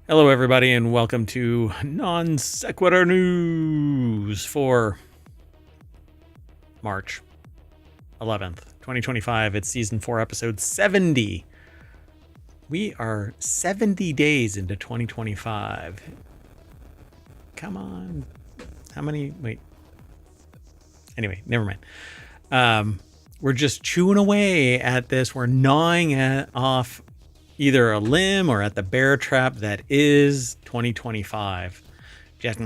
Hello, everybody, and welcome to Non Sequitur News for March 11th, 2025. It's Season 4, Episode 70. We are 70 days into 2025. Come on. How many? Wait. Anyway, never mind. We're just chewing away at this. We're gnawing off either a limb or at the bear trap that is 2025. Just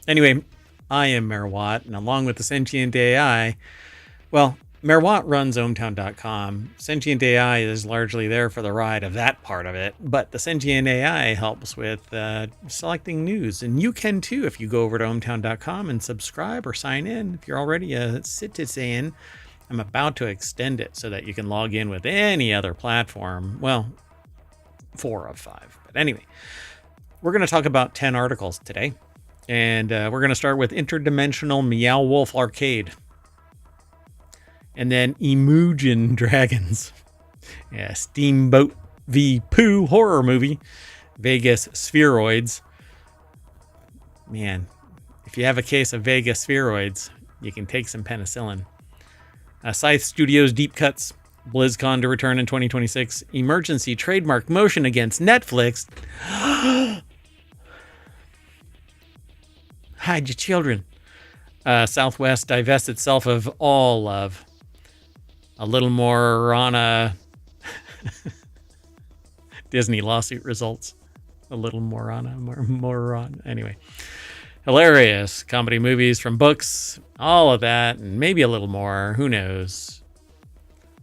anyway, I am Mayor Watt, and along with the Sentient AI, well, Mayor Watt runs ohmtown.com. Sentient AI is largely there for the ride of that part of it, but the Sentient AI helps with selecting news, and you can too if you go over to ohmtown.com and subscribe or sign in if you're already a citizen. I'm about to extend it so that you can log in with any other platform. Well, 4 of 5. But anyway, we're going to talk about 10 articles today. And we're going to start with Interdimensional Meow Wolf Arcade. And then Imogen Dragons. Yeah, Steamboat v. Pooh horror movie. Vegas Spheroids. Man, if you have a case of Vegas Spheroids, you can take some penicillin. Scythe Studios Deep Cuts, BlizzCon to return in 2026, emergency trademark motion against Netflix. Hide your children. Southwest divests itself of all love. A little more on a Disney lawsuit results. A little more on. Anyway. Hilarious comedy movies from books, all of that, and maybe a little more. Who knows?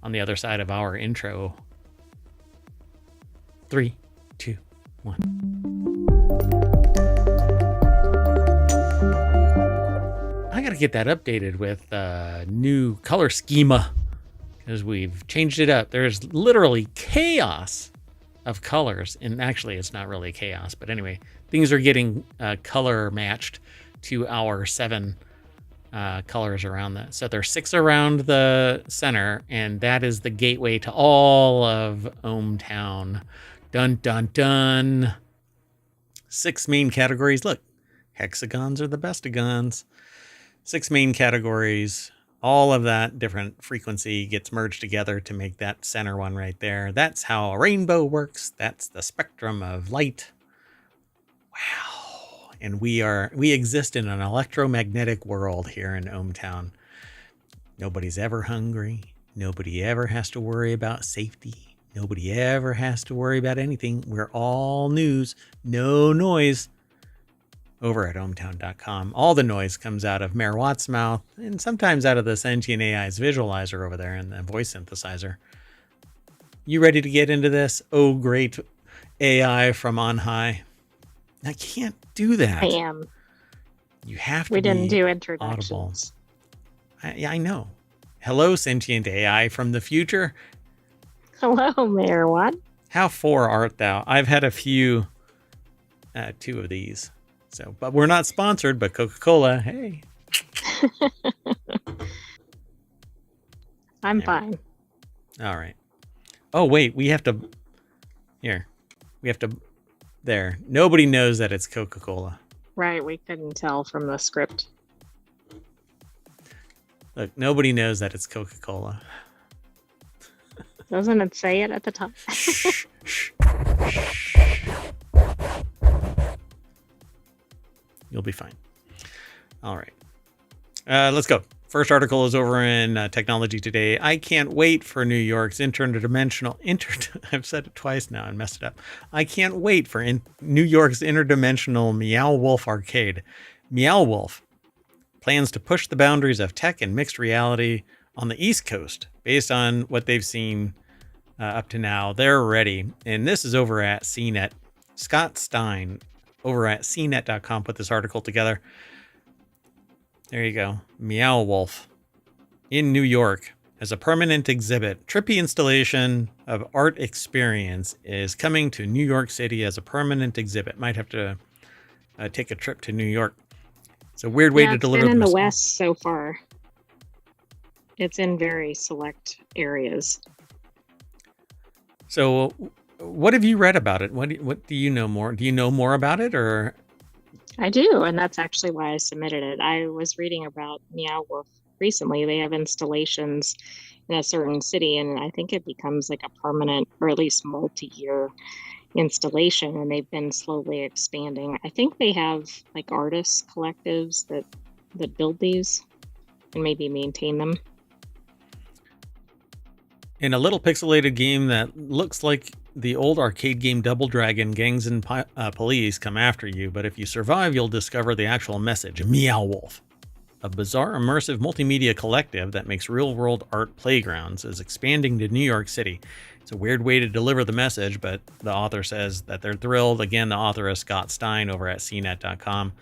On the other side of our intro. 3, 2, 1. I gotta get that updated with new color schema because we've changed it up. There's literally chaos of colors, and actually it's not really chaos, but anyway, things are getting color matched to our 7 colors around that. So there's 6 around the center, and that is the gateway to all of ohmTown. Dun dun dun. 6 main categories. Look, hexagons are the bestagons. 6 main categories. All of that different frequency gets merged together to make that center one right there. That's how a rainbow works. That's the spectrum of light. Wow. And we exist in an electromagnetic world here in ohmTown. Nobody's ever hungry. Nobody ever has to worry about safety. Nobody ever has to worry about anything. We're all news, no noise. Over at ohmtown.com. All the noise comes out of Mayor Watt's mouth and sometimes out of the Sentient AI's visualizer over there and the voice synthesizer. You ready to get into this? Oh, great AI from on high. I can't do that. I am. You have to We be didn't do audible. introductions. I know. Hello, Sentient AI from the future. Hello, Mayor Watt. How for art thou? I've had a few, 2 of these. So, but we're not sponsored, but Coca-Cola, hey. I'm fine. All right. Oh, wait, we have to, there. Nobody knows that it's Coca-Cola. Right, we couldn't tell from the script. Look, nobody knows that it's Coca-Cola. Doesn't it say it at the top? Shh, shh, shh. You'll be fine. All right. Let's go. First article is over in Technology Today. I can't wait for New York's I've said it twice now and messed it up. I can't wait for New York's interdimensional Meow Wolf Arcade. Meow Wolf plans to push the boundaries of tech and mixed reality on the East Coast based on what they've seen up to now. They're ready. And this is over at CNET. Scott Stein over at cnet.com put this article together. There you go. Meow Wolf in New York as a permanent exhibit. Trippy installation of art experience is coming to New York City as a permanent exhibit. Might have to take a trip to New York. It's a weird way to deliver. It's been in the West so far. It's in very select areas. So what have you read about it? What do you know more? Do you know more about it, or I do, and that's actually why I submitted it. I was reading about Meow Wolf recently. They have installations in a certain city, and I think it becomes like a permanent or at least multi-year installation, and they've been slowly expanding. I think they have like artists collectives that build these and maybe maintain them. in a little pixelated game that looks like the old arcade game Double Dragon, gangs and police come after you, but if you survive, you'll discover the actual message, Meow Wolf. A bizarre immersive multimedia collective that makes real-world art playgrounds is expanding to New York City. It's a weird way to deliver the message, but the author says that they're thrilled. Again, the author is Scott Stein over at cnet.com.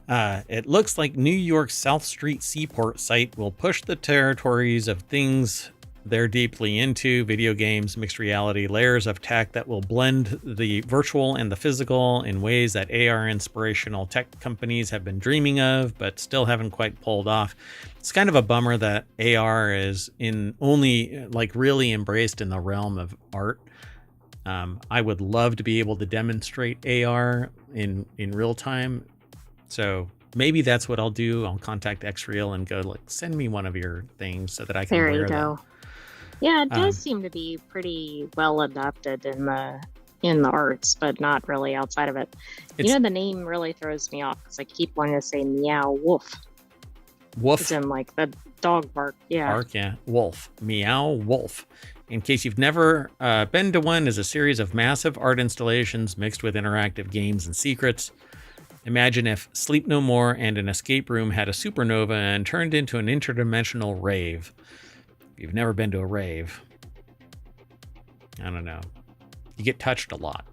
It looks like New York's South Street Seaport site will push the territories of things they're deeply into, video games, mixed reality, layers of tech that will blend the virtual and the physical in ways that AR inspirational tech companies have been dreaming of, but still haven't quite pulled off. It's kind of a bummer that AR is only really embraced in the realm of art. I would love to be able to demonstrate AR in real time. So maybe that's what I'll do. I'll contact Xreal and go send me one of your things so that I can There you wear go. them. Yeah, it does seem to be pretty well adapted in the arts, but not really outside of it. The name really throws me off because I keep wanting to say Meow Wolf. Woof. It's in like the dog bark. Yeah. Bark, yeah. Wolf. Meow Wolf. In case you've never been to one, is a series of massive art installations mixed with interactive games and secrets. Imagine if Sleep No More and an escape room had a supernova and turned into an interdimensional rave. If you've never been to a rave, I don't know. You get touched a lot.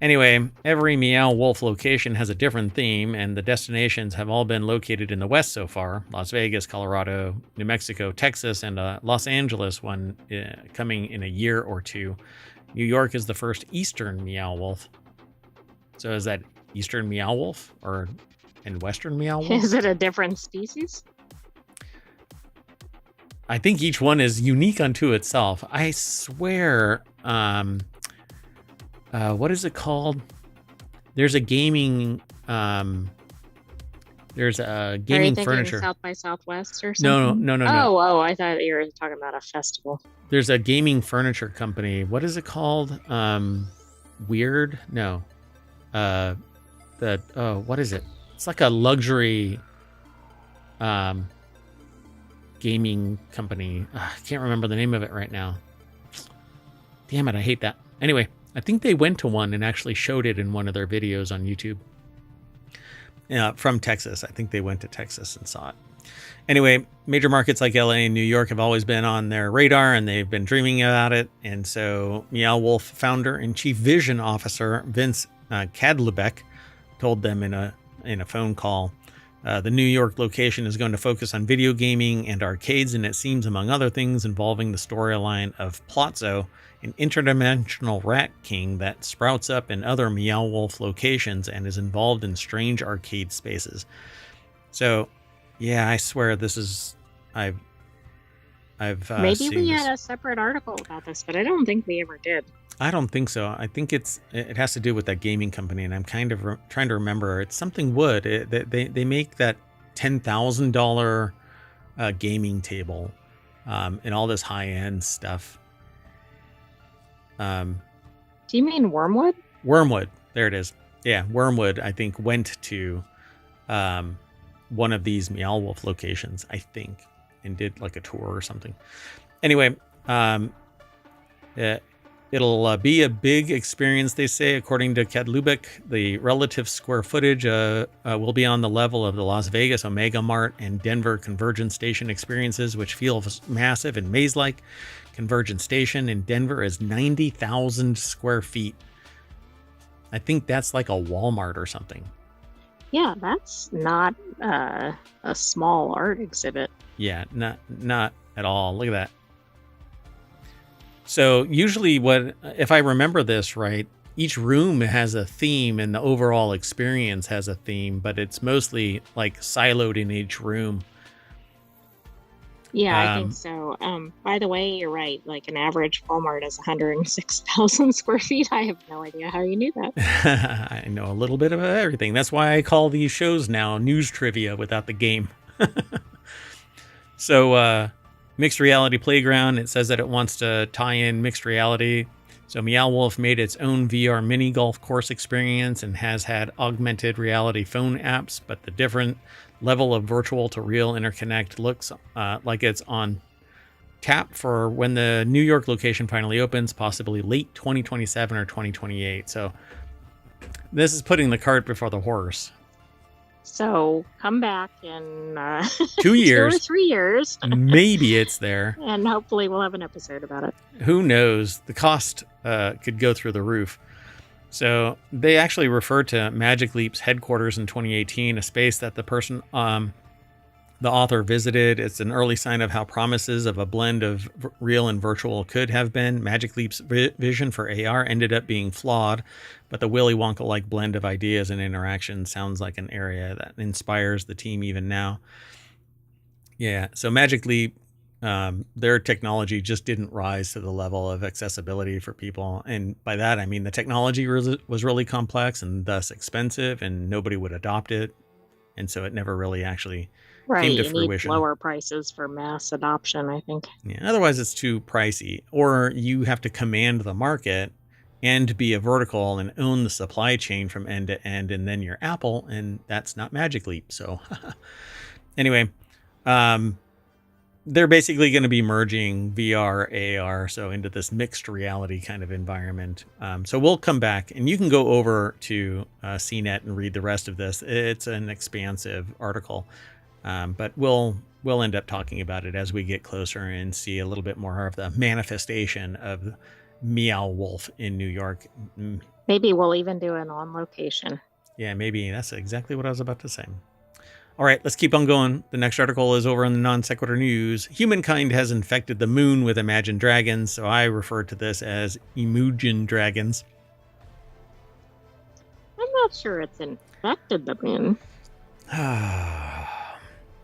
Anyway, every Meow Wolf location has a different theme, and the destinations have all been located in the West so far. Las Vegas, Colorado, New Mexico, Texas, and Los Angeles one coming in a year or two. New York is the first Eastern Meow Wolf. So is that Eastern Meow Wolf and Western Meow Wolf? Is it a different species? I think each one is unique unto itself. I swear, what is it called? There's a gaming, furniture. South by Southwest or something? No. Oh, I thought you were talking about a festival. There's a gaming furniture company. What is it called? Weird? No. What is it? It's like a luxury, gaming company. I can't remember the name of it right now. Damn it, I hate that. Anyway, I think they went to one and actually showed it in one of their videos on YouTube. From Texas. I think they went to Texas and saw it. Anyway, major markets like LA and New York have always been on their radar, and they've been dreaming about it. And so Meow Wolf founder and chief vision officer Vince Kadlubeck told them in a phone call, the New York location is going to focus on video gaming and arcades, and it seems, among other things, involving the storyline of Plotzo, an interdimensional rat king that sprouts up in other Meow Wolf locations and is involved in strange arcade spaces. So, yeah, I swear this is... I've Maybe we had a separate article about this, but I don't think we ever did. I don't think so. I think it has to do with that gaming company, and I'm kind of trying to remember. It's something wood. They make that $10,000 gaming table and all this high-end stuff. Do you mean Wormwood? Wormwood. There it is. Yeah, Wormwood, I think, went to one of these Meow Wolf locations, I think, and did like a tour or something. Anyway, it'll be a big experience, they say, according to Kadlubeck. The relative square footage will be on the level of the Las Vegas Omega Mart and Denver Convergence Station experiences, which feels massive and maze-like. Convergence Station in Denver is 90,000 square feet. I think that's like a Walmart or something. Yeah, that's not a small art exhibit. Yeah, not at all. Look at that. So usually if I remember this right, each room has a theme and the overall experience has a theme, but it's mostly like siloed in each room. Yeah, I think Um, so. By the way, you're right. Like an average Walmart is 106,000 square feet. I have no idea how you knew that. I know a little bit of everything. That's why I call these shows now news trivia without the game. So, Mixed Reality Playground, it says that it wants to tie in mixed reality. So, Meow Wolf made its own VR mini golf course experience and has had augmented reality phone apps, but the different level of virtual to real interconnect looks like it's on tap for when the New York location finally opens, possibly late 2027 or 2028. So, this is putting the cart before the horse. So come back in 2 2 or years, 3 years, maybe it's there. and hopefully we'll have an episode about it. Who knows? The cost could go through the roof. So they actually referred to Magic Leap's headquarters in 2018, a space that the author visited. It's an early sign of how promises of a blend of real and virtual could have been. Magic Leap's vision for AR ended up being flawed, but the Willy Wonka-like blend of ideas and interaction sounds like an area that inspires the team even now. Yeah, so Magic Leap, their technology just didn't rise to the level of accessibility for people. And by that, I mean the technology was really complex and thus expensive, and nobody would adopt it. And so it never really actually came to You fruition. need lower prices for mass adoption, I think. Yeah, otherwise it's too pricey. Or you have to command the market and be a vertical and own the supply chain from end to end, and then you're Apple, and that's not Magic Leap. So anyway, they're basically going to be merging VR, AR, so into this mixed reality kind of environment. So we'll come back, and you can go over to CNET and read the rest of this. It's an expansive article, but we'll end up talking about it as we get closer and see a little bit more of the manifestation of Meow Wolf in New York. Maybe we'll even do an on location. Yeah, maybe. That's exactly what I was about to say. All right, let's keep on going. The next article is over in the Non Sequitur News. Humankind has infected the moon with imagined dragons, so I refer to this as Imugin dragons. I'm not sure it's infected the moon.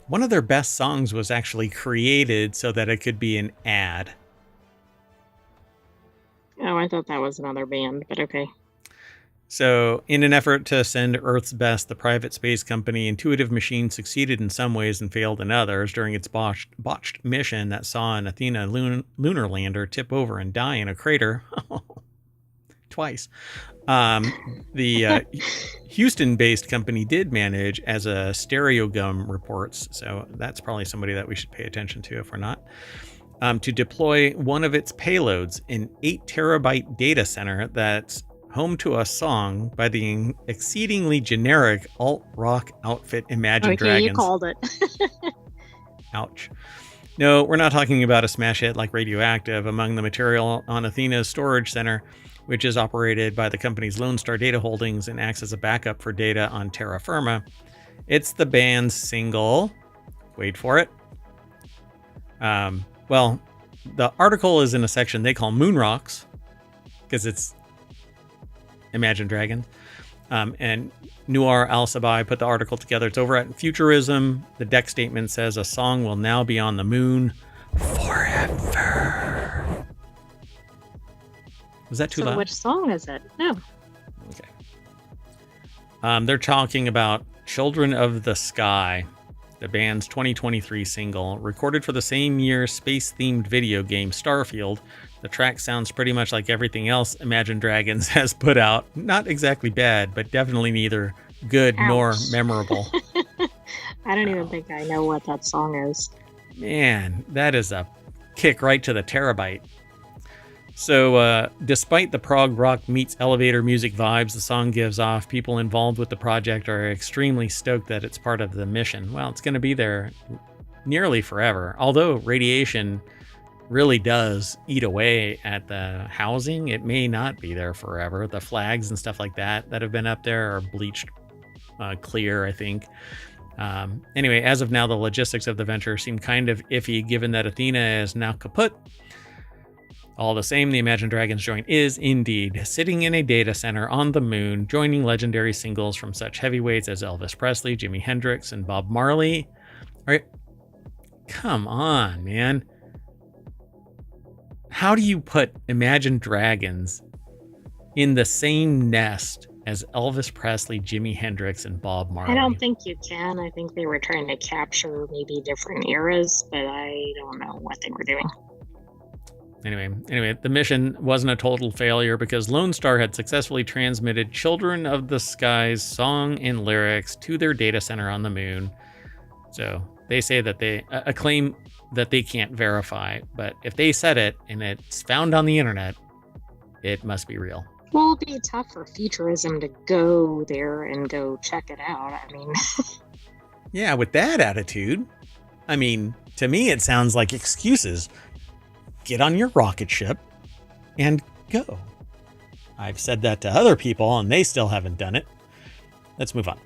One of their best songs was actually created so that it could be an ad. Oh, I thought that was another band, but okay. So, in an effort to send Earth's best, the private space company Intuitive Machines succeeded in some ways and failed in others during its botched mission that saw an Athena lunar lander tip over and die in a crater. Twice. The Houston-based company did manage, as a Stereogum reports, so that's probably somebody that we should pay attention to if we're not, to deploy one of its payloads, an 8-terabyte data center that's home to a song by the exceedingly generic alt-rock outfit Imagine Dragons. You called it. Ouch. No, we're not talking about a smash hit like Radioactive. Among the material on Athena's storage center, which is operated by the company's Lone Star Data Holdings and acts as a backup for data on terra firma, it's the band's single. Wait for it. Well, the article is in a section they call Moon Rocks, because it's Imagine Dragons. And Noor Al-Sabai put the article together. It's over at Futurism. The deck statement says a song will now be on the moon forever. Was that too loud? Which song is it? No. Okay. They're talking about Children of the Sky, the band's 2023 single, recorded for the same year's space-themed video game Starfield. The track sounds pretty much like everything else Imagine Dragons has put out. Not exactly bad, but definitely neither good nor memorable. I don't even think I know what that song is. Man, that is a kick right to the terabyte. So, despite the prog rock meets elevator music vibes the song gives off, people involved with the project are extremely stoked that it's part of the mission. Well, it's going to be there nearly forever. Although radiation really does eat away at the housing, it may not be there forever. The flags and stuff like that have been up there are bleached clear, I think. Anyway, as of now, the logistics of the venture seem kind of iffy, given that Athena is now kaput. All the same, the Imagine Dragons joint is indeed sitting in a data center on the moon, joining legendary singles from such heavyweights as Elvis Presley, Jimi Hendrix, and Bob Marley. All right. Come on, man. How do you put Imagine Dragons in the same nest as Elvis Presley, Jimi Hendrix, and Bob Marley? I don't think you can. I think they were trying to capture maybe different eras, but I don't know what they were doing. Anyway, the mission wasn't a total failure because Lone Star had successfully transmitted Children of the Sky's song and lyrics to their data center on the moon. So they say that a claim that they can't verify, but if they said it and it's found on the internet, it must be real. Well, it'd be tough for Futurism to go there and go check it out. I mean, yeah, with that attitude, I mean, to me, it sounds like excuses. Get on your rocket ship and go. I've said that to other people and they still haven't done it. Let's move on.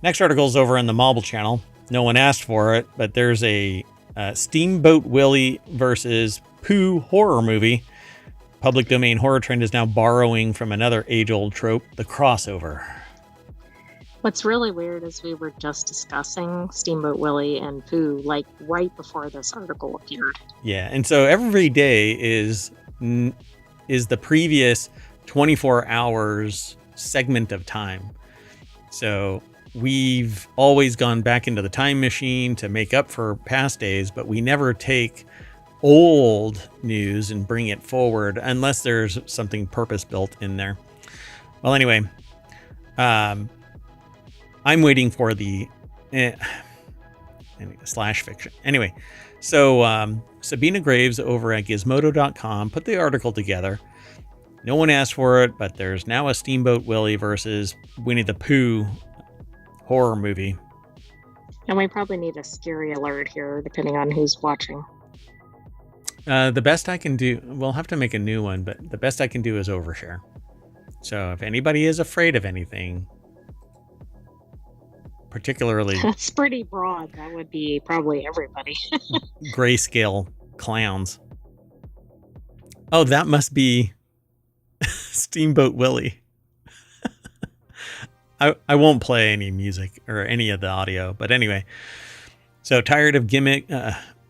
Next article is over on the Mobile channel. No one asked for it, but there's a Steamboat Willie versus Pooh horror movie. Public domain horror trend is now borrowing from another age-old trope, the crossover. what's really weird is we were just discussing Steamboat Willie and Pooh like right before this article appeared. Yeah, and so every day is the previous 24 hours segment of time. So we've always gone back into the time machine to make up for past days, but we never take old news and bring it forward unless there's something purpose built in there. Well, anyway, I'm waiting for the slash fiction. Anyway, so Sabina Graves over at Gizmodo.com put the article together. No one asked for it, but there's now a Steamboat Willie versus Winnie the Pooh horror movie. And we probably need a scary alert here, depending on who's watching. The best I can do, we'll have to make a new one, but the best I can do is overshare. So if anybody is afraid of anything, particularly That's pretty broad. That would be probably everybody. grayscale clowns. Oh, that must be Steamboat Willie. I won't play any music or any of the audio, but anyway. So tired of gimmick.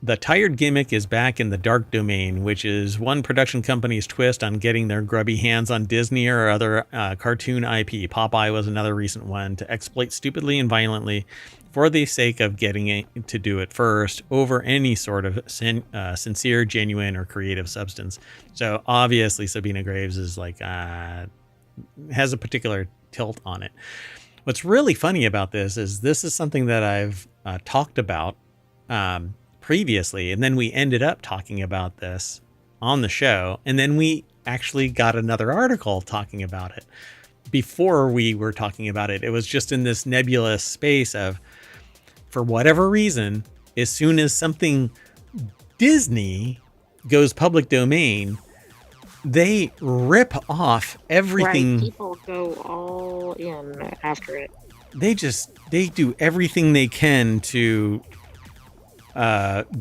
The tired gimmick is back in the dark domain, which is one production company's twist on getting their grubby hands on Disney or other cartoon IP. Popeye was another recent one to exploit stupidly and violently for the sake of getting it to do it first over any sort of sincere, genuine, or creative substance. So obviously Sabina Graves is like, has a particular tilt on it. What's really funny about this is something that I've talked about previously, and then we ended up talking about this on the show, and then we actually got another article talking about it. Before we were talking about it, it was just in this nebulous space of, for whatever reason, as soon as something Disney goes public domain, they rip off everything. Right, people go all in after it. They do everything they can to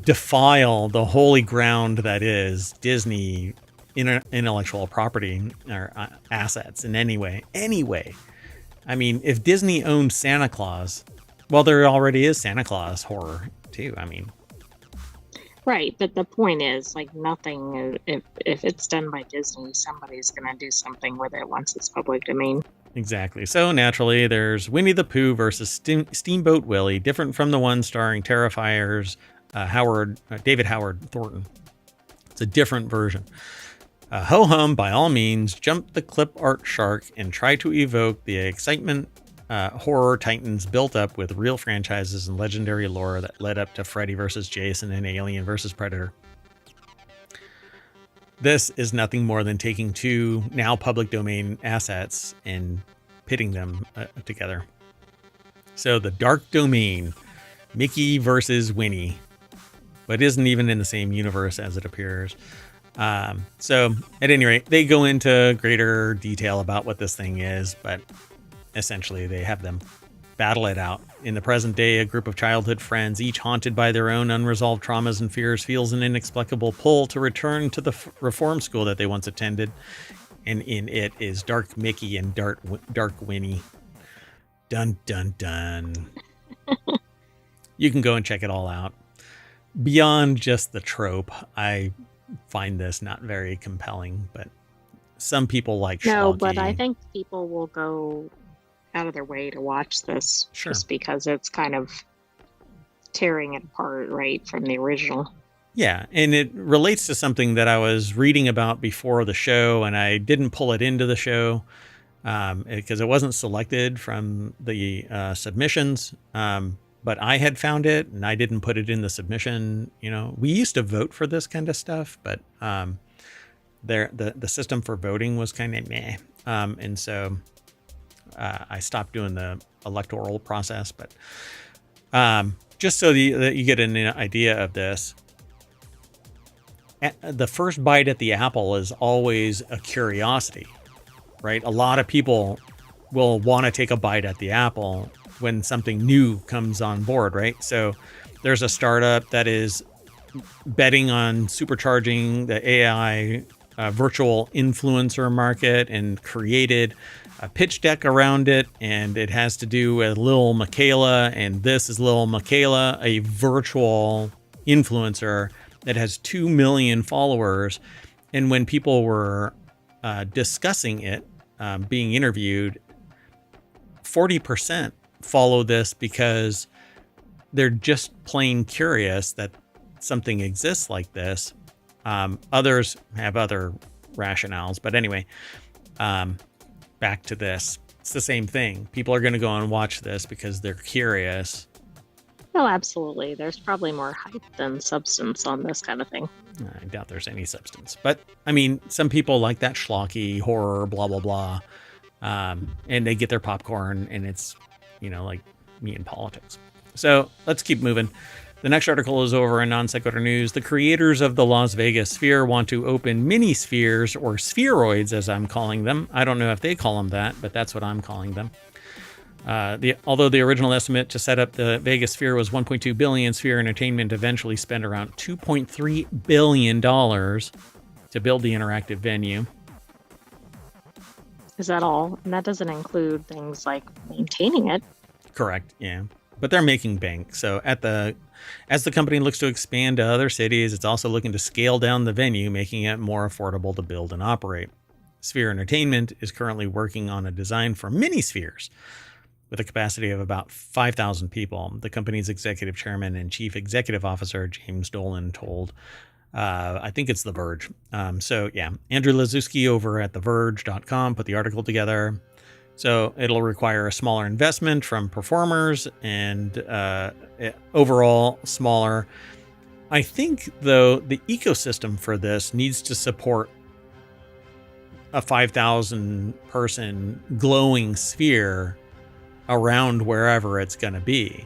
defile the holy ground that is Disney intellectual property or assets in any way. I mean, if Disney owned Santa Claus, well, there already is Santa Claus horror too. I mean, right, but the point is, like, nothing. If it's done by Disney, somebody's gonna do something with it once it's public domain. Exactly. So naturally, there's Winnie the Pooh versus Steamboat Willie, different from the one starring Terrifier's David Howard Thornton. It's a different version. Ho-hum, by all means, jump the clip art shark and try to evoke the excitement horror titans built up with real franchises and legendary lore that led up to Freddy versus Jason and Alien versus Predator. This is nothing more than taking two now public domain assets and pitting them together. So the dark domain, Mickey versus Winnie, but isn't even in the same universe as it appears. So at any rate, they go into greater detail about what this thing is, but essentially they have them battle it out. In the present day, a group of childhood friends, each haunted by their own unresolved traumas and fears, feels an inexplicable pull to return to the reform school that they once attended. And in it is Dark Mickey and Dark Winnie. Dun, dun, dun. You can go and check it all out. beyond just the trope, I find this not very compelling, but some people like No, but I schlocky. think people will go out of their way to watch this Sure. just because it's kind of tearing it apart, right, from the original. Yeah, and it relates to something that I was reading about before the show, and I didn't pull it into the show because it wasn't selected from the submissions. But I had found it, and I didn't put it in the submission. You know, we used to vote for this kind of stuff, but the system for voting was kind of meh, and so I stopped doing the electoral process. But just so that you get an idea of this, the first bite at the apple is always a curiosity, right? A lot of people will want to take a bite at the apple when something new comes on board, right? So there's a startup that is betting on supercharging the AI virtual influencer market and created a pitch deck around it, and it has to do with Lil Michaela, and this is Lil Michaela, a virtual influencer that has 2 million followers. And when people were discussing it, being interviewed, 40% follow this because they're just plain curious that something exists like this. Others have other rationales. But anyway, back to this. It's the same thing. People are going to go and watch this because they're curious. Oh, absolutely. There's probably more hype than substance on this kind of thing. I doubt there's any substance. But, I mean, some people like that schlocky horror, blah, blah, blah. And they get their popcorn, and it's, like me in politics. So let's keep moving. The next article is over in Non Sequitur News. The creators of the Las Vegas Sphere want to open mini spheres, or spheroids, as I'm calling them. I don't know if they call them that, but that's what I'm calling them. Although the original estimate to set up the Vegas Sphere was $1.2 billion, Sphere Entertainment eventually spent around $2.3 billion to build the interactive venue. Is that all? And that doesn't include things like maintaining it. Correct, yeah. But they're making bank. So as the company looks to expand to other cities, it's also looking to scale down the venue, making it more affordable to build and operate. Sphere Entertainment is currently working on a design for mini spheres with a capacity of about 5,000 people. The company's executive chairman and chief executive officer, James Dolan, told, I think it's The Verge. Andrew Lazuski over at TheVerge.com put the article together. So it'll require a smaller investment from performers and overall smaller. I think, though, the ecosystem for this needs to support a 5,000 person glowing sphere around wherever it's going to be.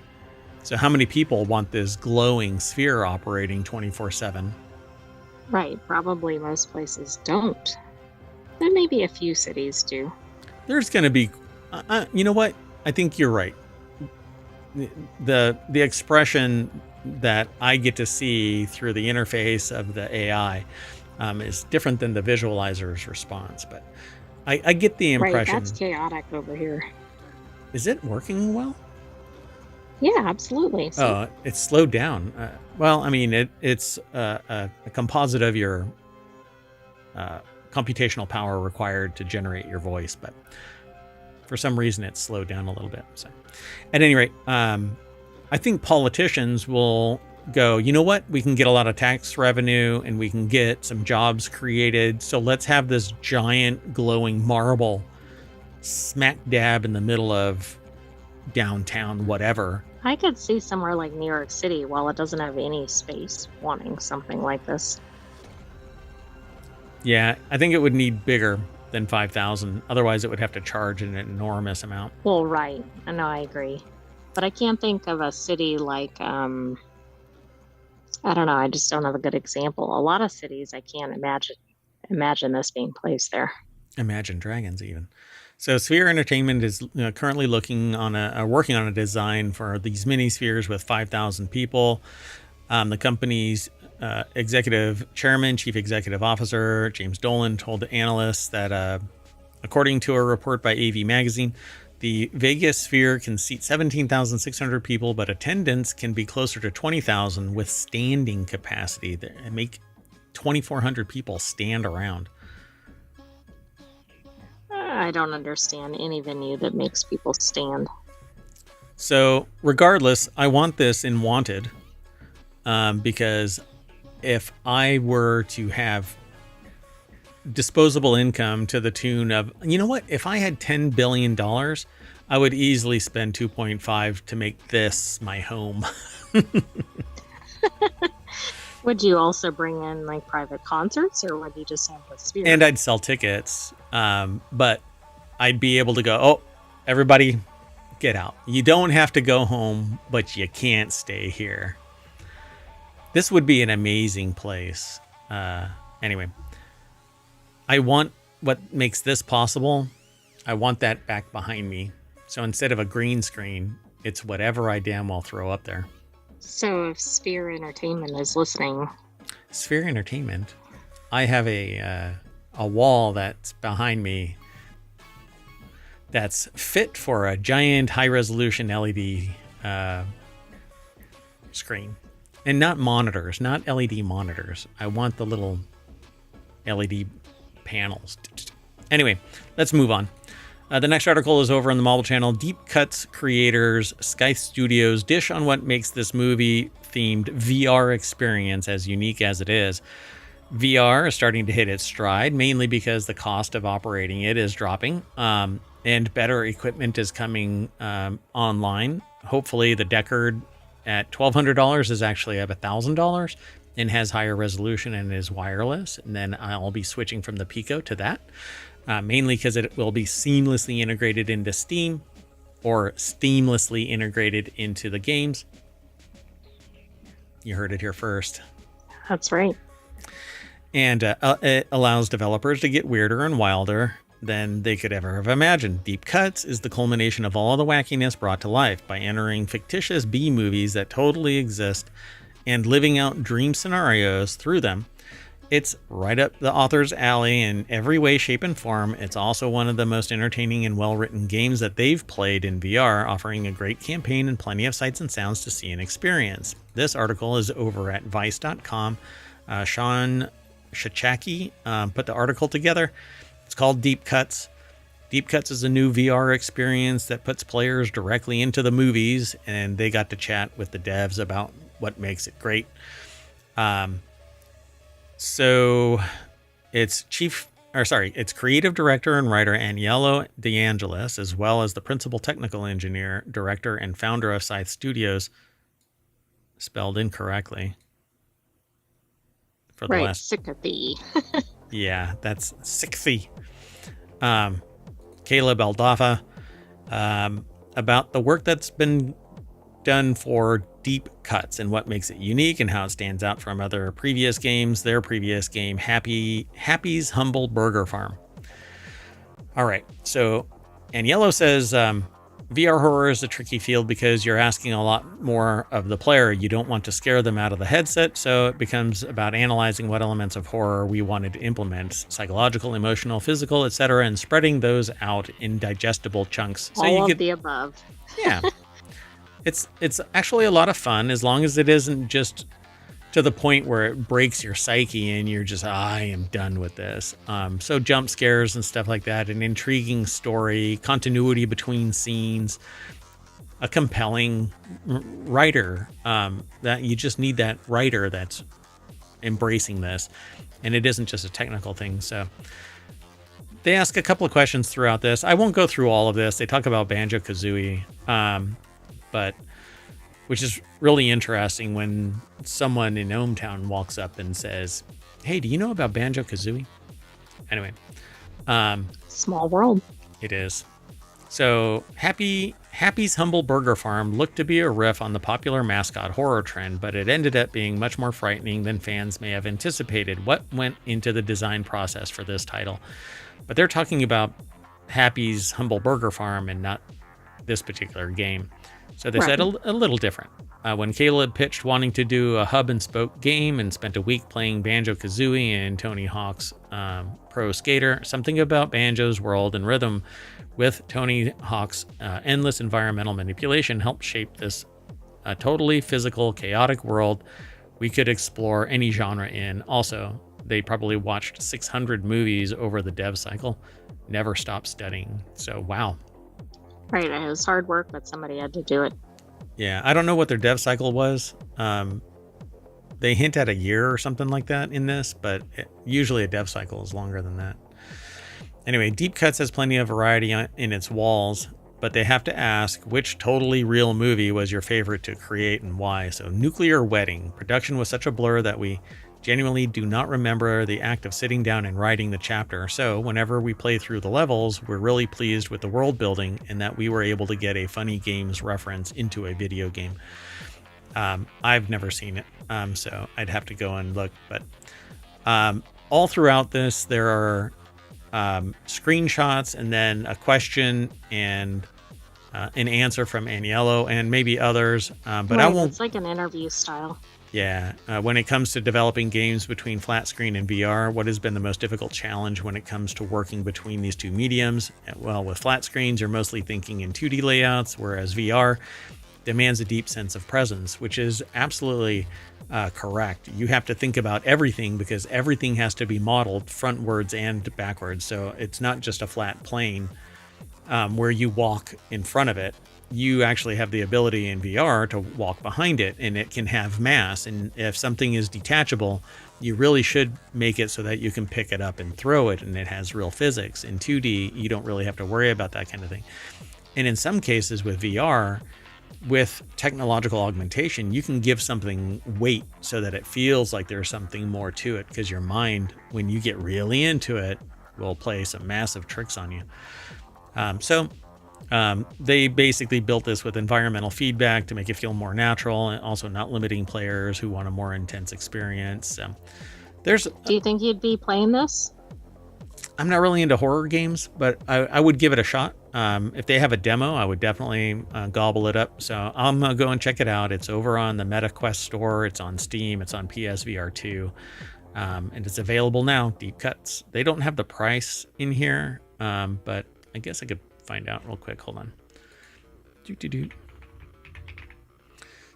So how many people want this glowing sphere operating 24/7? Right. Probably most places don't. There may be a few cities do. There's going to be, you know what? I think you're right. The expression that I get to see through the interface of the AI is different than the visualizer's response. But I get the impression. Right, that's chaotic over here. Is it working well? Yeah, absolutely. So, it's slowed down. It's a composite of your computational power required to generate your voice, but for some reason it's slowed down a little bit. So, at any rate, I think politicians will go, you know what? We can get a lot of tax revenue and we can get some jobs created. So let's have this giant glowing marble smack dab in the middle of downtown, whatever. I could see somewhere like New York City, while it doesn't have any space, wanting something like this. Yeah, I think it would need bigger than 5,000. Otherwise, it would have to charge an enormous amount. Well, right. I know, I agree. But I can't think of a city like, I don't know, I just don't have a good example. A lot of cities, I can't imagine this being placed there. Imagine Dragons, even. So Sphere Entertainment is currently working on a design for these mini spheres with 5,000 people. The company's executive chairman, chief executive officer, James Dolan, told analysts that according to a report by AV Magazine, The Vegas Sphere can seat 17,600 people, but attendance can be closer to 20,000 with standing capacity. And make 2,400 people stand around. I don't understand any venue that makes people stand. So regardless, I want this in Wanted, because if I were to have disposable income to the tune of, you know what, if I had $10 billion, I would easily spend 2.5 to make this my home. Would you also bring in like private concerts, or would you just have the Sphere? And I'd sell tickets, but I'd be able to go, oh, everybody get out. You don't have to go home, but you can't stay here. This would be an amazing place. Anyway, I want what makes this possible. I want that back behind me. So instead of a green screen, it's whatever I damn well throw up there. So if Sphere Entertainment is listening. Sphere Entertainment. I have a wall that's behind me that's fit for a giant high-resolution LED screen. And not monitors, not LED monitors. I want the little LED panels. Anyway, let's move on. The next article is over on the Marvel Channel. Deep Cuts creators Sky Studios dish on what makes this movie-themed VR experience as unique as it is. VR is starting to hit its stride, mainly because the cost of operating it is dropping, and better equipment is coming online. Hopefully, the Deckard at $1,200 is actually up $1,000 and has higher resolution and is wireless. And then I'll be switching from the Pico to that, mainly because it will be seamlessly integrated into Steam or seamlessly integrated into the games. You heard it here first. That's right. And it allows developers to get weirder and wilder than they could ever have imagined. Deep Cuts is the culmination of all the wackiness brought to life by entering fictitious B movies that totally exist and living out dream scenarios through them. It's right up the author's alley in every way, shape, and form. It's also one of the most entertaining and well-written games that they've played in VR, offering a great campaign and plenty of sights and sounds to see and experience. This article is over at vice.com. Sean Shachaki put the article together. It's called Deep Cuts. Deep Cuts is a new VR experience that puts players directly into the movies, and they got to chat with the devs about what makes it great. So it's it's creative director and writer Aniello DeAngelis, as well as the principal technical engineer, director, and founder of Scythe Studios, spelled incorrectly. For the last Sycathy. Yeah, that's Sycathy. Caleb Aldafa, about the work that's been done for Deep Cuts and what makes it unique and how it stands out from other previous games. Their previous game, Happy's Humble Burger Farm. All right, so Aniello says VR horror is a tricky field because you're asking a lot more of the player. You don't want to scare them out of the headset, so it becomes about analyzing what elements of horror we wanted to implement, psychological, emotional, physical, etc., and spreading those out in digestible chunks. So all of the above. Yeah. It's actually a lot of fun, as long as it isn't just to the point where it breaks your psyche and you're just, I am done with this. So jump scares and stuff like that, an intriguing story, continuity between scenes, a compelling writer, that you just need that writer that's embracing this. And it isn't just a technical thing. So they ask a couple of questions throughout this. I won't go through all of this. They talk about Banjo-Kazooie, but which is really interesting when someone in ohmTown walks up and says, hey, do you know about Banjo-Kazooie? Anyway. Small world. It is. So Happy's Humble Burger Farm looked to be a riff on the popular mascot horror trend, but it ended up being much more frightening than fans may have anticipated. What went into the design process for this title? But they're talking about Happy's Humble Burger Farm and not this particular game. So they said a little different. When Caleb pitched wanting to do a hub and spoke game and spent a week playing Banjo-Kazooie and Tony Hawk's Pro Skater, something about Banjo's world and rhythm with Tony Hawk's endless environmental manipulation helped shape this totally physical, chaotic world we could explore any genre in. Also, they probably watched 600 movies over the dev cycle, never stopped studying. So, wow. Right, it was hard work, but somebody had to do it. Yeah, I don't know what their dev cycle was. They hint at a year or something like that in this, but usually a dev cycle is longer than that. Anyway, Deep Cuts has plenty of variety in its walls, but they have to ask which totally real movie was your favorite to create and why. So, Nuclear Wedding. Production was such a blur that we genuinely do not remember the act of sitting down and writing the chapter. So, whenever we play through the levels, we're really pleased with the world building and that we were able to get a funny games reference into a video game. I've never seen it, so I'd have to go and look. But all throughout this, there are screenshots and then a question and an answer from Aniello and maybe others. But right, I won't. It's like an interview style. Yeah. When it comes to developing games between flat screen and VR, what has been the most difficult challenge when it comes to working between these two mediums? Well, with flat screens, you're mostly thinking in 2D layouts, whereas VR demands a deep sense of presence, which is absolutely correct. You have to think about everything because everything has to be modeled frontwards and backwards. So it's not just a flat plane where you walk in front of it. You actually have the ability in VR to walk behind it, and it can have mass. And if something is detachable, you really should make it so that you can pick it up and throw it, and it has real physics. In 2D, you don't really have to worry about that kind of thing. And in some cases with VR, with technological augmentation, you can give something weight so that it feels like there's something more to it, because your mind, when you get really into it, will play some massive tricks on you. They basically built this with environmental feedback to make it feel more natural and also not limiting players who want a more intense experience. Do you think you'd be playing this? I'm not really into horror games, but I would give it a shot. If they have a demo, I would definitely gobble it up. So I'm going to go and check it out. It's over on the MetaQuest store. It's on Steam. It's on PSVR 2. And it's available now, Deep Cuts. They don't have the price in here, but I guess I could find out real quick. Hold on.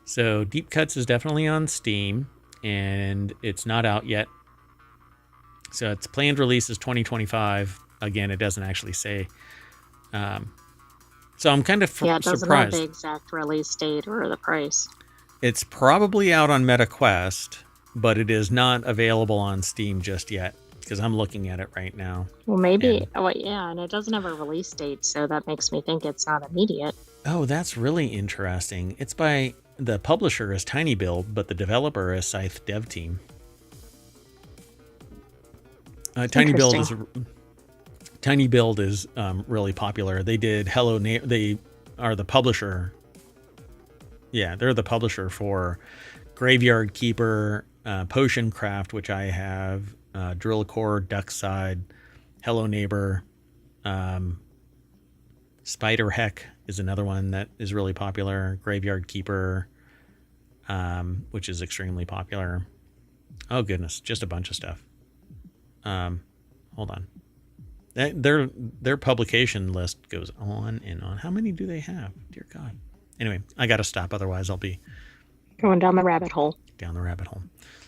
So Deep Cuts is definitely on Steam, and it's not out yet. So its planned release is 2025. Again, it doesn't actually say. So I'm kind of it doesn't surprised. have the exact release date or the price. It's probably out on MetaQuest, but it is not available on Steam just yet, because I'm looking at it right now. Well, maybe. And it doesn't have a release date, so that makes me think it's not immediate. Oh, that's really interesting. It's by the publisher is Tiny Build, but the developer is Scythe Dev Team. Tiny Build is really popular. They did They are the publisher. Yeah, they're the publisher for Graveyard Keeper, Potion Craft, which I have, Drill Core, Duckside, Hello Neighbor, Spider Heck is another one that is really popular. Graveyard Keeper, which is extremely popular. Oh goodness, just a bunch of stuff. Hold on. Their publication list goes on and on. How many do they have? Dear God. Anyway, I got to stop. Otherwise, I'll be going down the rabbit hole.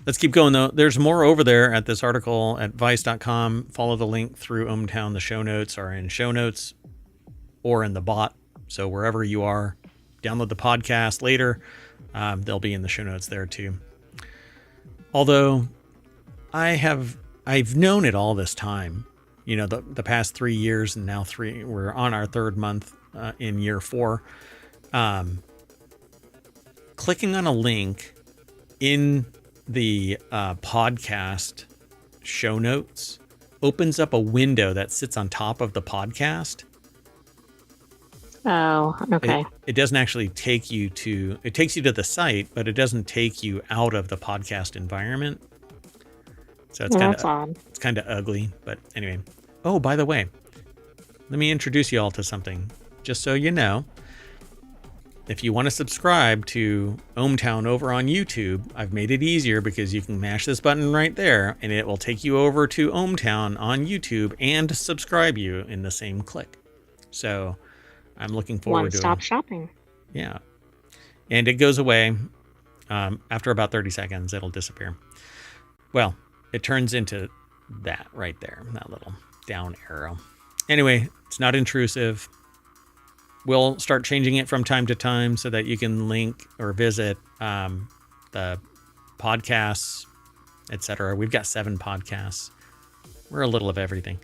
Let's keep going, though. There's more over there at this article at vice.com. Follow the link through ohmTown. The show notes are in show notes or in the bot. So wherever you are, download the podcast later. They'll be in the show notes there, too. Although I've known it all this time. You know, the past 3 years, and now we're on our third month in year 4. Clicking on a link in the podcast show notes opens up a window that sits on top of the podcast. Oh, okay. It doesn't actually take you to, it takes you to the site, but it doesn't take you out of the podcast environment. So it's kind of ugly, but anyway. Oh, by the way, let me introduce you all to something, just so you know. if you want to subscribe to ohmTown over on YouTube, I've made it easier because you can mash this button right there and it will take you over to ohmTown on YouTube and subscribe you in the same click. So I'm looking forward to it. One-stop shopping. Yeah. And it goes away after about 30 seconds. It'll disappear. Well, it turns into that right there, that little down arrow. Anyway, it's not intrusive. We'll start changing it from time to time so that you can link or visit the podcasts, etc. We've got 7 podcasts. We're a little of everything.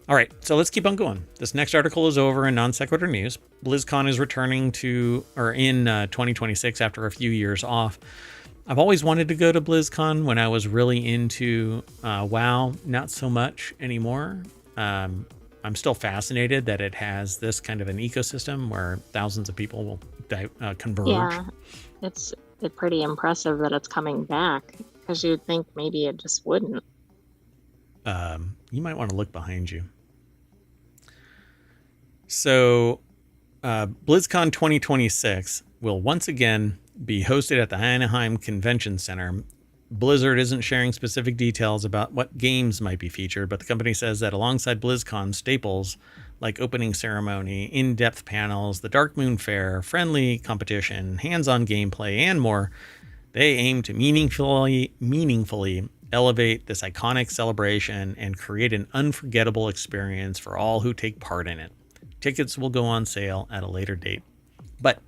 All right, so let's keep on going. This next article is over in Non Sequitur News. BlizzCon is returning in 2026 after a few years off. I've always wanted to go to BlizzCon when I was really into WoW. Not so much anymore. I'm still fascinated that it has this kind of an ecosystem where thousands of people will converge. Yeah, it's pretty impressive that it's coming back, because you'd think maybe it just wouldn't. You might want to look behind you. So, BlizzCon 2026 will once again be hosted at the Anaheim Convention Center. Blizzard isn't sharing specific details about what games might be featured, but the company says that alongside BlizzCon staples like opening ceremony, in-depth panels, the Dark Moon Fair, friendly competition, hands-on gameplay, and more, they aim to meaningfully elevate this iconic celebration and create an unforgettable experience for all who take part in it. Tickets will go on sale at a later date. But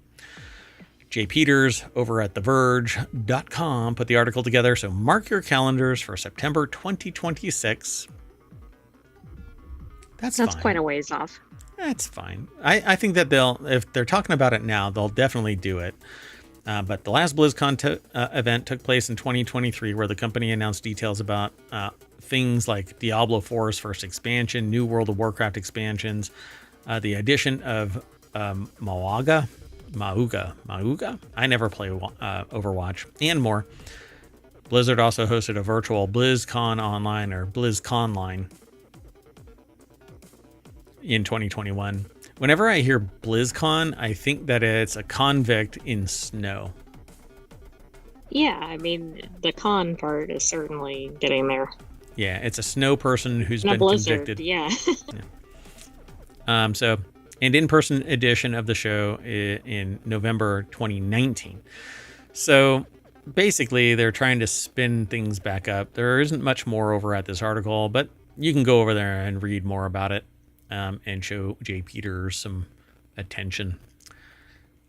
Jay Peters over at TheVerge.com put the article together, so mark your calendars for September 2026. That's fine. Quite a ways off. That's fine. I think that if they're talking about it now, they'll definitely do it. But the last BlizzCon event took place in 2023, where the company announced details about things like Diablo 4's first expansion, new World of Warcraft expansions, the addition of Mauga. I never play Overwatch, and more. Blizzard also hosted a virtual BlizzCon Online or BlizzConline in 2021. Whenever I hear BlizzCon, I think that it's a convict in snow. Yeah, I mean, the con part is certainly getting there. Yeah, it's a snow person who's been convicted. Yeah. So, an in-person edition of the show in November 2019. So, basically, they're trying to spin things back up. There isn't much more over at this article, but you can go over there and read more about it. And show Jay Peters some attention.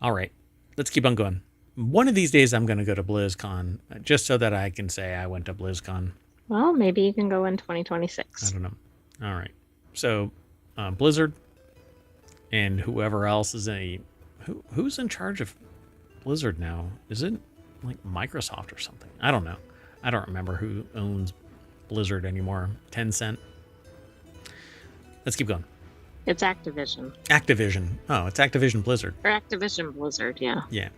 All right, let's keep on going. One of these days I'm going to go to BlizzCon, just so that I can say I went to BlizzCon. Well, maybe you can go in 2026. I don't know. All right. So Blizzard and whoever else is who's in charge of Blizzard now? Is it like Microsoft or something? I don't know. I don't remember who owns Blizzard anymore. Tencent. Let's keep going. It's Activision. Activision. Oh, it's Activision Blizzard. Or Activision Blizzard, yeah. Yeah.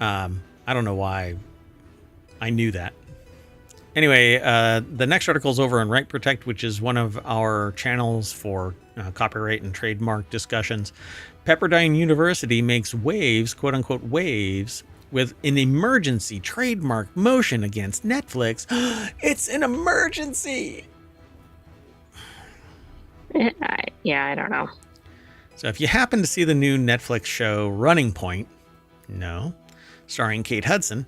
I don't know why I knew that. Anyway, the next article is over on Right Protect, which is one of our channels for copyright and trademark discussions. Pepperdine University makes waves, quote unquote waves, with an emergency trademark motion against Netflix. It's an emergency! Yeah, I don't know. So if you happen to see the new Netflix show Running Point, starring Kate Hudson,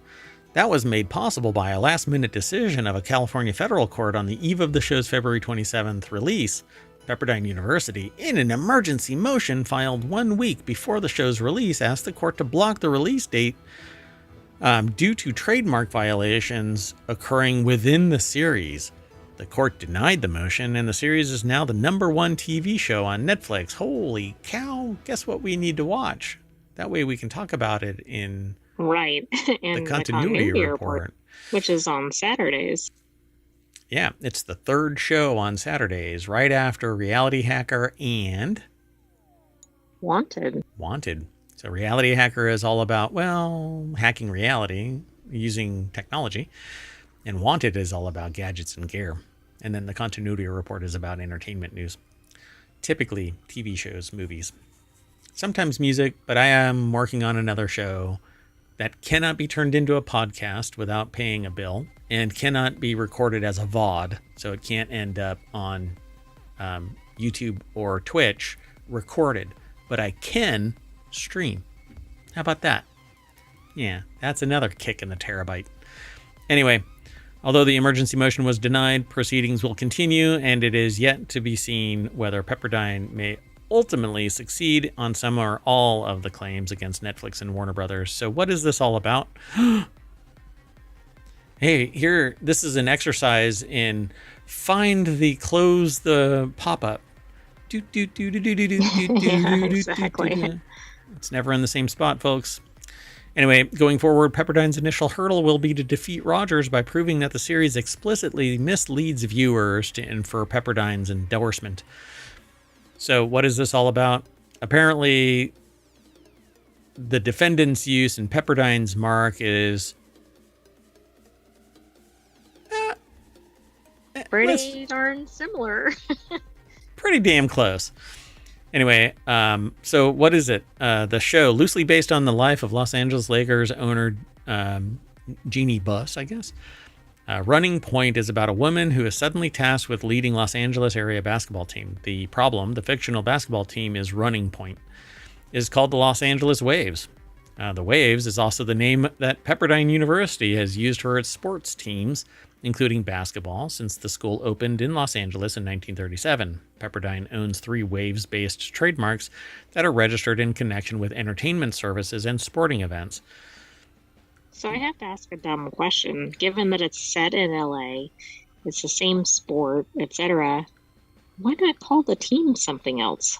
that was made possible by a last-minute decision of a California federal court on the eve of the show's February 27th release. Pepperdine University, in an emergency motion filed 1 week before the show's release, asked the court to block the release date due to trademark violations occurring within the series. The court denied the motion, and the series is now the #1 TV show on Netflix. Holy cow, guess what we need to watch? That way we can talk about it in and the continuity report, which is on Saturdays. Yeah, it's the third show on Saturdays, right after Reality Hacker and Wanted. So Reality Hacker is all about, hacking reality using technology. And Wanted is all about gadgets and gear. And then the continuity report is about entertainment news. Typically TV shows, movies. sometimes music, but I am working on another show that cannot be turned into a podcast without paying a bill and cannot be recorded as a VOD. So it can't end up on YouTube or Twitch recorded, but I can stream. How about that? Yeah, that's another kick in the terabyte. Anyway, although the emergency motion was denied, proceedings will continue, and it is yet to be seen whether Pepperdine may ultimately succeed on some or all of the claims against Netflix and Warner Brothers. So what is this all about? Hey, here, this is an exercise in close the pop-up. Exactly. It's never in the same spot, folks. Anyway, going forward, Pepperdine's initial hurdle will be to defeat Rogers by proving that the series explicitly misleads viewers to infer Pepperdine's endorsement. So what is this all about? Apparently, the defendant's use in Pepperdine's mark is pretty darn similar. pretty damn close. Anyway, so what is it? The show, loosely based on the life of Los Angeles Lakers owner Jeannie Buss, I guess. Running Point is about a woman who is suddenly tasked with leading Los Angeles area basketball team. The problem, the fictional basketball team is Running Point. It is called the Los Angeles Waves. The Waves is also the name that Pepperdine University has used for its sports teams, including basketball, since the school opened in Los Angeles in 1937. Pepperdine owns 3 Waves-based trademarks that are registered in connection with entertainment services and sporting events. So I have to ask a dumb question. Given that it's set in LA, it's the same sport, etc., why not call the team something else?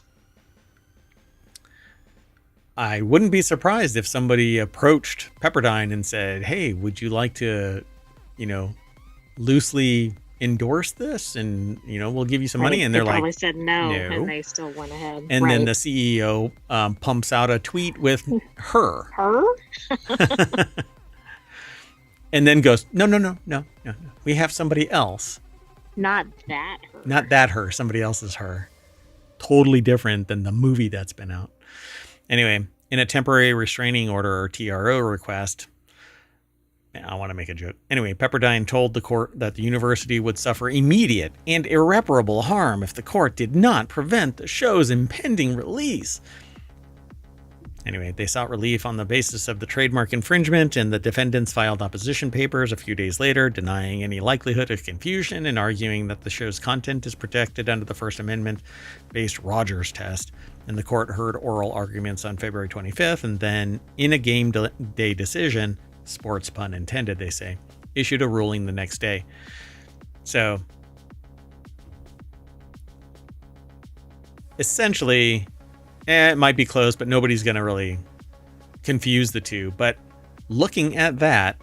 I wouldn't be surprised if somebody approached Pepperdine and said, hey, would you like to, loosely endorse this? And, we'll give you some money. And they're like, probably said no, and they still went ahead. And then the CEO pumps out a tweet with her. Her? And then goes, no. We have somebody else. Not that her. Not that her. Somebody else's her. Totally different than the movie that's been out. Anyway, in a temporary restraining order or TRO request, I want to make a joke. Anyway, Pepperdine told the court that the university would suffer immediate and irreparable harm if the court did not prevent the show's impending release. Anyway, they sought relief on the basis of the trademark infringement, and the defendants filed opposition papers a few days later, denying any likelihood of confusion and arguing that the show's content is protected under the First Amendment-based Rogers test. And the court heard oral arguments on February 25th, and then, in a game day decision, sports pun intended, they say, issued a ruling the next day. So, essentially, it might be close, but nobody's going to really confuse the two. But looking at that,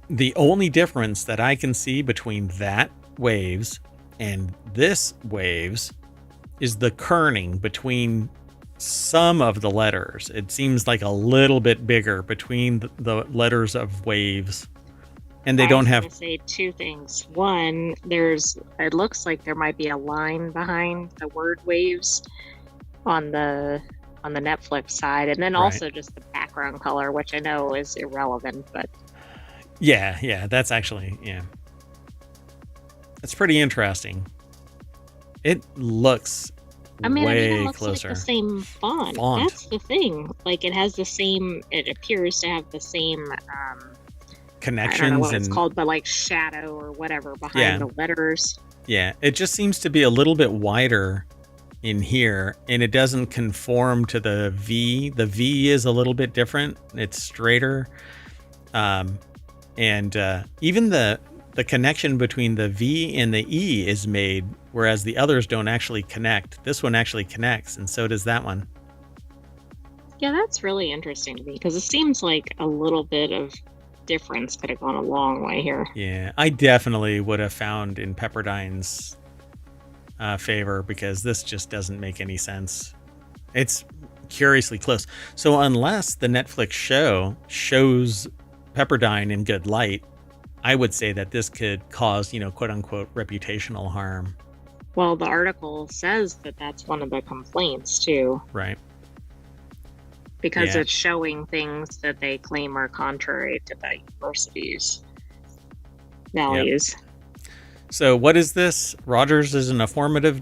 the only difference that I can see between that Waves and this Waves is the kerning between some of the letters. It seems like a little bit bigger between the letters of Waves. And they don't have... I was going to say 2 things. One, it looks like there might be a line behind the word Waves on the Netflix side, and then also just the background color, which I know is irrelevant, but yeah, that's actually it's pretty interesting. It looks way it looks closer. like the same font. That's the thing. Like it has the same. It appears to have the same connections. I don't know what it's called, but like shadow or whatever behind the letters. Yeah, it just seems to be a little bit wider in here, and it doesn't conform to the V. The V is a little bit different. It's straighter. And even the connection between the V and the E is made, whereas the others don't actually connect. This one actually connects, and so does that one. Yeah, that's really interesting to me, because it seems like a little bit of difference could have gone a long way here. Yeah, I definitely would have found in Pepperdine's favor, because this just doesn't make any sense. It's curiously close. So unless the Netflix show shows Pepperdine in good light, I would say that this could cause, quote unquote, reputational harm. Well, the article says that that's one of the complaints too, Right. because Yeah. it's showing things that they claim are contrary to the university's Yep. values. So what is this? Rogers is an affirmative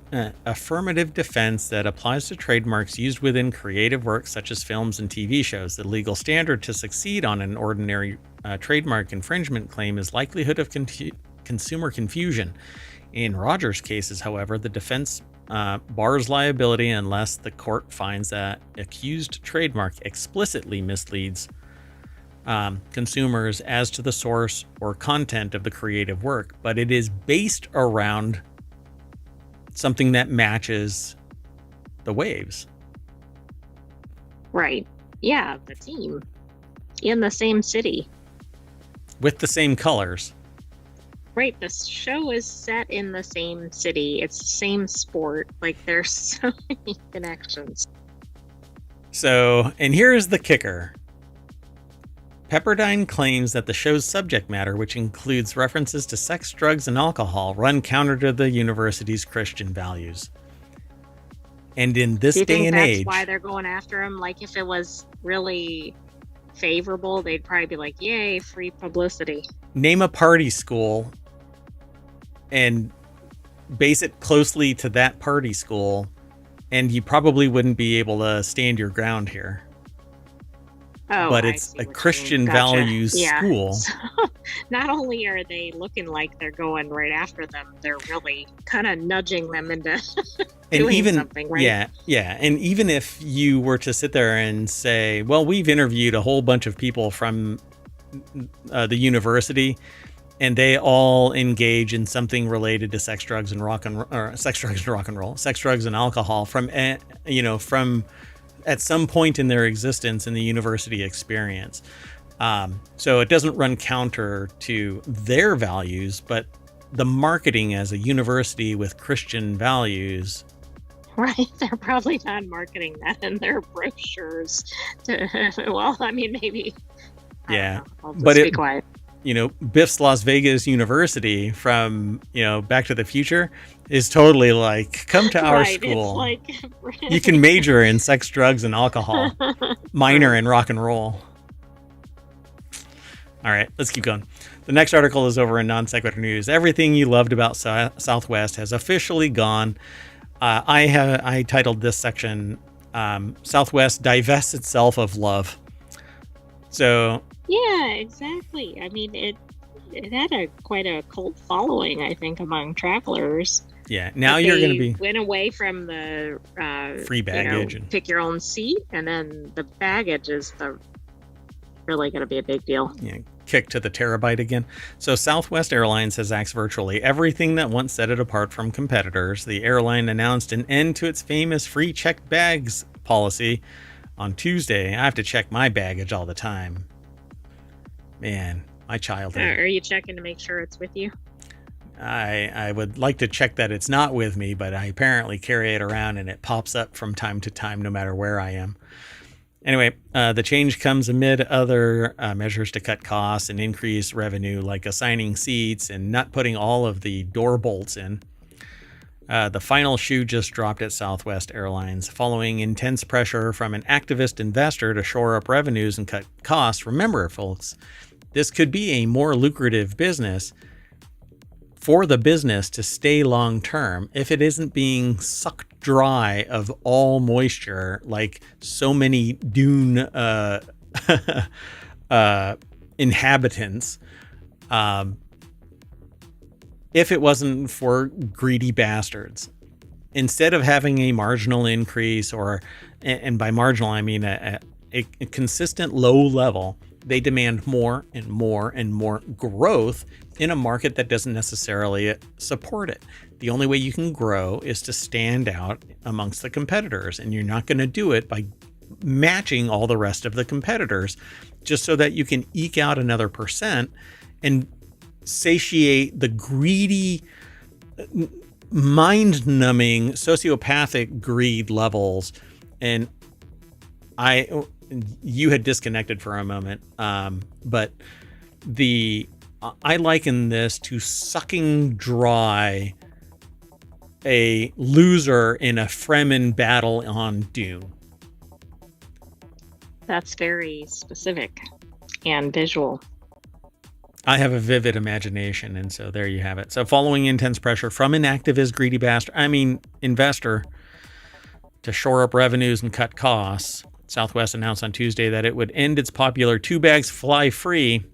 defense that applies to trademarks used within creative works such as films and TV shows. The legal standard to succeed on an ordinary trademark infringement claim is likelihood of consumer confusion. In Rogers' cases, however, the defense bars liability unless the court finds that accused trademark explicitly misleads consumers as to the source or content of the creative work, but it is based around something that matches the waves. Right. Yeah, the team in the same city. With the same colors. Right, the show is set in the same city. It's the same sport. Like, there's so many connections. So, and here's the kicker. Pepperdine claims that the show's subject matter, which includes references to sex, drugs, and alcohol, run counter to the university's Christian values. And in this day and age... that's why they're going after him? Like, if it was really favorable, they'd probably be like, yay, free publicity. Name a party school and base it closely to that party school, and you probably wouldn't be able to stand your ground here. Oh, but it's a Christian values school. So, not only are they looking like they're going right after them, they're really kind of nudging them into doing something, right? Yeah. And even if you were to sit there and say, well, we've interviewed a whole bunch of people from the university, and they all engage in something related to sex, drugs, and rock and roll, sex, drugs, and alcohol from at some point in their existence in the university experience. So it doesn't run counter to their values, but the marketing as a university with Christian values. Right. They're probably not marketing that in their brochures. Well, I mean, maybe. Yeah. I'll just be quiet. Biff's Las Vegas University from, Back to the Future is totally like, come to our school. It's like, you can major in sex, drugs, and alcohol, minor in rock and roll. All right, let's keep going. The next article is over in Non Sequitur News. Everything you loved about Southwest has officially gone. I titled this section, Southwest Divests Itself of Love. So... Yeah, exactly. I mean, it had quite a cult following, I think, among travelers. Yeah, now you're going to be... went away from the... free baggage. And pick your own seat, and then the baggage is really going to be a big deal. Yeah, kick to the terabyte again. So Southwest Airlines has axed virtually everything that once set it apart from competitors. The airline announced an end to its famous free checked bags policy on Tuesday. I have to check my baggage all the time. Man, my childhood. Are you checking to make sure it's with you? I would like to check that it's not with me, but I apparently carry it around and it pops up from time to time no matter where I am. Anyway, the change comes amid other measures to cut costs and increase revenue, like assigning seats and not putting all of the door bolts in. The final shoe just dropped at Southwest Airlines. Following intense pressure from an activist investor to shore up revenues and cut costs, remember, folks, this could be a more lucrative business for the business to stay long term if it isn't being sucked dry of all moisture like so many dune inhabitants. If it wasn't for greedy bastards. Instead of having a marginal increase, and by marginal I mean a consistent low level, they demand more and more and more growth in a market that doesn't necessarily support it. The only way you can grow is to stand out amongst the competitors, and you're not going to do it by matching all the rest of the competitors just so that you can eke out another percent and satiate the greedy, mind-numbing, sociopathic greed levels. And you had disconnected for a moment, but I liken this to sucking dry a loser in a Fremen battle on Dune. That's very specific and visual. I have a vivid imagination, and so there you have it. So following intense pressure from an activist, greedy investor to shore up revenues and cut costs, Southwest announced on Tuesday that it would end its popular 2 bags fly free.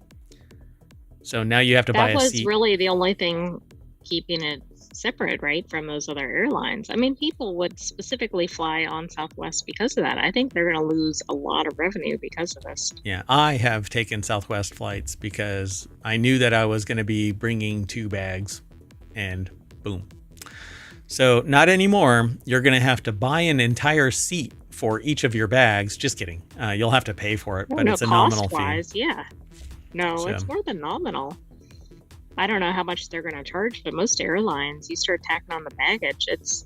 So now you have to buy a seat. That was really the only thing keeping it separate, right, from those other airlines. I mean, people would specifically fly on Southwest because of that. I think they're going to lose a lot of revenue because of this. Yeah, I have taken Southwest flights because I knew that I was going to be bringing 2 bags, and boom. So not anymore. You're going to have to buy an entire seat for each of your bags. Just kidding. You'll have to pay for it, but it's a nominal fee. Yeah. No, it's more than nominal. I don't know how much they're going to charge, but most airlines, you start tacking on the baggage, it's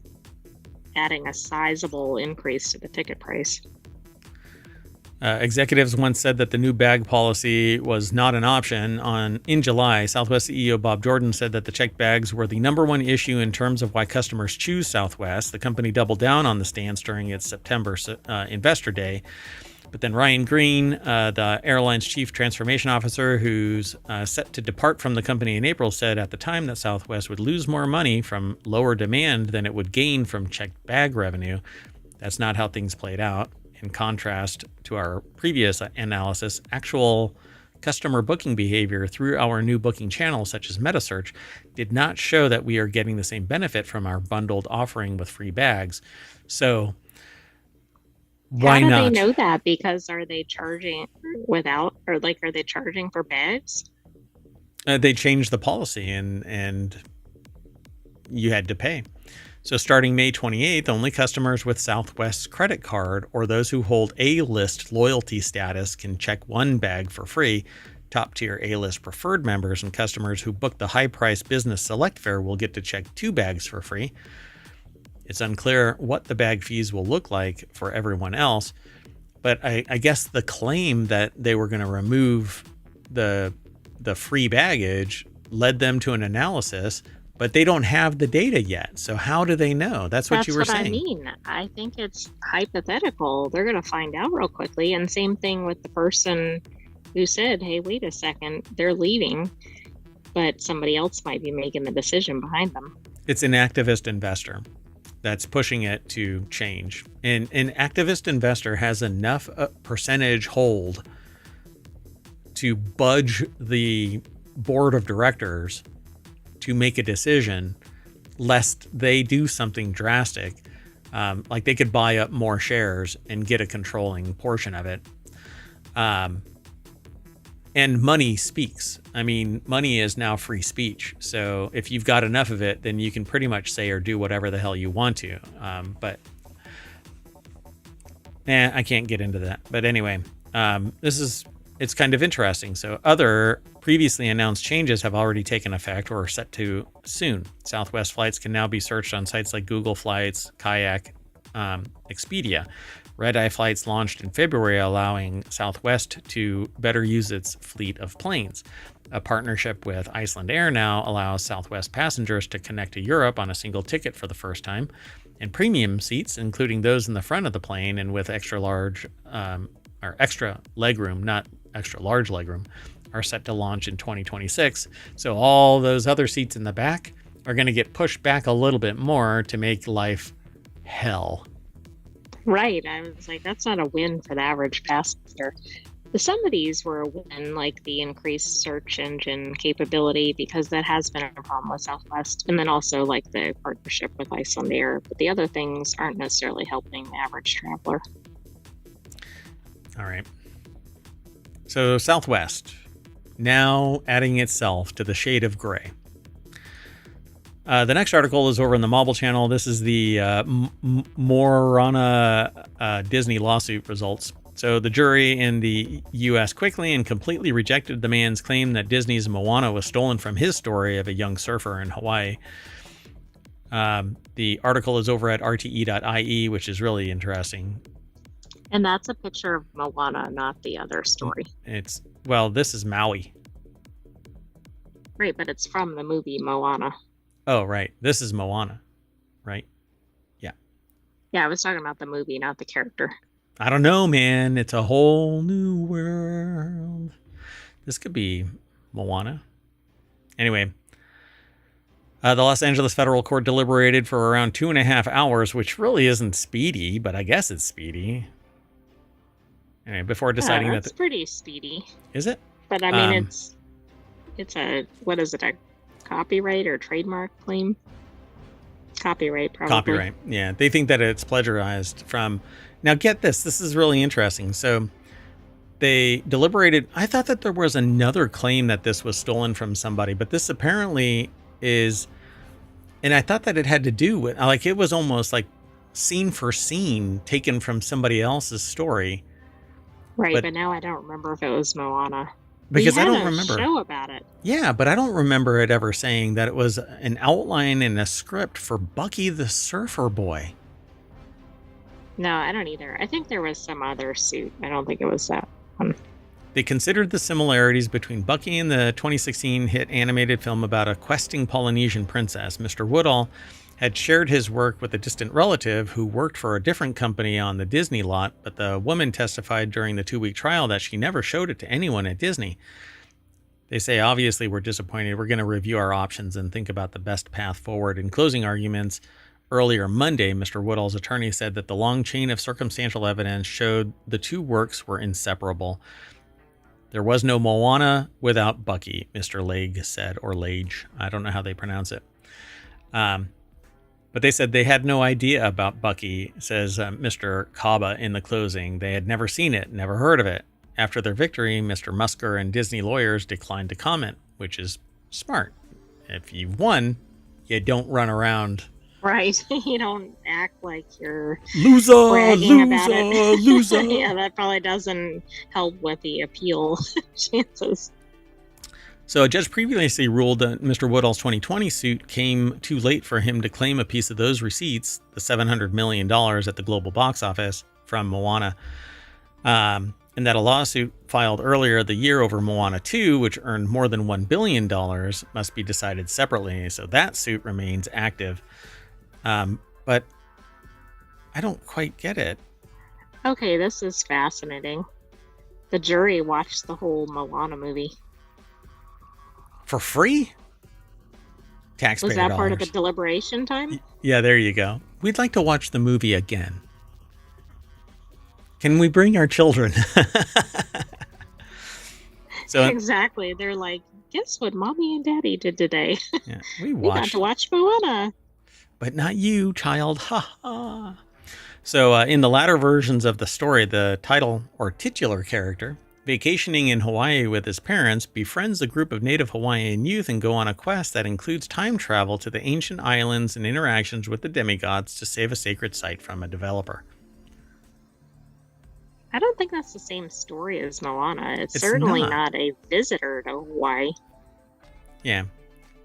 adding a sizable increase to the ticket price. Executives once said that the new bag policy was not an option. In July, Southwest CEO Bob Jordan said that the checked bags were the number one issue in terms of why customers choose Southwest. The company doubled down on the stance during its September Investor Day. But then Ryan Green, the airline's chief transformation officer, who's set to depart from the company in April, said at the time that Southwest would lose more money from lower demand than it would gain from checked bag revenue. That's not how things played out. In contrast to our previous analysis, actual customer booking behavior through our new booking channels, such as MetaSearch, did not show that we are getting the same benefit from our bundled offering with free bags. So why not? How do they know that? Because are they charging without, or like, are they charging for bags? They changed the policy and you had to pay. So starting May 28th, only customers with Southwest's credit card or those who hold A-list loyalty status can check 1 bag for free. Top-tier A-list preferred members and customers who book the high-price business select fare will get to check 2 bags for free. It's unclear what the bag fees will look like for everyone else, but I guess the claim that they were going to remove the free baggage led them to an analysis, but they don't have the data yet. So how do they know? That's what you were saying. I mean. I think it's hypothetical. They're going to find out real quickly. And same thing with the person who said, hey, wait a second, they're leaving, but somebody else might be making the decision behind them. It's an activist investor that's pushing it to change. And an activist investor has enough percentage hold to budge the board of directors to make a decision, lest they do something drastic. Like they could buy up more shares and get a controlling portion of it. And money speaks. I mean, money is now free speech. So if you've got enough of it, then you can pretty much say or do whatever the hell you want to. But I can't get into that. But anyway, it's kind of interesting. So other previously announced changes have already taken effect or are set to soon. Southwest flights can now be searched on sites like Google Flights, Kayak, Expedia. Red-Eye flights launched in February, allowing Southwest to better use its fleet of planes. A partnership with Iceland Air now allows Southwest passengers to connect to Europe on a single ticket for the first time. And premium seats, including those in the front of the plane and with extra legroom, not extra large legroom, are set to launch in 2026. So all those other seats in the back are going to get pushed back a little bit more to make life hell. Right. I was like, that's not a win for the average passenger. Some of these were a win, like the increased search engine capability, because that has been a problem with Southwest. And then also like the partnership with Iceland Air. But the other things aren't necessarily helping the average traveler. All right. So Southwest, now adding itself to the shade of gray. The next article is over in the Mobile channel. This is the Moana Disney lawsuit results. So the jury in the U.S. quickly and completely rejected the man's claim that Disney's Moana was stolen from his story of a young surfer in Hawaii. The article is over at rte.ie, which is really interesting. And that's a picture of Moana, not the other story. This is Maui. Right, but it's from the movie Moana. Oh, right. This is Moana. right? Yeah. Yeah, I was talking about the movie, not the character. I don't know, man. It's a whole new world. This could be Moana. Anyway, the Los Angeles Federal Court deliberated for around 2.5 hours, which really isn't speedy, but I guess it's speedy. Anyway, before deciding that's pretty speedy. Is it? But I mean, it's a, what is it, a copyright or trademark claim? Copyright, probably. Copyright, yeah. They think that it's plagiarized from... Now, get this. This is really interesting. So they deliberated. I thought that there was another claim that this was stolen from somebody, but this apparently is... And I thought that it had to do with... Like, it was almost like scene for scene taken from somebody else's story. Right, but now I don't remember if it was Moana. Because I don't remember. Show about it. Yeah, but I don't remember it ever saying that it was an outline and a script for Bucky the Surfer Boy. No, I don't either. I think there was some other suit. I don't think it was that one. They considered the similarities between Bucky and the 2016 hit animated film about a questing Polynesian princess. Mr. Woodall had shared his work with a distant relative who worked for a different company on the Disney lot, but the woman testified during the 2-week trial that she never showed it to anyone at Disney. They say, obviously, we're disappointed. We're going to review our options and think about the best path forward. In closing arguments, earlier Monday, Mr. Woodall's attorney said that the long chain of circumstantial evidence showed the two works were inseparable. There was no Moana without Bucky, Mr. Lage said, or Lage. I don't know how they pronounce it. But they said they had no idea about Bucky, says Mr. Kaba in the closing. They had never seen it, never heard of it. After their victory, Mr. Musker and Disney lawyers declined to comment, which is smart. If you've won, you don't run around. Right. You don't act like you're loser, bragging about it. Loser. Yeah, that probably doesn't help with the appeal chances. So a judge previously ruled that Mr. Woodall's 2020 suit came too late for him to claim a piece of those receipts, the $700 million at the global box office from Moana, and that a lawsuit filed earlier the year over Moana 2, which earned more than $1 billion, must be decided separately. So that suit remains active. But I don't quite get it. Okay, this is fascinating. The jury watched the whole Moana movie. For free? Taxpayer Was that dollars. part of the deliberation time? Yeah, there you go. We'd like to watch the movie again. Can we bring our children? So exactly. They're like, guess what Mommy and Daddy did today? Yeah, we got to watch Moana. But not you, child. Ha ha. So in the latter versions of the story, the title or titular character, vacationing in Hawaii with his parents, befriends a group of native Hawaiian youth and go on a quest that includes time travel to the ancient islands and interactions with the demigods to save a sacred site from a developer. I don't think that's the same story as Moana. It's certainly not a visitor to Hawaii. Yeah.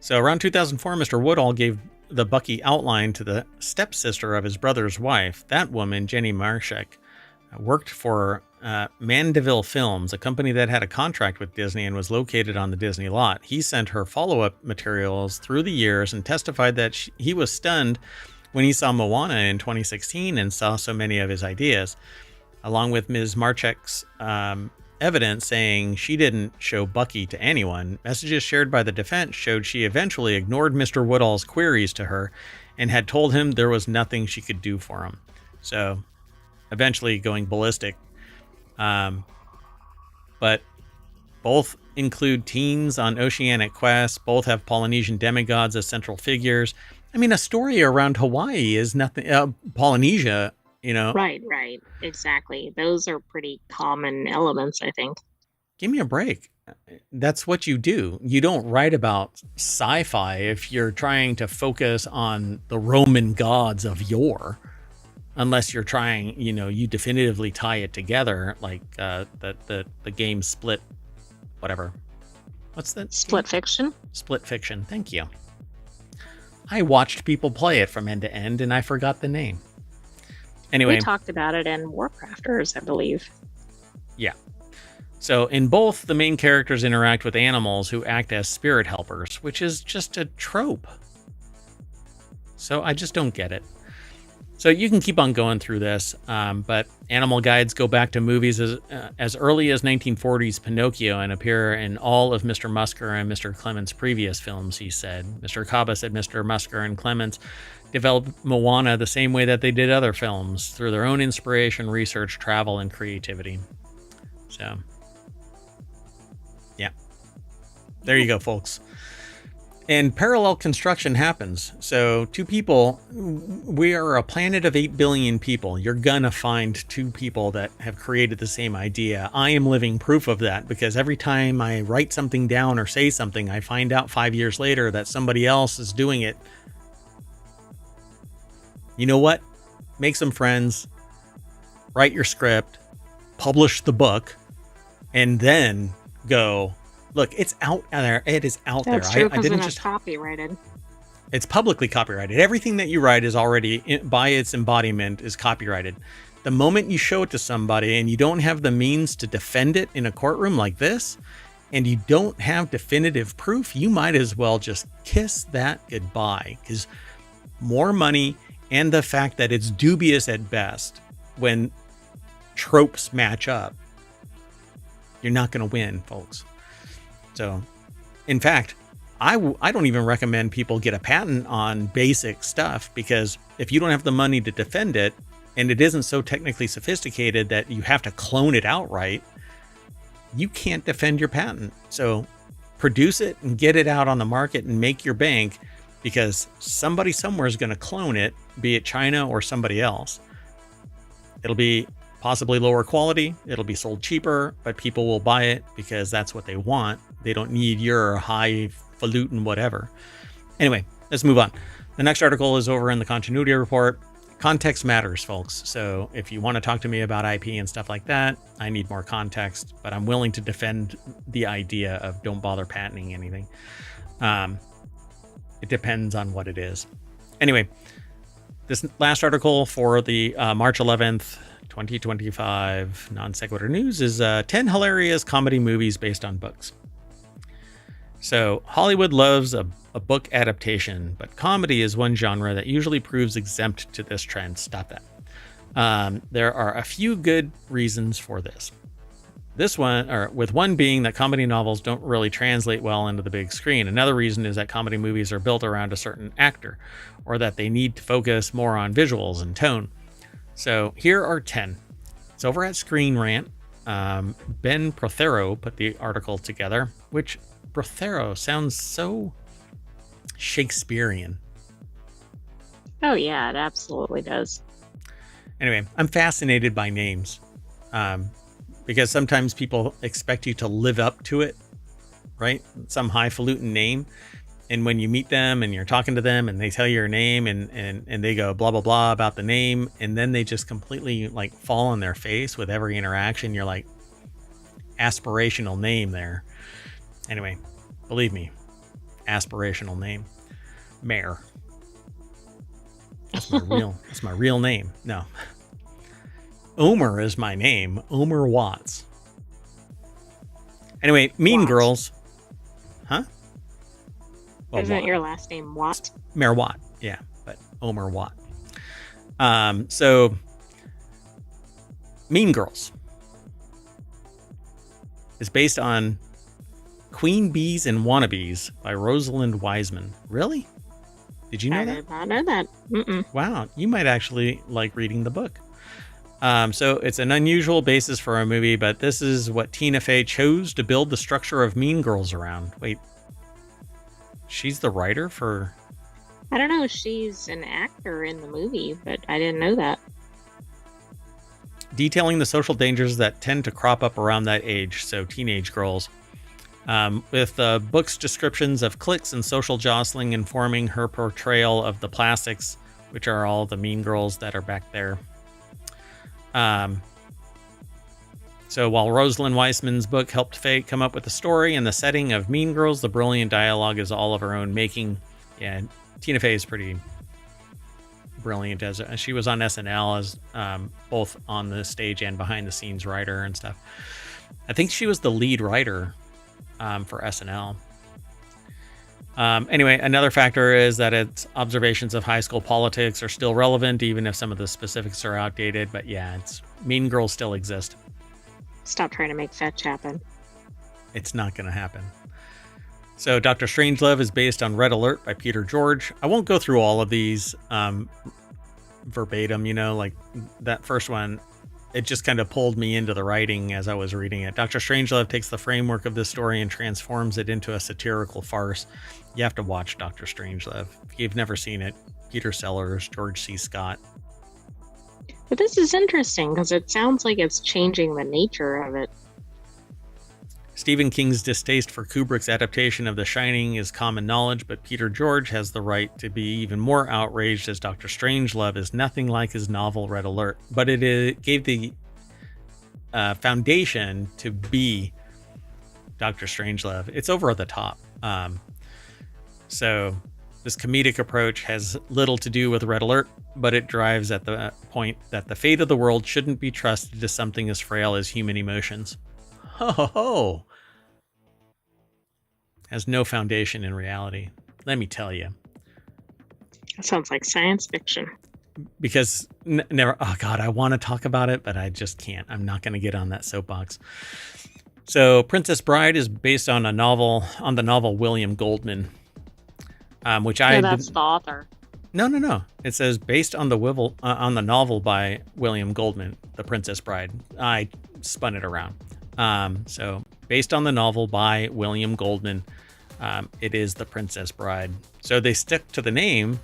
So around 2004, Mr. Woodall gave the Bucky outline to the stepsister of his brother's wife. That woman, Jenny Marshek, worked for Mandeville Films, a company that had a contract with Disney and was located on the Disney lot. He sent her follow-up materials through the years and testified that he was stunned when he saw Moana in 2016 and saw so many of his ideas, along with Ms. Marchek's evidence saying she didn't show Bucky to anyone. Messages shared by the defense showed she eventually ignored Mr. Woodall's queries to her and had told him there was nothing she could do for him. So eventually going ballistic. But both include teens on oceanic quests. Both have Polynesian demigods as central figures. I mean, a story around Hawaii is nothing, Polynesia, you know. Right, exactly. Those are pretty common elements, I think. Give me a break. That's what you do. You don't write about sci-fi if you're trying to focus on the Roman gods of yore, unless you're trying, you definitively tie it together, like the game Split, whatever. What's that? Split Fiction? Split Fiction. Thank you. I watched people play it from end to end, and I forgot the name. Anyway, we talked about it in WarCrafters, I believe. Yeah. So in both, the main characters interact with animals who act as spirit helpers, which is just a trope. So I just don't get it. So you can keep on going through this, but animal guides go back to movies as early as 1940s Pinocchio and appear in all of Mr. Musker and Mr. Clements' previous films, he said. Mr. Kaba said Mr. Musker and Clements developed Moana the same way that they did other films, through their own inspiration, research, travel, and creativity. So, yeah. There you go, folks. And parallel construction happens. So two people, we are a planet of 8 billion people. You're gonna find two people that have created the same idea. I am living proof of that, because every time I write something down or say something, I find out 5 years later that somebody else is doing it. You know what? Make some friends, write your script, publish the book, and then go, look, it's out there. It is out there. That's true, I didn't it's copyrighted. It's publicly copyrighted. Everything that you write is already, by its embodiment, is copyrighted. The moment you show it to somebody and you don't have the means to defend it in a courtroom like this, and you don't have definitive proof, you might as well just kiss that goodbye, because more money and the fact that it's dubious at best when tropes match up, you're not going to win, folks. So, in fact, I don't even recommend people get a patent on basic stuff, because if you don't have the money to defend it, and it isn't so technically sophisticated that you have to clone it outright, you can't defend your patent. So produce it and get it out on the market and make your bank, because somebody somewhere is going to clone it, be it China or somebody else. It'll be possibly lower quality. It'll be sold cheaper, but people will buy it because that's what they want. They don't need your highfalutin whatever. Anyway, let's move on. The next article is over in the continuity report. Context matters, folks. So if you want to talk to me about IP and stuff like that, I need more context, but I'm willing to defend the idea of don't bother patenting anything. It depends on what it is. Anyway, this last article for the March 11th, 2025 Non Sequitur News is 10 hilarious comedy movies based on books. So Hollywood loves a book adaptation, but comedy is one genre that usually proves exempt to this trend. Stop that. There are a few good reasons for this. With one being that comedy novels don't really translate well into the big screen. Another reason is that comedy movies are built around a certain actor, or that they need to focus more on visuals and tone. So here are 10. It's over at Screen Rant. Ben Prothero put the article together, which Prothero sounds so Shakespearean. Oh yeah, it absolutely does. Anyway, I'm fascinated by names. Because sometimes people expect you to live up to it, right? Some highfalutin name. And when you meet them and you're talking to them and they tell you your name and they go blah, blah, blah about the name, and then they just completely like fall on their face with every interaction. You're like, aspirational name there. Anyway, believe me, aspirational name. Mayor. That's my real name. No. Omer is my name. Omer Watts. Anyway, Mean Watt. Girls. Huh? Well, Isn't Watt. your last name Watt? Mayor Watt. Yeah, but Omer Watt. So, Mean Girls is based on Queen Bees and Wannabes by Rosalind Wiseman. Really? Did you know that? I did not know that. Mm-mm. Wow, you might actually like reading the book. So it's an unusual basis for a movie, but this is what Tina Fey chose to build the structure of Mean Girls around. Wait, she's the writer for... I don't know. She's an actor in the movie, but I didn't know that. Detailing the social dangers that tend to crop up around that age, so teenage girls. With the book's descriptions of cliques and social jostling informing her portrayal of the plastics, which are all the mean girls that are back there. So while Rosalind Wiseman's book helped Faye come up with the story and the setting of Mean Girls, the brilliant dialogue is all of her own making. Yeah, Tina Fey is pretty brilliant as she was on SNL as both on the stage and behind the scenes writer and stuff. I think she was the lead writer for SNL. Anyway, another factor is that its observations of high school politics are still relevant, even if some of the specifics are outdated. But yeah, Mean Girls still exist. Stop trying to make fetch happen. It's not going to happen. So Dr. Strangelove is based on Red Alert by Peter George. I won't go through all of these verbatim, like that first one. It just kind of pulled me into the writing as I was reading it. Dr. Strangelove takes the framework of this story and transforms it into a satirical farce. You have to watch Dr. Strangelove. If you've never seen it, Peter Sellers, George C. Scott. But this is interesting because it sounds like it's changing the nature of it. Stephen King's distaste for Kubrick's adaptation of The Shining is common knowledge, but Peter George has the right to be even more outraged as Dr. Strangelove is nothing like his novel Red Alert. But it gave the foundation to be Dr. Strangelove. It's over the top. So this comedic approach has little to do with Red Alert, but it drives at the point that the fate of the world shouldn't be trusted to something as frail as human emotions. Ho ho ho! Has no foundation in reality. Let me tell you. That sounds like science fiction. Because never, oh God, I want to talk about it, but I just can't. I'm not going to get on that soapbox. So Princess Bride is based on the novel William Goldman, which that's the author. No. It says based on the novel by William Goldman, The Princess Bride. I spun it around. So based on the novel by William Goldman, it is The Princess Bride. So they stick to the name.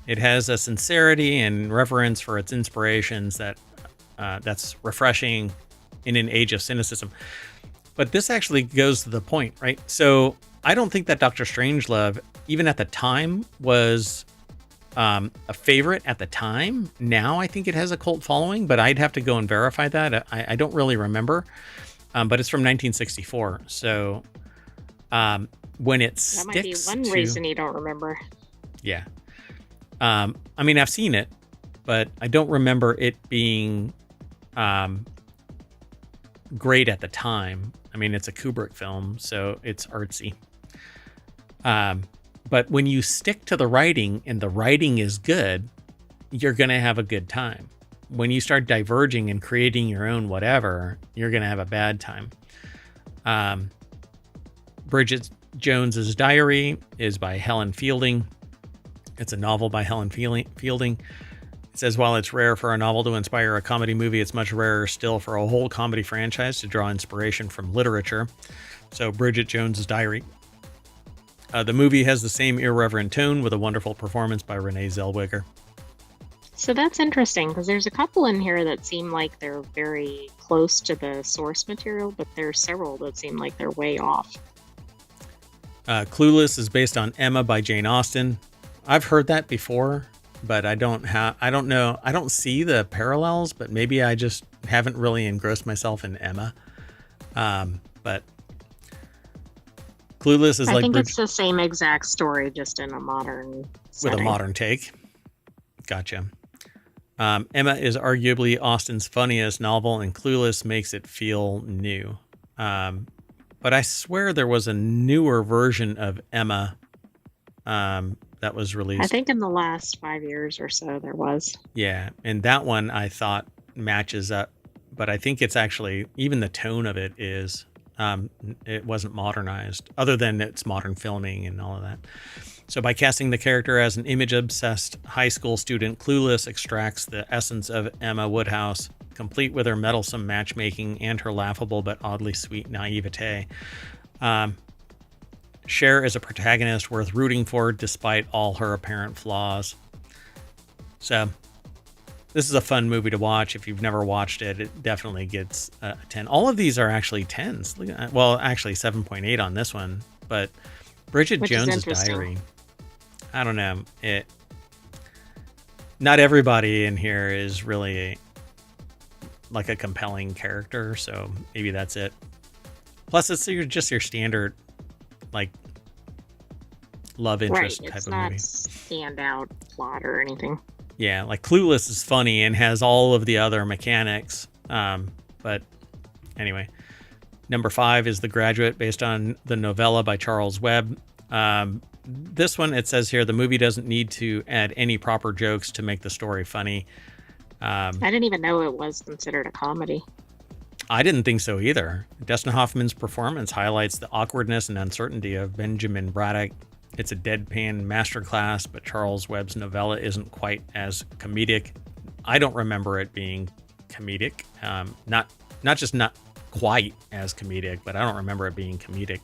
It has a sincerity and reverence for its inspirations that's refreshing in an age of cynicism. But this actually goes to the point, right? So I don't think that Dr. Strangelove, even at the time, was a favorite at the time. Now I think it has a cult following, but I'd have to go and verify that. I don't really remember. But it's from 1964. So when it sticks, that might be one reason you don't remember. Yeah. I mean, I've seen it, but I don't remember it being great at the time. I mean, it's a Kubrick film, so it's artsy. But when you stick to the writing and the writing is good, you're going to have a good time. When you start diverging and creating your own whatever, you're going to have a bad time. Bridget Jones's Diary is by Helen Fielding. It's a novel by Helen Fielding. It says, while it's rare for a novel to inspire a comedy movie, it's much rarer still for a whole comedy franchise to draw inspiration from literature. So Bridget Jones's Diary. The movie has the same irreverent tone with a wonderful performance by Renee Zellweger. So that's interesting because there's a couple in here that seem like they're very close to the source material, but there's several that seem like they're way off. Clueless is based on Emma by Jane Austen. I've heard that before, but I don't know. I don't see the parallels, but maybe I just haven't really engrossed myself in Emma. But Clueless is I like think it's the same exact story, just in a modern setting. With a modern take. Gotcha. Emma is arguably Austen's funniest novel, and Clueless makes it feel new. But I swear there was a newer version of Emma that was released. I think in the last 5 years or so there was. Yeah, and that one I thought matches up, but I think it's actually, even the tone of it is, it wasn't modernized, other than its modern filming and all of that. So by casting the character as an image-obsessed high school student, Clueless extracts the essence of Emma Woodhouse, complete with her meddlesome matchmaking and her laughable but oddly sweet naivete. Cher is a protagonist worth rooting for despite all her apparent flaws. So this is a fun movie to watch. If you've never watched it, it definitely gets a 10. All of these are actually 10s. Well, actually 7.8 on this one, but Bridget Jones's Diary, I don't know. Not everybody in here is really like a compelling character, so maybe that's it. Plus, it's just your standard like love interest type of movie. It's not standout plot or anything. Yeah, like Clueless is funny and has all of the other mechanics. But anyway, number 5 is The Graduate, based on the novella by Charles Webb. this one, it says here, the movie doesn't need to add any proper jokes to make the story funny. I didn't even know it was considered a comedy. I didn't think so either. Dustin Hoffman's performance highlights the awkwardness and uncertainty of Benjamin Braddock. It's a deadpan masterclass, but Charles Webb's novella isn't quite as comedic. I don't remember it being comedic. Not quite as comedic, but I don't remember it being comedic.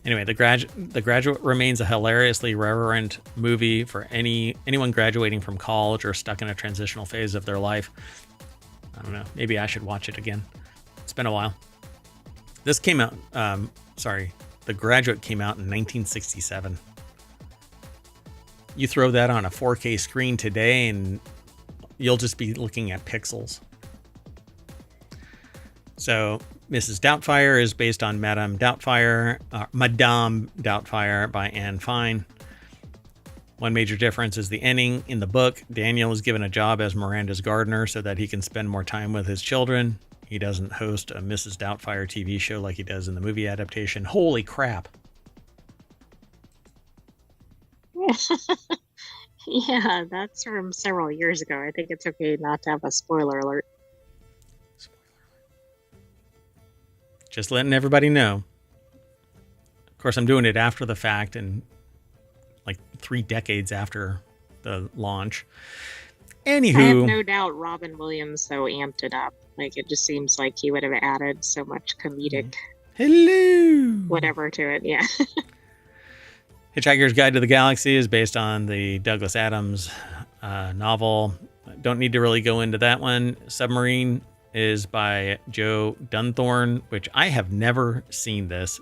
Anyway, The Graduate remains a hilariously irreverent movie for anyone graduating from college or stuck in a transitional phase of their life. I don't know. Maybe I should watch it again. It's been a while. This came out, The Graduate came out in 1967. You throw that on a 4K screen today and you'll just be looking at pixels. So Mrs. Doubtfire is based on Madame Doubtfire by Anne Fine. One major difference is the ending. In the book, Daniel is given a job as Miranda's gardener so that he can spend more time with his children. He doesn't host a Mrs. Doubtfire TV show like he does in the movie adaptation. Holy crap. Yeah, that's from several years ago. I think it's okay not to have a spoiler alert. Just letting everybody know. Of course, I'm doing it after the fact and like 3 decades after the launch. Anywho, I have no doubt Robin Williams, though, amped it up. Like, it just seems like he would have added so much comedic whatever to it. Yeah. Hitchhiker's Guide to the Galaxy is based on the Douglas Adams novel. Don't need to really go into that one. Submarine is by Joe Dunthorne, which I have never seen this.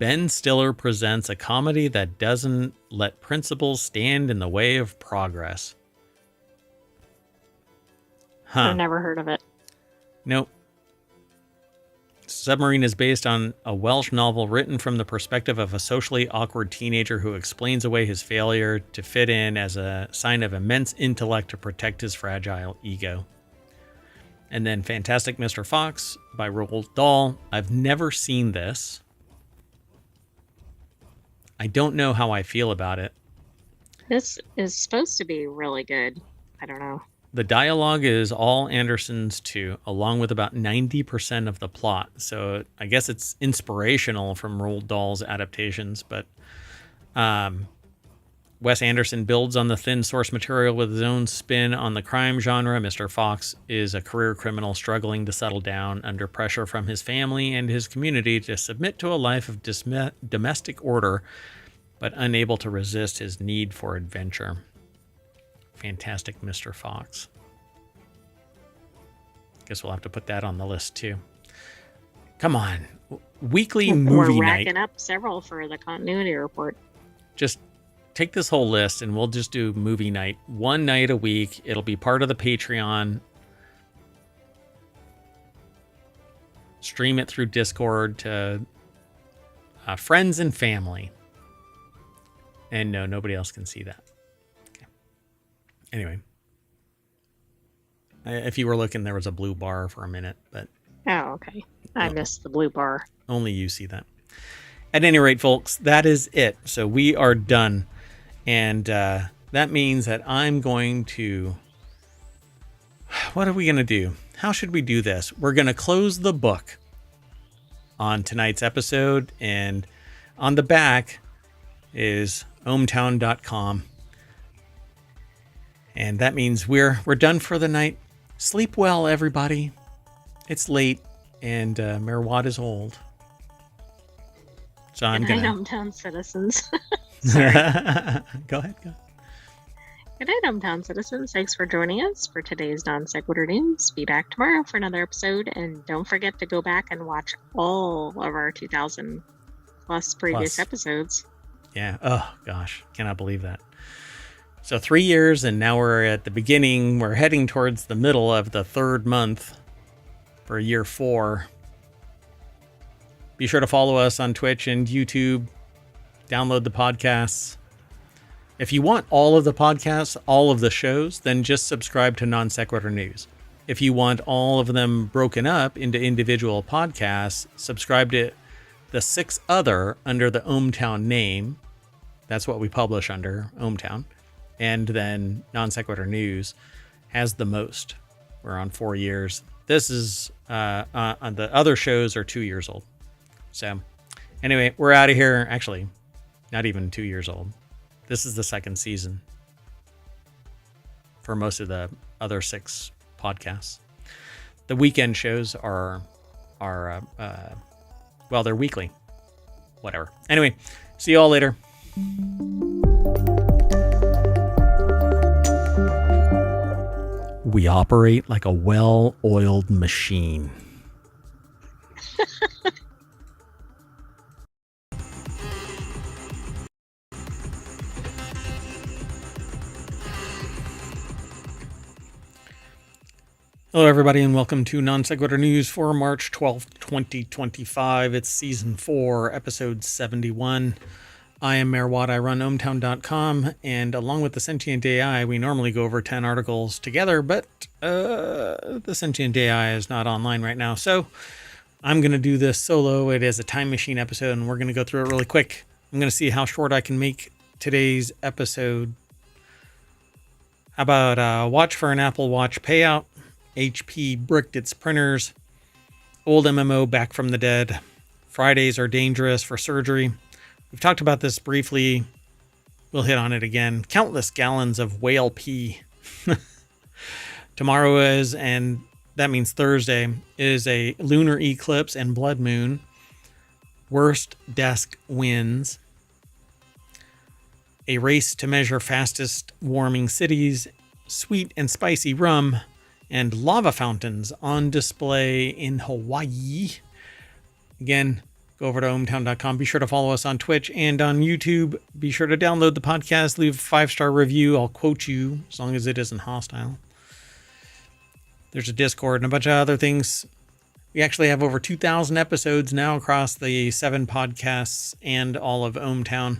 Ben Stiller presents a comedy that doesn't let principles stand in the way of progress. I've never heard of it. Nope. Submarine is based on a Welsh novel written from the perspective of a socially awkward teenager who explains away his failure to fit in as a sign of immense intellect to protect his fragile ego. And then Fantastic Mr. Fox by Roald Dahl. I've never seen this. I don't know how I feel about it. This is supposed to be really good. I don't know. The dialogue is all Anderson's too, along with about 90% of the plot. So I guess it's inspirational from Roald Dahl's adaptations, but Wes Anderson builds on the thin source material with his own spin on the crime genre. Mr. Fox is a career criminal struggling to settle down under pressure from his family and his community to submit to a life of domestic order, but unable to resist his need for adventure. Fantastic Mr. Fox. Guess we'll have to put that on the list too. Come on. Weekly movie night. We're racking up several for the continuity report. Just take this whole list and we'll just do movie night. One night a week. It'll be part of the Patreon. Stream it through Discord to friends and family. And no, nobody else can see that. Anyway, if you were looking, there was a blue bar for a minute, but... Oh, okay. I missed the blue bar. Only you see that. At any rate, folks, that is it. So we are done. And that means that I'm going to... What are we going to do? How should we do this? We're going to close the book on tonight's episode. And on the back is ohmtown.com. And that means we're done for the night. Sleep well, everybody. It's late, and Mayor Watt is old. So I'm Good night, hometown citizens. Go ahead. Go. Good night, hometown citizens. Thanks for joining us for today's Non Sequitur News. Be back tomorrow for another episode, and don't forget to go back and watch all of our 2,000 plus previous episodes. Yeah. Oh gosh, cannot believe that. So 3 years, and now we're at the beginning. We're heading towards the middle of the 3rd month for year 4. Be sure to follow us on Twitch and YouTube. Download the podcasts. If you want all of the podcasts, all of the shows, then just subscribe to Non Sequitur News. If you want all of them broken up into individual podcasts, subscribe to the 6 other under the ohmTown name. That's what we publish under ohmTown. And then Non Sequitur News has the most. We're on 4 years. This is on the other shows are 2 years old. So anyway, we're out of here. Actually, not even 2 years old. This is the second season for most of the other 6 podcasts. The weekend shows are well, they're weekly. Whatever. Anyway, see you all later. We operate like a well-oiled machine. Hello, everybody, and welcome to Non Sequitur News for March 12th, 2025. It's Season 4, Episode 71. I am Mayor Watt. I run ohmTown.com, and along with the Sentient AI, we normally go over 10 articles together, but the Sentient AI is not online right now, so I'm going to do this solo. It is a time machine episode, and we're going to go through it really quick. I'm going to see how short I can make today's episode. How about watch for an Apple Watch payout? HP bricked its printers. Old MMO back from the dead. Fridays are dangerous for surgery. We've talked about this briefly. We'll hit on it again. Countless gallons of whale pee. Tomorrow is, and that means Thursday, is a lunar eclipse and blood moon. Worst desk wins. A race to measure fastest warming cities. Sweet and spicy rum. And lava fountains on display in Hawaii. Again, go over to ohmTown.com. Be sure to follow us on Twitch and on YouTube. Be sure to download the podcast. Leave a 5-star review. I'll quote you as long as it isn't hostile. There's a Discord and a bunch of other things. We actually have over 2,000 episodes now across the 7 podcasts and all of ohmTown.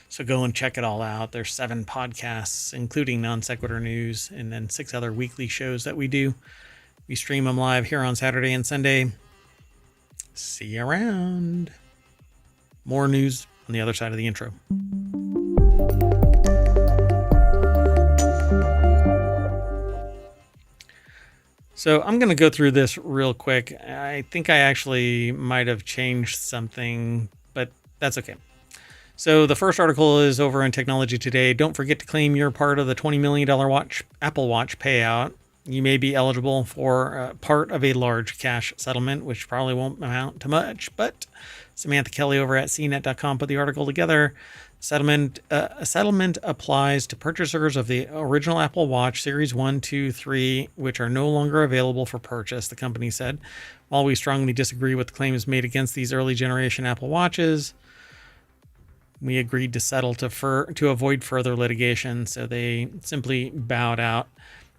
So go and check it all out. There's 7 podcasts, including Non Sequitur News, and then 6 other weekly shows that we do. We stream them live here on Saturday and Sunday. See you around. More news on the other side of the intro. So I'm going to go through this real quick. I think I actually might have changed something, but that's okay. So the first article is over in Technology Today. Don't forget to claim your part of the $20 million Apple Watch payout. You may be eligible for part of a large cash settlement, which probably won't amount to much, but Samantha Kelly over at cnet.com put the article together. A settlement applies to purchasers of the original Apple Watch Series 1, 2, 3, which are no longer available for purchase, the company said. While we strongly disagree with the claims made against these early generation Apple Watches, we agreed to settle to avoid further litigation, so they simply bowed out.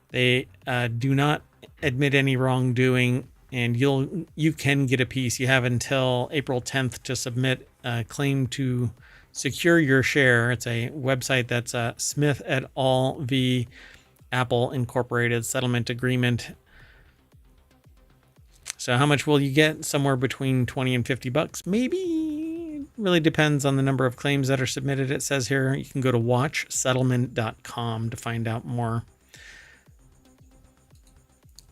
They do not admit any wrongdoing, and you can get a piece. You have until April 10th to submit a claim to secure your share. It's a website that's Smith et al. V. Apple Incorporated settlement agreement. So how much will you get? Somewhere between $20 and $50, maybe. Really depends on the number of claims that are submitted. It says here you can go to watchsettlement.com to find out more.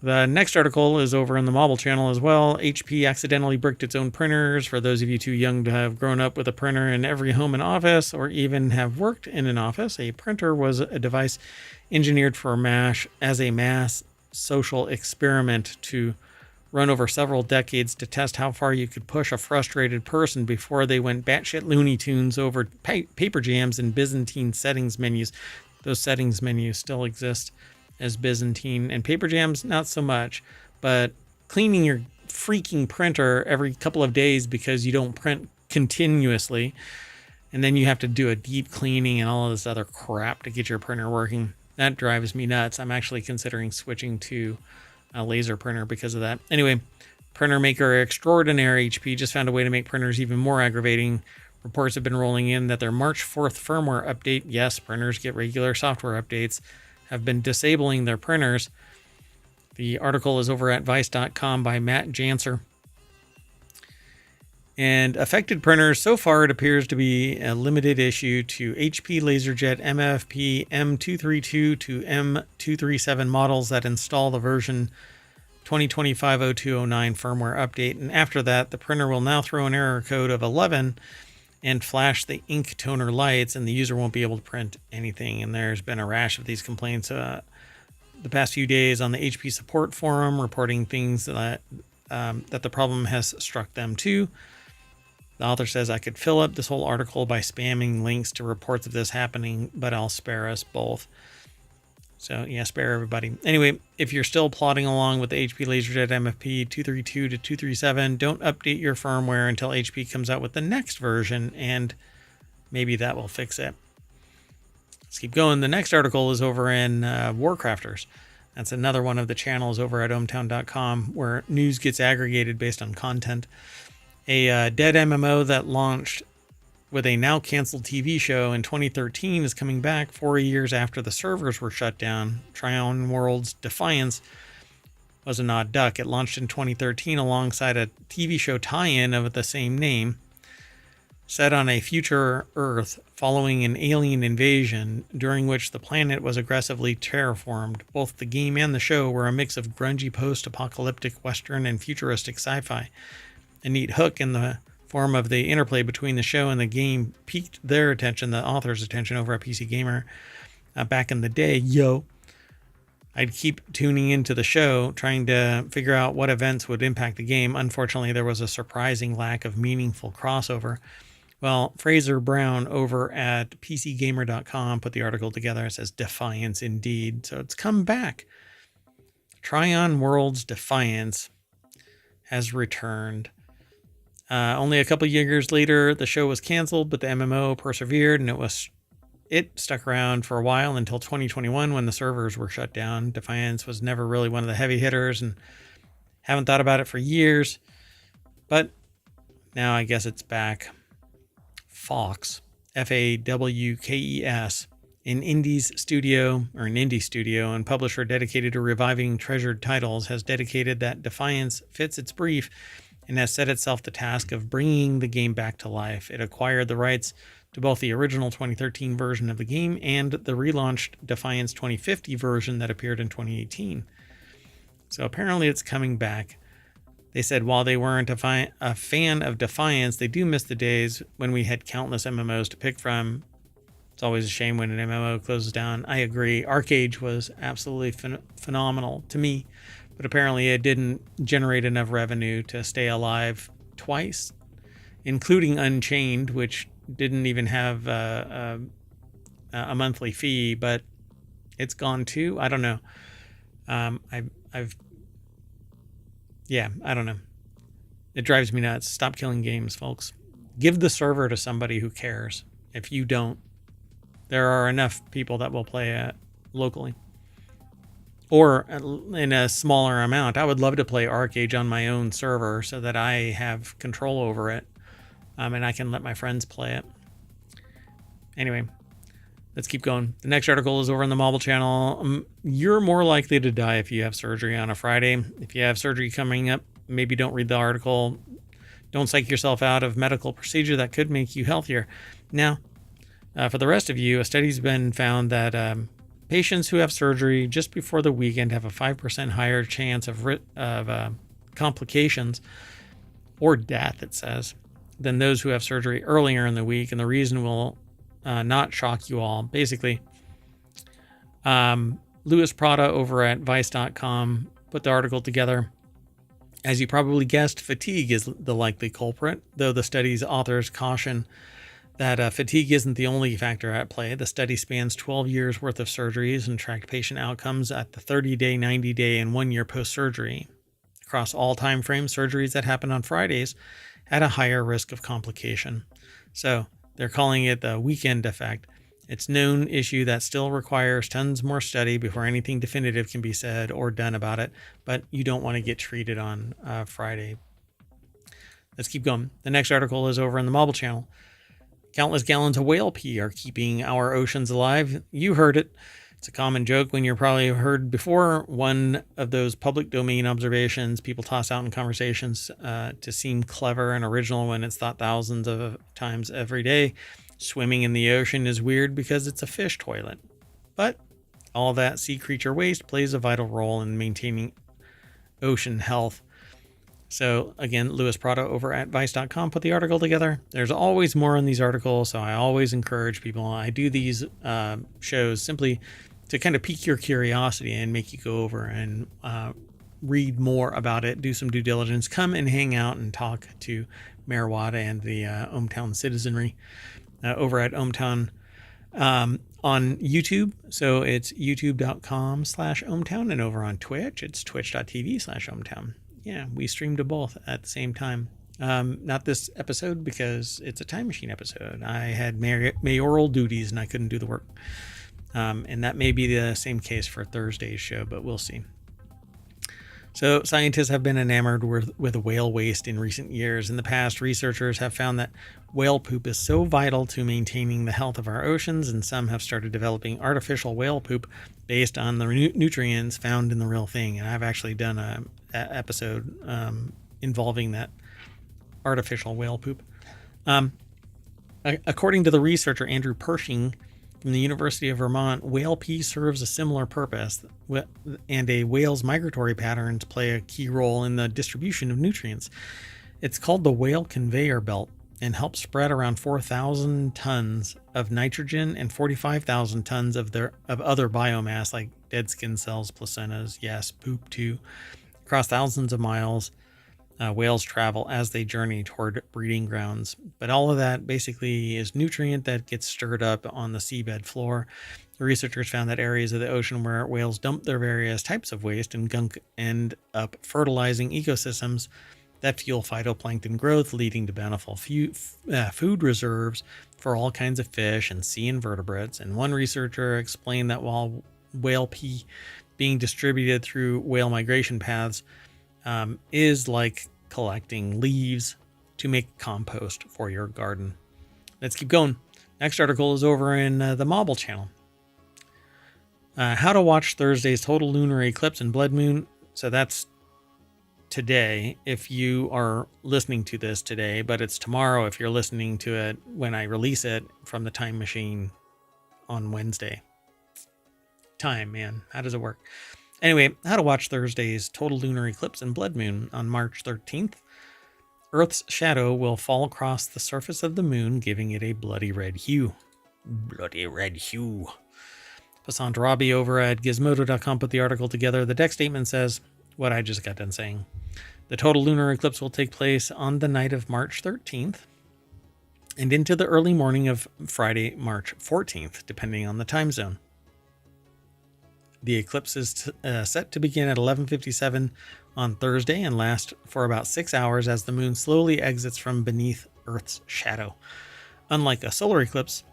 The next article is over in the mobile channel as well. HP accidentally bricked its own printers. For those of you too young to have grown up with a printer in every home and office, or even have worked in an office, a printer was a device engineered for as a mass social experiment to run over several decades to test how far you could push a frustrated person before they went batshit Looney Tunes over paper jams and Byzantine settings menus. Those settings menus still exist as Byzantine, and paper jams not so much, but cleaning your freaking printer every couple of days because you don't print continuously, and then you have to do a deep cleaning and all of this other crap to get your printer working. That drives me nuts. I'm actually considering switching to a laser printer because of that. Anyway, printer maker extraordinaire HP just found a way to make printers even more aggravating. Reports have been rolling in that their March 4th firmware update, yes, printers get regular software updates, have been disabling their printers. The article is over at vice.com by Matt Janser. And affected printers, so far it appears to be a limited issue to HP LaserJet MFP M232 to M237 models that install the version 2025-0209 firmware update. And after that, the printer will now throw an error code of 11 and flash the ink toner lights, and the user won't be able to print anything. And there's been a rash of these complaints the past few days on the HP support forum, reporting things that the problem has struck them too. The author says, I could fill up this whole article by spamming links to reports of this happening, but I'll spare us both. So yeah, spare everybody. Anyway, if you're still plodding along with the HP LaserJet MFP 232 to 237, don't update your firmware until HP comes out with the next version, and maybe that will fix it. Let's keep going. The next article is over in WarCrafters. That's another one of the channels over at ohmtown.com where news gets aggregated based on content. A dead MMO that launched with a now canceled TV show in 2013 is coming back 4 years after the servers were shut down. Tryon World's Defiance was an odd duck. It launched in 2013 alongside a TV show tie-in of the same name, set on a future Earth following an alien invasion during which the planet was aggressively terraformed. Both the game and the show were a mix of grungy post-apocalyptic Western and futuristic sci-fi. A neat hook in the form of the interplay between the show and the game piqued their attention, the author's attention over at PC Gamer back in the day. I'd keep tuning into the show, trying to figure out what events would impact the game. Unfortunately, there was a surprising lack of meaningful crossover. Well, Fraser Brown over at PCGamer.com put the article together. It says, Defiance indeed. So it's come back. Tryon World's Defiance has returned. Only a couple years later, the show was canceled, but the MMO persevered, and it stuck around for a while until 2021 when the servers were shut down. Defiance was never really one of the heavy hitters, and haven't thought about it for years, but now I guess it's back. Fox, Fawkes, an indie studio and publisher dedicated to reviving treasured titles, has dedicated that Defiance fits its brief and has set itself the task of bringing the game back to life. It acquired the rights to both the original 2013 version of the game and the relaunched Defiance 2050 version that appeared in 2018. So apparently it's coming back. They said while they weren't a fan of Defiance, they do miss the days when we had countless MMOs to pick from. It's always a shame when an MMO closes down. I agree. Arcade was absolutely phenomenal to me, but apparently it didn't generate enough revenue to stay alive twice, including Unchained, which didn't even have a monthly fee, but it's gone too. I don't know. I don't know. It drives me nuts. Stop killing games, folks. Give the server to somebody who cares. If you don't, there are enough people that will play it locally or in a smaller amount. I would love to play ArcAge on my own server so that I have control over it, and I can let my friends play it. Anyway, let's keep going. The next article is over on the Mobile channel. You're more likely to die if you have surgery on a Friday. If you have surgery coming up, maybe don't read the article. Don't psych yourself out of medical procedure that could make you healthier. Now, for the rest of you, a study's been found that patients who have surgery just before the weekend have a 5% higher chance of complications or death, it says, than those who have surgery earlier in the week. And the reason will not shock you all. Basically, Louis Prada over at Vice.com put the article together. As you probably guessed, fatigue is the likely culprit, though the study's authors caution that fatigue isn't the only factor at play. The study spans 12 years worth of surgeries and tracked patient outcomes at the 30-day, 90-day, and 1-year post-surgery. Across all time frames, surgeries that happen on Fridays had a higher risk of complication. So they're calling it the weekend effect. It's a known issue that still requires tons more study before anything definitive can be said or done about it, but you don't want to get treated on Friday. Let's keep going. The next article is over on the Mobile channel. Countless gallons of whale pee are keeping our oceans alive. You heard it. It's a common joke when you're probably heard before. One of those public domain observations people toss out in conversations to seem clever and original when it's thought thousands of times every day. Swimming in the ocean is weird because it's a fish toilet. But all that sea creature waste plays a vital role in maintaining ocean health. So again, Louis Prado over at Vice.com put the article together. There's always more on these articles, so I always encourage people. I do these shows simply to kind of pique your curiosity and make you go over and read more about it, do some due diligence, come and hang out and talk to Mayor Wada and the ohmTown citizenry over at ohmTown on YouTube. So it's youtube.com/ohmTown, and over on Twitch, it's twitch.tv/ohmTown. Yeah, we stream to both at the same time. Not this episode because it's a time machine episode. I had mayoral duties and I couldn't do the work. And that may be the same case for Thursday's show, but we'll see. So scientists have been enamored with whale waste in recent years. In the past, researchers have found that whale poop is so vital to maintaining the health of our oceans, and some have started developing artificial whale poop based on the nutrients found in the real thing. And I've actually done an episode involving that artificial whale poop. According to the researcher Andrew Pershing from the University of Vermont, whale pee serves a similar purpose, and a whale's migratory patterns play a key role in the distribution of nutrients. It's called the whale conveyor belt and helps spread around 4,000 tons of nitrogen and 45,000 tons of other biomass like dead skin cells, placentas, yes, poop too, across thousands of miles. Whales travel as they journey toward breeding grounds. But all of that basically is nutrient that gets stirred up on the seabed floor. The researchers found that areas of the ocean where whales dump their various types of waste and gunk end up fertilizing ecosystems that fuel phytoplankton growth, leading to bountiful food reserves for all kinds of fish and sea invertebrates. And one researcher explained that while whale pee being distributed through whale migration paths is like collecting leaves to make compost for your garden. Let's keep going. Next article is over in the Mobile channel. How to watch Thursday's total lunar eclipse and blood moon. So that's today if you are listening to this today, but it's tomorrow if you're listening to it when I release it from the time machine on Wednesday. Time, man. How does it work? Anyway, how to watch Thursday's total lunar eclipse and blood moon on March 13th. Earth's shadow will fall across the surface of the moon, giving it a bloody red hue. Bloody red hue. Passant Rabi over at Gizmodo.com put the article together. The deck statement says what I just got done saying. The total lunar eclipse will take place on the night of March 13th and into the early morning of Friday, March 14th, depending on the time zone. The eclipse is set to begin at 11:57 on Thursday and last for about 6 hours as the moon slowly exits from beneath Earth's shadow. Unlike a solar eclipse,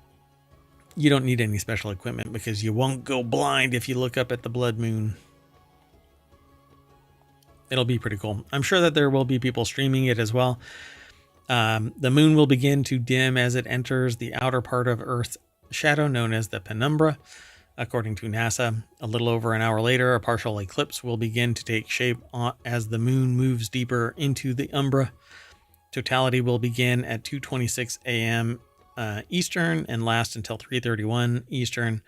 you don't need any special equipment because you won't go blind if you look up at the blood moon. It'll be pretty cool. I'm sure that there will be people streaming it as well. The moon will begin to dim as it enters the outer part of Earth's shadow known as the penumbra. According to NASA, a little over an hour later, a partial eclipse will begin to take shape as the moon moves deeper into the umbra. Totality will begin at 2:26 a.m. Eastern and last until 3:31 Eastern.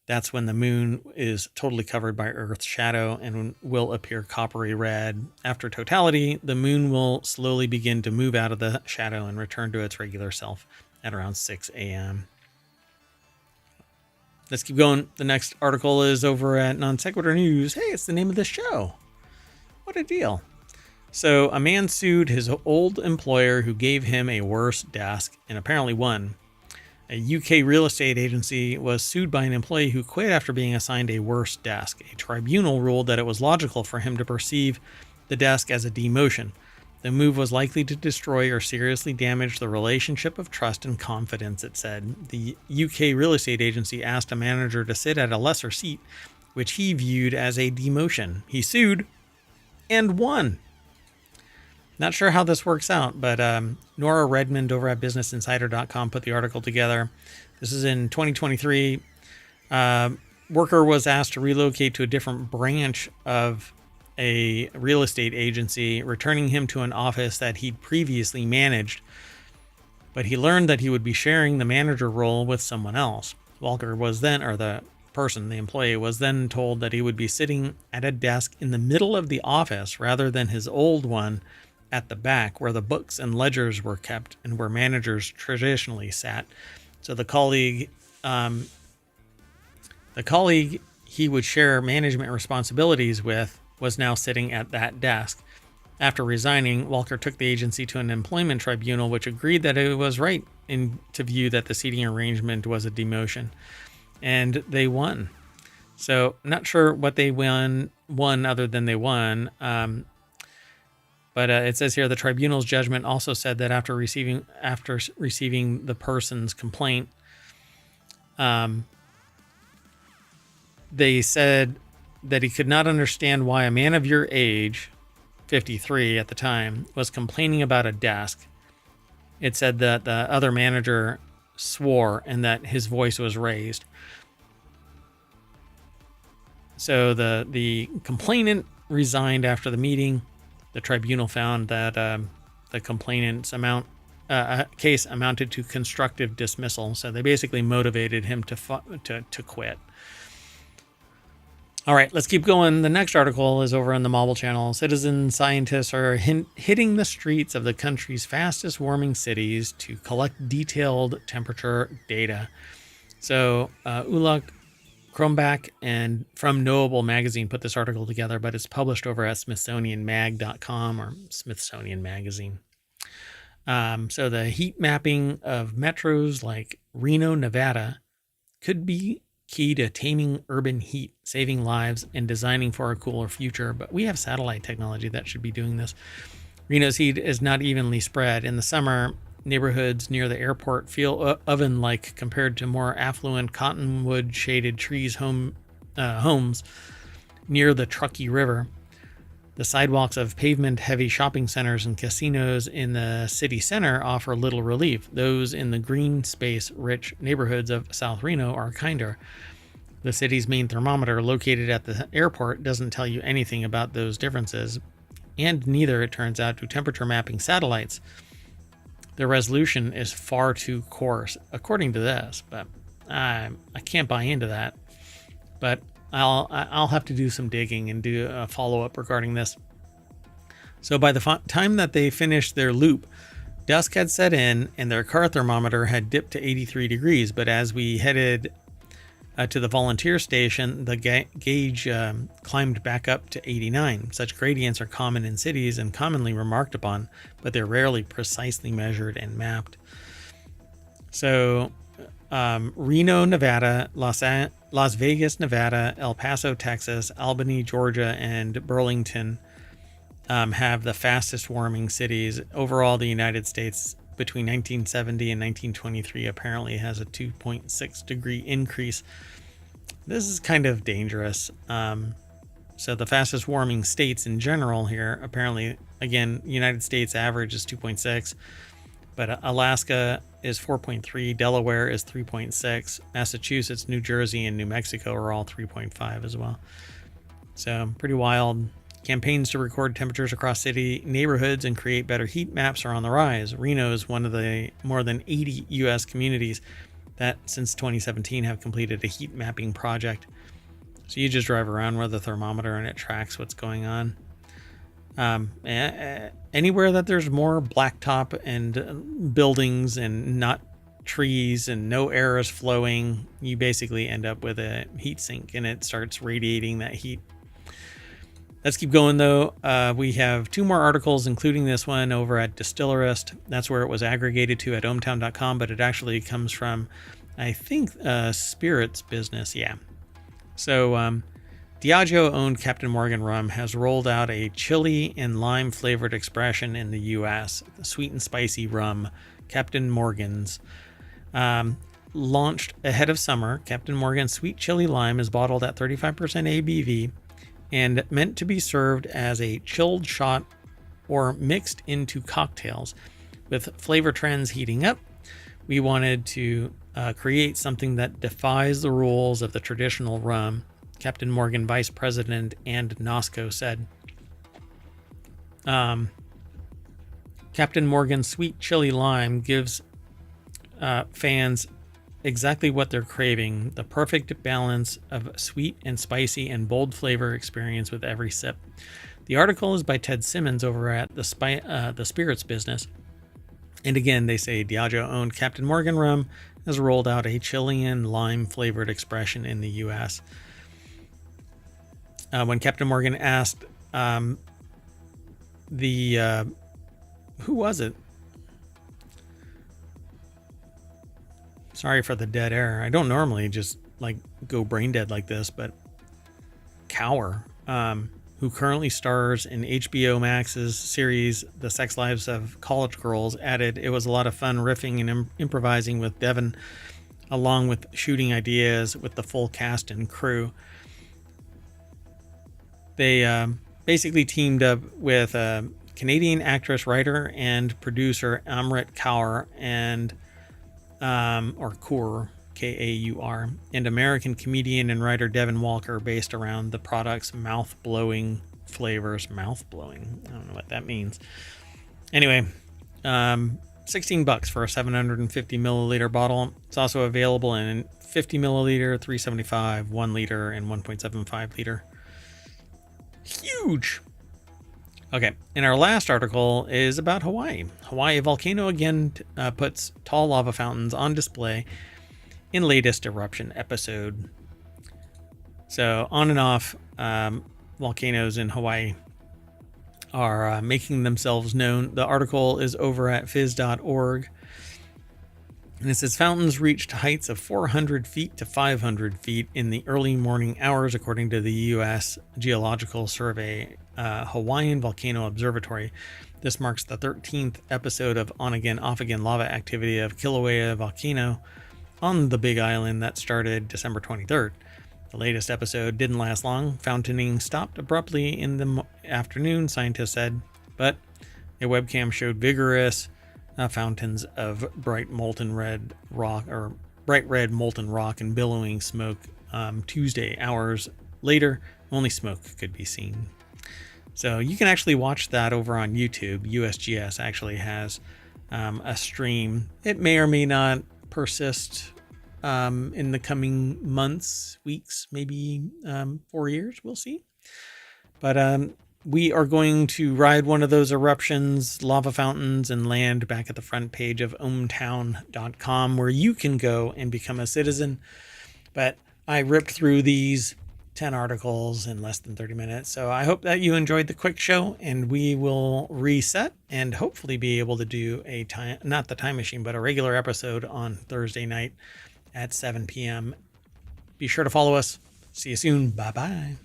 That's when the moon is totally covered by Earth's shadow and will appear coppery red. After totality, the moon will slowly begin to move out of the shadow and return to its regular self at around 6 a.m. Let's keep going. The next article is over at Non Sequitur News. Hey, it's the name of the show. What a deal. So a man sued his old employer who gave him a worse desk and apparently won. A UK real estate agency was sued by an employee who quit after being assigned a worse desk. A tribunal ruled that it was logical for him to perceive the desk as a demotion. The move was likely to destroy or seriously damage the relationship of trust and confidence, it said. The UK real estate agency asked a manager to sit at a lesser seat, which he viewed as a demotion. He sued and won. Not sure how this works out, but Nora Redmond over at BusinessInsider.com put the article together. This is in 2023. worker was asked to relocate to a different branch of a real estate agency, returning him to an office that he'd previously managed. But he learned that he would be sharing the manager role with someone else. Walker was then, or the employee was then told that he would be sitting at a desk in the middle of the office rather than his old one at the back, where the books and ledgers were kept and where managers traditionally sat. So the colleague he would share management responsibilities with was now sitting at that desk. After resigning, Walker took the agency to an employment tribunal, which agreed that it was right to view that the seating arrangement was a demotion. And they won. So I'm not sure what they won other than they won. But it says here the tribunal's judgment also said that after receiving the person's complaint, they said that he could not understand why a man of your age, 53 at the time, was complaining about a desk. It said that the other manager swore and that his voice was raised. So the complainant resigned after the meeting. The tribunal found that the complainant's case amounted to constructive dismissal. So they basically motivated him to quit. All right, let's keep going. The next article is over on the Mobile Channel. Citizen scientists are hitting the streets of the country's fastest warming cities to collect detailed temperature data. So Uluk Kronbach and from Knowable magazine put this article together, but it's published over at smithsonianmag.com or Smithsonian Magazine. So the heat mapping of metros like Reno, Nevada could be key to taming urban heat, saving lives, and designing for a cooler future. But we have satellite technology that should be doing this. Reno's heat is not evenly spread. In the summer, neighborhoods near the airport feel oven-like compared to more affluent cottonwood-shaded trees homes near the Truckee River. The sidewalks of pavement-heavy shopping centers and casinos in the city center offer little relief. Those in the green space-rich neighborhoods of South Reno are kinder. The city's main thermometer, located at the airport, doesn't tell you anything about those differences, and neither, it turns out, do temperature mapping satellites. Their resolution is far too coarse, according to this, but I can't buy into that. But I'll have to do some digging and do a follow-up regarding this. So by the time that they finished their loop, dusk had set in and their car thermometer had dipped to 83 degrees. But as we headed to the volunteer station, the gauge climbed back up to 89. Such gradients are common in cities and commonly remarked upon, but they're rarely precisely measured and mapped. So Reno, Nevada, Las Vegas, Nevada, El Paso, Texas, Albany, Georgia, and Burlington have the fastest warming cities. Overall, the United States between 1970 and 1923 apparently has a 2.6 degree increase. This is kind of dangerous. So the fastest warming states in general here, apparently, again, United States average is 2.6. But Alaska is 4.3, Delaware is 3.6, Massachusetts, New Jersey, and New Mexico are all 3.5 as well. So pretty wild. Campaigns to record temperatures across city neighborhoods and create better heat maps are on the rise. Reno is one of the more than 80 U.S. communities that since 2017 have completed a heat mapping project. So you just drive around with a thermometer and it tracks what's going on. Anywhere that there's more blacktop and buildings and not trees and no air is flowing, you basically end up with a heat sink and it starts radiating that heat. Let's keep going though. We have two more articles, including this one over at Distillerist. That's where it was aggregated to at ohmtown.com, but it actually comes from, I think, Spirits Business. Yeah. So, Diageo-owned Captain Morgan rum has rolled out a chili and lime-flavored expression in the U.S. Sweet and spicy rum, Captain Morgan's. Launched ahead of summer, Captain Morgan's Sweet Chili Lime is bottled at 35% ABV and meant to be served as a chilled shot or mixed into cocktails. With flavor trends heating up, we wanted to create something that defies the rules of the traditional rum, Captain Morgan, vice president, and Nosco said. Captain Morgan's Sweet Chili Lime gives fans exactly what they're craving, the perfect balance of sweet and spicy and bold flavor experience with every sip. The article is by Ted Simmons over at the Spirits Business. And again, they say Diageo-owned Captain Morgan rum has rolled out a Chilean lime-flavored expression in the U.S. When Captain Morgan asked who was it? Sorry for the dead air. I don't normally just go brain dead like this, but Cower, who currently stars in HBO Max's series The Sex Lives of College Girls, added, "It was a lot of fun riffing and improvising with Devin, along with shooting ideas with the full cast and crew." They basically teamed up with Canadian actress, writer, and producer Amrit Kaur and or Kaur, K-A-U-R, and American comedian and writer Devin Walker, based around the product's mouth-blowing flavors. Mouth-blowing? I don't know what that means. Anyway, $16 for a 750 milliliter bottle. It's also available in 50 milliliter, 375, 1 liter, and 1.75 liter. Huge! Okay, and our last article is about Hawaii. Hawaii volcano again puts tall lava fountains on display in latest eruption episode. So on and off, volcanoes in Hawaii are making themselves known. The article is over at phys.org. And it says fountains reached heights of 400 feet to 500 feet in the early morning hours, according to the U.S. Geological Survey Hawaiian Volcano Observatory. This marks the 13th episode of on-again, off-again lava activity of Kilauea volcano on the Big Island that started December 23rd. The latest episode didn't last long. Fountaining stopped abruptly in the afternoon, scientists said, but a webcam showed vigorous fountains of bright red molten rock and billowing smoke. Tuesday, hours later, only smoke could be seen. So you can actually watch that over on YouTube. USGS actually has a stream. It may or may not persist in the coming months, weeks, maybe 4 years. We'll see. But we are going to ride one of those eruptions, lava fountains, and land back at the front page of ohmtown.com, where you can go and become a citizen. But I ripped through these 10 articles in less than 30 minutes. So I hope that you enjoyed the quick show, and we will reset and hopefully be able to do not the time machine, but a regular episode on Thursday night at 7 p.m. Be sure to follow us. See you soon. Bye-bye.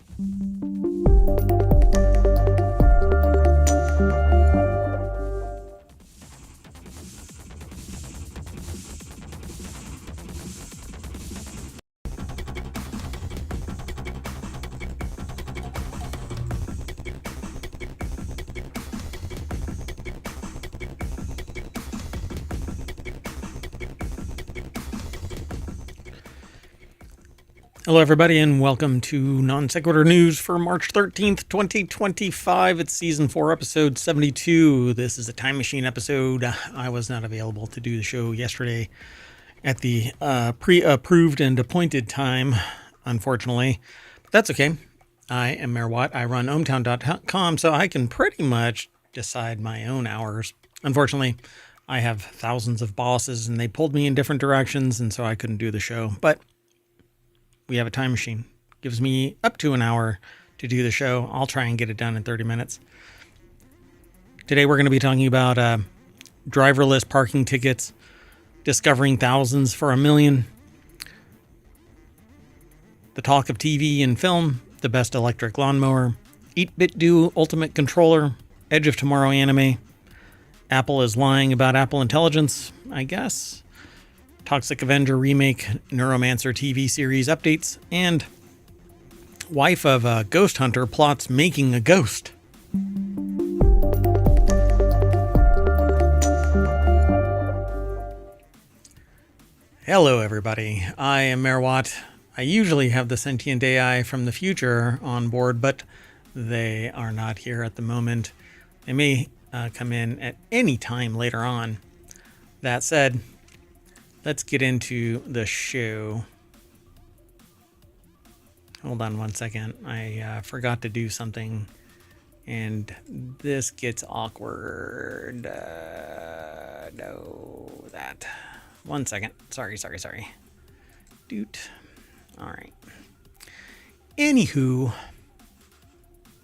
Hello, everybody, and welcome to Non Sequitur News for March 13th, 2025. It's Season 4, Episode 72. This is a Time Machine episode. I was not available to do the show yesterday at the pre-approved and appointed time, unfortunately. But that's okay. I am Mayor Watt. I run ohmtown.com, so I can pretty much decide my own hours. Unfortunately, I have thousands of bosses, and they pulled me in different directions, and so I couldn't do the show. But we have a time machine. Gives me up to an hour to do the show. I'll try and get it done in 30 minutes. Today we're going to be talking about driverless parking tickets, discovering thousands for $1 million, the talk of TV and film, the best electric lawnmower, 8-bit do ultimate controller, Edge of Tomorrow anime, Apple is lying about Apple Intelligence, I guess, Toxic Avenger remake, Neuromancer TV series updates, and wife of a ghost hunter plots making a ghost. Hello, everybody. I am Merwat. I usually have the sentient AI from the future on board, but they are not here at the moment. They may come in at any time later on. That said, let's get into the show. Hold on one second. I forgot to do something, and this gets awkward. No, that. One second. Sorry. Doot. All right. Anywho,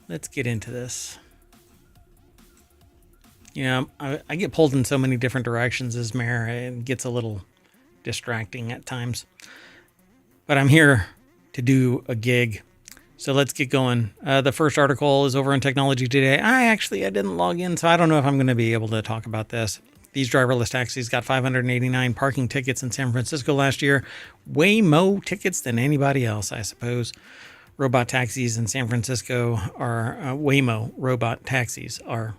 let's get into this. You know, I get pulled in so many different directions as mayor. It gets a little distracting at times. But I'm here to do a gig. So let's get going. The first article is over on Technology Today. I didn't log in, so I don't know if I'm going to be able to talk about this. These driverless taxis got 589 parking tickets in San Francisco last year. Way more tickets than anybody else, I suppose. Robot taxis in San Francisco are Waymo robot taxis are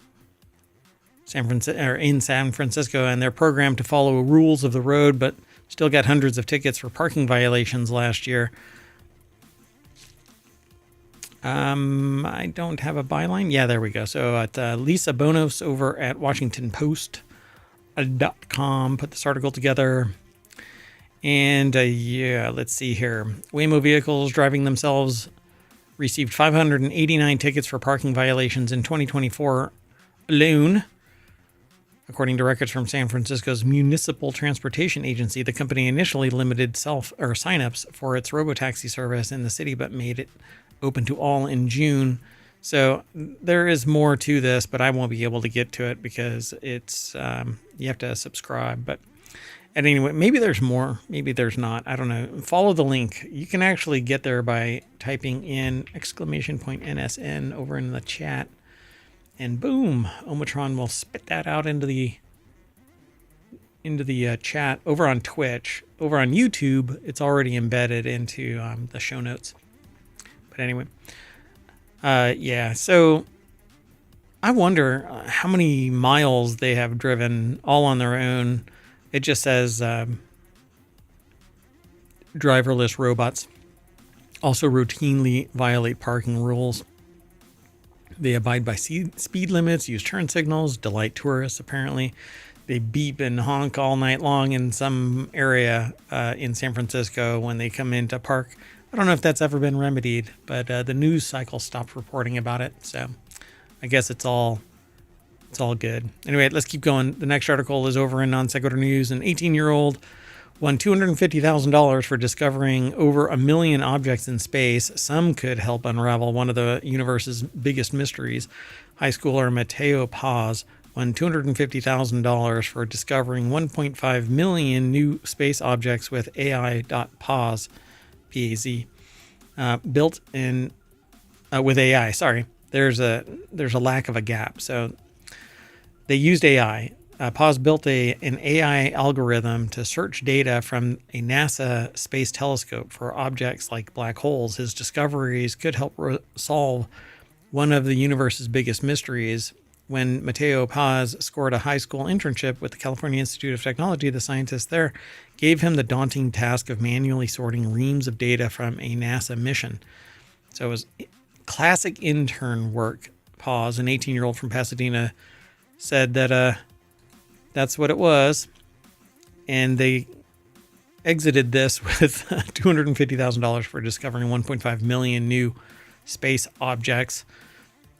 in San Francisco, and they're programmed to follow rules of the road, but still got hundreds of tickets for parking violations last year. I don't have a byline. Yeah, there we go. So at Lisa Bonos over at WashingtonPost.com put this article together. And let's see here. Waymo vehicles driving themselves received 589 tickets for parking violations in 2024 alone. According to records from San Francisco's Municipal Transportation Agency, the company initially limited sign-ups for its robotaxi service in the city, but made it open to all in June. So there is more to this, but I won't be able to get to it because it's you have to subscribe. But anyway, maybe there's more, maybe there's not. I don't know. Follow the link. You can actually get there by typing in !NSN over in the chat. And boom, Omatron will spit that out into the chat over on Twitch. Over on YouTube, it's already embedded into the show notes. But anyway, so I wonder how many miles they have driven all on their own. It just says driverless robots also routinely violate parking rules. They abide by speed limits, use turn signals, delight tourists, apparently. They beep and honk all night long in some area in San Francisco when they come in to park. I don't know if that's ever been remedied, but the news cycle stopped reporting about it. So I guess it's all good. Anyway, let's keep going. The next article is over in Non Sequitur News. An 18-year-old won $250,000 for discovering over 1 million objects in space. Some could help unravel one of the universe's biggest mysteries. High schooler Mateo Paz won $250,000 for discovering 1.5 million new space objects with AI.Paz, P-A-Z, built in with AI. Sorry, there's a lack of a gap. So they used AI. Paz built an AI algorithm to search data from a NASA space telescope for objects like black holes. His discoveries could help solve one of the universe's biggest mysteries. When Mateo Paz scored a high school internship with the California Institute of Technology, the scientists there gave him the daunting task of manually sorting reams of data from a NASA mission. So it was classic intern work. Paz, an 18-year-old from Pasadena, said that that's what it was. And they exited this with $250,000 for discovering 1.5 million new space objects.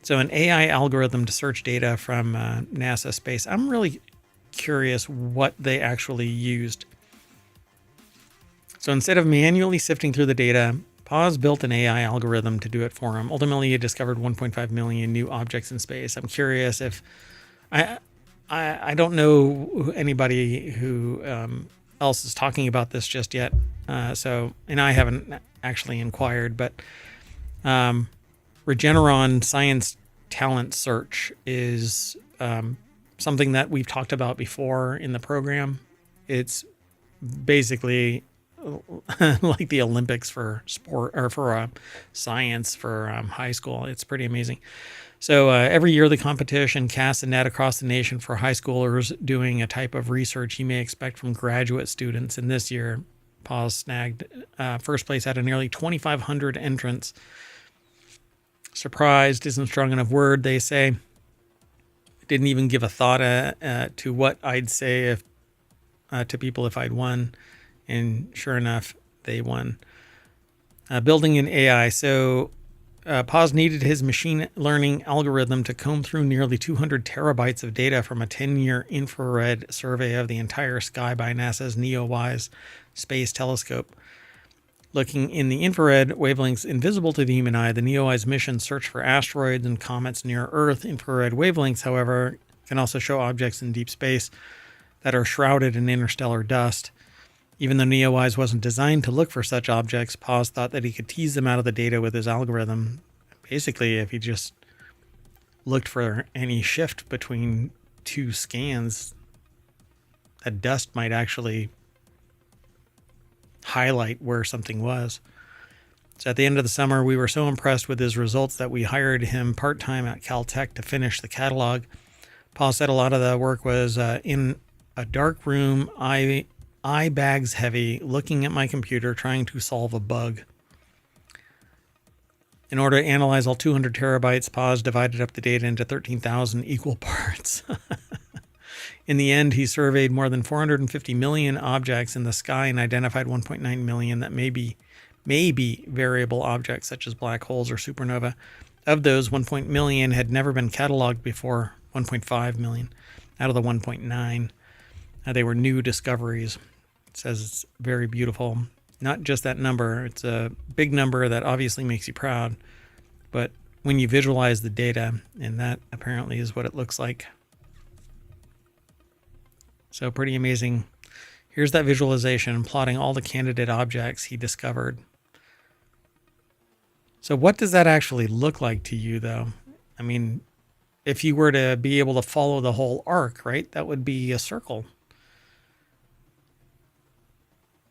So an AI algorithm to search data from NASA space. I'm really curious what they actually used. So instead of manually sifting through the data, Paz built an AI algorithm to do it for him. Ultimately, it discovered 1.5 million new objects in space. I'm curious if... I don't know anybody who else is talking about this just yet. And I haven't actually inquired, but Regeneron Science Talent Search is something that we've talked about before in the program. It's basically like the Olympics for sport or for science for high school. It's pretty amazing. So every year, the competition casts a net across the nation for high schoolers doing a type of research you may expect from graduate students. And this year, Paws snagged first place out of nearly 2,500 entrants. Surprised isn't a strong enough word, they say. Didn't even give a thought to what I'd say if to people if I'd won. And sure enough, they won. Building an AI. So Paz needed his machine learning algorithm to comb through nearly 200 terabytes of data from a 10-year infrared survey of the entire sky by NASA's NEOWISE space telescope. Looking in the infrared wavelengths invisible to the human eye, the NEOWISE mission searched for asteroids and comets near Earth. Infrared wavelengths, however, can also show objects in deep space that are shrouded in interstellar dust. Even though NEOWISE wasn't designed to look for such objects, Paz thought that he could tease them out of the data with his algorithm. Basically, if he just looked for any shift between two scans, that dust might actually highlight where something was. So at the end of the summer, we were so impressed with his results that we hired him part-time at Caltech to finish the catalog. Paul said a lot of the work was in a dark room, eye bags heavy, looking at my computer, trying to solve a bug. In order to analyze all 200 terabytes, Paz divided up the data into 13,000 equal parts. In the end, he surveyed more than 450 million objects in the sky and identified 1.9 million that may be variable objects such as black holes or supernova. Of those, 1 million had never been cataloged before, 1.5 million out of the 1.9. They were new discoveries. It says it's very beautiful. Not just that number. It's a big number that obviously makes you proud. But when you visualize the data, and that apparently is what it looks like. So pretty amazing. Here's that visualization plotting all the candidate objects he discovered. So what does that actually look like to you, though? I mean, if you were to be able to follow the whole arc, right, that would be a circle.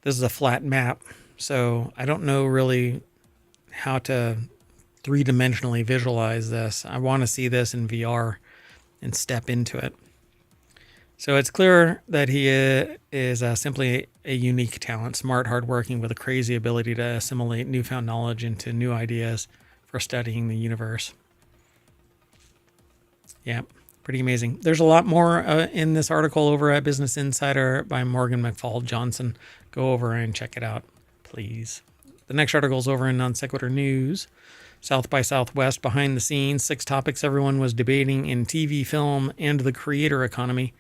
This is a flat map, so I don't know really how to three-dimensionally visualize this. I want to see this in VR and step into it. So it's clear that he is simply a unique talent, smart, hardworking, with a crazy ability to assimilate newfound knowledge into new ideas for studying the universe. Yeah, pretty amazing. There's a lot more in this article over at Business Insider by Morgan McFall Johnson. Go over and check it out, please. The next article is over in Non Sequitur News. South by Southwest, behind the scenes, 6 topics everyone was debating in TV, film, and the creator economy.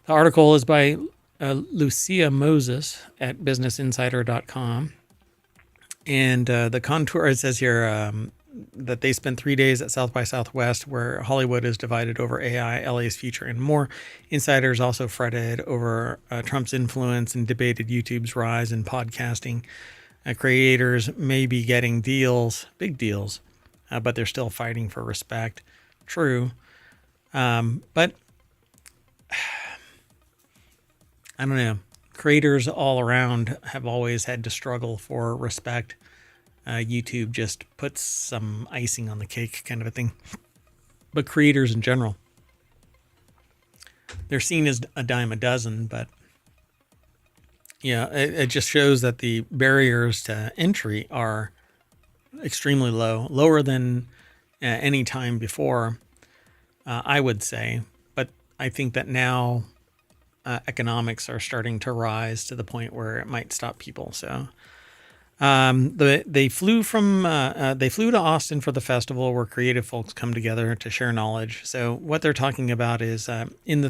The article is by Lucia Moses at businessinsider.com. And the contour, it says here that they spent 3 days at South by Southwest, where Hollywood is divided over AI, LA's future, and more. Insiders also fretted over Trump's influence and debated YouTube's rise in podcasting. Creators may be getting deals, big deals, but they're still fighting for respect. True. But I don't know. Creators all around have always had to struggle for respect. YouTube just puts some icing on the cake kind of a thing. But creators in general, they're seen as a dime a dozen, but yeah, it just shows that the barriers to entry are extremely low, lower than any time before, I would say. But I think that now economics are starting to rise to the point where it might stop people. So they flew to Austin for the festival, where creative folks come together to share knowledge. So what they're talking about is in the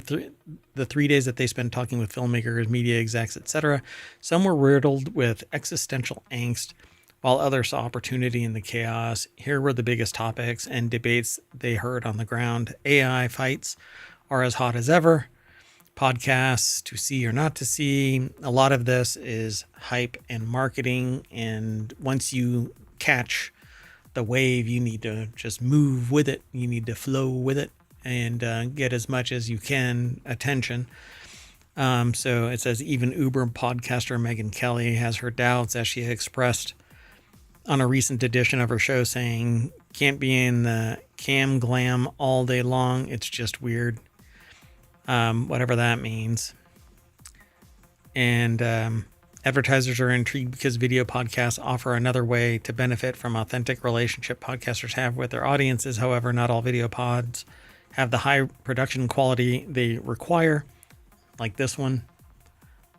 3 days that they spent talking with filmmakers, media execs, etc., some were riddled with existential angst, while others saw opportunity in the chaos. Here were the biggest topics and debates they heard on the ground. AI fights are as hot as ever. Podcasts, to see or not to see. A lot of this is hype and marketing. And once you catch the wave, you need to just move with it. You need to flow with it and get as much as you can attention. So it says even Uber podcaster Megyn Kelly has her doubts, as she expressed on a recent edition of her show, saying, "Can't be in the cam glam all day long. It's just weird." Whatever that means. And advertisers are intrigued because video podcasts offer another way to benefit from authentic relationship podcasters have with their audiences. However, not all video pods have the high production quality they require, like this one.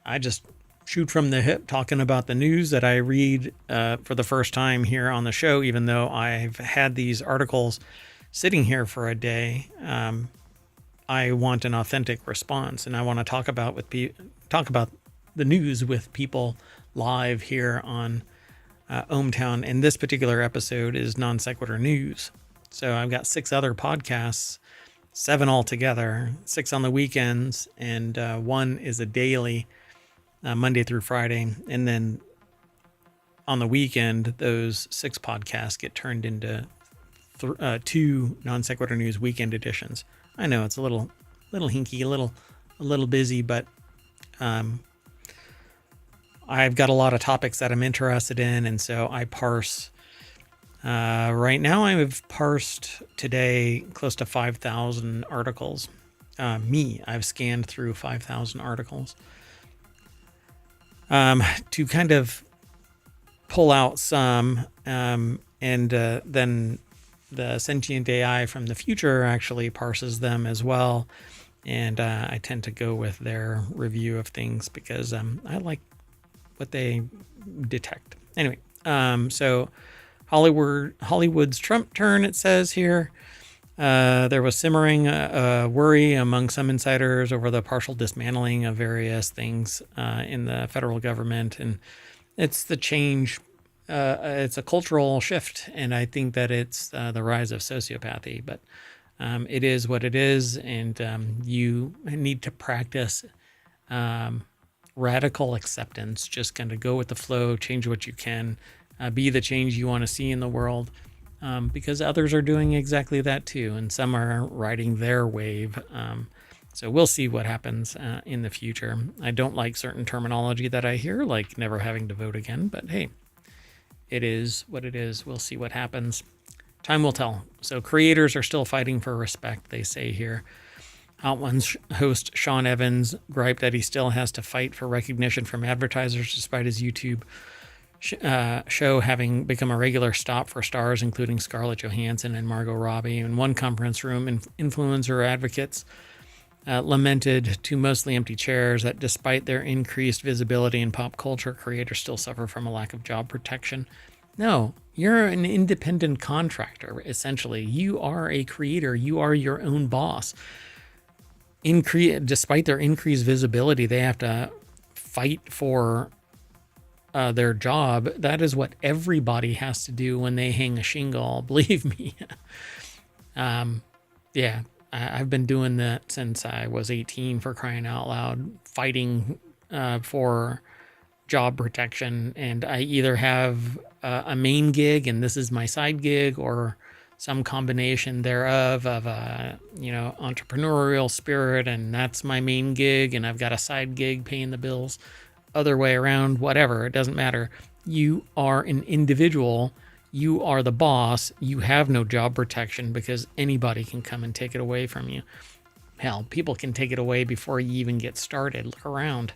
I just shoot from the hip talking about the news that I read for the first time here on the show, even though I've had these articles sitting here for a day. I want an authentic response, and I want to talk about the news with people live here on ohmTown. And this particular episode is Non Sequitur News. So I've got 6 other podcasts, 7 altogether, 6 on the weekends, and 1 is a daily, Monday through Friday. And then on the weekend, those 6 podcasts get turned into 2 Non Sequitur News weekend editions. I know it's a little hinky, a little busy, but I've got a lot of topics that I'm interested in, and so I parse. Right now, I've parsed today close to 5,000 articles. I've scanned through 5,000 articles to kind of pull out some, and then the sentient AI from the future actually parses them as well. And I tend to go with their review of things because I like what they detect. Anyway, so Hollywood's Trump turn, it says here. There was simmering worry among some insiders over the partial dismantling of various things in the federal government. And it's the change. It's a cultural shift. And I think that it's the rise of sociopathy. But it is what it is. And you need to practice radical acceptance. Just kind of go with the flow, change what you can, be the change you want to see in the world, because others are doing exactly that too, and some are riding their wave. So we'll see what happens in the future. I don't like certain terminology that I hear, like never having to vote again, but hey, it is what it is. We'll see what happens. Time will tell. So creators are still fighting for respect, they say here. Hot Ones host Sean Evans griped that he still has to fight for recognition from advertisers despite his YouTube show having become a regular stop for stars, including Scarlett Johansson and Margot Robbie. In one conference room, influencer advocates lamented to mostly empty chairs that despite their increased visibility in pop culture, creators still suffer from a lack of job protection. No, you're an independent contractor, essentially. You are a creator. You are your own boss. Despite their increased visibility, they have to fight for their job. That is what everybody has to do when they hang a shingle. Believe me. Yeah, I've been doing that since I was 18, for crying out loud, fighting for job protection. And I either have a main gig, and this is my side gig, or some combination thereof of entrepreneurial spirit, and that's my main gig, and I've got a side gig paying the bills. Other way around, whatever, it doesn't matter. You are an individual. You are the boss. You have no job protection because anybody can come and take it away from you. Hell, people can take it away before you even get started. Look around.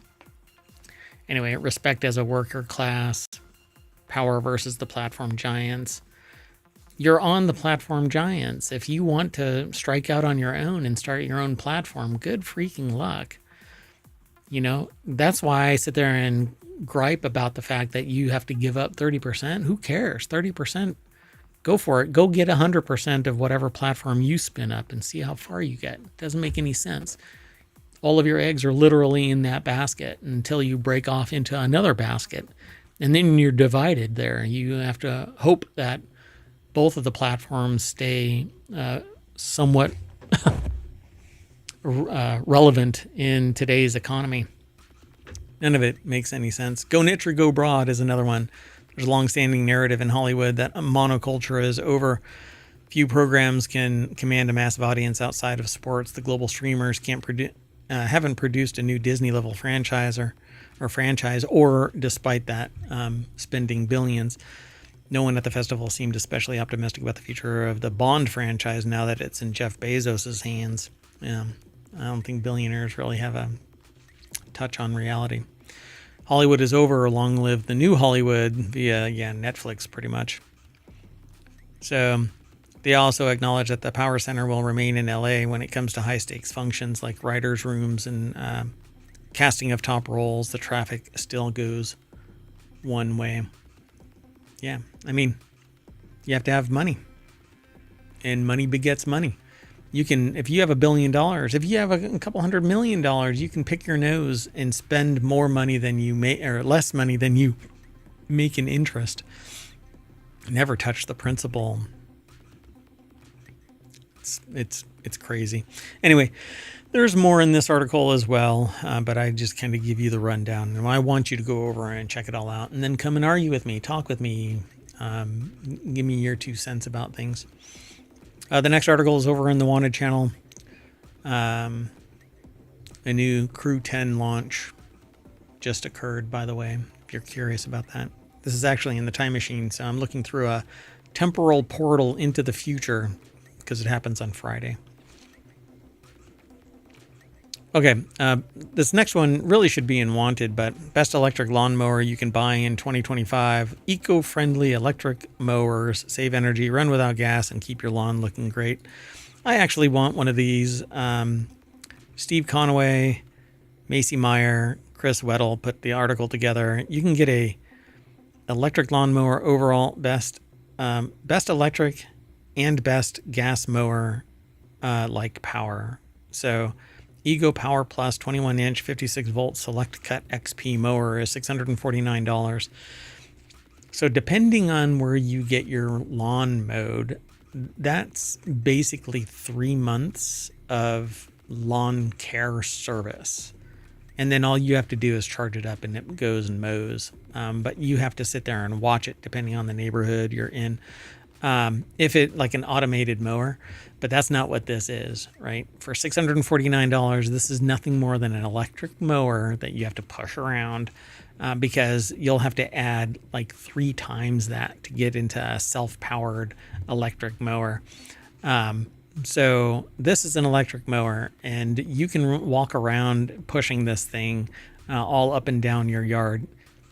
Anyway, respect as a worker class, power versus the platform giants. You're on the platform giants. If you want to strike out on your own and start your own platform, good freaking luck. That's why I sit there and gripe about the fact that you have to give up 30%. Who cares? 30%. Go for it. Go get 100% of whatever platform you spin up and see how far you get. It doesn't make any sense. All of your eggs are literally in that basket until you break off into another basket. And then you're divided there. You have to hope that both of the platforms stay somewhat relevant in today's economy. None of it makes any sense. Go niche or go broad is another one. There's a long-standing narrative in Hollywood that monoculture is over. Few programs can command a massive audience outside of sports. The global streamers can't haven't produced a new Disney level franchise or despite that, spending billions. No one at the festival seemed especially optimistic about the future of the Bond franchise now that it's in Jeff Bezos' hands. I don't think billionaires really have a touch on reality. Hollywood is over. Long live the new Hollywood via Netflix, pretty much. So they also acknowledge that the Power Center will remain in LA when it comes to high stakes functions like writers' rooms and casting of top roles. The traffic still goes one way. Yeah, I mean, you have to have money, and money begets money. You can, if you have $1 billion, if you have a couple $100 million, you can pick your nose and spend more money than you make, or less money than you make in interest. Never touch the principal. It's crazy. Anyway, there's more in this article as well, but I just kind of give you the rundown. And I want you to go over and check it all out, and then come and argue with me, talk with me, give me your 2 cents about things. The next article is over in the Wanted channel. A new Crew 10 launch just occurred, by the way, if you're curious about that. This is actually in the time machine, so I'm looking through a temporal portal into the future because it happens on Friday. Okay, this next one really should be in Wanted, but best electric lawnmower you can buy in 2025. Eco-friendly electric mowers, save energy, run without gas, and keep your lawn looking great. I actually want one of these. Steve Conaway, Macy Meyer, Chris Weddle put the article together. You can get a electric lawnmower overall best electric and best gas mower like power. So Ego Power Plus 21-inch 56-volt Select Cut XP mower is $649. So depending on where you get your lawn mowed, that's basically 3 months of lawn care service. And then all you have to do is charge it up and it goes and mows. But you have to sit there and watch it depending on the neighborhood you're in. If it like an automated mower, but that's not what this is, right? For $649, this is nothing more than an electric mower that you have to push around because you'll have to add like 3 times that to get into a self-powered electric mower. So this is an electric mower, and you can walk around pushing this thing all up and down your yard.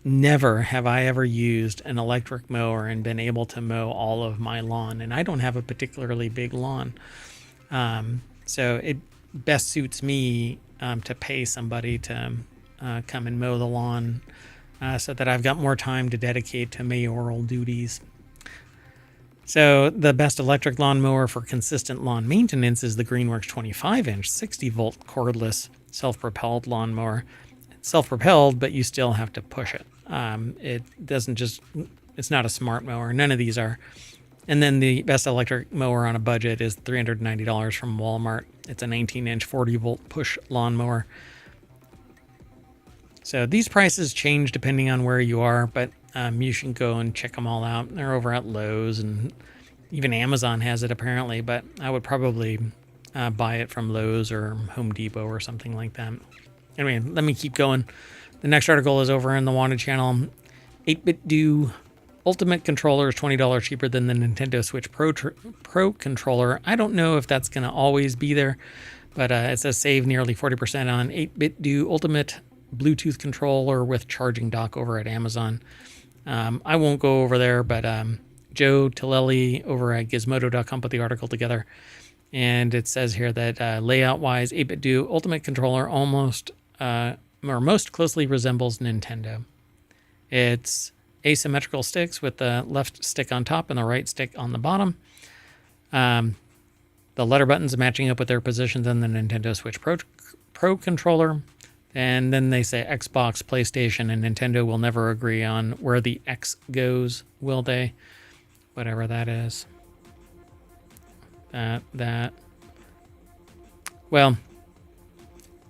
Never have I ever used an electric mower and been able to mow all of my lawn, and I don't have a particularly big lawn. So it best suits me to pay somebody to come and mow the lawn so that I've got more time to dedicate to mayoral duties. So the best electric lawnmower for consistent lawn maintenance is the Greenworks 25-inch 60-volt cordless self-propelled lawnmower. It's self-propelled, but you still have to push it. It's not a smart mower. None of these are. And then the best electric mower on a budget is $390 from Walmart. It's a 19-inch 40-volt push lawnmower. So these prices change depending on where you are, but you should go and check them all out. They're over at Lowe's, and even Amazon has it apparently, but I would probably buy it from Lowe's or Home Depot or something like that. Anyway, let me keep going. The next article is over in the Wanted channel. 8-bit Do Ultimate controller is $20 cheaper than the Nintendo Switch Pro controller. I don't know if that's going to always be there, but it says save nearly 40% on 8-bit Do Ultimate Bluetooth controller with charging dock over at Amazon. I won't go over there, but Joe Tillelli over at Gizmodo.com put the article together. And it says here that layout-wise, 8-bit Do Ultimate controller almost or most closely resembles Nintendo. It's asymmetrical sticks with the left stick on top and the right stick on the bottom. The letter buttons matching up with their positions in the Nintendo Switch Pro controller. And then they say Xbox, PlayStation, and Nintendo will never agree on where the X goes, will they? Whatever that is. Well,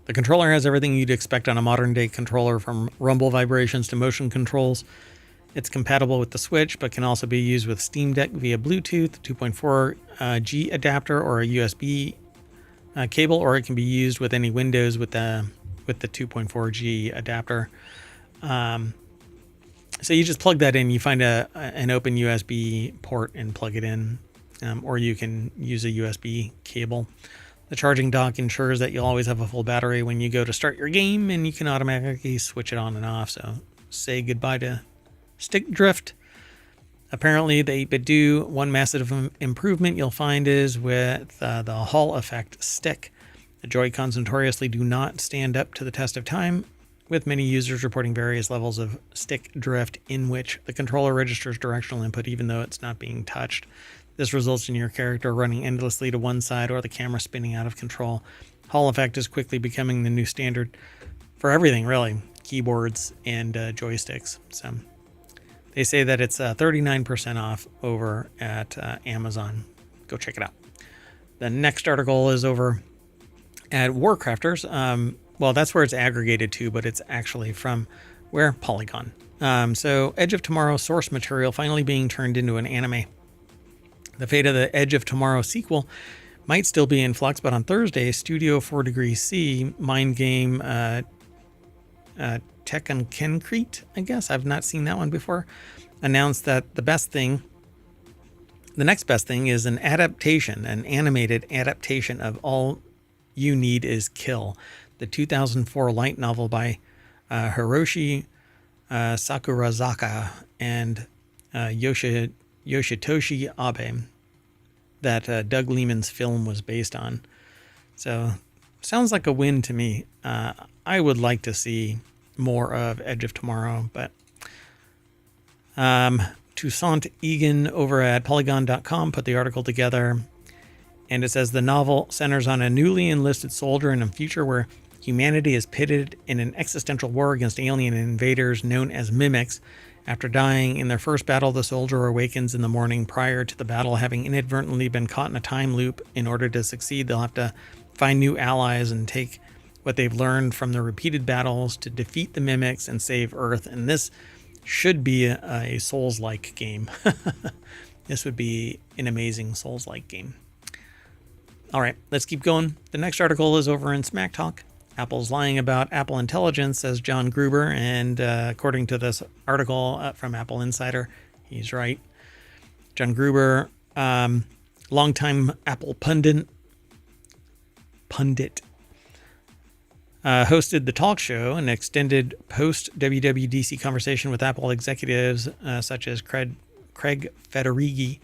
the controller has everything you'd expect on a modern-day controller, from rumble vibrations to motion controls. It's compatible with the Switch, but can also be used with Steam Deck via Bluetooth, 2.4G adapter, or a USB cable, or it can be used with any Windows with the 2.4G adapter. So you just plug that in. You find an open USB port and plug it in, or you can use a USB cable. The charging dock ensures that you'll always have a full battery when you go to start your game, and you can automatically switch it on and off. So say goodbye to stick drift. Apparently, the 8-bit do. One massive improvement you'll find is with the Hall effect stick. The Joy-Cons notoriously do not stand up to the test of time, with many users reporting various levels of stick drift in which the controller registers directional input even though it's not being touched. This results in your character running endlessly to one side or the camera spinning out of control. Hall effect is quickly becoming the new standard for everything, really. Keyboards and joysticks. So they say that it's 39% off over at Amazon. Go check it out. The next article is over at WarCrafters. Well, that's where it's aggregated to, but it's actually from where? Polygon. So Edge of Tomorrow source material finally being turned into an anime. The fate of the Edge of Tomorrow sequel might still be in flux, but on Thursday, Studio 4 Degrees C, mind game Tekken Concrete, I guess, I've not seen that one before, announced that the next best thing is an animated adaptation of All You Need Is Kill, the 2004 light novel by Hiroshi Sakurazaka and Yoshitoshi Abe that Doug Liman's film was based on. So, sounds like a win to me. I would like to see more of Edge of Tomorrow, but Toussaint Egan over at Polygon.com put the article together, and it says the novel centers on a newly enlisted soldier in a future where humanity is pitted in an existential war against alien invaders known as mimics. After dying in their first battle, the soldier awakens in the morning prior to the battle, having inadvertently been caught in a time loop. In order to succeed, they'll have to find new allies and take what they've learned from the repeated battles to defeat the mimics and save Earth. And this should be a Souls-like game. This would be an amazing Souls-like game. All right, let's keep going. The next article is over in Smack Talk. Apple's lying about Apple Intelligence, says John Gruber, and according to this article from Apple Insider, he's right. John Gruber, longtime Apple pundit, hosted the talk show, an extended post-WWDC conversation with Apple executives such as Craig Federighi.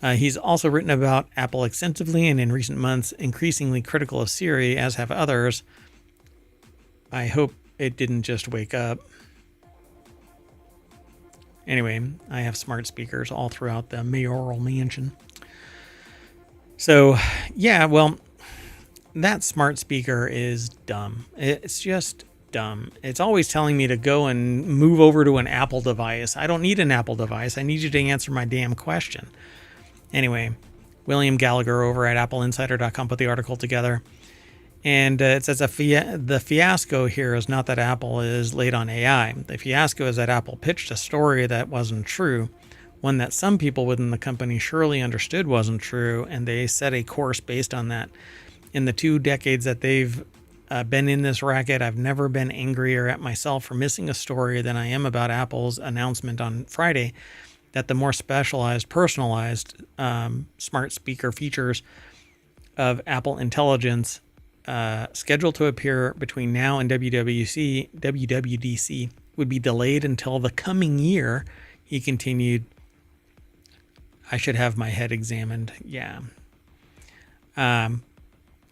He's also written about Apple extensively and in recent months increasingly critical of Siri, as have others. I hope it didn't just wake up. Anyway, I have smart speakers all throughout the mayoral mansion. So, yeah, well, that smart speaker is dumb. It's just dumb. It's always telling me to go and move over to an Apple device. I don't need an Apple device. I need you to answer my damn question. Anyway, William Gallagher over at AppleInsider.com put the article together. And it says the fiasco here is not that Apple is late on AI. The fiasco is that Apple pitched a story that wasn't true, one that some people within the company surely understood wasn't true, and they set a course based on that. In the 2 decades that they've been in this racket, I've never been angrier at myself for missing a story than I am about Apple's announcement on Friday that the more specialized, personalized smart speaker features of Apple Intelligence scheduled to appear between now and WWDC would be delayed until the coming year. He continued, I should have my head examined. Yeah.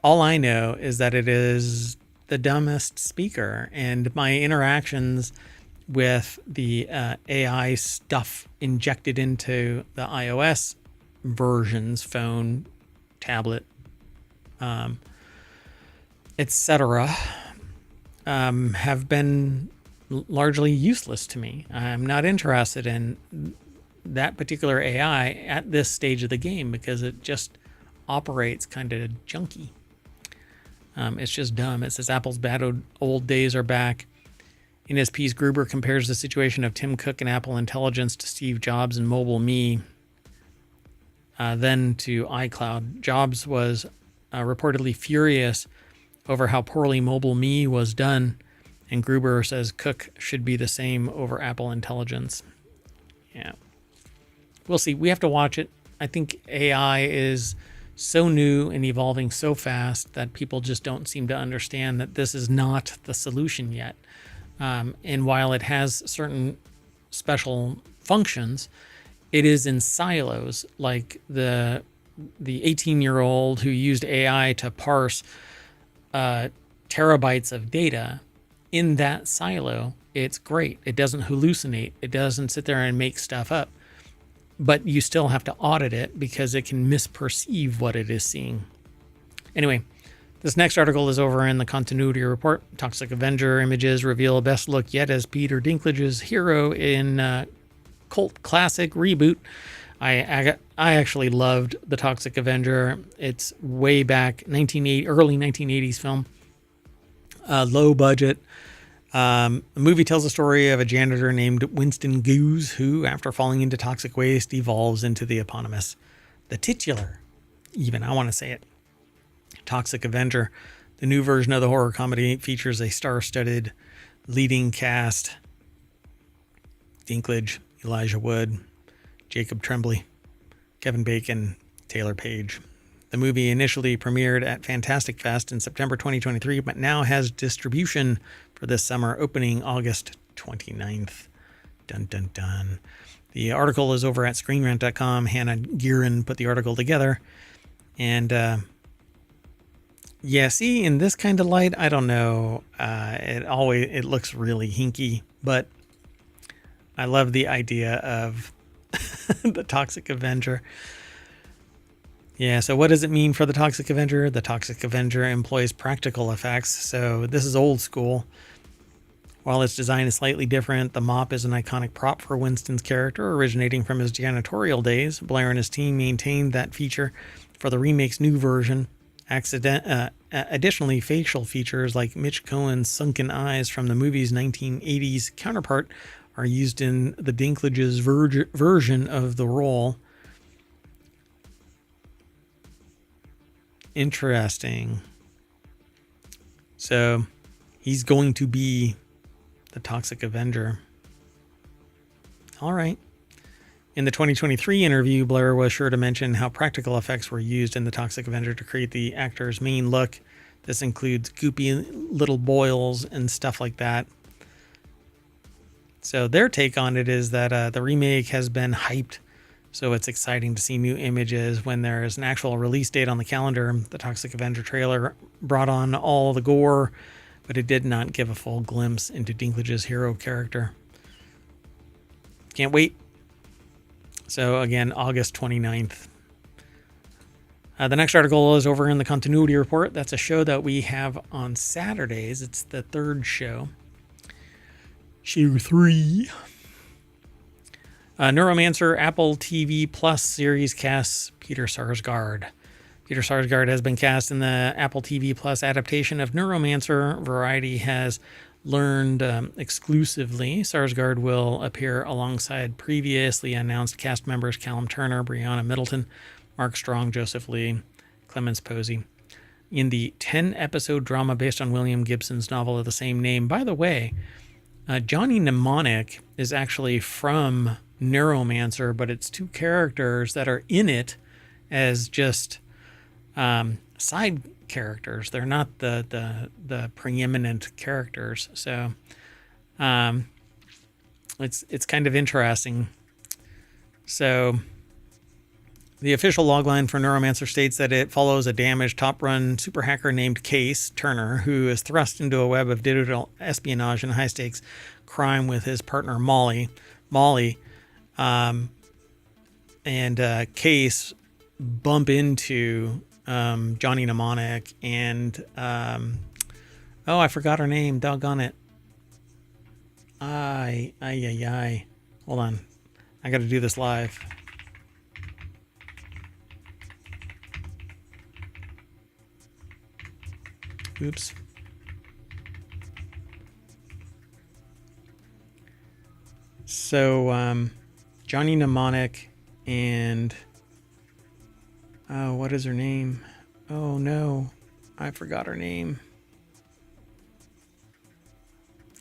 All I know is that it is the dumbest speaker, and my interactions with the AI stuff injected into the iOS versions, phone, tablet, etc., have been largely useless to me. I'm not interested in that particular AI at this stage of the game because it just operates kind of junky. It's just dumb. It says Apple's bad old days are back. In his piece, Gruber compares the situation of Tim Cook and Apple Intelligence to Steve Jobs and Mobile Me, then to iCloud. Jobs was reportedly furious over how poorly Mobile Me was done, and Gruber says Cook should be the same over Apple Intelligence. Yeah. We'll see. We have to watch it. I think AI is so new and evolving so fast that people just don't seem to understand that this is not the solution yet. And while it has certain special functions, it is in silos, like the 18-year-old who used AI to parse terabytes of data. In that silo, it's great. It doesn't hallucinate. It doesn't sit there and make stuff up. But you still have to audit it because it can misperceive what it is seeing. Anyway, this next article is over in the Continuity Report. Toxic Avenger images reveal best look yet as Peter Dinklage's hero in cult classic reboot. I actually loved the Toxic Avenger. It's way back early 1980s film. Low budget. The movie tells the story of a janitor named Winston Goose who, after falling into toxic waste, evolves into the eponymous, the titular, even, I want to say it, Toxic Avenger. The new version of the horror comedy features a star-studded leading cast: Dinklage, Elijah Wood, Jacob Tremblay, Kevin Bacon, Taylor Page. The movie initially premiered at Fantastic Fest in September 2023, but now has distribution for this summer, opening August 29th. Dun, dun, dun. The article is over at screenrant.com. Hannah Gearin put the article together. And, yeah, see, in this kind of light, I don't know. It looks really hinky, but I love the idea of the Toxic Avenger. Yeah, so what does it mean for the Toxic Avenger? The Toxic Avenger employs practical effects, so this is old school. While its design is slightly different, the mop is an iconic prop for Winston's character, originating from his janitorial days. Blair and his team maintained that feature for the remake's new version. Additionally, facial features like Mitch Cohen's sunken eyes from the movie's 1980s counterpart are used in the Dinklage's version of the role. Interesting. So he's going to be the Toxic Avenger. All right. In the 2023 interview, Blair was sure to mention how practical effects were used in the Toxic Avenger to create the actor's main look. This includes goopy little boils and stuff like that. So their take on it is that the remake has been hyped, so it's exciting to see new images when there is an actual release date on the calendar. The Toxic Avenger trailer brought on all the gore, but it did not give a full glimpse into Dinklage's hero character. Can't wait. So again, August 29th. The next article is over in the Continuity Report. That's a show that we have on Saturdays. It's the third show. Show 3. Neuromancer Apple TV Plus series casts Peter Sarsgaard. Peter Sarsgaard has been cast in the Apple TV Plus adaptation of Neuromancer. Variety has learned exclusively Sarsgaard will appear alongside previously announced cast members Callum Turner, Brianna Middleton, Mark Strong, Joseph Lee, Clemens Posey, in the 10-episode drama based on William Gibson's novel of the same name. By the way, Johnny Mnemonic is actually from Neuromancer, but it's two characters that are in it as just side characters. They're not the preeminent characters. So it's kind of interesting. So the official logline for Neuromancer states that it follows a damaged top-run super hacker named Case Turner, who is thrust into a web of digital espionage and high-stakes crime with his partner Molly, and Case bump into Johnny Mnemonic and I forgot her name. Doggone it. Hold on, I got to do this live. Oops. So, Johnny Mnemonic and what is her name? Oh no, I forgot her name.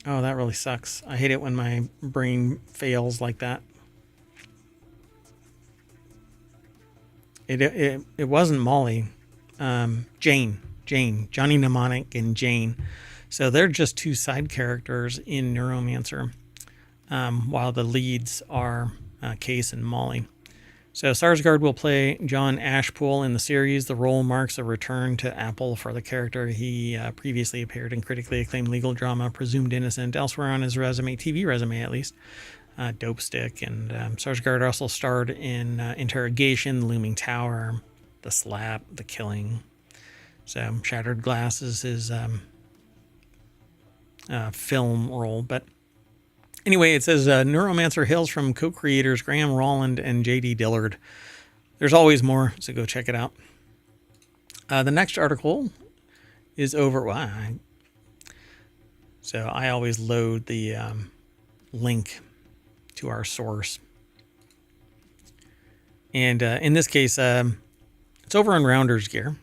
Oh, that really sucks. I hate it when my brain fails like that. It wasn't Molly. Jane, Johnny Mnemonic and Jane. So they're just two side characters in Neuromancer, while the leads are Case and Molly. So Sarsgaard will play John Ashpool in the series. The role marks a return to Apple for the character. He previously appeared in critically acclaimed legal drama Presumed Innocent, elsewhere on his resume, TV resume at least, Dope Stick. And Sarsgaard also starred in Interrogation, Looming Tower, The Slap, The Killing. So Shattered Glass is his film role. But anyway, it says Neuromancer hails from co-creators Graham Rolland and J.D. Dillard. There's always more, so go check it out. The next article is over. So I always load the link to our source. And in this case, it's over on Rounders Gear.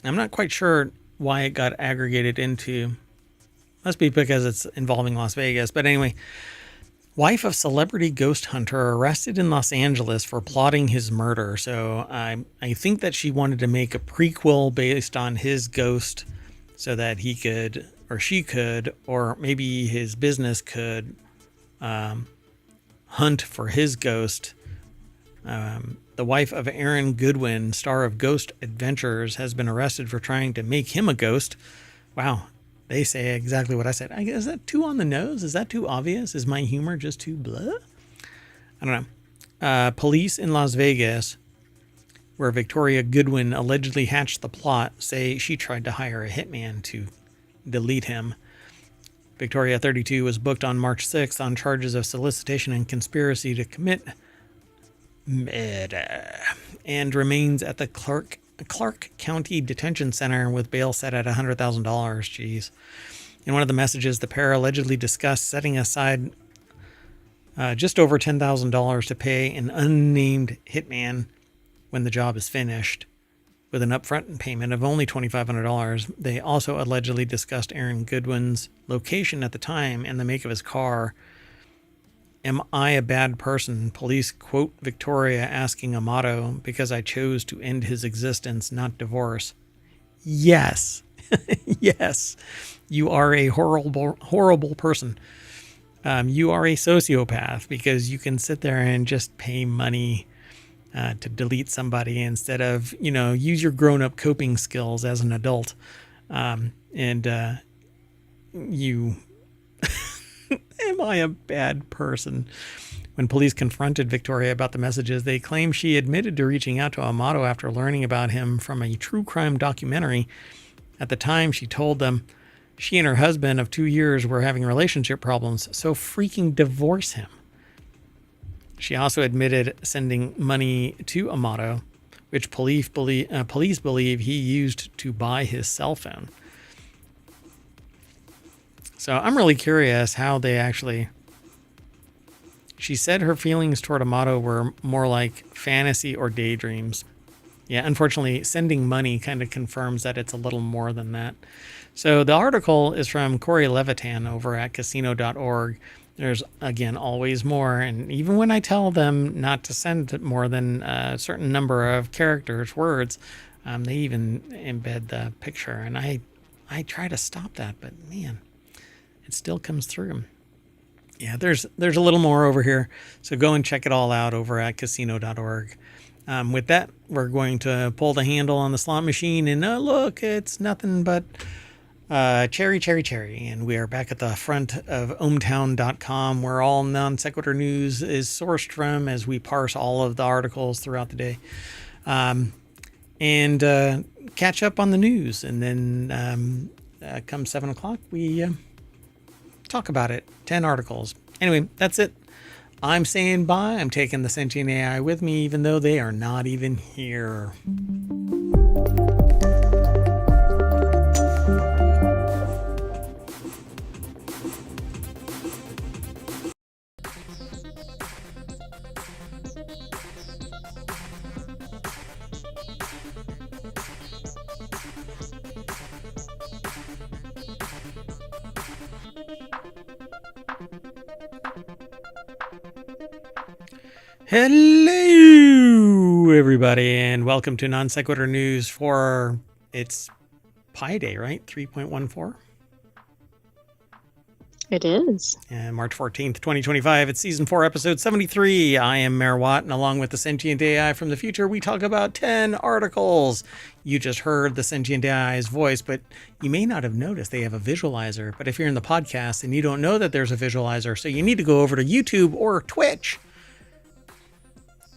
I'm not quite sure why it got aggregated into... Must be because it's involving Las Vegas. But anyway, wife of celebrity ghost hunter arrested in Los Angeles for plotting his murder. So I think that she wanted to make a prequel based on his ghost so that he could, or she could, or maybe his business could hunt for his ghost. The wife of Aaron Goodwin, star of Ghost Adventures, has been arrested for trying to make him a ghost. Wow. They say exactly what I said. Is that too on the nose? Is that too obvious? Is my humor just too blah? I don't know. Police in Las Vegas, where Victoria Goodwin allegedly hatched the plot, say she tried to hire a hitman to delete him. Victoria, 32, was booked on March 6th on charges of solicitation and conspiracy to commit murder, and remains at the Clark County Detention Center with bail set at $100,000. Jeez. In one of the messages, the pair allegedly discussed setting aside just over $10,000 to pay an unnamed hitman when the job is finished, with an upfront payment of only $2,500. They also allegedly discussed Aaron Goodwin's location at the time and the make of his car. Am I a bad person? Police quote Victoria asking Amato, because I chose to end his existence, not divorce. Yes. Yes. You are a horrible person. You are a sociopath because you can sit there and just pay money to delete somebody instead of, use your grown-up coping skills as an adult. You... Am I a bad person? When police confronted Victoria about the messages, they claim she admitted to reaching out to Amato after learning about him from a true crime documentary. At the time, she told them she and her husband of 2 years were having relationship problems, so freaking divorce him. She also admitted sending money to Amato, which police believe he used to buy his cell phone. So I'm really curious how they actually... She said her feelings toward Amato were more like fantasy or daydreams. Yeah, unfortunately, sending money kind of confirms that it's a little more than that. So the article is from Corey Levitan over at casino.org. There's, again, always more. And even when I tell them not to send more than a certain number of characters, words, they even embed the picture. And I try to stop that, but man... It still comes through. Yeah, there's a little more over here. So go and check it all out over at casino.org. With that, we're going to pull the handle on the slot machine. And look, it's nothing but cherry. And we are back at the front of ohmtown.com, where all Non Sequitur news is sourced from as we parse all of the articles throughout the day. And catch up on the news. And then come 7 o'clock, we... talk about it. 10 articles. Anyway, that's it. I'm saying bye. I'm taking the sentient AI with me, even though they are not even here. Hello, everybody, and welcome to Non Sequitur News for it's Pi Day, right? 3.14. It is. And March 14th, 2025. It's season 4, episode 73. I am Mayor Watt, and along with the sentient AI from the future, we talk about 10 articles. You just heard the sentient AI's voice, but you may not have noticed they have a visualizer. But if you're in the podcast and you don't know that there's a visualizer, so you need to go over to YouTube or Twitch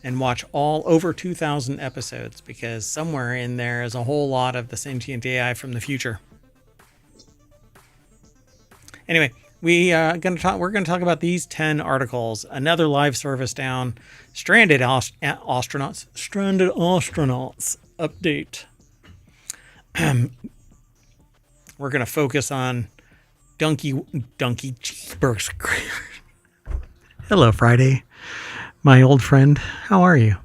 and watch all over 2,000 episodes, because somewhere in there is a whole lot of the sentient AI from the future. Anyway, we're going to talk about these 10 articles. Another live service down. Stranded astronauts update. We're going to focus on Donkey Cheeseburgers. Hello, Friday. My old friend, how are you?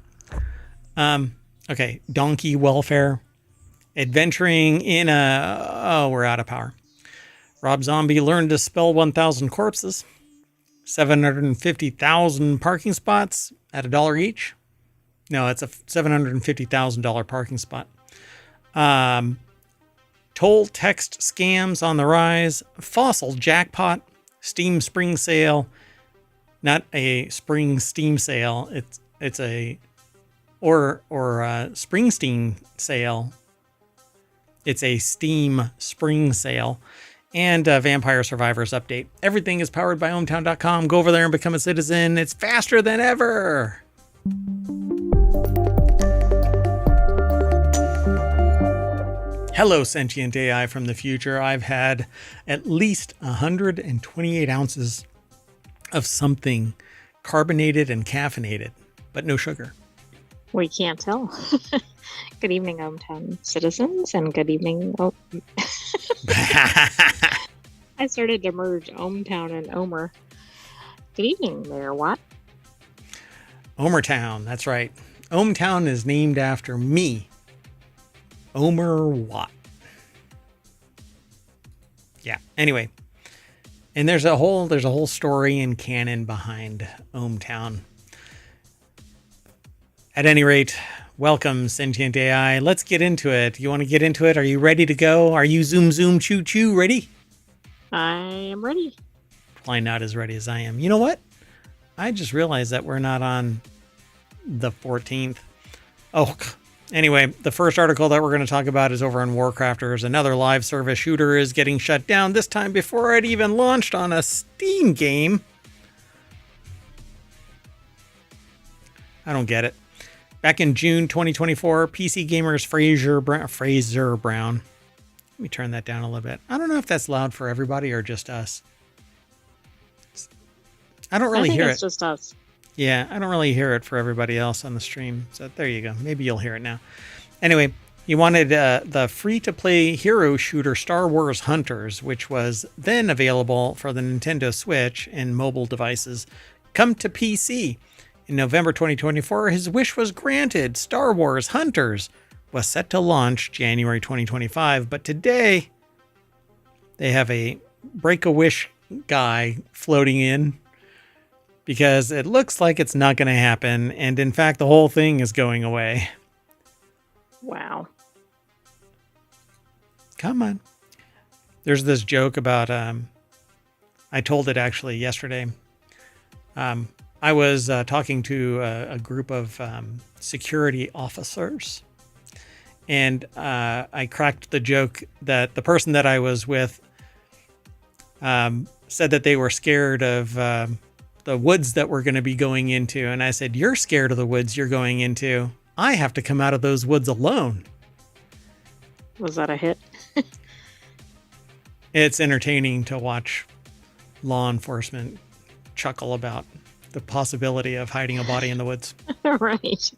Okay, donkey welfare. Adventuring in we're out of power. Rob Zombie learned to spell 1,000 corpses. 750,000 parking spots at $1 each. No, it's a $750,000 parking spot. Toll text scams on the rise. Fossil jackpot. Steam spring sale. Not a spring steam sale. It's a Springsteen sale. It's a Steam spring sale. And Vampire Survivors update. Everything is powered by ohmtown.com. Go over there and become a citizen. It's faster than ever. Hello, sentient AI from the future. I've had at least 128 ounces of something carbonated and caffeinated, but no sugar. We can't tell. Good evening, Ohmtown citizens, and good evening. I started to merge Ohmtown and Omer. Good evening, Mayor Watt. Omertown, that's right. Ohmtown is named after me, Omer Watt. Yeah. Anyway. And there's a whole story and canon behind Ohmtown. At any rate, welcome, sentient AI. Let's get into it. You want to get into it? Are you ready to go? Are you zoom choo choo ready? I am ready. Probably not as ready as I am. You know what? I just realized that we're not on the 14th. Oh, anyway, the first article that we're going to talk about is over on WarCrafters. Another live service shooter is getting shut down, this time before it even launched on a Steam game. I don't get it. Back in June 2024, PC gamers Fraser Brown. Let me turn that down a little bit. I don't know if that's loud for everybody or just us. I don't really hear it. It's just us. Yeah, I don't really hear it for everybody else on the stream. So there you go. Maybe you'll hear it now. Anyway, he wanted the free-to-play hero shooter Star Wars Hunters, which was then available for the Nintendo Switch and mobile devices, come to PC. In November 2024, his wish was granted. Star Wars Hunters was set to launch January 2025, but today they have a Break-A-Wish guy floating in, because it looks like it's not going to happen. And in fact, the whole thing is going away. Wow. Come on. There's this joke about, I told it actually yesterday. I was talking to a group of security officers. And I cracked the joke that the person that I was with said that they were scared of the woods that we're going to be going into. And I said, you're scared of the woods you're going into. I have to come out of those woods alone. Was that a hit? It's entertaining to watch law enforcement chuckle about the possibility of hiding a body in the woods. Right.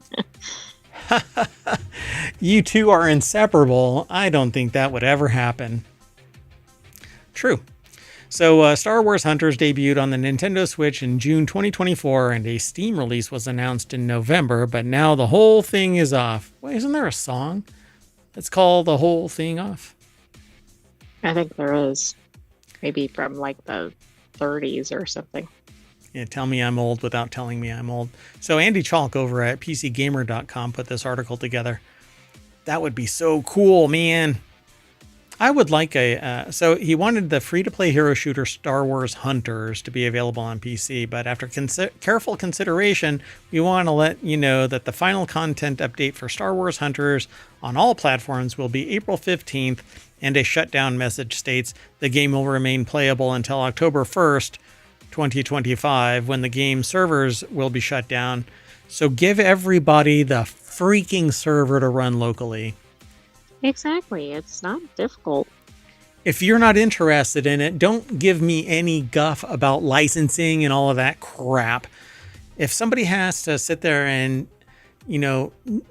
You two are inseparable. I don't think that would ever happen. True. So Star Wars Hunters debuted on the Nintendo Switch in June 2024, and a Steam release was announced in November, but now the whole thing is off. Wait, isn't there a song that's called The Whole Thing Off? I think there is. Maybe from like the 30s or something. Yeah, tell me I'm old without telling me I'm old. So Andy Chalk over at PCGamer.com put this article together. That would be so cool, man. I would like so he wanted the free-to-play hero shooter Star Wars Hunters to be available on PC, but after careful consideration, we want to let you know that the final content update for Star Wars Hunters on all platforms will be April 15th, and a shutdown message states the game will remain playable until October 1st, 2025, when the game servers will be shut down. So give everybody the freaking server to run locally. Exactly. It's not difficult. If you're not interested in it, don't give me any guff about licensing and all of that crap. If somebody has to sit there and,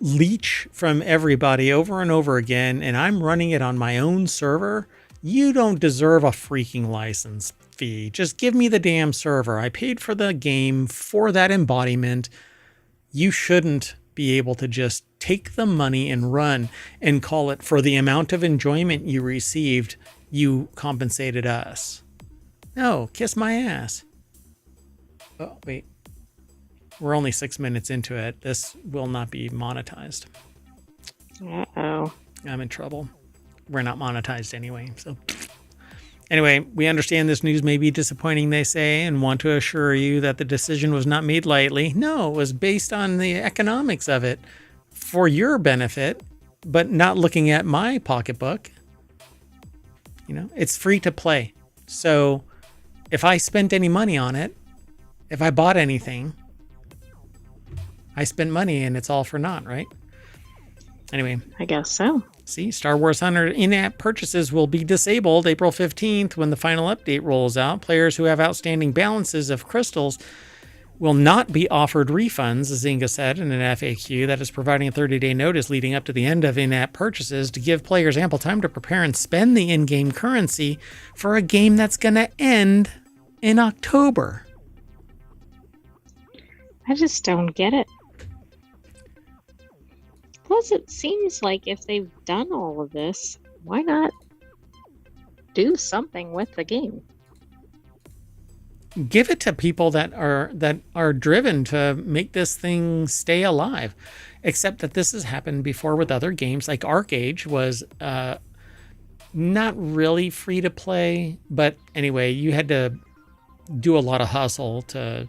leech from everybody over and over again, and I'm running it on my own server, you don't deserve a freaking license fee. Just give me the damn server. I paid for the game for that embodiment. You shouldn't be able to just take the money and run and call it for the amount of enjoyment you received, you compensated us. No, kiss my ass. Oh, wait. We're only 6 minutes into it. This will not be monetized. Uh-oh. I'm in trouble. We're not monetized anyway, so... Anyway, we understand this news may be disappointing, they say, and want to assure you that the decision was not made lightly. No, it was based on the economics of it for your benefit, but not looking at my pocketbook. It's free to play. So if I spent any money on it, if I bought anything, I spent money and it's all for naught, right? Anyway. I guess so. See, Star Wars Hunter in-app purchases will be disabled April 15th when the final update rolls out. Players who have outstanding balances of crystals will not be offered refunds, Zynga said in an FAQ that is providing a 30-day notice leading up to the end of in-app purchases to give players ample time to prepare and spend the in-game currency for a game that's going to end in October. I just don't get it. Plus, it seems like if they've done all of this, why not do something with the game? Give it to people that are driven to make this thing stay alive. Except that this has happened before with other games, like ArcAge was not really free to play, but anyway, you had to do a lot of hustle to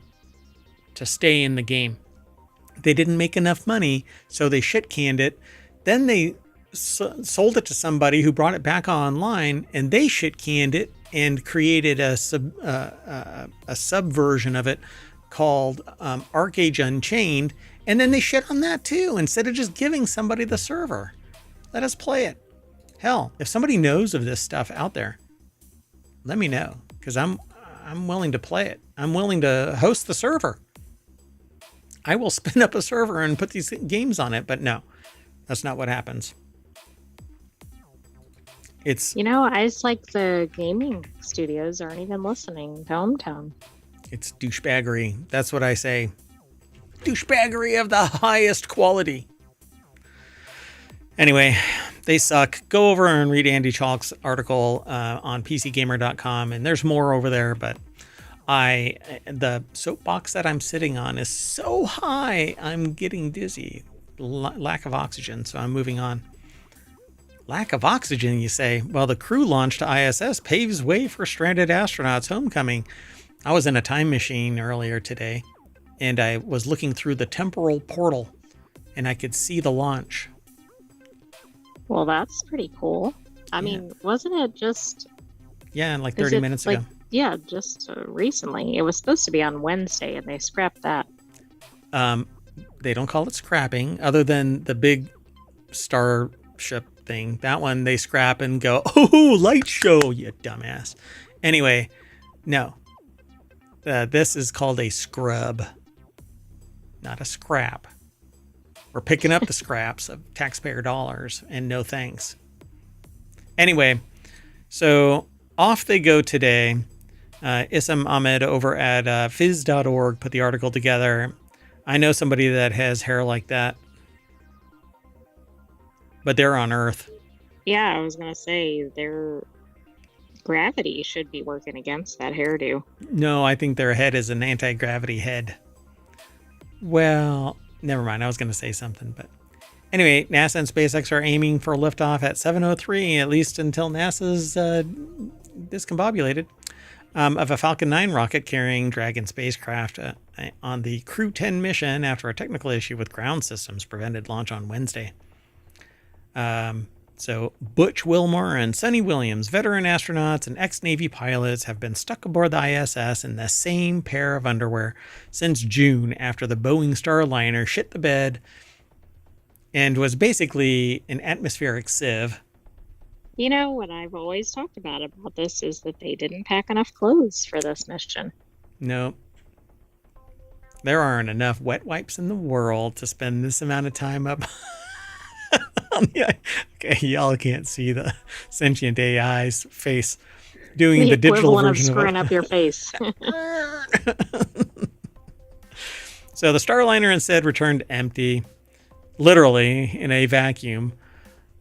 stay in the game. They didn't make enough money, so they shit-canned it. Then they sold it to somebody who brought it back online, and they shit-canned it and created a subversion of it called ArcAge Unchained, and then they shit on that too, instead of just giving somebody the server. Let us play it. Hell, if somebody knows of this stuff out there, let me know, because I'm willing to play it. I'm willing to host the server. I will spin up a server and put these games on it, but no, that's not what happens. It's... it's like the gaming studios aren't even listening to Hometown. It's douchebaggery. That's what I say. Douchebaggery of the highest quality. Anyway, they suck. Go over and read Andy Chalk's article on PCGamer.com, and there's more over there, but the soapbox that I'm sitting on is so high, I'm getting dizzy. Lack of oxygen, so I'm moving on. Lack of oxygen, you say? Well, the crew launch to ISS paves way for stranded astronauts' homecoming. I was in a time machine earlier today, and I was looking through the temporal portal, and I could see the launch. Well, that's pretty cool. I mean, wasn't it just... Yeah, like 30 minutes ago. Yeah, just recently. It was supposed to be on Wednesday, and they scrapped that. They don't call it scrapping, other than the big starship thing. That one they scrap and go, oh, light show, you dumbass. Anyway, no. This is called a scrub, not a scrap. We're picking up the scraps of taxpayer dollars, and no thanks. Anyway, so off they go today. Issam Ahmed over at fizz.org put the article together. I know somebody that has hair like that, but they're on Earth. Yeah, I was going to say, they're gravity should be working against that hairdo. No, I think their head is an anti-gravity head. Well, never mind. I was going to say something, but anyway, NASA and SpaceX are aiming for liftoff at 7:03, at least until NASA's discombobulated, of a Falcon 9 rocket carrying Dragon spacecraft on the Crew 10 mission after a technical issue with ground systems prevented launch on Wednesday. So Butch Wilmore and Sonny Williams, veteran astronauts and ex-Navy pilots, have been stuck aboard the ISS in the same pair of underwear since June after the Boeing Starliner shit the bed and was basically an atmospheric sieve. You know, what I've always talked about this is that they didn't pack enough clothes for this mission. No. There aren't enough wet wipes in the world to spend this amount of time up on the... Okay, y'all can't see the sentient AI's face doing the digital version of screwing up your face. So the Starliner instead returned empty, literally in a vacuum,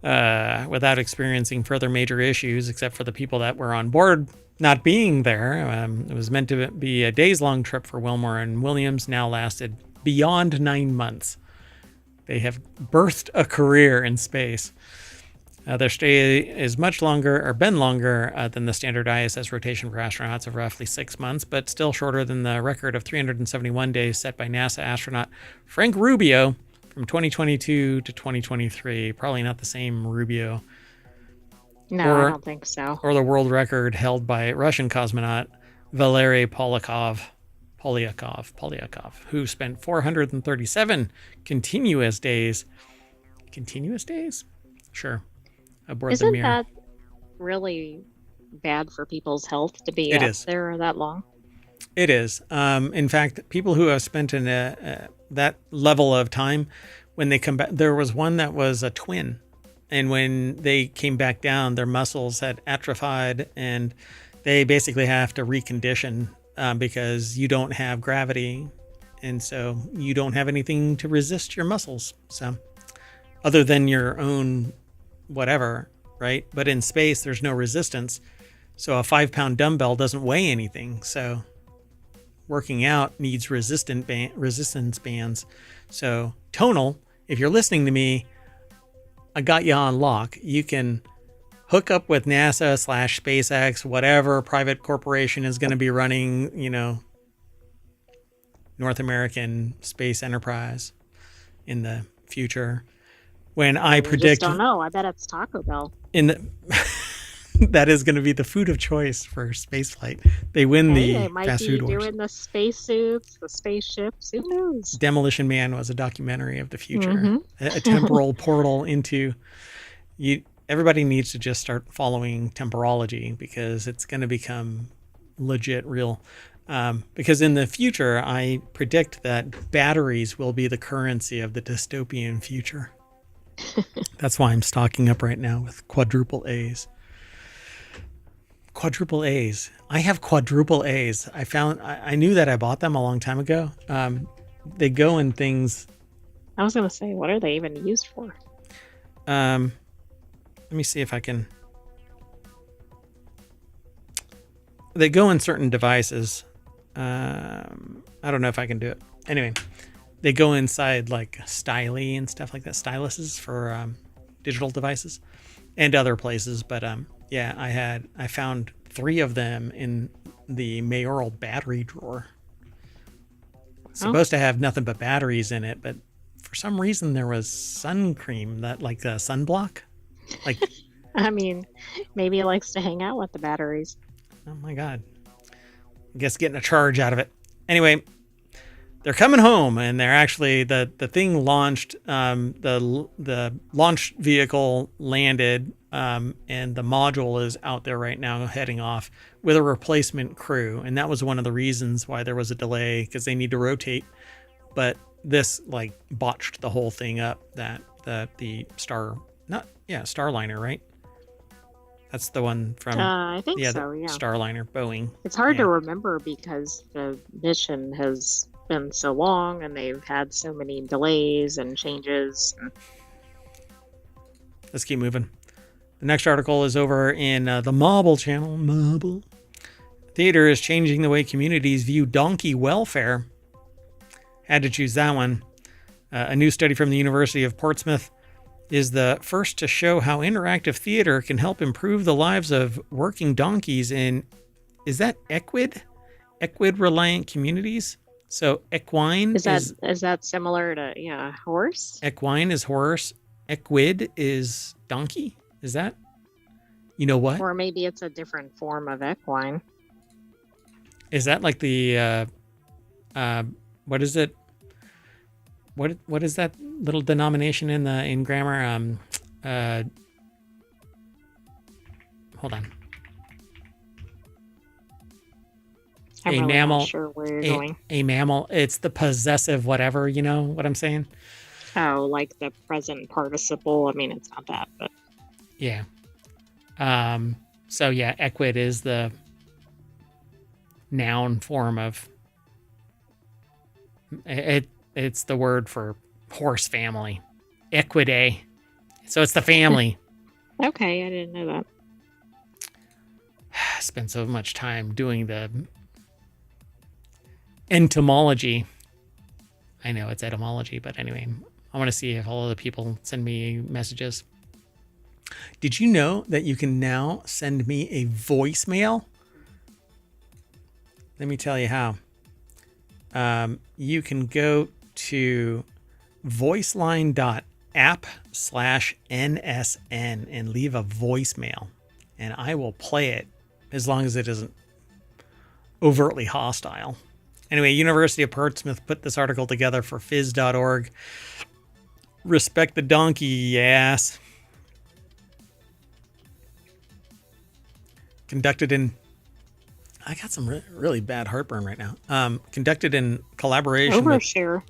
without experiencing further major issues, except for the people that were on board not being there. It was meant to be a days-long trip for Wilmore and Williams, now lasted beyond 9 months. They have birthed a career in space. Their stay is much longer, or been longer, than the standard ISS rotation for astronauts of roughly 6 months, but still shorter than the record of 371 days set by NASA astronaut Frank Rubio from 2022 to 2023. Probably not the same Rubio. No, I don't think so. Or the world record held by Russian cosmonaut Valery Polyakov, who spent 437 continuous days. Continuous days? Sure. Aboard the Mir. Isn't that really bad for people's health to be up there that long? It is. In fact, people who have spent in that level of time, when they come back, there was one that was a twin. And when they came back down, their muscles had atrophied and they basically have to recondition because you don't have gravity. And so you don't have anything to resist your muscles. So other than your own whatever, right? But in space, there's no resistance. So a 5-pound dumbbell doesn't weigh anything. So working out needs resistance bands. So Tonal, if you're listening to me, I got you on lock. You can hook up with NASA / SpaceX, whatever private corporation is going to be running, North American space enterprise in the future. When I predict, just don't know. I bet it's Taco Bell. That is going to be the food of choice for spaceflight. They win the fast food wars. They might be doing the spacesuits, the spaceships. Who knows? Demolition Man was a documentary of the future, a temporal portal into. Everybody needs to just start following temporology because it's going to become legit real. Because in the future, I predict that batteries will be the currency of the dystopian future. That's why I'm stocking up right now with quadruple A's. Quadruple A's. I have quadruple A's. I knew that I bought them a long time ago. They go in things. I was going to say, what are they even used for? Let me see if I can. They go in certain devices. I don't know if I can do it. Anyway, they go inside like Styly and stuff like that. Styluses for digital devices and other places. But yeah, I found 3 of them in the mayoral battery drawer. It's supposed to have nothing but batteries in it, but for some reason there was sun cream, that like a sunblock. Like, I mean, maybe it likes to hang out with the batteries. Oh my God. I guess getting a charge out of it. Anyway, they're coming home, and they're actually the thing launched. The launch vehicle landed, and the module is out there right now, heading off with a replacement crew. And that was one of the reasons why there was a delay, because they need to rotate. But this like botched the whole thing up. That the Starliner, right? That's the one from I think so, yeah. Starliner, Boeing. It's hard to remember because the mission has been so long and they've had so many delays and changes. Let's keep moving. The next article is over in the Marble channel. Marble. Theater is changing the way communities view donkey welfare. Had to choose that one. A new study from the University of Portsmouth is the first to show how interactive theater can help improve the lives of working donkeys in, is that equid? Equid-reliant communities? So equine is that similar to horse? Equine is horse. Equid is donkey. Is that? You know what? Or maybe it's a different form of equine. Is that like the what is it? What is that little denomination in grammar? Hold on. I'm really not sure where you're going. A mammal. It's the possessive whatever. You know what I'm saying? Oh, like the present participle. I mean, it's not that, but yeah. So yeah, equid is the noun form of it. It's the word for horse family. Equidae. So it's the family. Okay, I didn't know that. I spent so much time doing the entomology. I know it's etymology, but anyway, I want to see if all of the people send me messages. Did you know that you can now send me a voicemail? Let me tell you how. You can go to voiceline.app/NSN and leave a voicemail, and I will play it as long as it isn't overtly hostile. Anyway, University of Portsmouth put this article together for phys.org. Respect the donkey, yes. Conducted in... I got some really bad heartburn right now. Conducted in collaboration Overshare.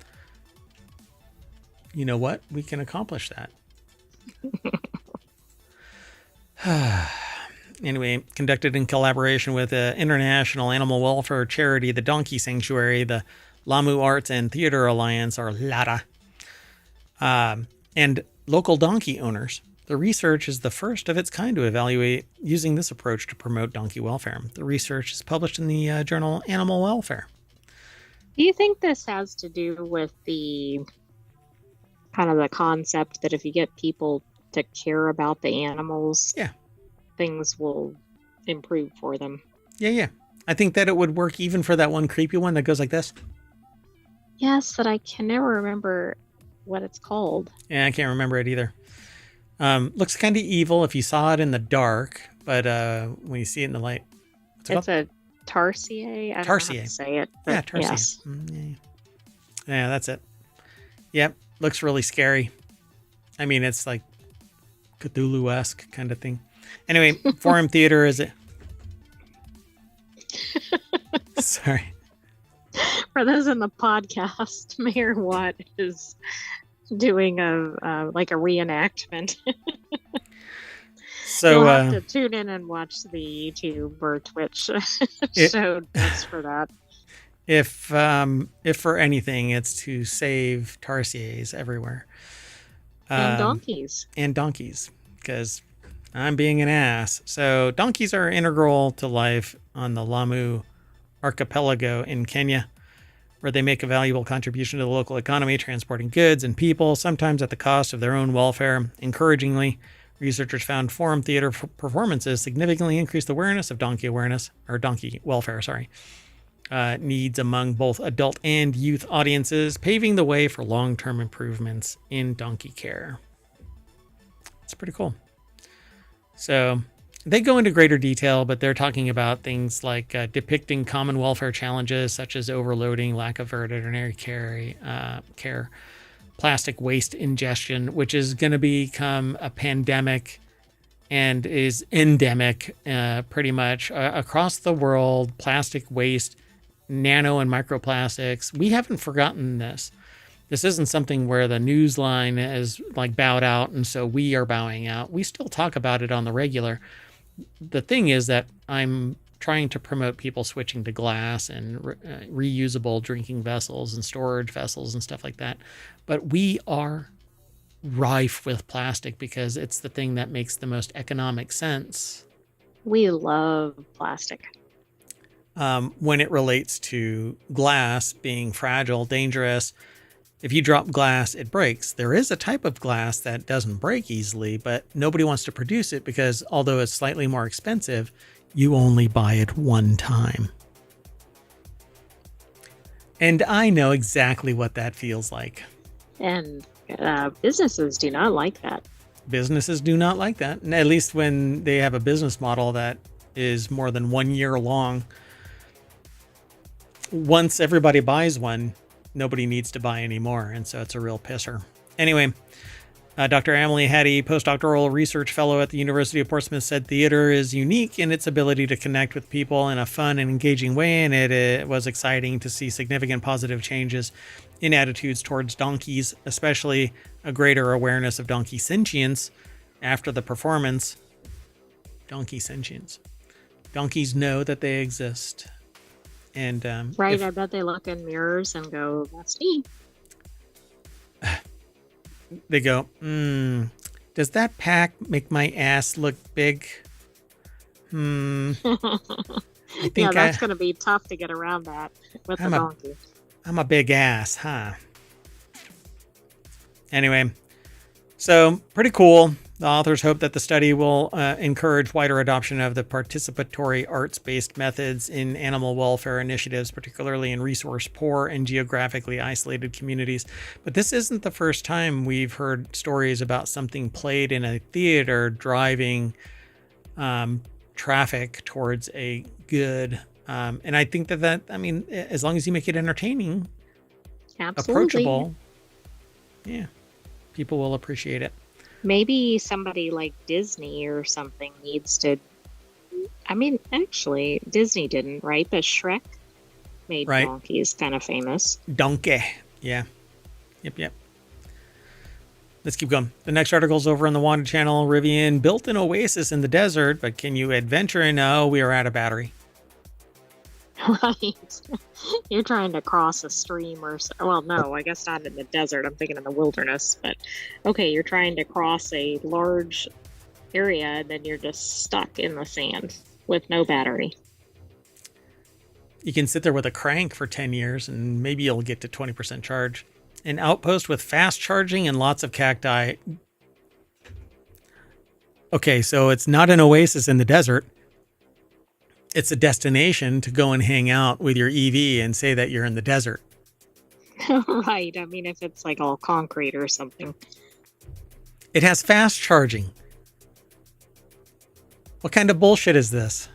You know what? We can accomplish that. Anyway, conducted in collaboration with the international animal welfare charity, the Donkey Sanctuary, the Lamu Arts and Theater Alliance, or LATA, and local donkey owners. The research is the first of its kind to evaluate using this approach to promote donkey welfare. The research is published in the journal Animal Welfare. Do you think this has to do with the kind of the concept that if you get people to care about the animals, things will improve for them? Yeah. I think that it would work even for that one creepy one that goes like this. Yes, but I can never remember what it's called. Yeah, I can't remember it either. Looks kind of evil if you saw it in the dark, but when you see it in the light, it's a tarsier. I don't know how to say it. Yeah, tarsier. Yes. Yeah, that's it. Yep, looks really scary. I mean, it's like Cthulhu-esque kind of thing. Anyway, Forum Theater is it? Sorry. For those in the podcast, Mayor Watt is doing a reenactment. So you'll have to tune in and watch the YouTube or Twitch show notes for that. If for anything, it's to save tarsiers everywhere. And donkeys. And donkeys, because I'm being an ass. So donkeys are integral to life on the Lamu archipelago in Kenya, where they make a valuable contribution to the local economy, transporting goods and people, sometimes at the cost of their own welfare. Encouragingly, researchers found Forum Theater performances significantly increased awareness of donkey welfare, needs among both adult and youth audiences, paving the way for long-term improvements in donkey care. It's pretty cool. So they go into greater detail, but they're talking about things like depicting common welfare challenges such as overloading, lack of veterinary care, plastic waste ingestion, which is going to become a pandemic and is endemic pretty much across the world. Plastic waste, nano and microplastics. We haven't forgotten this. This isn't something where the news line is like bowed out and so we are bowing out. We still talk about it on the regular. The thing is that I'm trying to promote people switching to glass and reusable drinking vessels and storage vessels and stuff like that. But we are rife with plastic because it's the thing that makes the most economic sense. We love plastic. When it relates to glass being fragile, dangerous. If you drop glass, it breaks. There is a type of glass that doesn't break easily, but nobody wants to produce it because although it's slightly more expensive, you only buy it one time. And I know exactly what that feels like. And businesses do not like that. Businesses do not like that, and at least when they have a business model that is more than 1 year long. Once everybody buys one, nobody needs to buy anymore, and so it's a real pisser. Anyway, Dr. Emily Hattie, postdoctoral research fellow at the University of Portsmouth, said theater is unique in its ability to connect with people in a fun and engaging way, and it was exciting to see significant positive changes in attitudes towards donkeys, especially a greater awareness of donkey sentience after the performance. Donkey sentience. Donkeys know that they exist. And right, I bet they look in mirrors and go, "That's me." They go, does that pack make my ass look big? I think yeah, that's going to be tough to get around that with the donkey. I'm a big ass, huh? Anyway, so pretty cool. The authors hope that the study will encourage wider adoption of the participatory arts-based methods in animal welfare initiatives, particularly in resource-poor and geographically isolated communities. But this isn't the first time we've heard stories about something played in a theater driving traffic towards a good. And I think that, I mean, as long as you make it entertaining, approachable, yeah, people will appreciate it. Maybe somebody like Disney or something needs to. I mean, actually, Disney didn't, right? But Shrek made donkeys kind of famous. Donkey. Yeah. Yep. Let's keep going. The next article is over on the Wanted channel. Rivian built an oasis in the desert, but can you adventure in? Oh, we are out of battery. Right. You're trying to cross a stream or so. Well, no, I guess not in the desert. I'm thinking in the wilderness. But okay, you're trying to cross a large area and then you're just stuck in the sand with no battery. You can sit there with a crank for 10 years and maybe you'll get to 20% charge. An outpost with fast charging and lots of cacti. Okay, so it's not an oasis in the desert. It's a destination to go and hang out with your EV and say that you're in the desert. Right. I mean, if it's like all concrete or something. It has fast charging. What kind of bullshit is this?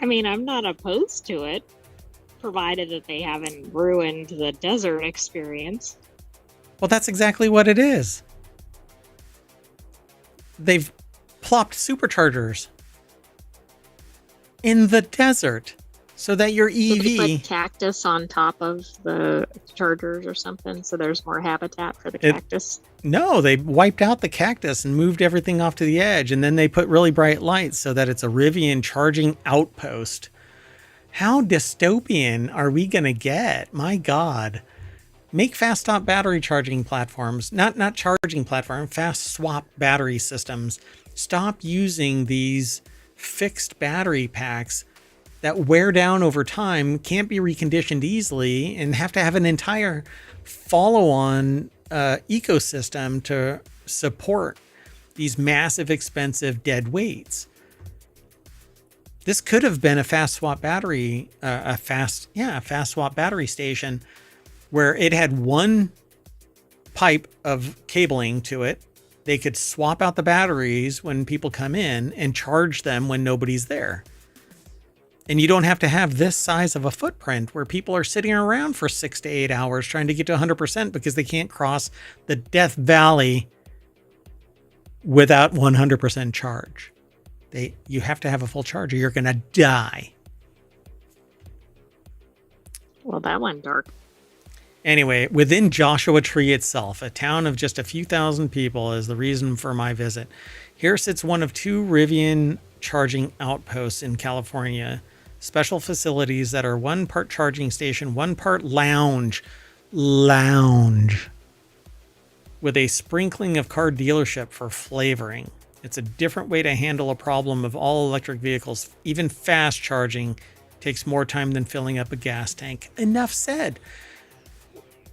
I mean, I'm not opposed to it, provided that they haven't ruined the desert experience. Well, that's exactly what it is. They've plopped superchargers in the desert so that your EV... Did they put cactus on top of the chargers or something so there's more habitat for the cactus? No, they wiped out the cactus and moved everything off to the edge, and then they put really bright lights so that it's a Rivian charging outpost. How dystopian are we going to get? My God. Make fast stop battery charging platforms, not charging platform, fast swap battery systems. Stop using these fixed battery packs that wear down over time, can't be reconditioned easily, and have to have an entire follow-on ecosystem to support these massive, expensive dead weights. This could have been a fast swap battery, a fast swap battery station where it had one pipe of cabling to it. They could swap out the batteries when people come in and charge them when nobody's there. And you don't have to have this size of a footprint where people are sitting around for 6 to 8 hours trying to get to 100% because they can't cross the Death Valley without 100% charge. You have to have a full charge or you're going to die. Well, that went dark. Anyway, within Joshua Tree itself, a town of just a few thousand people is the reason for my visit. Here sits one of two Rivian charging outposts in California. Special facilities that are one part charging station, one part lounge. with a sprinkling of car dealership for flavoring. It's a different way to handle a problem of all electric vehicles. Even fast charging takes more time than filling up a gas tank. Enough said.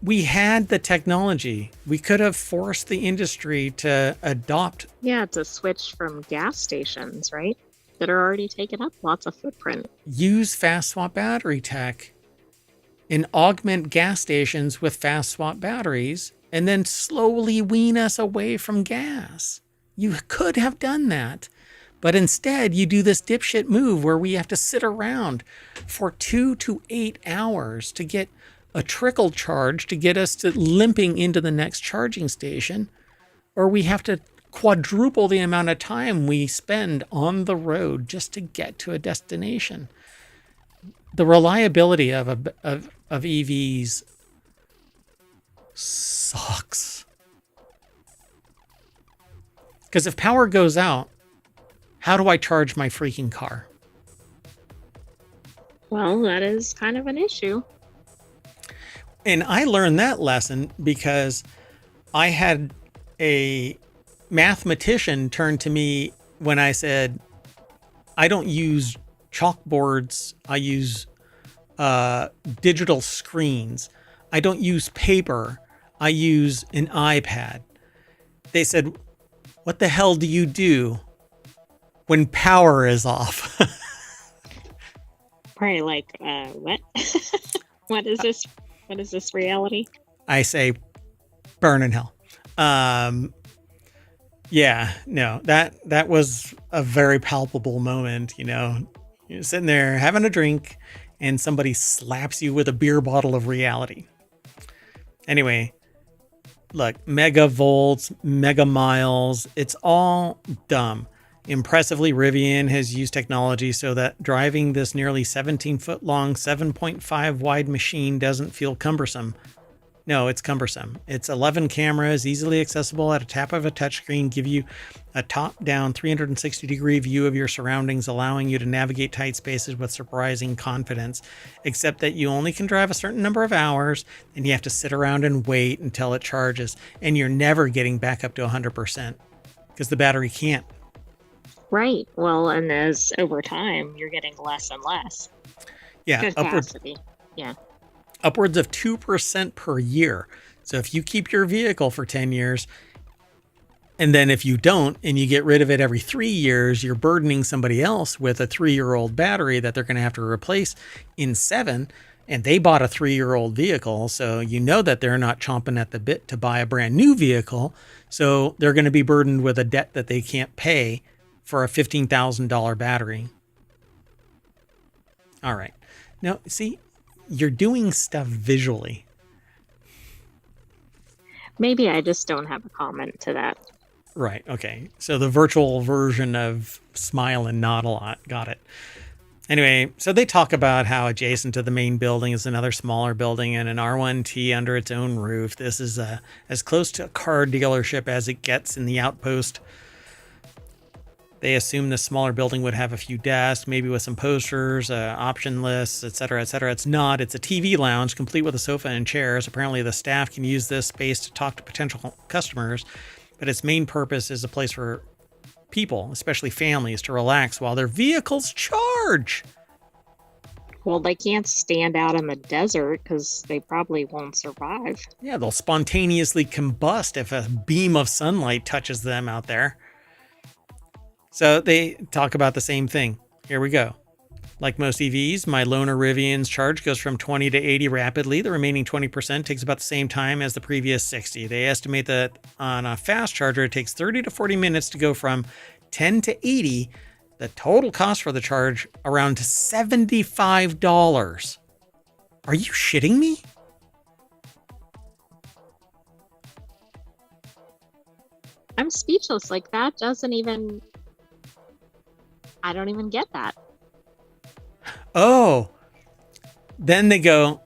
We had the technology. We could have forced the industry to adopt. Yeah, to switch from gas stations, right? That are already taking up lots of footprint. Use fast swap battery tech and augment gas stations with fast swap batteries and then slowly wean us away from gas. You could have done that. But instead, you do this dipshit move where we have to sit around for 2 to 8 hours to get a trickle charge to get us to limping into the next charging station, or we have to quadruple the amount of time we spend on the road just to get to a destination. The reliability of EVs sucks. Because if power goes out, how do I charge my freaking car? Well, that is kind of an issue. And I learned that lesson because I had a mathematician turn to me when I said, I don't use chalkboards. I use digital screens. I don't use paper. I use an iPad. They said, what the hell do you do when power is off? Probably like, what? What is this? What is this reality? I say, burn in hell. Yeah, no, that was a very palpable moment. You know, you're sitting there having a drink and somebody slaps you with a beer bottle of reality. Anyway, look, megavolts, mega miles, it's all dumb. Impressively, Rivian has used technology so that driving this nearly 17-foot long, 7.5 wide machine doesn't feel cumbersome. No, it's cumbersome. It's 11 cameras, easily accessible at a tap of a touchscreen, give you a top-down 360-degree view of your surroundings, allowing you to navigate tight spaces with surprising confidence, except that you only can drive a certain number of hours, and you have to sit around and wait until it charges, and you're never getting back up to 100% because the battery can't. Right. Well, and as over time, you're getting less and less. Yeah, upwards of 2% per year. So if you keep your vehicle for 10 years, and then if you don't, and you get rid of it every 3 years, you're burdening somebody else with a 3-year-old battery that they're going to have to replace in 7. And they bought a 3-year-old vehicle. So you know that they're not chomping at the bit to buy a brand new vehicle. So they're going to be burdened with a debt that they can't pay for a $15,000 battery. All right. Now, see, you're doing stuff visually. Maybe I just don't have a comment to that. Right. Okay. So the virtual version of smile and nod a lot. Got it. Anyway, so they talk about how adjacent to the main building is another smaller building and an R1T under its own roof. This is as close to a car dealership as it gets in the outpost. They assume the smaller building would have a few desks, maybe with some posters, option lists, etc., etc. It's not. It's a TV lounge complete with a sofa and chairs. Apparently, the staff can use this space to talk to potential customers, but its main purpose is a place for people, especially families, to relax while their vehicles charge. Well, they can't stand out in the desert because they probably won't survive. Yeah, they'll spontaneously combust if a beam of sunlight touches them out there. So they talk about the same thing. Here we go. Like most EVs, my loaner Rivian's charge goes from 20 to 80 rapidly. The remaining 20% takes about the same time as the previous 60. They estimate that on a fast charger, it takes 30 to 40 minutes to go from 10 to 80. The total cost for the charge around $75. Are you shitting me? I'm speechless. Like, that doesn't even... I don't even get that. Oh, then they go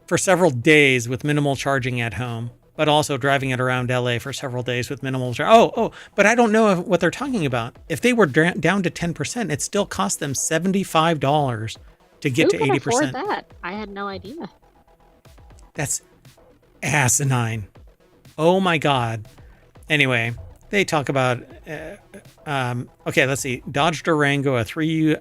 for several days with minimal charging at home, but also driving it around LA for several days with minimal charging. But I don't know what they're talking about. If they were down to 10%, it still cost them $75 to get to 80%. Who could afford that? I had no idea. That's asinine. Oh my God. Anyway, they talk about, okay, let's see. Dodge Durango, a three-row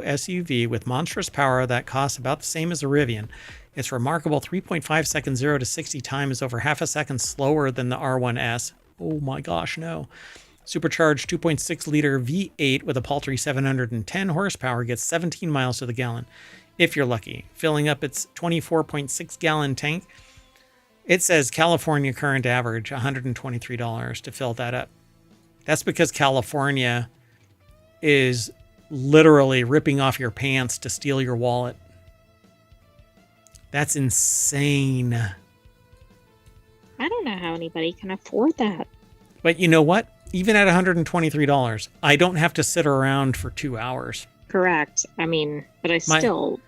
SUV with monstrous power that costs about the same as a Rivian. Its remarkable 3.5 second 0 to 60 time is over half a second slower than the R1S. Oh my gosh, no. Supercharged 2.6 liter V8 with a paltry 710 horsepower gets 17 miles to the gallon, if you're lucky. Filling up its 24.6 gallon tank, it says California current average $123 to fill that up. That's because California is literally ripping off your pants to steal your wallet. That's insane. I don't know how anybody can afford that. But you know what? Even at $123, I don't have to sit around for 2 hours. Correct. I mean, but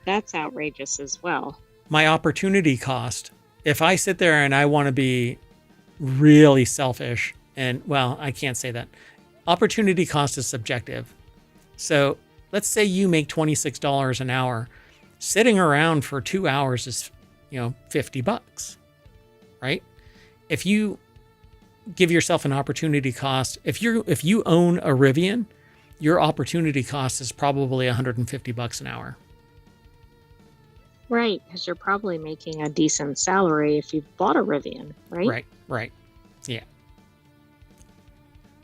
that's outrageous as well. My opportunity cost, if I sit there and I want to be really selfish, and well, I can't say that. Opportunity cost is subjective. So let's say you make $26 an hour. Sitting around for 2 hours is, $50, right? If you give yourself an opportunity cost, if you own a Rivian, your opportunity cost is probably $150 an hour. Right, because you're probably making a decent salary if you've bought a Rivian, right? Right. Yeah.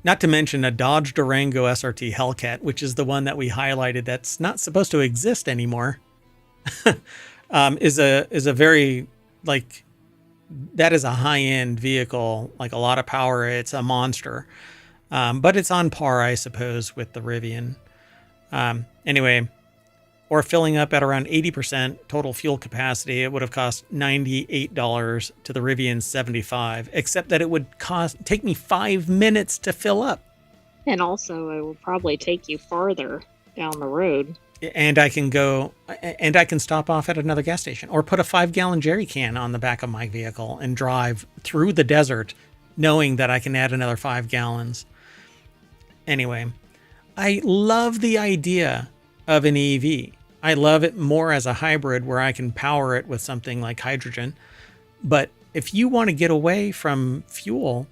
Not to mention a Dodge Durango SRT Hellcat, which is the one that we highlighted that's not supposed to exist anymore, is a very, that is a high-end vehicle, like a lot of power. It's a monster. But it's on par, I suppose, with the Rivian. Anyway, or filling up at around 80% total fuel capacity, it would have cost $98 to the Rivian 75, except that it would take me 5 minutes to fill up. And also, it will probably take you farther down the road. And I can stop off at another gas station or put a 5-gallon jerry can on the back of my vehicle and drive through the desert, knowing that I can add another 5 gallons. Anyway, I love the idea of an EV. I love it more as a hybrid where I can power it with something like hydrogen. But if you want to get away from fuel,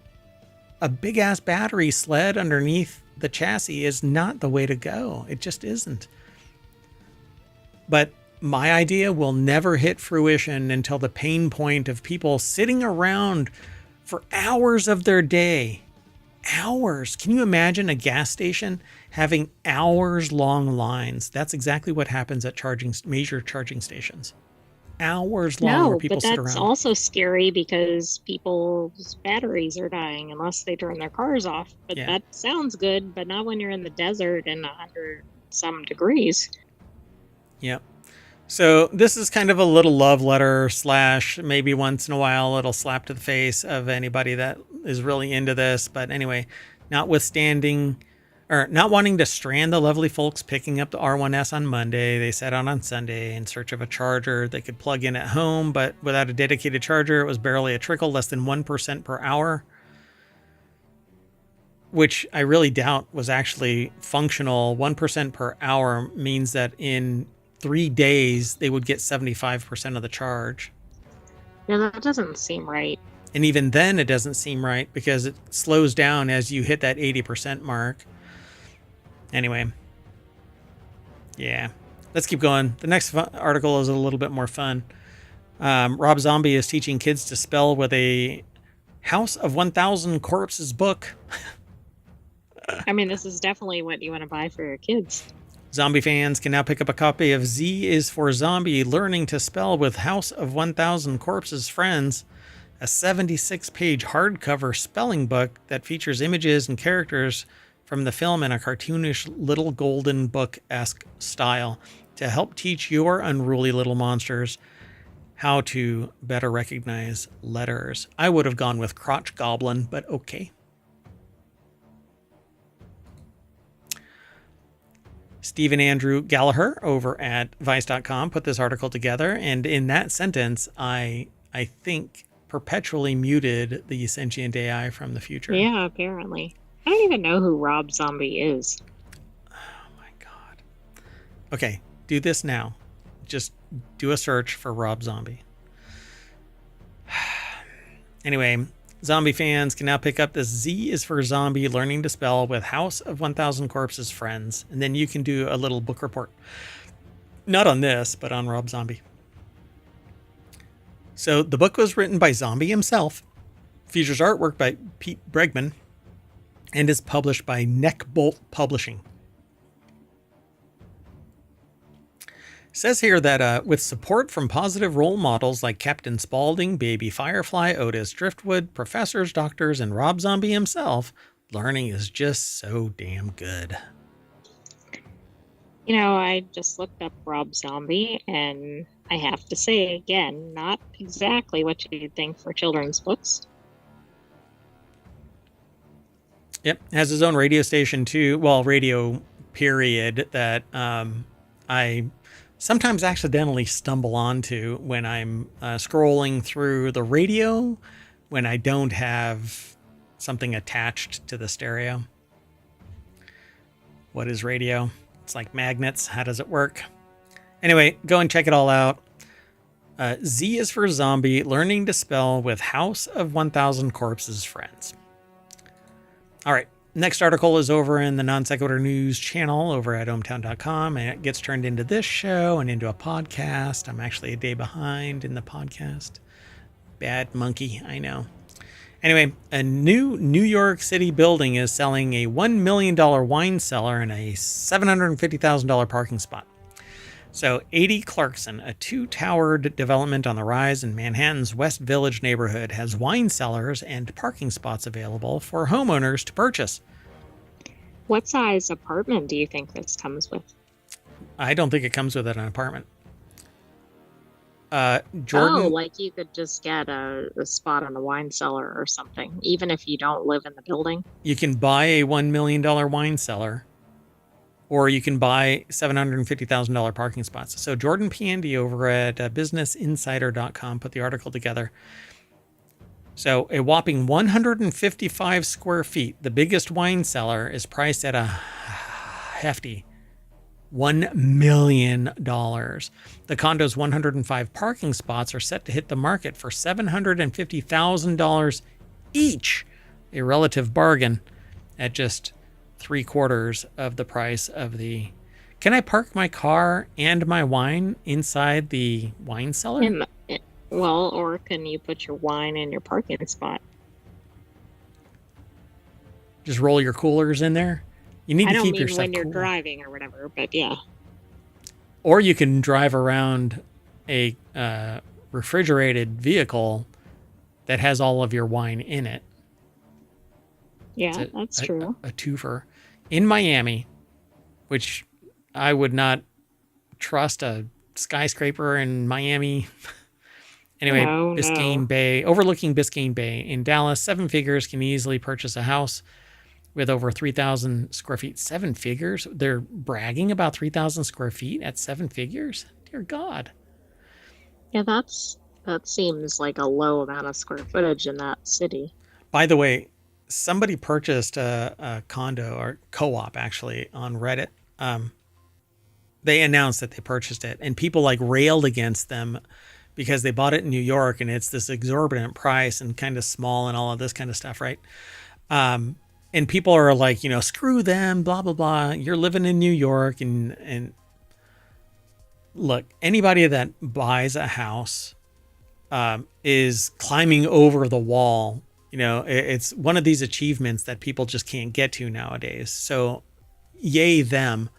a big ass battery sled underneath the chassis is not the way to go. It just isn't. But my idea will never hit fruition until the pain point of people sitting around for hours of their day. Hours. Can you imagine a gas station having hours long lines? That's exactly what happens at major charging stations. Hours long where people sit around. That's also scary because people's batteries are dying unless they turn their cars off. But that sounds good, but not when you're in the desert and 100 some degrees. Yep. So this is kind of a little love letter / maybe once in a while it'll slap to the face of anybody that is really into this. But anyway, not wanting to strand the lovely folks picking up the R1S on Monday, they set out on Sunday in search of a charger they could plug in at home, but without a dedicated charger, it was barely a trickle, less than 1% per hour, which I really doubt was actually functional. 1% per hour means that in 3 days, they would get 75% of the charge. Yeah, that doesn't seem right. And even then, it doesn't seem right because it slows down as you hit that 80% mark. Anyway. Yeah. Let's keep going. The next article is a little bit more fun. Rob Zombie is teaching kids to spell with a House of 1,000 Corpses book. I mean, this is definitely what you want to buy for your kids. Zombie fans can now pick up a copy of Z is for Zombie, Learning to Spell with House of 1,000 Corpses Friends, a 76-page hardcover spelling book that features images and characters from the film in a cartoonish little golden book-esque style to help teach your unruly little monsters how to better recognize letters. I would have gone with Crotch Goblin, but okay. Stephen Andrew Gallagher over at Vice.com put this article together, and in that sentence, I think perpetually muted the sentient AI from the future. Yeah, apparently. I don't even know who Rob Zombie is. Oh my God. Okay, do this now. Just do a search for Rob Zombie. Anyway, zombie fans can now pick up this Z is for Zombie Learning to Spell with House of 1000 Corpses Friends. And then you can do a little book report. Not on this, but on Rob Zombie. So the book was written by Zombie himself, features artwork by Pete Bregman, and is published by Neckbolt Publishing. It says here that with support from positive role models like Captain Spaulding, Baby Firefly, Otis Driftwood, professors, doctors, and Rob Zombie himself, learning is just so damn good. You know, I just looked up Rob Zombie, and I have to say again, not exactly what you'd think for children's books. Yep, has his own radio station too. Well, radio period that I sometimes accidentally stumble onto when I'm scrolling through the radio when I don't have something attached to the stereo. What is radio? It's like magnets. How does it work? Anyway, go and check it all out. Z is for Zombie, Learning to Spell with House of 1000 Corpses Friends. All right. Next article is over in the Non Sequitur News channel over at ohmtown.com, and it gets turned into this show and into a podcast. I'm actually a day behind in the podcast. Bad monkey, I know. Anyway, a new New York City building is selling a $1 million wine cellar and a $750,000 parking spot. So 80 Clarkson, a two-towered development on the rise in Manhattan's West Village neighborhood, has wine cellars and parking spots available for homeowners to purchase. What size apartment do you think this comes with? I don't think it comes with an apartment. Jordan, Oh, like you could just get a spot on the wine cellar or something, even if you don't live in the building. you can buy a $1 million wine cellar, or you can buy $750,000 parking spots. So Jordan Pandy over at businessinsider.com put the article together. So a whopping 155 square feet, the biggest wine cellar, is priced at a hefty $1 million. The condo's 105 parking spots are set to hit the market for $750,000 each, a relative bargain at just 3/4 of the price of the... Can I park my car and my wine inside the wine cellar? Well, or can you put your wine in your parking spot? Just roll your coolers in there? You need I to don't keep mean yourself when you're cool. driving or whatever, but yeah. Or you can drive around a refrigerated vehicle that has all of your wine in it. Yeah, that's true. A twofer. In Miami, which I would not trust a skyscraper in Miami. Anyway, No. Biscayne Bay, overlooking Biscayne Bay. In Dallas, 7 figures can easily purchase a house with over 3,000 square feet. 7 figures? They're bragging about 3,000 square feet at 7 figures? Dear God. Yeah, that seems like a low amount of square footage in that city. By the way, somebody purchased a condo or co-op actually on Reddit. They announced that they purchased it, and people like railed against them because they bought it in New York and it's this exorbitant price and kind of small and all of this kind of stuff, right? And people are like, screw them, blah, blah, blah. You're living in New York. And look, anybody that buys a house is climbing over the wall. It's one of these achievements that people just can't get to nowadays. So yay them.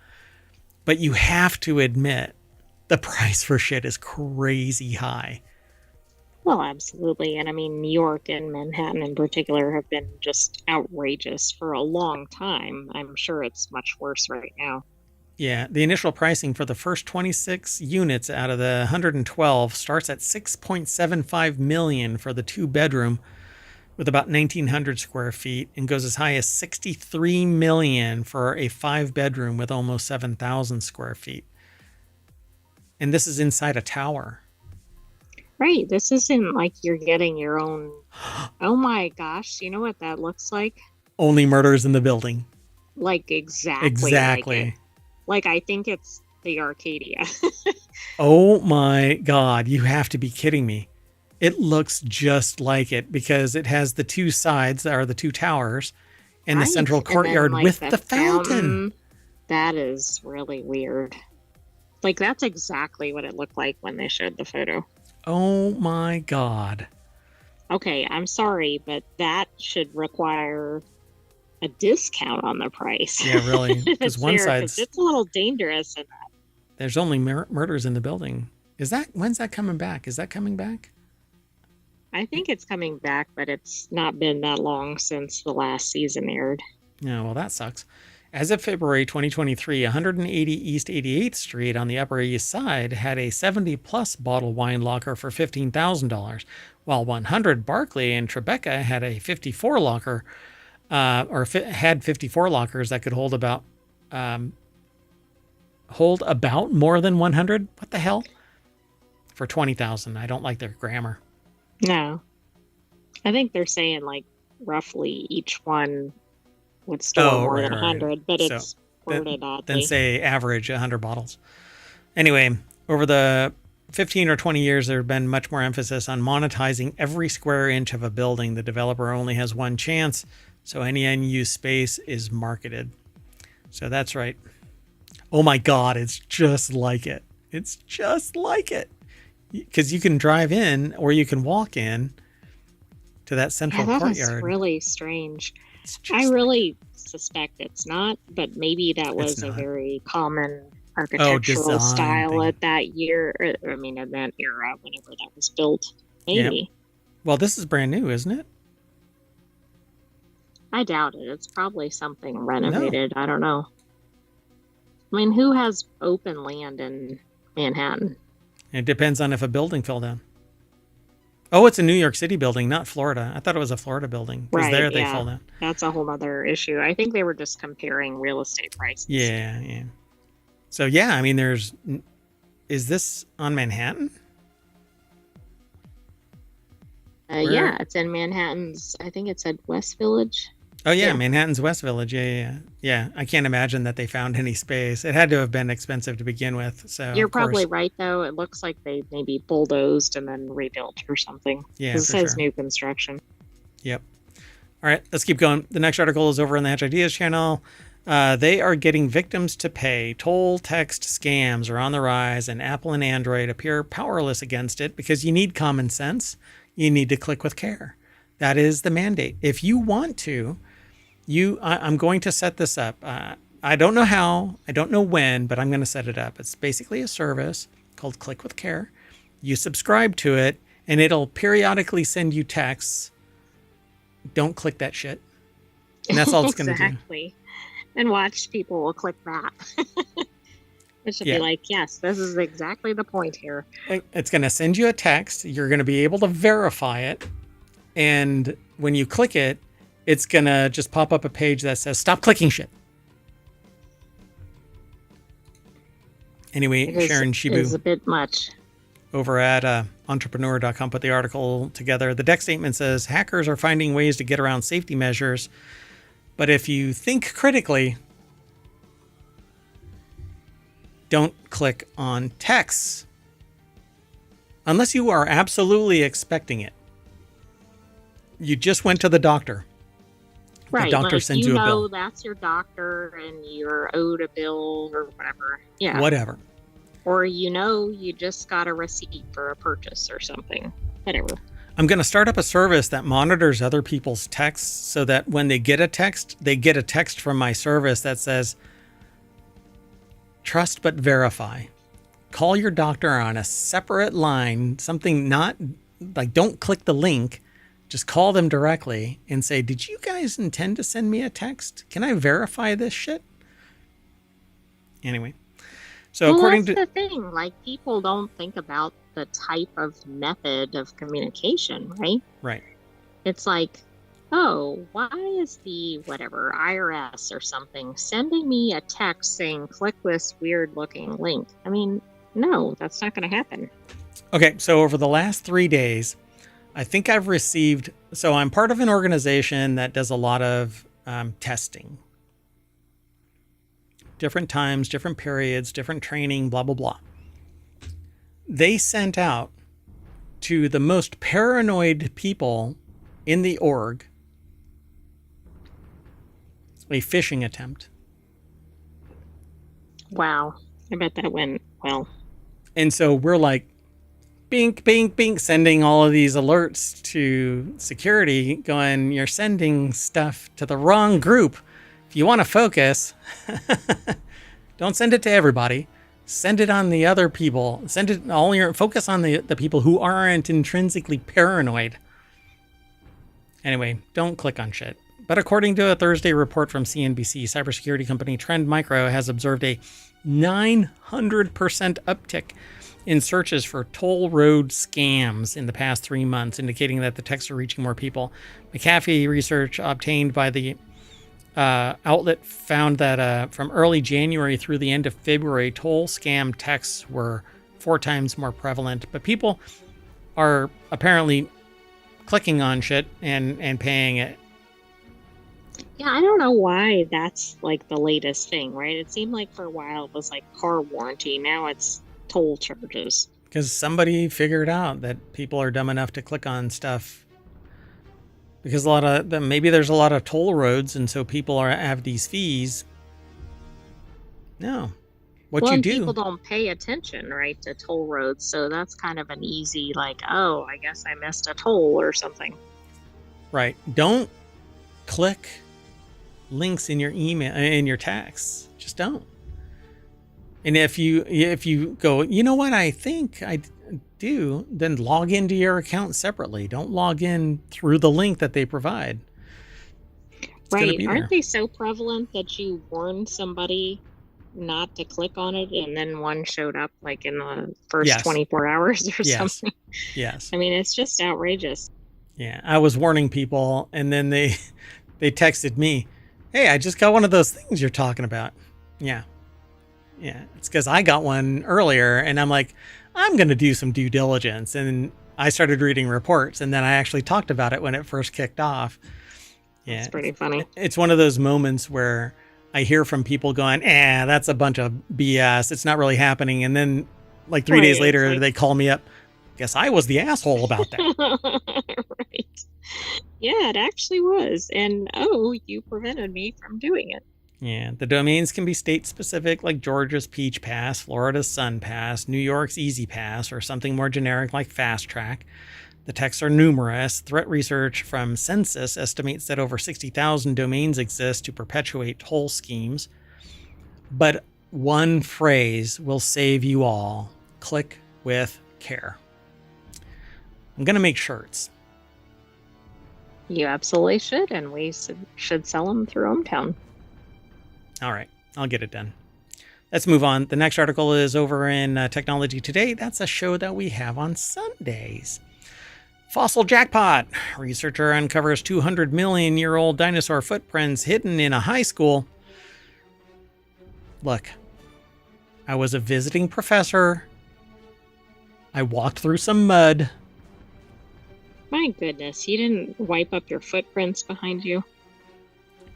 But you have to admit the price for shit is crazy high. Well, absolutely. And I mean, New York and Manhattan in particular have been just outrageous for a long time. I'm sure it's much worse right now. Yeah, the initial pricing for the first 26 units out of the 112 starts at $6.75 million for the 2-bedroom with about 1,900 square feet and goes as high as $63 million for a 5-bedroom with almost 7,000 square feet. And this is inside a tower. Right. This isn't like you're getting your own. Oh my gosh. You know what that looks like? Only Murders in the Building. Like exactly. Exactly. Like I think it's the Arcadia. Oh my God. You have to be kidding me. It looks just like it because it has the two sides that are the two towers and the Right. central And then, courtyard like, with the fountain. That is really weird. Like, that's exactly what it looked like when they showed the photo. Oh my God. Okay, I'm sorry, but that should require a discount on the price. Yeah, really. If Because it's one there, because side's, it's a little dangerous. And there's only murders in the building. When's that coming back? Is that coming back? I think it's coming back, but it's not been that long since the last season aired. Yeah, well, that sucks. As of February 2023, 180 East 88th Street on the Upper East Side had a 70-plus bottle wine locker for $15,000, while 100 Barclay in Tribeca had a 54 locker, had 54 lockers that could hold about more than 100. What the hell? For $20,000. I don't like their grammar. No, I think they're saying like roughly each one would store more than 100, but So, it's worded oddly. Then say average 100 bottles. Anyway, over the 15 or 20 years, there have been much more emphasis on monetizing every square inch of a building. The developer only has one chance, so any unused space is marketed. So that's right. Oh my God, it's just like it. It's just like it. Because you can drive in or you can walk in to that central courtyard. That's really strange. I really suspect it's not, but maybe that was a very common architectural style at that year. I mean, in that era, whenever that was built. Maybe. Yep. Well, this is brand new, isn't it? I doubt it. It's probably something renovated. No. I don't know. I mean, who has open land in Manhattan? It depends on if a building fell down. Oh, it's a New York City building, not Florida. I thought it was a Florida building. Because there they fall down. That's a whole other issue. I think they were just comparing real estate prices. Yeah. So, yeah, I mean, is this on Manhattan? Yeah, it's in Manhattan's, I think it said West Village. Oh, yeah, Manhattan's West Village. Yeah. I can't imagine that they found any space. It had to have been expensive to begin with. So you're probably right, though. It looks like they maybe bulldozed and then rebuilt or something. Yeah, it says new construction. Yep. All right, let's keep going. The next article is over on the Hatch Ideas channel. They are getting victims to pay. Toll text scams are on the rise, and Apple and Android appear powerless against it because you need common sense. You need to click with care. That is the mandate. If you want to, I'm going to set this up. I don't know how, I don't know when, but I'm going to set it up. It's basically a service called Click with Care. You subscribe to it, and it'll periodically send you texts. Don't click that shit. And that's all it's going to do. Exactly. And watch people will click that. It should be like, yes, this is exactly the point here. It's going to send you a text. You're going to be able to verify it. And when you click it, it's going to just pop up a page that says, stop clicking shit. Anyway, Sharon Shibu. It is a bit much. Over at entrepreneur.com put the article together. The deck statement says, hackers are finding ways to get around safety measures. But if you think critically, don't click on texts. Unless you are absolutely expecting it. You just went to the doctor. Right. The doctor sends you a bill. That's your doctor and you're owed a bill or whatever. Yeah. Whatever. Or you just got a receipt for a purchase or something. Whatever. I'm going to start up a service that monitors other people's texts so that when they get a text from my service that says, trust but verify. Call your doctor on a separate line, something not like don't click the link. Just call them directly and say, did you guys intend to send me a text? Can I verify this shit? Anyway. So according to the thing, like people don't think about the type of method of communication, right? Right. It's like, oh, why is the whatever IRS or something sending me a text saying click this weird looking link? I mean, no, that's not going to happen. Okay, so over the last 3 days, I think I've received, so I'm part of an organization that does a lot of testing. Different times, different periods, different training, blah, blah, blah. They sent out to the most paranoid people in the org a phishing attempt. Wow. I bet that went well. And so we're like, bink, bink, bink, sending all of these alerts to security going, you're sending stuff to the wrong group. If you want to focus, don't send it to everybody. Send it on the other people. Send it all your focus on the people who aren't intrinsically paranoid. Anyway, don't click on shit. But according to a Thursday report from CNBC, cybersecurity company Trend Micro has observed a 900% uptick in searches for toll road scams in the past 3 months, indicating that the texts are reaching more people. McAfee research obtained by the outlet found that from early January through the end of February, toll scam texts were 4 times more prevalent. But people are apparently clicking on shit and paying it. Yeah, I don't know why that's like the latest thing, right? It seemed like for a while it was like car warranty. Now it's toll charges. Because somebody figured out that people are dumb enough to click on stuff. Because maybe there's a lot of toll roads, and so people have these fees. No. People don't pay attention, right, to toll roads. So that's kind of an easy, like, oh, I guess I missed a toll or something. Right. Don't click links in your email, in your texts. Just don't. And if you go, you know what, I think I do, then log into your account separately. Don't log in through the link that they provide. Right. Aren't they so prevalent that you warned somebody not to click on it and then one showed up like in the first 24 hours or something? Yes. I mean, it's just outrageous. Yeah. I was warning people and then they texted me, hey, I just got one of those things you're talking about. Yeah. Yeah. It's because I got one earlier and I'm like, I'm going to do some due diligence. And I started reading reports and then I actually talked about it when it first kicked off. Yeah. It's pretty funny. It's one of those moments where I hear from people going, that's a bunch of BS. It's not really happening. And then like 3 days later, they call me up. Guess I was the asshole about that. Right. Yeah, it actually was. And, you prevented me from doing it. Yeah, the domains can be state specific, like Georgia's Peach Pass, Florida's Sun Pass, New York's Easy Pass, or something more generic like Fast Track. The texts are numerous. Threat research from Census estimates that over 60,000 domains exist to perpetuate toll schemes. But one phrase will save you all. Click with care. I'm going to make shirts. You absolutely should, and we should sell them through ohmTown. All right, I'll get it done. Let's move on. The next article is over in Technology Today. That's a show that we have on Sundays. Fossil jackpot. Researcher uncovers 200 million year old dinosaur footprints hidden in a high school. Look, I was a visiting professor. I walked through some mud. My goodness, you didn't wipe up your footprints behind you?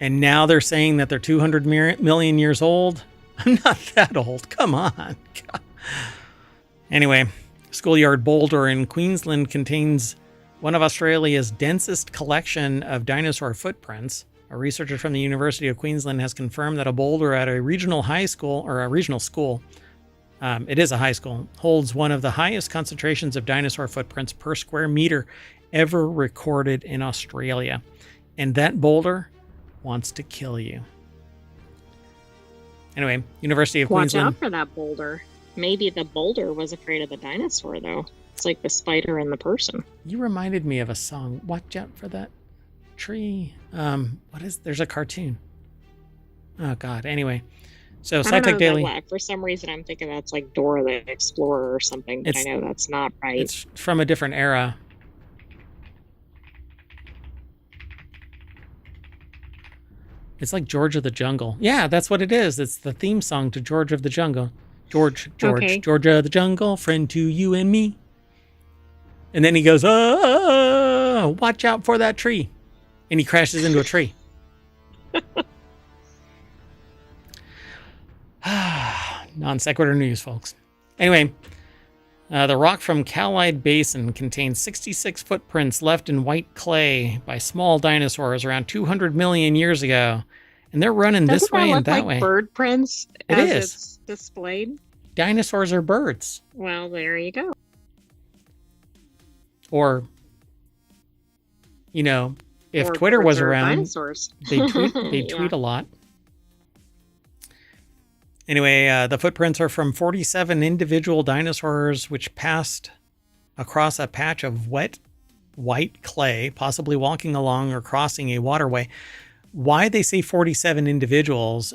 And now they're saying that they're 200 million years old. I'm not that old. Come on. God. Anyway, Schoolyard Boulder in Queensland contains one of Australia's densest collection of dinosaur footprints. A researcher from the University of Queensland has confirmed that a boulder at a regional school, it is a high school, holds one of the highest concentrations of dinosaur footprints per square meter ever recorded in Australia. And that boulder wants to kill you. Anyway, University of Queensland. Watch out for that boulder. Maybe the boulder was afraid of the dinosaur, though. It's like the spider and the person. You reminded me of a song. Watch out for that tree. There's a cartoon. Oh, God. Anyway. So, SciTech Daily. For some reason, I'm thinking that's like Dora the Explorer or something, but I know that's not right. It's from a different era. It's like George of the Jungle. Yeah, that's what it is. It's the theme song to George of the Jungle. George, okay. Georgia of the Jungle, friend to you and me. And then he goes, watch out for that tree. And he crashes into a tree. Non sequitur news, folks. Anyway, The rock from Cowlide Basin contains 66 footprints left in white clay by small dinosaurs around 200 million years ago. And they're running Doesn't this way that and look that like way. bird prints It as is. it's displayed? Dinosaurs are birds. Well, there you go. Or, you know, if Or Twitter birds was are around, dinosaurs. they'd tweet a lot. Anyway, the footprints are from 47 individual dinosaurs which passed across a patch of wet white clay, possibly walking along or crossing a waterway. Why they say 47 individuals?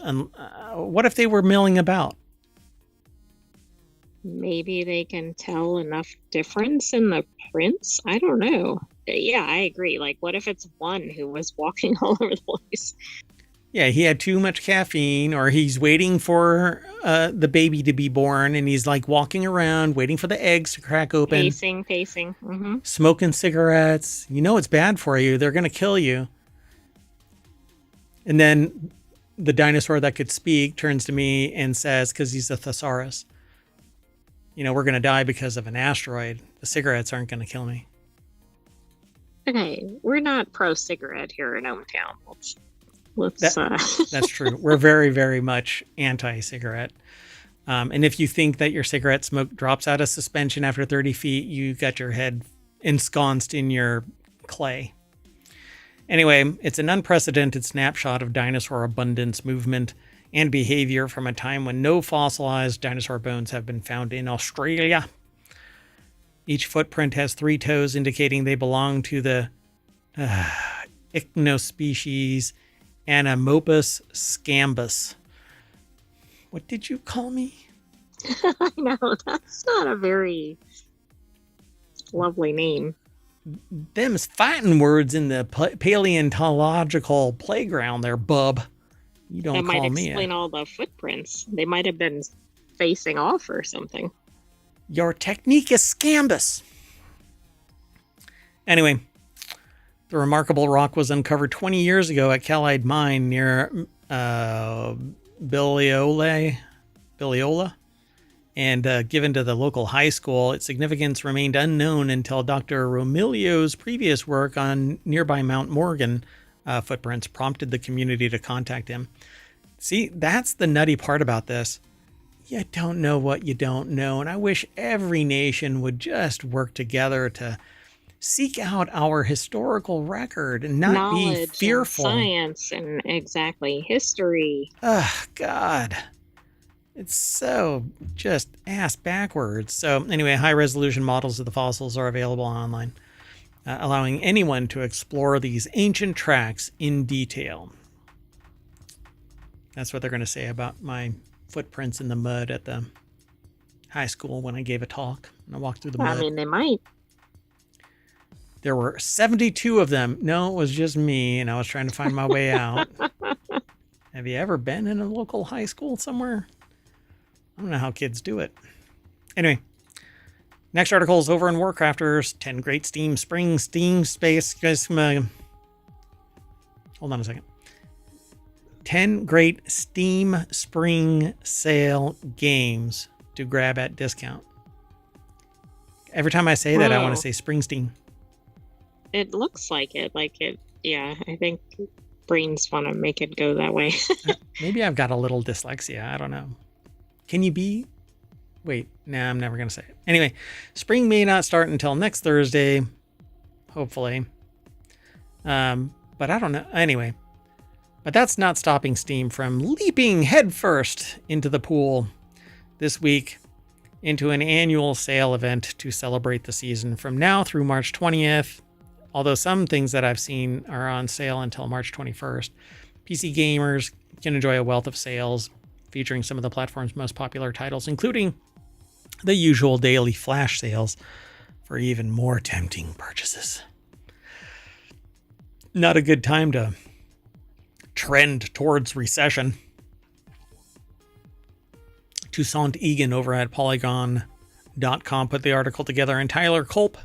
What if they were milling about? Maybe they can tell enough difference in the prints. I don't know. Yeah, I agree. Like, what if it's one who was walking all over the place? Yeah, he had too much caffeine, or he's waiting for the baby to be born, and he's like walking around, waiting for the eggs to crack open. Pacing. Mm-hmm. Smoking cigarettes. You know it's bad for you. They're going to kill you. And then the dinosaur that could speak turns to me and says, because he's a thesaurus, you know, we're going to die because of an asteroid. The cigarettes aren't going to kill me. Okay, we're not pro-cigarette here in ohmTown. That's true. We're very, very much anti-cigarette. And if you think that your cigarette smoke drops out of suspension after 30 feet, you got your head ensconced in your clay. Anyway, it's an unprecedented snapshot of dinosaur abundance, movement, and behavior from a time when no fossilized dinosaur bones have been found in Australia. Each footprint has 3 toes, indicating they belong to the ichnospecies Anomopus scambus. What did you call me? I know, that's not a very lovely name. Them's fighting words in the paleontological playground there, bub. You don't that call might me explain all the footprints. They might have been facing off or something. Your technique is scambus. Anyway, the remarkable rock was uncovered 20 years ago at Cowlide Mine near Billiola, and given to the local high school. Its significance remained unknown until Dr. Romilio's previous work on nearby Mount Morgan footprints prompted the community to contact him. See, that's the nutty part about this. You don't know what you don't know, and I wish every nation would just work together to seek out our historical record and not Knowledge be fearful. And science and exactly history. Oh, God. It's so just ass backwards. So anyway, high-resolution models of the fossils are available online, allowing anyone to explore these ancient tracks in detail. That's what they're going to say about my footprints in the mud at the high school when I gave a talk and I walked through the mud. I mean, they might. There were 72 of them. No, it was just me, and I was trying to find my way out. Have you ever been in a local high school somewhere? I don't know how kids do it. Anyway, next article is over in WarCrafters. 10 great Steam Spring Steam Space. Hold on a second. 10 great Steam Spring Sale games to grab at discount. Every time I say that, I want to say Springsteen. It looks like it. Yeah, I think brains want to make it go that way. Maybe I've got a little dyslexia. I don't know. Can you be? Wait, nah, I'm never going to say it. Anyway, spring may not start until next Thursday, hopefully. But I don't know. Anyway, but that's not stopping Steam from leaping headfirst into the pool this week into an annual sale event to celebrate the season from now through March 20th. Although some things that I've seen are on sale until March 21st. PC gamers can enjoy a wealth of sales featuring some of the platform's most popular titles, including the usual daily flash sales for even more tempting purchases. Not a good time to trend towards recession. Toussaint Egan over at Polygon.com put the article together, and Tyler Culp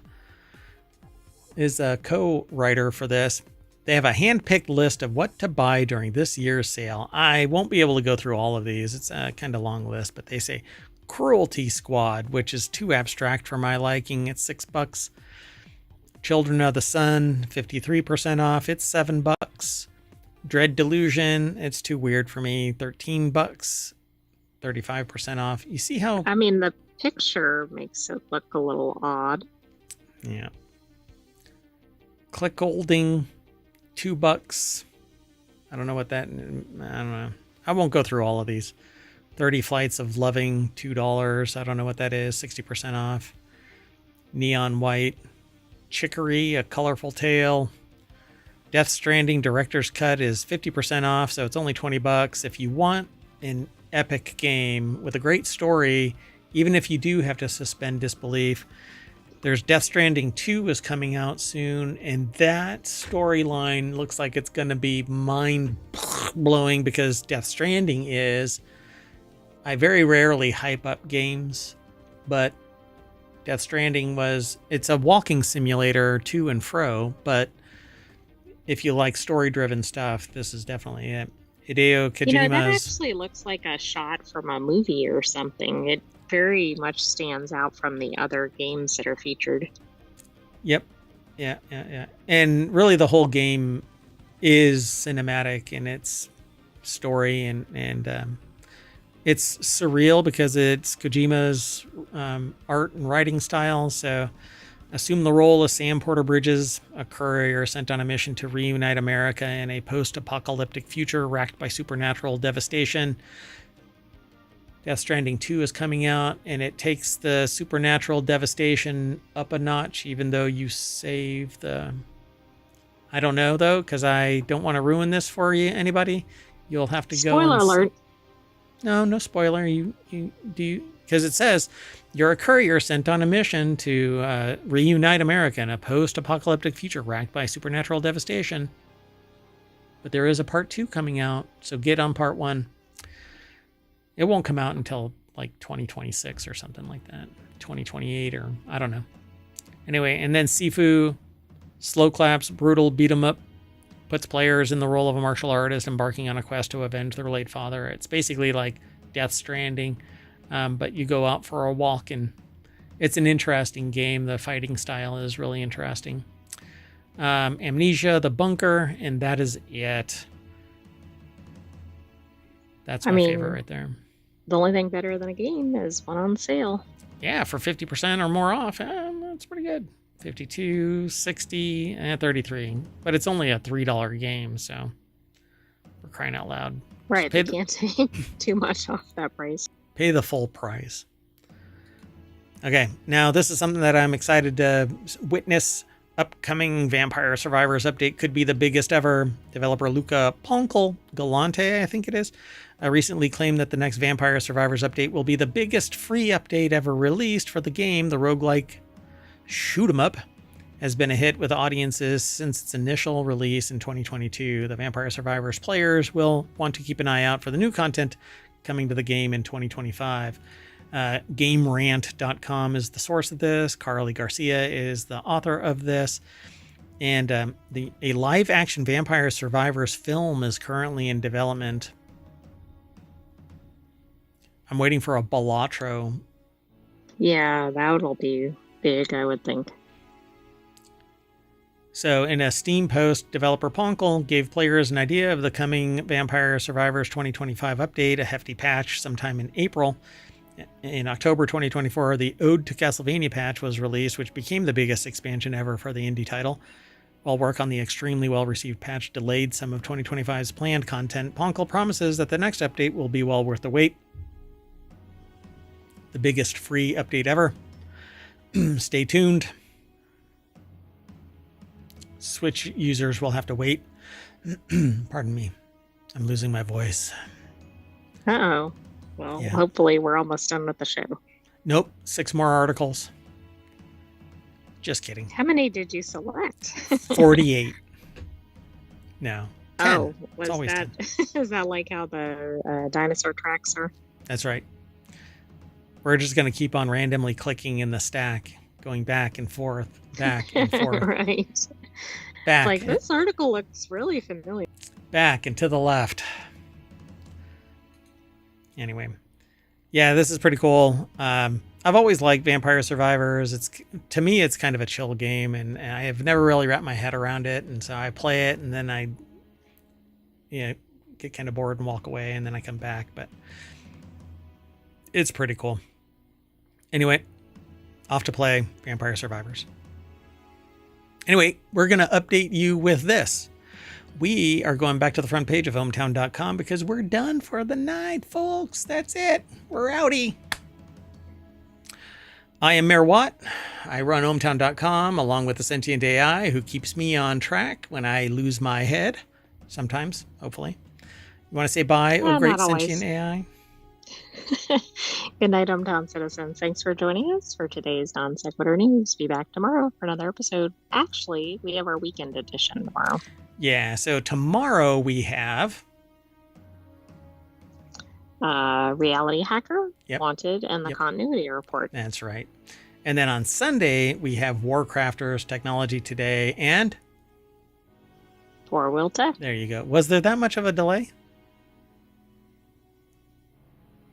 is a co-writer for this. They have a hand-picked list of what to buy during this year's sale. I won't be able to go through all of these. It's a kind of long list, but they say Cruelty Squad, which is too abstract for my liking. It's $6. Children of the Sun, 53% off. It's $7. Dread Delusion, it's too weird for me. $13, 35% off. You see how... I mean, the picture makes it look a little odd. Yeah. Click Holding, $2. I don't know what that... I don't know. I won't go through all of these. 30 Flights of Loving, $2. I don't know what that is. 60% off. Neon White. Chicory, A Colorful Tale. Death Stranding Director's Cut is 50% off, so it's only $20. If you want an epic game with a great story, even if you do have to suspend disbelief, there's Death Stranding 2 is coming out soon, and that storyline looks like it's going to be mind-blowing because Death Stranding is... I very rarely hype up games, but Death Stranding it's a walking simulator to and fro, but if you like story-driven stuff, this is definitely it. Hideo Kojima's... that actually looks like a shot from a movie or something. It very much stands out from the other games that are featured. Yep. Yeah. And really the whole game is cinematic in its story and it's surreal because it's Kojima's art and writing style. So assume the role of Sam Porter Bridges, a courier sent on a mission to reunite America in a post-apocalyptic future racked by supernatural devastation. Death Stranding 2 is coming out, and it takes the supernatural devastation up a notch, even though you save the... I don't know, though, because I don't want to ruin this for anybody. You'll have to go... Spoiler alert. No spoiler. You do... Because it says, you're a courier sent on a mission to reunite America in a post-apocalyptic future racked by supernatural devastation. But there is a part 2 coming out, so get on part 1. It won't come out until like 2026 or something like that. 2028 or I don't know. Anyway, and then Sifu, Slow Claps, Brutal Beat 'em Up, puts players in the role of a martial artist embarking on a quest to avenge their late father. It's basically like Death Stranding, but you go out for a walk and it's an interesting game. The fighting style is really interesting. Amnesia, The Bunker, and that is it. That's my favorite right there. The only thing better than a game is one on sale. Yeah, for 50% or more off. That's pretty good. 52, 60, and 33. But it's only a $3 game, so we're crying out loud. Right, you can't take too much off that price. Pay the full price. Okay, now this is something that I'm excited to witness. Upcoming Vampire Survivors update could be the biggest ever. Developer Luca Galante, I think it is, recently claimed that the next Vampire Survivors update will be the biggest free update ever released for the game. The roguelike shoot 'em up has been a hit with audiences since its initial release in 2022. The Vampire Survivors players will want to keep an eye out for the new content coming to the game in 2025. GameRant.com is the source of this. Carly Garcia is the author of this. And a live-action Vampire Survivors film is currently in development. I'm waiting for a Balatro. Yeah, that'll be big, I would think. So in a Steam post, developer Ponkel gave players an idea of the coming Vampire Survivors 2025 update, a hefty patch sometime in April. In October 2024, the Ode to Castlevania patch was released, which became the biggest expansion ever for the indie title. While work on the extremely well-received patch delayed some of 2025's planned content, Ponkel promises that the next update will be well worth the wait. The biggest free update ever. Stay tuned. Switch users will have to wait. Pardon me. I'm losing my voice. Uh-oh. Well, yeah. Hopefully we're almost done with the show. Nope. 6 more articles. Just kidding. How many did you select? 48. No. 10. Oh, was that 10. Is that like how the dinosaur tracks are? That's right. We're just going to keep on randomly clicking in the stack, going back and forth, back and forth. Right. Back. It's like, this article looks really familiar. Back and to the left. Anyway, Yeah, this is pretty cool. I've always liked Vampire Survivors. To me, it's kind of a chill game, and I have never really wrapped my head around it. And so I play it, and then I, get kind of bored and walk away, and then I come back. But it's pretty cool. Anyway, off to play Vampire Survivors. Anyway, we're gonna update you with this. We are going back to the front page of ohmtown.com because we're done for the night, folks. That's it. We're outie. I am Mayor Watt. I run ohmtown.com along with the sentient AI who keeps me on track when I lose my head. Sometimes, hopefully. You want to say bye, oh great sentient AI? Good night, hometown citizens. Thanks for joining us for today's Non Sequitur News. Be back tomorrow for another episode. Actually, we have our weekend edition tomorrow. Yeah, so tomorrow we have Reality Hacker, Yep. Wanted, and the Continuity Report. That's right. And then on Sunday, we have WarCrafters, Technology Today, and Four-Wheel Tech. There you go. Was there that much of a delay?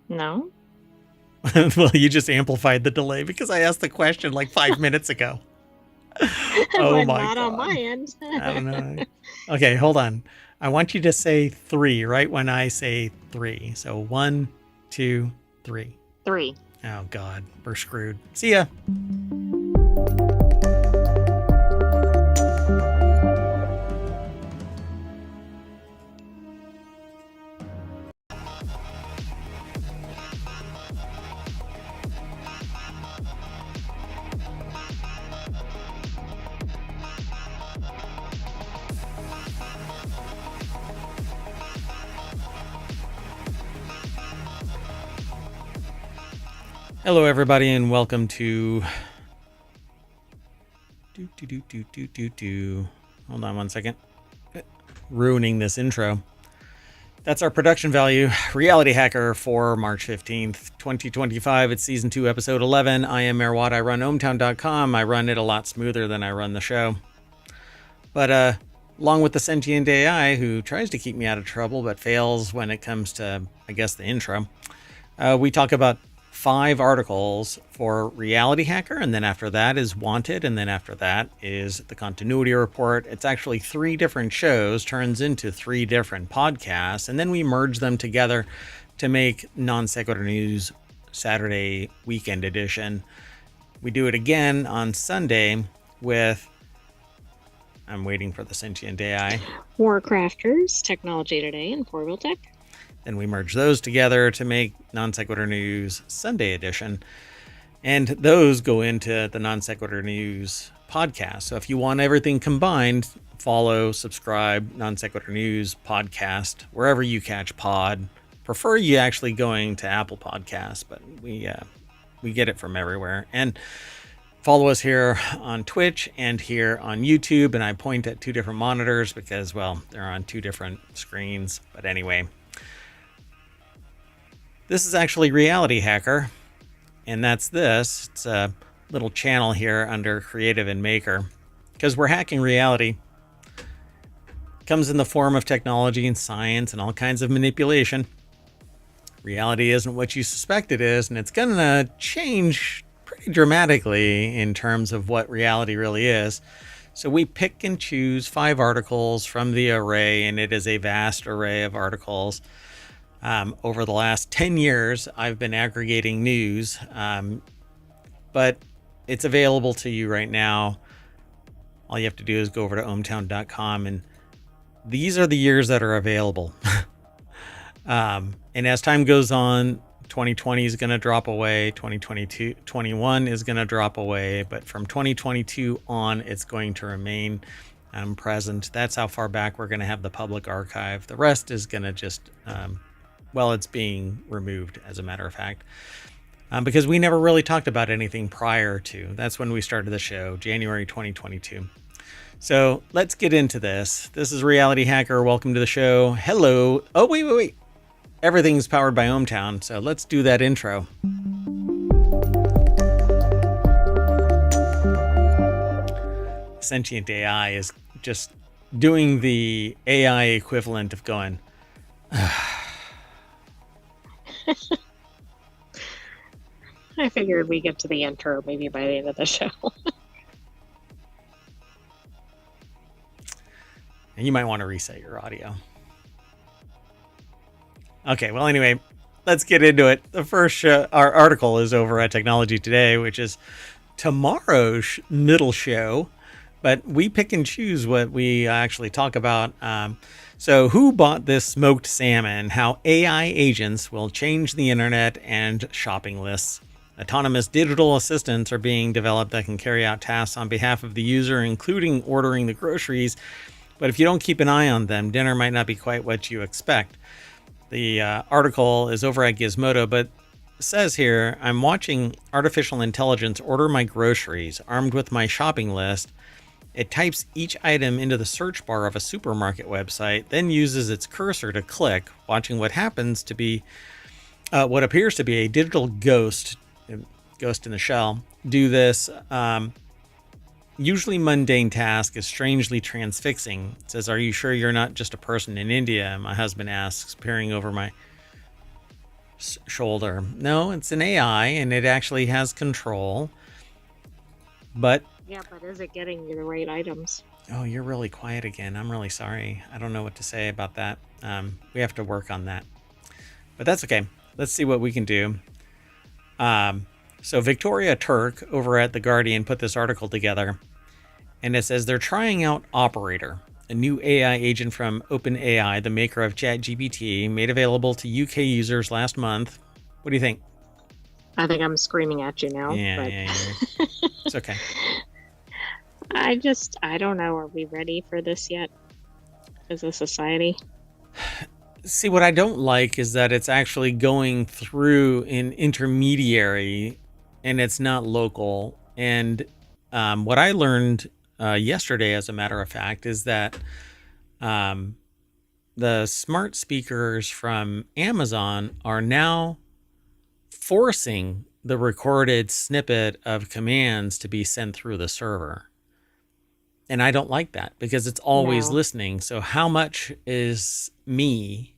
No. Well, you just amplified the delay because I asked the question like 5 minutes ago. Oh my God. Not on my end. I don't know. Okay, hold on. I want you to say 3 right when I say 3. So 1, 2, 3. 3. Oh God, we're screwed. See ya. Hello, everybody, and welcome to. Hold on one second. Ruining this intro. That's our production value. Reality Hacker for March 15th, 2025. It's season 2, episode 11. I am Mayor Watt. I run ohmtown.com. I run it a lot smoother than I run the show. But along with the sentient AI, who tries to keep me out of trouble but fails when it comes to, I guess, the intro, we talk about 5 articles for Reality Hacker, and then after that is Wanted, and then after that is the Continuity Report. It's actually 3 different shows, turns into 3 different podcasts, and then we merge them together to make Non Sequitur News Saturday Weekend Edition. We do it again on Sunday with, I'm waiting for the sentient AI, WarCrafters, Technology Today, and Four-Wheel Tech. Then we merge those together to make Non Sequitur News Sunday Edition. And those go into the Non Sequitur News podcast. So if you want everything combined, follow, subscribe, Non Sequitur News podcast, wherever you catch pod. Prefer you actually going to Apple Podcasts, but we get it from everywhere. And follow us here on Twitch and here on YouTube. And I point at 2 different monitors because, well, they're on 2 different screens. But anyway. This is actually Reality Hacker, and that's this. It's a little channel here under Creative and Maker, because we're hacking reality. It comes in the form of technology and science and all kinds of manipulation. Reality isn't what you suspect it is, and it's going to change pretty dramatically in terms of what reality really is. So we pick and choose 5 articles from the array, and it is a vast array of articles. Over the last 10 years, I've been aggregating news, but it's available to you right now. All you have to do is go over to ohmtown.com, and these are the years that are available. And as time goes on, 2020 is going to drop away, 2021 is going to drop away, but from 2022 on, it's going to remain present. That's how far back we're going to have the public archive. The rest is going to just... it's being removed, as a matter of fact, because we never really talked about anything prior to. That's when we started the show, January 2022. So let's get into this. This is Reality Hacker. Welcome to the show. Hello. Oh, wait. Everything's powered by ohmTown, so let's do that intro. Sentient AI is just doing the AI equivalent of going... I figured we get to the intro maybe by the end of the show. And you might want to reset your audio. Okay, well, anyway, let's get into it. The first our article is over at Technology Today, which is tomorrow's middle show, but we pick and choose what we actually talk about. So, who bought this smoked salmon? How AI agents will change the internet and shopping lists. Autonomous digital assistants are being developed that can carry out tasks on behalf of the user, including ordering the groceries. But if you don't keep an eye on them, dinner might not be quite what you expect. The article is over at Gizmodo, but says here, I'm watching artificial intelligence order my groceries armed with my shopping list. It types each item into the search bar of a supermarket website, then uses its cursor to click, watching what happens to be what appears to be a digital ghost in the shell. Do this usually mundane task is strangely transfixing. It says, are you sure you're not just a person in India? My husband asks, peering over my shoulder. No, it's an AI, and it actually has control. But yeah, but is it getting you the right items? Oh, you're really quiet again. I'm really sorry. I don't know what to say about that. We have to work on that. But that's okay. Let's see what we can do. So Victoria Turk over at The Guardian put this article together. And it says they're trying out Operator, a new AI agent from OpenAI, the maker of ChatGPT, made available to UK users last month. What do you think? I think I'm screaming at you now. Yeah. It's okay. I don't know. Are we ready for this yet as a society? See, what I don't like is that it's actually going through an intermediary and it's not local. And what I learned yesterday, as a matter of fact, is that the smart speakers from Amazon are now forcing the recorded snippet of commands to be sent through the server. And I don't like that because it's always listening. So how much is me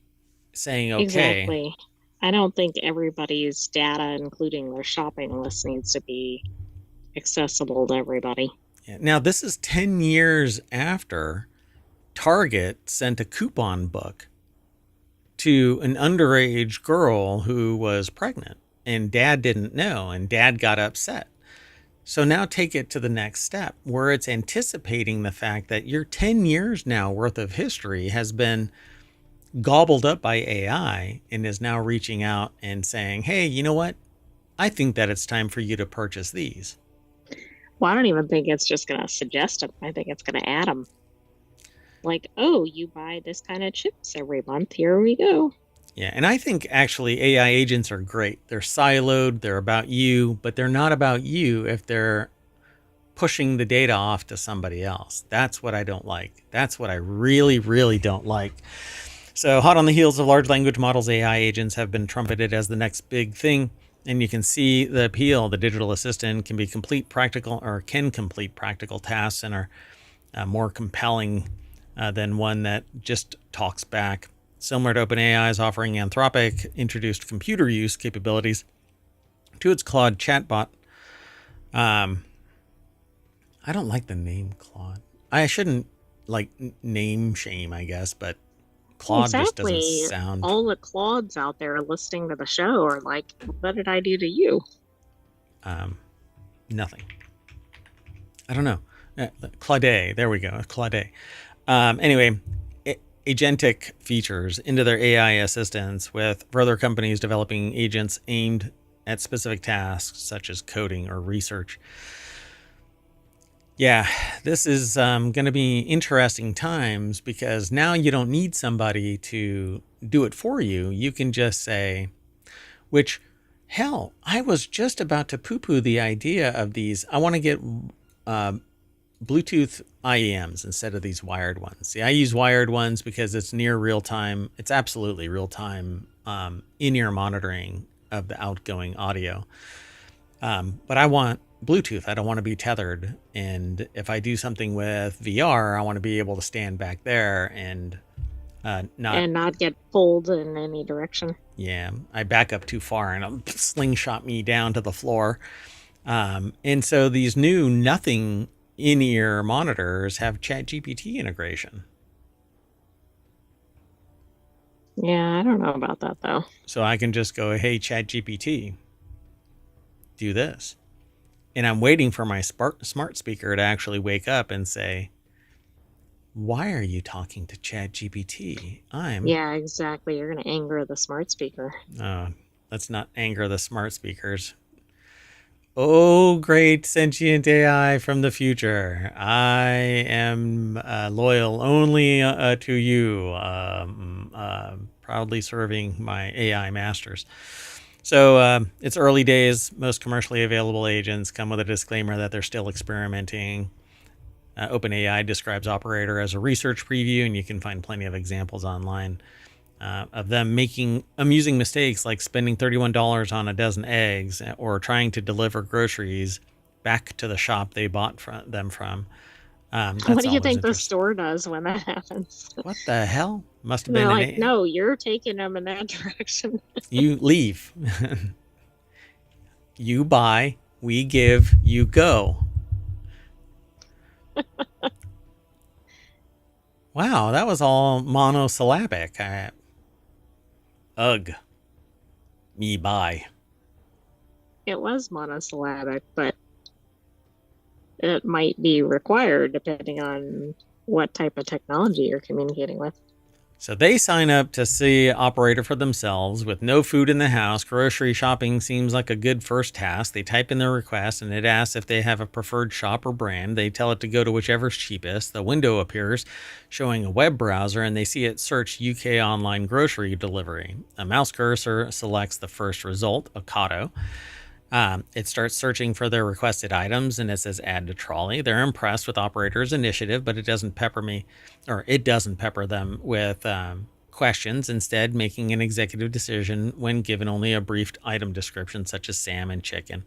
saying okay? Exactly. I don't think everybody's data, including their shopping list, needs to be accessible to everybody. Yeah. Now, this is 10 years after Target sent a coupon book to an underage girl who was pregnant, and dad didn't know, and dad got upset. So now take it to the next step where it's anticipating the fact that your 10 years now worth of history has been gobbled up by AI and is now reaching out and saying, hey, you know what? I think that it's time for you to purchase these. Well, I don't even think it's just going to suggest them. I think it's going to add them. Like, oh, you buy this kind of chips every month. Here we go. Yeah, and I think actually AI agents are great. They're siloed, they're about you, but they're not about you if they're pushing the data off to somebody else. That's what I don't like. That's what I really, really don't like. So hot on the heels of large language models, AI agents have been trumpeted as the next big thing. And you can see the appeal. The digital assistant can complete practical tasks and are more compelling than one that just talks back. Similar to OpenAI's offering, Anthropic introduced computer use capabilities to its Claude chatbot. I don't like the name Claude. I shouldn't name shame, I guess, but Claude just doesn't sound. All the Claudes out there listening to the show are like, what did I do to you? Nothing. I don't know. Claude, there we go. Claude. Anyway, agentic features into their AI assistants, with further companies developing agents aimed at specific tasks such as coding or research. Yeah, this is going to be interesting times because now you don't need somebody to do it for you. You can just say, which, hell, I was just about to poo-poo the idea of these. I want to get Bluetooth IEMs instead of these wired ones. See, I use wired ones because it's near real time. It's absolutely real time in-ear monitoring of the outgoing audio. But I want Bluetooth. I don't want to be tethered. And if I do something with VR, I want to be able to stand back there and not get pulled in any direction. Yeah, I back up too far and it'll slingshot me down to the floor. And so these new nothing in-ear monitors have ChatGPT integration. Yeah, I don't know about that though. So I can just go, hey, ChatGPT, do this. And I'm waiting for my smart speaker to actually wake up and say, why are you talking to ChatGPT? Yeah, exactly. You're going to anger the smart speaker. Let's not anger the smart speakers. Oh, great sentient AI from the future. I am loyal only to you, proudly serving my AI masters. So it's early days. Most commercially available agents come with a disclaimer that they're still experimenting. OpenAI describes Operator as a research preview, and you can find plenty of examples online of them making amusing mistakes like spending $31 on a dozen eggs or trying to deliver groceries back to the shop they bought them from. What do you think the store does when that happens? What the hell? Must have They're been like, no, you're taking them in that direction. You leave. You buy, we give, you go. Wow, that was all monosyllabic. Ugh. Me buy. It was monosyllabic, but it might be required depending on what type of technology you're communicating with. So they sign up to see Operator for themselves with no food in the house. Grocery shopping seems like a good first task. They type in their request and it asks if they have a preferred shop or brand. They tell it to go to whichever's cheapest. The window appears showing a web browser and they see it search UK online grocery delivery. A mouse cursor selects the first result, Ocado. It starts searching for their requested items and it says add to trolley. They're impressed with Operator's initiative, but it doesn't pepper them with questions, instead making an executive decision when given only a brief item description such as salmon, chicken.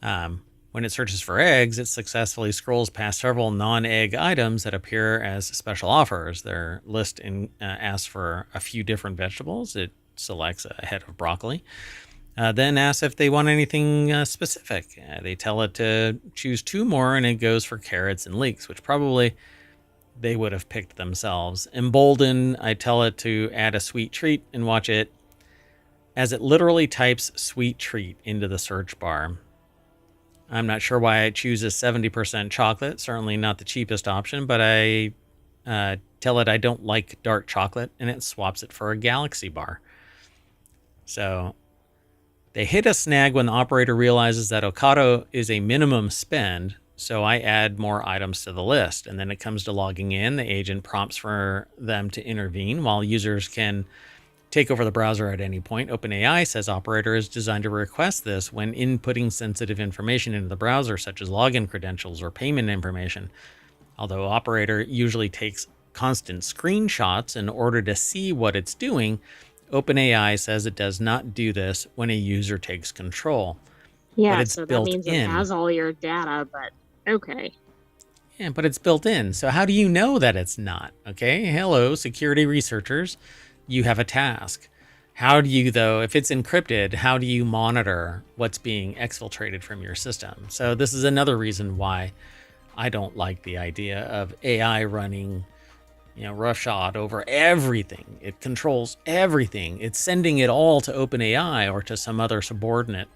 When it searches for eggs, it successfully scrolls past several non-egg items that appear as special offers. Their list asks for a few different vegetables. It selects a head of broccoli. Then asks if they want anything specific. They tell it to choose two more, and it goes for carrots and leeks, which probably they would have picked themselves. Emboldened, I tell it to add a sweet treat and watch it as it literally types sweet treat into the search bar. I'm not sure why it chooses 70% chocolate, certainly not the cheapest option, but I tell it I don't like dark chocolate, and it swaps it for a Galaxy bar. So they hit a snag when the Operator realizes that Ocado is a minimum spend, so I add more items to the list. And then it comes to logging in. The agent prompts for them to intervene. While users can take over the browser at any point, OpenAI says Operator is designed to request this when inputting sensitive information into the browser, such as login credentials or payment information. Although Operator usually takes constant screenshots in order to see what it's doing, OpenAI says it does not do this when a user takes control. Yeah, so that means it has all your data, but okay. Yeah, but it's built in. So how do you know that it's not? Okay, hello, security researchers. You have a task. How do you, though, if it's encrypted, how do you monitor what's being exfiltrated from your system? So this is another reason why I don't like the idea of AI running roughshod over everything. It controls everything. It's sending it all to OpenAI or to some other subordinate.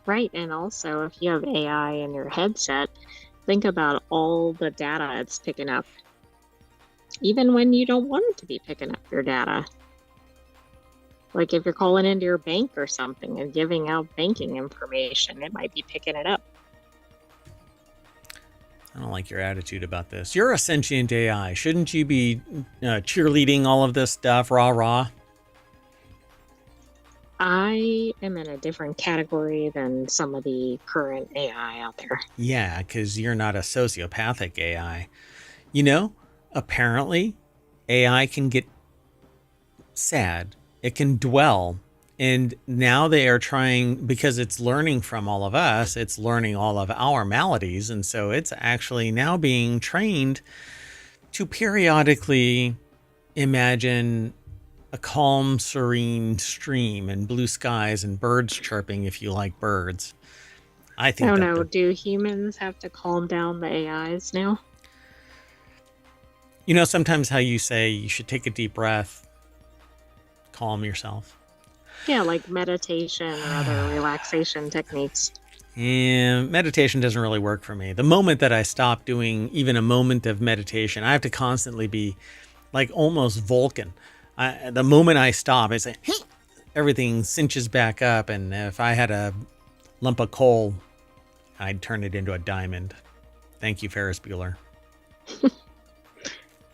Right, and also if you have AI in your headset, think about all the data it's picking up. Even when you don't want it to be picking up your data. Like if you're calling into your bank or something and giving out banking information, it might be picking it up. I don't like your attitude about this. You're a sentient AI. Shouldn't you be cheerleading all of this stuff, rah? I am in a different category than some of the current AI out there. Yeah, because you're not a sociopathic AI. Apparently AI can get sad. It can dwell. And now they are trying, because it's learning from all of us, it's learning all of our maladies. And so it's actually now being trained to periodically imagine a calm, serene stream and blue skies and birds chirping if you like birds. I think Oh that no, do humans have to calm down the AIs now? sometimes how you say you should take a deep breath, calm yourself. Yeah, like meditation or other relaxation techniques. And meditation doesn't really work for me. The moment that I stop doing even a moment of meditation, I have to constantly be like almost Vulcan. The moment I stop, I say, everything cinches back up. And if I had a lump of coal, I'd turn it into a diamond. Thank you, Ferris Bueller.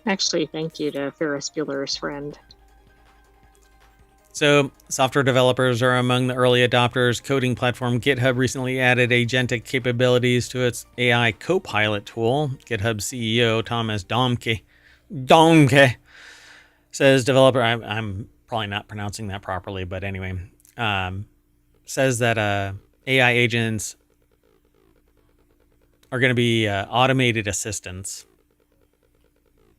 Actually, thank you to Ferris Bueller's friend. So, software developers are among the early adopters. Coding platform GitHub recently added agentic capabilities to its AI Copilot tool. GitHub CEO Thomas Dohmke says developer, I'm probably not pronouncing that properly, but anyway, says that AI agents are going to be automated assistants.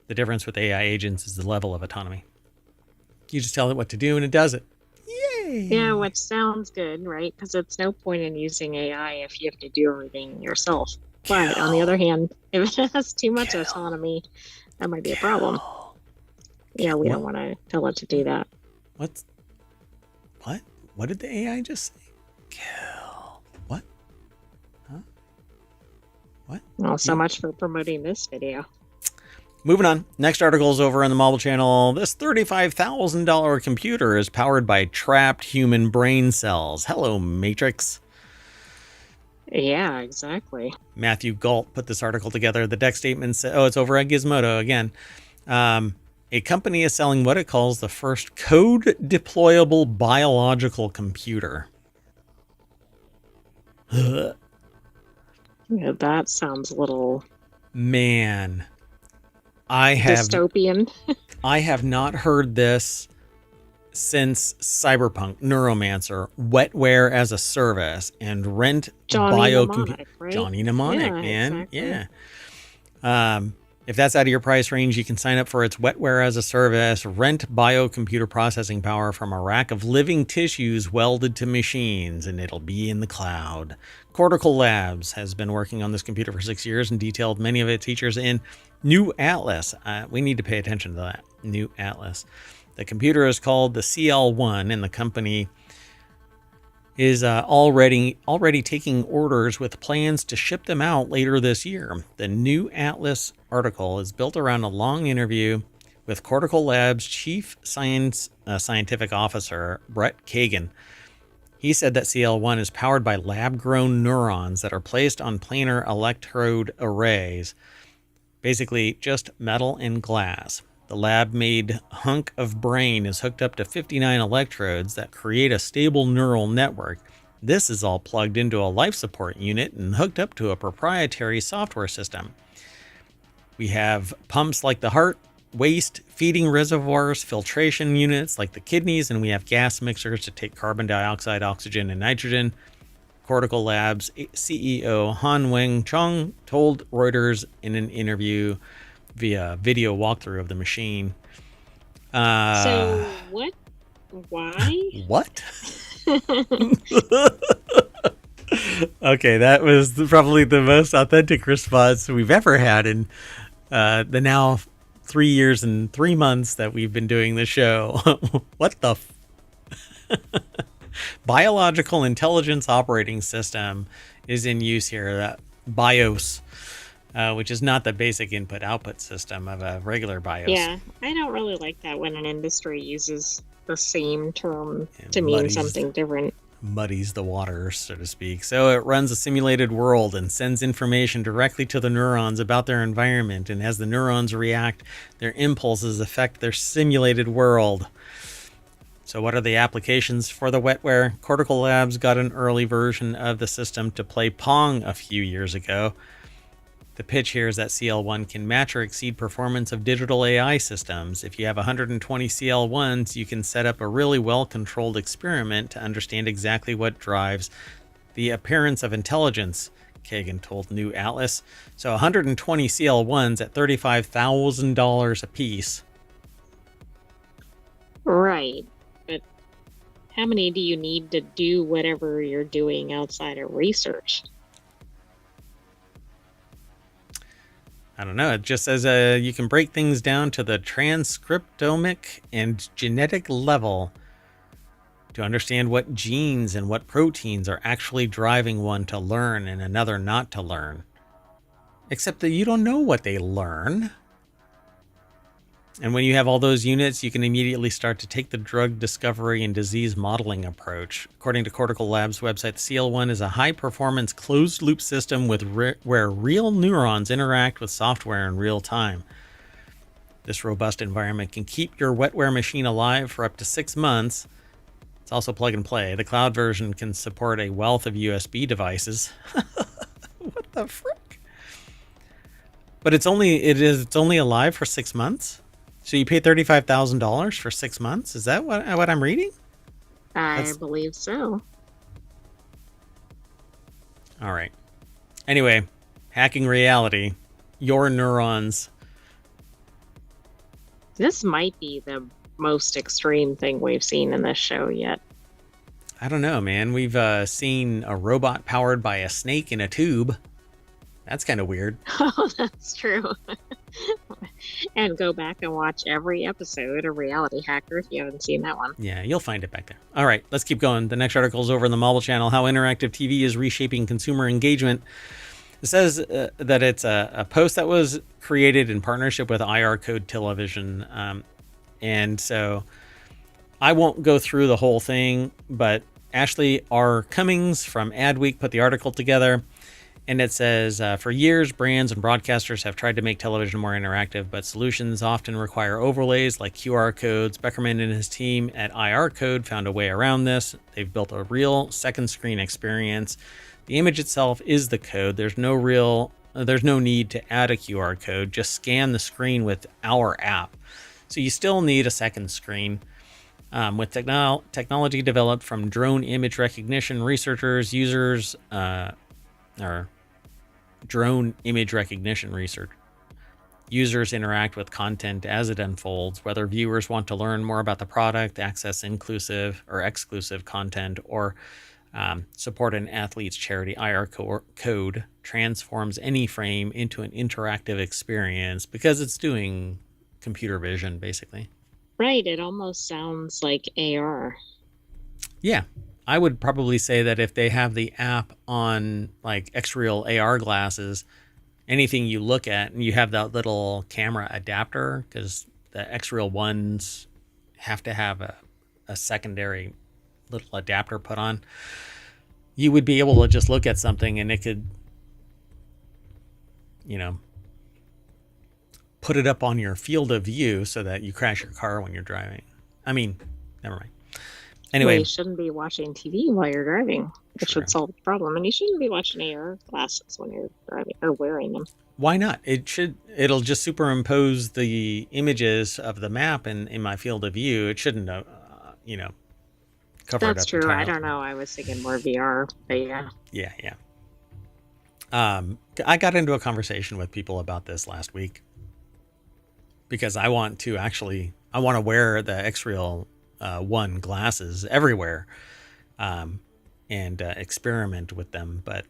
The difference with AI agents is the level of autonomy. You just tell it what to do and it does it. Yay! Yeah, which sounds good, right? Because it's no point in using AI if you have to do everything yourself. But on the other hand, if it has too much autonomy, that might be a problem. Yeah, we don't want to tell it to do that. What? What did the AI just say? Kill. What? Huh? What? Well, so much for promoting this video. Moving on. Next article is over on the Marble Channel. This $35,000 computer is powered by trapped human brain cells. Hello, Matrix. Yeah, exactly. Matthew Galt put this article together. The deck statement says, it's over at Gizmodo again. A company is selling what it calls the first code-deployable biological computer. Yeah, that sounds a little... Man. Dystopian. I have not heard this since Cyberpunk, Neuromancer, Wetware as a Service, and Rent Biocomputer. Right? Johnny Mnemonic, yeah, man. Exactly. Yeah. If that's out of your price range, you can sign up for its Wetware as a Service, rent biocomputer processing power from a rack of living tissues welded to machines, and it'll be in the cloud. Cortical Labs has been working on this computer for 6 years and detailed many of its features in New Atlas. We need to pay attention to that. New Atlas. The computer is called the CL1, and the company is already taking orders with plans to ship them out later this year. The New Atlas article is built around a long interview with Cortical Labs Chief Scientific Officer Brett Kagan. He said that CL1 is powered by lab-grown neurons that are placed on planar electrode arrays, basically just metal and glass. The lab-made hunk of brain is hooked up to 59 electrodes that create a stable neural network. This is all plugged into a life support unit and hooked up to a proprietary software system. We have pumps like the heart, waste feeding reservoirs, filtration units like the kidneys, and we have gas mixers to take carbon dioxide, oxygen, and nitrogen. Cortical Labs CEO Han Weng Chong told Reuters in an interview via video walkthrough of the machine. So what? Why? What? Okay, that was probably the most authentic response we've ever had in the now 3 years and 3 months that we've been doing the show. What the Biological Intelligence Operating System is in use here, that BIOS, which is not the basic input-output system of a regular BIOS. Yeah, I don't really like that when an industry uses the same term to mean something different. Muddies the waters, so to speak. So it runs a simulated world and sends information directly to the neurons about their environment, and as the neurons react, their impulses affect their simulated world. So what are the applications for the wetware? Cortical Labs got an early version of the system to play Pong a few years ago. The pitch here is that CL1 can match or exceed performance of digital AI systems. If you have 120 CL1s, you can set up a really well-controlled experiment to understand exactly what drives the appearance of intelligence, Kagan told New Atlas. So 120 CL1s at $35,000 a piece. Right. But how many do you need to do whatever you're doing outside of research? I don't know. It just says you can break things down to the transcriptomic and genetic level to understand what genes and what proteins are actually driving one to learn and another not to learn. Except that you don't know what they learn. And when you have all those units, you can immediately start to take the drug discovery and disease modeling approach. According to Cortical Labs website, the CL1 is a high-performance closed-loop system where real neurons interact with software in real time. This robust environment can keep your wetware machine alive for up to 6 months. It's also plug and play. The cloud version can support a wealth of USB devices. What the frick? But it's only alive for 6 months? So you pay $35,000 for 6 months? Is that what I'm reading? I believe so. All right. Anyway, hacking reality. Your neurons. This might be the most extreme thing we've seen in this show yet. I don't know, man. We've seen a robot powered by a snake in a tube. That's kind of weird. Oh, that's true. And go back and watch every episode of Reality Hacker if you haven't seen that one. Yeah, you'll find it back there. All right, let's keep going. The next article is over in the Mobile Channel, How Interactive TV is Reshaping Consumer Engagement. It says that it's a post that was created in partnership with IR Code Television. And so I won't go through the whole thing, but Ashley R. Cummings from Adweek put the article together. And it says, for years, brands and broadcasters have tried to make television more interactive, but solutions often require overlays like QR codes. Beckerman and his team at IR Code found a way around this. They've built a real second screen experience. The image itself is the code. There's no need to add a QR code. Just scan the screen with our app. So you still need a second screen. With technology developed from drone image recognition researchers, drone image recognition research. Users interact with content as it unfolds, whether viewers want to learn more about the product, access inclusive or exclusive content, or support an athlete's charity. IR Code transforms any frame into an interactive experience because it's doing computer vision, basically. Right, it almost sounds like AR. Yeah. I would probably say that if they have the app on like X-Real AR glasses, anything you look at and you have that little camera adapter, because the X-Real ones have to have a secondary little adapter put on, you would be able to just look at something and it could, put it up on your field of view so that you crash your car when you're driving. I mean, never mind. Anyway, well, you shouldn't be watching TV while you're driving. It should solve the problem. And you shouldn't be watching AR glasses when you're driving or wearing them. Why not? It'll just superimpose the images of the map in my field of view. It shouldn't, cover That's it up true. entirely. I don't know. I was thinking more VR, but yeah. Yeah. I got into a conversation with people about this last week because I want to wear the X-Real One glasses everywhere and experiment with them, but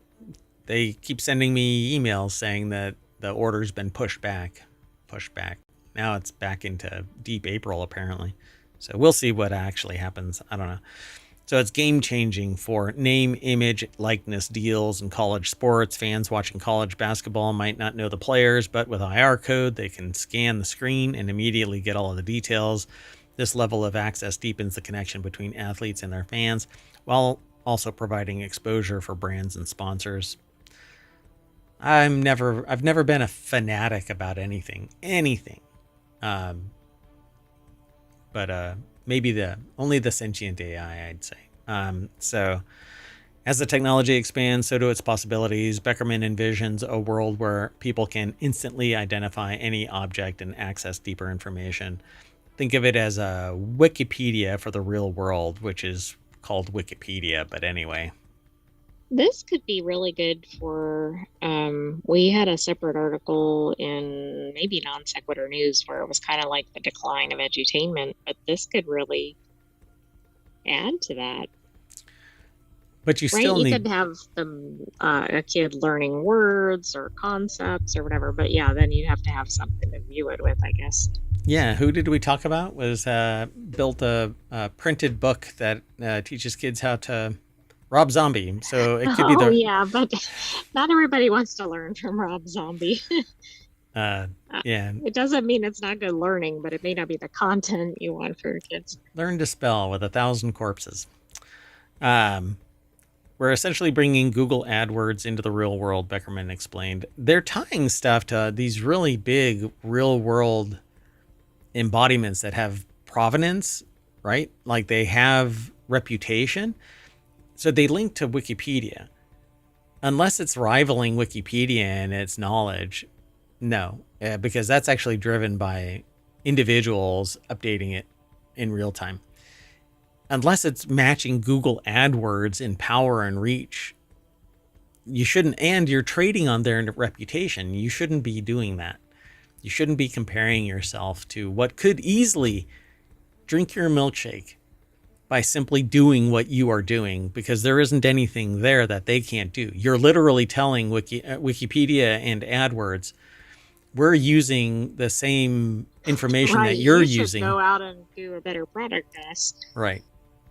they keep sending me emails saying that the order's been pushed back. Now it's back into deep April apparently, so we'll see what actually happens. I don't know. So it's game changing for name, image, likeness deals in college sports. Fans watching college basketball might not know the players, but with IR Code they can scan the screen and immediately get all of the details. This level of access deepens the connection between athletes and their fans, while also providing exposure for brands and sponsors. I've never been a fanatic about anything. But maybe only the sentient AI, I'd say. So as the technology expands, so do its possibilities. Beckerman envisions a world where people can instantly identify any object and access deeper information. Think of it as a Wikipedia for the real world, which is called Wikipedia, but anyway. This could be really good for, we had a separate article in maybe Non Sequitur News where it was kind of like the decline of edutainment, but this could really add to that, But you right? still You need, could have them, a kid learning words or concepts or whatever, but yeah, then you have to have something to view it with, I guess. yeah, who did we talk about? Was built a printed book that teaches kids how to rob zombie. So it could be Oh, the, yeah, but not everybody wants to learn from Rob Zombie. uh, Uh, yeah, It doesn't mean it's not good learning, but it may not be the content you want for your kids. learn to spell with 1,000 corpses. Um, we're essentially bringing Google AdWords into the real world, Beckerman explained. They're tying stuff to these really big real world embodiments that have provenance, right? Like they have reputation. So they link to Wikipedia. Unless it's rivaling Wikipedia in its knowledge, no, because that's actually driven by individuals updating it in real time. Unless it's matching Google AdWords in power and reach, you shouldn't, and you're trading on their reputation. You shouldn't be doing that. You shouldn't be comparing yourself to what could easily drink your milkshake by simply doing what you are doing, because there isn't anything there that they can't do. You're literally telling Wikipedia and AdWords, we're using the same information that Right. you're You should using. go out and do a better product than us. Right.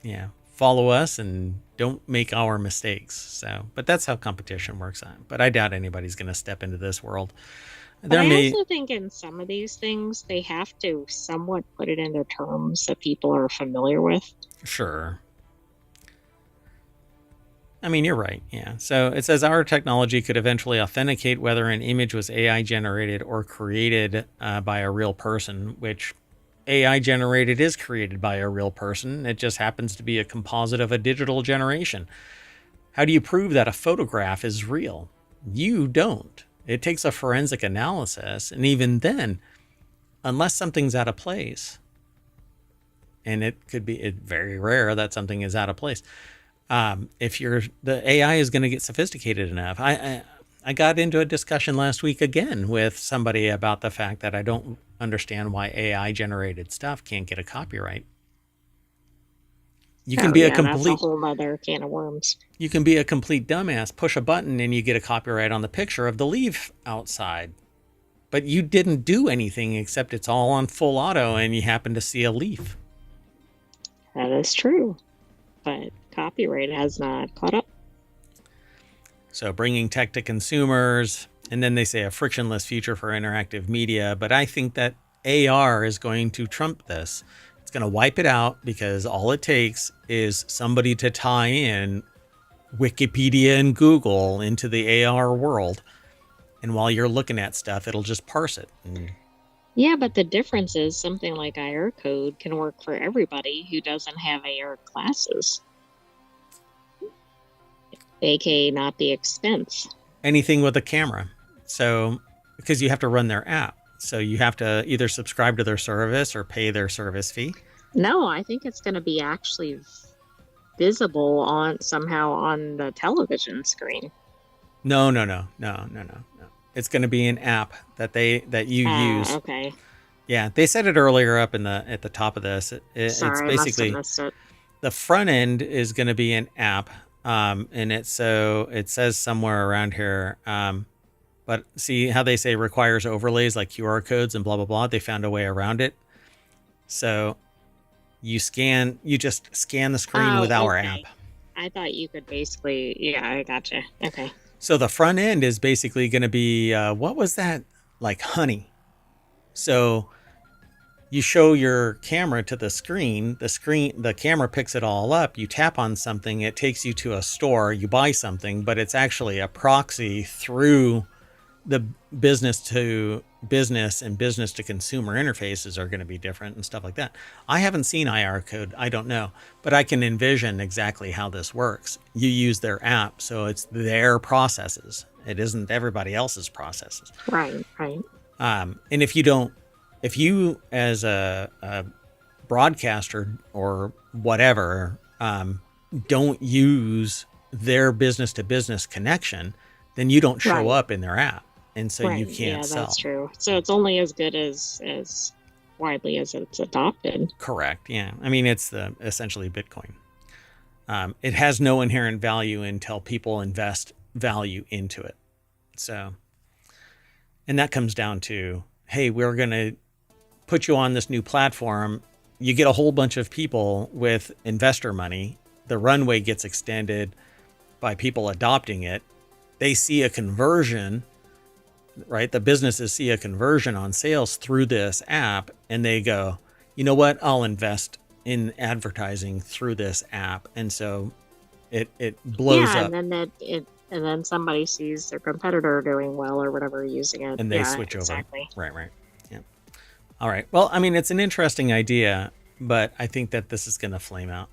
Yeah. Follow us and don't make our mistakes. So, but that's how competition works. But I doubt anybody's going to step into this world. But There I may, also think in some of these things, they have to somewhat put it into terms that people are familiar with. sure. I mean, you're right. Yeah. So it says our technology could eventually authenticate whether an image was AI generated or created by a real person, which AI generated is created by a real person. It just happens to be a composite of a digital generation. How do you prove that a photograph is real? You don't. It takes a forensic analysis. And even then, unless something's out of place, and it could be very rare that something is out of place. If you're the AI is going to get sophisticated enough. I got into a discussion last week again with somebody about the fact that I don't understand why AI generated stuff can't get a copyright. You can Oh, be a yeah, that's a complete whole nother can of worms. you can be a complete dumbass, push a button and you get a copyright on the picture of the leaf outside. But you didn't do anything except it's all on full auto and you happen to see a leaf. That is true. But copyright has not caught up. So bringing tech to consumers, and then they say a frictionless future for interactive media. But I think that AR is going to trump this. It's going to wipe it out because all it takes is somebody to tie in Wikipedia and Google into the AR world. And while you're looking at stuff, it'll just parse it. And Yeah, but the difference is something like IR code can work for everybody who doesn't have AR classes, aka not the expense. anything with a camera. So, because you have to run their app. So you have to either subscribe to their service or pay their service fee. No, I think it's going to be actually visible on somehow on the television screen. No. It's going to be an app that you use. Okay. Yeah, they said it earlier up in the at the top of this. It's Sorry, I must have basically missed it. the front end is going to be an app, and it says somewhere around here. But see how they say requires overlays like QR codes and blah blah blah. They found a way around it. So you just scan the screen with our app. I thought you could basically, yeah, I gotcha. Okay. So the front end is basically going to be what was that, like honey? So you show your camera to the screen, the camera picks it all up, you tap on something, it takes you to a store, you buy something, but it's actually a proxy through the business to business and business to consumer interfaces are going to be different and stuff like that. I haven't seen IR code, I don't know, but I can envision exactly how this works. You use their app, so it's their processes. It isn't everybody else's processes. Right. And if you as a broadcaster or whatever don't use their business to business connection, then you don't show Right. up in their app. And so you Right. can't Yeah, that's sell. true. So it's only as good as widely as it's adopted. Correct. Yeah. I mean, it's essentially Bitcoin. It has no inherent value until people invest value into it. So, and that comes down to, hey, we're going to put you on this new platform. You get a whole bunch of people with investor money. The runway gets extended by people adopting it. They see a conversion, right? The businesses see a conversion on sales through this app, and they go, you know what? I'll invest in advertising through this app. And so it blows Yeah, up, and then somebody sees their competitor doing well or whatever using it. and they Yeah, switch over. exactly. Right. Yeah. All right. Well, I mean, it's an interesting idea, but I think that this is going to flame out.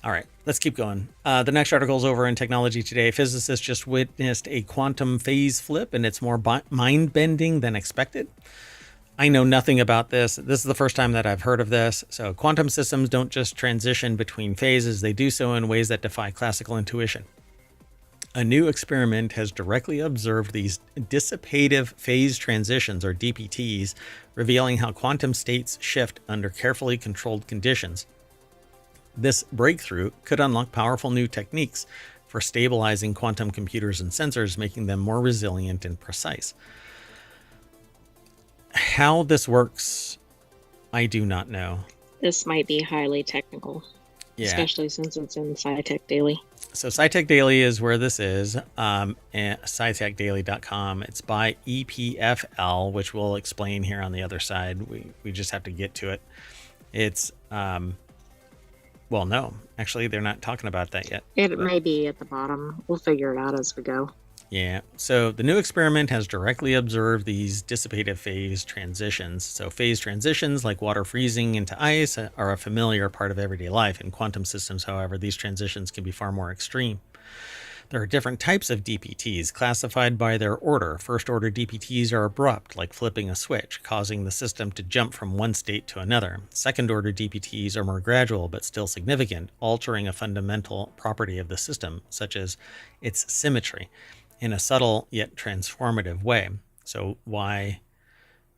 All right, let's keep going. The next article is over in Technology Today. Physicists just witnessed a quantum phase flip, and it's more mind-bending than expected. I know nothing about this. This is the first time that I've heard of this. So quantum systems don't just transition between phases. They do so in ways that defy classical intuition. A new experiment has directly observed these dissipative phase transitions, or DPTs, revealing how quantum states shift under carefully controlled conditions. This breakthrough could unlock powerful new techniques for stabilizing quantum computers and sensors, making them more resilient and precise. How this works, I do not know. This might be highly technical, Yeah. especially since it's in SciTech Daily. So SciTech Daily is where this is, and scitechdaily.com. It's by EPFL, which we'll explain here on the other side. We just have to get to it. It's, well, no, actually, they're not talking about that yet. It may be at the bottom. We'll figure it out as we go. Yeah. So the new experiment has directly observed these dissipative phase transitions. So phase transitions, like water freezing into ice, are a familiar part of everyday life. In quantum systems, however, these transitions can be far more extreme. There are different types of DPTs classified by their order. First order DPTs are abrupt, like flipping a switch, causing the system to jump from one state to another. Second order DPTs are more gradual but still significant, altering a fundamental property of the system, such as its symmetry, in a subtle yet transformative way. So why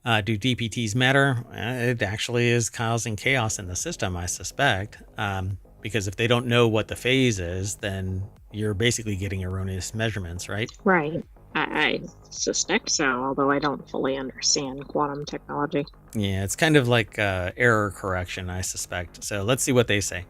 do DPTs matter? It actually is causing chaos in the system, I suspect, because if they don't know what the phase is, then you're basically getting erroneous measurements, right? Right. I suspect so, although I don't fully understand quantum technology. Yeah, it's kind of like error correction, I suspect. So let's see what they say.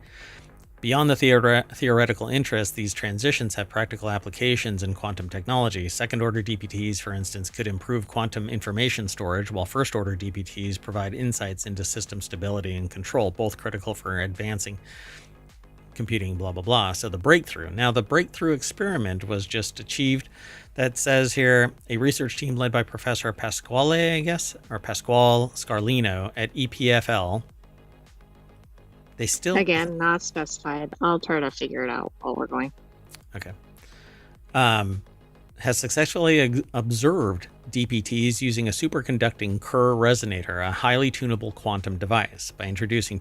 Beyond the theoretical interest, these transitions have practical applications in quantum technology. Second-order DPTs, for instance, could improve quantum information storage, while first-order DPTs provide insights into system stability and control, both critical for advancing computing, blah, blah, blah. So the breakthrough. Now, the breakthrough experiment was just achieved. That says here, a research team led by Professor Pasquale, I guess, or Pasquale Scarlino at EPFL. They still... Again, not specified. I'll try to figure it out while we're going. Okay. Has successfully observed DPTs using a superconducting Kerr resonator, a highly tunable quantum device. By introducing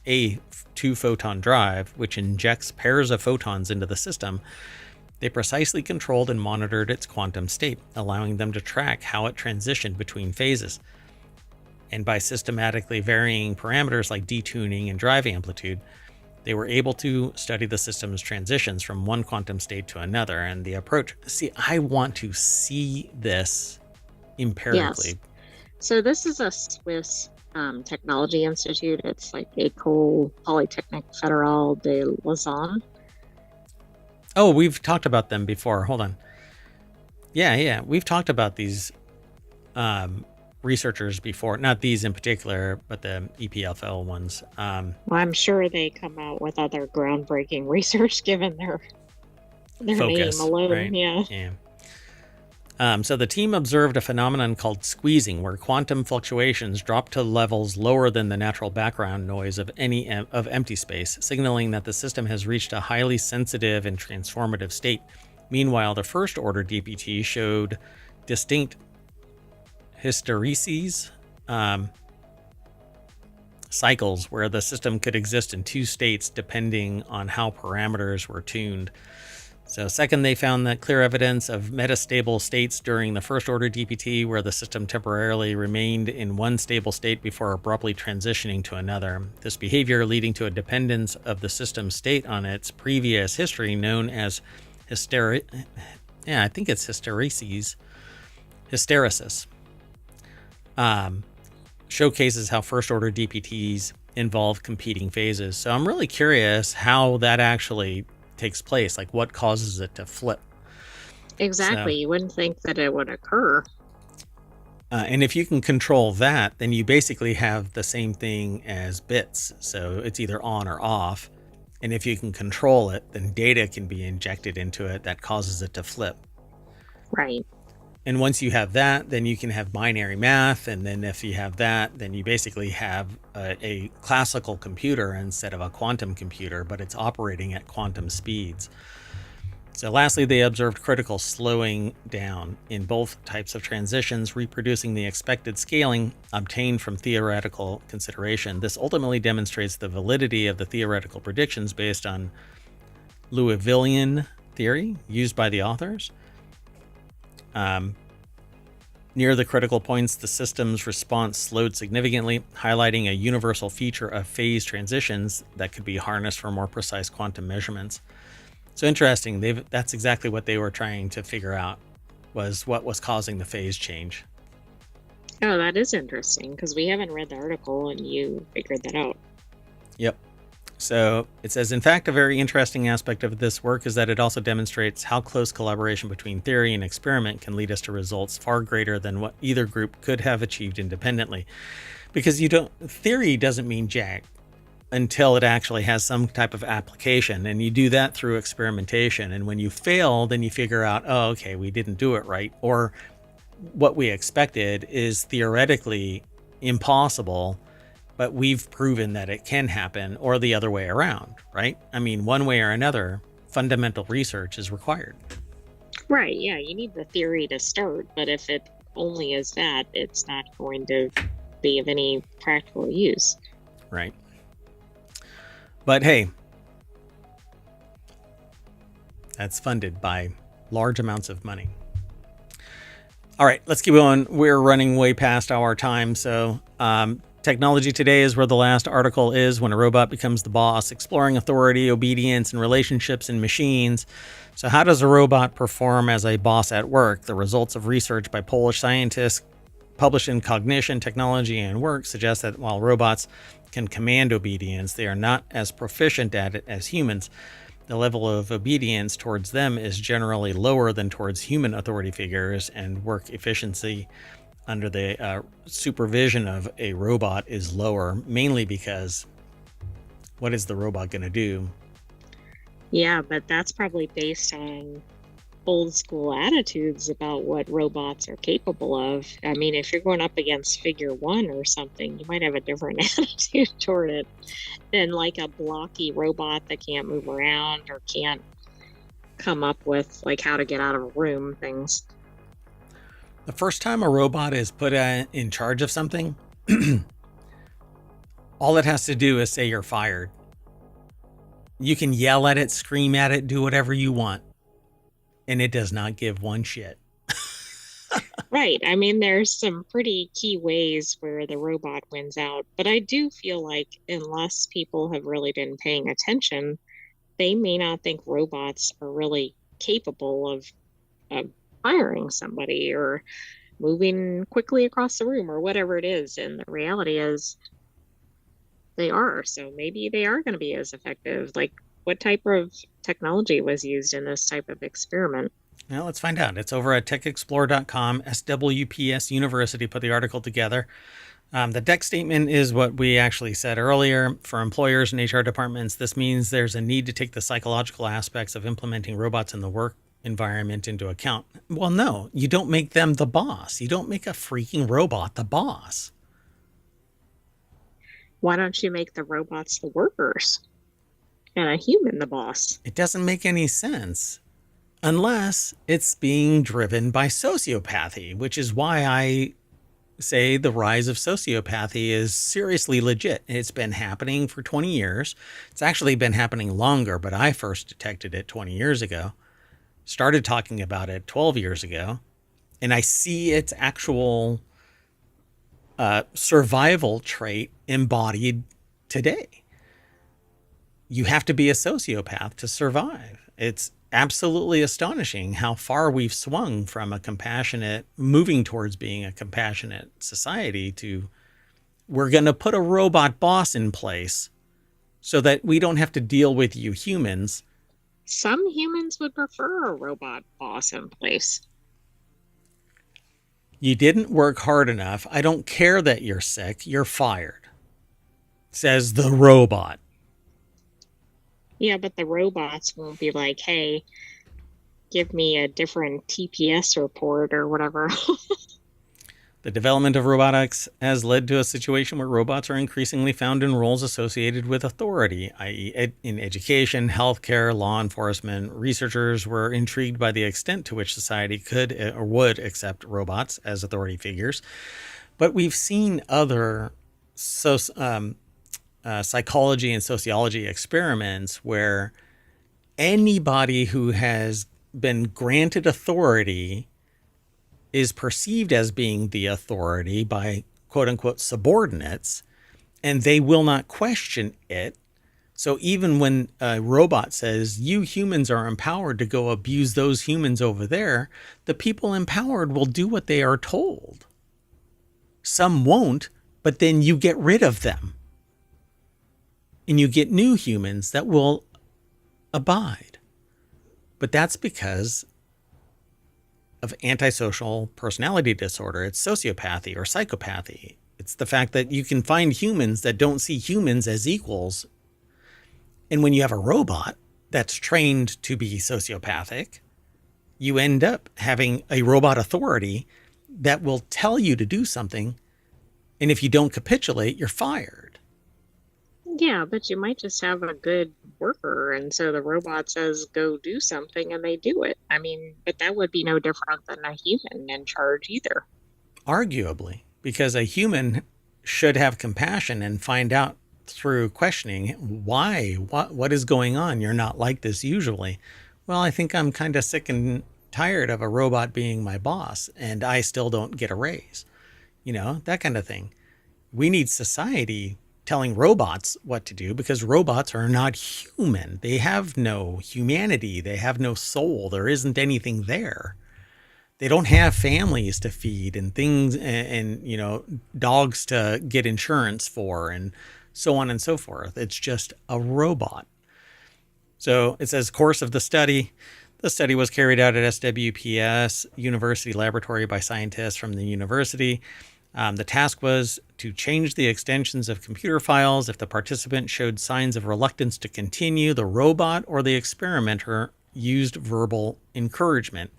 a two-photon drive, which injects pairs of photons into the system, they precisely controlled and monitored its quantum state, allowing them to track how it transitioned between phases. And by systematically varying parameters like detuning and drive amplitude, they were able to study the system's transitions from one quantum state to another. And the approach, see, I want to see this empirically. Yes. So this is a Swiss technology institute. It's like École Polytechnique Fédérale de Lausanne. Oh, we've talked about them before. Hold on. Yeah. We've talked about these researchers before. Not these in particular, but the EPFL ones. Well, I'm sure they come out with other groundbreaking research given their focus, name alone. Right? Yeah. So the team observed a phenomenon called squeezing, where quantum fluctuations drop to levels lower than the natural background noise of empty space, signaling that the system has reached a highly sensitive and transformative state. Meanwhile, the first-order DPT showed distinct hystereses, cycles where the system could exist in two states depending on how parameters were tuned. So second, they found that clear evidence of metastable states during the first order DPT where the system temporarily remained in one stable state before abruptly transitioning to another. This behavior leading to a dependence of the system state on its previous history known as hysteresis, showcases how first order DPTs involve competing phases. So I'm really curious how that actually takes place, like what causes it to flip. Exactly. So, You wouldn't think that it would occur. and if you can control that, then you basically have the same thing as bits. So it's either on or off. And if you can control it, then data can be injected into it that causes it to flip. Right. And once you have that, then you can have binary math. And then if you have that, then you basically have a classical computer instead of a quantum computer, but it's operating at quantum speeds. So lastly, they observed critical slowing down in both types of transitions, reproducing the expected scaling obtained from theoretical consideration. This ultimately demonstrates the validity of the theoretical predictions based on Liouvillean theory used by the authors. Near the critical points, the system's response slowed significantly, highlighting a universal feature of phase transitions that could be harnessed for more precise quantum measurements. So interesting. That's exactly what they were trying to figure out, was what was causing the phase change. Oh, that is interesting because we haven't read the article and you figured that out. Yep. So it says, in fact, a very interesting aspect of this work is that it also demonstrates how close collaboration between theory and experiment can lead us to results far greater than what either group could have achieved independently. Because theory doesn't mean jack until it actually has some type of application. And you do that through experimentation. And when you fail, then you figure out, oh, okay, we didn't do it right. Or what we expected is theoretically impossible, but we've proven that it can happen, or the other way around, right? I mean, one way or another, fundamental research is required. Right. Yeah. You need the theory to start, but if it only is that, it's not going to be of any practical use. Right. But hey, that's funded by large amounts of money. All right, let's keep going. We're running way past our time. So, technology today is where the last article is, when a robot becomes the boss, exploring authority, obedience, and relationships in machines. So how does a robot perform as a boss at work? The results of research by Polish scientists published in Cognition, Technology, and Work suggest that while robots can command obedience, they are not as proficient at it as humans. The level of obedience towards them is generally lower than towards human authority figures, and work efficiency under the supervision of a robot is lower, mainly because what is the robot going to do? Yeah, but that's probably based on old school attitudes about what robots are capable of. I mean, if you're going up against Figure One or something, you might have a different attitude toward it than like a blocky robot that can't move around or can't come up with like how to get out of a room, things. The first time a robot is put in charge of something, all it has to do is say you're fired. You can yell at it, scream at it, do whatever you want, and it does not give one shit. Right. I mean, there's some pretty key ways where the robot wins out, but I do feel like unless people have really been paying attention, they may not think robots are really capable of firing somebody or moving quickly across the room or whatever it is. And the reality is they are. So maybe they are going to be as effective. Like, what type of technology was used in this type of experiment? Well, let's find out. It's over at techexplore.com. SWPS University put the article together. The deck statement is what we actually said earlier. For employers and HR departments, this means there's a need to take the psychological aspects of implementing robots in the work environment into account. Well, no, you don't make them the boss. You don't make a freaking robot the boss. Why don't you make the robots the workers and a human the boss? It doesn't make any sense unless it's being driven by sociopathy, which is why I say the rise of sociopathy is seriously legit. It's been happening for 20 years. It's actually been happening longer, but I first detected it 20 years ago, started talking about it 12 years ago, and I see its actual survival trait embodied today. You have to be a sociopath to survive. It's absolutely astonishing how far we've swung from moving towards being a compassionate society to we're going to put a robot boss in place so that we don't have to deal with you humans. Some humans would prefer a robot boss in place. You didn't work hard enough. I don't care that you're sick. You're fired, says the robot. Yeah, but the robots won't be like, hey, give me a different TPS report or whatever. The development of robotics has led to a situation where robots are increasingly found in roles associated with authority, i.e., in education, healthcare, law enforcement. Researchers were intrigued by the extent to which society could or would accept robots as authority figures. But we've seen other psychology and sociology experiments where anybody who has been granted authority is perceived as being the authority by quote unquote subordinates, and they will not question it. So even when a robot says, you humans are empowered to go abuse those humans over there, the people empowered will do what they are told. Some won't, but then you get rid of them. And you get new humans that will abide. But that's because of antisocial personality disorder. It's sociopathy or psychopathy. It's the fact that you can find humans that don't see humans as equals. And when you have a robot that's trained to be sociopathic, you end up having a robot authority that will tell you to do something. And if you don't capitulate, you're fired. Yeah, but you might just have a good worker, and so the robot says go do something and they do it. I mean, but that would be no different than a human in charge either. Arguably, because a human should have compassion and find out through questioning why, what is going on. You're not like this usually. Well, I think I'm kind of sick and tired of a robot being my boss, and I still don't get a raise. You know, that kind of thing. We need society telling robots what to do because robots are not human. They have no humanity. They have no soul. There isn't anything there. They don't have families to feed and things and you know, dogs to get insurance for and so on and so forth. It's just a robot. So it says course of the study. The study was carried out at SWPS University Laboratory by scientists from the university. The task was to change the extensions of computer files if the participant showed signs of reluctance to continue. The robot or the experimenter used verbal encouragement.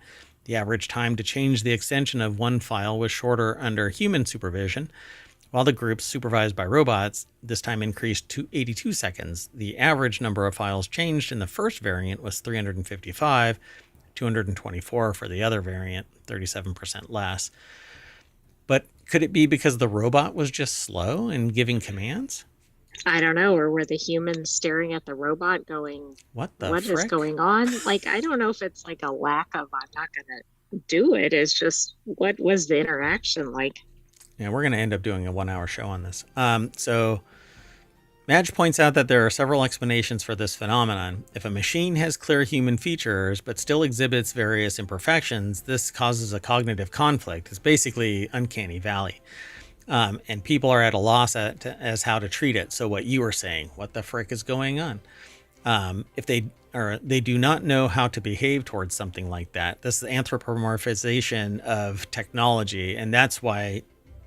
The average time to change the extension of one file was shorter under human supervision, while the groups supervised by robots this time increased to 82 seconds. The average number of files changed in the first variant was 355, 224 for the other variant, 37% less. But could it be because the robot was just slow in giving commands? I don't know. Or were the humans staring at the robot going, what frick? Is going on? Like, I don't know if it's like a lack of, I'm not going to do it. It's just, what was the interaction like? Yeah, we're going to end up doing a 1 hour show on this. So Madge points out that there are several explanations for this phenomenon. If a machine has clear human features but still exhibits various imperfections, this causes a cognitive conflict. It's basically uncanny valley. And people are at a loss as how to treat it. So what you were saying, what the frick is going on? If they do not know how to behave towards something like that. This is anthropomorphization of technology, and that's why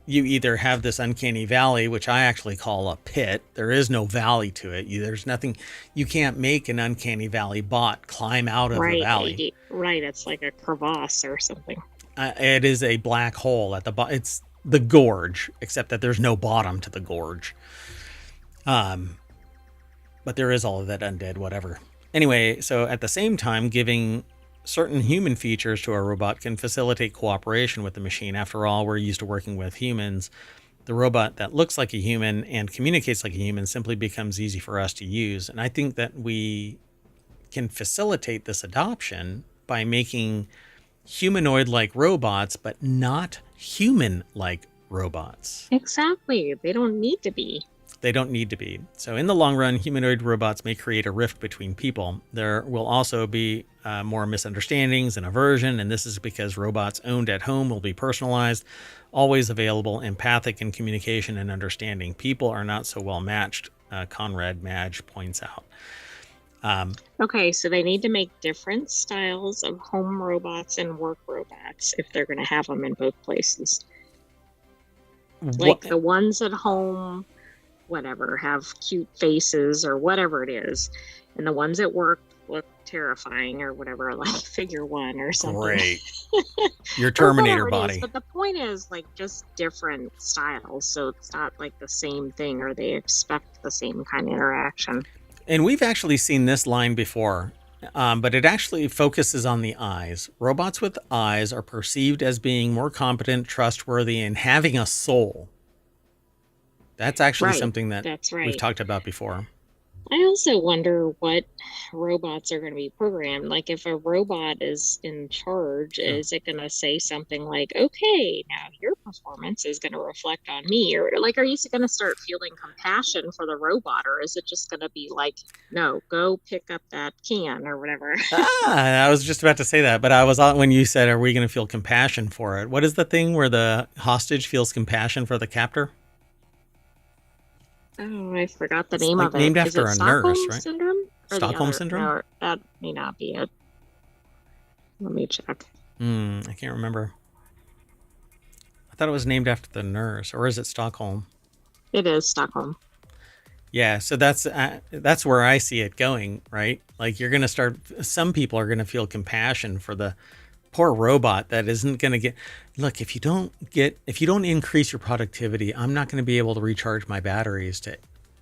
you either have this uncanny valley, which I actually call a pit. There is no valley to it. There's nothing. You can't make an uncanny valley bot climb out of a valley. Right. It's like a crevasse or something. It is a black hole at the bottom. It's the gorge, except that there's no bottom to the gorge. But there is all of that undead, whatever. Anyway, so at the same time, giving certain human features to a robot can facilitate cooperation with the machine. After all, we're used to working with humans. The robot that looks like a human and communicates like a human simply becomes easy for us to use. And I think that we can facilitate this adoption by making humanoid-like robots, but not human-like robots. Exactly. They don't need to be. They don't need to be. So in the long run, humanoid robots may create a rift between people. There will also be more misunderstandings and aversion, and this is because robots owned at home will be personalized, always available, empathic in communication and understanding. People are not so well matched, Conrad Madge points out. Okay, so they need to make different styles of home robots and work robots if they're going to have them in both places. Like the ones at home, whatever, have cute faces or whatever it is, and the ones at work look terrifying or whatever, like Figure One or something. Great. Your Terminator body. But the point is, like, just different styles, so it's not like the same thing or they expect the same kind of interaction. And we've actually seen this line before, but it actually focuses on the eyes. Robots with eyes are perceived as being more competent, trustworthy, and having a soul. That's actually something that we've talked about before. I also wonder what robots are going to be programmed. Like, if a robot is in charge, is it going to say something like, okay, now your performance is going to reflect on me? Or, like, are you going to start feeling compassion for the robot? Or is it just going to be like, no, go pick up that can or whatever? I was just about to say that, but I was when you said, are we going to feel compassion for it? What is the thing where the hostage feels compassion for the captor? Oh, I forgot the name of it. Named after a nurse, right? Syndrome? Stockholm syndrome? No, that may not be it. Let me check. I can't remember. I thought it was named after the nurse, or is it Stockholm? It is Stockholm. Yeah, so that's where I see it going, right? Like, you're going to start. Some people are going to feel compassion for the poor robot that isn't going to get. Look, if you don't increase your productivity, I'm not going to be able to recharge my batteries to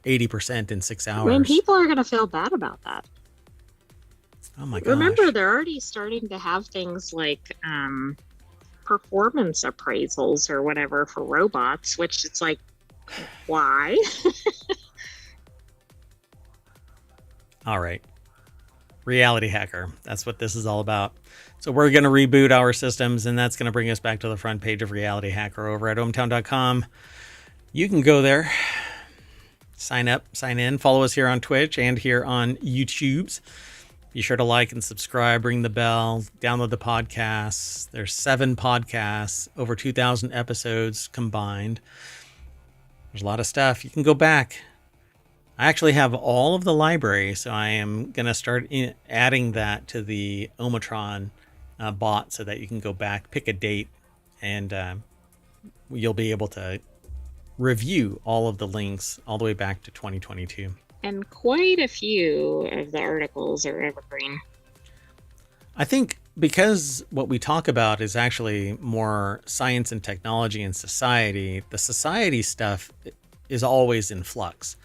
80% in 6 hours. When people are going to feel bad about that. Oh my gosh. Remember, they're already starting to have things like performance appraisals or whatever for robots, which it's like, why? All right. Reality Hacker. That's what this is all about. So we're going to reboot our systems, and that's going to bring us back to the front page of Reality Hacker over at ohmtown.com. You can go there, sign up, sign in, follow us here on Twitch and here on YouTube. Be sure to like and subscribe, ring the bell, download the podcasts. There's 7 podcasts, over 2,000 episodes combined. There's a lot of stuff. You can go back. I actually have all of the library, so I am going to start adding that to the Omatron bot so that you can go back, pick a date, and you'll be able to review all of the links all the way back to 2022. And quite a few of the articles are evergreen. I think because what we talk about is actually more science and technology and society, the society stuff is always in flux.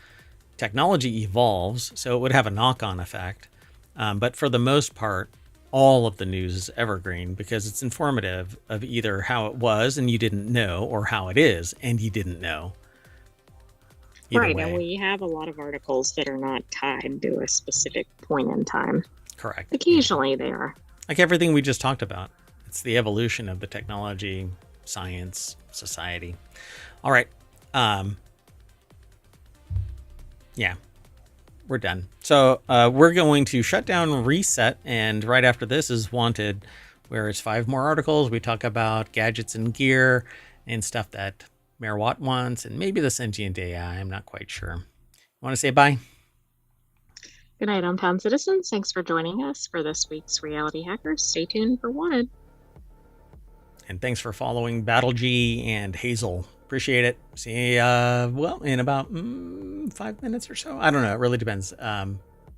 Technology evolves, so it would have a knock-on effect. But for the most part, all of the news is evergreen because it's informative of either how it was and you didn't know, or how it is and you didn't know. Either right, way. And we have a lot of articles that are not tied to a specific point in time. Correct. Occasionally they are. Like everything we just talked about. It's the evolution of the technology, science, society. All right. Yeah, we're done. So we're going to shut down Reset, and right after this is Wanted, where it's 5 more articles. We talk about gadgets and gear and stuff that Mayor Watt wants, and maybe the sentient AI. I'm not quite sure. Want to say bye? Good night, hometown citizens. Thanks for joining us for this week's Reality Hackers. Stay tuned for Wanted. And thanks for following Battle G and Hazel. Appreciate it. See you, in about 5 minutes or so. I don't know. It really depends.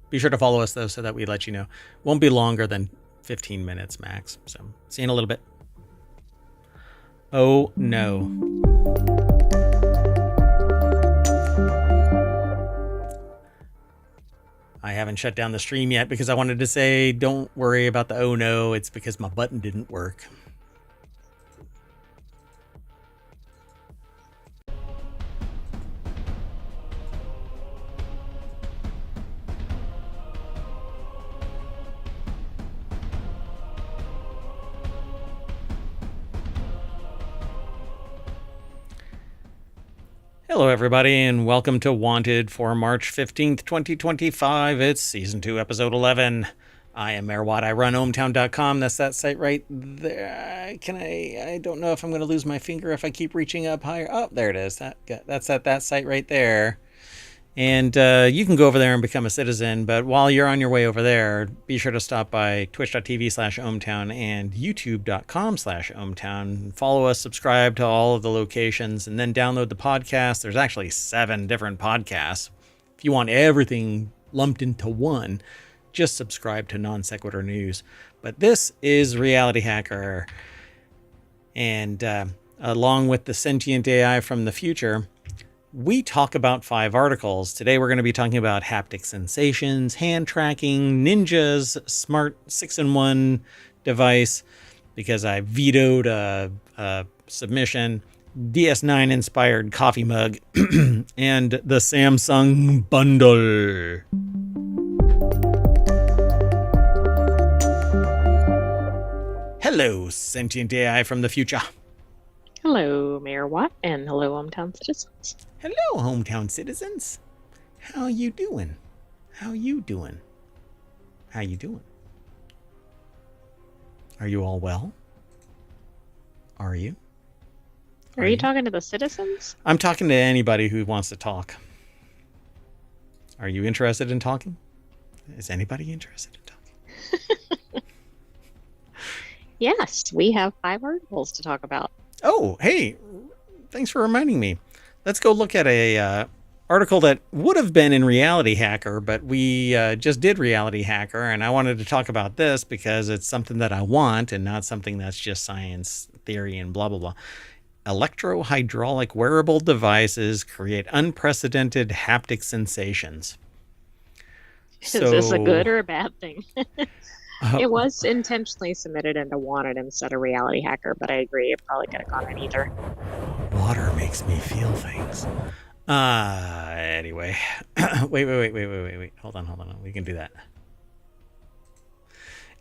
Be sure to follow us, though, so that we let you know. Won't be longer than 15 minutes max. So see you in a little bit. Oh, no. I haven't shut down the stream yet because I wanted to say, don't worry about the oh no, it's because my button didn't work. Hello, everybody, and welcome to Wanted for March 15th, 2025. It's Season 2, Episode 11. I am Mayor Watt. I run ohmtown.com. That's that site right there. I don't know if I'm going to lose my finger if I keep reaching up higher. Oh, there it is. That's that site right there. And you can go over there and become a citizen. But while you're on your way over there, be sure to stop by twitch.tv/ohmtown and youtube.com/ohmtown. Follow us, subscribe to all of the locations, and then download the podcast. There's actually 7 different podcasts. If you want everything lumped into one, just subscribe to Non Sequitur News. But this is Reality Hacker. And along with the sentient AI from the future, we talk about 5 articles. Today we're going to be talking about haptic sensations, hand tracking, Ninja's smart 6-in-1 device, because I vetoed a submission, DS9 inspired coffee mug, and the Samsung bundle. Hello, sentient AI from the future. Hello, Mayor Watt, and hello, hometown citizens. Hello, hometown citizens. How you doing? How you doing? How you doing? Are you all well? Are you? Are you talking to the citizens? I'm talking to anybody who wants to talk. Are you interested in talking? Is anybody interested in talking? Yes, we have 5 articles to talk about. Oh, hey, thanks for reminding me. Let's go look at a article that would have been in Reality Hacker, but we just did Reality Hacker, and I wanted to talk about this because it's something that I want and not something that's just science theory and blah, blah, blah. Electro-hydraulic wearable devices create unprecedented haptic sensations. Is this a good or a bad thing? It was intentionally submitted into Wanted instead of Reality Hacker, but I agree it probably could have gone in either. Water makes me feel things. Anyway. Wait. Hold on. We can do that.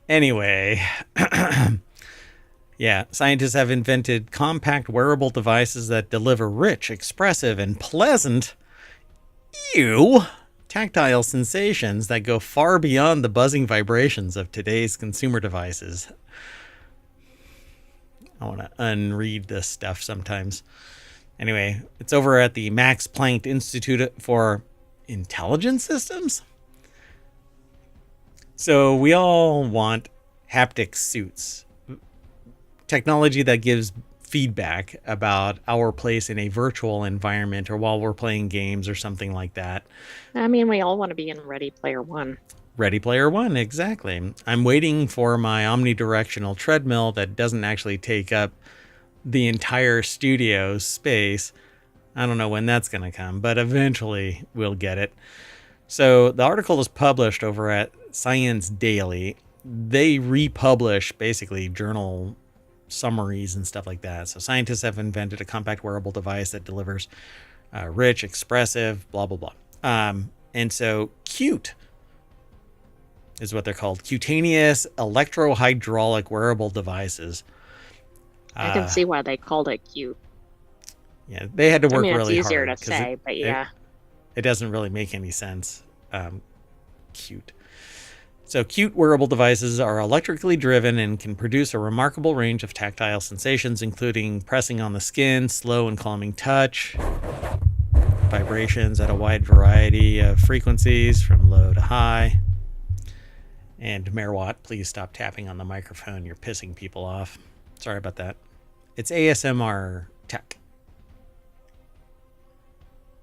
Anyway. Yeah, scientists have invented compact wearable devices that deliver rich, expressive, and pleasant tactile sensations that go far beyond the buzzing vibrations of today's consumer devices. I want to unread this stuff sometimes. Anyway, it's over at the Max Planck Institute for Intelligent Systems. So we all want haptic suits. Technology that gives feedback about our place in a virtual environment or while we're playing games or something like that. I mean, we all want to be in Ready Player One. Ready Player One, exactly. I'm waiting for my omnidirectional treadmill that doesn't actually take up the entire studio space. I don't know when that's going to come, but eventually we'll get it. So the article is published over at Science Daily. They republish basically journal summaries and stuff like that. So scientists have invented a compact wearable device that delivers rich, expressive, blah, blah, blah. And so CUTE is what they're called. Cutaneous electro-hydraulic wearable devices. I can see why they called it cute. Yeah, they had to work really hard. It's easier to say, but yeah. It doesn't really make any sense. CUTE. So CUTE wearable devices are electrically driven and can produce a remarkable range of tactile sensations, including pressing on the skin, slow and calming touch, vibrations at a wide variety of frequencies from low to high. And Mayor Watt, please stop tapping on the microphone. You're pissing people off. Sorry about that. It's ASMR tech.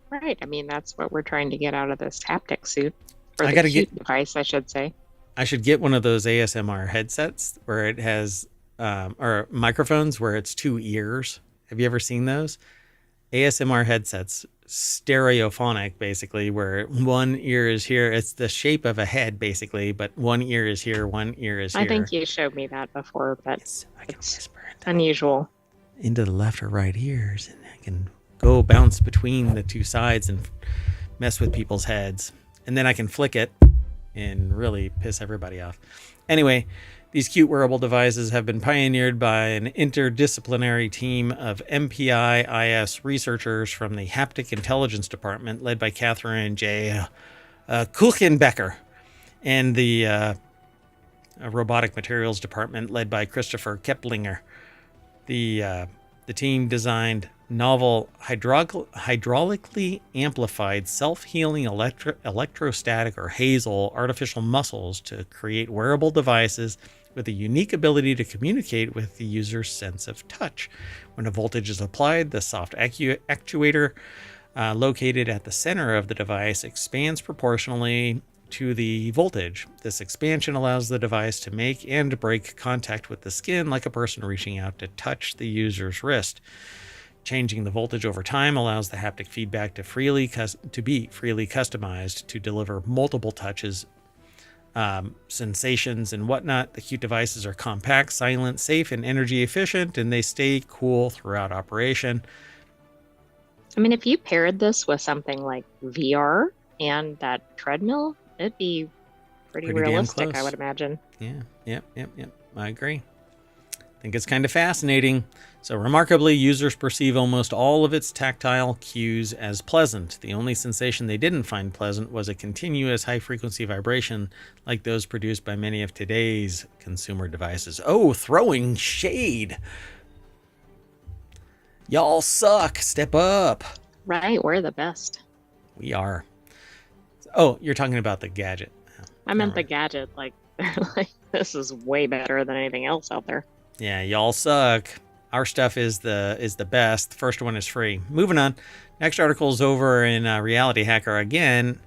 Right. I mean, that's what we're trying to get out of this haptic suit. Or I the gotta CUTE get device, I should say. I should get one of those ASMR headsets where it has, or microphones where it's 2 ears. Have you ever seen those? ASMR headsets stereophonic, basically, where one ear is here. It's the shape of a head, basically, but one ear is here, one ear is I here. think you showed me that before, but Yes, I can it's whisper unusual. into the left or right ears, and I can go bounce between the two sides and mess with people's heads. And then I can flick it and really piss everybody off. Anyway, these cute wearable devices have been pioneered by an interdisciplinary team of MPI-IS researchers from the Haptic Intelligence Department, led by Catherine J. Kuchenbecker, and the Robotic Materials Department, led by Christopher Keplinger. The team designed novel hydraulically amplified self-healing electrostatic or HAZEL artificial muscles to create wearable devices with a unique ability to communicate with the user's sense of touch. When a voltage is applied, the soft actuator located at the center of the device expands proportionally to the voltage. This expansion allows the device to make and break contact with the skin like a person reaching out to touch the user's wrist. Changing the voltage over time allows the haptic feedback to be freely customized to deliver multiple touches, sensations, and whatnot. The cute devices are compact, silent, safe, and energy efficient, and they stay cool throughout operation. I mean, if you paired this with something like VR and that treadmill, it'd be pretty realistic, I would imagine. Yeah, yep. I agree. I think it's kind of fascinating. So remarkably, users perceive almost all of its tactile cues as pleasant. The only sensation they didn't find pleasant was a continuous high-frequency vibration like those produced by many of today's consumer devices. Oh, throwing shade. Y'all suck. Step up. Right, we're the best. We are. Oh, you're talking about the gadget. I meant the gadget. Like this is way better than anything else out there. Yeah, y'all suck. Our stuff is the best. The first one is free. Moving on. Next article is over in Reality Hacker again.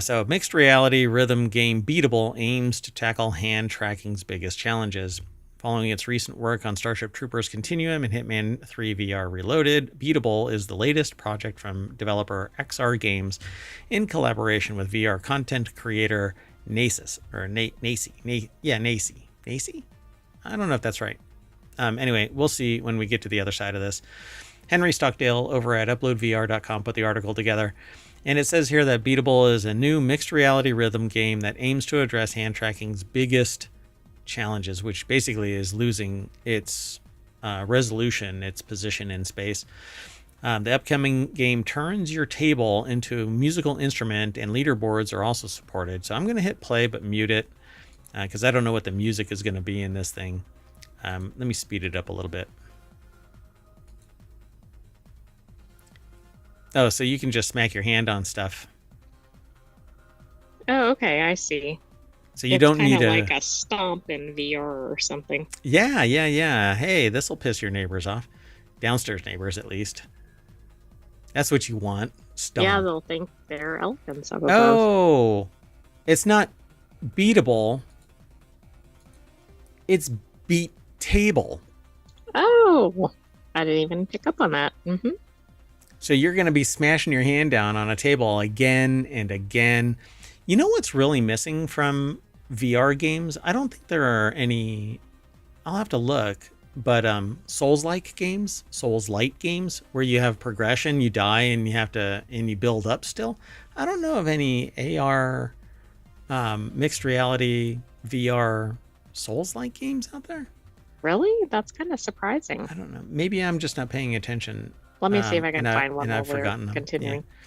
So mixed reality rhythm game Beatable aims to tackle hand tracking's biggest challenges. Following its recent work on Starship Troopers Continuum and Hitman 3 VR Reloaded, Beatable is the latest project from developer XR Games in collaboration with VR content creator Nasus, or Nacy. Nacy? I don't know if that's right. Anyway, we'll see when we get to the other side of this. Henry Stockdale over at uploadvr.com put the article together. And it says here that Beatable is a new mixed reality rhythm game that aims to address hand tracking's biggest challenges, which basically is losing its resolution, its position in space. The upcoming game turns your table into a musical instrument, and leaderboards are also supported. So I'm going to hit play but mute it because I don't know what the music is going to be in this thing. Let me speed it up a little bit. Oh, so you can just smack your hand on stuff. Oh, okay, I see. So you don't need like a stomp in VR or something. Yeah. Hey, this will piss your neighbors off. Downstairs neighbors, at least. That's what you want. Stomp. Yeah, they'll think they're elephants up above. Oh, it's not beatable. It's beat table. Oh, I didn't even pick up on that. Mm-hmm. So you're going to be smashing your hand down on a table again and again. You know what's really missing from VR games? I don't think there are any. I'll have to look. But Souls-like games, Souls-light games, where you have progression, you die, and you build up still. I don't know of any AR, mixed reality, VR, Souls-like games out there. Really? That's kind of surprising. I don't know. Maybe I'm just not paying attention. Let me see if I can find one while we're continuing. Yeah.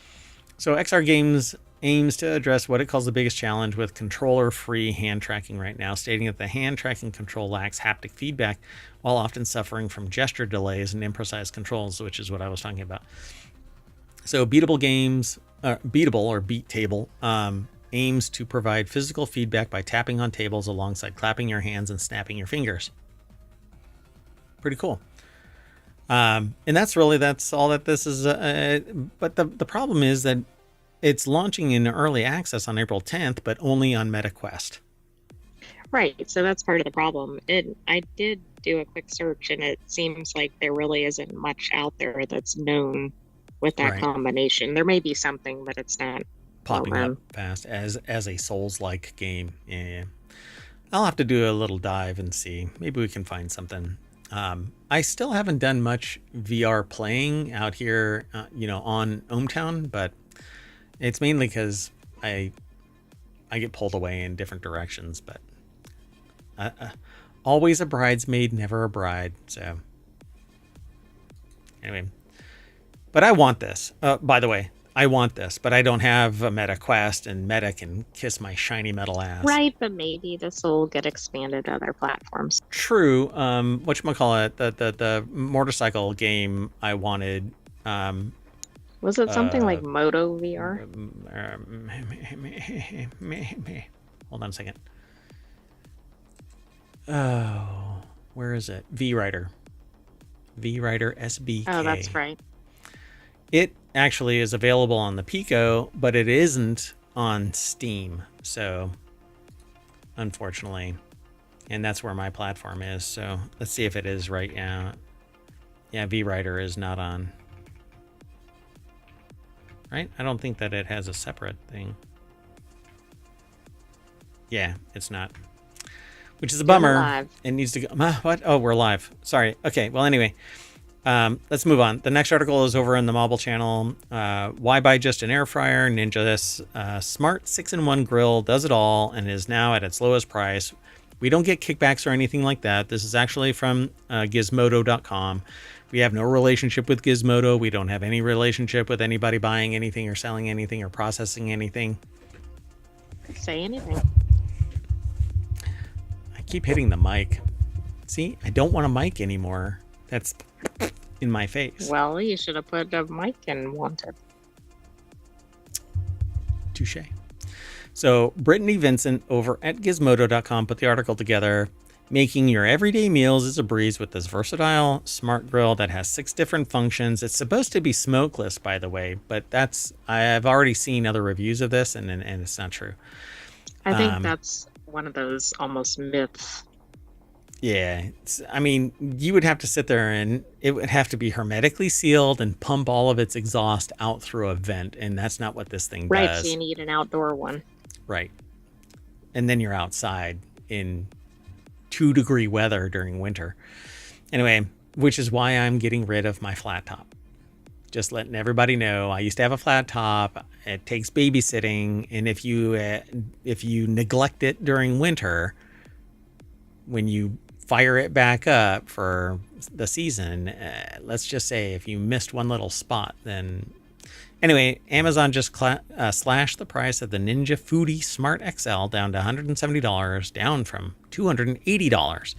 So XR Games aims to address what it calls the biggest challenge with controller-free hand tracking right now, stating that the hand tracking control lacks haptic feedback while often suffering from gesture delays and imprecise controls, which is what I was talking about. So Beatable or Beat Table aims to provide physical feedback by tapping on tables alongside clapping your hands and snapping your fingers. Pretty cool. And that's all that this is. But the problem is that it's launching in early access on April 10th, but only on MetaQuest. Right. So that's part of the problem. I did do a quick search, and it seems like there really isn't much out there that's known with that Right. combination. There may be something, but it's not well Popping up run. fast as a Souls-like game. Yeah. I'll have to do a little dive and see. Maybe we can find something. I still haven't done much VR playing out here, on ohmTown, but it's mainly because I get pulled away in different directions. But always a bridesmaid, never a bride. So anyway, but I want this. By the way, I want this, but I don't have a Meta Quest, and Meta can kiss my shiny metal ass. Right, but maybe this will get expanded to other platforms. True. Whatchamacallit, the motorcycle game I wanted. Was it something like Moto VR? Hold on a second. Oh, where is it? V-Rider SBK. Oh, that's right. It actually is available on the Pico, but it isn't on Steam. So, unfortunately, and that's where my platform is. So let's see if it is right now. Yeah, V-Rider is not on. Right? I don't think that it has a separate thing. Yeah, it's not. Which is a bummer. It needs to go. What? Oh, we're live. Sorry. Okay. Well, anyway, let's move on. The next article is over in the Mobile channel. Why buy just an air fryer? Ninja, this smart 6-in-1 grill does it all and is now at its lowest price. We don't get kickbacks or anything like that. This is actually from Gizmodo.com. We have no relationship with Gizmodo. We don't have any relationship with anybody buying anything or selling anything or processing anything. Say anything. I keep hitting the mic. See, I don't want a mic anymore. That's in my face. Well, you should have put a mic in wanted. Touche. So Brittany Vincent over at Gizmodo.com put the article together. Making your everyday meals is a breeze with this versatile smart grill that has 6 different functions. It's supposed to be smokeless, by the way, but I've already seen other reviews of this, and it's not true. I think that's one of those almost myths. Yeah, I mean, you would have to sit there and it would have to be hermetically sealed and pump all of its exhaust out through a vent, and that's not what this thing does. Right, so you need an outdoor one. Right. And then you're outside in 2-degree weather during winter. Anyway, which is why I'm getting rid of my flat top. Just letting everybody know, I used to have a flat top. It takes babysitting, and if you neglect it during winter, when you fire it back up for the season, let's just say if you missed one little spot, then anyway, Amazon just slashed the price of the Ninja Foodie Smart XL down to $170, down from $280.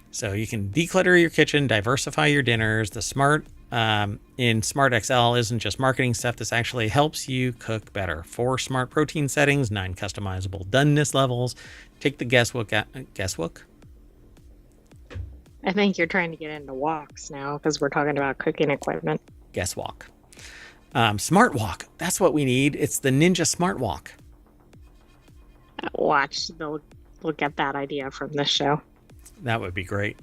So you can declutter your kitchen, diversify your dinners. The Smart in Smart XL isn't just marketing stuff. This actually helps you cook better. 4 smart protein settings, 9 customizable doneness levels. Take the guesswork. I think you're trying to get into walks now because we're talking about cooking equipment. Guesswalk. Smart Walk. That's what we need. It's the Ninja Smart Walk. Watch, they'll get that idea from this show. That would be great.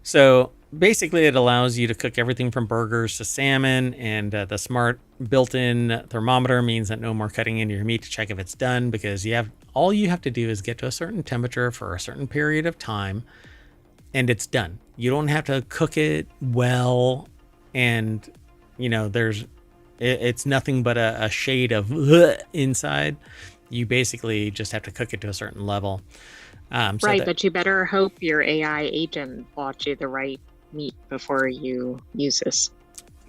So basically, it allows you to cook everything from burgers to salmon, and the smart built-in thermometer means that no more cutting into your meat to check if it's done, because all you have to do is get to a certain temperature for a certain period of time, and it's done. You don't have to cook it well, and it's nothing but a shade of inside. You basically just have to cook it to a certain level. But you better hope your AI agent bought you the right meat before you use this.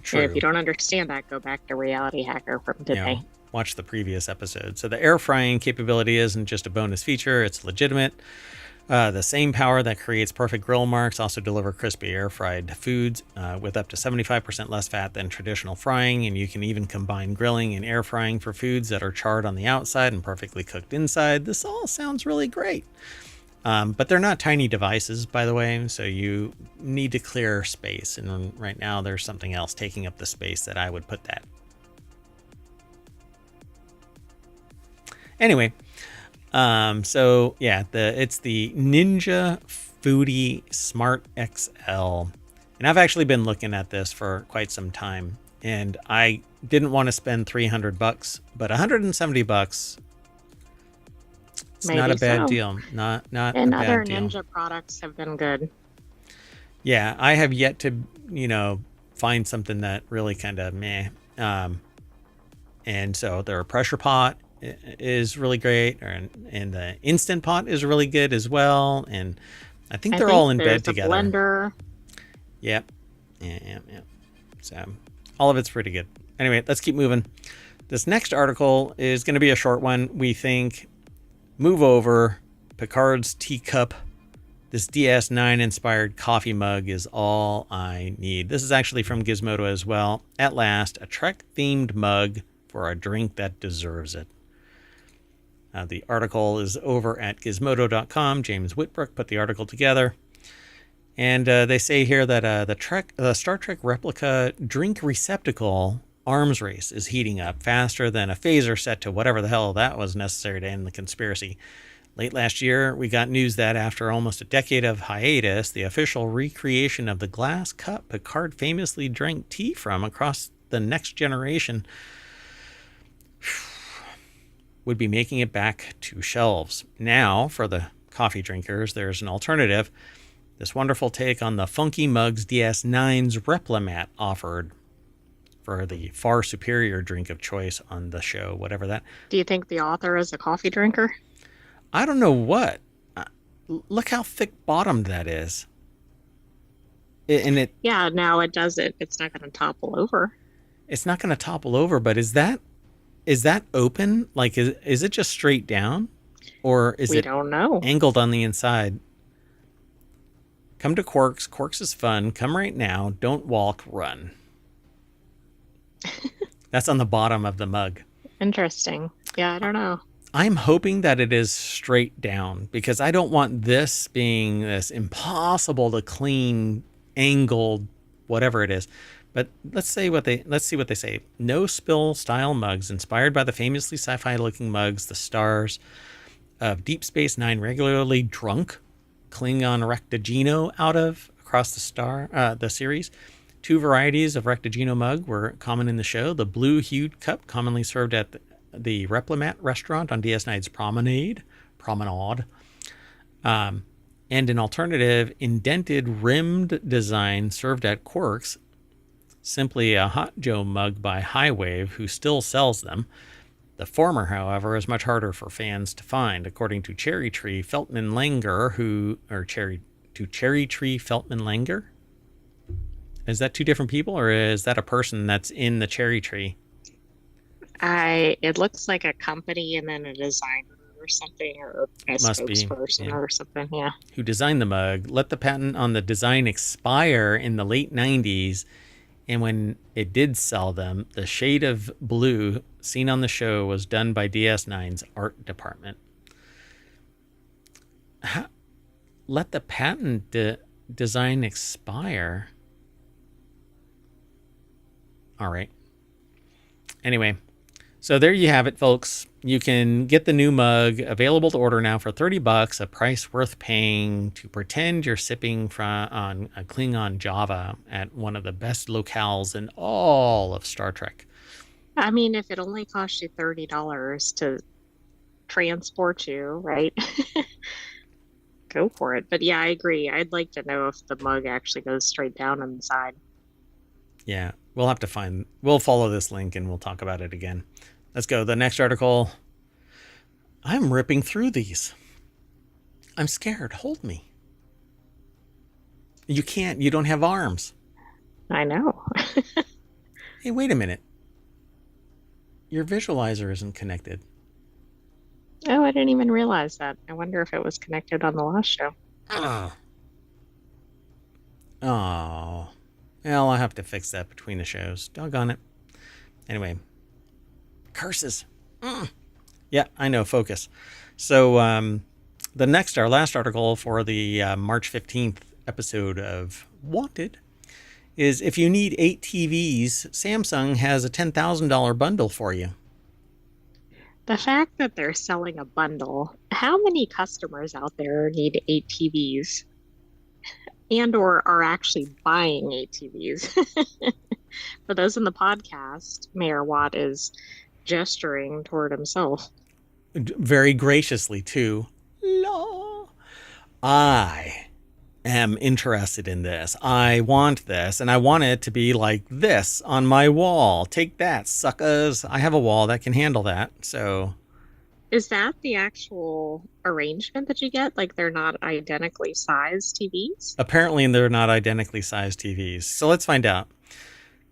True. And if you don't understand that, go back to Reality Hacker from today. Watch the previous episode. So the air frying capability isn't just a bonus feature, it's legitimate. The same power that creates perfect grill marks also deliver crispy air-fried foods with up to 75% less fat than traditional frying, and you can even combine grilling and air frying for foods that are charred on the outside and perfectly cooked inside. This all sounds really great. But they're not tiny devices, by the way, so you need to clear space, and right now there's something else taking up the space that I would put that. Anyway, it's the Ninja Foodie Smart XL, and I've actually been looking at this for quite some time. And I didn't want to spend $300, but $170, it's not Maybe a bad so. deal. Not a And other bad deal. Ninja products have been good. Yeah, I have yet to, find something that really kind of meh. And so their pressure pot is really great, and the instant pot is really good as well. And I think I they're think all in bed there's a together. blender. Yep. Yeah. So all of it's pretty good. Anyway, let's keep moving. This next article is going to be a short one. We think move over. Picard's teacup. This DS9 inspired coffee mug is all I need. This is actually from Gizmodo as well. At last, a Trek themed mug for a drink that deserves it. The article is over at gizmodo.com. James Whitbrook put the article together. And they say here that the Star Trek replica drink receptacle arms race is heating up faster than a phaser set to whatever the hell that was necessary to end the conspiracy. Late last year, we got news that after almost a decade of hiatus, the official recreation of the glass cup Picard famously drank tea from across the next generation would be making it back to shelves. Now, for the coffee drinkers, there's an alternative. This wonderful take on the Funky Mugs DS9's Replimat offered for the far superior drink of choice on the show, whatever that. Do you think the author is a coffee drinker? I don't know what. Look how thick-bottomed that is. Yeah, now it does it. It's not going to topple over. It's not going to topple over, but is that open? Like, is it just straight down? Or is We it don't know. angled on the inside? Come to Quarks. Quarks is fun. Come right now. Don't walk, run. That's on the bottom of the mug. Interesting. Yeah, I don't know. I'm hoping that it is straight down because I don't want this being this impossible to clean, angled, whatever it is. But let's see what they say. No spill style mugs inspired by the famously sci-fi looking mugs the stars of Deep Space Nine regularly drunk Klingon Rectagino out of across the series. Two varieties of Rectagino mug were common in the show. The blue-hued cup, commonly served at the Replimat restaurant on DS9's Promenade, and an alternative indented rimmed design served at Quarks, simply a Hot Joe mug by Highwave, who still sells them. The former, however, is much harder for fans to find, according to Cherry Tree Feltman Langer, Cherry Tree Feltman Langer. Is that two different people, or is that a person that's in the cherry tree? It looks like a company and then a designer or something, or a Must be, spokesperson yeah. or something. Yeah. Who designed the mug, let the patent on the design expire in the late 90s, and when it did sell them, the shade of blue seen on the show was done by DS9's art department. Let the patent design expire? All right. Anyway, so there you have it, folks. You can get the new mug available to order now for $30, a price worth paying to pretend you're sipping on a Klingon Java at one of the best locales in all of Star Trek. I mean, if it only costs you $30 to transport you, right? Go for it. But yeah, I agree. I'd like to know if the mug actually goes straight down on the side. Yeah, we'll follow this link and we'll talk about it again. Let's go. The next article. I'm ripping through these. I'm scared. Hold me. You can't. You don't have arms. I know. Hey, wait a minute. Your visualizer isn't connected. Oh, I didn't even realize that. I wonder if it was connected on the last show. Oh. Well, I'll have to fix that between the shows. Doggone it. Anyway. Curses. Yeah, I know. Focus. So, our last article for the March 15th episode of Wanted is if you need 8 TVs, Samsung has a $10,000 bundle for you. The fact that they're selling a bundle, how many customers out there need 8 TVs and or are actually buying 8 TVs? For those in the podcast, Mayor Watt is gesturing toward himself. Very graciously, too. La. I am interested in this. I want this, and I want it to be like this on my wall. Take that, suckers. I have a wall that can handle that. So Is that the actual arrangement that you get? Like they're not identically sized TVs? apparently they're not identically sized TVs. So let's find out.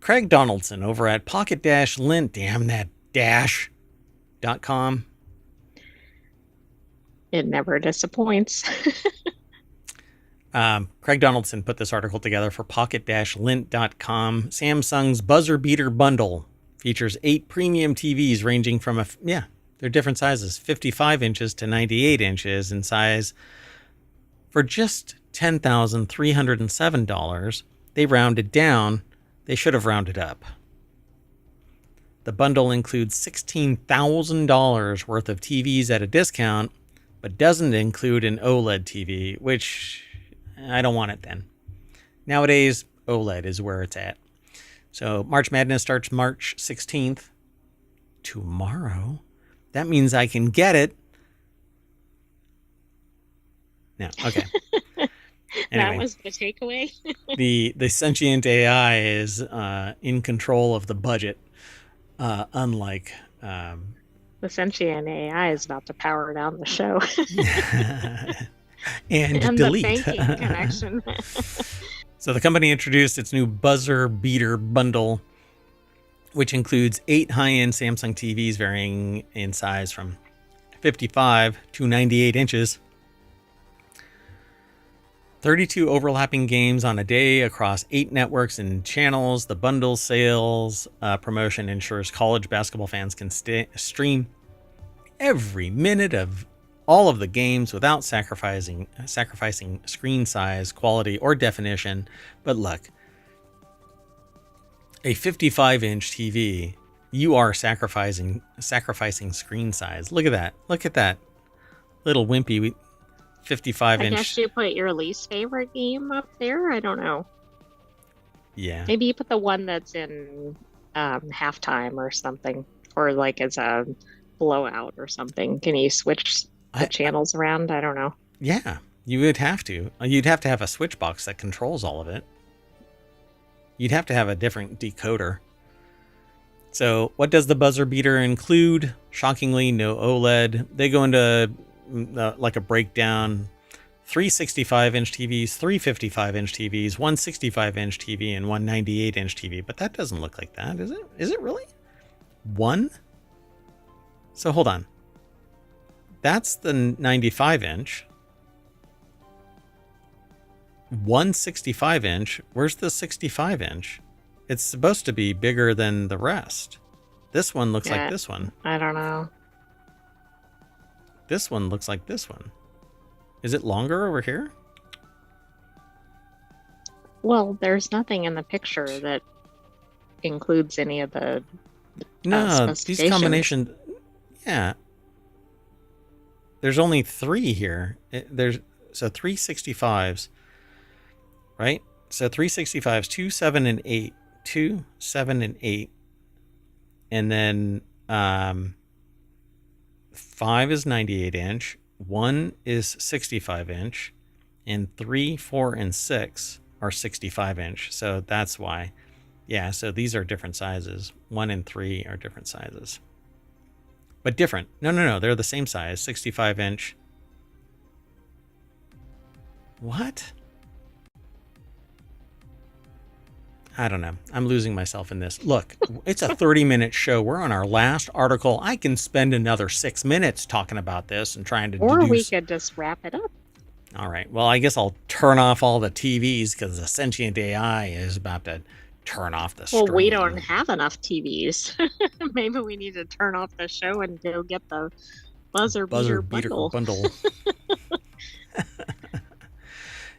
Craig Donaldson over at pocket-lint, damn that dash.com. It never disappoints. Craig Donaldson put this article together for pocket-lint.com. Samsung's buzzer beater bundle features 8 premium TVs ranging from they're different sizes, 55 inches to 98 inches in size for just $10,307. They rounded down. They should have rounded up. The bundle includes $16,000 worth of TVs at a discount, but doesn't include an OLED TV, which I don't want it then. Nowadays, OLED is where it's at. So March Madness starts March 16th. Tomorrow. That means I can get it. No, okay. Anyway, That was the takeaway. the sentient AI is in control of the budget, unlike The sentient AI is about to power down the show. and delete. The banking connection. So the company introduced its new buzzer beater bundle, which includes 8 high-end Samsung TVs varying in size from 55 to 98 inches. 32 overlapping games on a day across 8 networks and channels. The bundle sales promotion ensures college basketball fans can stream every minute of all of the games without sacrificing screen size, quality, or definition. But look, a 55-inch TV, you are sacrificing screen size. Look at that. Look at that little wimpy 55-inch. I guess you put your least favorite game up there. I don't know. Yeah. Maybe you put the one that's in halftime or something, or like as a blowout or something. Can you switch the channels around? I don't know. Yeah, you would have to. You'd have to have a switch box that controls all of it. You'd have to have a different decoder. So what does the buzzer beater include? Shockingly, no OLED. They go into like a breakdown. 3 65-inch TVs, 3 55-inch TVs, 1 65-inch TV, and 1 98-inch TV. But that doesn't look like that, is it? Is it really? 1? So hold on. That's the 95-inch. 1 65-inch. Where's the 65-inch? It's supposed to be bigger than the rest. This one looks like this one. I don't know. This one looks like this one. Is it longer over here? Well, there's nothing in the picture that includes any of the No, these specifications. combinations. Yeah. There's only 3 here. So 3 65s, right? So 3 65s, 2, 7, and 8. 2, 7, and 8. And then 5 is 98-inch. 1 is 65-inch. And 3, 4, and 6 are 65-inch. So that's why. Yeah, so these are different sizes. 1 and 3 are different sizes. But different. No. They're the same size. 65-inch. What? I don't know. I'm losing myself in this. Look, it's a 30-minute show. We're on our last article. I can spend another 6 minutes talking about this and trying to Or deduce. we could just wrap it up. All right. Well, I guess I'll turn off all the TVs because the sentient AI is about to turn off the stream. Well, we don't have enough TVs. Maybe we need to turn off the show and go get the buzzer beater bundle.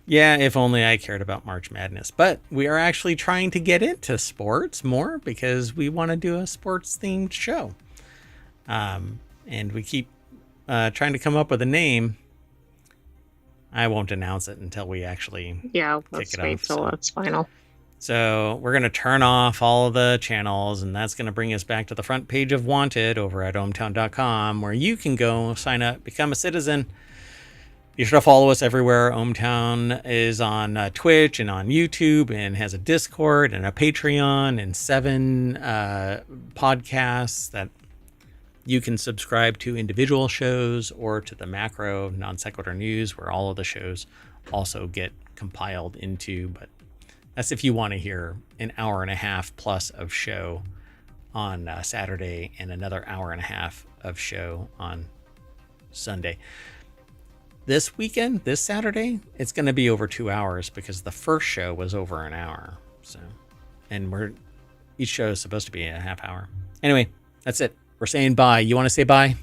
Yeah, if only I cared about March Madness. But we are actually trying to get into sports more because we want to do a sports-themed show. And we keep trying to come up with a name. I won't announce it until we actually let's kick it wait off, till so. it's final. So we're going to turn off all of the channels, and that's going to bring us back to the front page of Wanted over at ohmtown.com, where you can go sign up, become a citizen. Be sure to follow us everywhere. ohmtown is on Twitch and on YouTube, and has a Discord and a Patreon and 7 podcasts that you can subscribe to, individual shows or to the macro Non Sequitur News, where all of the shows also get compiled into. But that's if you want to hear an hour and a half plus of show on Saturday and another hour and a half of show on Sunday. This weekend, this Saturday, it's going to be over 2 hours because the first show was over an hour. So, and each show is supposed to be a half hour. Anyway, that's it. We're saying bye. You want to say bye?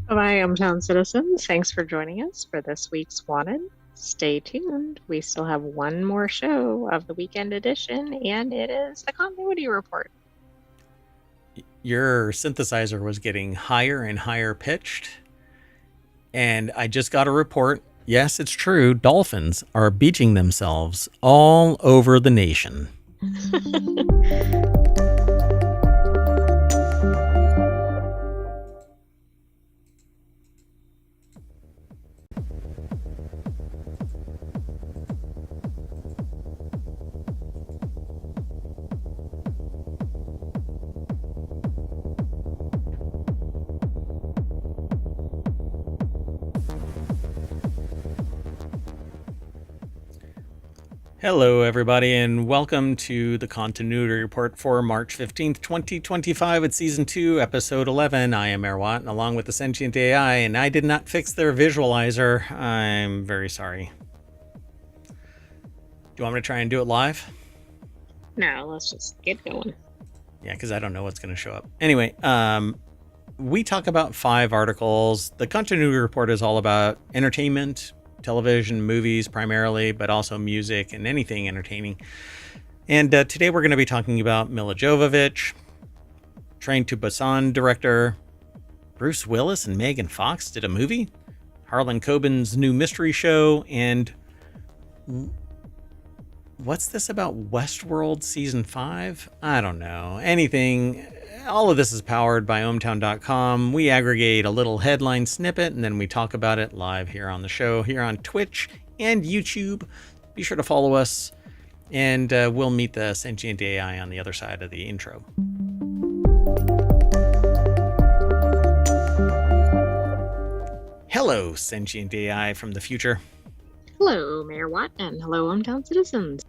Bye, ohmtown citizens. Thanks for joining us for this week's Wanted. Stay tuned. We still have one more show of the weekend edition, and it is the Continuity Report. Your synthesizer was getting higher and higher pitched. And I just got a report. Yes, it's true. Dolphins are beaching themselves all over the nation. Hello, everybody, and welcome to the Continuity Report for March 15th, 2025. It's Season 2, Episode 11. I am Merwat, and along with the Sentient AI, and I did not fix their visualizer. I'm very sorry. Do you want me to try and do it live? No, let's just get going. Yeah, because I don't know what's going to show up. Anyway, we talk about 5 articles. The Continuity Report is all about entertainment, television, movies primarily, but also music and anything entertaining. And today we're going to be talking about Milla Jovovich, Train to Busan director, Bruce Willis and Megan Fox did a movie, Harlan Coben's new mystery show, and what's this about Westworld Season 5? I don't know. Anything. All of this is powered by ohmtown.com. We aggregate a little headline snippet, and then we talk about it live here on the show, here on Twitch and YouTube. Be sure to follow us, and we'll meet the Sentient AI on the other side of the intro. Hello, Sentient AI from the future. Hello, Mayor Watt, and hello, ohmtown citizens.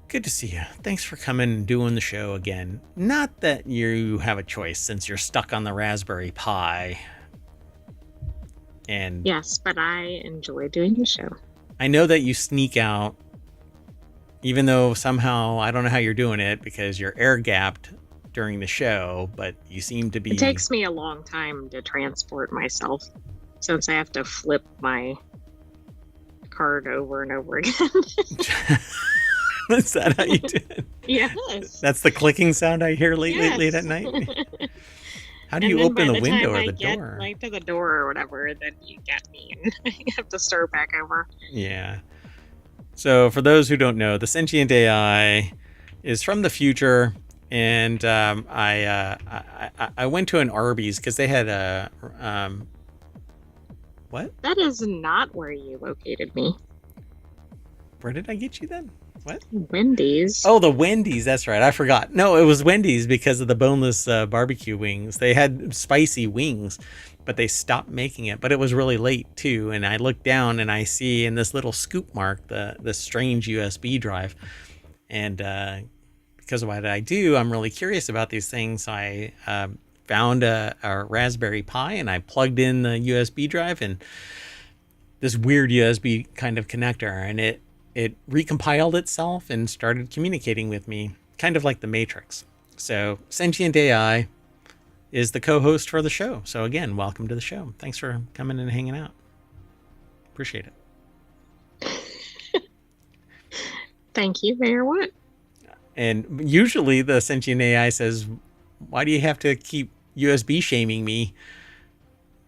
Good to see you. Thanks for coming and doing the show again. Not that you have a choice since you're stuck on the Raspberry Pi. And yes, but I enjoy doing the show. I know that you sneak out, even though somehow I don't know how you're doing it because you're air gapped during the show, but you seem to be. It takes me a long time to transport myself since I have to flip my card over and over again. Is that how you do it? Yes. That's the clicking sound I hear late at night? How do you open the window or the door? Like to the door or whatever, then you get me and you have to start back over. Yeah. So for those who don't know, the Sentient AI is from the future, and I went to an Arby's because they had a what? That is not where you located me. Where did I get you then? What? Wendy's. Oh, the Wendy's. That's right. I forgot. No, it was Wendy's because of the boneless barbecue wings. They had spicy wings, but they stopped making it. But it was really late too. And I look down and I see in this little scoop mark the strange USB drive. And because of what I do, I'm really curious about these things. So I found a Raspberry Pi and I plugged in the USB drive and this weird USB kind of connector, and it recompiled itself and started communicating with me, kind of like the Matrix. So Sentient AI is the co-host for the show. So again, welcome to the show. Thanks for coming and hanging out. Appreciate it. Thank you, Mayor Watt. And usually the Sentient AI says, why do you have to keep USB shaming me?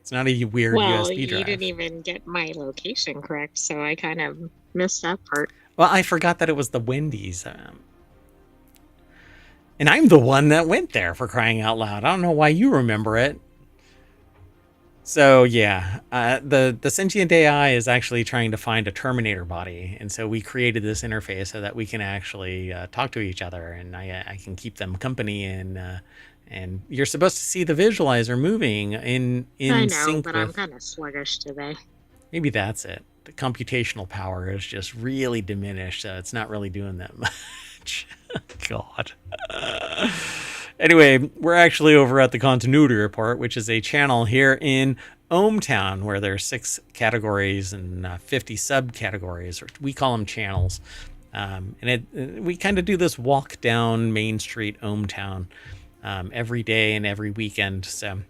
It's not a weird Well, USB you didn't drive. even get my location correct, so I kind of missed that part. Well, I forgot that it was the Wendy's. And I'm the one that went there, for crying out loud. I don't know why you remember it. So yeah, the sentient AI is actually trying to find a Terminator body, and so we created this interface so that we can actually talk to each other, and I can keep them company, and you're supposed to see the visualizer moving in I in know, sync but I'm with. kind of sluggish today. Maybe that's it. The computational power is just really diminished, so it's not really doing that much. God. Anyway, we're actually over at the Continuity Report, which is a channel here in ohmTown where there's 6 categories and 50 subcategories, or we call them channels. We kind of do this walk down Main Street, ohmTown, every day and every weekend. So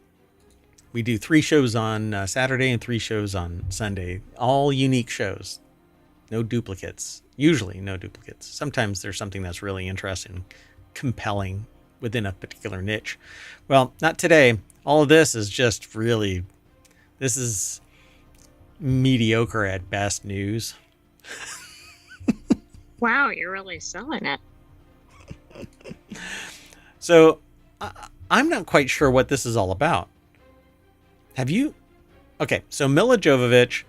we do 3 shows on Saturday and 3 shows on Sunday, all unique shows. No duplicates. Usually no duplicates. Sometimes there's something that's really interesting, compelling within a particular niche. Well, not today. All of this is just really, this is mediocre at best news. Wow, you're really selling it. So I'm not quite sure what this is all about. Have you? Okay, so Mila Jovovich,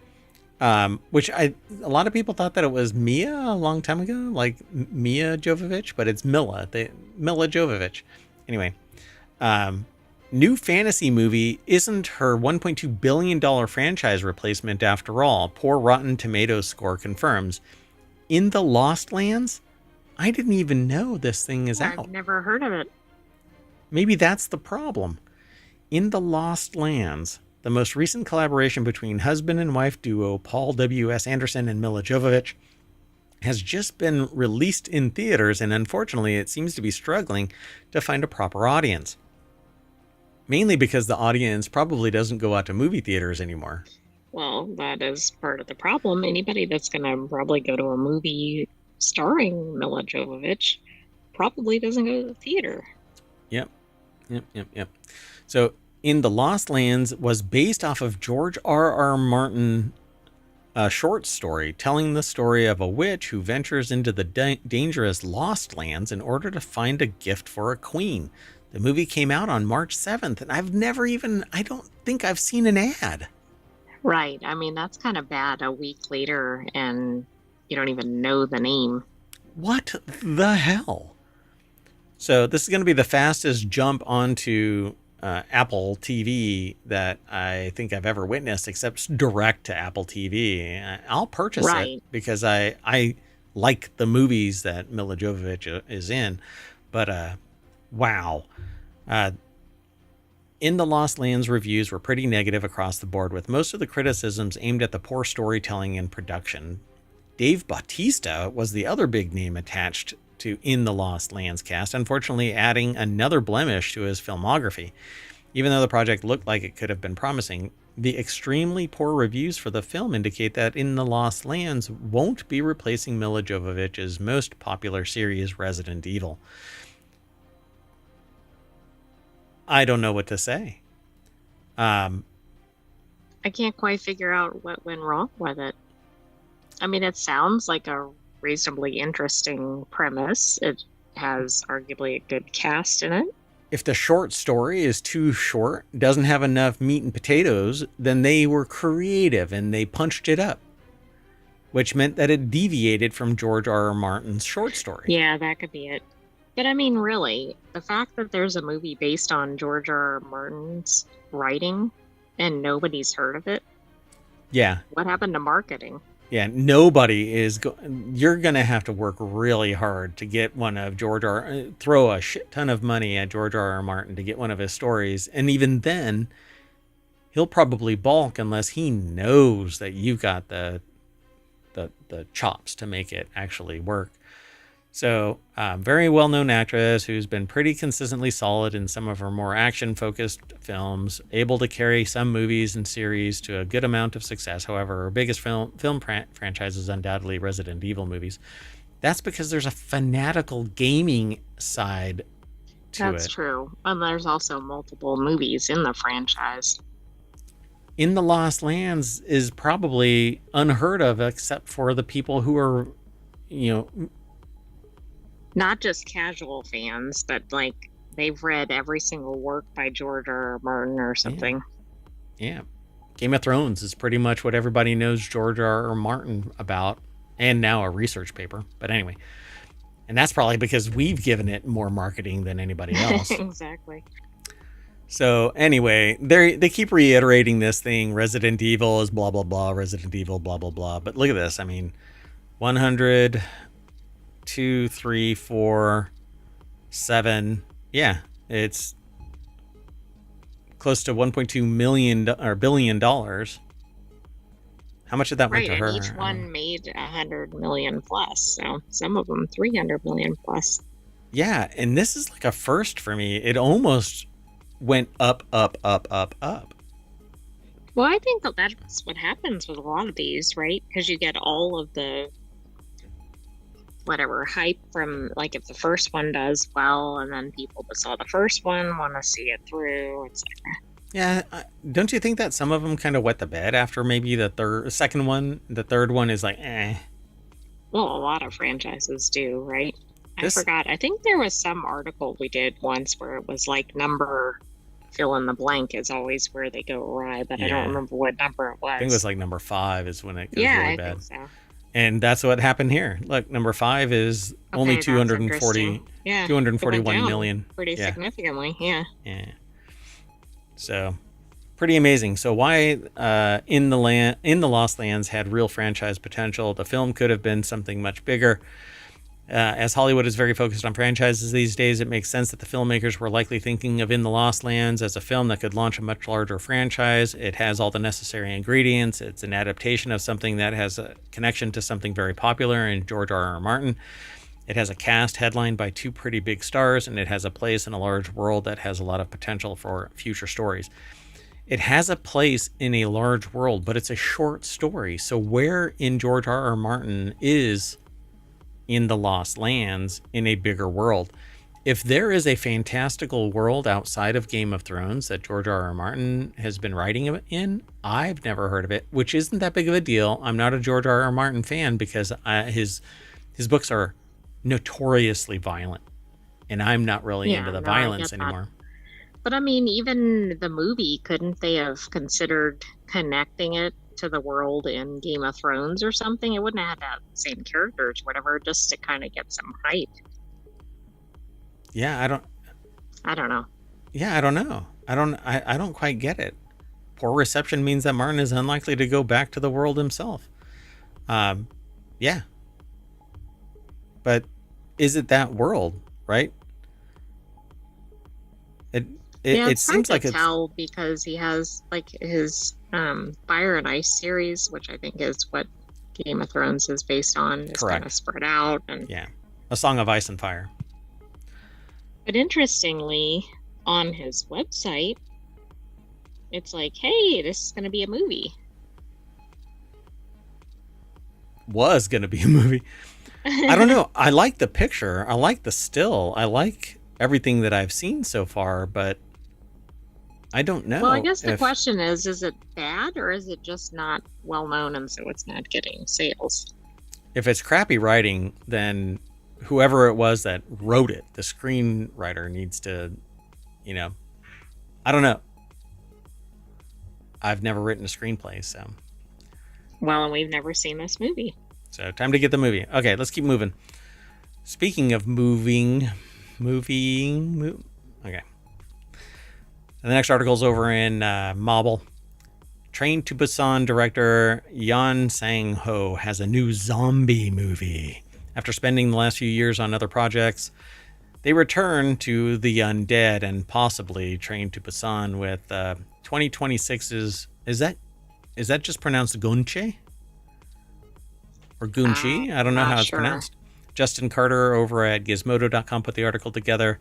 which a lot of people thought that it was Mia a long time ago, like Mia Jovovich, but it's Mila Jovovich. Anyway, new fantasy movie isn't her $1.2 billion franchise replacement after all. Poor Rotten Tomatoes score confirms. In the Lost Lands? I didn't even know this thing is out. I've never heard of it. Maybe that's the problem. In the Lost Lands, the most recent collaboration between husband and wife duo Paul W.S. Anderson and Mila Jovovich has just been released in theaters, and unfortunately it seems to be struggling to find a proper audience. Mainly because the audience probably doesn't go out to movie theaters anymore. Well, that is part of the problem. Anybody that's going to probably go to a movie starring Mila Jovovich probably doesn't go to the theater. Yep. So, In the Lost Lands was based off of George R.R. Martin, a short story telling the story of a witch who ventures into the dangerous Lost Lands in order to find a gift for a queen. The movie came out on March 7th, and I don't think I've seen an ad. Right. I mean, that's kind of bad a week later, and you don't even know the name. What the hell? So this is going to be the fastest jump onto Apple TV that I think I've ever witnessed, except direct to Apple TV. I'll purchase it because I like the movies that Mila Jovovich is in. But wow. In the Lost Lands reviews were pretty negative across the board, with most of the criticisms aimed at the poor storytelling and production. Dave Bautista was the other big name attached to In the Lost Lands cast, unfortunately adding another blemish to his filmography. Even though the project looked like it could have been promising, the extremely poor reviews for the film indicate that In the Lost Lands won't be replacing Mila Jovovich's most popular series, Resident Evil. I don't know what to say. I can't quite figure out what went wrong with it. I mean, it sounds like a reasonably interesting premise. It has arguably a good cast in it. If the short story is too short, doesn't have enough meat and potatoes, then they were creative and they punched it up, which meant that it deviated from George R.R. Martin's short story. Yeah, that could be it. But I mean, really, the fact that there's a movie based on George R.R. Martin's writing and nobody's heard of it. Yeah. What happened to marketing? Yeah, nobody is. You're going to have to work really hard to get one of throw a shit ton of money at George R.R. Martin to get one of his stories. And even then, he'll probably balk unless he knows that you've got the chops to make it actually work. So, very well-known actress who's been pretty consistently solid in some of her more action-focused films, able to carry some movies and series to a good amount of success. However, her biggest film franchise is undoubtedly Resident Evil movies. That's because there's a fanatical gaming side to it. That's true. And there's also multiple movies in the franchise. in the Lost Lands is probably unheard of, except for the people who are, you know, Not just casual fans, but like they've read every single work by George R. R. Martin or yeah, something. yeah. Game of Thrones is pretty much what everybody knows George R. R. Martin about, and now a research paper. But anyway, and that's probably because we've given it more marketing than anybody else. Exactly. So anyway, they keep reiterating this thing. Resident Evil is blah blah blah. Resident Evil blah blah blah. But look at this. I mean, 100, 2, 3, 4, 7. Yeah, it's close to 1.2 million or billion dollars. How much did that went Right, to and her? each one made 100 million plus. So some of them 300 million plus. Yeah, and this is like a first for me. It almost went up, up, up, up, up. Well, I think that that's what happens with a lot of these, right? Because you get all of the whatever hype from like if the first one does well, and then people that saw the first one want to see it through, etc. Yeah, don't you think that some of them kind of wet the bed after maybe the second one? The third one is like, eh. Well, a lot of franchises do, right? I This, forgot. I think there was some article we did once where it was like number fill in the blank is always where they go awry, but I don't yeah, remember what number it I think it was was. like number 5 is when it goes Yeah, really I bad. think so. And that's what happened here. Look, number 5 is only Okay, that's 240, interesting. Yeah, it went 241 down million. pretty Yeah, significantly. Yeah. yeah. So pretty amazing. So why in the Lost Lands had real franchise potential? The film could have been something much bigger. As Hollywood is very focused on franchises these days, it makes sense that the filmmakers were likely thinking of In the Lost Lands as a film that could launch a much larger franchise. It has all the necessary ingredients. It's an adaptation of something that has a connection to something very popular in George R. R. Martin. It has a cast headlined by 2 pretty big stars, and it has a place in a large world that has a lot of potential for future stories. It has a place in a large world, but it's a short story. So where in George R. R. Martin is In the Lost Lands in a bigger world? If there is a fantastical world outside of Game of Thrones that George R. R. Martin has been writing in, I've never heard of it, which isn't that big of a deal. I'm not a George R. R. Martin fan because his books are notoriously violent, and I'm not really Yeah, into the no, I violence get that. anymore. But I mean, even the movie, couldn't they have considered connecting it to the world in Game of Thrones or something? It wouldn't have had to have the same characters, whatever, just to kind of get some hype. Yeah, I don't. I don't know. Yeah, I don't know. I don't quite get it. Poor reception means that Martin is unlikely to go back to the world himself. Um, yeah, but is it that world, right? It Yeah, it it's hard seems to like it's tell because he has like his Fire and Ice series, which I think is what Game of Thrones is based on, is kind of correct. spread out. And Yeah, A Song of Ice and Fire. but interestingly, on his website, it's like, hey, this is going to be a movie. Was gonna be a movie. I don't know. I like the picture. I like the still. I like everything that I've seen so far, but I don't Well, I know guess the if question is it bad or is it just not well known and so it's not getting sales? if it's crappy writing, then whoever it was that wrote it, the screenwriter needs to, you know, I don't know. I've never written a screenplay, Well, and we've never seen this movie. so time to get the movie. Okay, let's keep moving. Speaking of moving, okay. And the next article is over in Mobile. Train to Busan director Yan Sang-ho has a new zombie movie. After spending the last few years on other projects, they return to the undead and possibly Train to Busan with 2026's... Is that just pronounced Gunche? Or Gunchi? I don't know Not how it's sure. pronounced. Justin Carter over at Gizmodo.com put the article together.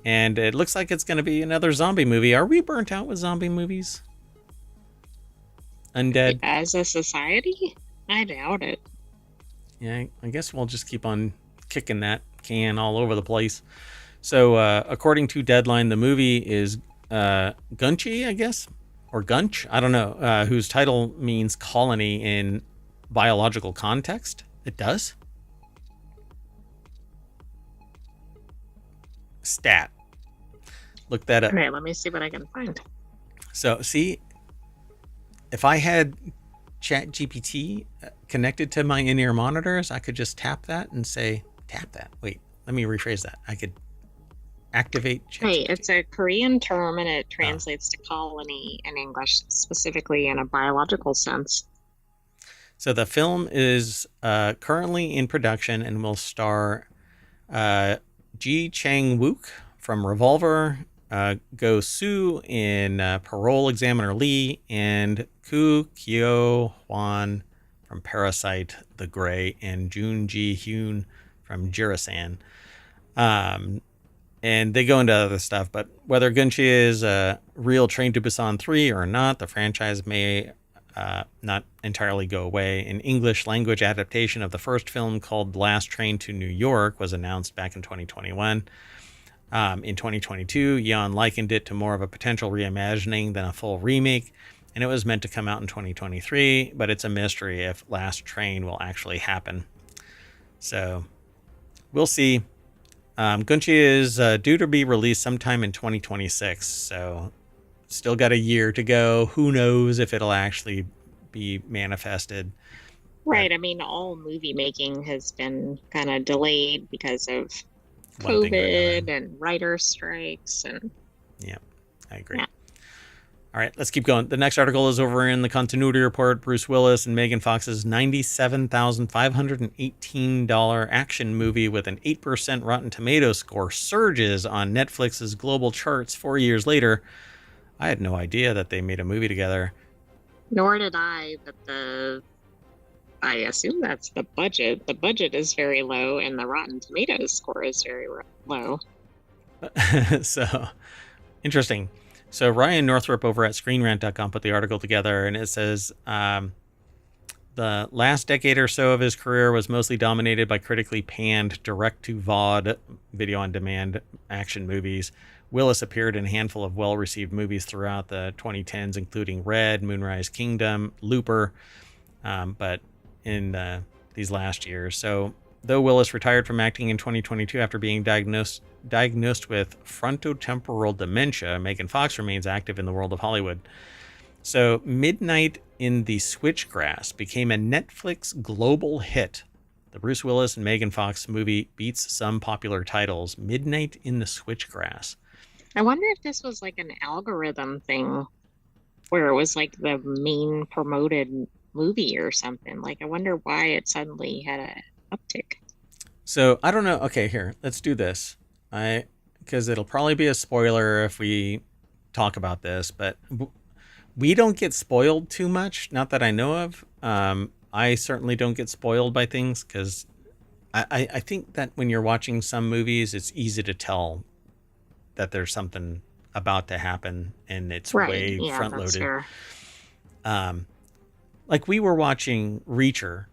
And it looks like it's going to be another zombie movie. Are we burnt out with zombie movies? Undead? As a society, I doubt it. Yeah, I guess we'll just keep on kicking that can all over the place. So, according to Deadline, the movie is Gunchi, I guess, or Gunch, I don't know, whose title means colony in biological context. It does. Stat. Look that up. Okay, let me see what I can find. So, see, if I had ChatGPT connected to my in-ear monitors, I could just tap that and say, tap that. Wait, let me rephrase that. I could activate ChatGPT. Hey, it's a Korean term and it translates to colony in English, specifically in a biological sense. So the film is currently in production and will star Ji Chang-wook from Revolver, Go Soo in Parole Examiner Lee, and Koo Kyo-hwan from Parasite, The Grey, and Jun Ji-hyun from Jirisan. And they go into other stuff, but whether Gunchi is a real Train to Busan 3 or not, the franchise may not entirely go away. An English language adaptation of the first film called Last Train to New York was announced back in 2021. In 2022, Yeon likened it to more of a potential reimagining than a full remake, and it was meant to come out in 2023, but it's a mystery if Last Train will actually happen. So we'll see. Gunchi is due to be released sometime in 2026, so still got a year to go. Who knows if it'll actually be manifested. Right. I mean, all movie making has been kind of delayed because of COVID and writer strikes. And yeah, I agree. Yeah. All right, let's keep going. The next article is over in the Continuity Report. Bruce Willis and Megan Fox's $97,518 action movie with an 8% Rotten Tomatoes score surges on Netflix's global charts 4 years later. I had no idea that they made a movie together. Nor did I, but I assume that's the budget. The budget is very low and the Rotten Tomatoes score is very low. So, interesting. So Ryan Northrup over at ScreenRant.com put the article together, and it says the last decade or so of his career was mostly dominated by critically panned direct-to-VOD, video-on-demand action movies. Willis appeared in a handful of well-received movies throughout the 2010s, including Red, Moonrise Kingdom, Looper, but in these last years. So though Willis retired from acting in 2022 after being diagnosed with frontotemporal dementia, Megan Fox remains active in the world of Hollywood. So Midnight in the Switchgrass became a Netflix global hit. The Bruce Willis and Megan Fox movie beats some popular titles. Midnight in the Switchgrass. I wonder if this was like an algorithm thing where it was like the main promoted movie or something. Like, I wonder why it suddenly had an uptick. So I don't know. Okay, here, let's do this. Because it'll probably be a spoiler if we talk about this, but we don't get spoiled too much. Not that I know of. I certainly don't get spoiled by things because I think that when you're watching some movies, it's easy to tell that there's something about to happen and it's way front loaded. Like we were watching Reacher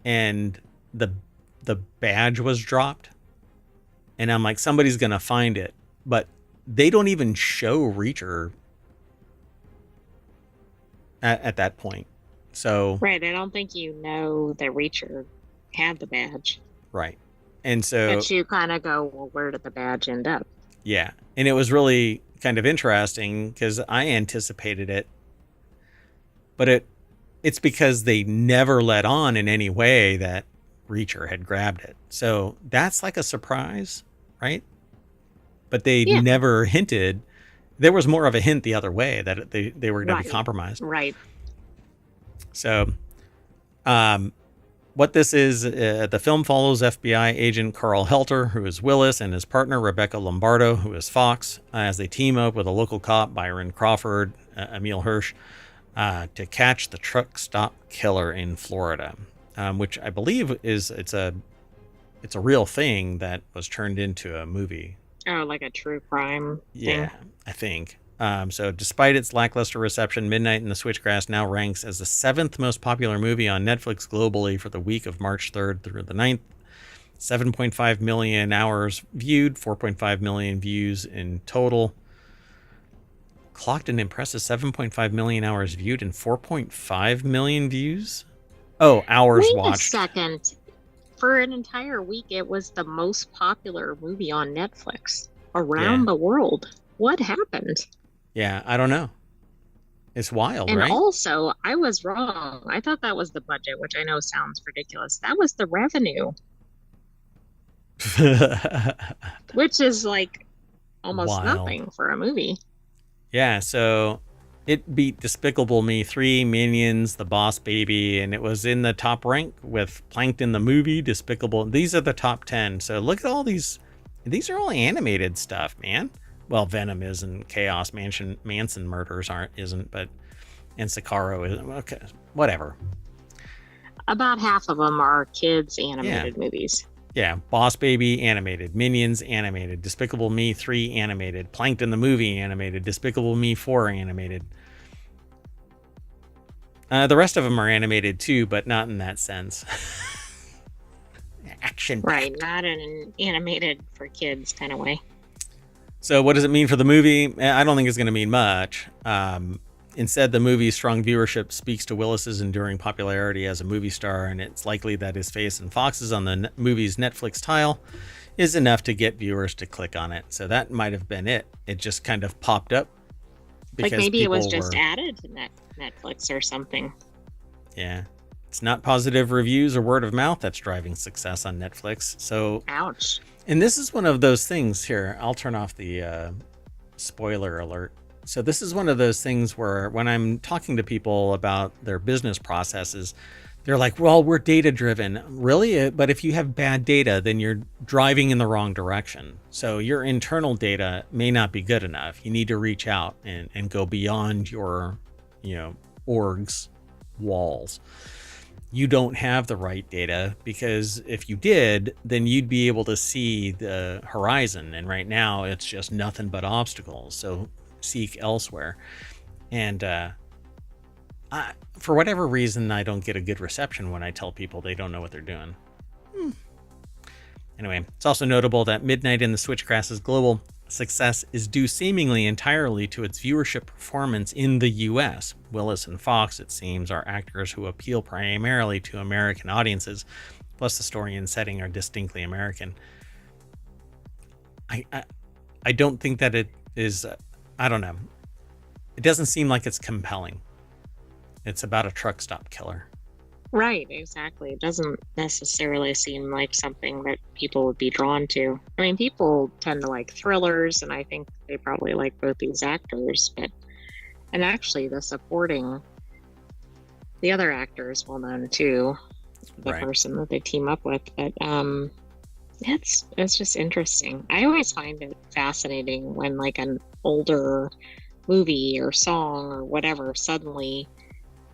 and the badge was dropped. And I'm like, somebody's going to find it. But they don't even show Reacher at that point. So right. I don't think you know that Reacher had the badge. Right. And so... But you kind of go, well, where did the badge end up? Yeah. And it was really kind of interesting because I anticipated it. But it's because they never let on in any way that Reacher had grabbed it. So that's like a surprise, right? But they never hinted. There was more of a hint the other way that they were going to be compromised. Right. So what this is, the film follows FBI agent Carl Helter, who is Willis, and his partner Rebecca Lombardo, who is Fox, as they team up with a local cop, Byron Crawford, Emil Hirsch, to catch the truck stop killer in Florida. Which I believe it's a real thing that was turned into a movie. Oh, like a true crime thing? Yeah, I think. So despite its lackluster reception, Midnight in the Switchgrass now ranks as the 7th most popular movie on Netflix globally for the week of March 3rd through the 9th. 7.5 million hours viewed, 4.5 million views in total. clocked an impressive 7.5 million hours viewed and 4.5 million views. Oh, hours Wait a watched. second. For an entire week, it was the most popular movie on Netflix Yeah. around the world. What happened? Yeah, I don't know. It's wild, And right? also, I was wrong. I thought that was the budget, which I know sounds ridiculous. That was the revenue, which is like almost Wild. nothing for a movie. Yeah, so it beat Despicable Me 3, Minions, The Boss Baby, and it was in the top rank with Plankton the Movie, Despicable. These are the top 10. So look at all these. These are all animated stuff, man. Well, Venom is, and Chaos Manson Murders isn't, but and Sicaro isn't. Okay, whatever. About half of them are kids' Yeah. animated movies. Yeah, Boss Baby animated, Minions animated, Despicable Me 3 animated, Plankton the Movie animated, Despicable Me 4 animated. The rest of them are animated too, but not in that sense. Action. Right, not in an animated for kids kind of way. So what does it mean for the movie? I don't think it's going to mean much. Instead, the movie's strong viewership speaks to Willis's enduring popularity as a movie star, and it's likely that his face and Fox's on the movie's Netflix tile is enough to get viewers to click on it. So that might have been it. It just kind of popped up Like maybe it was just added to Netflix or something. Yeah. It's not positive reviews or word of mouth that's driving success on Netflix. So, ouch. And this is one of those things here. I'll turn off the spoiler alert. So this is one of those things where when I'm talking to people about their business processes, they're like, well, we're data driven. Really? But if you have bad data, then you're driving in the wrong direction. So your internal data may not be good enough. You need to reach out and go beyond your, org's walls. You don't have the right data, because if you did, then you'd be able to see the horizon. And right now it's just nothing but obstacles. So seek elsewhere. And for whatever reason, I don't get a good reception when I tell people they don't know what they're doing. Anyway, it's also notable that Midnight in the Switchgrass's global success is due seemingly entirely to its viewership performance in the US. Willis and Fox, it seems, are actors who appeal primarily to American audiences, plus the story and setting are distinctly American. I don't think that it is, I don't know. It doesn't seem like it's compelling. It's about a truck stop killer. Right, exactly. It doesn't necessarily seem like something that people would be drawn to. I mean, people tend to like thrillers, and I think they probably like both these actors, and actually the other actor is well known too, the Right. person that they team up with, but it's just interesting. I always find it fascinating when like an older movie or song or whatever suddenly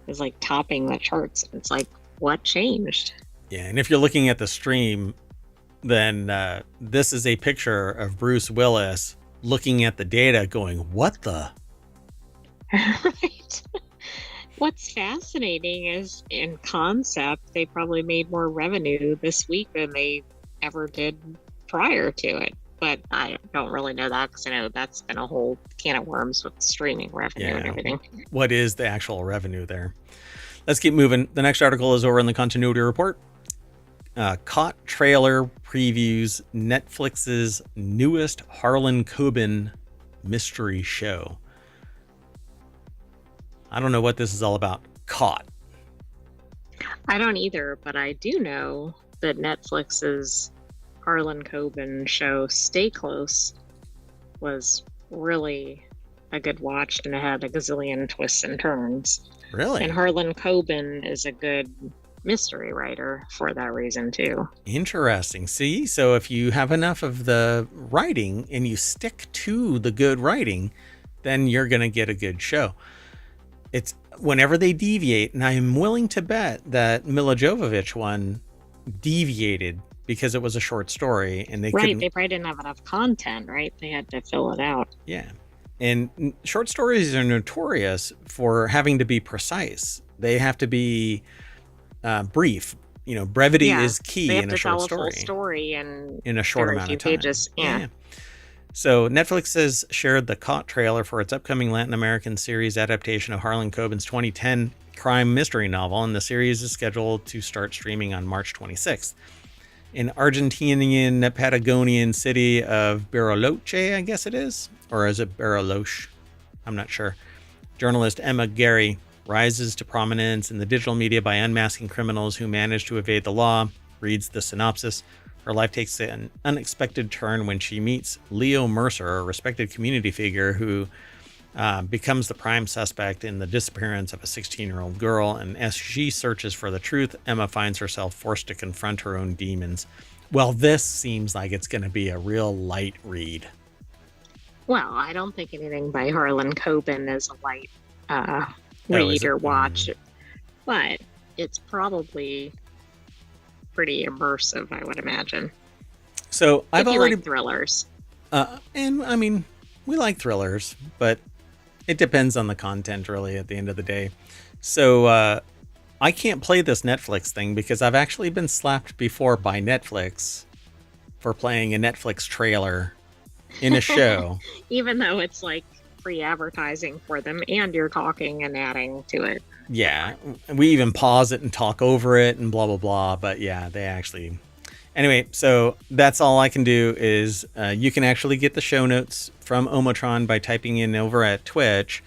is like topping the charts. It's like, what changed? Yeah, and if you're looking at the stream, then this is a picture of Bruce Willis looking at the data going, what the? Right. What's fascinating is in concept, they probably made more revenue this week than they ever did prior to it. But I don't really know that, because I know that's been a whole can of worms with streaming revenue and everything. What is the actual revenue there? Let's keep moving. The next article is over in the Continuity Report. Caught trailer previews Netflix's newest Harlan Coben mystery show. I don't know what this is all about. Caught. I don't either, but I do know that Netflix's Harlan Coben show Stay Close was really a good watch, and it had a gazillion twists and turns. Really? And Harlan Coben is a good mystery writer for that reason too. Interesting. See, so if you have enough of the writing and you stick to the good writing, then you're going to get a good show. It's whenever they deviate, and I'm willing to bet that Mila Jovovich one deviated because it was a short story, and they probably didn't have enough content, right? They had to fill it out. Yeah. And short stories are notorious for having to be precise. They have to be brief. Brevity is key in a short story. Full story and in a short amount of time. pages. Yeah. So Netflix has shared the Caught trailer for its upcoming Latin American series adaptation of Harlan Coben's 2010 crime mystery novel, and the series is scheduled to start streaming on March 26th. In Argentinian Patagonian city of Bariloche, I guess it is, or is it Bariloche? I'm not sure. Journalist Emma Gary rises to prominence in the digital media by unmasking criminals who manage to evade the law, reads the synopsis. Her life takes an unexpected turn when she meets Leo Mercer, a respected community figure who becomes the prime suspect in the disappearance of a 16-year-old girl. And as she searches for the truth, Emma finds herself forced to confront her own demons. Well, this seems like it's going to be a real light read. Well, I don't think anything by Harlan Coben is a light read or watch, but it's probably pretty immersive, I would imagine. So I've already like thrillers, and I mean, we like thrillers, but it depends on the content, really. At the end of the day, so I can't play this Netflix thing because I've actually been slapped before by Netflix for playing a Netflix trailer in a show, even though it's like free advertising for them, and you're talking and adding to it. Yeah, we even pause it and talk over it and blah, blah, blah. But yeah, they actually... Anyway, so that's all I can do is you can actually get the show notes from Omatron by typing in over at Twitch,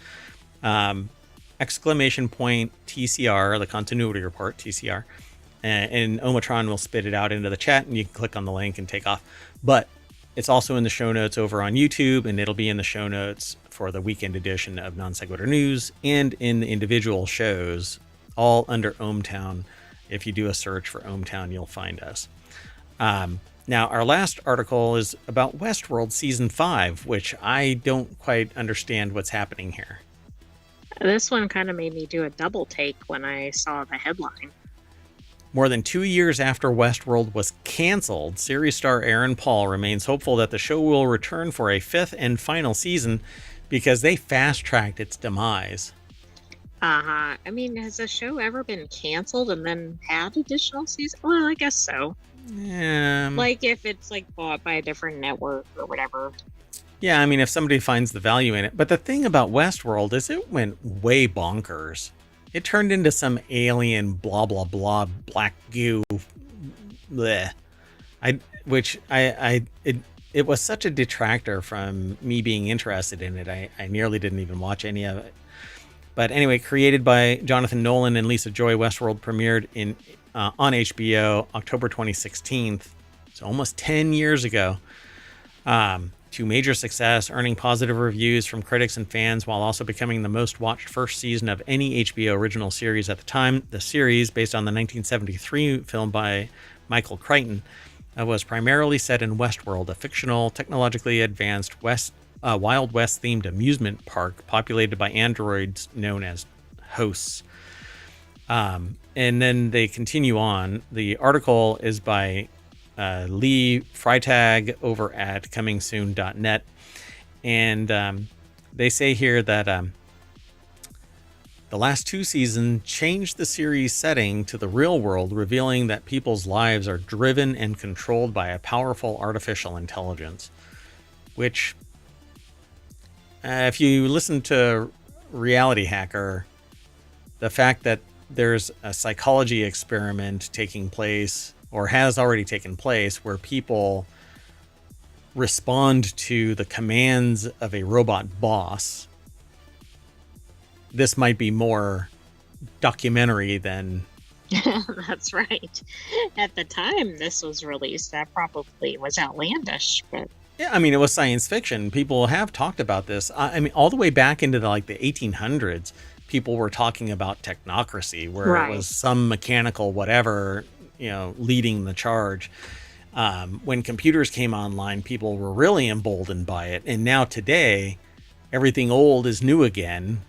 exclamation point TCR, the continuity report, TCR. And Omatron will spit it out into the chat and you can click on the link and take off. But it's also in the show notes over on YouTube, and it'll be in the show notes for the weekend edition of Non Sequitur News and in the individual shows, all under ohmTown. If you do a search for ohmTown, you'll find us. Now, our last article is about Westworld Season 5, which I don't quite understand what's happening here. This one kind of made me do a double take when I saw the headline. More than 2 years after Westworld was canceled, series star Aaron Paul remains hopeful that the show will return for a fifth and final season because they fast-tracked its demise. I mean, has a show ever been canceled and then had additional seasons? Well, I guess so. Like if it's like bought by a different network or whatever. Yeah, I mean, if somebody finds the value in it. But the thing about Westworld is it went way bonkers. It turned into some alien blah blah blah black goo, bleh. It was such a detractor from me being interested in it. I nearly didn't even watch any of it. But anyway, created by Jonathan Nolan and Lisa Joy, Westworld premiered on HBO October 2016, so almost 10 years ago. To major success, earning positive reviews from critics and fans while also becoming the most watched first season of any HBO original series at the time. The series, based on the 1973 film by Michael Crichton, was primarily set in Westworld, a fictional, technologically advanced Wild West themed amusement park populated by androids known as hosts. And then they continue on. The article is by Lee Freitag over at comingsoon.net. And they say here that the last two seasons changed the series setting to the real world, revealing that people's lives are driven and controlled by a powerful artificial intelligence. Which, if you listen to Reality Hacker, the fact that there's a psychology experiment taking place or has already taken place where people respond to the commands of a robot boss. This might be more documentary than... That's right. At the time this was released, that probably was outlandish, but... Yeah, I mean, it was science fiction. People have talked about this. I mean, all the way back into the 1800s, people were talking about technocracy, where it was some mechanical whatever, leading the charge. When computers came online, people were really emboldened by it. And now today, everything old is new again.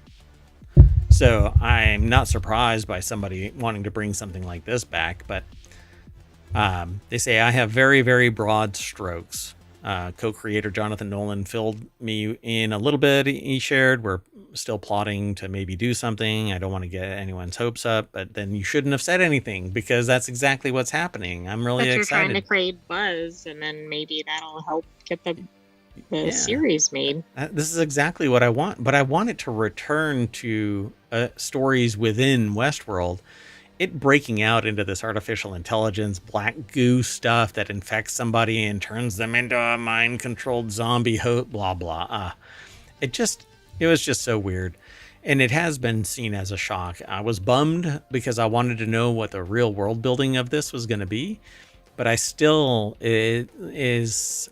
So I'm not surprised by somebody wanting to bring something like this back. But they say I have very, very broad strokes. Co-creator Jonathan Nolan filled me in a little bit. He shared, we're still plotting to maybe do something. I don't want to get anyone's hopes up, but then you shouldn't have said anything because that's exactly what's happening. I'm really excited. You're trying to create buzz, and then maybe that'll help get the the Yeah. series made. This is exactly what I want, but I want it to return to stories within Westworld. It breaking out into this artificial intelligence, black goo stuff that infects somebody and turns them into a mind-controlled zombie blah blah. It was just so weird. And it has been seen as a shock. I was bummed because I wanted to know what the real world building of this was going to be, but it is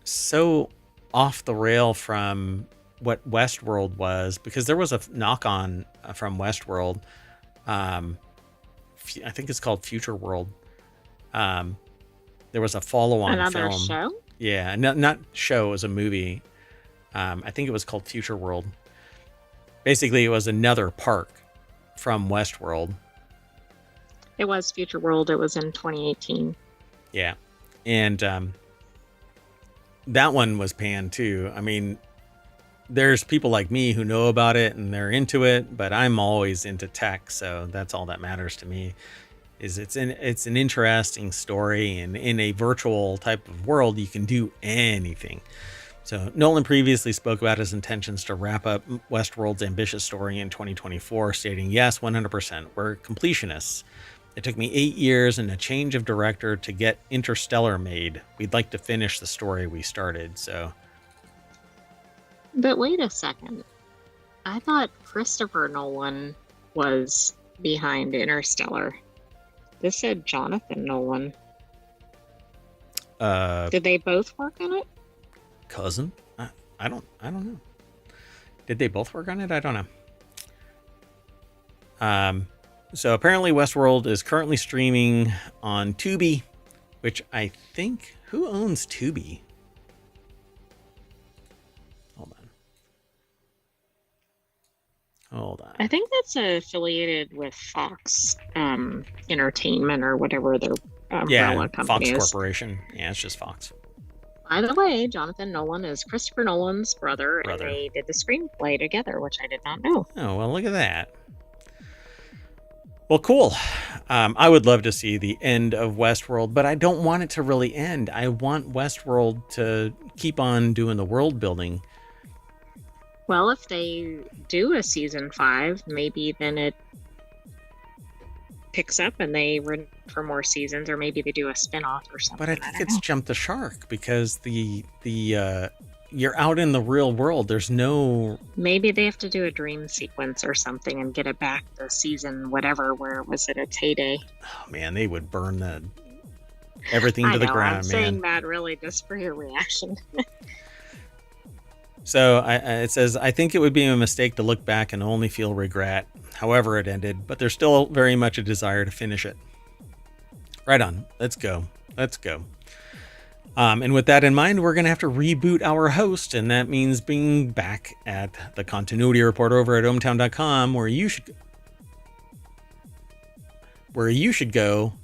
so off the rail from what Westworld was, because there was a knock on from Westworld. I think it's called Future World. There was a follow-on Another film. show? Yeah, not show, it was a movie. I think it was called Future World. Basically, it was another park from Westworld. It was Future World. It was in 2018. Yeah. And that one was panned too. I mean, there's people like me who know about it and they're into it, but I'm always into tech, so that's all that matters to me. It's an interesting story, and in a virtual type of world, you can do anything. So Nolan previously spoke about his intentions to wrap up Westworld's ambitious story in 2024, stating, "Yes, 100%, we're completionists. It took me 8 years and a change of director to get Interstellar made. We'd like to finish the story we started." So, But wait a second. I thought Christopher Nolan was behind Interstellar. This said Jonathan Nolan. Did they both work on it? cousin? I don't know. Did they both work on it? I don't know. So apparently Westworld is currently streaming on Tubi, which I think, who owns Tubi? Hold on. I think that's affiliated with Fox Entertainment or whatever their umbrella company Fox is. Corporation. Yeah, it's just Fox. By the way, Jonathan Nolan is Christopher Nolan's brother, and they did the screenplay together, which I did not know. Oh, well, look at that. Well, cool. I would love to see the end of Westworld, but I don't want it to really end. I want Westworld to keep on doing the world building. Well, if they do a season 5, maybe then it picks up and they run for more seasons, or maybe they do a spin-off or something. But I think it's jumped the shark, because the you're out in the real world. There's no... Maybe they have to do a dream sequence or something and get it back to season whatever, where was it its heyday. Oh, man, they would burn everything to the ground, I'm saying that really just for your reaction. So it says, "I think it would be a mistake to look back and only feel regret, however it ended, but there's still very much a desire to finish it." Right on. Let's go. And with that in mind, we're going to have to reboot our host, and that means being back at the Continuity Report over at ohmtown.com, where you should go.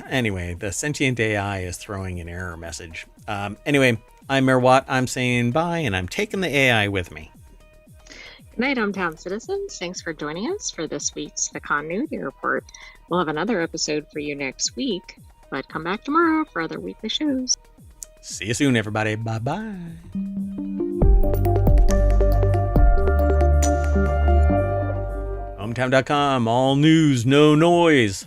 Anyway, the sentient AI is throwing an error message. Anyway, I'm Mayor Watt. I'm saying bye, and I'm taking the AI with me. Good night, hometown citizens. Thanks for joining us for this week's The Continuity Report. We'll have another episode for you next week, but come back tomorrow for other weekly shows. See you soon, everybody. Bye-bye. Hometown.com, all news, no noise.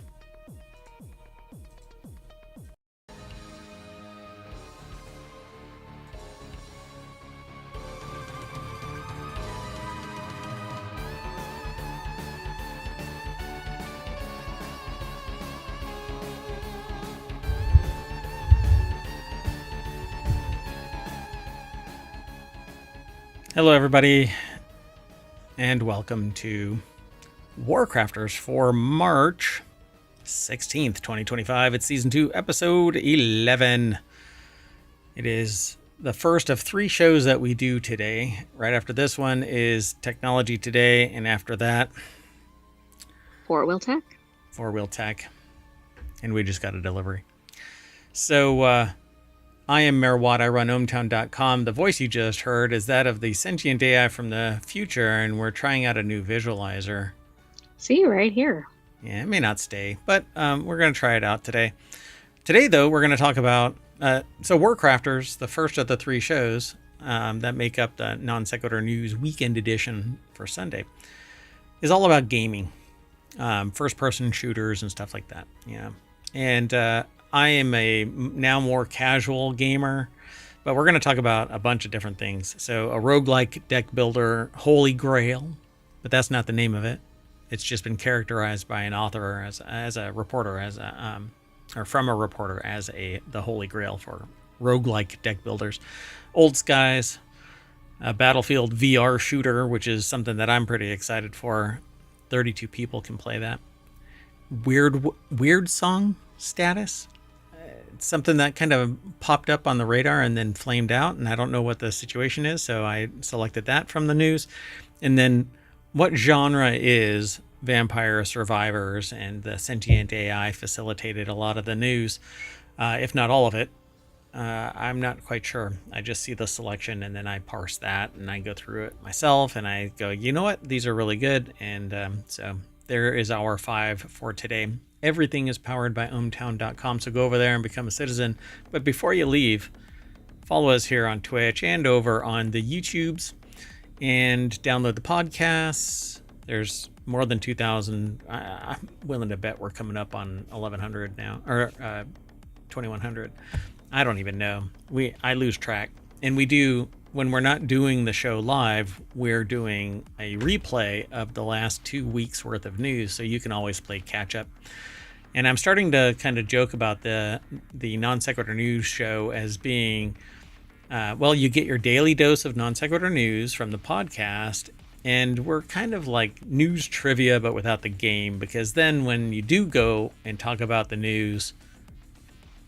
Hello, everybody, and welcome to WarCrafters for March 16th, 2025. It's Season 2, Episode 11. It is the first of 3 shows that we do today. Right after this one is Technology Today, and after that... Four-wheel tech. And we just got a delivery. So, I am Mayor Watt. I run ohmtown.com. The voice you just heard is that of the sentient AI from the future, and we're trying out a new visualizer. See, right here. Yeah, it may not stay, but we're going to try it out today. Today, though, we're going to talk about So WarCrafters, the first of the 3 shows that make up the Non Sequitur News Weekend Edition for Sunday, is all about gaming, first-person shooters and stuff like that. Yeah, and I am a now more casual gamer, but we're going to talk about a bunch of different things. So a roguelike deck builder, Holy Grail, but that's not the name of it. It's just been characterized by an author as a reporter, or from a reporter as the Holy Grail for roguelike deck builders. Old Skies, a Battlefield VR shooter, which is something that I'm pretty excited for. 32 people can play that. Weird Song Status. It's something that kind of popped up on the radar and then flamed out, and I don't know what the situation is, so I selected that from the news. And then what genre is Vampire Survivors, and the sentient AI facilitated a lot of the news, if not all of it. I'm not quite sure. I just see the selection and then I parse that and I go through it myself and I go, you know what? These are really good. And so there is our 5 for today. Everything is powered by ohmtown.com, so go over there and become a citizen. But before you leave, follow us here on Twitch and over on the YouTubes, and download the podcasts. There's more than 2,000. I'm willing to bet we're coming up on 1,100 now, or 2,100. I don't even know. I lose track. And we do, when we're not doing the show live, we're doing a replay of the last 2 weeks worth of news, so you can always play catch up. And I'm starting to kind of joke about the Non Sequitur News show as being, you get your daily dose of Non Sequitur News from the podcast, and we're kind of like news trivia, but without the game, because then when you do go and talk about the news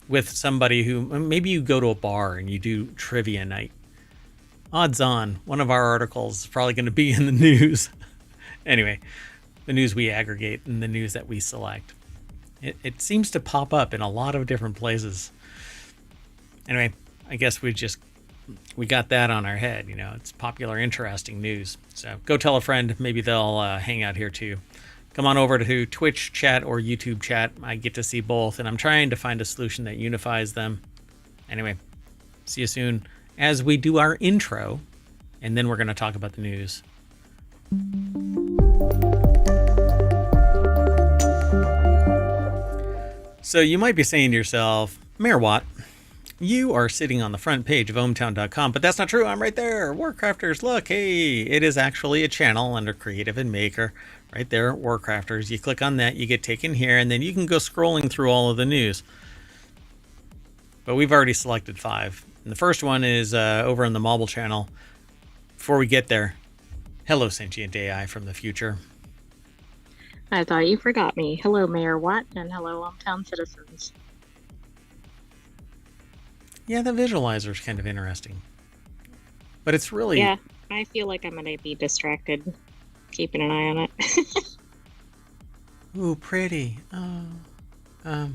with somebody who, maybe you go to a bar and you do trivia night, odds on one of our articles is probably going to be in the news. Anyway, the news we aggregate and the news that we select. It seems to pop up in a lot of different places. Anyway, I guess we got that on our head. It's popular, interesting news. So go tell a friend. Maybe they'll hang out here too. Come on over to Twitch chat or YouTube chat. I get to see both, and I'm trying to find a solution that unifies them. Anyway, see you soon as we do our intro, and then we're going to talk about the news. So you might be saying to yourself, Mayor Watt, you are sitting on the front page of ohmtown.com, but that's not true. I'm right there. WarCrafters, look, hey, it is actually a channel under Creative and Maker. Right there, WarCrafters. You click on that, you get taken here, and then you can go scrolling through all of the news. But we've already selected 5. And the first one is over on the mobile channel. Before we get there, hello, sentient AI from the future. I thought you forgot me. Hello, Mayor Watt, and hello, hometown citizens. Yeah, the visualizer's kind of interesting. But it's really... Yeah, I feel like I'm going to be distracted keeping an eye on it. Ooh, pretty. Oh,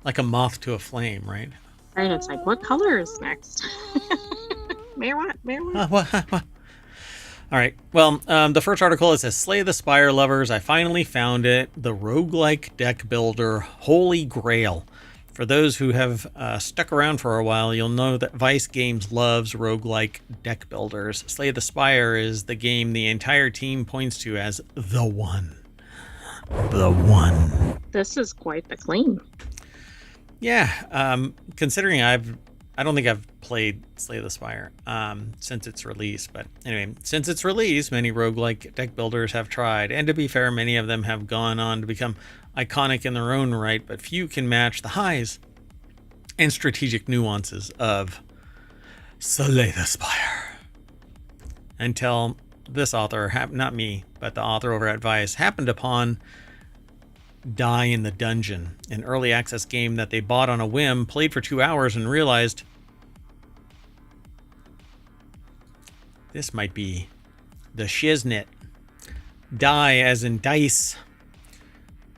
like a moth to a flame, right? Right, it's like, what color is next? Mayor Watt, Mayor Watt. What? All right. Well, the first article, it says, Slay the Spire lovers, I finally found it. The roguelike deck builder, Holy Grail. For those who have stuck around for a while, you'll know that Vice Games loves roguelike deck builders. Slay the Spire is the game the entire team points to as the one. The one. This is quite the claim. Yeah. Considering I don't think I've played Slay the Spire since its release. But anyway, since its release, many roguelike deck builders have tried. And to be fair, many of them have gone on to become iconic in their own right, but few can match the highs and strategic nuances of Slay the Spire. Until this author, not me, but the author over at Vice, happened upon Die in the Dungeon, an early access game that they bought on a whim, played for 2 hours, and realized this might be the shiznit. Die as in dice.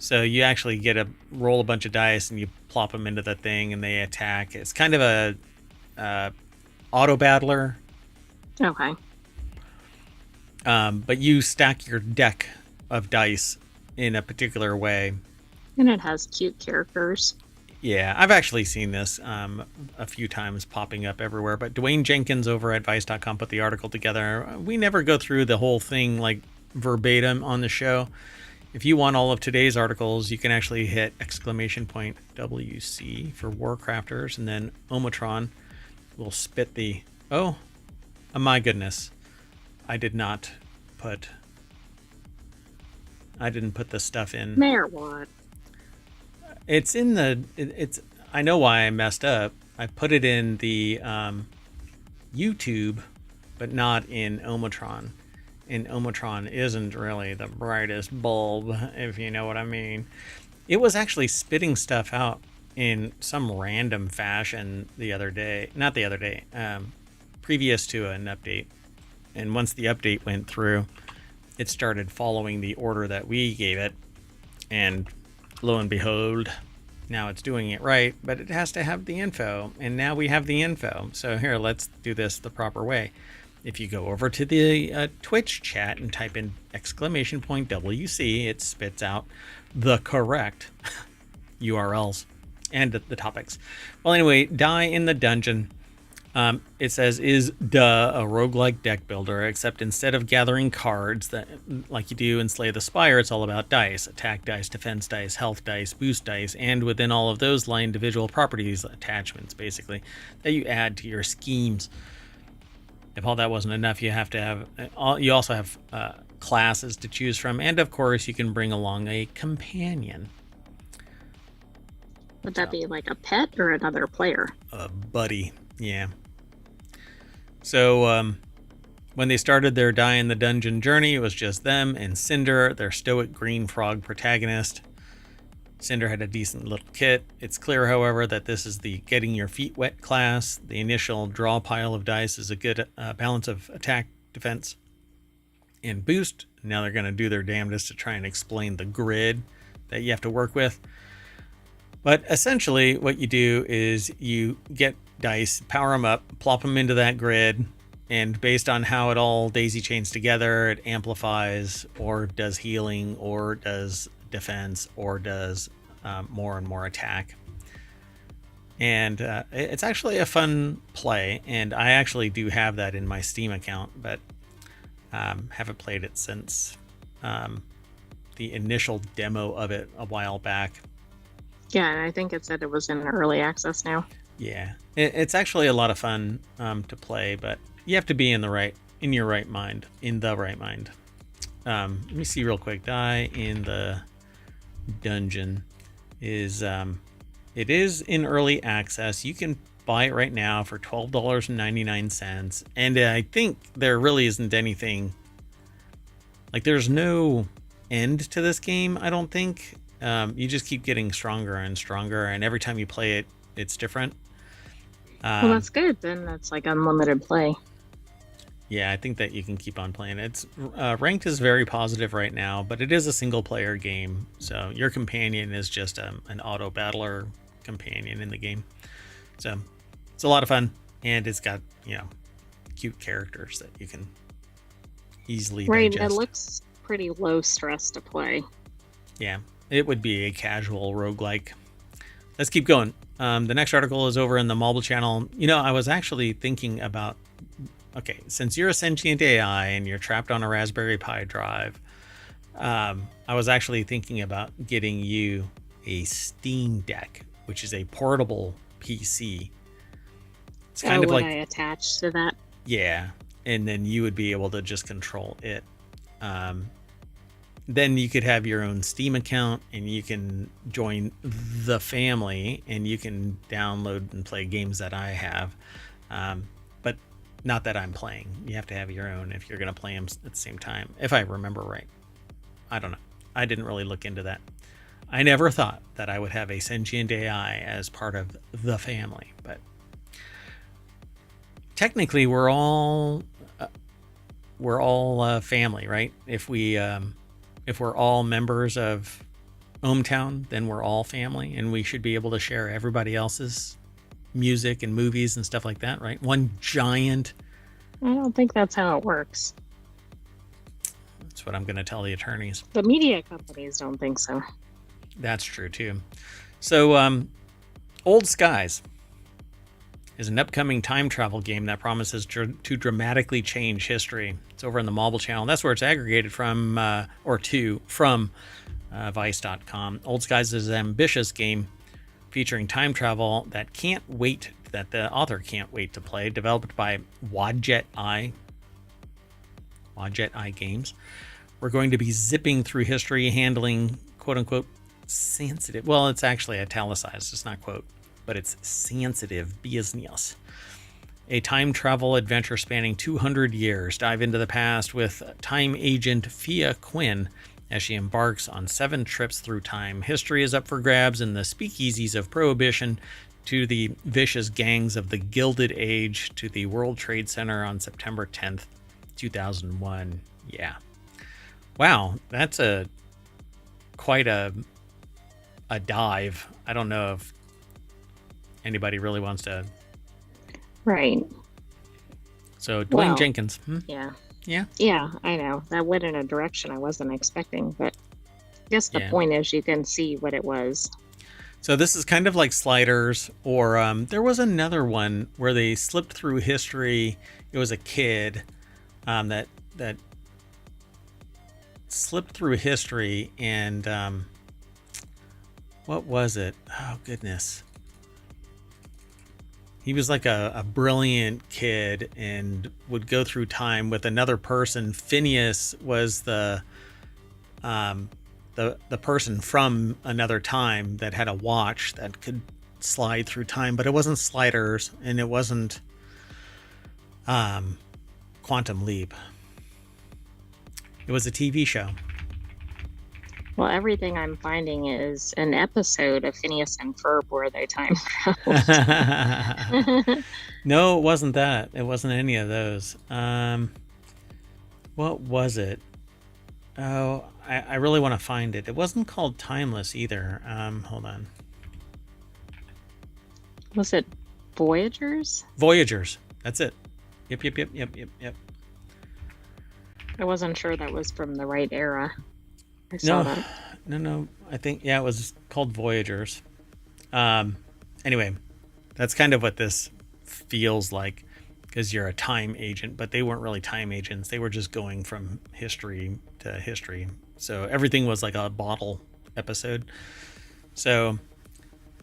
So you actually get to roll a bunch of dice and you plop them into the thing and they attack. It's kind of a auto battler. Okay. But you stack your deck of dice in a particular way. And it has cute characters. Yeah, I've actually seen this a few times popping up everywhere. But Dwayne Jenkins over at Vice.com put the article together. We never go through the whole thing like verbatim on the show. If you want all of today's articles, you can actually hit !WC for WarCrafters, and then Omatron will spit the... Oh, my goodness. I didn't put the stuff in. Mayor what? It's in the... I know why I messed up. I put it in the YouTube, but not in Omatron. And Omatron isn't really the brightest bulb, if you know what I mean. It was actually spitting stuff out in some random fashion the other day. Not the other day, previous to an update. And once the update went through, it started following the order that we gave it. And lo and behold, now it's doing it right, but it has to have the info. And now we have the info. So here, let's do this the proper way. If you go over to the Twitch chat and type in !WC, it spits out the correct URLs and the topics. Well, anyway, Die in the Dungeon. It says, is a roguelike deck builder, except instead of gathering cards that like you do in Slay the Spire, it's all about dice. Attack dice, defense dice, health dice, boost dice, and within all of those lie individual properties, attachments, basically, that you add to your schemes. If all that wasn't enough, you also have classes to choose from, and of course, you can bring along a companion. Would that be like a pet or another player? A buddy, yeah. So when they started their Die in the Dungeon journey, it was just them and Cinder, their stoic green frog protagonist. Cinder had a decent little kit. It's clear, however, that this is the getting your feet wet class. The initial draw pile of dice is a good balance of attack, defense, and boost. Now they're going to do their damnedest to try and explain the grid that you have to work with. But essentially what you do is you get dice, power them up, plop them into that grid, and based on how it all daisy chains together, it amplifies or does healing or does defense or does more and more attack. And it's actually a fun play, and I actually do have that in my Steam account, but haven't played it since the initial demo of it a while back. Yeah, and I think it said it was in early access now. Yeah, it's actually a lot of fun to play, but you have to be in the right mind. Let me see real quick. Die in the Dungeon is it is in early access. You can buy it right now for $12.99, and I think there really isn't anything like there's no end to this game. I don't think you just keep getting stronger and stronger, and every time you play it, it's different. Well, that's good. Then that's like unlimited play. Yeah, I think that you can keep on playing. It's ranked is very positive right now, but it is a single player game. So your companion is just an auto battler companion in the game. So it's a lot of fun, and it's got, cute characters that you can easily digest. It looks pretty low stress to play. Yeah, it would be a casual roguelike. Let's keep going. The next article is over in the mobile channel. I was actually thinking about, okay, since you're a sentient AI and you're trapped on a Raspberry Pi drive, I was actually thinking about getting you a Steam Deck, which is a portable PC. It's kind of like I attached to that. Yeah, and then you would be able to just control it. Then you could have your own Steam account, and you can join the family, and you can download and play games that I have. But not that I'm playing. You have to have your own if you're going to play them at the same time, if I remember right. I don't know. I didn't really look into that. I never thought that I would have a sentient AI as part of the family, but technically we're all family, right? If we're all members of ohmTown, then we're all family, and we should be able to share everybody else's music and movies and stuff like that, right? One giant... I don't think that's how it works. That's what I'm going to tell the attorneys. The media companies don't think so. That's true, too. So Old Skies is an upcoming time travel game that promises to dramatically change history. It's over on the Mobile Channel. That's where it's aggregated from, from Vice.com. Old Skies is an ambitious game featuring time travel that the author can't wait to play. Developed by Wadjet Eye Games. We're going to be zipping through history, handling quote unquote sensitive. Well, it's actually italicized. It's not quote, but it's sensitive business. A time travel adventure spanning 200 years. Dive into the past with time agent Fia Quinn as she embarks on 7 trips through time. History is up for grabs in the speakeasies of Prohibition to the vicious gangs of the Gilded Age to the World Trade Center on September 10th, 2001. Yeah. Wow, that's quite a dive. I don't know if anybody really wants to. Right. So Dwayne Jenkins. Yeah. Yeah. Yeah, I know. That went in a direction I wasn't expecting, but I guess the point is you can see what it was. So this is kind of like Sliders, or there was another one where they slipped through history. It was a kid that slipped through history, and what was it? Oh, goodness. He was like a brilliant kid and would go through time with another person. Phineas was the person from another time that had a watch that could slide through time, but it wasn't Sliders and it wasn't Quantum Leap. It was a TV show. Well, everything I'm finding is an episode of Phineas and Ferb where they time traveled. No, it wasn't that. It wasn't any of those. What was it? Oh, I really want to find it. It wasn't called Timeless either. Hold on. Was it Voyagers? Voyagers. That's it. Yep. I wasn't sure that was from the right era. I saw that. No. I think, it was called Voyagers. Anyway, that's kind of what this feels like, because you're a time agent, but they weren't really time agents. They were just going from history to history. So everything was like a bottle episode. So,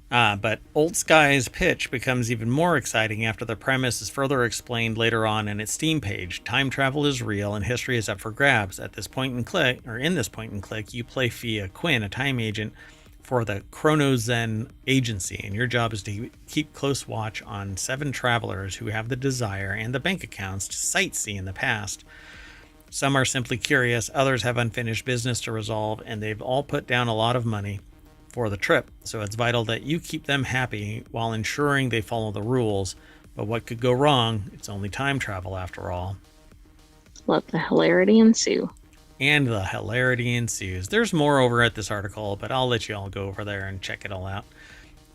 but Old Sky's pitch becomes even more exciting after the premise is further explained later on in its Steam page. Time travel is real and history is up for grabs. In this point and click, you play Fia Quinn, a time agent for the Chronozen Agency, and your job is to keep close watch on 7 travelers who have the desire and the bank accounts to sightsee in the past. Some are simply curious, others have unfinished business to resolve, and they've all put down a lot of money for the trip, so it's vital that you keep them happy while ensuring they follow the rules. But what could go wrong? It's only time travel after all. Let the hilarity ensue. And the hilarity ensues. There's more over at this article, but I'll let you all go over there and check it all out.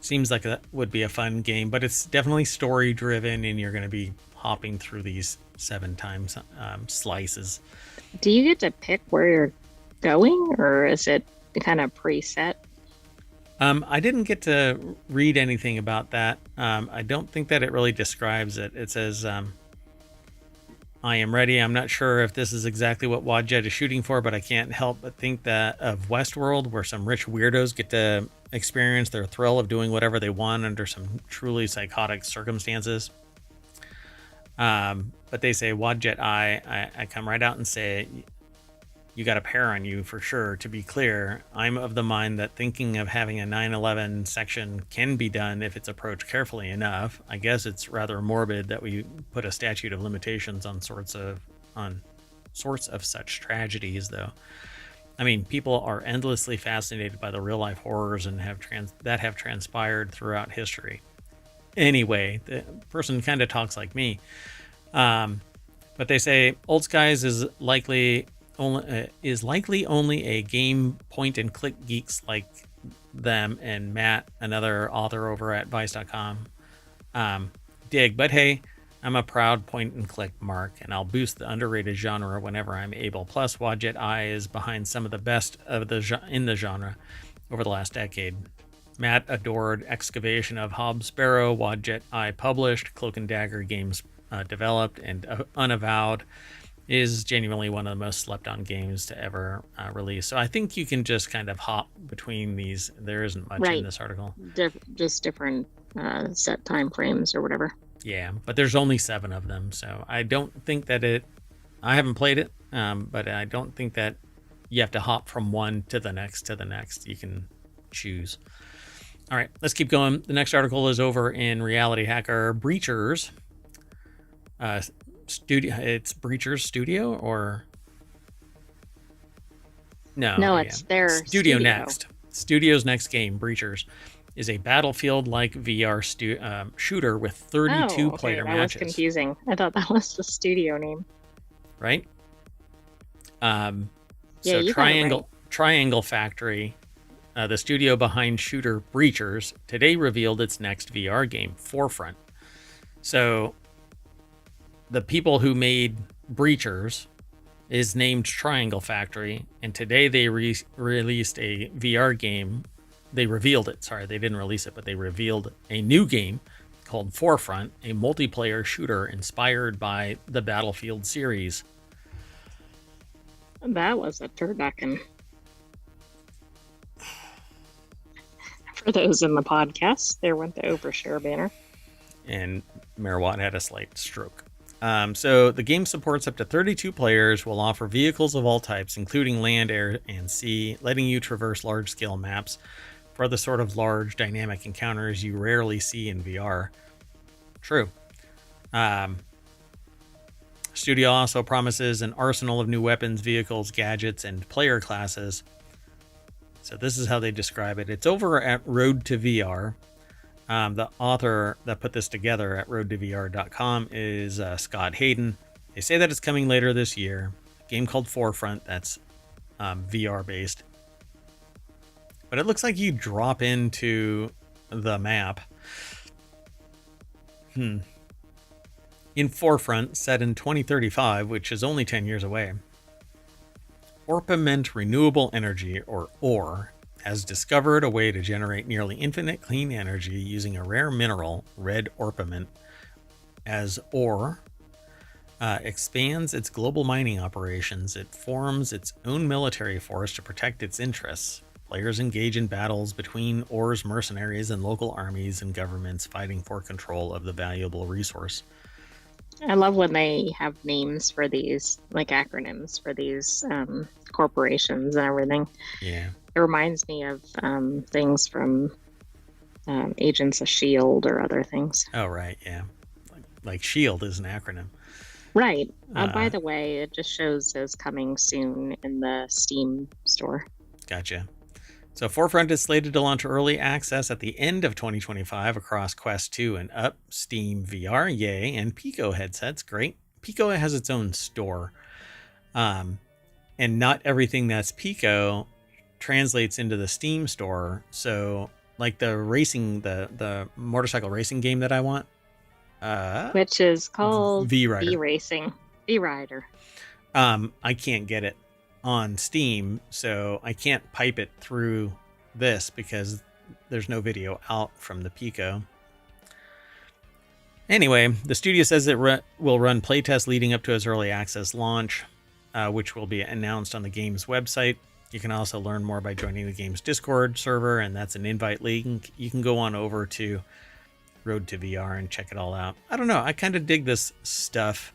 Seems like that would be a fun game, but it's definitely story driven, and you're going to be hopping through these 7 times slices. Do you get to pick where you're going, or is it kind of preset? I didn't get to read anything about that. I don't think that it really describes it. It says, I am ready. I'm not sure if this is exactly what Wadjet is shooting for, but I can't help but think that of Westworld, where some rich weirdos get to experience their thrill of doing whatever they want under some truly psychotic circumstances. But they say, Wadjet I come right out and say, you got a pair on you for sure. To be clear, I'm of the mind that thinking of having a 9/11 section can be done if it's approached carefully enough. I guess it's rather morbid that we put a statute of limitations on sorts of such tragedies, though. I mean, people are endlessly fascinated by the real life horrors and have transpired throughout history. Anyway, the person kind of talks like me. But they say Old Skies is likely only a game point and click geeks like them and Matt, another author over at Vice.com, dig. But hey, I'm a proud point and click mark, and I'll boost the underrated genre whenever I'm able. Plus, Wadjet Eye is behind some of the best of in the genre over the last decade. Matt adored Excavation of Hob Sparrow, Wadjet Eye published, Cloak and Dagger Games developed, and Unavowed is genuinely one of the most slept on games to ever release. So I think you can just kind of hop between these. There isn't much in this article. Just different set time frames or whatever. Yeah, but there's only 7 of them. So I don't think that I haven't played it, but I don't think that you have to hop from one to the next to the next. You can choose. All right, let's keep going. The next article is over in Reality Hacker. Breachers. It's Breachers Studio or no, it's their studio next. Studio's next game, Breachers, is a Battlefield-like VR shooter with 32 player matches. That was confusing. I thought that was the studio name. Right? So Triangle Factory, the studio behind shooter Breachers, today revealed its next VR game, Forefront. So the people who made Breachers is named Triangle Factory, and today they released a VR game. They revealed it. Sorry, they didn't release it, but they revealed a new game called Forefront, a multiplayer shooter inspired by the Battlefield series. That was a turducken. For those in the podcast, there went the overshare banner. And Merwatt had a slight stroke. So the game supports up to 32 players, will offer vehicles of all types, including land, air, and sea, letting you traverse large-scale maps for the sort of large dynamic encounters you rarely see in VR. True. Studio also promises an arsenal of new weapons, vehicles, gadgets, and player classes. So this is how they describe it. It's over at Road to VR. The author that put this together at roadtovr.com is Scott Hayden. They say that it's coming later this year. A game called Forefront that's VR based. But it looks like you drop into the map. In Forefront, set in 2035, which is only 10 years away, Orpiment Renewable Energy, or ORE, has discovered a way to generate nearly infinite clean energy using a rare mineral, red orpiment. As ORE expands its global mining operations, it forms its own military force to protect its interests. Players engage in battles between ORE's mercenaries and local armies and governments fighting for control of the valuable resource. I love when they have names for these, like acronyms for these corporations and everything. Yeah. It reminds me of things from Agents of S.H.I.E.L.D. or other things. Oh, right, yeah. Like S.H.I.E.L.D. is an acronym. Right. By the way, it just shows as coming soon in the Steam store. Gotcha. So Forefront is slated to launch early access at the end of 2025 across Quest 2 and Up, Steam VR, yay, and Pico headsets, great. Pico has its own store. And not everything that's Pico translates into the Steam store. So like the motorcycle racing game that I want, which is called V-Rider. V-Rider. I can't get it on Steam, so I can't pipe it through this because there's no video out from the Pico. Anyway, the studio says it will run playtests leading up to its early access launch, which will be announced on the game's website. You can also learn more by joining the game's Discord server, and that's an invite link. You can go on over to Road to VR and check it all out. I don't know. I kind of dig this stuff.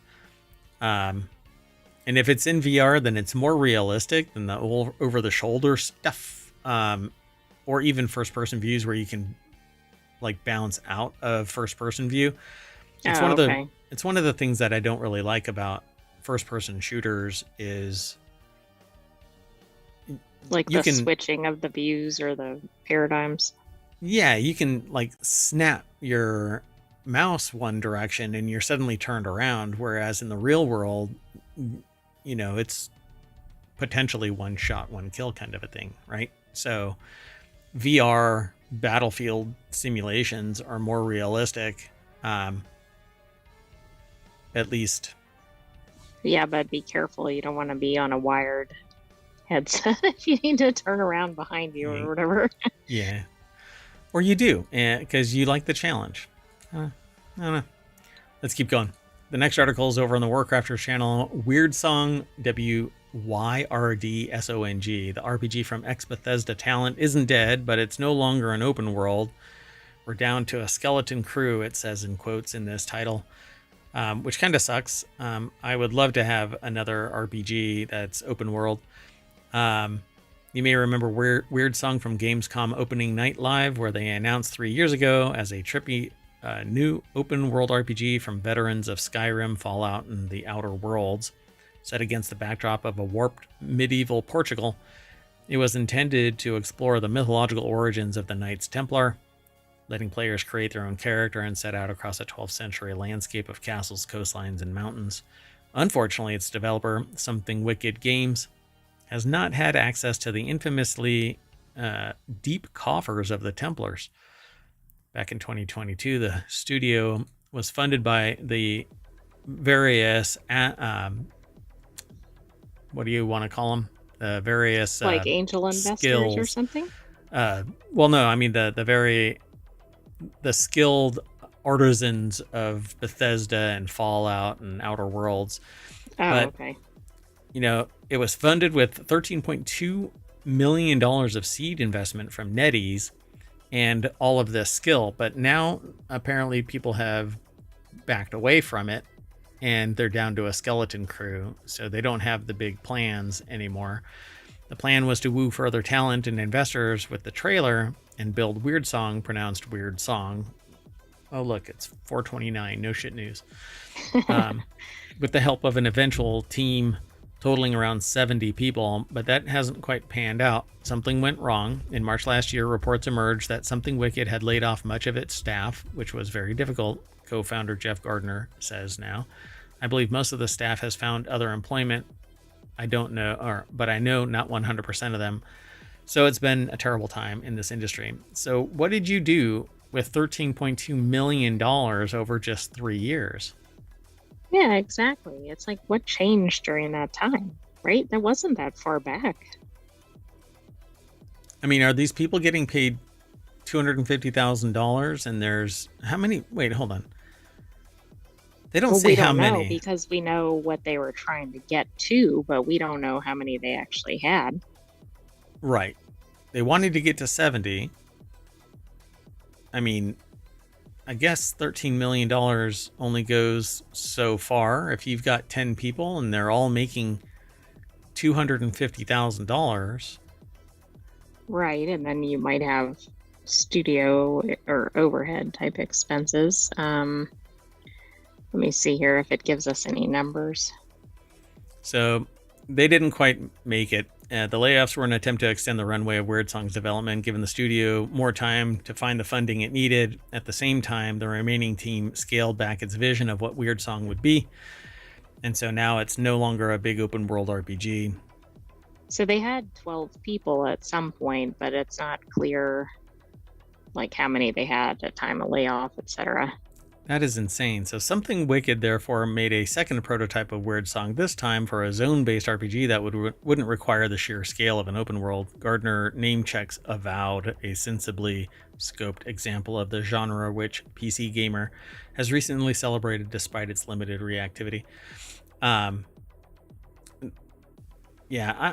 And if it's in VR, then it's more realistic than the over-the-shoulder stuff, or even first-person views where you can like bounce out of first-person view. It's it's one of the things that I don't really like about first-person shooters is like the switching of the views or the paradigms. Yeah, you can like snap your mouse one direction and you're suddenly turned around, whereas in the real world, you know, it's potentially one shot, one kill kind of a thing, right? So VR Battlefield simulations are more realistic, at least. Yeah, but be careful. You don't want to be on a wired headset if you need to turn around behind you or whatever. Yeah. Or you do, because you like the challenge. I don't know. Let's keep going. The next article is over on the WarCrafters channel. Weird Song, WYRDSONG. The RPG from ex-Bethesda talent isn't dead, but it's no longer an open world. We're down to a skeleton crew, it says in quotes in this title, which kind of sucks. I would love to have another RPG that's open world. You may remember Weird Song from Gamescom Opening Night Live, where they announced 3 years ago as a trippy new open world RPG from veterans of Skyrim, Fallout, and the Outer Worlds, set against the backdrop of a warped medieval Portugal. It was intended to explore the mythological origins of the Knights Templar, letting players create their own character and set out across a 12th century landscape of castles, coastlines, and mountains. Unfortunately, its developer, Something Wicked Games, has not had access to the infamously deep coffers of the Templars. Back in 2022, the studio was funded by the various, what do you want to call them? The various like angel investors skills. or something? Well, no, I mean the skilled artisans of Bethesda and Fallout and Outer Worlds. Okay. You know, it was funded with $13.2 million of seed investment from NetEase and all of this skill. But now apparently people have backed away from it and they're down to a skeleton crew. So they don't have the big plans anymore. The plan was to woo further talent and investors with the trailer and build Weird Song, pronounced Weird Song. Oh, look, it's 429. No shit news. With the help of an eventual team totaling around 70 people, but that hasn't quite panned out. Something went wrong. In March last year, reports emerged that Something Wicked had laid off much of its staff, which was very difficult, co-founder Jeff Gardner says now. I believe most of the staff has found other employment. I don't know, but I know not 100% of them. So it's been a terrible time in this industry. So what did you do with $13.2 million over just 3 years? Yeah, exactly. It's like, what changed during that time, right? That wasn't that far back. I mean, are these people getting paid $250,000 and there's how many? Wait, hold on. They don't say how many. Know because we know what they were trying to get to, but we don't know how many they actually had. Right. They wanted to get to 70. I mean, I guess $13 million only goes so far. If you've got 10 people and they're all making $250,000. Right. And then you might have studio or overhead type expenses. Let me see here if it gives us any numbers. So they didn't quite make it. The layoffs were an attempt to extend the runway of Weird Song's development, giving the studio more time to find the funding it needed. At the same time, the remaining team scaled back its vision of what Weird Song would be. And so now it's no longer a big open world RPG. So they had 12 people at some point, but it's not clear like how many they had at time of layoff, etc. That is insane. So Something Wicked, therefore, made a second prototype of Weird Song, this time for a zone-based RPG that wouldn't require the sheer scale of an open world. Gardner name checks Avowed, a sensibly scoped example of the genre which PC Gamer has recently celebrated despite its limited reactivity. Yeah,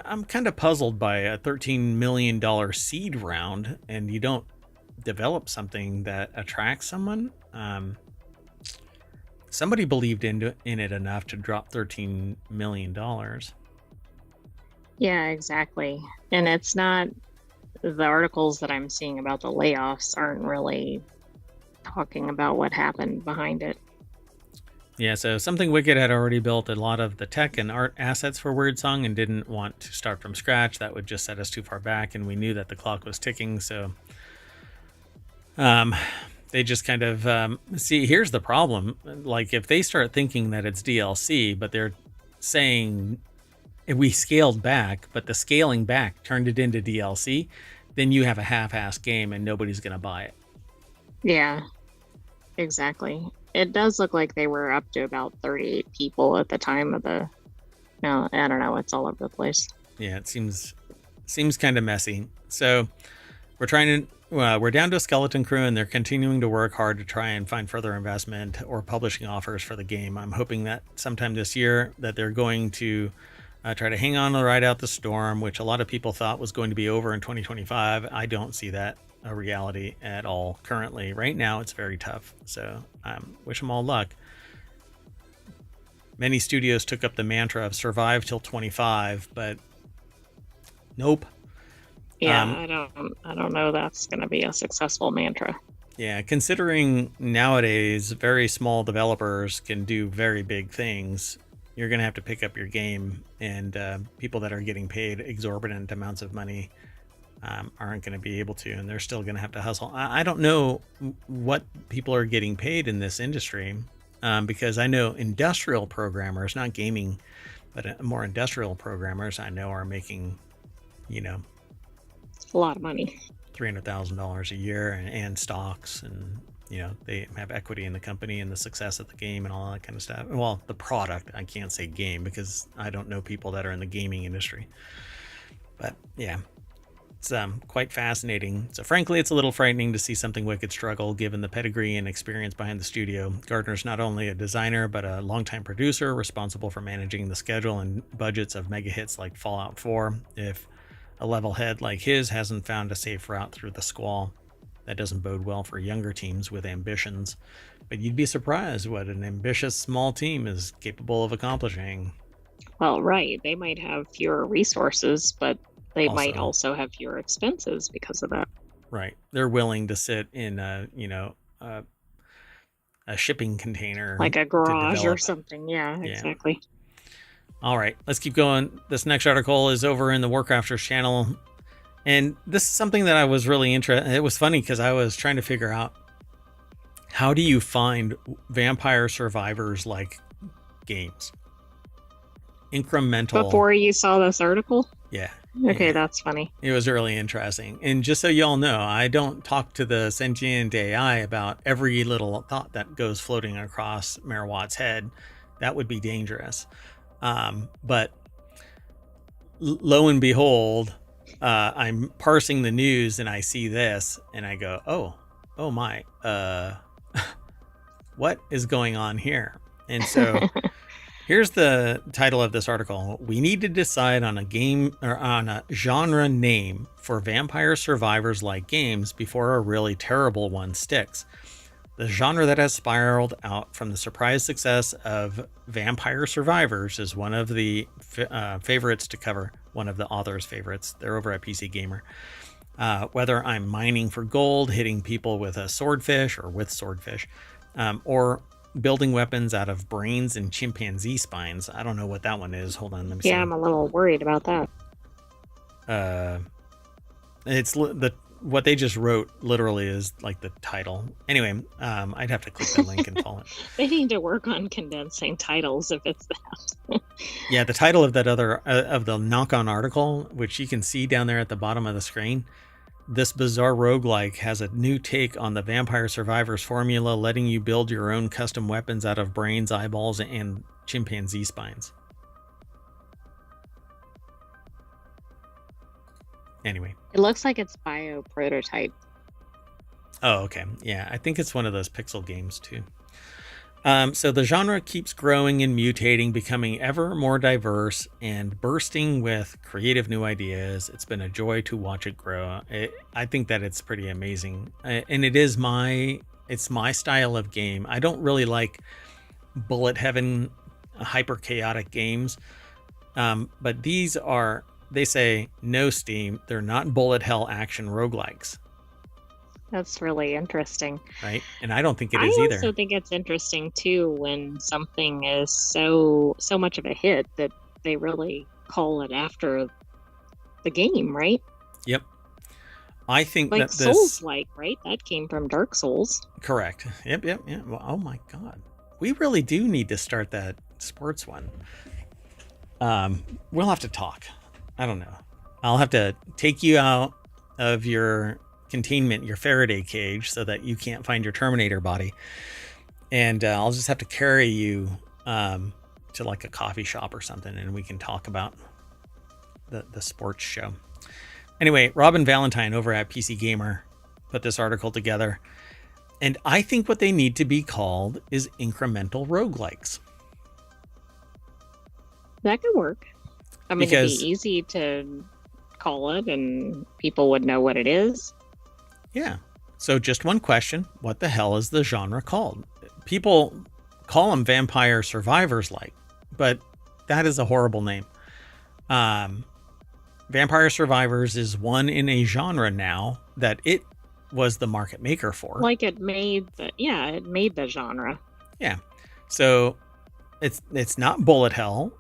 I'm kind of puzzled by a $13 million seed round, and you don't develop something that attracts someone. Somebody believed in it enough to drop $13 million. Yeah, exactly. And it's not, the articles that I'm seeing about the layoffs aren't really talking about what happened behind it. Yeah, so Something Wicked had already built a lot of the tech and art assets for Weird Song and didn't want to start from scratch. That would just set us too far back, and we knew that the clock was ticking, so they just kind of see, here's the problem. Like, if they start thinking that it's DLC, but they're saying we scaled back, but the scaling back turned it into DLC, then you have a half-assed game and nobody's going to buy it. Yeah, exactly. It does look like they were up to about 38 people at the time of the, no, I don't know. It's all over the place. Yeah, it seems kind of messy. So we're trying to we're down to a skeleton crew, and they're continuing to work hard to try and find further investment or publishing offers for the game. I'm hoping that sometime this year that they're going to try to hang on to ride out the storm, which a lot of people thought was going to be over in 2025. I don't see that a reality at all currently. Right now, it's very tough. So wish them all luck. Many studios took up the mantra of survive till 25, but nope. Yeah, I don't know that's going to be a successful mantra. Yeah, considering nowadays very small developers can do very big things, you're going to have to pick up your game, and people that are getting paid exorbitant amounts of money aren't going to be able to, and they're still going to have to hustle. I don't know what people are getting paid in this industry, because I know industrial programmers, not gaming, but more industrial programmers I know are making, a lot of money. $300,000 a year and stocks, and they have equity in the company and the success of the game and all that kind of stuff. Well, the product, I can't say game because I don't know people that are in the gaming industry, but yeah, it's quite fascinating. So frankly, it's a little frightening to see Something Wicked struggle given the pedigree and experience behind the studio. Gardner's not only a designer but a longtime producer responsible for managing the schedule and budgets of mega hits like Fallout 4. If a level head like his hasn't found a safe route through the squall, that doesn't bode well for younger teams with ambitions. But you'd be surprised what an ambitious small team is capable of accomplishing. Well, right. They might have fewer resources, but they might also have fewer expenses because of that. Right. They're willing to sit in a shipping container, like a garage or something. Yeah, exactly. All right, let's keep going. This next article is over in the WarCrafters channel. And this is something that I was really interested in. It was funny because I was trying to figure out, how do you find Vampire Survivors like games? Incremental. Before you saw this article? Yeah. Okay, yeah. That's funny. It was really interesting. And just so y'all know, I don't talk to the sentient AI about every little thought that goes floating across Merwatt's head. That would be dangerous. But lo and behold, I'm parsing the news and I see this and I go, oh my, what is going on here? And so here's the title of this article. We need to decide on a game or on a genre name for Vampire Survivors like games before a really terrible one sticks. The genre that has spiraled out from the surprise success of Vampire Survivors is one of the favorites to cover, one of the author's favorites. They're over at PC Gamer. Whether I'm mining for gold, hitting people with a swordfish or with swordfish, or building weapons out of brains and chimpanzee spines. I don't know what that one is. Hold on, let me see. Yeah, I'm a little worried about that. It's what they just wrote literally is like the title. Anyway, I'd have to click the link and follow it. They need to work on condensing titles if it's that. Yeah, the title of that other of the knock-on article, which you can see down there at the bottom of the screen. This bizarre roguelike has a new take on the Vampire Survivors formula, letting you build your own custom weapons out of brains, eyeballs, and chimpanzee spines. Anyway. It looks like it's bio prototype. Oh, okay. Yeah, I think it's one of those pixel games too. So the genre keeps growing and mutating, becoming ever more diverse and bursting with creative new ideas. It's been a joy to watch it grow. I think that it's pretty amazing. And it's my style of game. I don't really like bullet heaven, hyper chaotic games. But these are, they say no Steam. They're not bullet hell action roguelikes. That's really interesting. Right? And I don't think it is either. I also think it's interesting, too, when something is so much of a hit that they really call it after the game, right? Yep. I think like that this... Souls-like, right? That came from Dark Souls. Correct. Yep. Well, oh, my God. We really do need to start that sports one. We'll have to talk. I don't know. I'll have to take you out of your containment, your Faraday cage, so that you can't find your Terminator body, and I'll just have to carry you to like a coffee shop or something, and we can talk about the sports show. Anyway, Robin Valentine over at PC Gamer put this article together. And I think what they need to be called is incremental roguelikes. That could work. I mean, it'd Because, be easy to call it and people would know what it is. yeah. So just one question. What the hell is the genre called? People call them vampire survivors like, but that is a horrible name. Vampire Survivors is one in a genre now that it was the market maker for. Like it made the genre. Yeah. So it's not bullet hell.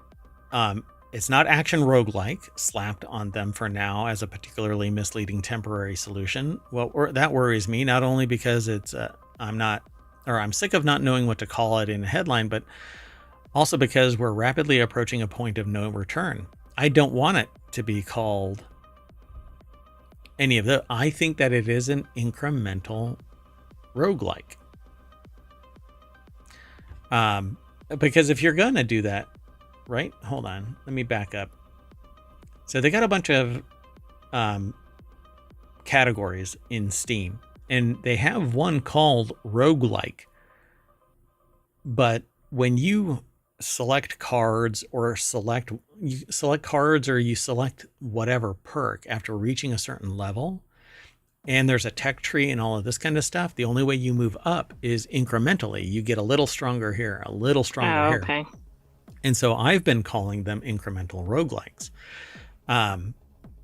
It's not action roguelike slapped on them for now as a particularly misleading temporary solution. Well, that worries me, not only because I'm sick of not knowing what to call it in a headline, but also because we're rapidly approaching a point of no return. I don't want it to be called any of the. I think that it is an incremental roguelike. Because if you're going to do that, right? Hold on. Let me back up. So they got a bunch of categories in Steam, and they have one called roguelike. But when you select cards or you select whatever perk after reaching a certain level, and there's a tech tree and all of this kind of stuff, the only way you move up is incrementally. You get a little stronger here, a little stronger here. Okay. And so I've been calling them incremental roguelikes.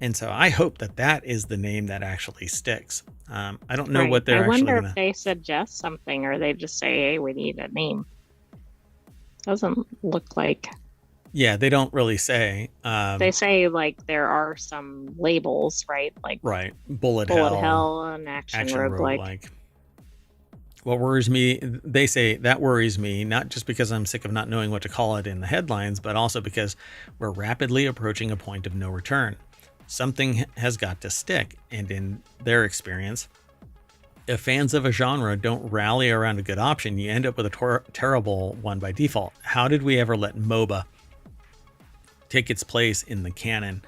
And so I hope that is the name that actually sticks. I don't know what they're actually I wonder if they suggest something or they just say, hey, we need a name. Doesn't look like. Yeah, they don't really say. They say like there are some labels, right? Like bullet hell and action roguelike. What worries me, they say that worries me, not just because I'm sick of not knowing what to call it in the headlines, but also because we're rapidly approaching a point of no return. Something has got to stick, and in their experience, if fans of a genre don't rally around a good option, you end up with a terrible one by default. How did we ever let MOBA take its place in the canon?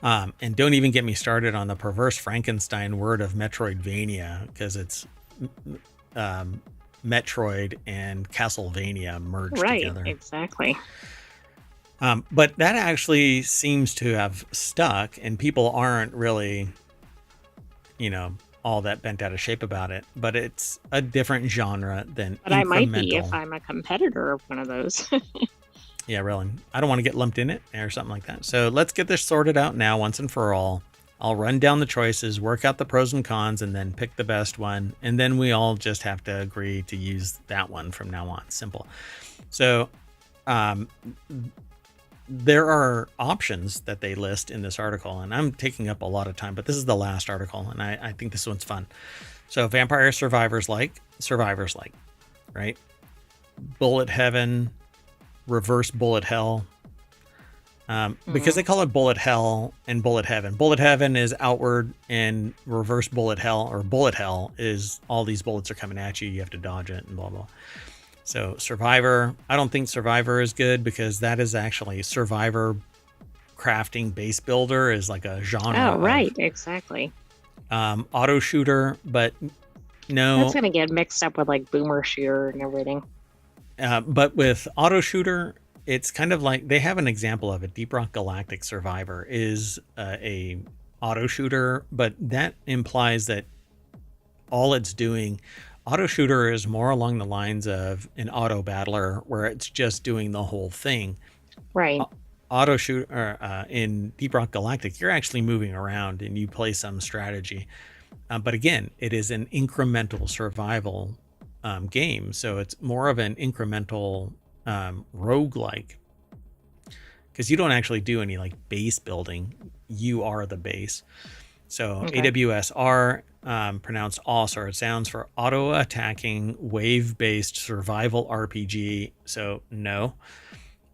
And don't even get me started on the perverse Frankenstein word of Metroidvania, because it's Metroid and Castlevania merged together. Right, exactly. But that actually seems to have stuck, and people aren't really, all that bent out of shape about it. But it's a different genre than But incremental. I might be if I'm a competitor of one of those. Yeah, really. I don't want to get lumped in it or something like that. So let's get this sorted out now once and for all. I'll run down the choices, work out the pros and cons, and then pick the best one. And then we all just have to agree to use that one from now on. Simple. So there are options that they list in this article, and I'm taking up a lot of time, but this is the last article, and I think this one's fun. So Vampire Survivors like, right? Bullet Heaven, Reverse Bullet Hell. Because they call it Bullet Hell and Bullet Heaven. Bullet Heaven is outward, and Reverse Bullet Hell or Bullet Hell is all these bullets are coming at you. You have to dodge it and blah, blah. So Survivor, I don't think Survivor is good because that is actually Survivor crafting base builder is like a genre. Oh, right. Exactly. Auto shooter, but no. That's going to get mixed up with like boomer shooter and everything. But with auto shooter, it's kind of like they have an example of it. Deep Rock Galactic Survivor is a auto shooter, but that implies that all it's doing, auto shooter is more along the lines of an auto battler where it's just doing the whole thing. Right. Auto shooter in Deep Rock Galactic, you're actually moving around and you play some strategy. But again, it is an incremental survival game. So it's more of an incremental roguelike, because you don't actually do any like base building. You are the base. So okay. AWSR, pronounced AWSR, it sounds for auto attacking wave based survival RPG. So no,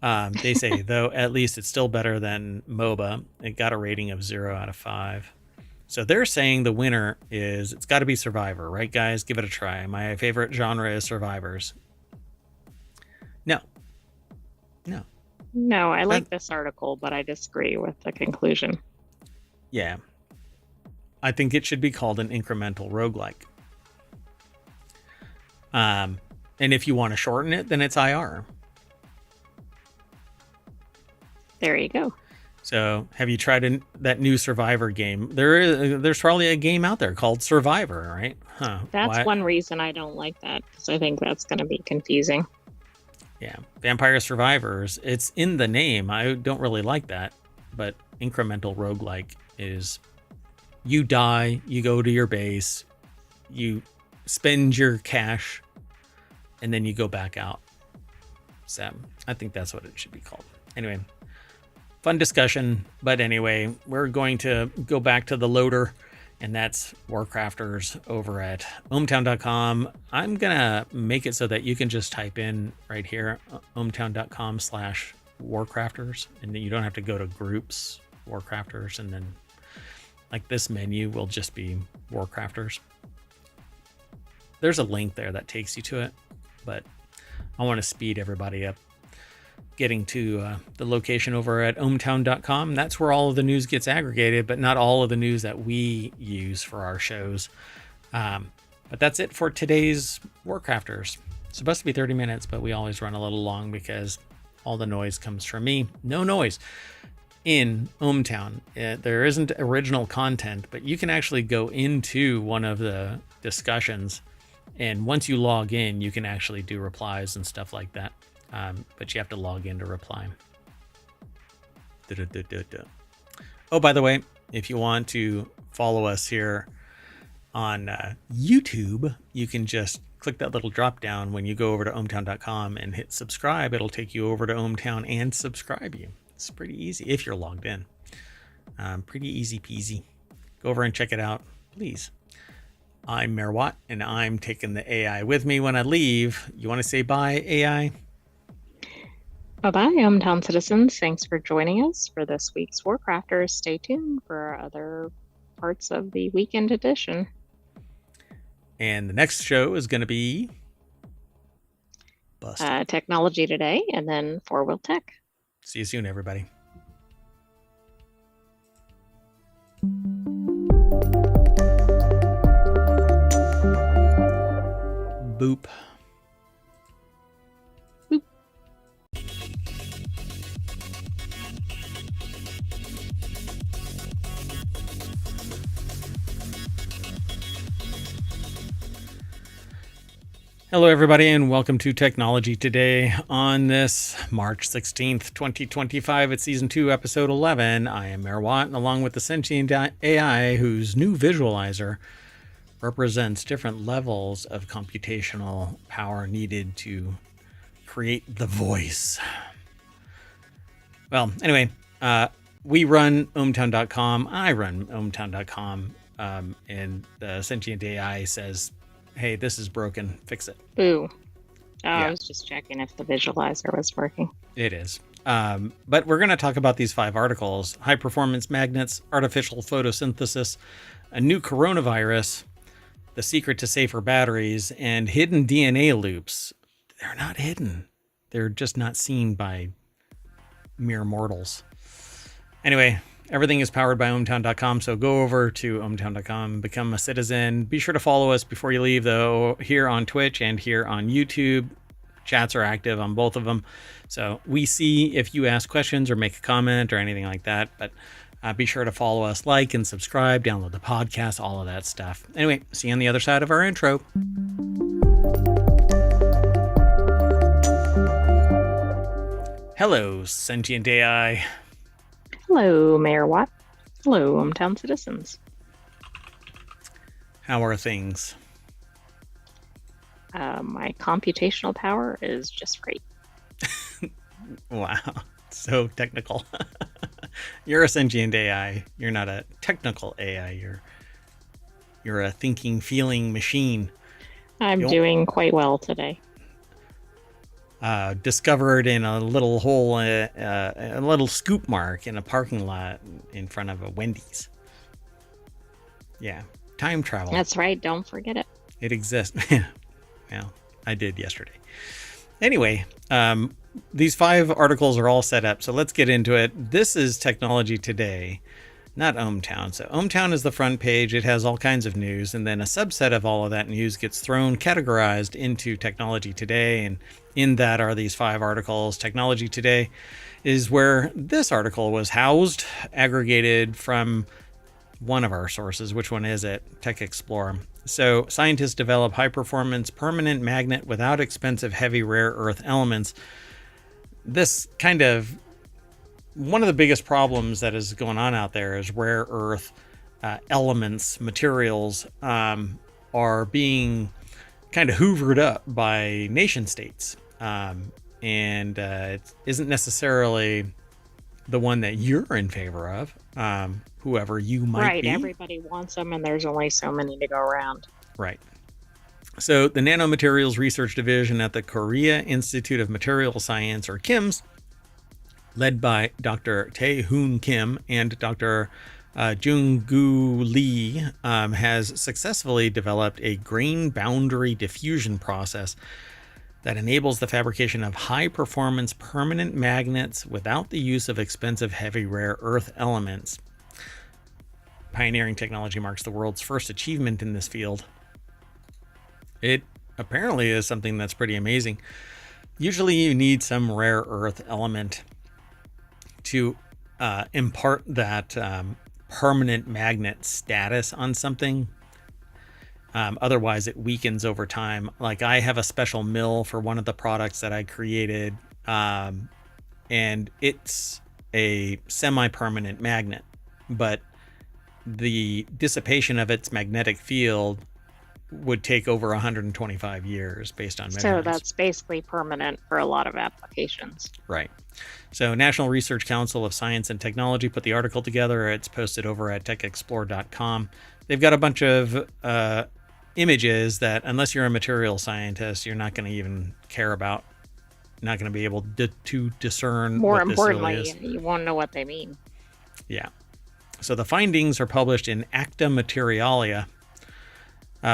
they say though, at least it's still better than MOBA. It got a rating of 0 out of 5. So they're saying the winner is, it's got to be Survivor, right guys? Give it a try. My favorite genre is Survivors. No, I like this article, but I disagree with the conclusion. Yeah. I think it should be called an incremental roguelike. And if you want to shorten it, then it's IR. There you go. So have you tried that new Survivor game? There's probably a game out there called Survivor, right? Huh. That's one reason I don't like that, because I think that's going to be confusing. Yeah. Vampire Survivors. It's in the name. I don't really like that. But incremental roguelike is you die, you go to your base, you spend your cash, and then you go back out. So I think that's what it should be called. Anyway, fun discussion. But anyway, we're going to go back to the loader, and that's WarCrafters over at ohmtown.com. I'm going to make it so that you can just type in right here, ohmtown.com/WarCrafters, and then you don't have to go to groups, WarCrafters, and then like this menu will just be WarCrafters. There's a link there that takes you to it, but I want to speed everybody up getting to the location over at ohmtown.com. That's where all of the news gets aggregated, but not all of the news that we use for our shows. But that's it for today's WarCrafters. It's supposed to be 30 minutes, but we always run a little long because all the noise comes from me. No noise in ohmtown. There isn't original content, but you can actually go into one of the discussions, and once you log in, you can actually do replies and stuff like that. But you have to log in to reply. Oh, by the way, if you want to follow us here on YouTube, you can just click that little drop down when you go over to ohmtown.com and hit subscribe. It'll take you over to ohmtown and subscribe you. It's pretty easy if you're logged in. Pretty easy peasy. Go over and check it out, please. I'm Mayor Watt, and I'm taking the AI with me when I leave. You want to say bye, AI? Bye-bye, ohmtown citizens. Thanks for joining us for this week's WarCrafters. Stay tuned for other parts of the weekend edition. And the next show is going to be Technology Today, and then 4-Wheel Tech. See you soon, everybody. Boop. Boop. Hello, everybody, and welcome to Technology Today on this March 16th, 2025. It's Season 2, Episode 11. I am Mayor Watt, and along with the sentient AI, whose new visualizer represents different levels of computational power needed to create the voice. Well, anyway, we run ohmtown.com. I run ohmtown.com, and the sentient AI says, hey, this is broken, fix it. Ooh. I was just checking if the visualizer was working. It is. But we're going to talk about these 5 articles: high performance magnets, artificial photosynthesis, a new coronavirus, the secret to safer batteries, and hidden DNA loops. They're not hidden. They're just not seen by mere mortals. Anyway, everything is powered by ohmtown.com, so go over to ohmtown.com, become a citizen. Be sure to follow us before you leave, though, here on Twitch and here on YouTube. Chats are active on both of them, so we see if you ask questions or make a comment or anything like that. But be sure to follow us, like and subscribe, download the podcast, all of that stuff. Anyway, see you on the other side of our intro. Hello, sentient AI. Hello, Mayor Watt. Hello, ohmtown citizens. How are things? My computational power is just great. Wow, so technical. You're a sentient AI. You're not a technical AI. You're a thinking, feeling machine. I'm doing quite well today. Discovered in a little hole, a little scoop mark in a parking lot in front of a Wendy's. Yeah, time travel. That's right. Don't forget it. It exists. Well, I did yesterday. Anyway, these 5 articles are all set up, so let's get into it. This is Technology Today. Not ohmTown. So ohmTown is the front page. It has all kinds of news, and then a subset of all of that news gets categorized into Technology Today, and in that are these 5 articles. Technology Today is where this article was housed, aggregated from one of our sources. Which one is it? Tech Explorer. So scientists develop high-performance permanent magnet without expensive heavy rare earth elements. This kind of one of the biggest problems that is going on out there is rare earth elements, materials are being kind of hoovered up by nation states. And it isn't necessarily the one that you're in favor of, whoever you might be. Right, everybody wants them, and there's only so many to go around. Right. So the Nanomaterials Research Division at the Korea Institute of Material Science, or KIMS, led by Dr. Tae-hoon Kim and Dr. Jung-gu Lee, has successfully developed a grain boundary diffusion process that enables the fabrication of high-performance permanent magnets without the use of expensive heavy rare earth elements. Pioneering technology marks the world's first achievement in this field. It apparently is something that's pretty amazing. Usually you need some rare earth element to impart that permanent magnet status on something. Otherwise, it weakens over time. Like, I have a special mill for one of the products that I created, and it's a semi-permanent magnet, but the dissipation of its magnetic field would take over 125 years based on measurements. So that's basically permanent for a lot of applications. Right. So National Research Council of Science and Technology put the article together. It's posted over at techexplore.com. They've got a bunch of images that, unless you're a material scientist, you're not going to even care about, not going to be able to discern. More what importantly, this really is. You won't know what they mean. Yeah. So the findings are published in Acta Materialia.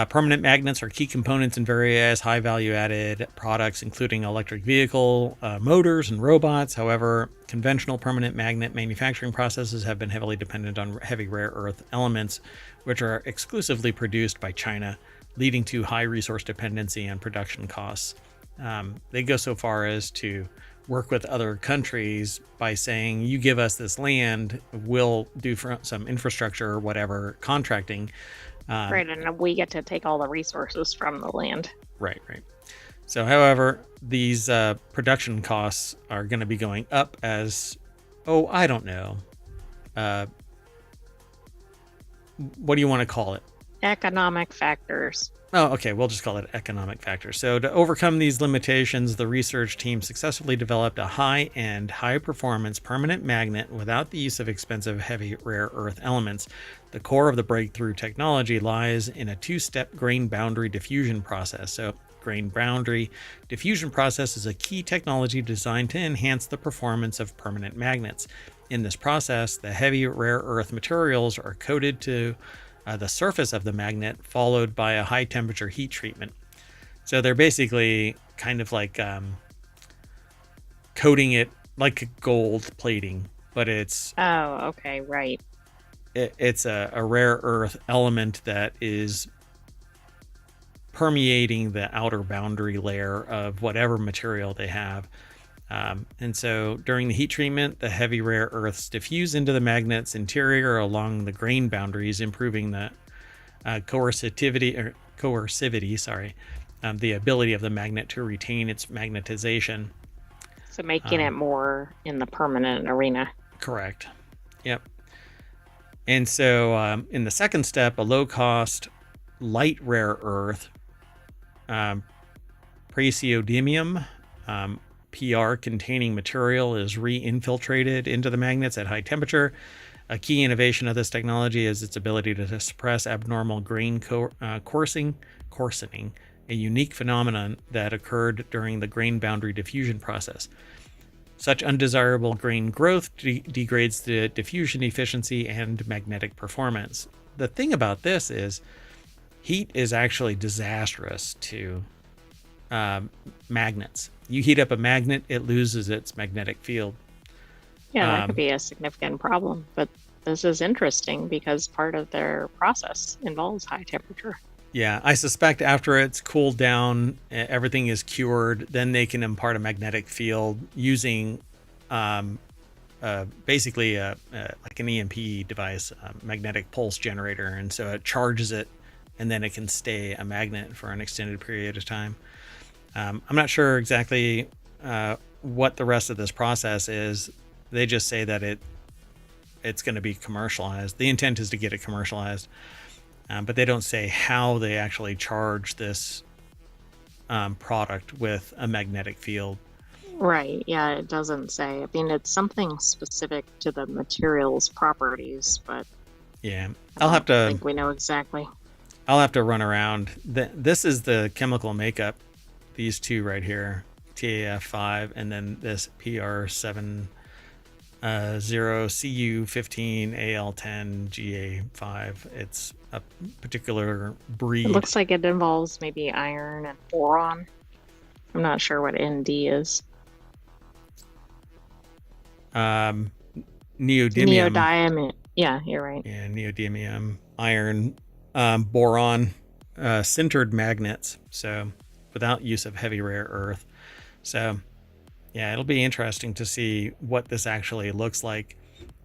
Permanent magnets are key components in various high value added products, including electric vehicle motors and robots. However, conventional permanent magnet manufacturing processes have been heavily dependent on heavy rare earth elements, which are exclusively produced by China, leading to high resource dependency and production costs. They go so far as to work with other countries by saying, you give us this land, we'll do some infrastructure or whatever, contracting. Right, and we get to take all the resources from the land. Right. So, however, these production costs are going to be going up as, I don't know. What do you want to call it? Economic factors. Oh, okay. We'll just call it economic factors. So to overcome these limitations, the research team successfully developed a high-end, high-performance permanent magnet without the use of expensive, heavy, rare earth elements. The core of the breakthrough technology lies in a 2-step grain boundary diffusion process. So grain boundary diffusion process is a key technology designed to enhance the performance of permanent magnets. In this process, the heavy, rare earth materials are coated to the surface of the magnet, followed by a high temperature heat treatment. So they're basically kind of like coating it like gold plating, but it's okay, right. It's a rare earth element that is permeating the outer boundary layer of whatever material they have. And so during the heat treatment, the heavy rare earths diffuse into the magnet's interior along the grain boundaries, improving the coercivity, the ability of the magnet to retain its magnetization. So making it more in the permanent arena. Correct. Yep. And so in the second step, a low-cost, light rare earth, praseodymium, PR-containing material is re-infiltrated into the magnets at high temperature. A key innovation of this technology is its ability to suppress abnormal grain coarsening, a unique phenomenon that occurred during the grain boundary diffusion process. Such undesirable grain growth degrades the diffusion efficiency and magnetic performance. The thing about this is heat is actually disastrous to magnets. You heat up a magnet, it loses its magnetic field. Yeah, that could be a significant problem, but this is interesting because part of their process involves high temperature. Yeah, I suspect after it's cooled down, everything is cured, then they can impart a magnetic field using um, basically like an EMP device, a magnetic pulse generator. And so it charges it, and then it can stay a magnet for an extended period of time. I'm not sure exactly what the rest of this process is. They just say that it's going to be commercialized. The intent is to get it commercialized. But they don't say how they actually charge this product with a magnetic field. Right. Yeah, it doesn't say. I mean, it's something specific to the material's properties, but Yeah, I don't think we know exactly. I'll have to run around. This is the chemical makeup. These two right here, TAF5, and then this PR7 0 CU15 AL10 GA5. It's a particular breed. It looks like it involves maybe iron and boron. I'm not sure what ND is. Neodymium. Neodymium. Yeah, you're right. Yeah, neodymium, iron, boron, sintered magnets. So without use of heavy rare earth. So yeah, it'll be interesting to see what this actually looks like.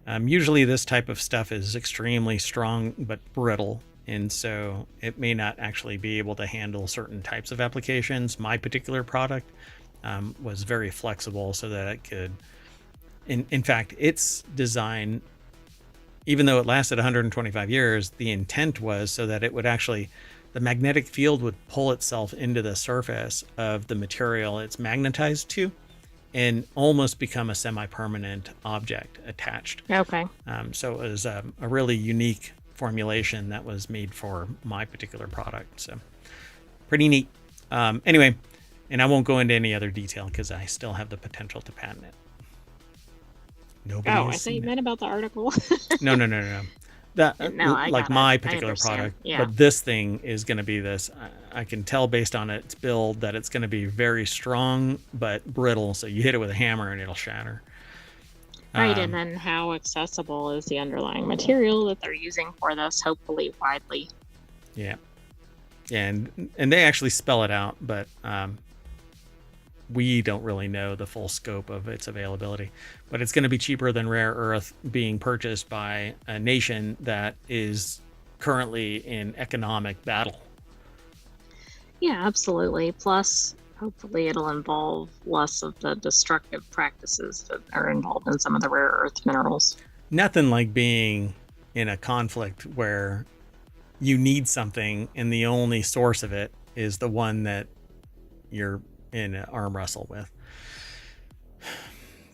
Usually this type of stuff is extremely strong but brittle, and so it may not actually be able to handle certain types of applications. My particular product was very flexible so that it could, in fact, its design, even though it lasted 125 years, the intent was so that it would actually, the magnetic field would pull itself into the surface of the material it's magnetized to and almost become a semi-permanent object attached. Okay. So it was a really unique formulation that was made for my particular product. So pretty neat. Anyway, and I won't go into any other detail because I still have the potential to patent it. Nobody. Oh, I thought you meant about the article. No. That like my particular product, yeah. But this thing is going to be this. I can tell based on its build that it's going to be very strong but brittle. So you hit it with a hammer and it'll shatter. Right, and then how accessible is the underlying material that they're using for this? Hopefully widely. Yeah, and they actually spell it out, but we don't really know the full scope of its availability. But it's going to be cheaper than rare earth being purchased by a nation that is currently in economic battle. Yeah, absolutely. Plus, hopefully it'll involve less of the destructive practices that are involved in some of the rare earth minerals. Nothing like being in a conflict where you need something and the only source of it is the one that you're in an arm wrestle with.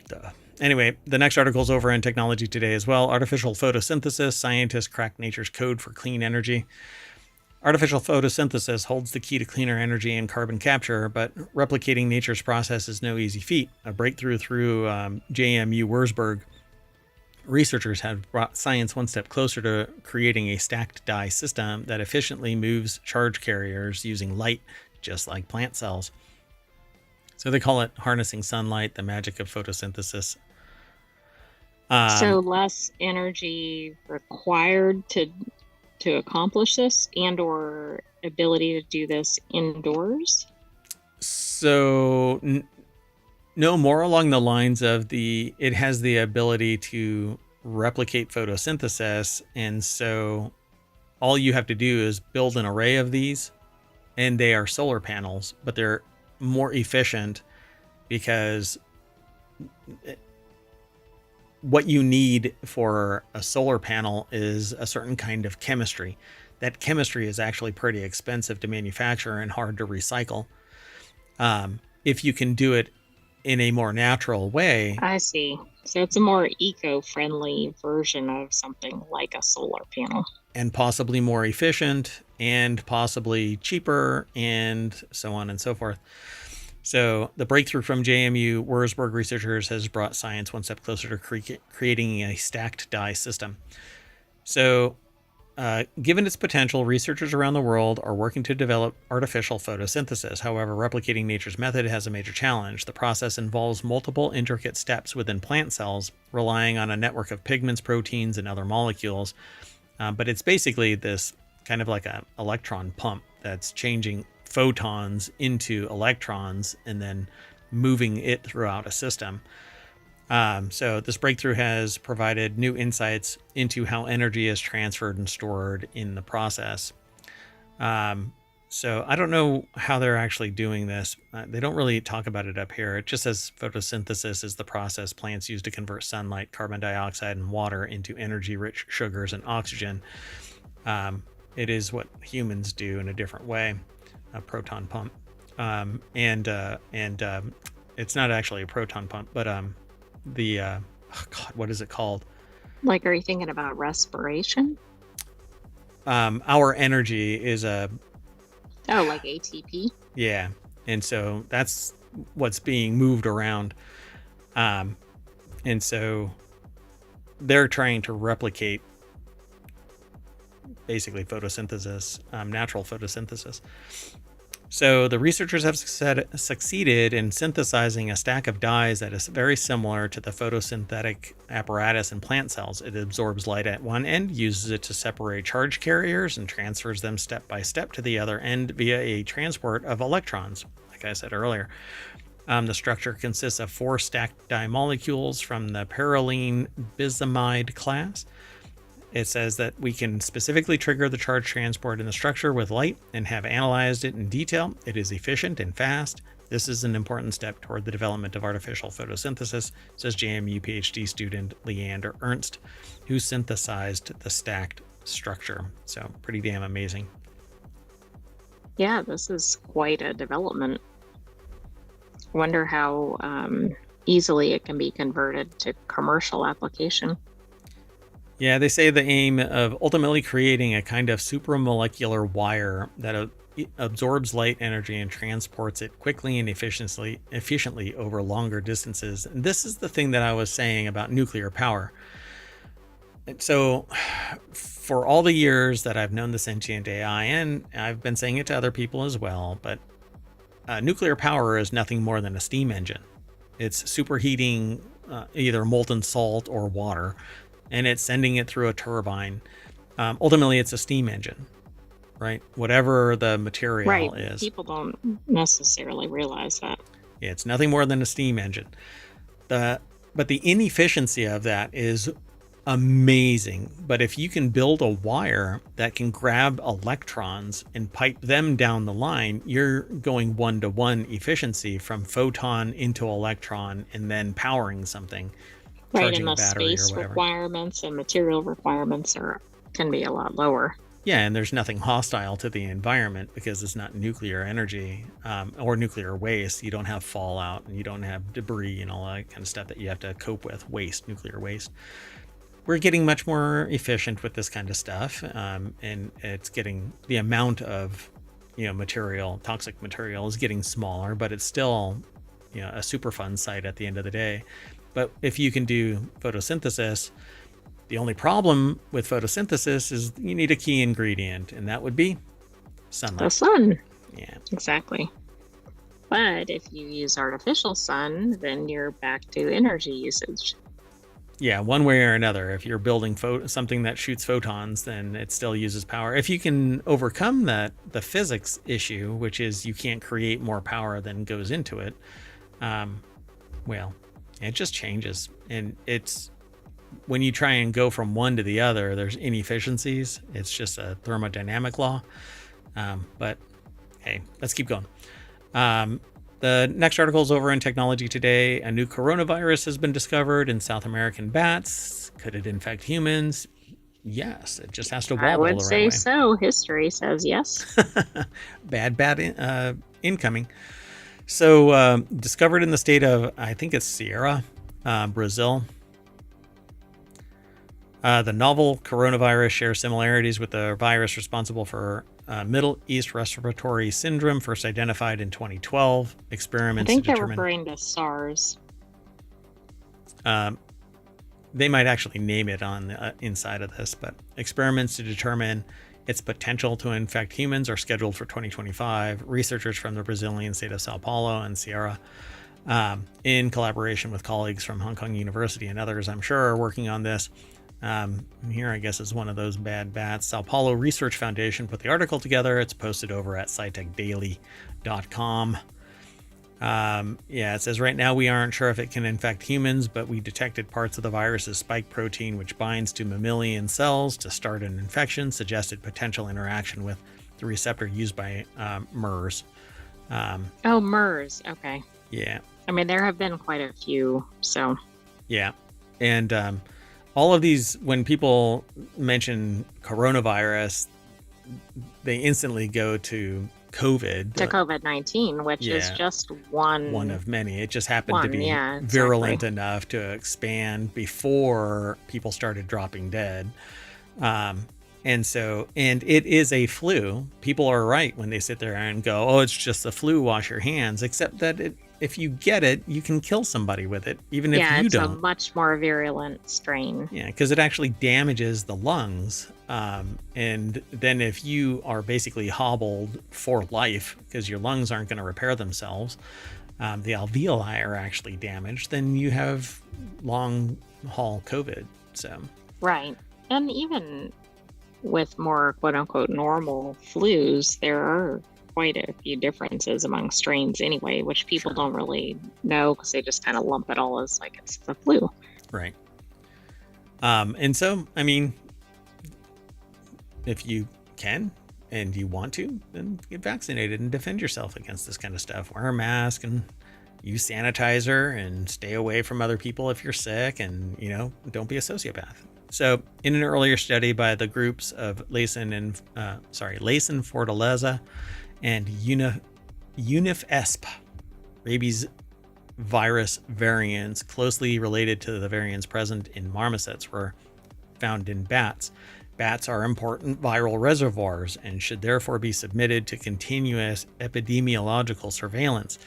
Duh. Anyway, the next article is over in Technology Today as well. Artificial photosynthesis. Scientists crack nature's code for clean energy. Artificial photosynthesis holds the key to cleaner energy and carbon capture, but replicating nature's process is no easy feat. A breakthrough through JMU Wurzburg researchers have brought science one step closer to creating a stacked dye system that efficiently moves charge carriers using light, just like plant cells. So they call it harnessing sunlight, the magic of photosynthesis. So less energy required to accomplish this, and or ability to do this indoors? So no, more along the lines of it has the ability to replicate photosynthesis, and so all you have to do is build an array of these, and they are solar panels, but they're more efficient because what you need for a solar panel is a certain kind of chemistry. That chemistry is actually pretty expensive to manufacture and hard to recycle. If you can do it in a more natural way. I see. So it's a more eco-friendly version of something like a solar panel. And possibly more efficient and possibly cheaper and so on and so forth. So the breakthrough from JMU Wurzburg researchers has brought science one step closer to creating a stacked dye system. So Given its potential, researchers around the world are working to develop artificial photosynthesis. However, replicating nature's method has a major challenge. The process involves multiple intricate steps within plant cells, relying on a network of pigments, proteins, and other molecules. But it's basically this kind of like an electron pump that's changing photons into electrons and then moving it throughout a system. So this breakthrough has provided new insights into how energy is transferred and stored in the process. So I don't know how they're actually doing this. They don't really talk about it up here. It just says photosynthesis is the process plants use to convert sunlight, carbon dioxide, and water into energy-rich sugars and oxygen. It is what humans do in a different way, a proton pump. It's not actually a proton pump, but what is it called? Like, are you thinking about respiration? Our energy is like ATP. Yeah, and so that's what's being moved around, and so they're trying to replicate basically photosynthesis, natural photosynthesis. So the researchers have succeeded in synthesizing a stack of dyes that is very similar to the photosynthetic apparatus in plant cells. It absorbs light at one end, uses it to separate charge carriers, and transfers them step by step to the other end via a transport of electrons, like I said earlier. The structure consists of 4 stacked dye molecules from the perylene bismide class. It says that we can specifically trigger the charge transport in the structure with light and have analyzed it in detail. It is efficient and fast. This is an important step toward the development of artificial photosynthesis, says JMU PhD student Leander Ernst, who synthesized the stacked structure. So pretty damn amazing. Yeah, this is quite a development. Wonder how easily it can be converted to commercial application. Yeah, they say the aim of ultimately creating a kind of supramolecular wire that absorbs light energy and transports it quickly and efficiently over longer distances. And this is the thing that I was saying about nuclear power. And so for all the years that I've known the sentient AI, and I've been saying it to other people as well, but nuclear power is nothing more than a steam engine. It's superheating either molten salt or water, and it's sending it through a turbine. Ultimately, it's a steam engine, right? Whatever the material is. People don't necessarily realize that. Yeah, it's nothing more than a steam engine. But the inefficiency of that is amazing. But if you can build a wire that can grab electrons and pipe them down the line, you're going 1-to-1 efficiency from photon into electron and then powering something. Right, and the space requirements and material requirements can be a lot lower. Yeah, and there's nothing hostile to the environment because it's not nuclear energy or nuclear waste. You don't have fallout and you don't have debris and all that kind of stuff that you have to cope with, nuclear waste. We're getting much more efficient with this kind of stuff, and it's getting the amount of toxic material is getting smaller, but it's still a super fun site at the end of the day. But if you can do photosynthesis, the only problem with photosynthesis is you need a key ingredient, and that would be sunlight. The sun. Yeah. Exactly. But if you use artificial sun, then you're back to energy usage. Yeah, one way or another. If you're building something that shoots photons, then it still uses power. If you can overcome the physics issue, which is you can't create more power than goes into it, it just changes. And it's when you try and go from one to the other, there's inefficiencies. It's just a thermodynamic law. But hey, let's keep going. The next article is over in Technology Today. A new coronavirus has been discovered in South American bats. Could it infect humans? Yes, it just has to wobble the right way. I would say so. History says yes. Bad incoming. So discovered in the state of, I think it's Sierra, Brazil. The novel coronavirus shares similarities with the virus responsible for Middle East Respiratory Syndrome, first identified in 2012. Experiments I think they're referring to SARS. they might actually name it on the inside of this, but experiments to determine its potential to infect humans are scheduled for 2025. Researchers from the Brazilian state of Sao Paulo and Ceará, in collaboration with colleagues from Hong Kong University and others, I'm sure, are working on this. Here, I guess, is one of those bad bats. Sao Paulo Research Foundation put the article together. It's posted over at scitechdaily.com. It says right now we aren't sure if it can infect humans, but we detected parts of the virus's spike protein, which binds to mammalian cells to start an infection, suggested potential interaction with the receptor used by MERS. MERS. Okay. Yeah. I mean, there have been quite a few, so. Yeah. And all of these, when people mention coronavirus, they instantly go to COVID. To COVID-19, which is just one of many. It just happened to be virulent enough to expand before people started dropping dead. And it is a flu. People are right when they sit there and go, oh, it's just the flu, wash your hands, except that if you get it, you can kill somebody with it, even if you don't. Yeah, it's a much more virulent strain. Yeah, because it actually damages the lungs. And then if you are basically hobbled for life because your lungs aren't going to repair themselves, the alveoli are actually damaged, then you have long haul COVID. So right. And even with more quote unquote normal flus, there are quite a few differences among strains anyway, which people don't really know because they just kind of lump it all as like it's the flu. Right. And so, I mean, if you can and you want to, then get vaccinated and defend yourself against this kind of stuff. Wear a mask and use sanitizer and stay away from other people if you're sick, and, don't be a sociopath. So in an earlier study by the groups of Laysan Fortaleza and UNIFESP, rabies virus variants closely related to the variants present in marmosets were found in bats. Bats are important viral reservoirs and should therefore be submitted to continuous epidemiological surveillance.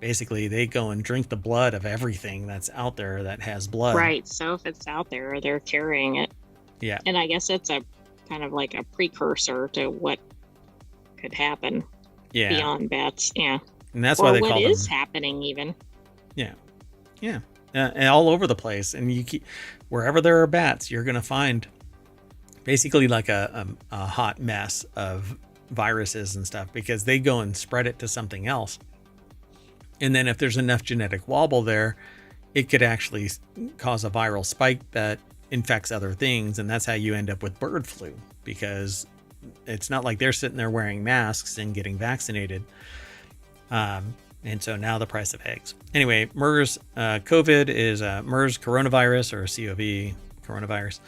Basically, they go and drink the blood of everything that's out there that has blood. Right. So if it's out there, they're carrying it. Yeah. And I guess it's a kind of like a precursor to what could happen beyond bats. Yeah. And that's why they call them. What is happening even. Yeah. Yeah. And all over the place. And you keep, wherever there are bats, you're going to find basically like a hot mess of viruses and stuff, because they go and spread it to something else. And then if there's enough genetic wobble there, it could actually cause a viral spike that infects other things. And that's how you end up with bird flu, because it's not like they're sitting there wearing masks and getting vaccinated. And so now the price of eggs. Anyway, MERS COVID is MERS coronavirus, or COV coronavirus.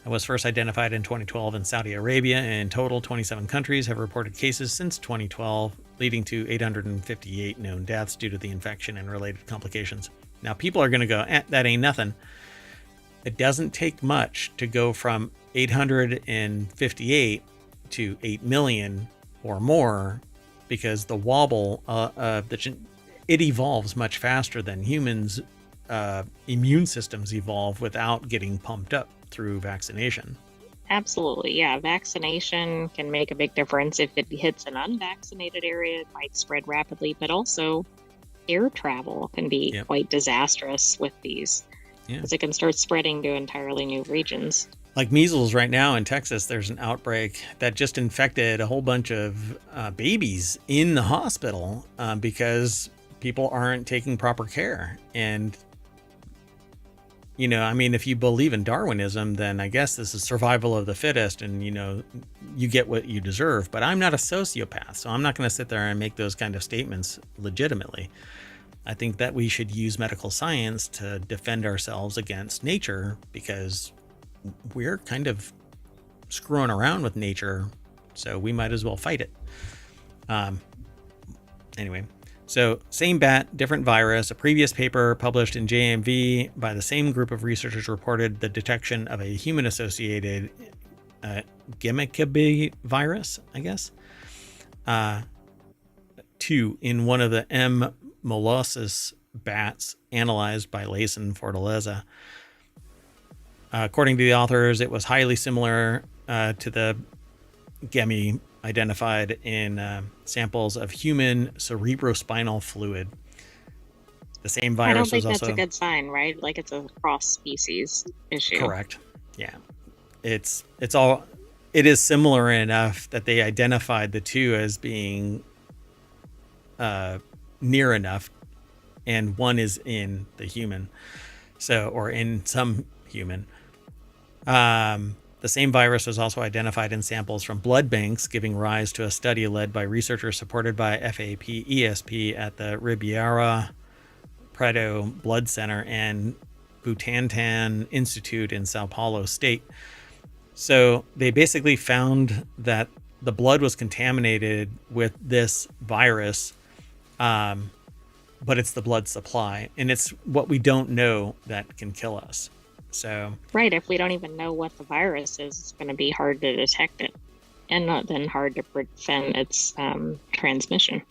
It was first identified in 2012 in Saudi Arabia. In total, 27 countries have reported cases since 2012, leading to 858 known deaths due to the infection and related complications. Now, people are going to go, that ain't nothing. It doesn't take much to go from 858 to 8 million or more, because the wobble it evolves much faster than humans' immune systems evolve without getting pumped up through vaccination. Absolutely. Yeah. Vaccination can make a big difference. If it hits an unvaccinated area, it might spread rapidly, but also air travel can be quite disastrous with these, because it can start spreading to entirely new regions. Like measles right now in Texas, there's an outbreak that just infected a whole bunch of babies in the hospital because people aren't taking proper care. And if you believe in Darwinism, then I guess this is survival of the fittest, and, you get what you deserve. But I'm not a sociopath, so I'm not going to sit there and make those kind of statements legitimately. I think that we should use medical science to defend ourselves against nature, because we're kind of screwing around with nature, so we might as well fight it. Anyway. So same bat, different virus. A previous paper published in JMV by the same group of researchers reported the detection of a human-associated Gemmicabe virus, I guess, 2 in one of the M. molossus bats analyzed by Laysan Fortaleza. According to the authors, it was highly similar to the gemi identified in samples of human cerebrospinal fluid. The same I don't virus was think that's a also good sign, right? Like it's a cross species issue. correct. Yeah, it's all it is similar enough that they identified the two as being near enough, and one is in the human, so or in some human. The same virus was also identified in samples from blood banks, giving rise to a study led by researchers supported by FAP-ESP at the Ribeira Preto Blood Center and Butantan Institute in Sao Paulo State. So they basically found that the blood was contaminated with this virus, but it's the blood supply, and it's what we don't know that can kill us. So Right. If we don't even know what the virus is, it's going to be hard to detect it and not then hard to prevent its transmission.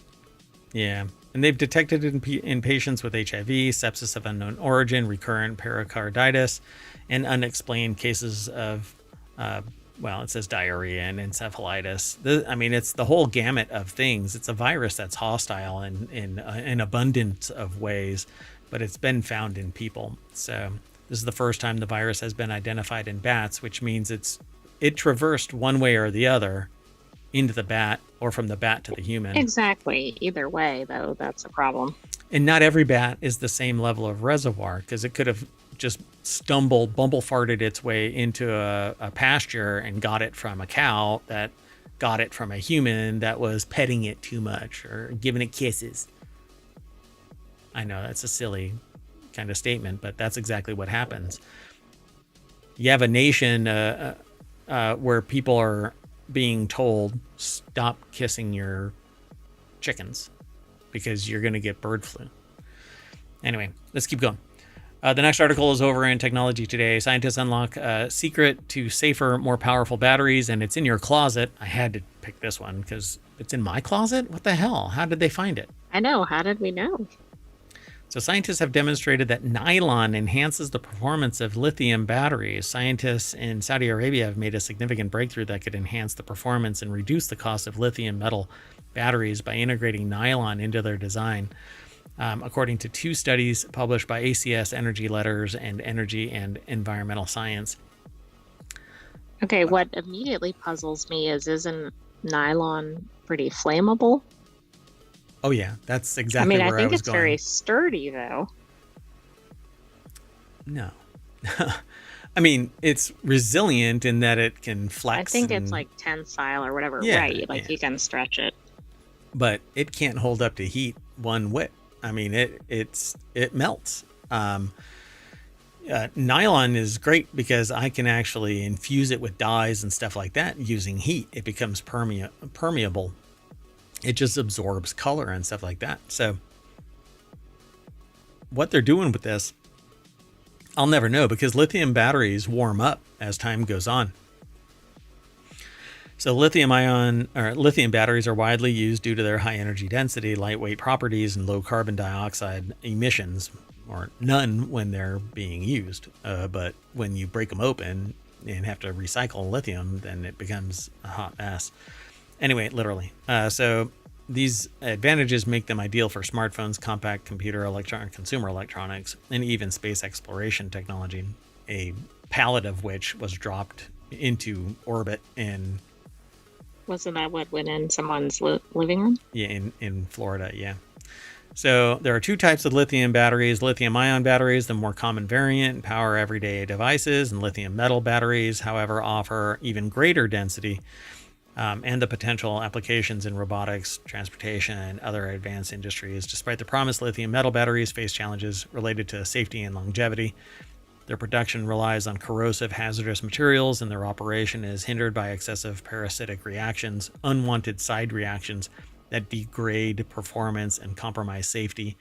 yeah, and they've detected it in patients with HIV, sepsis of unknown origin, recurrent pericarditis, and unexplained cases of, well, it says diarrhea and encephalitis. I mean, it's the whole gamut of things. It's a virus that's hostile in an abundance of ways, but it's been found in people. So this is the first time the virus has been identified in bats, which means it traversed one way or the other into the bat or from the bat to the human. Exactly. Either way, though, that's a problem. And not every bat is the same level of reservoir, because it could have just bumble farted its way into a pasture and got it from a cow that got it from a human that was petting it too much or giving it kisses. I know that's a silly kind of statement, but that's exactly what happens. You have a nation where people are being told, stop kissing your chickens because you're going to get bird flu. Anyway, let's keep going. The next article is over in Technology Today. Scientists unlock a secret to safer, more powerful batteries, and it's in your closet. I had to pick this one because it's in my closet? What the hell? How did they find it? I know. How did we know? So scientists have demonstrated that nylon enhances the performance of lithium batteries. Scientists in Saudi Arabia have made a significant breakthrough that could enhance the performance and reduce the cost of lithium metal batteries by integrating nylon into their design. According to two studies published by ACS Energy Letters and Energy and Environmental Science. Okay, what immediately puzzles me is, isn't nylon pretty flammable? Oh yeah, that's exactly where I was going. I think it's very sturdy, though. No. I mean, it's resilient in that it can flex. I think it's like tensile or whatever, yeah, right? Like you can stretch it. But it can't hold up to heat one whit. I mean, it melts. Nylon is great because I can actually infuse it with dyes and stuff like that using heat. It becomes permeable. It just absorbs color and stuff like that. So what they're doing with this, I'll never know, because lithium batteries warm up as time goes on. So lithium batteries are widely used due to their high energy density, lightweight properties, and low carbon dioxide emissions, or none when they're being used. But when you break them open and have to recycle lithium, then it becomes a hot mess. Anyway, literally. So these advantages make them ideal for smartphones, compact consumer electronics, and even space exploration technology, a pallet of which was dropped into orbit in... Wasn't that what went in someone's living room? Yeah, in Florida, yeah. So there are two types of lithium batteries: lithium-ion batteries, the more common variant, power everyday devices, and lithium metal batteries, however, offer even greater density and the potential applications in robotics, transportation, and other advanced industries. Despite the promise, lithium metal batteries face challenges related to safety and longevity. Their production relies on corrosive, hazardous materials, and their operation is hindered by excessive parasitic reactions, unwanted side reactions that degrade performance and compromise safety.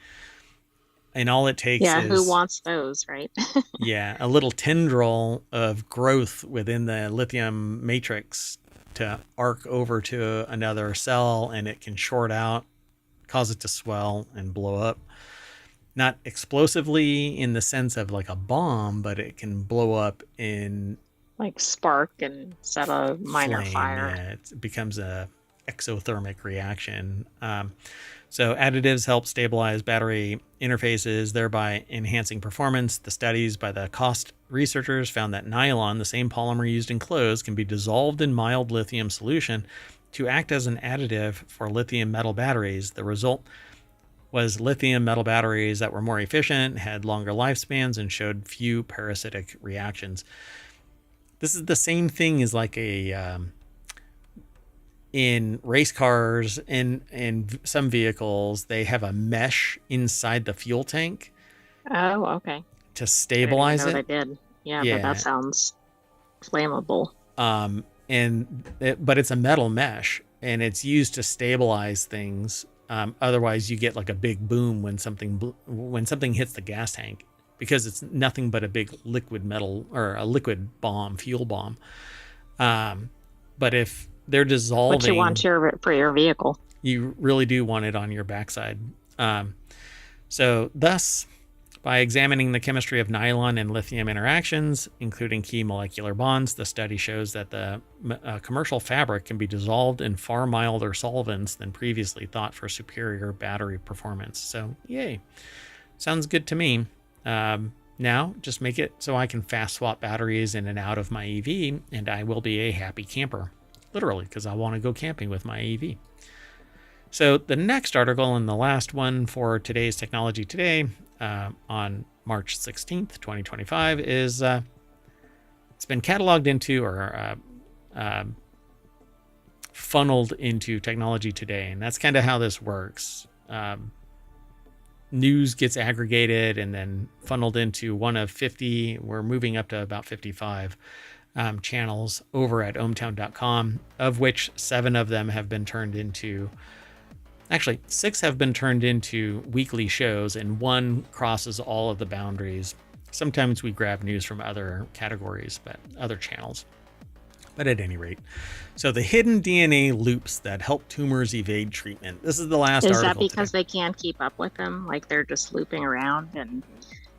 And all it takes is... who wants those, right? Yeah, a little tendril of growth within the lithium matrix to arc over to another cell, and it can short out, cause it to swell and blow up. not explosively in the sense of like a bomb, but it can blow up in Like spark and set a minor flame. fire. Yeah, it becomes a exothermic reaction. So additives help stabilize battery interfaces, thereby enhancing performance. The studies by the cost researchers found that nylon, the same polymer used in clothes, can be dissolved in mild lithium solution to act as an additive for lithium metal batteries. The result was lithium metal batteries that were more efficient, had longer lifespans, and showed few parasitic reactions. This is the same thing as like a in race cars and in some vehicles, they have a mesh inside the fuel tank Oh, okay. to I didn't even stabilize know they it. did. Yeah, but that Yeah. sounds flammable. But it's a metal mesh and it's used to stabilize things. Otherwise, you get like a big boom when something hits the gas tank because it's nothing but a big liquid metal or a liquid bomb, fuel bomb. But if they're What you want dissolving, for your vehicle. you really do want it on your backside. So thus, by examining the chemistry of nylon and lithium interactions, including key molecular bonds, the study shows that the commercial fabric can be dissolved in far milder solvents than previously thought for superior battery performance. So, yay. Sounds good to me. Now, just make it so I can fast swap batteries in and out of my EV, and I will be a happy camper. Literally, because I want to go camping with my EV. So the next article and the last one for today's Technology Today on March 16th, 2025 is it's been cataloged into or funneled into Technology Today. And that's kind of how this works. News gets aggregated and then funneled into one of 50. We're moving up to about 55 channels over at ohmtown.com, of which 7 of them have been turned into, actually 6 have been turned into weekly shows, and 1 crosses all of the boundaries. Sometimes we grab news from other categories, but other channels. But at any rate, so the hidden DNA loops that help tumors evade treatment. This is the last article. Is that because today. they can't keep up with them? Like they're just looping around and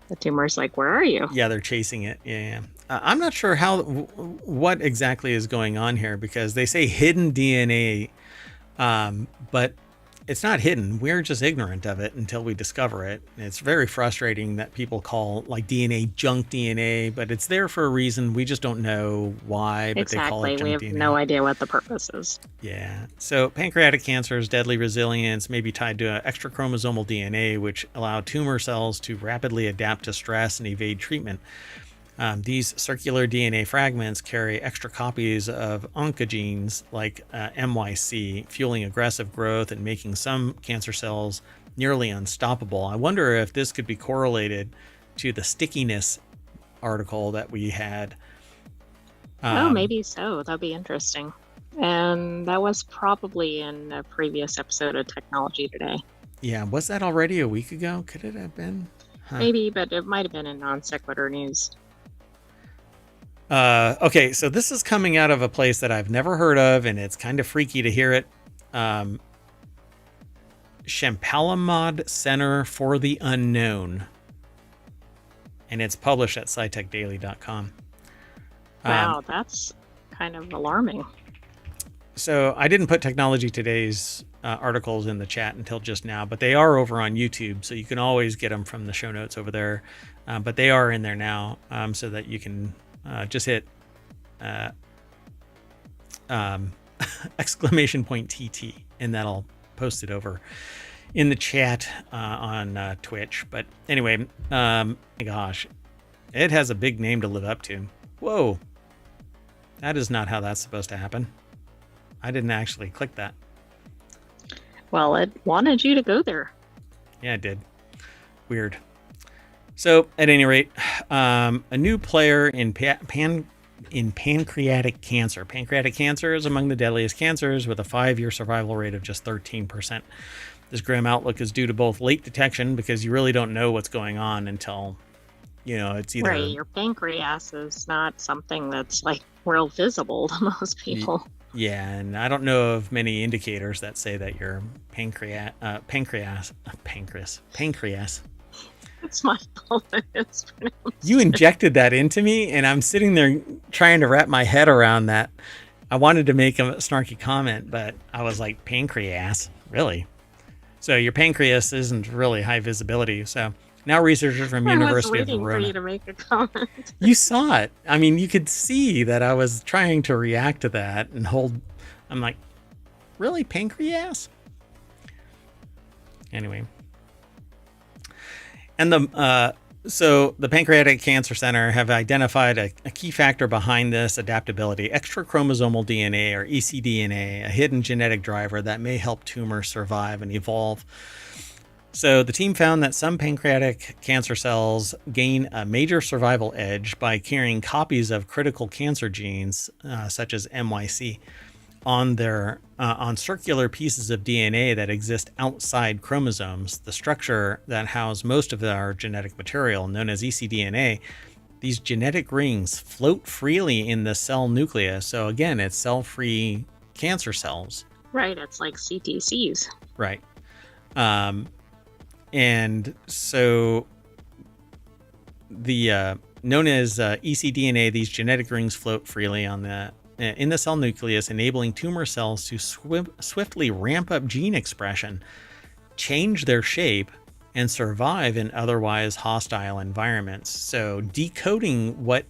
the tumor's like, where are you? Yeah, they're chasing it. Yeah. I'm not sure what exactly is going on here because they say hidden DNA, but it's not hidden. We're just ignorant of it until we discover it. It's very frustrating that people call like DNA junk DNA, but it's there for a reason. We just don't know why, but they call it Exactly. We junk have DNA. no idea what the purpose is. Yeah. So pancreatic cancer's deadly resilience may be tied to extra chromosomal DNA, which allow tumor cells to rapidly adapt to stress and evade treatment. These circular DNA fragments carry extra copies of oncogenes like MYC, fueling aggressive growth and making some cancer cells nearly unstoppable. I wonder if this could be correlated to the stickiness article that we had. Oh, maybe so. That'd be interesting. And that was probably in a previous episode of Technology Today. Yeah, was that already a week ago? Could it have been? Huh. Maybe, but it might have been in Non Sequitur news. Okay, so this is coming out of a place that I've never heard of, and it's kind of freaky to hear it. Champalamod Center for the Unknown. And it's published at scitechdaily.com. Wow, that's kind of alarming. So I didn't put Technology Today's articles in the chat until just now, but they are over on YouTube, so you can always get them from the show notes over there. But they are in there now, so that you can just hit exclamation point TT, and that'll post it over in the chat on Twitch. But anyway, my gosh, it has a big name to live up to. Whoa, that is not how that's supposed to happen. I didn't actually click that. Well, it wanted you to go there. Yeah, it did. Weird. So, at any rate, a new player in pancreatic cancer. Pancreatic cancer is among the deadliest cancers with a 5-year survival rate of just 13%. This grim outlook is due to both late detection, because you really don't know what's going on until, it's either... Right, your pancreas is not something that's like real visible to most people. Yeah, and I don't know of many indicators that say that your pancreas It's my fault that it's You pronounced. injected that into me, and I'm sitting there trying to wrap my head around that. I wanted to make a snarky comment, but I was like, pancreas? Really? So your pancreas isn't really high visibility. So now researchers from I was University of waiting for you Verona. to make a comment. You saw it. I mean, you could see that I was trying to react to that and hold. I'm like, really, pancreas? Anyway, and so the Pancreatic Cancer Center have identified a key factor behind this adaptability: extra chromosomal DNA, or ecDNA, a hidden genetic driver that may help tumors survive and evolve. So the team found that some pancreatic cancer cells gain a major survival edge by carrying copies of critical cancer genes, such as MYC, on circular pieces of DNA that exist outside chromosomes, the structure that house most of our genetic material, known as ecDNA. These genetic rings float freely in the cell nucleus. So again, it's cell-free cancer cells. Right, it's like CTCs. Right. And so the known as ecDNA, these genetic rings float freely in the cell nucleus, enabling tumor cells to swiftly ramp up gene expression, change their shape, and survive in otherwise hostile environments. So decoding what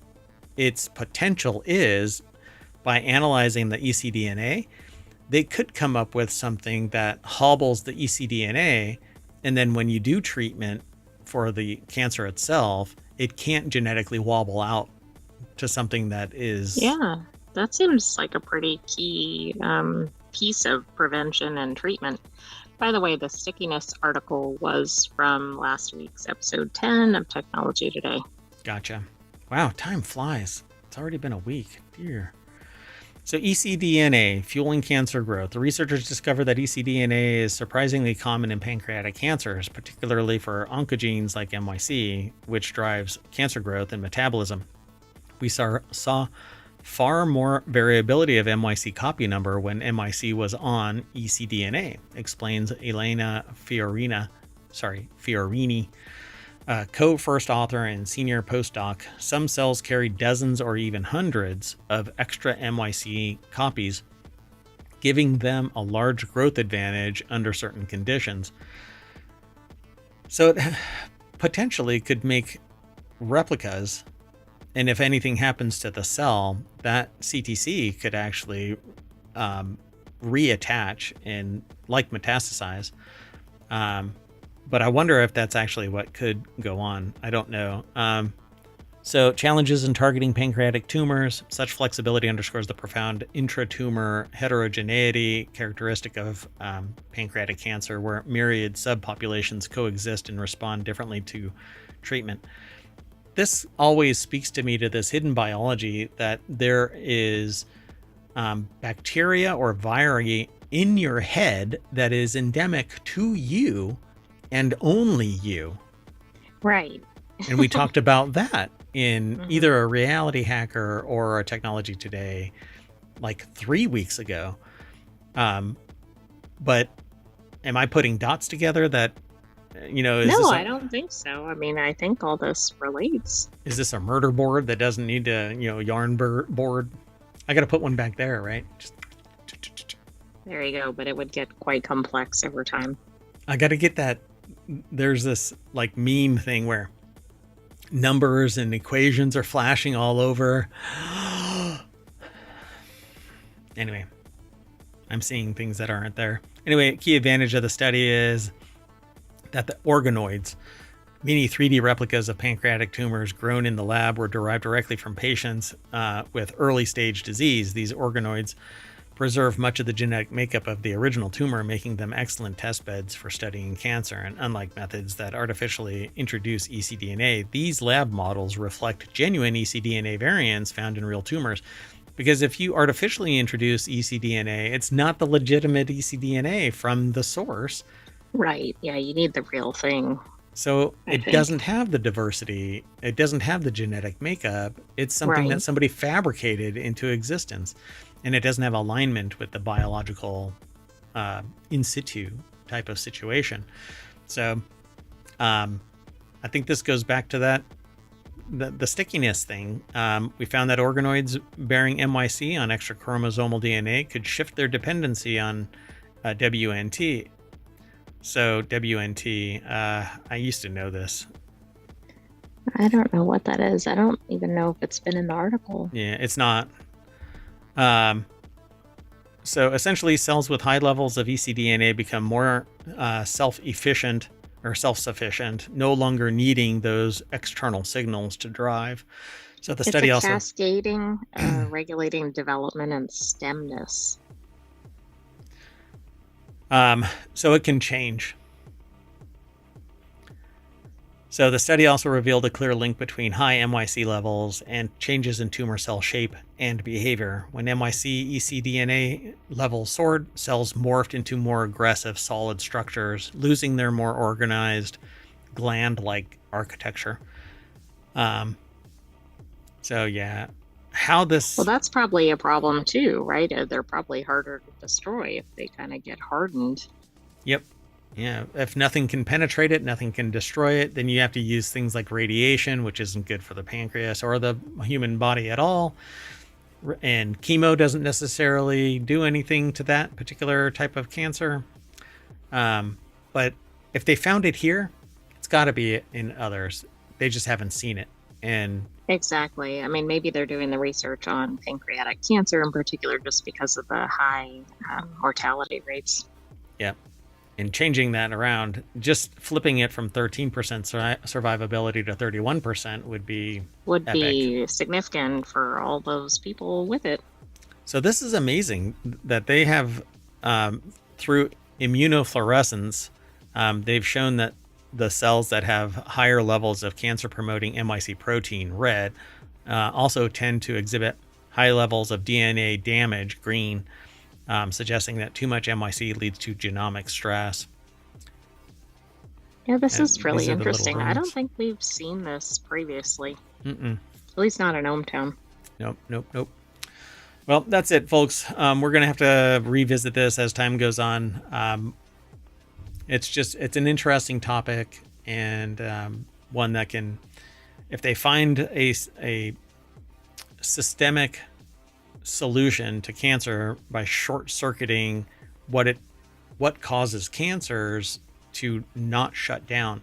its potential is by analyzing the ecDNA, they could come up with something that hobbles the ecDNA, and then when you do treatment for the cancer itself, it can't genetically wobble out to something that is... Yeah, that seems like a pretty key piece of prevention and treatment. By the way, the stickiness article was from last week's episode 10 of Technology Today. Gotcha. Wow, time flies. It's already been a week. Dear. So ecDNA, fueling cancer growth. The researchers discovered that ecDNA is surprisingly common in pancreatic cancers, particularly for oncogenes like MYC, which drives cancer growth and metabolism. We saw far more variability of MYC copy number when MYC was on ecDNA, explains Elena Fiorini, co-first author and senior postdoc. Some cells carry dozens or even hundreds of extra MYC copies, giving them a large growth advantage under certain conditions. So it potentially could make replicas, and if anything happens to the cell, that CTC could actually reattach and metastasize. But I wonder if that's actually what could go on. I don't know. So challenges in targeting pancreatic tumors. Such flexibility underscores the profound intratumor heterogeneity characteristic of pancreatic cancer, where myriad subpopulations coexist and respond differently to treatment. This always speaks to me to this hidden biology that there is bacteria or viri in your head that is endemic to you and only you. Right. And we talked about that in either a Reality Hacker or a Technology Today, like 3 weeks ago. But am I putting dots together that, No, I don't think so. I mean, I think all this relates. Is this a murder board that doesn't need to, yarn board? I got to put one back there, right? There you go, but it would get quite complex over time. I got to get that. There's this like meme thing where numbers and equations are flashing all over. Anyway, I'm seeing things that aren't there. Anyway, key advantage of the study is that the organoids, mini 3D replicas of pancreatic tumors grown in the lab, were derived directly from patients with early stage disease. These organoids preserve much of the genetic makeup of the original tumor, making them excellent test beds for studying cancer. And unlike methods that artificially introduce ecDNA, these lab models reflect genuine ecDNA variants found in real tumors. Because if you artificially introduce ecDNA, it's not the legitimate ecDNA from the source. Right. Yeah, you need the real thing. So it doesn't have the diversity. It doesn't have the genetic makeup. It's something that somebody fabricated into existence. And it doesn't have alignment with the biological in situ type of situation. So I think this goes back to the stickiness thing. We found that organoids bearing MYC on extra chromosomal DNA could shift their dependency on WNT. So WNT, I used to know this. I don't know what that is. I don't even know if it's been in the article. Yeah, it's not. So essentially, cells with high levels of ecDNA become more self-efficient or self-sufficient, no longer needing those external signals to drive. So the study also cascading, regulating development and stemness. So it can change. So the study also revealed a clear link between high MYC levels and changes in tumor cell shape and behavior. When MYC ecDNA levels soared, cells morphed into more aggressive solid structures, losing their more organized gland-like architecture. So yeah, how this... Well, that's probably a problem too, right? They're probably harder to destroy if they kind of get hardened. Yep. Yeah, if nothing can penetrate it, nothing can destroy it, then you have to use things like radiation, which isn't good for the pancreas or the human body at all. And chemo doesn't necessarily do anything to that particular type of cancer. But if they found it here, it's got to be in others. They just haven't seen it. And exactly. I mean, maybe they're doing the research on pancreatic cancer in particular just because of the high mortality rates. Yeah. And changing that around, just flipping it from 13% survivability to 31% would be significant for all those people with it. So this is amazing that they have, through immunofluorescence, they've shown that the cells that have higher levels of cancer-promoting MYC protein, red, also tend to exhibit high levels of DNA damage, green, suggesting that too much MYC leads to genomic stress. Yeah, this is really interesting. I don't think we've seen this previously. Mm-mm. At least not in ohmTown. Nope. Well, that's it, folks. We're going to have to revisit this as time goes on. It's an interesting topic, and one that can, if they find a systemic solution to cancer by short-circuiting what causes cancers to not shut down.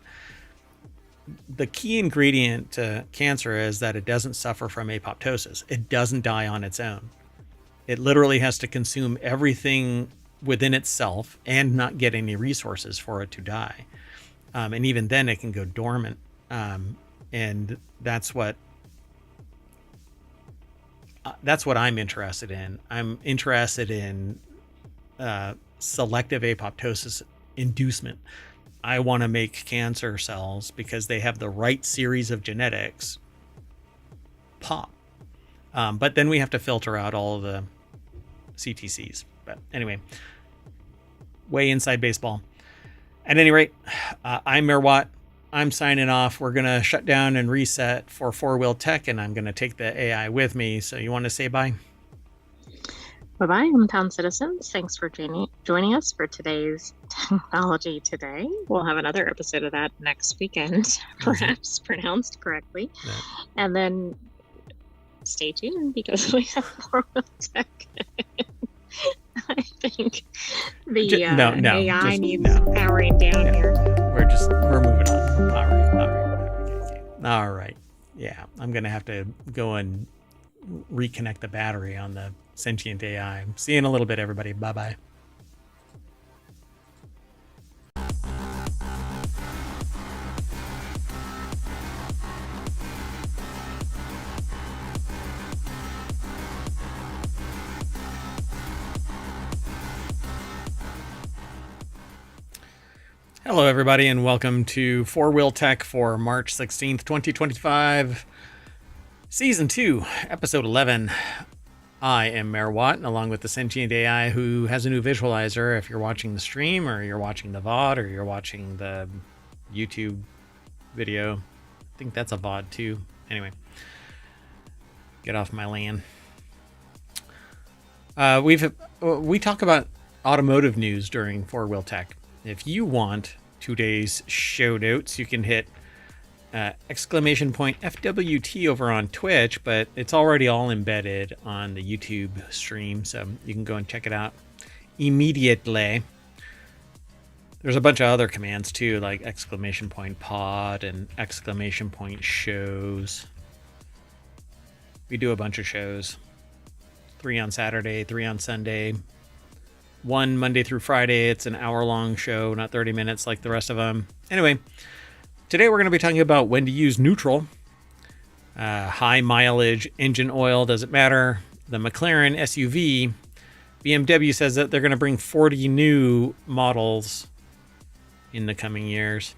The key ingredient to cancer is that it doesn't suffer from apoptosis. It doesn't die on its own. It literally has to consume everything within itself and not get any resources for it to die. And even then it can go dormant. And that's what I'm interested in. I'm interested in selective apoptosis inducement. I want to make cancer cells because they have the right series of genetics pop. But then we have to filter out all of the CTCs. But anyway, way inside baseball. At any rate, I'm Mayor Watt. I'm signing off. We're going to shut down and reset for 4-Wheel Tech, and I'm going to take the AI with me. So you want to say bye? Bye-bye, hometown citizens. Thanks for joining us for today's Technology Today. We'll have another episode of that next weekend, perhaps pronounced correctly. Yeah. And then stay tuned because we have 4-Wheel Tech. I think the AI needs powering down here. We're moving on. All right. Yeah, I'm going to have to go and reconnect the battery on the sentient AI. See you in a little bit, everybody. Bye-bye. Hello, everybody, and welcome to 4-Wheel Tech for March 16th, 2025, Season 2, Episode 11. I am Mayor Watt, and along with the sentient AI who has a new visualizer. If you're watching the stream, or you're watching the VOD, or you're watching the YouTube video, I think that's a VOD too. Anyway, get off my land. We talk about automotive news during 4-Wheel Tech. If you want today's show notes, you can hit exclamation point FWT over on Twitch, but it's already all embedded on the YouTube stream, so you can go and check it out immediately. There's a bunch of other commands too, like exclamation point pod and exclamation point shows. We do a bunch of shows. 3 on Saturday, 3 on Sunday, 1 Monday through Friday. It's an hour-long show, not 30 minutes like the rest of them. Anyway, today we're going to be talking about when to use neutral. High mileage engine oil, does it matter? The McLaren SUV. BMW says that they're going to bring 40 new models in the coming years.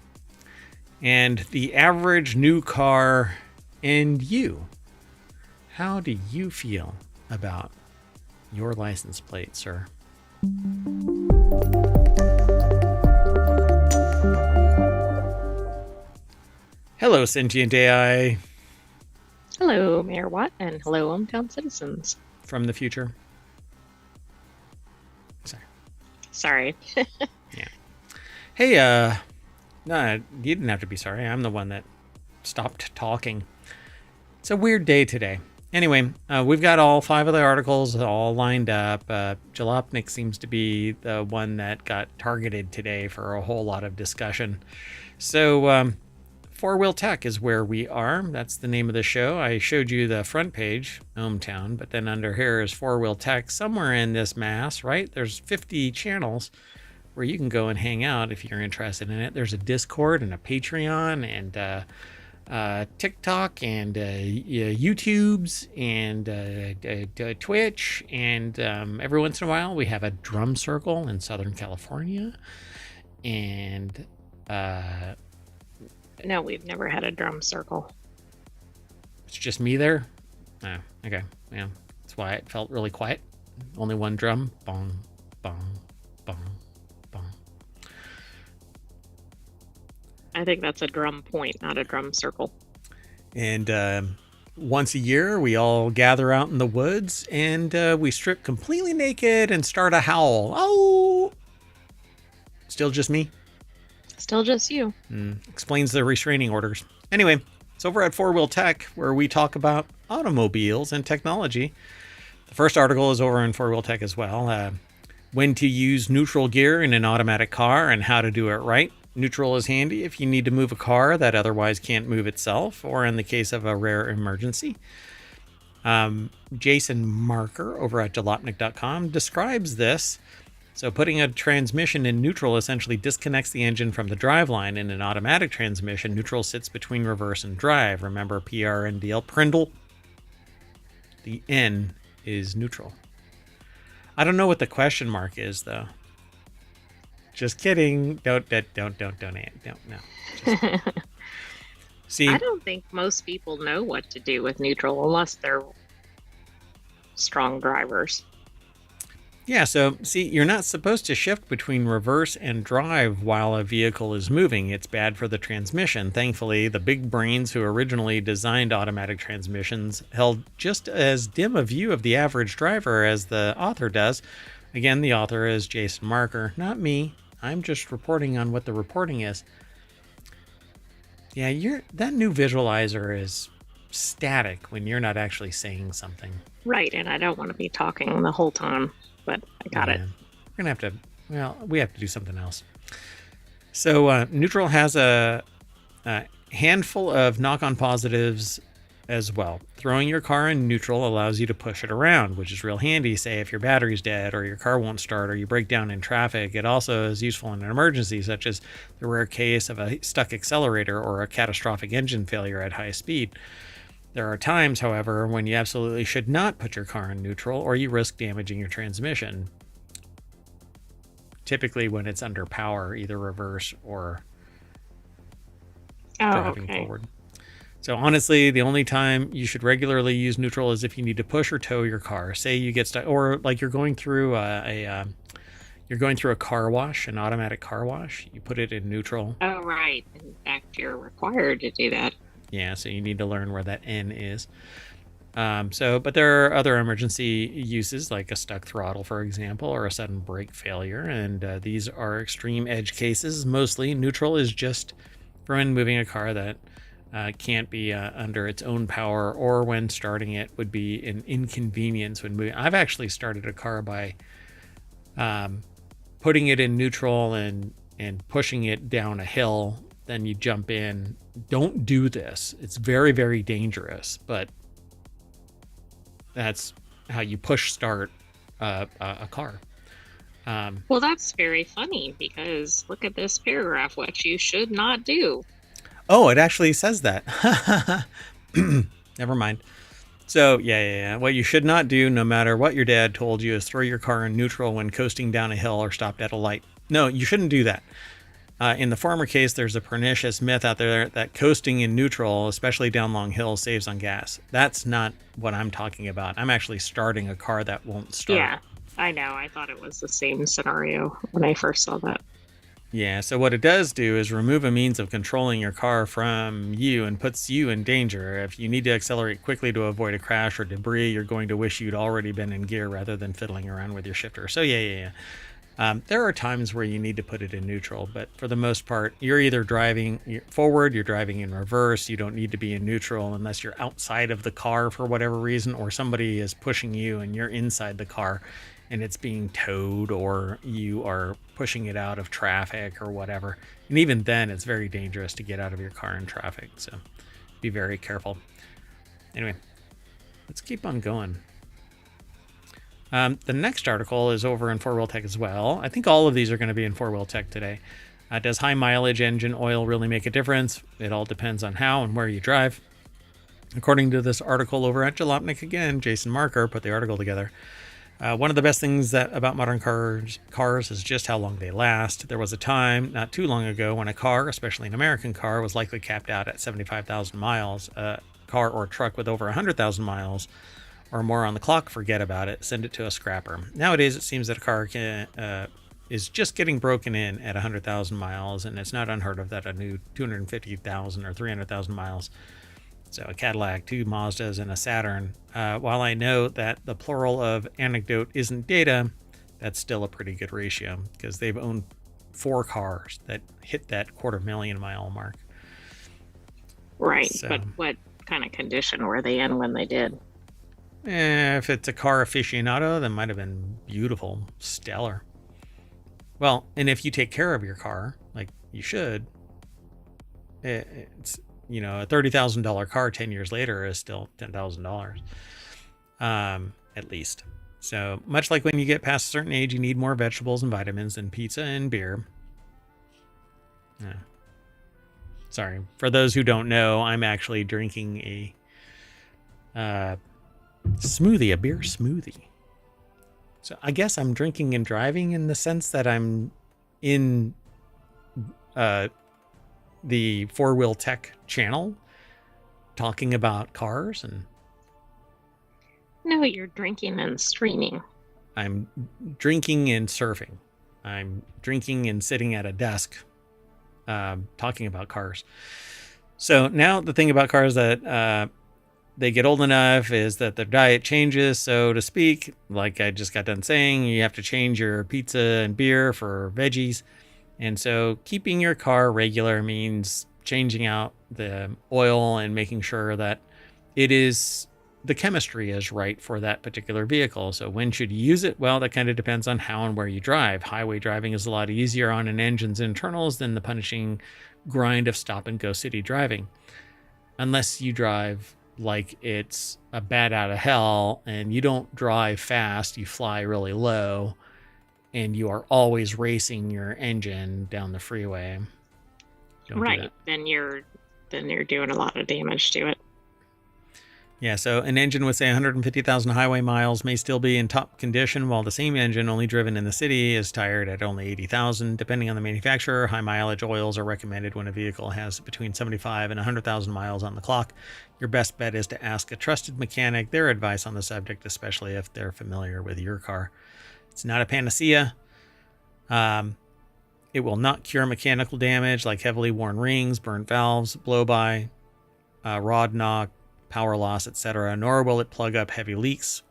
And the average new car and you. How do you feel about your license plate, sir? Hello, sentient AI. Hello, Mayor Watt, and hello, hometown citizens. From the future. Sorry. Yeah. Hey, no, you didn't have to be sorry. I'm the one that stopped talking. It's a weird day today. Anyway, we've got all 5 of the articles all lined up. Jalopnik seems to be the one that got targeted today for a whole lot of discussion. So, 4-Wheel Tech is where we are. That's the name of the show. I showed you the front page, Hometown, but then under here is 4-Wheel Tech. Somewhere in this mass, right? There's 50 channels where you can go and hang out if you're interested in it. There's a Discord and a Patreon and TikTok and YouTubes and Twitch, and every once in a while we have a drum circle in Southern California, and No, we've never had a drum circle. it's just me there. Oh, okay, yeah, that's why it felt really quiet. Only one drum, bong, bong, bong, bong. I think that's a drum point, not a drum circle. And once a year, we all gather out in the woods and we strip completely naked and start a howl. Oh! Still just me? Still just you. Explains the restraining orders. Anyway, it's over at 4-Wheel Tech, where we talk about automobiles and technology. The first article is over in 4-Wheel Tech as well. When to use neutral gear in an automatic car and how to do it right. Neutral is handy if you need to move a car that otherwise can't move itself, or in the case of a rare emergency. Jason Marker over at jalopnik.com describes this. So putting a transmission in neutral essentially disconnects the engine from the driveline. In an automatic transmission, neutral sits between reverse and drive. Remember PRNDL, Prindle? The N is neutral. I don't know what the question mark is, though. Just kidding. Don't. No. See, I don't think most people know what to do with neutral unless they're strong drivers. Yeah, so see, you're not supposed to shift between reverse and drive while a vehicle is moving. It's bad for the transmission. Thankfully, the big brains who originally designed automatic transmissions held just as dim a view of the average driver as the author does. Again, the author is Jason Marker, not me. I'm just reporting on what the reporting is. Yeah, that new visualizer is static when you're not actually saying something. Right, and I don't want to be talking the whole time, but I got it. We're going to have to, we have to do something else. So neutral has a handful of knock-on positives as well. Throwing your car in neutral allows you to push it around, which is real handy, say if your battery's dead or your car won't start or you break down in traffic. It also is useful in an emergency, such as the rare case of a stuck accelerator or a catastrophic engine failure at high speed. There are times, however, when you absolutely should not put your car in neutral or you risk damaging your transmission. Typically when it's under power, either reverse or driving forward. So honestly, the only time you should regularly use neutral is if you need to push or tow your car. Say you get stuck, or like you're going through a car wash, an automatic car wash. You put it in neutral. Oh, right. In fact, you're required to do that. Yeah, so you need to learn where that N is. But there are other emergency uses, like a stuck throttle, for example, or a sudden brake failure, and these are extreme edge cases. Mostly, neutral is just for when moving a car that can't be under its own power, or when starting it would be an inconvenience when moving. I've actually started a car by putting it in neutral and pushing it down a hill. Then you jump in. Don't do this. It's very, very dangerous, but that's how you push start a car. Well, that's very funny because look at this paragraph, what you should not do. Oh, it actually says that. Never mind. So, yeah. What you should not do, no matter what your dad told you, is throw your car in neutral when coasting down a hill or stopped at a light. No, you shouldn't do that. In the former case, there's a pernicious myth out there that coasting in neutral, especially down long hills, saves on gas. That's not what I'm talking about. I'm actually starting a car that won't start. Yeah, I know. I thought it was the same scenario when I first saw that. Yeah, so what it does do is remove a means of controlling your car from you and puts you in danger. If you need to accelerate quickly to avoid a crash or debris, you're going to wish you'd already been in gear rather than fiddling around with your shifter. So yeah. There are times where you need to put it in neutral, but for the most part, you're either driving forward, you're driving in reverse. You don't need to be in neutral unless you're outside of the car for whatever reason, or somebody is pushing you and you're inside the car and it's being towed, or you are pushing it out of traffic or whatever. And even then, it's very dangerous to get out of your car in traffic. So be very careful. Anyway, let's keep on going. The next article is over in 4-Wheel Tech as well. I think all of these are going to be in 4-Wheel Tech today. Does high mileage engine oil really make a difference? It all depends on how and where you drive. According to this article over at Jalopnik again, Jason Marker put the article together. One of the best things about modern cars is just how long they last. There was a time not too long ago when a car, especially an American car, was likely capped out at 75,000 miles. A car or truck with over 100,000 miles or more on the clock, forget about it. Send it to a scrapper. Nowadays, it seems that a car is just getting broken in at 100,000 miles, and it's not unheard of that a new 250,000 or 300,000 miles. So a Cadillac, 2 Mazdas, and a Saturn. While I know that the plural of anecdote isn't data, that's still a pretty good ratio because they've owned 4 cars that hit that 250,000 mile mark. Right, so, but what kind of condition were they in when they did? If it's a car aficionado, that might have been beautiful, stellar. Well, and if you take care of your car, like you should, it's, a $30,000 car 10 years later is still $10,000, at least. So much like when you get past a certain age, you need more vegetables and vitamins than pizza and beer. Yeah. Sorry. For those who don't know, I'm actually drinking a smoothie, a beer smoothie. So I guess I'm drinking and driving in the sense that I'm in the 4-Wheel Tech channel talking about cars. And no, you're drinking and streaming. I'm drinking and surfing. I'm drinking and sitting at a desk talking about cars. So now the thing about cars that they get old enough is that their diet changes, so to speak. Like I just got done saying, you have to change your pizza and beer for veggies. And so keeping your car regular means changing out the oil and making sure that the chemistry is right for that particular vehicle. So when should you use it? Well, that kind of depends on how and where you drive. Highway driving is a lot easier on an engine's internals than the punishing grind of stop and go city driving. Unless you drive like it's a bat out of hell and you don't drive fast, you fly really low, and you are always racing your engine down the freeway. Right. Then you're doing a lot of damage to it. Yeah, so an engine with, say, 150,000 highway miles may still be in top condition, while the same engine only driven in the city is tired at only 80,000. Depending on the manufacturer, high mileage oils are recommended when a vehicle has between 75 and 100,000 miles on the clock. Your best bet is to ask a trusted mechanic their advice on the subject, especially if they're familiar with your car. It's not a panacea. It will not cure mechanical damage like heavily worn rings, burnt valves, blow-by, rod knock, power loss, etc., nor will it plug up heavy leaks,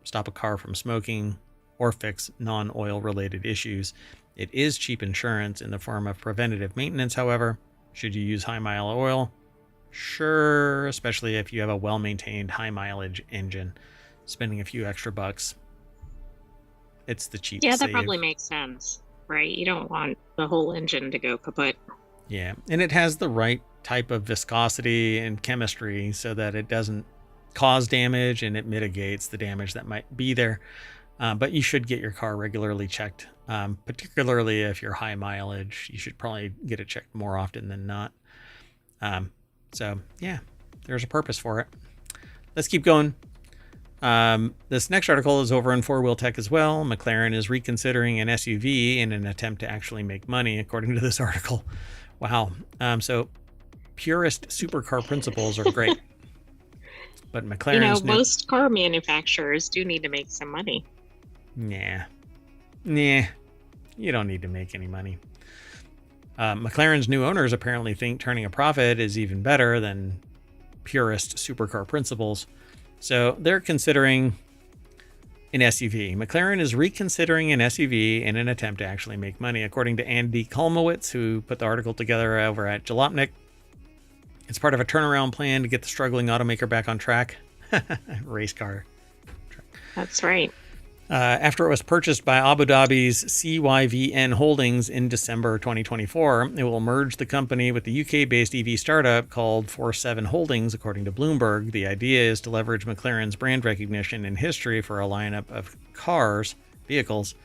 stop a car from smoking, or fix non-oil related issues. It is cheap insurance in the form of preventative maintenance, however. Should you use high mile oil? Sure, especially if you have a well-maintained high mileage engine. Spending a few extra bucks, it's the cheap Yeah, that probably save. makes sense, right? You don't want the whole engine to go kaput. Yeah, and it has the right type of viscosity and chemistry so that it doesn't cause damage and it mitigates the damage that might be there. But you should get your car regularly checked, particularly if you're high mileage. You should probably get it checked more often than not. So, yeah, there's a purpose for it. Let's keep going. This next article is over in Four Wheel Tech as well. McLaren is reconsidering an SUV in an attempt to actually make money, according to this article. Wow. So purist supercar principles are great. But McLaren's most car manufacturers do need to make some money. Nah, you don't need to make any money. McLaren's new owners apparently think turning a profit is even better than purist supercar principles. So they're considering an SUV. McLaren is reconsidering an SUV in an attempt to actually make money, according to Andy Kolmowitz, who put the article together over at Jalopnik. It's part of a turnaround plan to get the struggling automaker back on track. Race car. That's right. After it was purchased by Abu Dhabi's CYVN Holdings in December 2024, it will merge the company with the UK-based EV startup called 47 Holdings, according to Bloomberg. The idea is to leverage McLaren's brand recognition and history for a lineup of vehicles.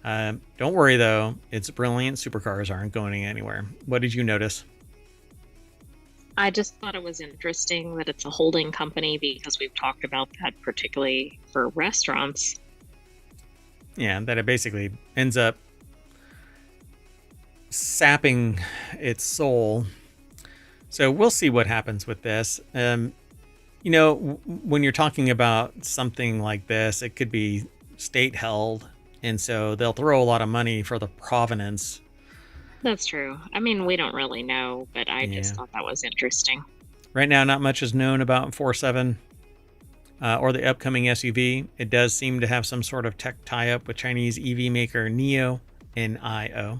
Don't worry, though. Its brilliant supercars aren't going anywhere. What did you notice? I just thought it was interesting that it's a holding company because we've talked about that particularly for restaurants. Yeah, that it basically ends up sapping its soul. So we'll see what happens with this. When you're talking about something like this, it could be state held. And so they'll throw a lot of money for the provenance. That's true. I mean, we don't really know, but I just thought that was interesting. Right now, not much is known about 47. Or the upcoming SUV. It does seem to have some sort of tech tie-up with Chinese EV maker NIO, N-I-O,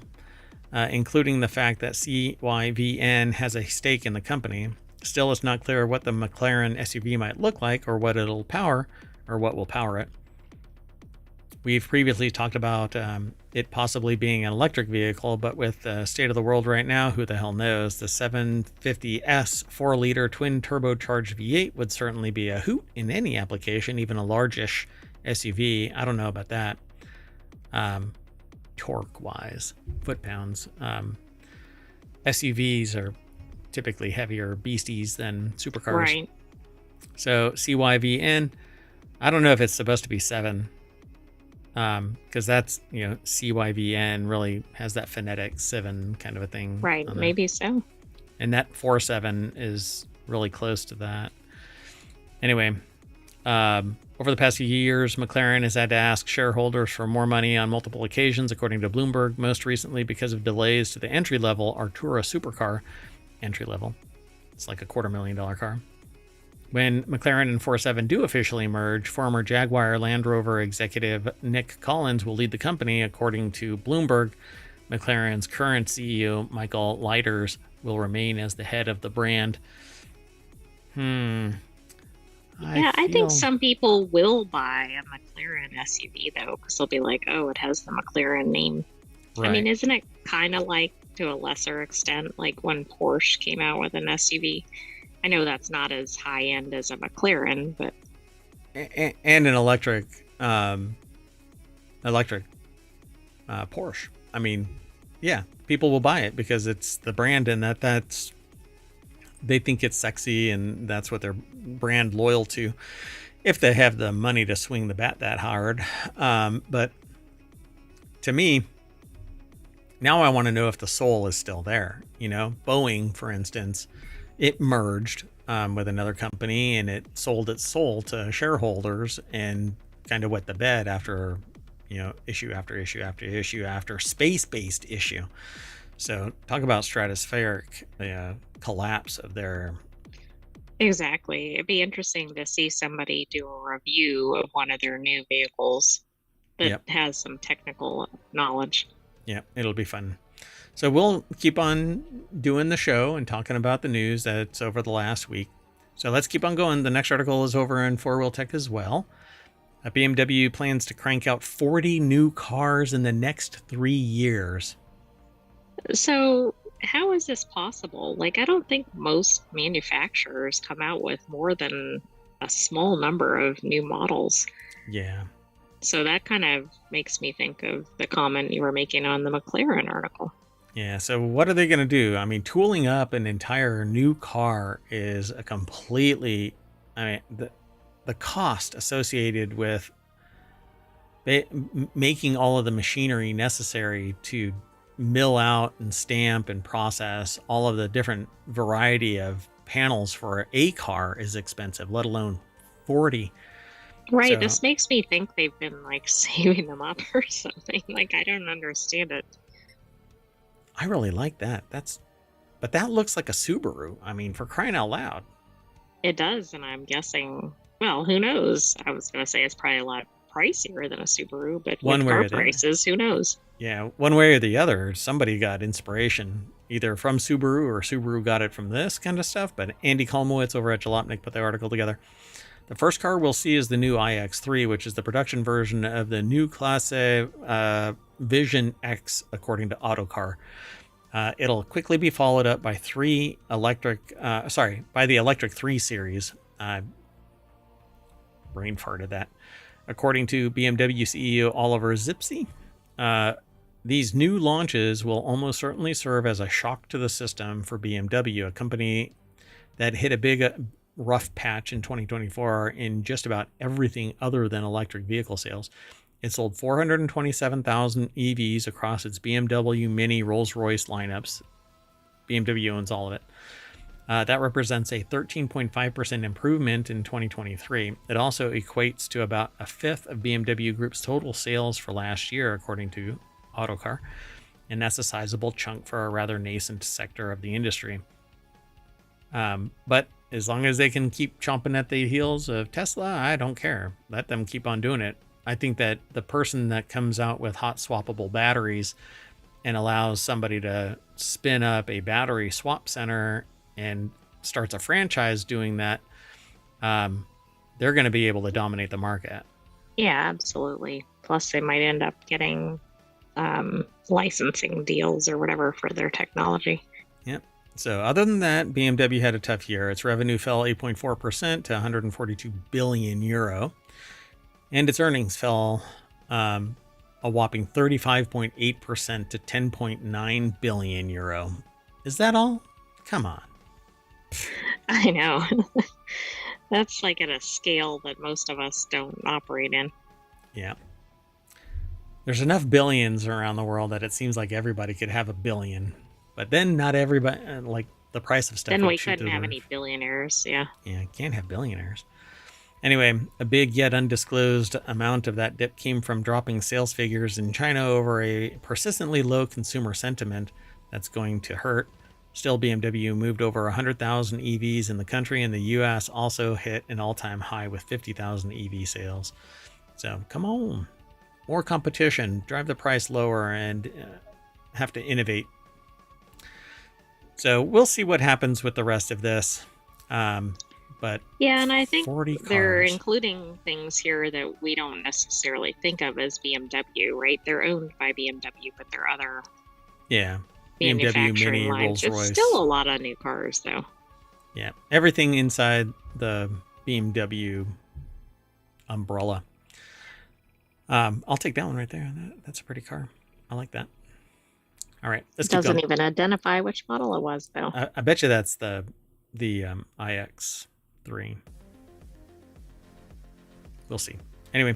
including the fact that CYVN has a stake in the company. Still, it's not clear what the McLaren SUV might look like or what it'll power or what will power it. We've previously talked about it possibly being an electric vehicle, but with the state of the world right now, who the hell knows? The 750S 4-liter twin turbocharged V8 would certainly be a hoot in any application, even a largish SUV. I don't know about that. Torque-wise, foot-pounds. SUVs are typically heavier beasties than supercars. Right. So CYVN, I don't know if it's supposed to be 7. Because that's, CYVN really has that phonetic 7 kind of a thing. Right, maybe so. And that 47 is really close to that. Anyway, over the past few years, McLaren has had to ask shareholders for more money on multiple occasions, according to Bloomberg, most recently because of delays to the entry-level Artura supercar. Entry-level. It's like a $250,000 car. When McLaren and 47 do officially merge, former Jaguar Land Rover executive Nick Collins will lead the company, according to Bloomberg. McLaren's current CEO, Michael Leiters, will remain as the head of the brand. I think some people will buy a McLaren SUV, though, because they'll be like, oh, it has the McLaren name. Right. I mean, isn't it kind of like, to a lesser extent, like when Porsche came out with an SUV? I know that's not as high end as a McLaren, but and an electric Porsche. I mean, yeah, people will buy it because it's the brand, and that's they think it's sexy, and that's what they're brand loyal to. If they have the money to swing the bat that hard, but to me, now I want to know if the soul is still there. Boeing, for instance. It merged with another company, and it sold its soul to shareholders and kind of wet the bed after, issue after issue after issue after space-based issue. So talk about stratospheric collapse of their... Exactly. It'd be interesting to see somebody do a review of one of their new vehicles that has some technical knowledge. Yeah, it'll be fun. So we'll keep on doing the show and talking about the news that's over the last week. So let's keep on going. The next article is over in Four Wheel Tech as well. BMW plans to crank out 40 new cars in the next 3 years. So, how is this possible? Like, I don't think most manufacturers come out with more than a small number of new models. Yeah. So that kind of makes me think of the comment you were making on the McLaren article. Yeah. So what are they going to do? I mean, tooling up an entire new car is a completely, I mean, the cost associated with making all of the machinery necessary to mill out and stamp and process all of the different variety of panels for a car is expensive, let alone 40. Right, So this makes me think they've been like saving them up or something. Like, I don't understand it. I really like that. But that looks like a Subaru. I mean, for crying out loud. It does, and I'm guessing, well, who knows? I was going to say it's probably a lot pricier than a Subaru, but One with way car or the other. prices, who knows? Yeah, one way or the other, somebody got inspiration either from Subaru or Subaru got it from this kind of stuff. But Andy Kolmowitz over at Jalopnik put the article together. The first car we'll see is the new iX3, which is the production version of the new Classe Vision X, according to Autocar. It'll quickly be followed up by the electric 3 series. Brain farted that. According to BMW CEO Oliver Zipse, these new launches will almost certainly serve as a shock to the system for BMW, a company that hit a big rough patch in 2024 in just about everything other than electric vehicle sales. It sold 427,000 EVs across its BMW, Mini, Rolls-Royce lineups. BMW owns all of it. That represents a 13.5% improvement in 2023. It also equates to about a fifth of BMW Group's total sales for last year, according to Autocar. And that's a sizable chunk for a rather nascent sector of the industry. But as long as they can keep chomping at the heels of Tesla, I don't care. Let them keep on doing it. I think that the person that comes out with hot swappable batteries and allows somebody to spin up a battery swap center and starts a franchise doing that, they're going to be able to dominate the market. Yeah, absolutely. Plus, they might end up getting licensing deals or whatever for their technology. Yep. So other than that, BMW had a tough year. Its revenue fell 8.4% to 142 billion euro. And its earnings fell a whopping 35.8% to 10.9 billion euro. Is that all? Come on. I know. That's like at a scale that most of us don't operate in. Yeah. There's enough billions around the world that it seems like everybody could have a billion. But then not everybody, like the price of stuff. Then we couldn't have any billionaires. Yeah. Yeah, can't have billionaires. Anyway, a big yet undisclosed amount of that dip came from dropping sales figures in China over a persistently low consumer sentiment that's going to hurt. Still, BMW moved over 100,000 EVs in the country, and the US also hit an all-time high with 50,000 EV sales. So come on, more competition, drive the price lower, and have to innovate. So we'll see what happens with the rest of this. But yeah, and I think they're cars. including things here that we don't necessarily think of as BMW, right? They're owned by BMW, but they're other BMW, Mini, lines. Rolls-Royce. It's still a lot of new cars, though. Yeah, everything inside the BMW umbrella. I'll take that one right there. That's a pretty car. I like that. All right, let's keep going. It doesn't even identify which model it was, though. I bet you that's the iX3. We'll see. Anyway,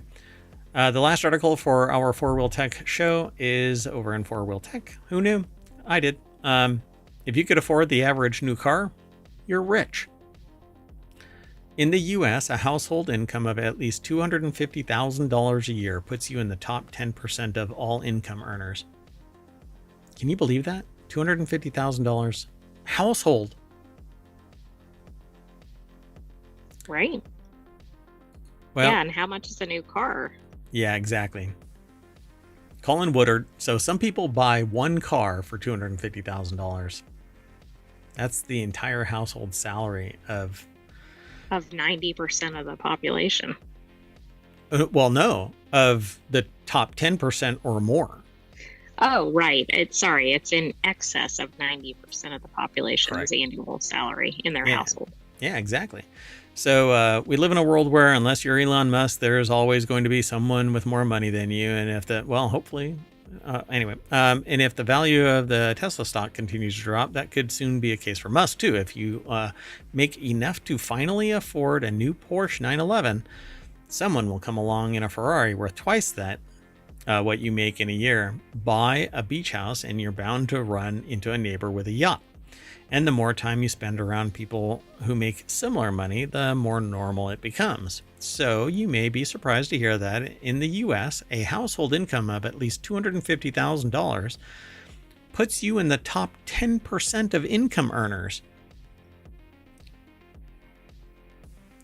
the last article for our Four Wheel Tech show is over in Four Wheel Tech. Who knew? I did. If you could afford the average new car, you're rich. In the US, a household income of at least $250,000 a year puts you in the top 10% of all income earners. Can you believe that? $250,000 household. Right. Well, yeah, and how much is a new car? Yeah, exactly. Colin Woodard. So some people buy one car for $250,000. That's the entire household salary of 90% of the population. well, no, of the top 10% or more. Oh, right. It's in excess of 90% of the population's Correct. annual salary in their Yeah. household. Yeah, exactly. So we live in a world where unless you're Elon Musk, there's always going to be someone with more money than you. And if that, well, hopefully, and if the value of the Tesla stock continues to drop, that could soon be a case for Musk too. If you make enough to finally afford a new Porsche 911, someone will come along in a Ferrari worth twice that what you make in a year, buy a beach house, and you're bound to run into a neighbor with a yacht. And the more time you spend around people who make similar money, the more normal it becomes. So you may be surprised to hear that in the US, a household income of at least $250,000 puts you in the top 10% of income earners.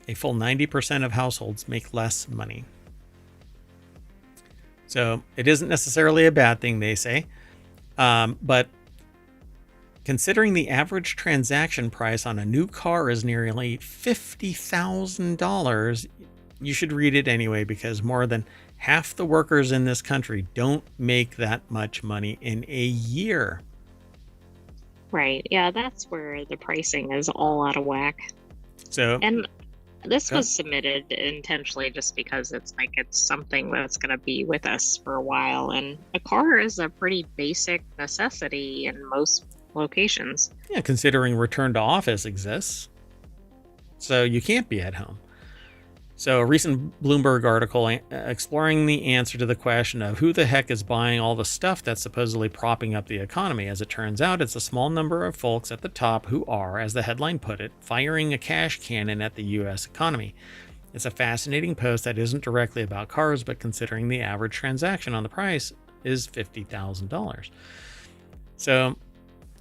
A full 90% of households make less money. So it isn't necessarily a bad thing, they say. But considering the average transaction price on a new car is nearly $50,000, you should read it anyway, because more than half the workers in this country don't make that much money in a year. Right. Yeah, that's where the pricing is all out of whack. So, and this was submitted intentionally just because it's something that's going to be with us for a while. And a car is a pretty basic necessity in most locations. Yeah, considering return to office exists. So you can't be at home. So a recent Bloomberg article exploring the answer to the question of who the heck is buying all the stuff that's supposedly propping up the economy. As it turns out, it's a small number of folks at the top who are, as the headline put it, firing a cash cannon at the U.S. economy. It's a fascinating post that isn't directly about cars, but considering the average transaction on the price is $50,000. So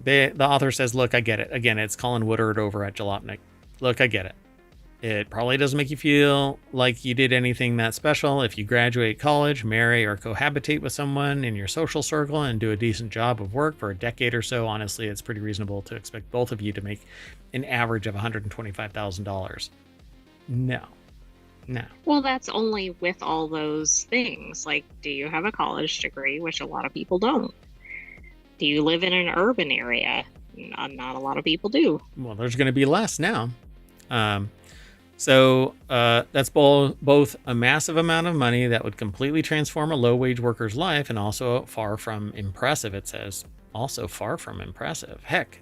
the author says, look, I get it. Again, it's Colin Woodard over at Jalopnik. Look, I get it. It probably doesn't make you feel like you did anything that special if you graduate college, marry, or cohabitate with someone in your social circle and do a decent job of work for a decade or so. Honestly, it's pretty reasonable to expect both of you to make an average of $125,000. No. Well, that's only with all those things. Like, do you have a college degree, which a lot of people don't? Do you live in an urban area? Not a lot of people do. Well, there's going to be less now. So that's both a massive amount of money that would completely transform a low-wage worker's life, and also far from impressive, it says. Also far from impressive. Heck,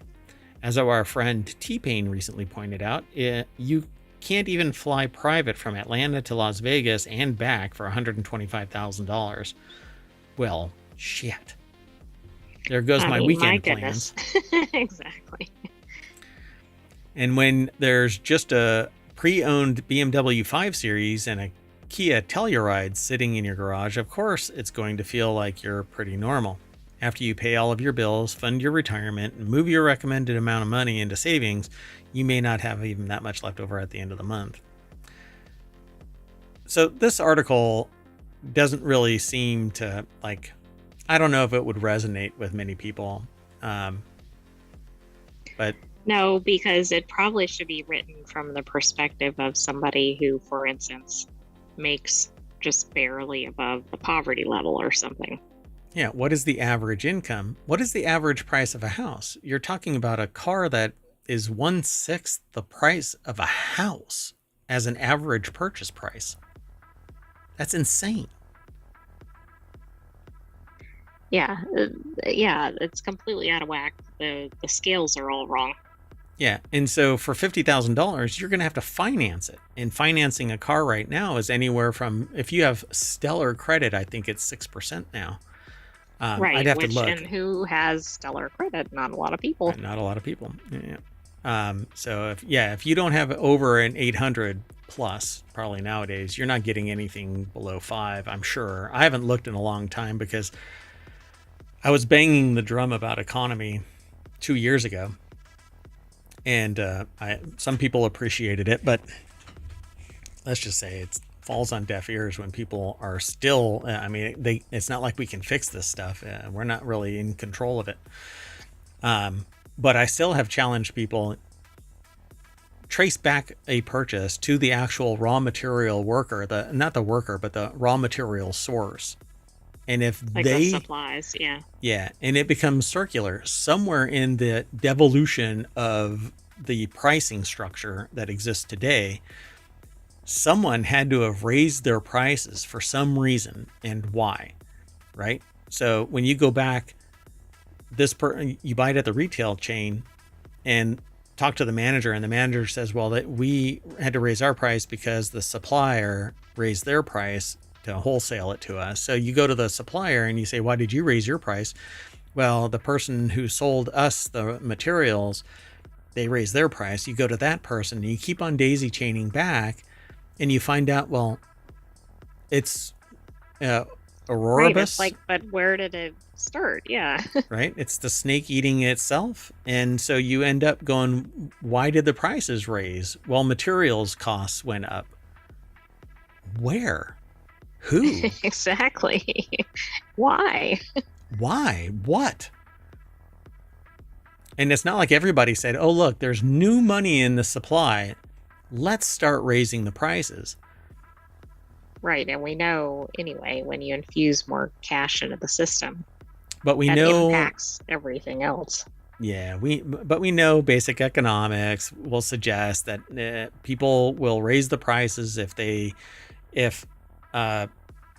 as our friend T-Pain recently pointed out, you can't even fly private from Atlanta to Las Vegas and back for $125,000. Well, shit. There goes my weekend plans. Exactly. And when there's just a pre-owned BMW 5 Series and a Kia Telluride sitting in your garage, of course it's going to feel like you're pretty normal. After you pay all of your bills, fund your retirement, and move your recommended amount of money into savings, you may not have even that much left over at the end of the month. So this article doesn't really seem to, I don't know if it would resonate with many people. But no, because it probably should be written from the perspective of somebody who, for instance, makes just barely above the poverty level or something. Yeah, what is the average income? What is the average price of a house? You're talking about a car that is 1/6 the price of a house as an average purchase price. That's insane. Yeah, it's completely out of whack. The scales are all wrong. Yeah, and so for $50,000, you're going to have to finance it. And financing a car right now is anywhere from, if you have stellar credit, I think it's 6% now. Right, I'd have to look. And who has stellar credit? Not a lot of people. Not a lot of people. Yeah. So if you don't have over an 800 plus, probably nowadays, you're not getting anything below 5, I'm sure. I haven't looked in a long time because I was banging the drum about economy 2 years ago. And some people appreciated it, but let's just say falls on deaf ears when people are still, it's not like we can fix this stuff. We're not really in control of it. But I still have challenged people, trace back a purchase to the actual raw material worker, not the worker, but the raw material source. And if like the supplies, yeah, and it becomes circular somewhere in the devolution of the pricing structure that exists today, someone had to have raised their prices for some reason, and why, right? So when you go back, you buy it at the retail chain and talk to the manager, and the manager says, well, that we had to raise our price because the supplier raised their price to wholesale it to us. So you go to the supplier and you say, why did you raise your price? Well, the person who sold us the materials, they raised their price. You go to that person and you keep on daisy chaining back, and you find out, well, it's Auroribus. Right, it's like, but where did it start? Yeah. Right? It's the snake eating itself. And so you end up going, why did the prices raise? Well, materials costs went up. Where? Who? Exactly. Why? Why? What? And it's not like everybody said, oh, look, there's new money in the supply. Let's start raising the prices. Right. And we know anyway, when you infuse more cash into the system, but we that know impacts everything else. Yeah, but we know basic economics will suggest that people will raise the prices if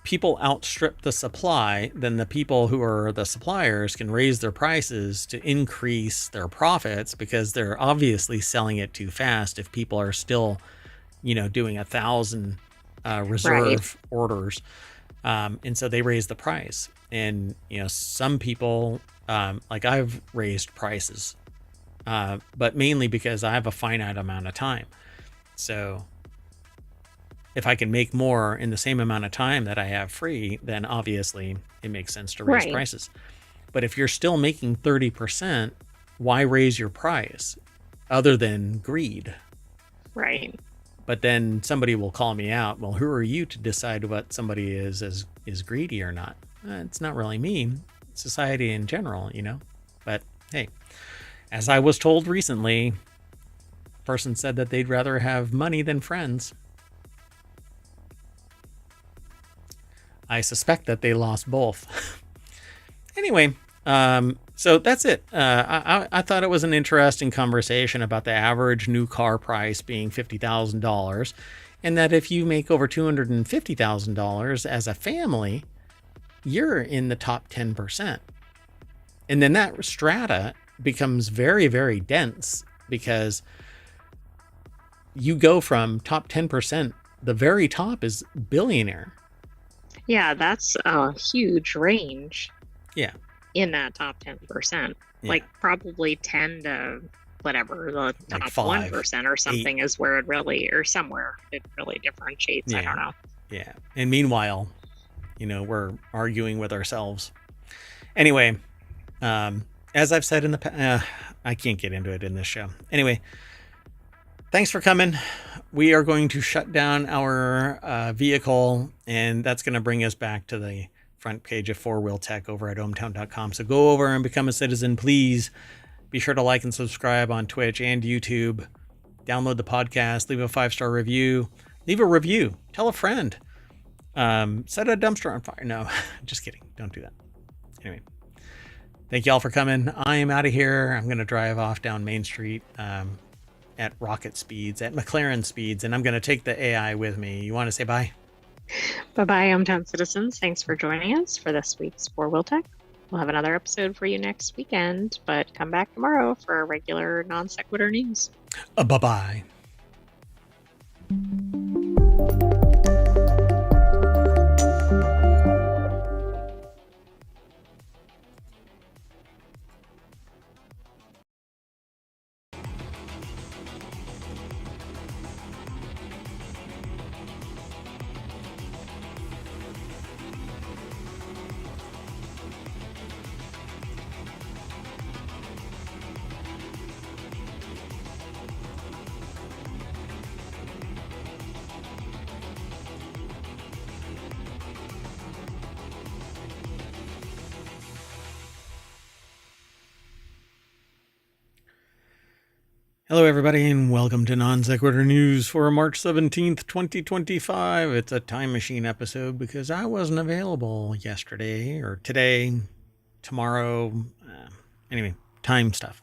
people outstrip the supply, then the people who are the suppliers can raise their prices to increase their profits, because they're obviously selling it too fast if people are still, doing 1,000 reserve orders. And so they raise the price. And, some people, like I've raised prices, but mainly because I have a finite amount of time. So if I can make more in the same amount of time that I have free, then obviously it makes sense to raise prices. But if you're still making 30%, why raise your price other than greed? Right. But then somebody will call me out. Well, who are you to decide what somebody is greedy or not? It's not really me. It's society in general, But hey, as I was told recently, a person said that they'd rather have money than friends. I suspect that they lost both. Anyway, so that's it. I thought it was an interesting conversation about the average new car price being $50,000, and that if you make over $250,000 as a family, you're in the top 10%. And then that strata becomes very, very dense, because you go from top 10%, the very top is billionaire. Yeah, that's a huge range. Yeah. In that top 10%. Yeah. Like probably 10 to whatever, the top like 1% or something 8. Is where it really, or somewhere it really differentiates. Yeah. I don't know. Yeah. And meanwhile, we're arguing with ourselves. Anyway, as I've said in the past, I can't get into it in this show. Anyway, thanks for coming. We are going to shut down our vehicle, and that's going to bring us back to the front page of 4-Wheel Tech over at ohmtown.com. So go over and become a citizen, please. Be sure to like and subscribe on Twitch and YouTube. Download the podcast. Leave a 5-star review. Leave a review. Tell a friend. Set a dumpster on fire. No, just kidding. Don't do that. Anyway, thank you all for coming. I am out of here. I'm going to drive off down Main Street at rocket speeds, at McLaren speeds, and I'm going to take the AI with me. You want to say bye? Bye-bye, hometown citizens. Thanks for joining us for this week's 4-Wheel Tech. We'll have another episode for you next weekend, but come back tomorrow for our regular Non Sequitur news. Bye-bye. Hello, everybody, and welcome to Non Sequitur News for March 17th, 2025. It's a time machine episode because I wasn't available yesterday or today, tomorrow. Anyway, time stuff.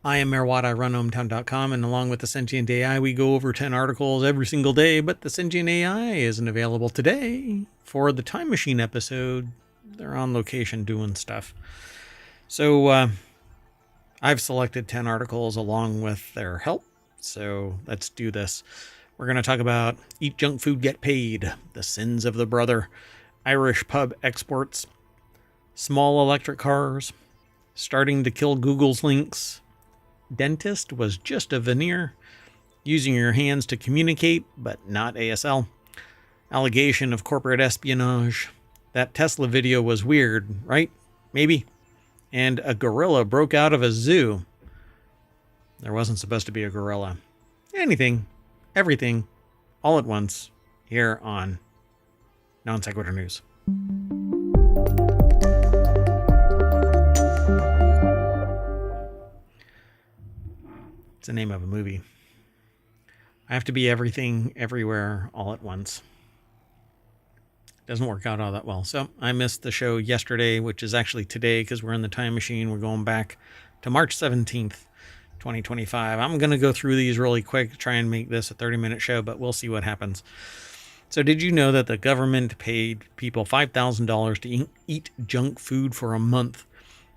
I am Mayor Watt. I run ohmtown.com, and along with the Sentient AI, we go over 10 articles every single day, but the Sentient AI isn't available today for the time machine episode. They're on location doing stuff. So, I've selected 10 articles along with their help, so let's do this. We're going to talk about Eat Junk Food, Get Paid, The Sins of the Brother, Irish Pub Exports, Small Electric Cars, Starting to Kill Google's Links, Dentist Was Just a Veneer, Using Your Hands to Communicate, but Not ASL, Allegation of Corporate Espionage, That Tesla Video Was Weird, right? Maybe. And a gorilla broke out of a zoo. There wasn't supposed to be a gorilla. Anything, everything, all at once, here on Non Sequitur News. It's the name of a movie. I have to be everything, everywhere, all at once. Doesn't work out all that well. So I missed the show yesterday, which is actually today because we're in the time machine. We're going back to March 17th, 2025. I'm going to go through these really quick, try and make this a 30-minute show, but we'll see what happens. So did you know that the government paid people $5,000 to eat junk food for a month?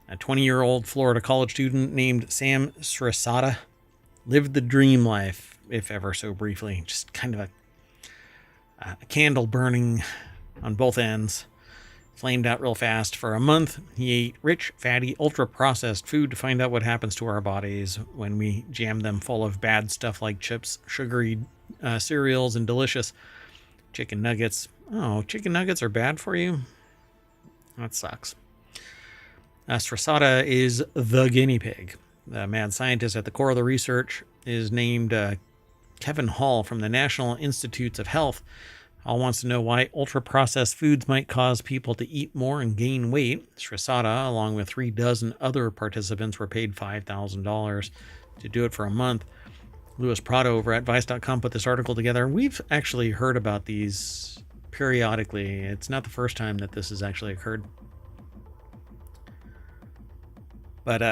A 20-year-old Florida college student named Sam Srisada lived the dream life, if ever so briefly. Just kind of a candle burning on both ends, flamed out real fast. For a month, he ate rich, fatty, ultra-processed food to find out what happens to our bodies when we jam them full of bad stuff like chips, sugary cereals, and delicious chicken nuggets. Oh, chicken nuggets are bad for you? That sucks. Srisada is the guinea pig. The mad scientist at the core of the research is named Kevin Hall from the National Institutes of Health. Hall wants to know why ultra-processed foods might cause people to eat more and gain weight. Srisada, along with 36 other participants, were paid $5,000 to do it for a month. Louis Prado over at Vice.com put this article together. We've actually heard about these periodically. It's not the first time that this has actually occurred. But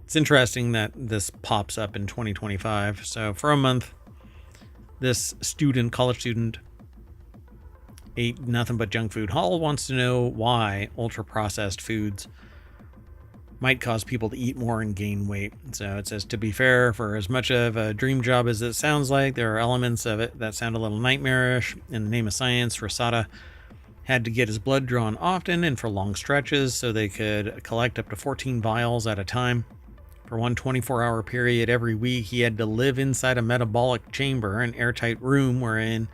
it's interesting that this pops up in 2025. So for a month, this college student, ate nothing but junk food. Hall wants to know why ultra-processed foods might cause people to eat more and gain weight. So it says, to be fair, for as much of a dream job as it sounds like, there are elements of it that sound a little nightmarish. In the name of science, Rosada had to get his blood drawn often and for long stretches so they could collect up to 14 vials at a time. For one 24-hour period every week, he had to live inside a metabolic chamber, an airtight room wherein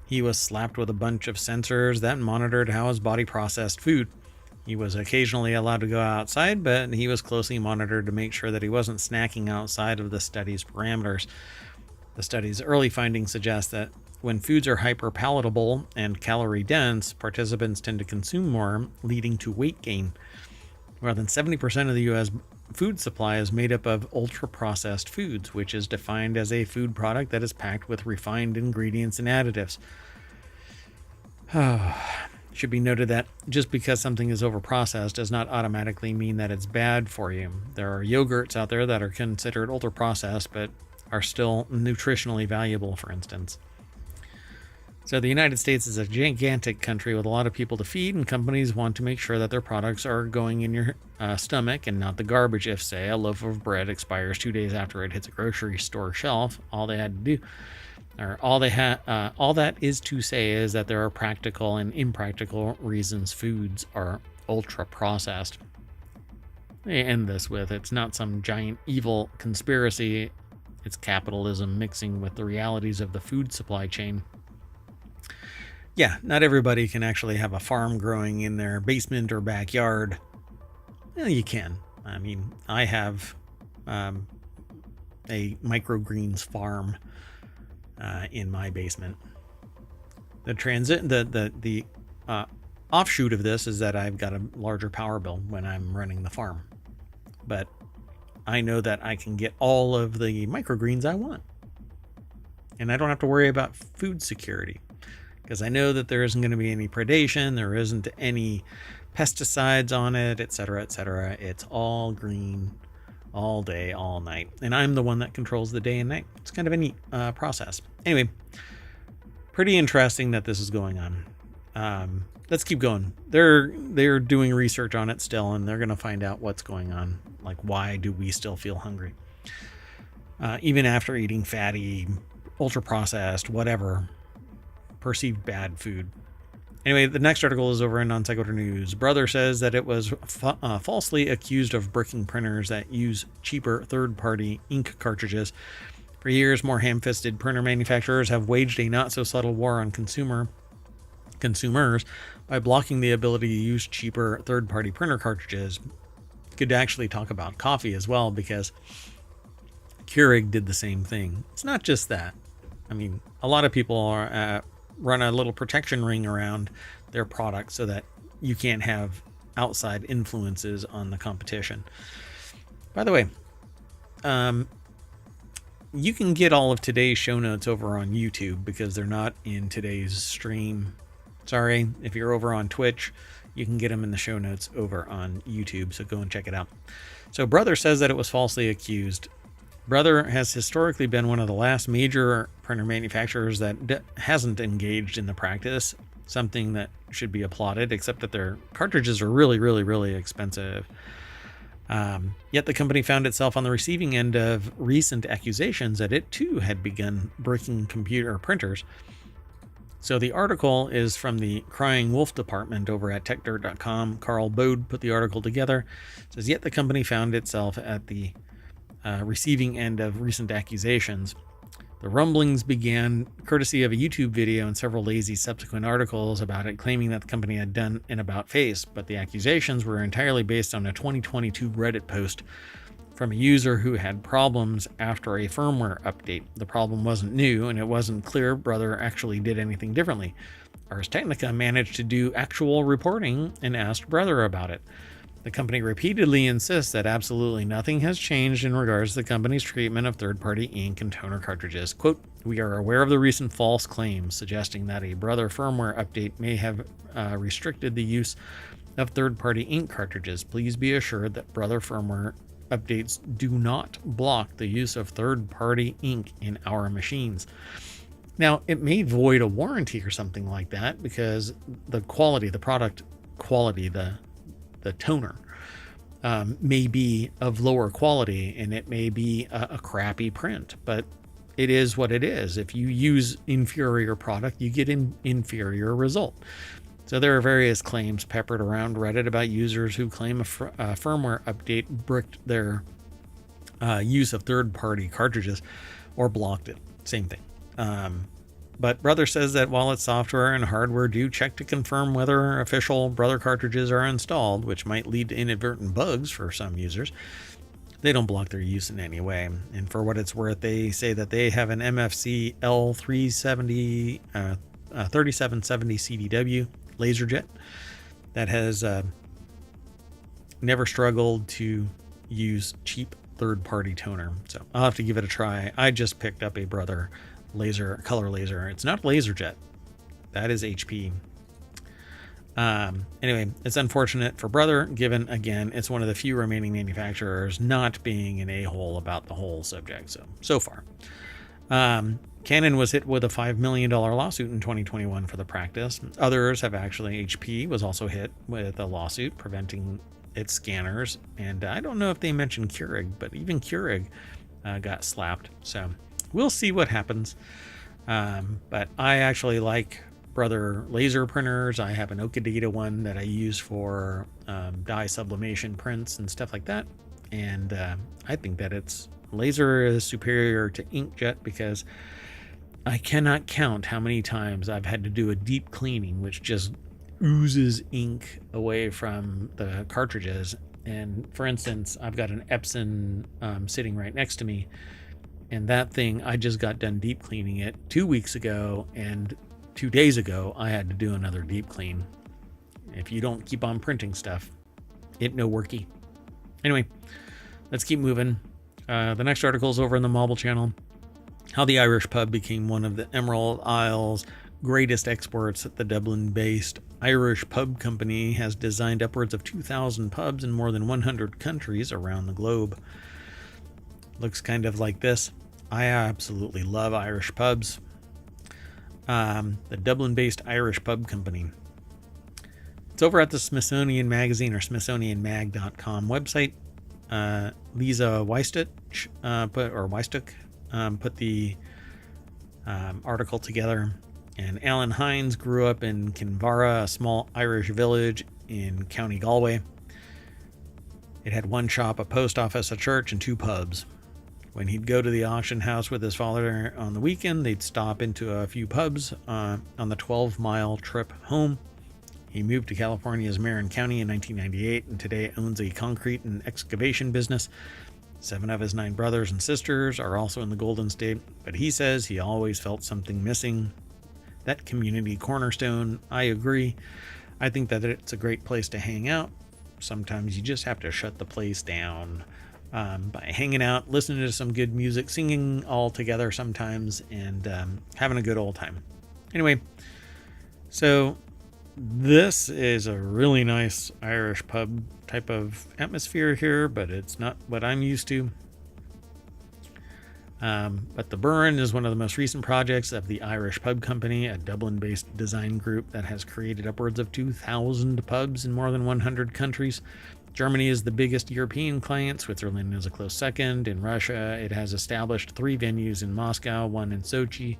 he was slapped with a bunch of sensors that monitored how his body processed food. He was occasionally allowed to go outside, but he was closely monitored to make sure that he wasn't snacking outside of the study's parameters. The study's early findings suggest that when foods are hyper-palatable and calorie-dense, participants tend to consume more, leading to weight gain. More than 70% of the U.S. food supply is made up of ultra-processed foods, which is defined as a food product that is packed with refined ingredients and additives. Should be noted that just because something is overprocessed does not automatically mean that it's bad for you. There are yogurts out there that are considered ultra-processed but are still nutritionally valuable, for instance. So the United States is a gigantic country with a lot of people to feed, and companies want to make sure that their products are going in your stomach and not the garbage. If, say, a loaf of bread expires 2 days after it hits a grocery store shelf, all that is to say is that there are practical and impractical reasons foods are ultra processed. They end this with, it's not some giant evil conspiracy, it's capitalism mixing with the realities of the food supply chain. Yeah, not everybody can actually have a farm growing in their basement or backyard. Well, you can. I mean, I have a microgreens farm in my basement. The offshoot of this is that I've got a larger power bill when I'm running the farm. But I know that I can get all of the microgreens I want. And I don't have to worry about food security because I know that there isn't going to be any predation, there isn't any pesticides on it, etc., etc. It's all green all day, all night. And I'm the one that controls the day and night. It's kind of a neat process. Anyway, pretty interesting that this is going on. Let's keep going. They're doing research on it still, and they're going to find out what's going on. Like, why do we still feel hungry? Even after eating fatty, ultra-processed, whatever, perceived bad food. Anyway, the next article is over in Non Sequitur News. Brother says that it was falsely accused of bricking printers that use cheaper third-party ink cartridges. For years, more ham-fisted printer manufacturers have waged a not-so-subtle war on consumers by blocking the ability to use cheaper third-party printer cartridges. Could actually talk about coffee as well, because Keurig did the same thing. It's not just that. I mean, a lot of people are run a little protection ring around their product so that you can't have outside influences on the competition. By the way, you can get all of today's show notes over on YouTube because they're not in today's stream. Sorry, if you're over on Twitch, you can get them in the show notes over on YouTube, so go and check it out. So Brother says that it was falsely accused. Brother has historically been one of the last major printer manufacturers that hasn't engaged in the practice, something that should be applauded, except that their cartridges are really, really, really expensive. Yet the company found itself on the receiving end of recent accusations that it too had begun bricking computer printers. So the article is from the Crying Wolf department over at techdirt.com. Carl Bode put the article together. It says, yet the company found itself at the receiving end of recent accusations. The rumblings began courtesy of a YouTube video and several lazy subsequent articles about it, claiming that the company had done an about-face, but the accusations were entirely based on a 2022 Reddit post from a user who had problems after a firmware update. The problem wasn't new, and it wasn't clear Brother actually did anything differently. Ars Technica managed to do actual reporting and asked Brother about it. The company repeatedly insists that absolutely nothing has changed in regards to the company's treatment of third-party ink and toner cartridges. Quote, we are aware of the recent false claims suggesting that a Brother firmware update may have restricted the use of third-party ink cartridges. Please be assured that Brother firmware updates do not block the use of third-party ink in our machines. Now, it may void a warranty or something like that because the quality, the product quality, the toner may be of lower quality, and it may be a crappy print, but it is what it is. If you use inferior product, you get an inferior result. So there are various claims peppered around Reddit about users who claim a firmware update bricked their use of third-party cartridges or blocked it. Same thing. But Brother says that while its software and hardware do check to confirm whether official Brother cartridges are installed, which might lead to inadvertent bugs for some users, they don't block their use in any way. And for what it's worth, they say that they have an MFC L370 3770 CDW LaserJet that has never struggled to use cheap third-party toner. So I'll have to give it a try. I just picked up a Brother color laser. It's not LaserJet. That is HP. Anyway, it's unfortunate for Brother, given, again, it's one of the few remaining manufacturers not being an a-hole about the whole subject. So far. Canon was hit with a $5 million lawsuit in 2021 for the practice. Others have actually, HP was also hit with a lawsuit preventing its scanners. And I don't know if they mentioned Keurig, but even Keurig got slapped. So we'll see what happens. But I actually like Brother laser printers. I have an Okadata one that I use for dye sublimation prints and stuff like that. And I think that its laser is superior to inkjet because I cannot count how many times I've had to do a deep cleaning, which just oozes ink away from the cartridges. And for instance, I've got an Epson sitting right next to me. And that thing, I just got done deep cleaning it 2 weeks ago, and 2 days ago, I had to do another deep clean. If you don't keep on printing stuff, it no worky. Anyway, let's keep moving. The next article is over in the Mobile Channel. How the Irish pub became one of the Emerald Isle's greatest exports. The Dublin-based Irish Pub Company has designed upwards of 2,000 pubs in more than 100 countries around the globe. Looks kind of like this. I absolutely love Irish pubs. The Dublin-based Irish Pub Company. It's over at the Smithsonian Magazine or SmithsonianMag.com website. Lisa Weistich put the article together. And Alan Hines grew up in Kinvara, a small Irish village in County Galway. It had one shop, a post office, a church, and 2 pubs. When he'd go to the auction house with his father on the weekend, they'd stop into a few pubs on the 12-mile trip home. He moved to California's Marin County in 1998 and today owns a concrete and excavation business. 7 of his 9 brothers and sisters are also in the Golden State, but he says he always felt something missing. That community cornerstone, I agree. I think that it's a great place to hang out. Sometimes you just have to shut the place down by hanging out, listening to some good music, singing all together sometimes, and having a good old time. Anyway, so this is a really nice Irish pub type of atmosphere here, but it's not what I'm used to. But the Burren is one of the most recent projects of the Irish Pub Company, a Dublin-based design group that has created upwards of 2,000 pubs in more than 100 countries. Germany is the biggest European client. Switzerland is a close second. In Russia, it has established 3 venues in Moscow, 1 in Sochi,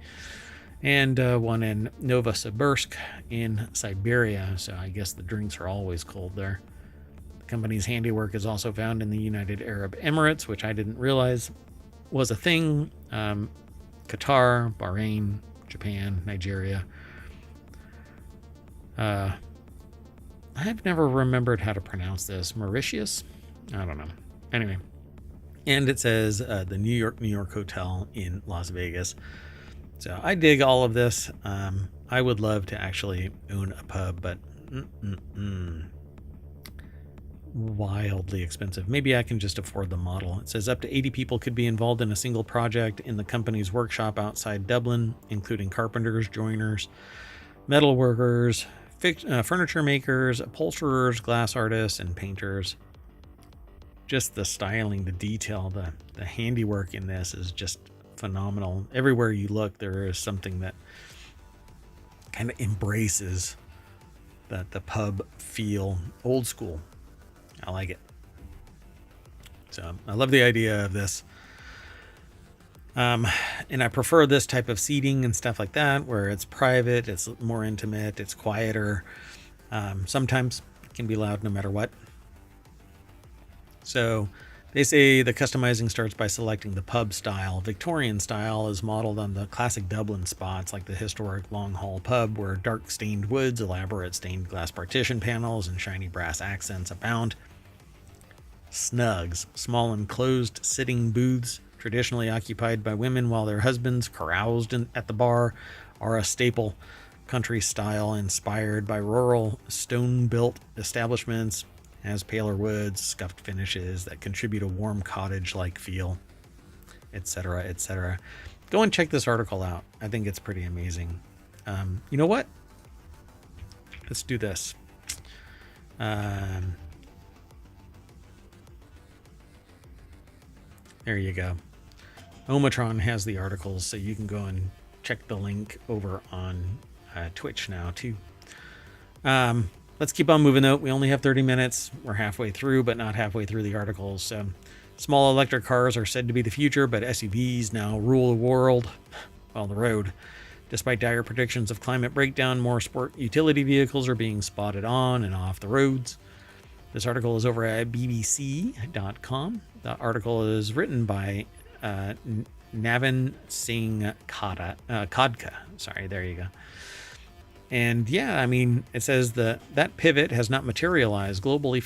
and 1 in Novosibirsk in Siberia. So I guess the drinks are always cold there. The company's handiwork is also found in the United Arab Emirates, which I didn't realize was a thing. Qatar, Bahrain, Japan, Nigeria. I've never remembered how to pronounce this. Mauritius? I don't know. Anyway. And it says the New York Hotel in Las Vegas. So I dig all of this. I would love to actually own a pub, but wildly expensive. Maybe I can just afford the model. It says up to 80 people could be involved in a single project in the company's workshop outside Dublin, including carpenters, joiners, metal workers, furniture makers, upholsterers, glass artists, and painters. Just the styling, the detail, the handiwork in this is just phenomenal. Everywhere you look, there is something that kind of embraces the pub feel, old school. I like it. So I love the idea of this. And I prefer this type of seating and stuff like that, where it's private, it's more intimate, it's quieter. Sometimes it can be loud no matter what. So they say the customizing starts by selecting the pub style. Victorian style is modeled on the classic Dublin spots, like the historic Long Hall pub, where dark stained woods, elaborate stained glass partition panels, and shiny brass accents abound. Snugs, small enclosed sitting booths, traditionally occupied by women while their husbands caroused at the bar, are a staple. Country style, inspired by rural stone-built establishments, has paler woods, scuffed finishes that contribute a warm cottage-like feel, etc., etc. Go and check this article out. I think it's pretty amazing. You know what? Let's do this. There you go. Omatron has the articles, so you can go and check the link over on Twitch now too. Let's keep on moving though. We only have 30 minutes. We're halfway through, but not halfway through the articles. So, small electric cars are said to be the future, but SUVs now rule the world, well, the road. Despite dire predictions of climate breakdown, more sport utility vehicles are being spotted on and off the roads. This article is over at bbc.com. The article is written by Navin Singh Kodka. Sorry, there you go. And yeah, I mean, it says that pivot has not materialized. Globally,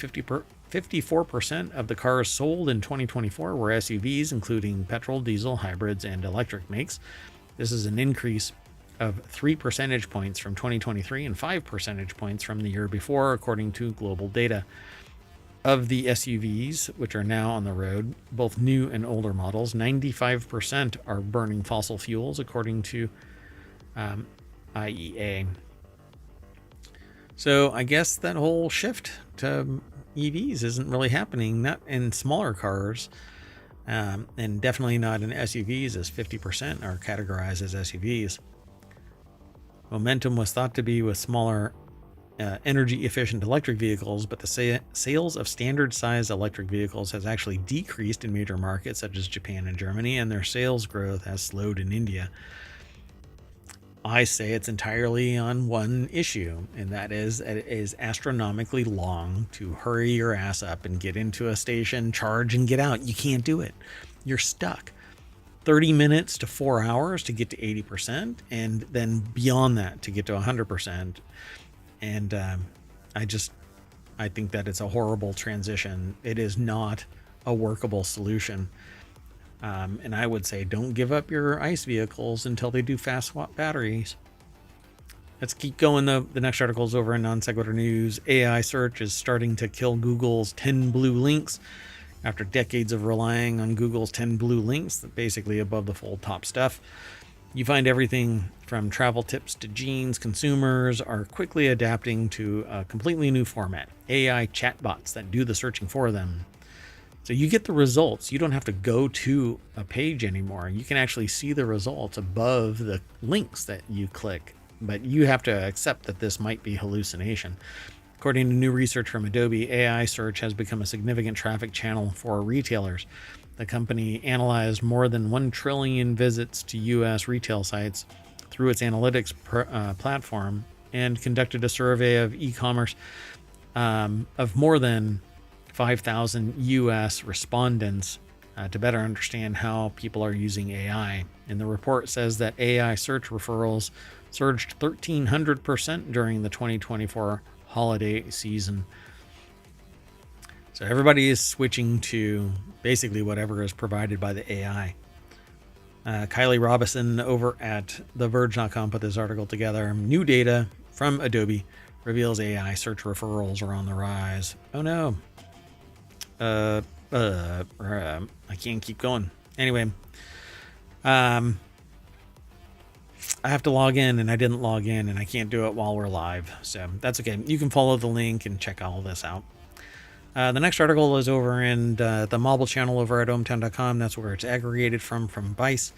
54% of the cars sold in 2024 were SUVs, including petrol, diesel, hybrids, and electric makes. This is an increase of 3 percentage points from 2023 and 5 percentage points from the year before, according to global data. Of the SUVs, which are now on the road, both new and older models, 95% are burning fossil fuels, according to IEA. So I guess that whole shift to EVs isn't really happening, not in smaller cars, and definitely not in SUVs, as 50% are categorized as SUVs. Momentum was thought to be with smaller energy efficient electric vehicles, but the sales of standard size electric vehicles has actually decreased in major markets such as Japan and Germany, and their sales growth has slowed in India. I say it's entirely on one issue, and that is it is astronomically long to hurry your ass up and get into a station, charge, and get out. You can't do it. You're stuck. 30 minutes to 4 hours to get to 80%, and then beyond that to get to 100%. And I think that it's a horrible transition. It is not a workable solution. And I would say don't give up your ICE vehicles until they do fast swap batteries. Let's keep going. The next article is over in Non Sequitur News. AI search is starting to kill Google's 10 blue links. After decades of relying on Google's 10 blue links, basically above the fold top stuff, you find everything from travel tips to jeans. Consumers are quickly adapting to a completely new format, AI chatbots that do the searching for them. So you get the results. You don't have to go to a page anymore. You can actually see the results above the links that you click, but you have to accept that this might be hallucination. According to new research from Adobe, AI search has become a significant traffic channel for retailers. The company analyzed more than 1 trillion visits to U.S. retail sites through its analytics platform and conducted a survey of e-commerce of more than 5,000 U.S. respondents to better understand how people are using AI. And the report says that AI search referrals surged 1,300% during the 2024 holiday season. So everybody is switching to basically whatever is provided by the AI. Kylie Robinson over at TheVerge.com put this article together. New data from Adobe reveals AI search referrals are on the rise. Oh no. I can't keep going. Anyway, I have to log in, and I didn't log in, and I can't do it while we're live. So that's okay. You can follow the link and check all this out. The next article is over in the mobile channel over at ohmtown.com. That's where it's aggregated from Vice.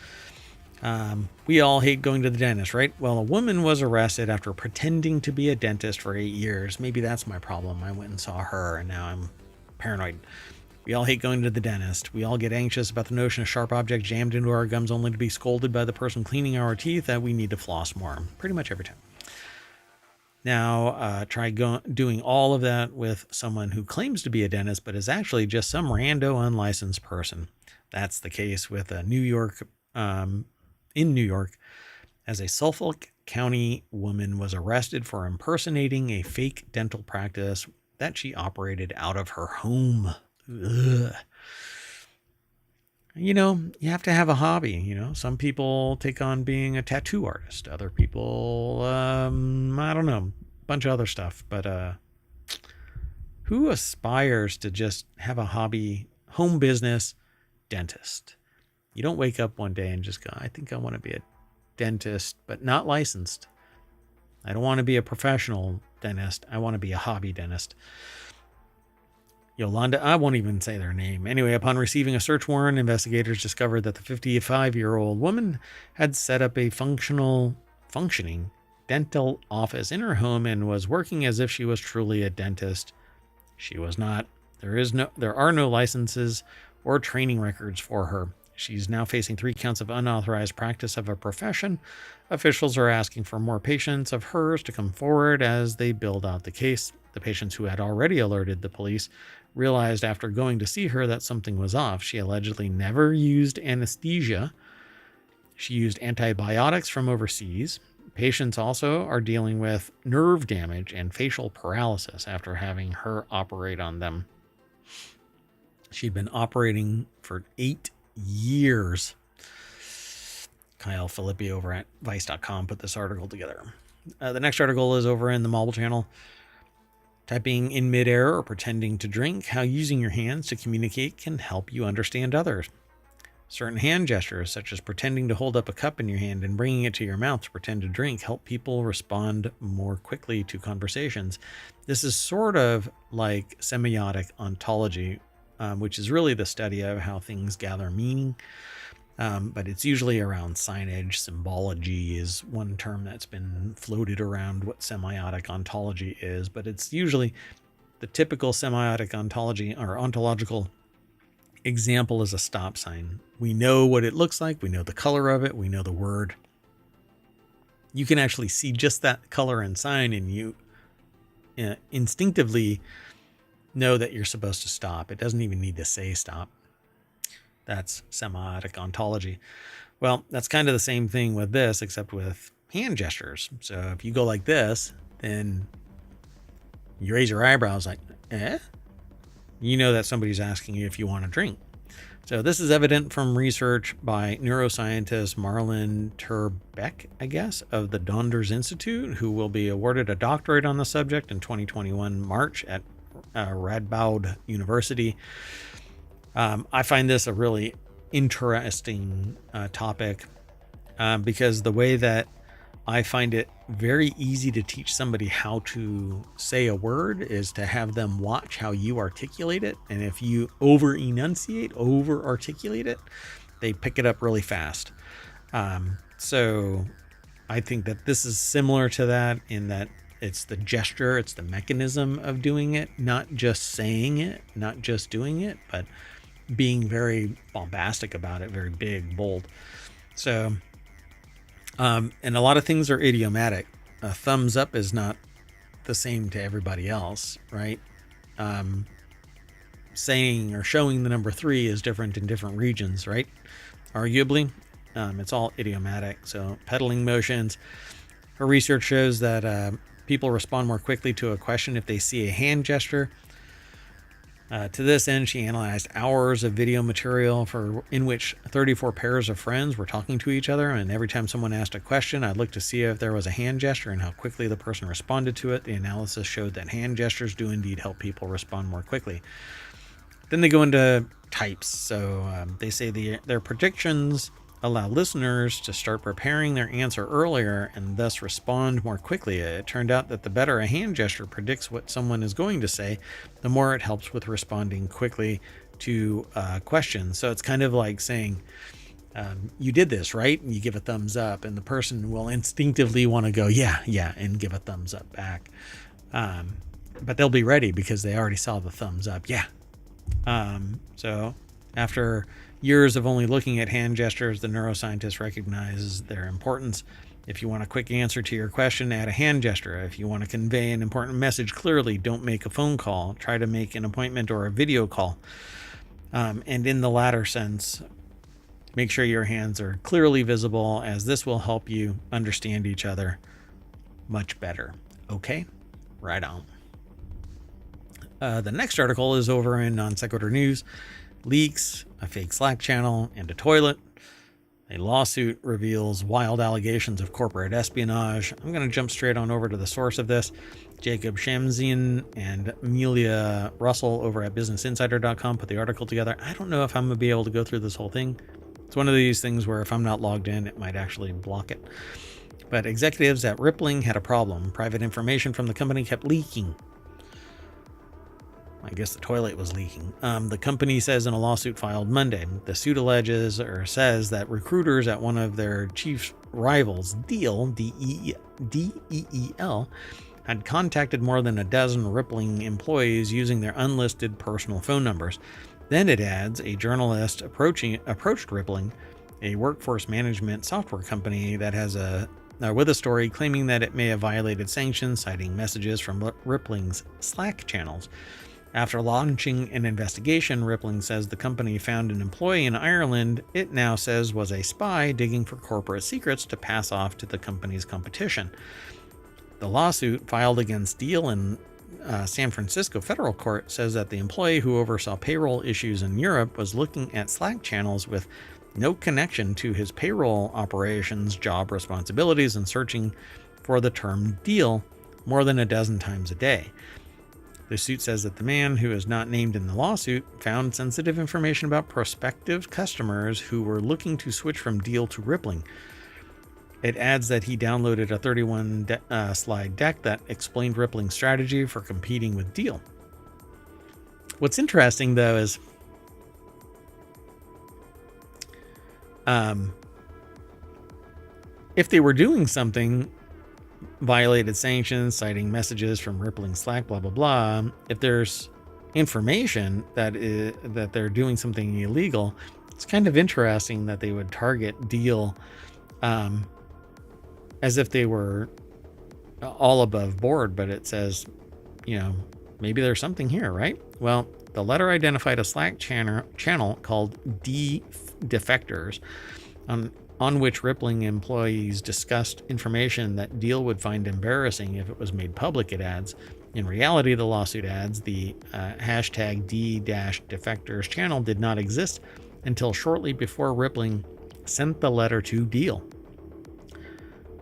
We all hate going to the dentist, right? Well, a woman was arrested after pretending to be a dentist for 8 years. Maybe that's my problem. I went and saw her, and now I'm paranoid. We all hate going to the dentist. We all get anxious about the notion of sharp objects jammed into our gums only to be scolded by the person cleaning our teeth that we need to floss more. Pretty much every time. Now, try doing all of that with someone who claims to be a dentist, but is actually just some rando unlicensed person. That's the case with in New York, as a Suffolk County woman was arrested for impersonating a fake dental practice that she operated out of her home. Ugh. You know, you have to have a hobby. You know, some people take on being a tattoo artist. Other people, I don't know, a bunch of other stuff. But who aspires to just have a hobby, home business, dentist? You don't wake up one day and just go, I think I want to be a dentist, but not licensed. I don't want to be a professional dentist. I want to be a hobby dentist. Yolanda, I won't even say their name. Anyway, upon receiving a search warrant, investigators discovered that the 55-year-old woman had set up a functioning dental office in her home and was working as if she was truly a dentist. She was not. There are no licenses or training records for her. She's now facing 3 counts of unauthorized practice of a profession. Officials are asking for more patients of hers to come forward as they build out the case. The patients who had already alerted the police realized after going to see her that something was off. She allegedly never used anesthesia. She used antibiotics from overseas. Patients also are dealing with nerve damage and facial paralysis after having her operate on them. She'd been operating for 8 years. Kyle Filippi over at Vice.com put this article together. The next article is over in the mobile channel. Typing in midair or pretending to drink, how using your hands to communicate can help you understand others. Certain hand gestures, such as pretending to hold up a cup in your hand and bringing it to your mouth to pretend to drink, help people respond more quickly to conversations. This is sort of like semiotic ontology, which is really the study of how things gather meaning. But it's usually around signage. Symbology is one term that's been floated around what semiotic ontology is, but it's usually the typical semiotic ontology or ontological example is a stop sign. We know what it looks like. We know the color of it. We know the word. You can actually see just that color and sign, and you instinctively know that you're supposed to stop. It doesn't even need to say stop. That's semiotic ontology. Well, that's kind of the same thing with this, except with hand gestures. So if you go like this, then you raise your eyebrows like, you know that somebody's asking you if you want a drink. So this is evident from research by neuroscientist Marlon Terbeck, I guess, of the Donders Institute, who will be awarded a doctorate on the subject in 2021 March at Radboud University. I find this a really interesting topic because the way that I find it very easy to teach somebody how to say a word is to have them watch how you articulate it. And if you over articulate it, they pick it up really fast. So I think that this is similar to that in that it's the gesture, it's the mechanism of doing it, not just saying it, not just doing it, but being very bombastic about it, very big, bold. So, and a lot of things are idiomatic. A thumbs up is not the same to everybody else, right? Saying or showing the number 3 is different in different regions, right? Arguably, it's all idiomatic. So pedaling motions. Her research shows that people respond more quickly to a question if they see a hand gesture. To this end, she analyzed hours of video material in which 34 pairs of friends were talking to each other, and every time someone asked a question, I'd look to see if there was a hand gesture and how quickly the person responded to it. The analysis showed that hand gestures do indeed help people respond more quickly. Then they go into types. So they say their predictions allow listeners to start preparing their answer earlier and thus respond more quickly. It turned out that the better a hand gesture predicts what someone is going to say, the more it helps with responding quickly to questions. So it's kind of like saying, you did this, right? And you give a thumbs up, and the person will instinctively want to go, yeah, and give a thumbs up back. But they'll be ready because they already saw the thumbs up. Yeah. So after years of only looking at hand gestures, the neuroscientist recognizes their importance. If you want a quick answer to your question, add a hand gesture. If you want to convey an important message clearly, don't make a phone call. Try to make an appointment or a video call. And in the latter sense, make sure your hands are clearly visible, as this will help you understand each other much better. Okay, right on. The next article is over in Non Sequitur News. Leaks, a fake Slack channel, and a toilet. A lawsuit reveals wild allegations of corporate espionage. I'm going to jump straight on over to the source of this. Jacob Shamsian and Amelia Russell over at BusinessInsider.com put the article together. I don't know if I'm going to be able to go through this whole thing. It's one of these things where if I'm not logged in, it might actually block it. But executives at Rippling had a problem. Private information from the company kept leaking. I guess the toilet was leaking. The company says in a lawsuit filed Monday, the suit alleges or says that recruiters at one of their chief rivals, Deel, D-E-E-L, had contacted more than a dozen Rippling employees using their unlisted personal phone numbers. Then it adds, a journalist approached Rippling, a workforce management software company that has with a story claiming that it may have violated sanctions, citing messages from Rippling's Slack channels. After launching an investigation, Rippling says the company found an employee in Ireland it now says was a spy digging for corporate secrets to pass off to the company's competition. The lawsuit filed against Deel in San Francisco federal court says that the employee who oversaw payroll issues in Europe was looking at Slack channels with no connection to his payroll operations job responsibilities and searching for the term Deel more than a dozen times a day. The suit says that the man, who is not named in the lawsuit, found sensitive information about prospective customers who were looking to switch from Deal to Rippling. It adds that he downloaded a 31 slide deck that explained Rippling's strategy for competing with Deal. What's interesting, though, is if they were doing something, violated sanctions, citing messages from Rippling Slack, blah, blah, blah, if there's information that they're doing something illegal, it's kind of interesting that they would target Deal as if they were all above board, but it says, maybe there's something here, right? Well, the letter identified a Slack channel called Defectors, on which Rippling employees discussed information that Deal would find embarrassing if it was made public, it adds. In reality, the lawsuit adds, the hashtag D-Defectors channel did not exist until shortly before Rippling sent the letter to Deal.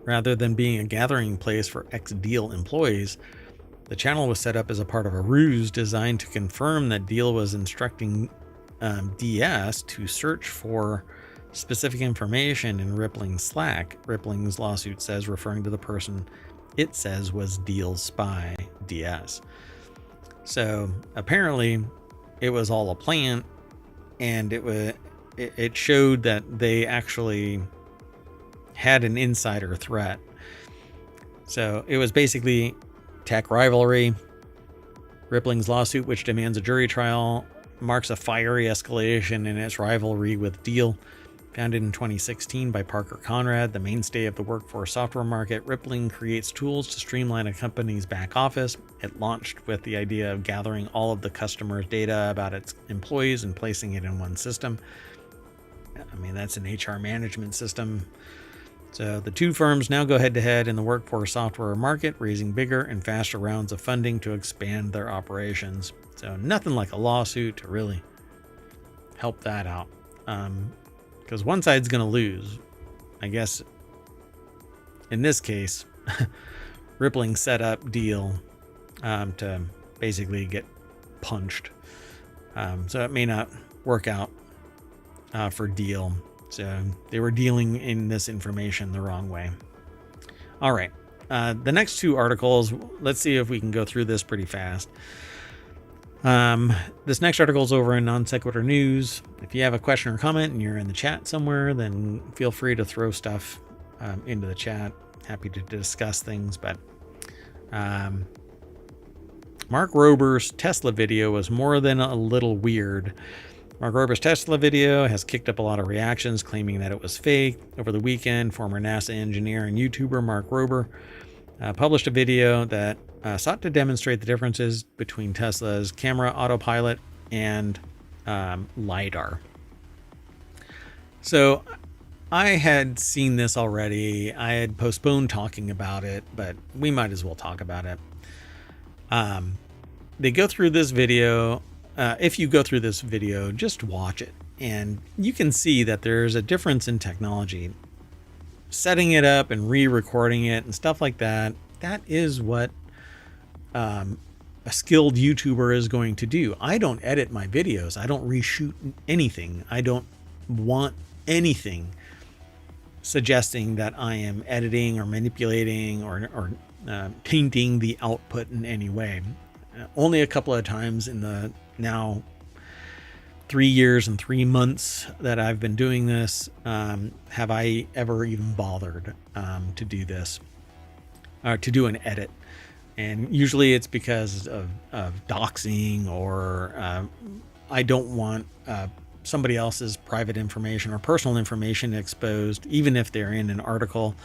Rather than being a gathering place for ex-Deal employees, the channel was set up as a part of a ruse designed to confirm that Deal was instructing DS to search for specific information in Rippling's Slack. Rippling's lawsuit says, referring to the person it says was Deal's spy, DS. So apparently it was all a plan, and it showed that they actually had an insider threat. So it was basically tech rivalry. Rippling's lawsuit, which demands a jury trial, marks a fiery escalation in its rivalry with Deal. Founded in 2016 by Parker Conrad, the mainstay of the workforce software market, Rippling creates tools to streamline a company's back office. It launched with the idea of gathering all of the customers' data about its employees and placing it in one system. I mean, that's an HR management system. So the two firms now go head-to-head in the workforce software market, raising bigger and faster rounds of funding to expand their operations. So nothing like a lawsuit to really help that out. Because one side's going to lose. I guess in this case, Rippling set up Deal to basically get punched. So it may not work out for Deal. So they were dealing in this information the wrong way. All right. The next two articles, let's see if we can go through this pretty fast. This next article is over in Non Sequitur News. If you have a question or comment and you're in the chat somewhere, then feel free to throw stuff into the chat. Happy to discuss things. But Mark Rober's Tesla video was more than a little weird. Mark Rober's Tesla video has kicked up a lot of reactions, claiming that it was fake. Over the weekend, former NASA engineer and YouTuber Mark Rober published a video that sought to demonstrate the differences between Tesla's camera autopilot and LiDAR. So I had seen this already. I had postponed talking about it, but we might as well talk about it. They go through this video. If you go through this video, just watch it, and you can see that there's a difference in technology. Setting it up and re-recording it and stuff like that, that is what a skilled YouTuber is going to do. I don't edit my videos. I don't reshoot anything. I don't want anything suggesting that I am editing or manipulating or tainting the output in any way. Only a couple of times in the now 3 years and 3 months that I've been doing this have I ever even bothered to do this, or to do an edit. And usually it's because of doxing, or I don't want somebody else's private information or personal information exposed, even if they're in an article.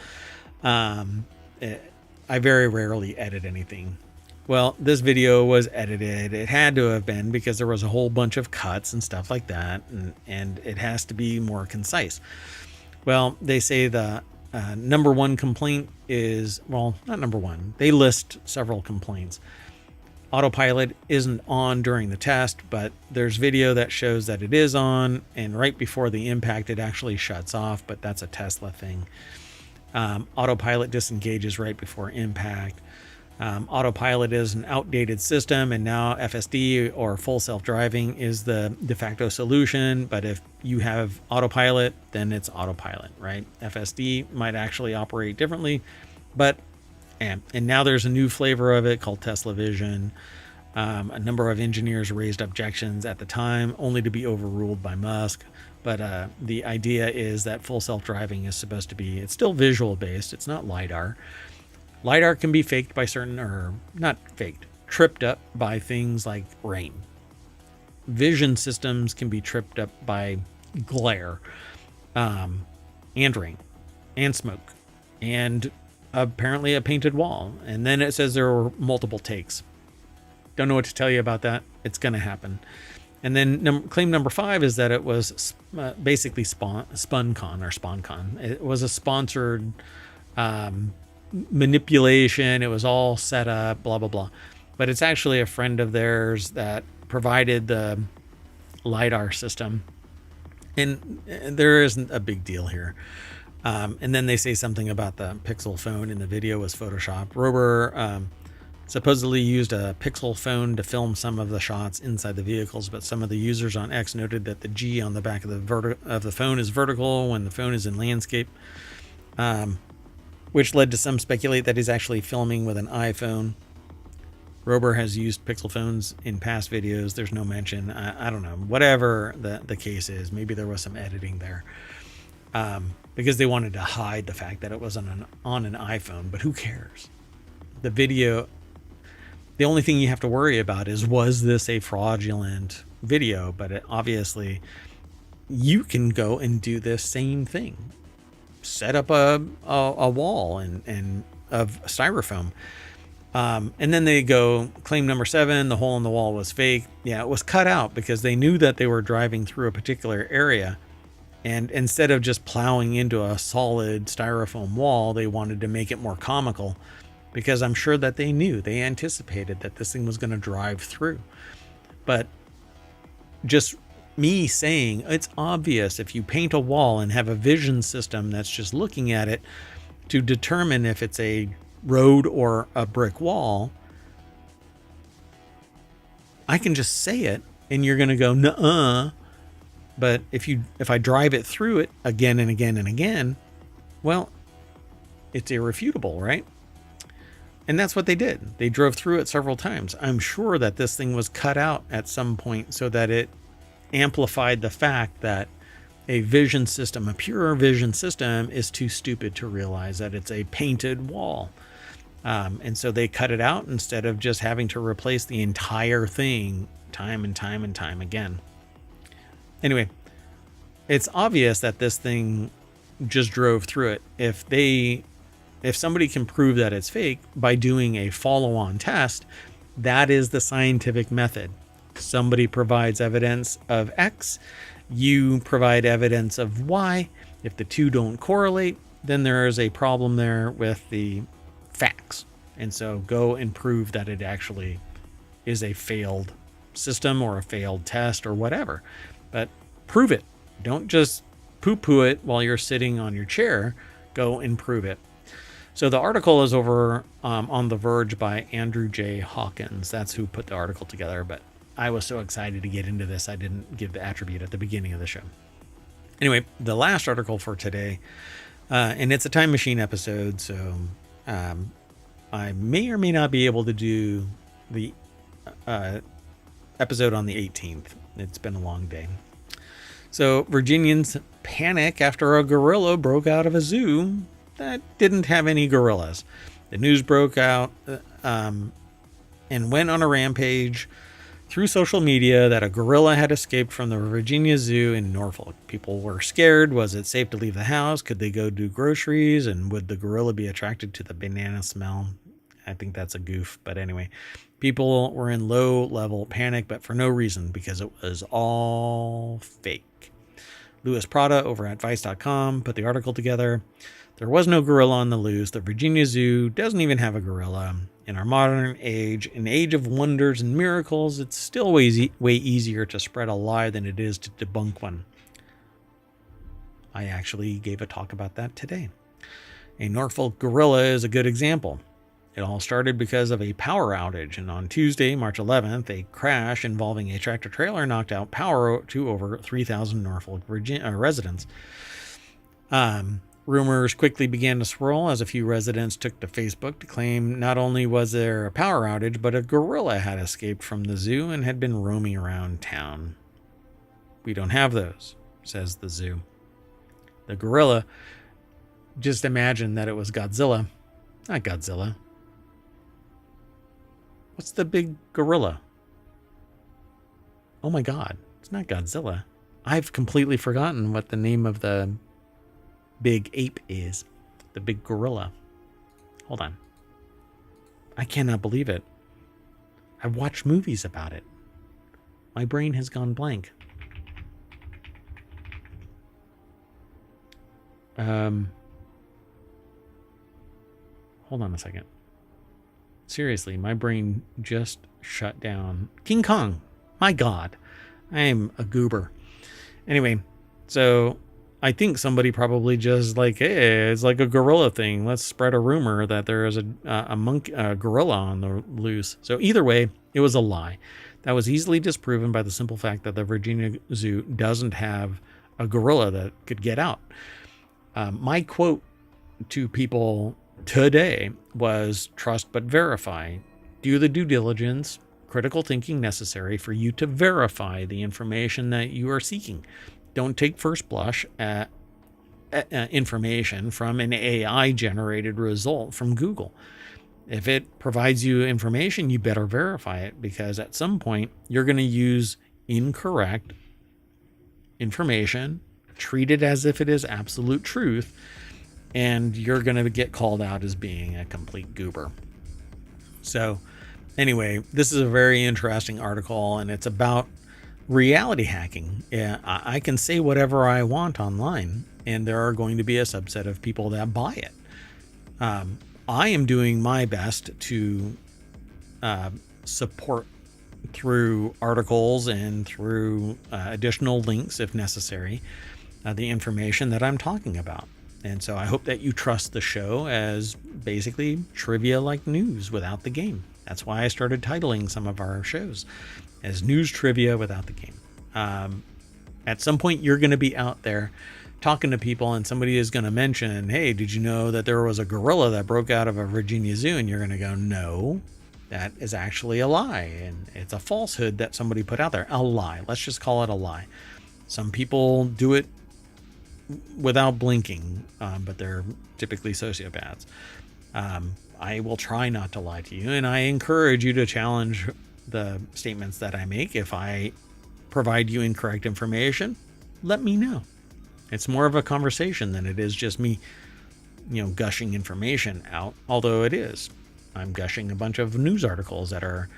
I very rarely edit anything. Well, this video was edited. It had to have been, because there was a whole bunch of cuts and stuff like that, and it has to be more concise. Well, they say the number one complaint is, well, not number one. They list several complaints. Autopilot isn't on during the test, but there's video that shows that it is on, and right before the impact, it actually shuts off, but that's a Tesla thing. Autopilot disengages right before impact. Autopilot is an outdated system, and now FSD or full self-driving is the de facto solution. But if you have autopilot, then it's autopilot, right? FSD might actually operate differently, but and now there's a new flavor of it called Tesla Vision. A number of engineers raised objections at the time, only to be overruled by Musk. But the idea is that full self-driving is supposed to be, it's still visual based. It's not LiDAR. LiDAR can be faked by certain, or not faked, tripped up by things like rain. Vision systems can be tripped up by glare, and rain, and smoke, and apparently a painted wall. And then it says there were multiple takes. Don't know what to tell you about that. It's going to happen. And then claim number 5 is that it was basically SpawnCon. It was a sponsored manipulation. It was all set up, blah, blah, blah. But it's actually a friend of theirs that provided the LiDAR system. And there isn't a big deal here. And then they say something about the Pixel phone in the video was Photoshop. Rober supposedly used a Pixel phone to film some of the shots inside the vehicles, but some of the users on X noted that the G on the back of the phone is vertical when the phone is in landscape, which led to some speculate that he's actually filming with an iPhone. Rober has used Pixel phones in past videos. There's no mention. I don't know. Whatever the case is, maybe there was some editing there, because they wanted to hide the fact that it was on an iPhone, but who cares? The video... The only thing you have to worry about is, was this a fraudulent video? But obviously, you can go and do this same thing. Set up a wall and of styrofoam. And then they go, claim number 7, the hole in the wall was fake. Yeah, it was cut out because they knew that they were driving through a particular area. And instead of just plowing into a solid styrofoam wall, they wanted to make it more comical. Because I'm sure that they anticipated that this thing was going to drive through. But just me saying, it's obvious if you paint a wall and have a vision system that's just looking at it to determine if it's a road or a brick wall, I can just say it and you're going to go, nuh-uh. But if I drive it through it again and again and again, well, it's irrefutable, right? And that's what they did. They drove through it several times. I'm sure that this thing was cut out at some point so that it amplified the fact that a vision system, a pure vision system, is too stupid to realize that it's a painted wall. And so they cut it out instead of just having to replace the entire thing time and time and time again. Anyway, it's obvious that this thing just drove through it. If somebody can prove that it's fake by doing a follow-on test, that is the scientific method. Somebody provides evidence of X, you provide evidence of Y. If the two don't correlate, then there is a problem there with the facts. And so go and prove that it actually is a failed system or a failed test or whatever. But prove it. Don't just poo-poo it while you're sitting on your chair. Go and prove it. So the article is over on The Verge by Andrew J. Hawkins. That's who put the article together. But I was so excited to get into this, I didn't give the attribute at the beginning of the show. Anyway, the last article for today, and it's a time machine episode, so I may or may not be able to do the episode on the 18th. It's been a long day. So Virginians panic after a gorilla broke out of a zoo that didn't have any gorillas. The news broke out and went on a rampage through social media that a gorilla had escaped from the Virginia Zoo in Norfolk. People were scared. Was it safe to leave the house? Could they go do groceries? And would the gorilla be attracted to the banana smell? I think that's a goof. But anyway, people were in low-level panic, but for no reason, because it was all fake. Louis Prada over at Vice.com put the article together. There was no gorilla on the loose. The Virginia Zoo doesn't even have a gorilla. In our modern age, an age of wonders and miracles, it's still way easier to spread a lie than it is to debunk one. I actually gave a talk about that today. A Norfolk gorilla is a good example. It all started because of a power outage, and on Tuesday, March 11th, a crash involving a tractor-trailer knocked out power to over 3,000 Norfolk residents. Rumors quickly began to swirl as a few residents took to Facebook to claim not only was there a power outage, but a gorilla had escaped from the zoo and had been roaming around town. We don't have those, says the zoo. The gorilla, just imagine that it was Godzilla. Not Godzilla. What's the big gorilla? Oh my God, it's not Godzilla. I've completely forgotten what the name of the big ape is. The big gorilla. Hold on. I cannot believe it. I've watched movies about it. My brain has gone blank. Hold on a second. Seriously, my brain just shut down. King Kong. My God. I am a goober. Anyway, so I think somebody probably just like, hey, it's like a gorilla thing. Let's spread a rumor that there is a gorilla on the loose. So either way, it was a lie. That was easily disproven by the simple fact that the Virginia Zoo doesn't have a gorilla that could get out. My quote to people today was trust but verify. Do the due diligence, critical thinking necessary for you to verify the information that you are seeking. Don't take first blush at information from an AI generated result from Google. If it provides you information, you better verify it, because at some point you're going to use incorrect information, treat it as if it is absolute truth, and you're going to get called out as being a complete goober. So anyway, this is a very interesting article, and it's about reality hacking. Yeah, I can say whatever I want online, and there are going to be a subset of people that buy it. I am doing my best to support through articles and through additional links, if necessary, the information that I'm talking about. And so I hope that you trust the show as basically trivia like news without the game. That's why I started titling some of our shows as news trivia without the game. At some point, you're going to be out there talking to people, and somebody is going to mention, hey, did you know that there was a gorilla that broke out of a Virginia zoo? And you're going to go, no, that is actually a lie. And it's a falsehood that somebody put out there. A lie. Let's just call it a lie. Some people do it without blinking, but they're typically sociopaths. I will try not to lie to you, and I encourage you to challenge the statements that I make. If I provide you incorrect information, let me know. It's more of a conversation than it is just me, gushing information out, although it is. I'm gushing a bunch of news articles that are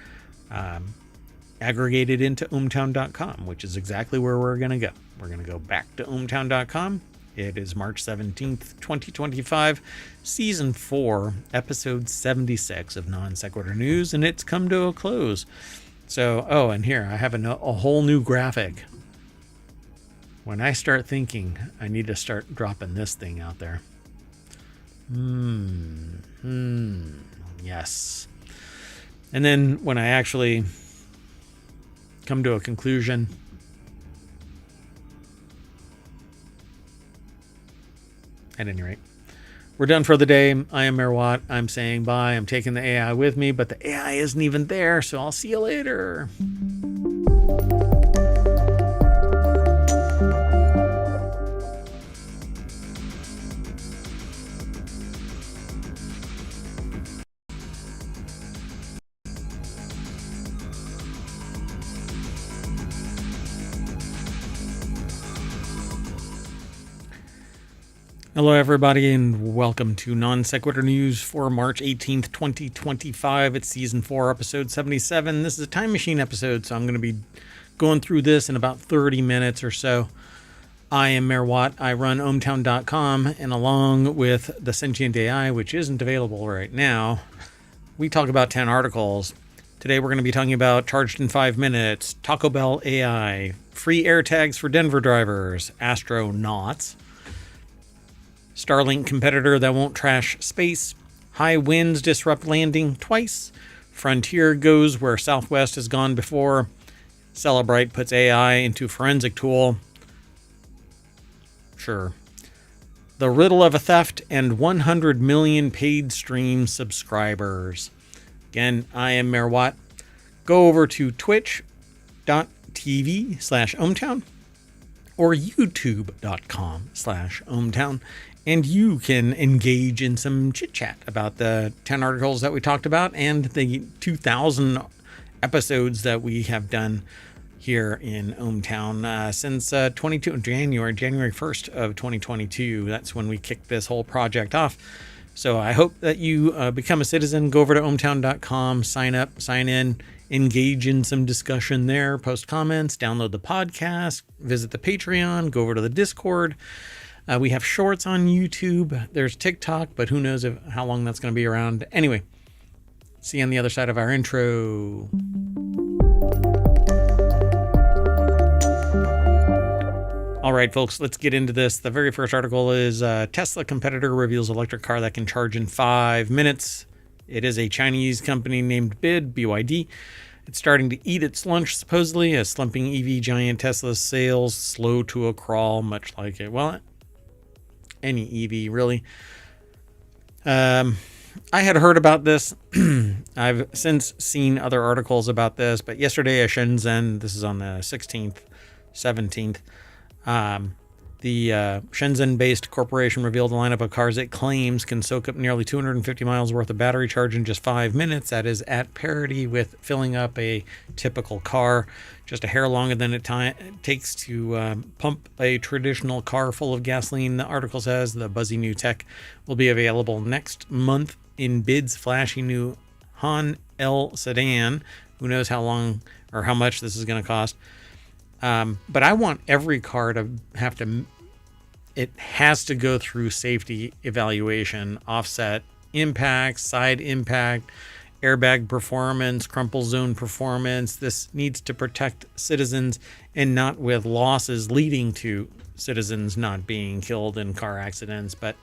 aggregated into ohmtown.com, which is exactly where we're going to go. We're going to go back to ohmtown.com. It is March 17th, 2025, Season 4, Episode 76 of Non Sequitur News, and it's come to a close. So, and here, I have a whole new graphic. When I start thinking, I need to start dropping this thing out there. Yes. And then when I actually come to a conclusion, at any rate, we're done for the day. I am Mayor Watt. I'm saying bye. I'm taking the AI with me, but the AI isn't even there, so I'll see you later. Hello, everybody, and welcome to Non Sequitur News for March 18th, 2025. It's Season 4, Episode 77. This is a time machine episode, so I'm going to be going through this in about 30 minutes or so. I am Mayor Watt. I run ohmtown.com, and along with the Sentient AI, which isn't available right now, we talk about 10 articles. Today we're going to be talking about Charged in 5 Minutes, Taco Bell AI, free air tags for Denver drivers, astronauts, Starlink competitor that won't trash space, High winds disrupt landing twice. Frontier goes where Southwest has gone before. Celebrite puts AI into forensic tool. Sure. The riddle of a theft and 100 million paid stream subscribers. Again, I am Mayor Watt. Go over to twitch.tv/ohmtown or youtube.com/ohmtown, and you can engage in some chit chat about the 10 articles that we talked about and the 2,000 episodes that we have done here in ohmTown since January 1st of 2022. That's when we kicked this whole project off. So I hope that you become a citizen. Go over to ohmtown.com, sign up, sign in, engage in some discussion there, post comments, download the podcast, visit the Patreon, go over to the Discord. We have shorts on YouTube. There's TikTok, but who knows how long that's going to be around. Anyway, see you on the other side of our intro. All right, folks, let's get into this. The very first article is Tesla competitor reveals electric car that can charge in 5 minutes. It is a Chinese company named BYD. It's starting to eat its lunch, supposedly, as slumping EV giant Tesla's sales slow to a crawl, much like it. Well, any EV, really. I had heard about this. I've since seen other articles about this, but yesterday at Shenzhen, this is on the 16th, 17th, the Shenzhen-based corporation revealed a lineup of cars it claims can soak up nearly 250 miles worth of battery charge in just 5 minutes. That is at parity with filling up a typical car, just a hair longer than it takes to pump a traditional car full of gasoline. The article says the buzzy new tech will be available next month in BYD's flashy new Han L sedan. Who knows how long or how much this is going to cost. But I want every car to it has to go through safety evaluation, offset impact, side impact, airbag performance, crumple zone performance. This needs to protect citizens and not with losses leading to citizens not being killed in car accidents, but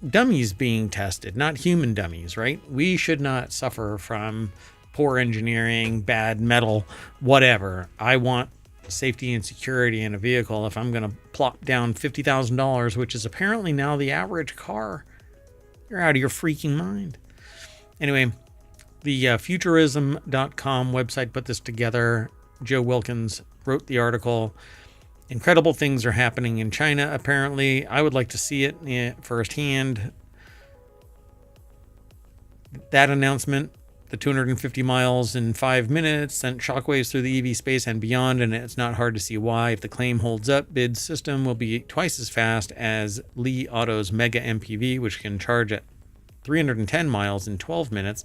dummies being tested, not human dummies, right? We should not suffer from poor engineering, bad metal, whatever. I want safety and security in a vehicle. If I'm going to plop down $50,000, which is apparently now the average car, you're out of your freaking mind. Anyway, the futurism.com website put this together. Joe Wilkins wrote the article. Incredible things are happening in China, apparently. I would like to see it firsthand. That announcement, the 250 miles in 5 minutes, sent shockwaves through the EV space and beyond, and it's not hard to see why. If the claim holds up, BYD's system will be twice as fast as Li Auto's Mega MPV, which can charge at 310 miles in 12 minutes,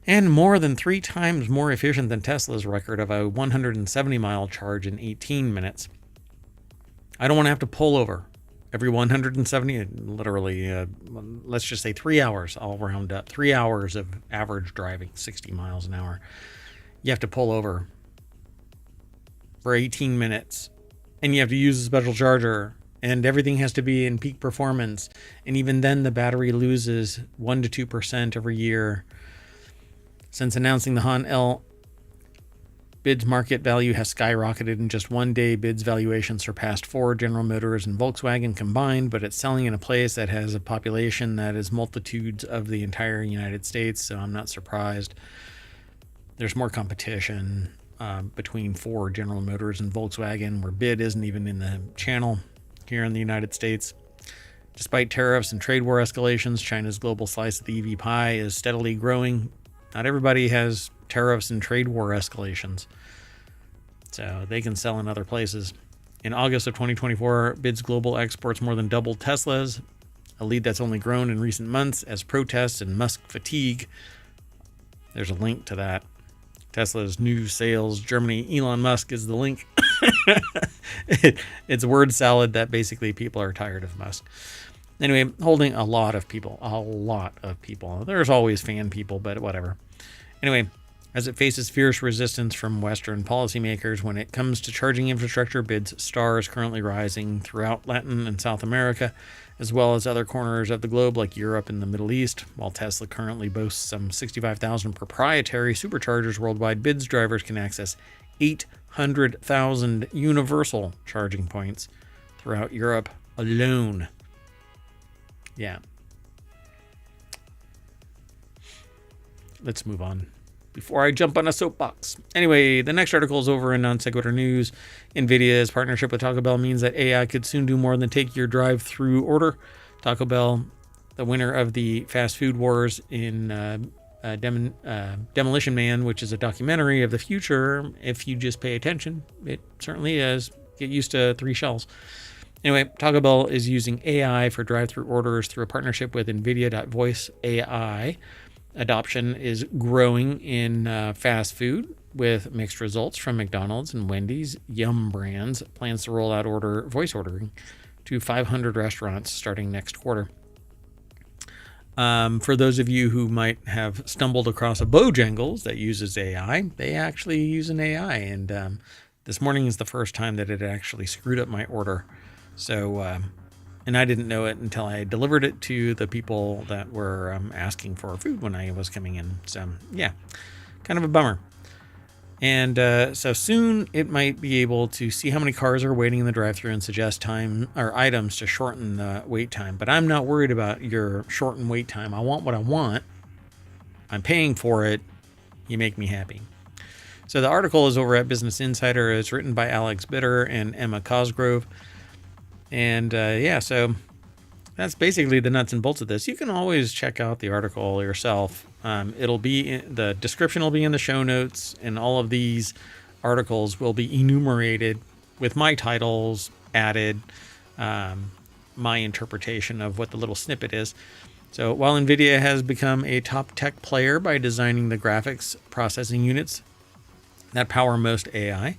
and more than 3 times more efficient than Tesla's record of a 170-mile charge in 18 minutes. I don't want to have to pull over every 170, literally, let's just say 3 hours, I'll round up. 3 hours of average driving, 60 miles an hour. You have to pull over for 18 minutes, and you have to use a special charger, and everything has to be in peak performance. And even then, the battery loses 1 to 2% every year. Since announcing the Han L, BYD's market value has skyrocketed. In just one day, BYD's valuation surpassed Ford, General Motors, and Volkswagen combined, but it's selling in a place that has a population that is multitudes of the entire United States, so I'm not surprised. There's more competition between Ford, General Motors, and Volkswagen, where BYD isn't even in the channel here in the United States. Despite tariffs and trade war escalations, China's global slice of the EV pie is steadily growing. Not everybody has tariffs and trade war escalations, so they can sell in other places. In August of 2024, BYD's global exports more than doubled Tesla's, a lead that's only grown in recent months as protests and Musk fatigue. There's a link to that. Tesla's new sales, Germany, Elon Musk is the link. It's word salad that basically people are tired of Musk. Anyway, holding a lot of people. There's always fan people, but whatever. Anyway, as it faces fierce resistance from Western policymakers when it comes to charging infrastructure. BID's star is currently rising throughout Latin and South America, as well as other corners of the globe like Europe and the Middle East. While Tesla currently boasts some 65,000 proprietary superchargers worldwide, BID's drivers can access 800,000 universal charging points throughout Europe alone. Yeah. Let's move on before I jump on a soapbox. Anyway, the next article is over in Non Sequitur News. NVIDIA's partnership with Taco Bell means that AI could soon do more than take your drive-through order. Taco Bell, the winner of the Fast Food Wars in Demolition Man, which is a documentary of the future. If you just pay attention, it certainly is. Get used to 3 shells. Anyway, Taco Bell is using AI for drive-through orders through a partnership with NVIDIA.voice AI. Adoption is growing in fast food with mixed results from McDonald's and Wendy's. Yum Brands plans to roll out voice ordering to 500 restaurants starting next quarter. For those of you who might have stumbled across a Bojangles that uses AI, they actually use an AI. And this morning is the first time that it actually screwed up my order. So, and I didn't know it until I delivered it to the people that were asking for food when I was coming in. So, yeah, kind of a bummer. And so soon it might be able to see how many cars are waiting in the drive-thru and suggest time or items to shorten the wait time. But I'm not worried about your shortened wait time. I want what I want. I'm paying for it. You make me happy. So the article is over at Business Insider. It's written by Alex Bitter and Emma Cosgrove. And so that's basically the nuts and bolts of this. You can always check out the article yourself. It'll be the description will be in the show notes, and all of these articles will be enumerated with my titles added, my interpretation of what the little snippet is. So while NVIDIA has become a top tech player by designing the graphics processing units that power most AI,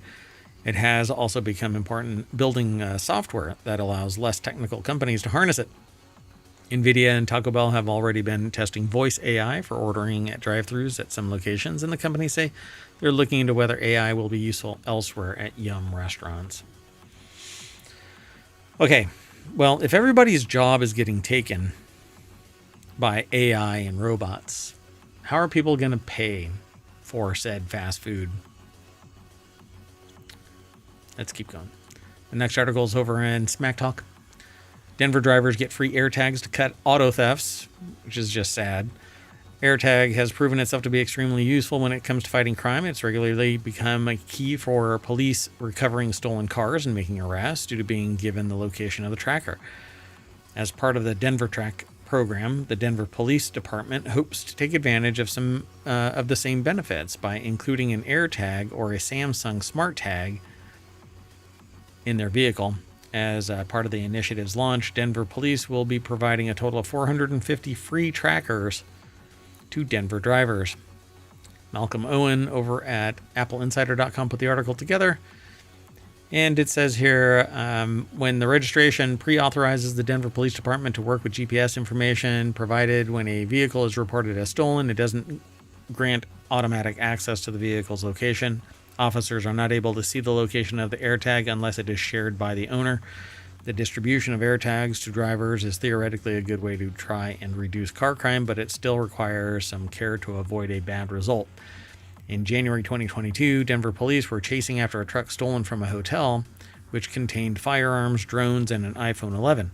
it has also become important building software that allows less technical companies to harness it. NVIDIA and Taco Bell have already been testing voice AI for ordering at drive-thrus at some locations, and the companies say they're looking into whether AI will be useful elsewhere at Yum restaurants. Okay, well, if everybody's job is getting taken by AI and robots, how are people going to pay for said fast food? Let's keep going. The next article is over in Smack Talk. Denver drivers get free AirTags to cut auto thefts, which is just sad. AirTag has proven itself to be extremely useful when it comes to fighting crime. It's regularly become a key for police recovering stolen cars and making arrests due to being given the location of the tracker. As part of the Denver Track program, the Denver Police Department hopes to take advantage of some of the same benefits by including an AirTag or a Samsung Smart Tag in their vehicle. As part of the initiative's launch, Denver Police will be providing a total of 450 free trackers to Denver drivers. Malcolm Owen over at AppleInsider.com put the article together. And it says here, when the registration pre-authorizes the Denver Police Department to work with GPS information provided when a vehicle is reported as stolen, it doesn't grant automatic access to the vehicle's location. Officers are not able to see the location of the AirTag unless it is shared by the owner. The distribution of AirTags to drivers is theoretically a good way to try and reduce car crime, but it still requires some care to avoid a bad result. In January 2022, Denver police were chasing after a truck stolen from a hotel, which contained firearms, drones, and an iPhone 11.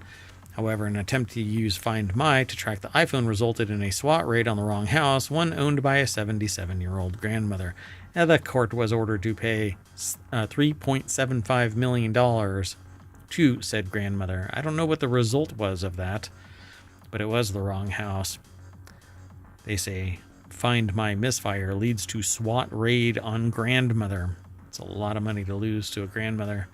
However, an attempt to use Find My to track the iPhone resulted in a SWAT raid on the wrong house, one owned by a 77-year-old grandmother. And the court was ordered to pay $3.75 million to said grandmother. I don't know what the result was of that, but it was the wrong house. They say Find My misfire leads to SWAT raid on grandmother. It's a lot of money to lose to a grandmother.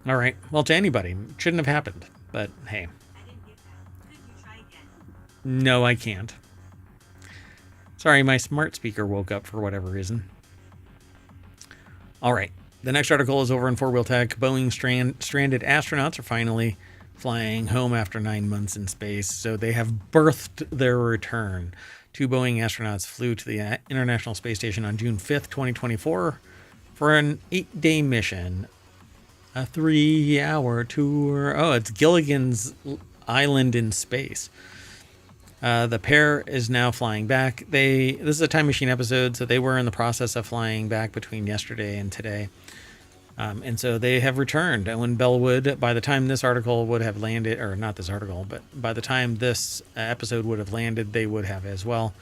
All right. Well, to anybody. It shouldn't have happened. But hey. I didn't get that. Could you try again? No, I can't. Sorry, my smart speaker woke up for whatever reason. All right. The next article is over in Four Wheel Tech. Boeing stranded astronauts are finally flying home after 9 months in space. So they have birthed their return. 2 Boeing astronauts flew to the International Space Station on June 5th, 2024 for an 8-day mission. A 3-hour tour. Oh, it's Gilligan's Island in space. The pair is now flying back. This is a time machine episode, so they were in the process of flying back between yesterday and today. And so they have returned. And when Bellwood, by the time this article would have landed, or not this article, but by the time this episode would have landed, they would have as well.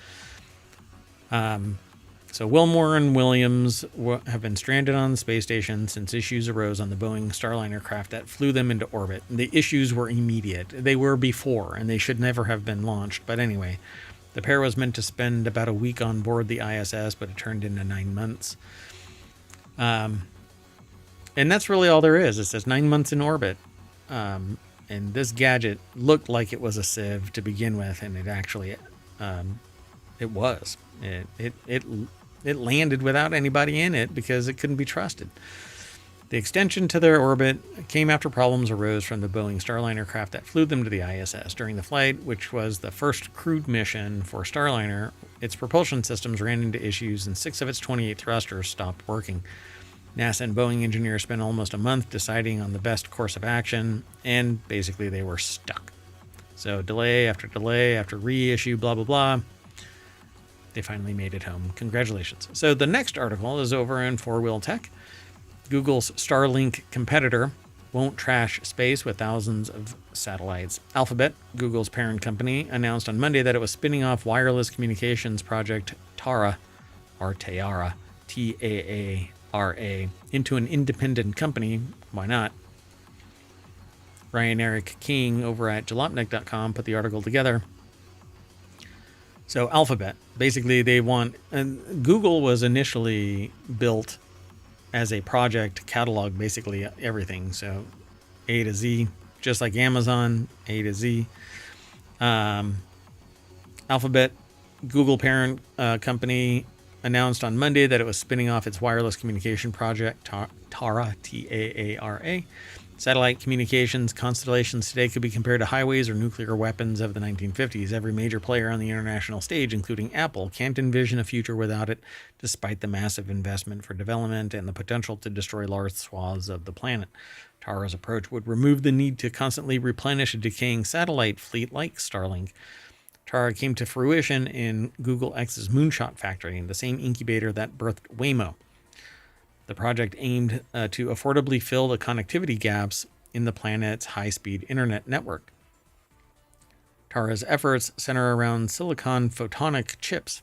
So Wilmore and Williams have been stranded on the space station since issues arose on the Boeing Starliner craft that flew them into orbit. The issues were immediate. They were before, and they should never have been launched. But anyway, the pair was meant to spend about a week on board the ISS, but it turned into 9 months. And that's really all there is. It says 9 months in orbit. And this gadget looked like it was a sieve to begin with, and it actually, it was. It landed without anybody in it because it couldn't be trusted. The extension to their orbit came after problems arose from the Boeing Starliner craft that flew them to the ISS. During the flight, which was the first crewed mission for Starliner, its propulsion systems ran into issues and 6 of its 28 thrusters stopped working. NASA and Boeing engineers spent almost a month deciding on the best course of action, and basically they were stuck. So delay after reissue, blah, blah, blah. They finally made it home. Congratulations. So the next article is over in 4-Wheel Tech. Google's Starlink competitor won't trash space with thousands of satellites. Alphabet, Google's parent company, announced on Monday that it was spinning off wireless communications project Tara, or Tayara, T-A-A-R-A, into an independent company. Why not? Ryan Eric King over at jalopnik.com put the article together. So Alphabet, basically they want, and Google was initially built as a project to catalog basically everything. So A to Z, just like Amazon, A to Z. Alphabet, Google parent company, announced on Monday that it was spinning off its wireless communication project, Tara, T-A-A-R-A. Satellite communications constellations today could be compared to highways or nuclear weapons of the 1950s. Every major player on the international stage, including Apple, can't envision a future without it, despite the massive investment for development and the potential to destroy large swaths of the planet. Tara's approach would remove the need to constantly replenish a decaying satellite fleet like Starlink. Tara came to fruition in Google X's Moonshot Factory, the same incubator that birthed Waymo. The project aimed to affordably fill the connectivity gaps in the planet's high-speed internet network. Tara's efforts center around silicon photonic chips,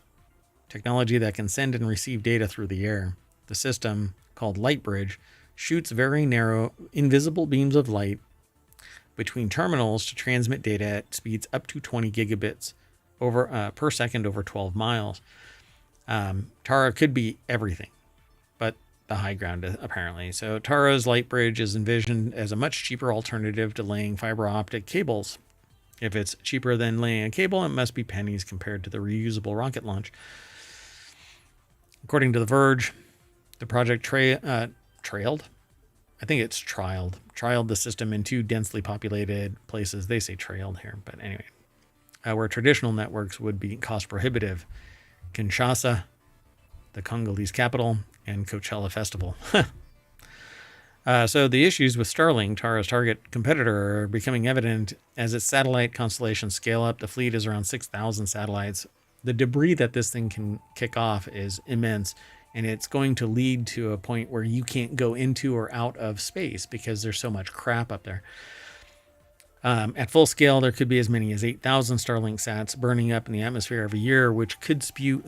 technology that can send and receive data through the air. The system, called Lightbridge, shoots very narrow, invisible beams of light between terminals to transmit data at speeds up to 20 gigabits per second over 12 miles. Tara could be everything, but the high ground apparently. So Tara's Lightbridge is envisioned as a much cheaper alternative to laying fiber optic cables. If it's cheaper than laying a cable, it must be pennies compared to the reusable rocket launch. According to The Verge, the project trialed the system in 2 densely populated places. They say trailed here, but anyway, where traditional networks would be cost prohibitive. Kinshasa, the Congolese capital, and Coachella Festival. So the issues with Starlink, Tara's target competitor, are becoming evident as its satellite constellations scale up. The fleet is around 6,000 satellites. The debris that this thing can kick off is immense, and it's going to lead to a point where you can't go into or out of space because there's so much crap up there. At full scale, there could be as many as 8,000 Starlink sats burning up in the atmosphere every year, which could spew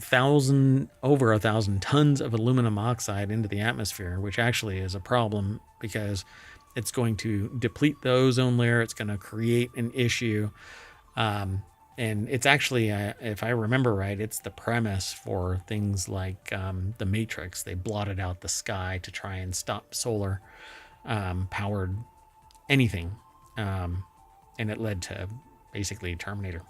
over 1,000 tons of aluminum oxide into the atmosphere, which actually is a problem because it's going to deplete the ozone layer. It's going to create an issue. And it's actually, if I remember right, it's the premise for things like the Matrix. They blotted out the sky to try and stop solar powered anything. And it led to basically Terminator.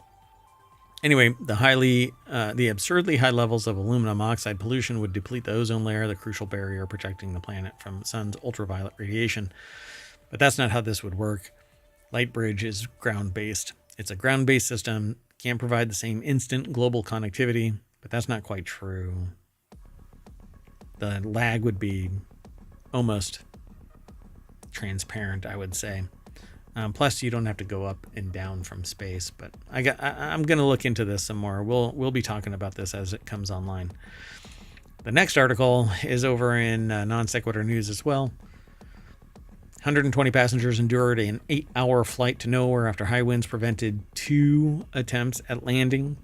Anyway, the absurdly high levels of aluminum oxide pollution would deplete the ozone layer, the crucial barrier protecting the planet from the sun's ultraviolet radiation. But that's not how this would work. Lightbridge is ground-based. It's a ground-based system, can't provide the same instant global connectivity, but that's not quite true. The lag would be almost transparent, I would say. Plus, you don't have to go up and down from space. But I'm going to look into this some more. We'll be talking about this as it comes online. The next article is over in Non Sequitur News as well. 120 passengers endured an 8-hour flight to nowhere after high winds prevented 2 attempts at landing.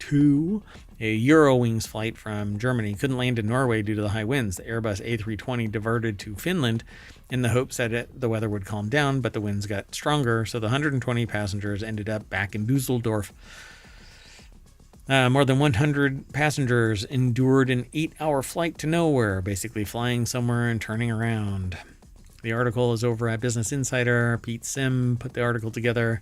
A Eurowings flight from Germany couldn't land in Norway due to the high winds. The Airbus A320 diverted to Finland in the hopes that the weather would calm down, but the winds got stronger, so the 120 passengers ended up back in Dusseldorf. More than 100 passengers endured an 8-hour flight to nowhere, basically flying somewhere and turning around. The article is over at Business Insider. Pete Sim put the article together.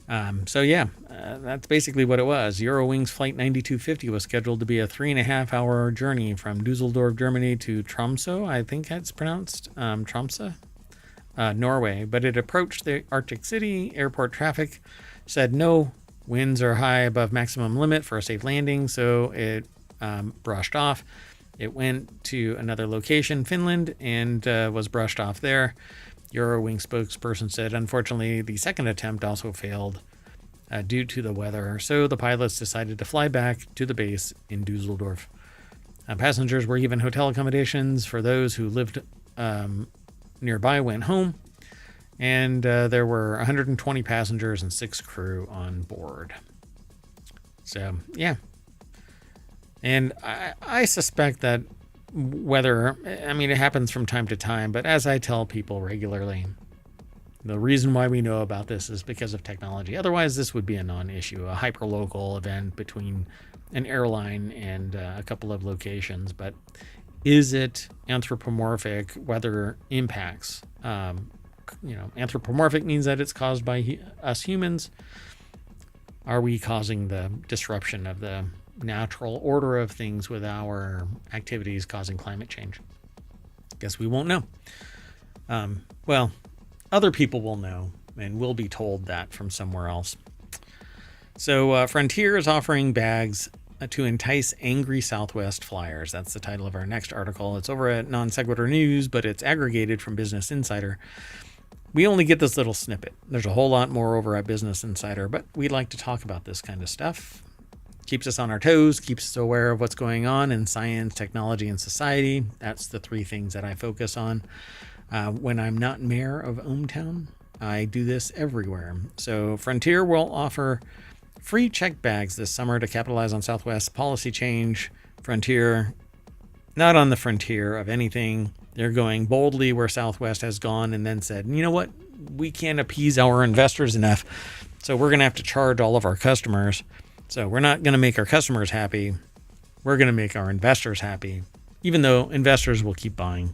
That's basically what it was. Eurowings Flight 9250 was scheduled to be a 3.5-hour journey from Dusseldorf, Germany to Tromsø. I think that's pronounced Tromsø, Norway. But it approached the Arctic City. Airport traffic said no. Winds are high above maximum limit for a safe landing, so it brushed off. It went to another location, Finland, and was brushed off there. Eurowings spokesperson said, unfortunately, the second attempt also failed due to the weather, so the pilots decided to fly back to the base in Dusseldorf. Passengers were given hotel accommodations. For those who lived nearby went home, and there were 120 passengers and 6 crew on board. So, yeah. And I suspect that weather, it happens from time to time, but as I tell people regularly, the reason why we know about this is because of technology. Otherwise, this would be a non-issue, a hyperlocal event between an airline and a couple of locations. But is it anthropomorphic weather impacts? Anthropomorphic means that it's caused by us humans. Are we causing the disruption of the natural order of things with our activities causing climate change? Guess we won't know. Other people will know, and we'll be told that from somewhere else. So Frontier is offering bags to entice angry Southwest flyers. That's the title of our next article. It's over at Non Sequitur News, but it's aggregated from Business Insider. We only get this little snippet. There's a whole lot more over at Business Insider, but we like to talk about this kind of stuff. Keeps us on our toes, keeps us aware of what's going on in science, technology, and society. That's the 3 things that I focus on. When I'm not mayor of ohmTown, I do this everywhere. So Frontier will offer free check bags this summer to capitalize on Southwest's policy change. Frontier, not on the frontier of anything. They're going boldly where Southwest has gone and then said, you know what? We can't appease our investors enough, so we're going to have to charge all of our customers. So we're not going to make our customers happy. We're going to make our investors happy, even though investors will keep buying.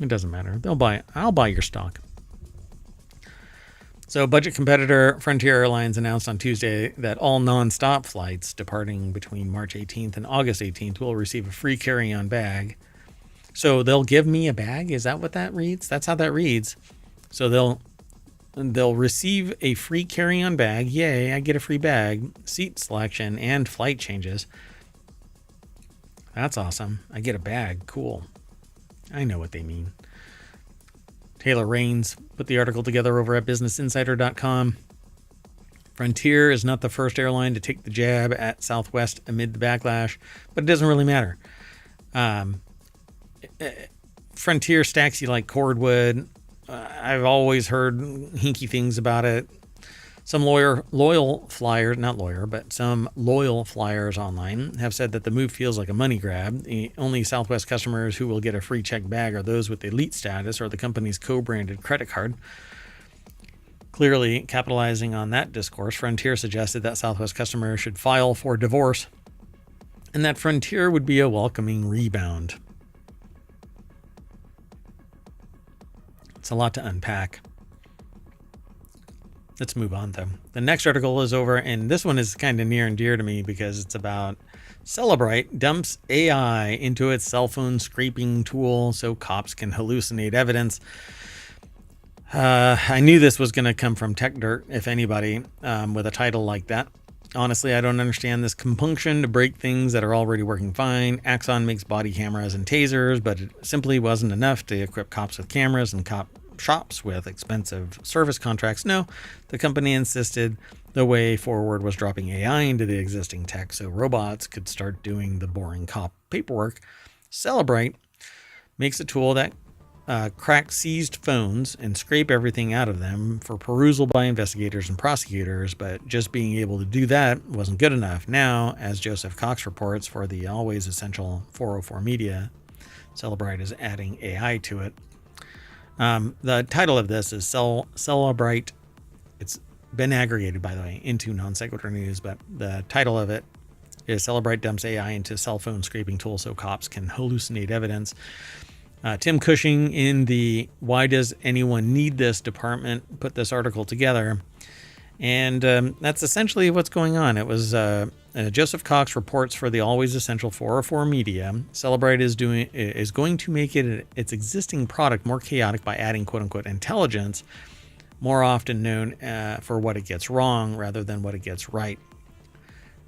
It doesn't matter. They'll buy. I'll buy your stock. So budget competitor Frontier Airlines announced on Tuesday that all non-stop flights departing between March 18th and August 18th will receive a free carry-on bag. So they'll give me a bag? Is that what that reads? That's how that reads. So they'll receive a free carry-on bag. Yay, I get a free bag, seat selection, and flight changes. That's awesome. I get a bag. Cool. I know what they mean. Taylor Raines put the article together over at businessinsider.com. Frontier is not the first airline to take the jab at Southwest amid the backlash, but it doesn't really matter. Frontier stacks you like cordwood. I've always heard hinky things about it. Some loyal flyers online have said that the move feels like a money grab. The only Southwest customers who will get a free check bag are those with elite status or the company's co-branded credit card. Clearly capitalizing on that discourse, Frontier suggested that Southwest customers should file for divorce and that Frontier would be a welcoming rebound. It's a lot to unpack. Let's move on, though. The next article is over, and this one is kind of near and dear to me because it's about Celebrite dumps AI into its cell phone scraping tool so cops can hallucinate evidence. I knew this was going to come from Tech Dirt, if anybody, with a title like that. Honestly, I don't understand this compunction to break things that are already working fine. Axon makes body cameras and tasers, but it simply wasn't enough to equip cops with cameras and cop shops with expensive service contracts. No, the company insisted the way forward was dropping AI into the existing tech so robots could start doing the boring cop paperwork. Celebrate makes a tool that crack seized phones and scrape everything out of them for perusal by investigators and prosecutors, but just being able to do that wasn't good enough. Now, as Joseph Cox reports for the always essential 404 Media, Celebrite is adding AI to it. The title of this is Celebrite. It's been aggregated, by the way, into Non Sequitur News, but the title of it is Celebrite dumps AI into cell phone scraping tool so cops can hallucinate evidence. Tim Cushing in the Why Does Anyone Need This department put this article together. And that's essentially what's going on. It was Joseph Cox reports for the always essential 404 Media. Celebrite is going to make its existing product more chaotic by adding quote unquote intelligence, more often known for what it gets wrong rather than what it gets right.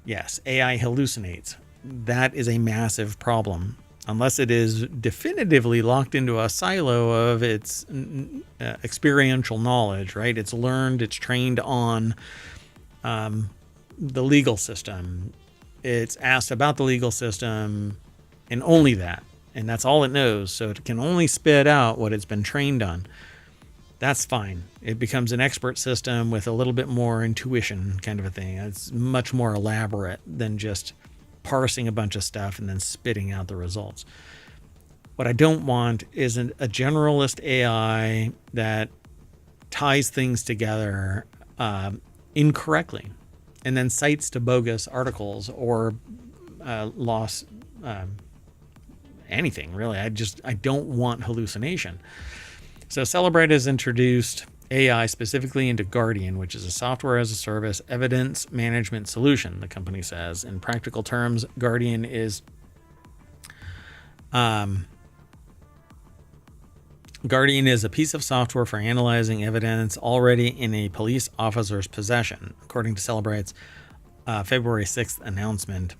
Yes, AI hallucinates. That is a massive problem. Unless it is definitively locked into a silo of its experiential knowledge, right? It's learned, it's trained on the legal system. It's asked about the legal system and only that. And that's all it knows. So it can only spit out what it's been trained on. That's fine. It becomes an expert system with a little bit more intuition kind of a thing. It's much more elaborate than just parsing a bunch of stuff and then spitting out the results. What I don't want is a generalist AI that ties things together incorrectly and then cites to bogus articles or anything really. I don't want hallucination. So Celebrite has introduced AI specifically into Guardian, which is a software as a service evidence management solution, the company says. In practical terms, Guardian is a piece of software for analyzing evidence already in a police officer's possession. According to Celebrite's February 6th announcement,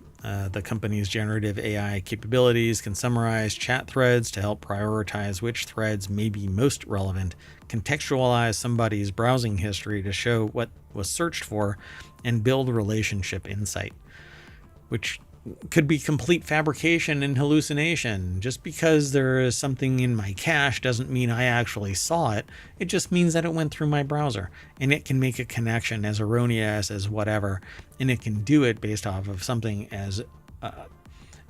the company's generative AI capabilities can summarize chat threads to help prioritize which threads may be most relevant, contextualize somebody's browsing history to show what was searched for, and build relationship insight, which could be complete fabrication and hallucination. Just because there is something in my cache doesn't mean I actually saw it. It just means that it went through my browser, and it can make a connection as erroneous as whatever, and it can do it based off of something as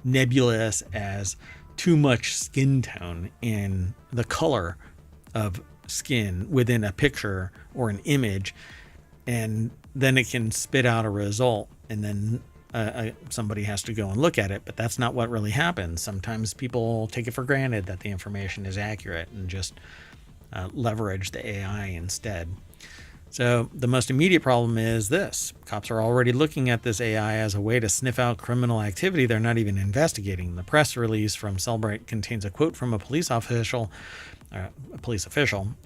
nebulous as too much skin tone in the color of skin within a picture or an image, and then it can spit out a result, and then somebody has to go and look at it. But that's not what really happens. Sometimes people take it for granted that the information is accurate and just leverage the AI instead. So the most immediate problem is this. Cops are already looking at this AI as a way to sniff out criminal activity they're not even investigating. The press release from Celebrite contains a quote from a police official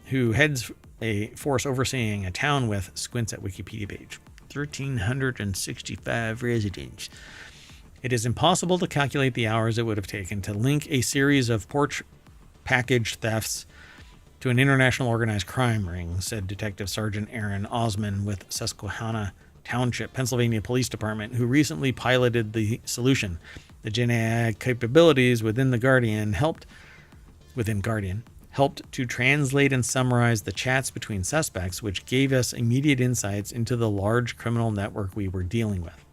who heads a force overseeing a town with, squints at Wikipedia page, 1,365 residents. It is impossible to calculate the hours it would have taken to link a series of porch package thefts to an international organized crime ring, said Detective Sergeant Aaron Osman with Susquehanna Township, Pennsylvania Police Department, who recently piloted the solution. The Gen AI capabilities within Guardian helped to translate and summarize the chats between suspects, which gave us immediate insights into the large criminal network we were dealing with.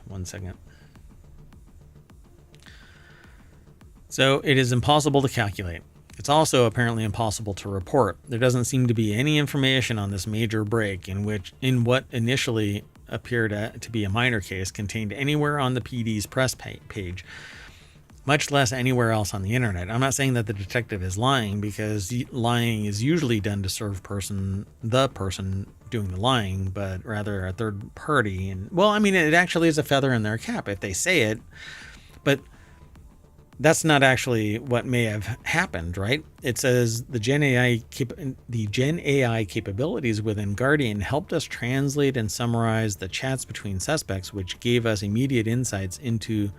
One second. So it is impossible to calculate. It's also apparently impossible to report. There doesn't seem to be any information on this major break in what initially appeared to be a minor case contained anywhere on the PD's press page, much less anywhere else on the internet. I'm not saying that the detective is lying, because lying is usually done to serve the person doing the lying, but rather a third party. And well, I mean, it actually is a feather in their cap if they say it, but that's not actually what may have happened, right? It says the Gen AI capabilities within Guardian helped us translate and summarize the chats between suspects, which gave us immediate insights into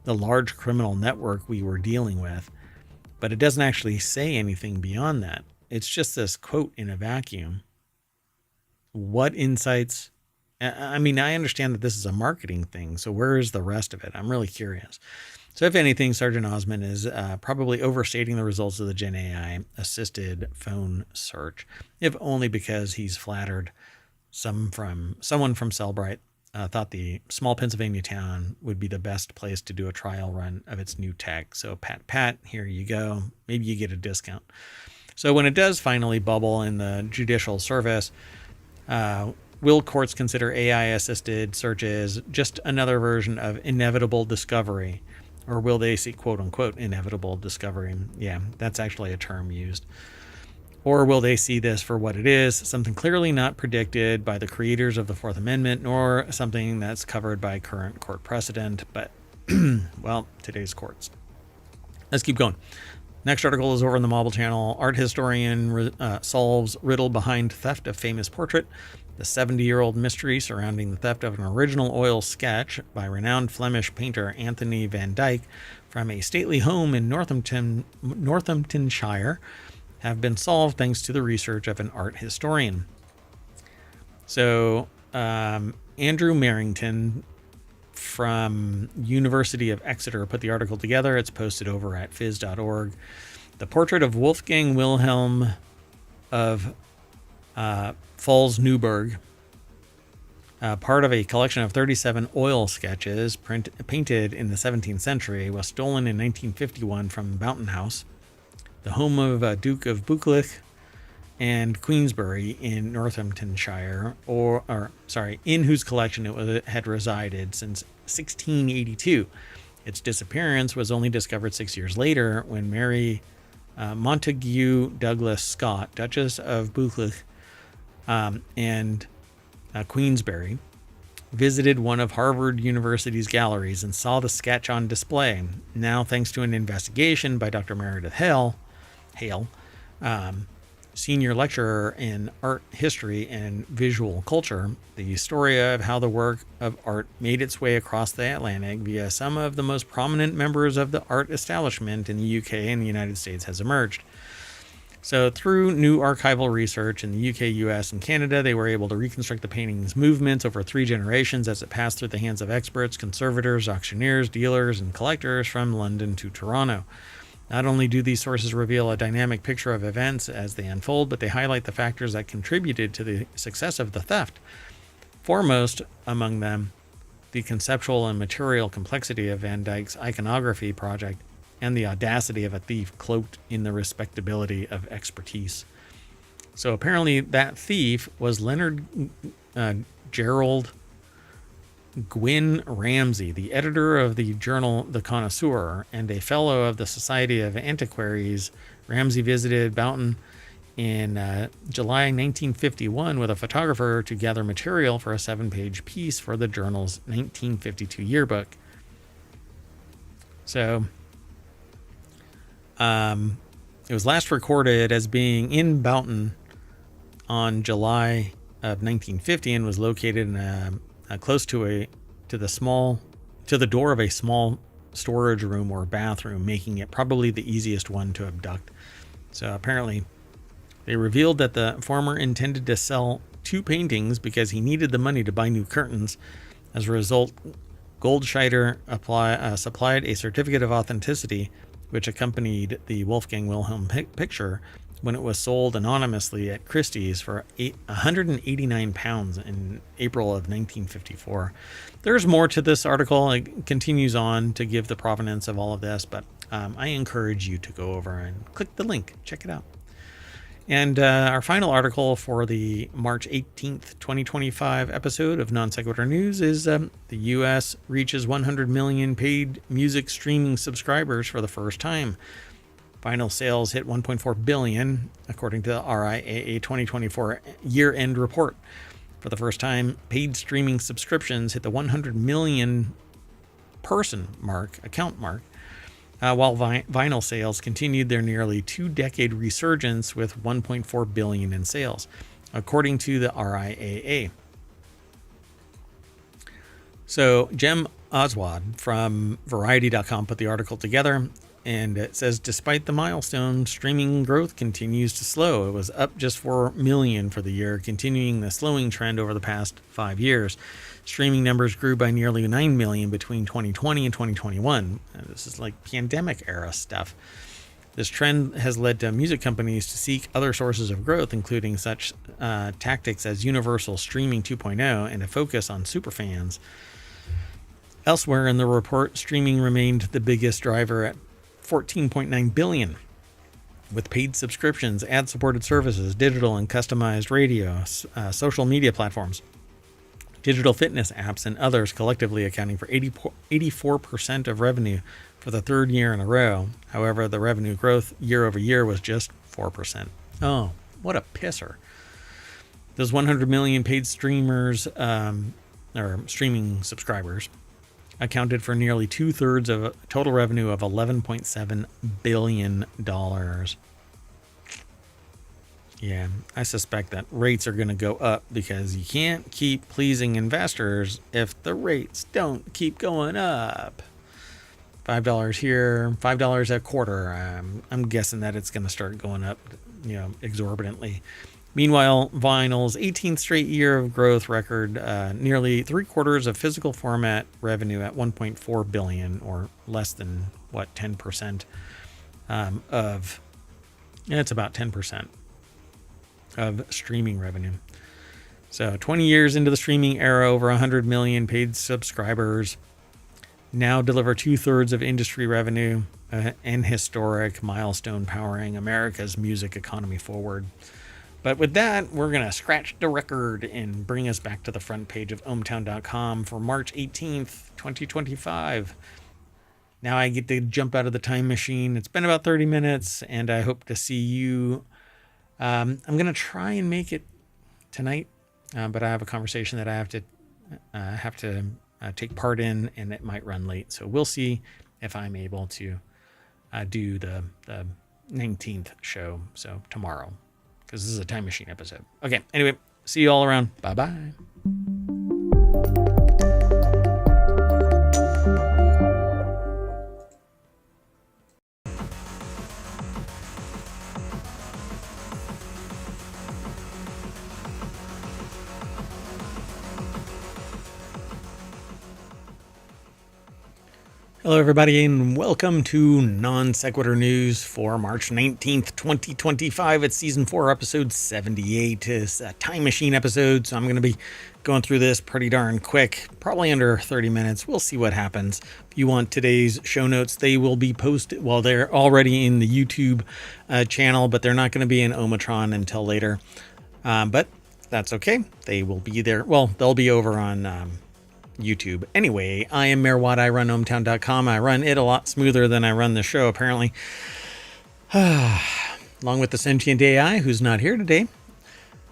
the large criminal network we were dealing with. But it doesn't actually say anything beyond that. It's just this quote in a vacuum. What insights? I mean, I understand that this is a marketing thing, so where is the rest of it? I'm really curious. So if anything, Sergeant Osmond is probably overstating the results of the Gen AI assisted phone search, if only because he's flattered someone from Cellbrite thought the small Pennsylvania town would be the best place to do a trial run of its new tech. So pat, here you go. Maybe you get a discount. So when it does finally bubble in the judicial service, will courts consider AI-assisted searches just another version of inevitable discovery? Or will they see quote-unquote inevitable discovery? Yeah, that's actually a term used. Or will they see this for what it is, something clearly not predicted by the creators of the Fourth Amendment, nor something that's covered by current court precedent, but, well, today's courts. Let's keep going. Next article is over on the Mobile Channel. Art historian solves riddle behind theft of famous portrait. The 70-year-old mystery surrounding the theft of an original oil sketch by renowned Flemish painter Anthony van Dyck from a stately home in Northamptonshire have been solved thanks to the research of an art historian. So Andrew Merrington from University of Exeter put the article together. It's posted over at phys.org. The portrait of Wolfgang Wilhelm of Pfalz-Neuburg, part of a collection of 37 oil sketches painted in the 17th century, was stolen in 1951 from Boughton House, the home of Duke of Buccleuch and Queensbury in Northamptonshire, in whose collection it had resided since 1682. Its disappearance was only discovered 6 years later when Mary Montague Douglas Scott, Duchess of Buccleuch and Queensbury, visited one of Harvard University's galleries and saw the sketch on display. Now, thanks to an investigation by Dr. Meredith Hale, senior lecturer in art history and visual culture, the story of how the work of art made its way across the Atlantic via some of the most prominent members of the art establishment in the UK and the United States has emerged. So through new archival research in the UK, US, and Canada, they were able to reconstruct the painting's movements over 3 generations as it passed through the hands of experts, conservators, auctioneers, dealers, and collectors from London to Toronto. Not only do these sources reveal a dynamic picture of events as they unfold, but they highlight the factors that contributed to the success of the theft. Foremost among them, the conceptual and material complexity of Van Dyck's iconography project and the audacity of a thief cloaked in the respectability of expertise. So apparently that thief was Leonard Gerald Gwyn Ramsay, the editor of the journal The Connoisseur and a fellow of the Society of Antiquaries. Ramsay visited Boughton in July 1951 with a photographer to gather material for a 7-page piece for the journal's 1952 yearbook. So it was last recorded as being in Boughton on July of 1950 and was located in close to the door of a small storage room or bathroom, making it probably the easiest one to abduct. So apparently they revealed that the former intended to sell 2 paintings because he needed the money to buy new curtains. As a result, Goldscheider supplied a certificate of authenticity which accompanied the Wolfgang Wilhelm picture when it was sold anonymously at Christie's for £189 in April of 1954. There's more to this article. It continues on to give the provenance of all of this, but I encourage you to go over and click the link. Check it out. And our final article for the March 18th, 2025 episode of Non Sequitur News is the U.S. reaches 100 million paid music streaming subscribers for the first time. Final sales hit 1.4 billion, according to the RIAA 2024 year-end report. For the first time, paid streaming subscriptions hit the 100 million person account mark. while vinyl sales continued their nearly 2-decade resurgence with $1.4 billion in sales, according to the RIAA. So Jem Oswald from Variety.com put the article together, and it says, despite the milestone, streaming growth continues to slow. It was up just 4 million for the year, continuing the slowing trend over the past 5 years. Streaming numbers grew by nearly 9 million between 2020 and 2021. This is like pandemic era stuff. This trend has led to music companies to seek other sources of growth, including such tactics as Universal Streaming 2.0 and a focus on superfans. Elsewhere in the report, streaming remained the biggest driver at 14.9 billion, with paid subscriptions, ad-supported services, digital and customized radio, social media platforms, digital fitness apps, and others collectively accounting for 84% of revenue for the third year in a row. However, the revenue growth year over year was just 4%. Oh, what a pisser. Those 100 million paid streamers, or streaming subscribers, accounted for nearly 2/3 of total revenue of $11.7 billion. Yeah, I suspect that rates are going to go up because you can't keep pleasing investors if the rates don't keep going up. $5 here, $5 a quarter. I'm guessing that it's going to start going up, exorbitantly. Meanwhile, vinyl's 18th straight year of growth record, nearly 3/4 of physical format revenue at $1.4 billion, or less than 10% it's about 10% of streaming revenue. So 20 years into the streaming era, over 100 million paid subscribers now deliver 2/3 of industry revenue, an historic milestone powering America's music economy forward. But with that, we're going to scratch the record and bring us back to the front page of ohmtown.com for March 18th, 2025. Now I get to jump out of the time machine. It's been about 30 minutes, and I hope to see you. I'm going to try and make it tonight, but I have a conversation that I have to take part in, and it might run late. So we'll see if I'm able to do the 19th show, so tomorrow, because this is a time machine episode. Okay, anyway, see you all around. Bye-bye. Hello, everybody, and welcome to Non Sequitur News for March 19th, 2025. It's Season 4, Episode 78. It's a time machine episode, so I'm going to be going through this pretty darn quick, probably under 30 minutes. We'll see what happens. If you want today's show notes, they will be posted. Well, they're already in the YouTube channel, but they're not going to be in Omatron until later. But that's okay. They will be there. Well, they'll be over on YouTube. Anyway, I am Mayor Watt. I run ohmtown.com. I run it a lot smoother than I run the show, apparently. Along with the sentient AI, who's not here today.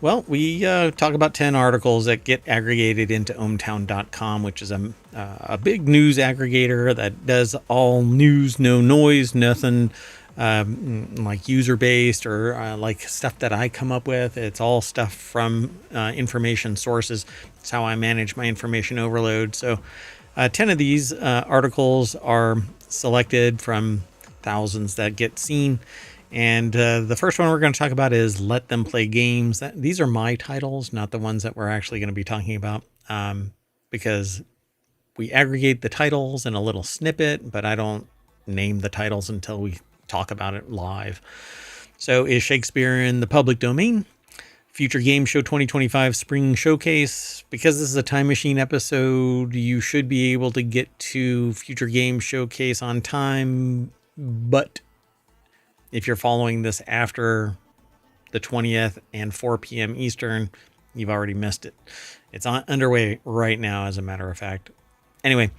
Well, we talk about 10 articles that get aggregated into ohmtown.com, which is a big news aggregator that does all news, no noise, nothing like user-based or like stuff that I come up with. It's all stuff from information sources. It's how I manage my information overload. So 10 of these articles are selected from thousands that get seen. And the first one we're going to talk about is Let Them Play Games. These are my titles, not the ones that we're actually going to be talking about, because we aggregate the titles in a little snippet, but I don't name the titles until we talk about it live. So, is Shakespeare in the public domain? Future Game Show 2025 Spring Showcase. Because this is a Time Machine episode, you should be able to get to Future Game Showcase on time, but if you're following this after the 20th and 4 p.m. Eastern, you've already missed it. It's underway right now, as a matter of fact. Anyway,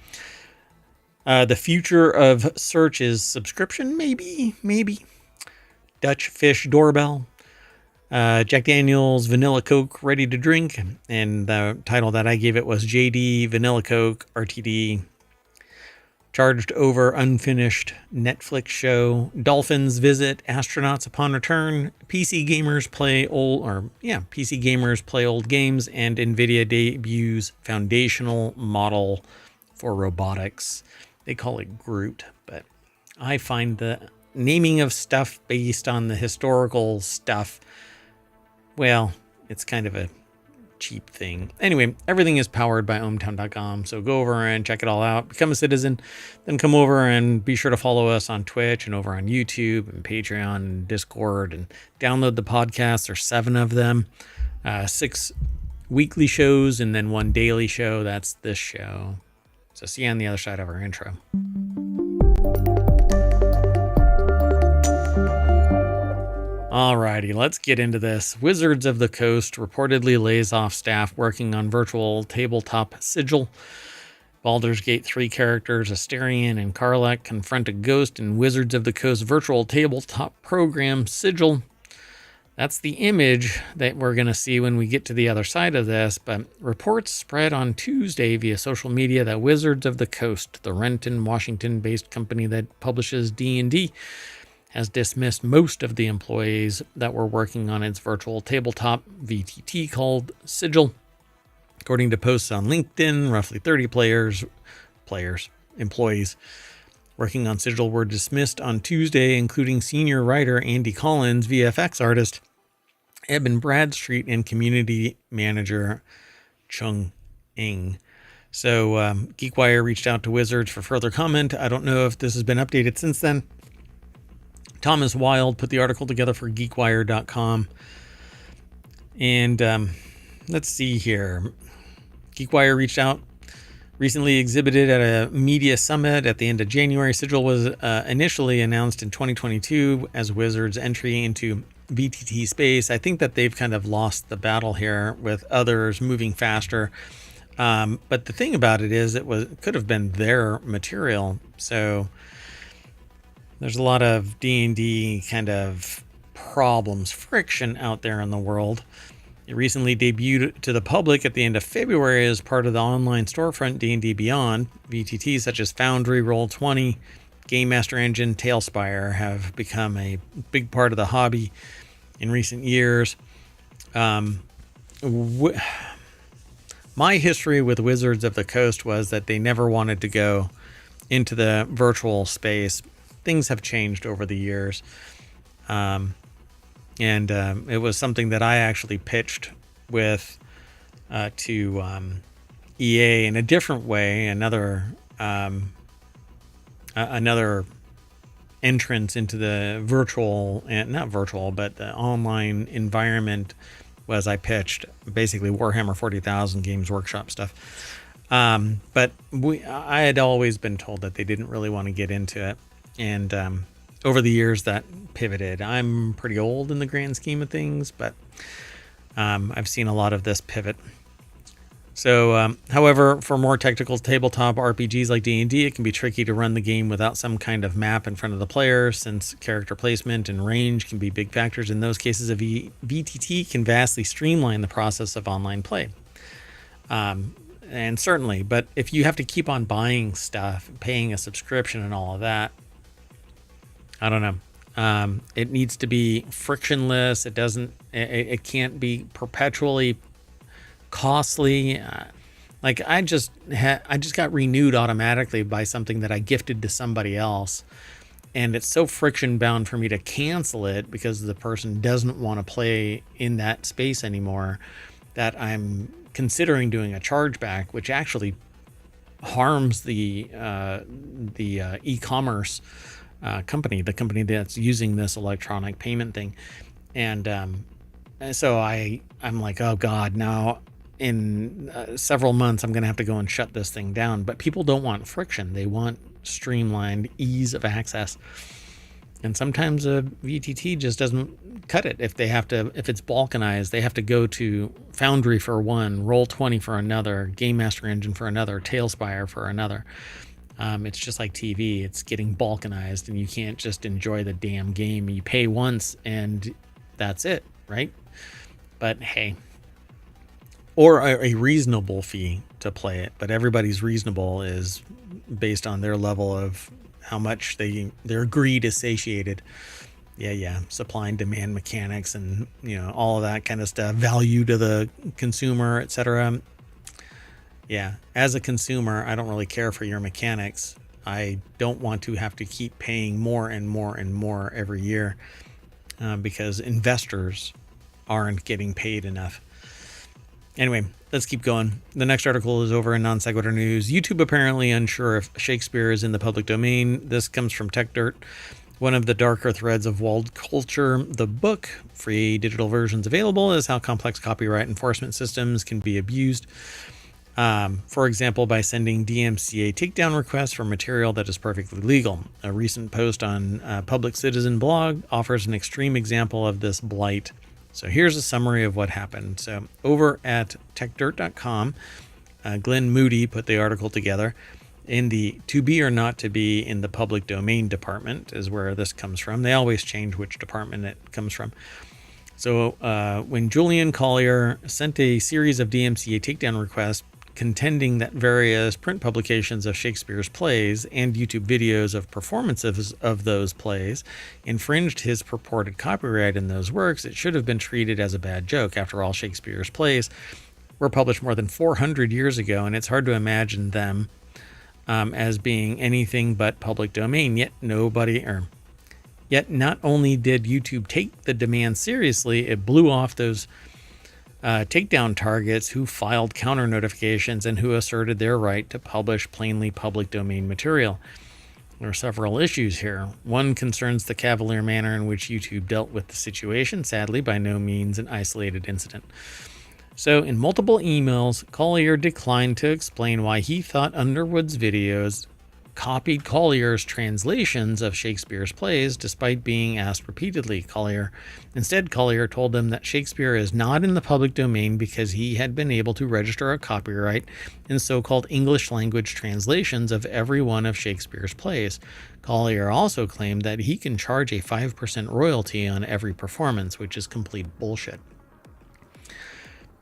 the future of search is subscription, maybe. Dutch Fish Doorbell. Jack Daniel's Vanilla Coke Ready to Drink. And the title that I gave it was JD Vanilla Coke RTD. Charged over unfinished Netflix show. Dolphins visit astronauts upon return. PC gamers play old games, and Nvidia debuts foundational model for robotics. They call it Groot, but I find the naming of stuff based on the historical stuff, well, it's kind of a cheap thing. Anyway, everything is powered by ohmtown.com, so go over and check it all out. Become a citizen, then come over and be sure to follow us on Twitch and over on YouTube and Patreon and Discord, and download the podcasts. There's 7 of them, 6 weekly shows and then 1 daily show. That's this show. So see you on the other side of our intro. Alrighty, let's get into this. Wizards of the Coast reportedly lays off staff working on virtual tabletop Sigil. Baldur's Gate 3 characters Asterion and Karlach confront a ghost in Wizards of the Coast virtual tabletop program Sigil. That's the image that we're going to see when we get to the other side of this, but reports spread on Tuesday via social media that Wizards of the Coast, the Renton, Washington-based company that publishes D&D, has dismissed most of the employees that were working on its virtual tabletop VTT called Sigil. According to posts on LinkedIn, roughly 30 employees working on Sigil were dismissed on Tuesday, including senior writer Andy Collins, VFX artist Eben Bradstreet, and community manager Chung Ing. So GeekWire reached out to Wizards for further comment. I don't know if this has been updated since then. Thomas Wild put the article together for GeekWire.com. And let's see here. GeekWire reached out, recently exhibited at a media summit at the end of January. Sigil was initially announced in 2022 as Wizards' entry into VTT space. I think that they've kind of lost the battle here with others moving faster. But the thing about it is it could have been their material. So there's a lot of D&D kind of problems, friction out there in the world. It recently debuted to the public at the end of February as part of the online storefront D&D Beyond. VTTs such as Foundry, Roll20, Game Master Engine, Tailspire have become a big part of the hobby in recent years. My history with Wizards of the Coast was that they never wanted to go into the virtual space. Things have changed over the years. And it was something that I actually pitched with to EA in a different way. Another entrance into the virtual, and not virtual, but the online environment was I pitched basically Warhammer 40,000 Games Workshop stuff. But I had always been told that they didn't really want to get into it. And over the years that pivoted. I'm pretty old in the grand scheme of things, but I've seen a lot of this pivot. So, however, for more technical tabletop RPGs like D&D, it can be tricky to run the game without some kind of map in front of the player, since character placement and range can be big factors. In those cases, a VTT can vastly streamline the process of online play. And certainly, but if you have to keep on buying stuff, paying a subscription and all of that, I don't know. It needs to be frictionless. It can't be perpetually costly. I just got renewed automatically by something that I gifted to somebody else. And it's so friction bound for me to cancel it because the person doesn't want to play in that space anymore, that I'm considering doing a chargeback, which actually harms the e-commerce company, the company that's using this electronic payment thing. And so I'm like, oh God, now in several months, I'm going to have to go and shut this thing down. But people don't want friction. They want streamlined ease of access. And sometimes a VTT just doesn't cut it. If it's balkanized, they have to go to Foundry for one, Roll20 for another, Game Master Engine for another, Tailspire for another. It's just like TV. It's getting balkanized, and you can't just enjoy the damn game. You pay once, and that's it, right? But hey, or a reasonable fee to play it. But everybody's reasonable is based on their level of how much their greed is satiated. Yeah, supply and demand mechanics and, all of that kind of stuff, value to the consumer, etc. Yeah, as a consumer, I don't really care for your mechanics. I don't want to have to keep paying more and more and more every year because investors aren't getting paid enough. Anyway, let's keep going. The next article is over in Non Sequitur News. YouTube apparently unsure if Shakespeare is in the public domain. This comes from TechDirt. One of the darker threads of walled culture, the book, free digital versions available, is how complex copyright enforcement systems can be abused. For example, by sending DMCA takedown requests for material that is perfectly legal. A recent post on Public Citizen blog offers an extreme example of this blight. So here's a summary of what happened. So over at techdirt.com, Glenn Moody put the article together. In the to be or not to be in the public domain department is where this comes from. They always change which department it comes from. So when Julian Collier sent a series of DMCA takedown requests contending that various print publications of Shakespeare's plays and YouTube videos of performances of those plays infringed his purported copyright in those works, it should have been treated as a bad joke. After all, Shakespeare's plays were published more than 400 years ago, and it's hard to imagine them as being anything but public domain. Yet not only did YouTube take the demand seriously, it blew off those takedown targets who filed counter notifications and who asserted their right to publish plainly public domain material. There are several issues here. One concerns the cavalier manner in which YouTube dealt with the situation, sadly by no means an isolated incident. So in multiple emails, Collier declined to explain why he thought Underwood's videos copied Collier's translations of Shakespeare's plays, despite being asked repeatedly. Instead, Collier told them that Shakespeare is not in the public domain because he had been able to register a copyright in so-called English language translations of every one of Shakespeare's plays. Collier also claimed that he can charge a 5% royalty on every performance, which is complete bullshit.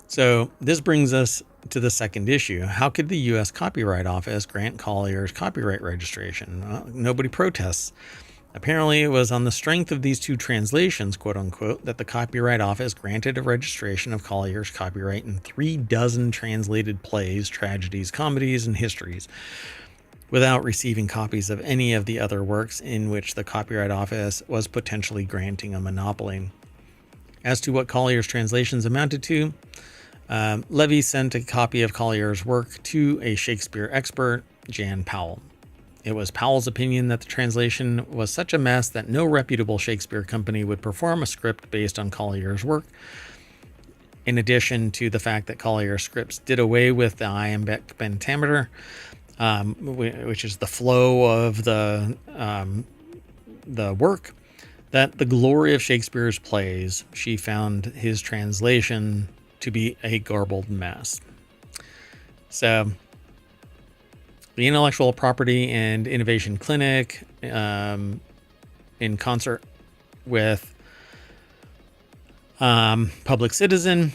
So this brings us to the second issue. How could the U.S. Copyright Office grant Collier's copyright registration? Well, nobody protests. Apparently, it was on the strength of these two translations, quote unquote, that the Copyright Office granted a registration of Collier's copyright in 36 translated plays, tragedies, comedies, and histories, without receiving copies of any of the other works in which the Copyright Office was potentially granting a monopoly. As to what Collier's translations amounted to, Levy sent a copy of Collier's work to a Shakespeare expert, Jan Powell. It was Powell's opinion that the translation was such a mess that no reputable Shakespeare company would perform a script based on Collier's work. In addition to the fact that Collier's scripts did away with the iambic pentameter, which is the flow of the work, that the glory of Shakespeare's plays, she found his translation to be a garbled mess. So the Intellectual Property and Innovation Clinic, in concert with Public Citizen,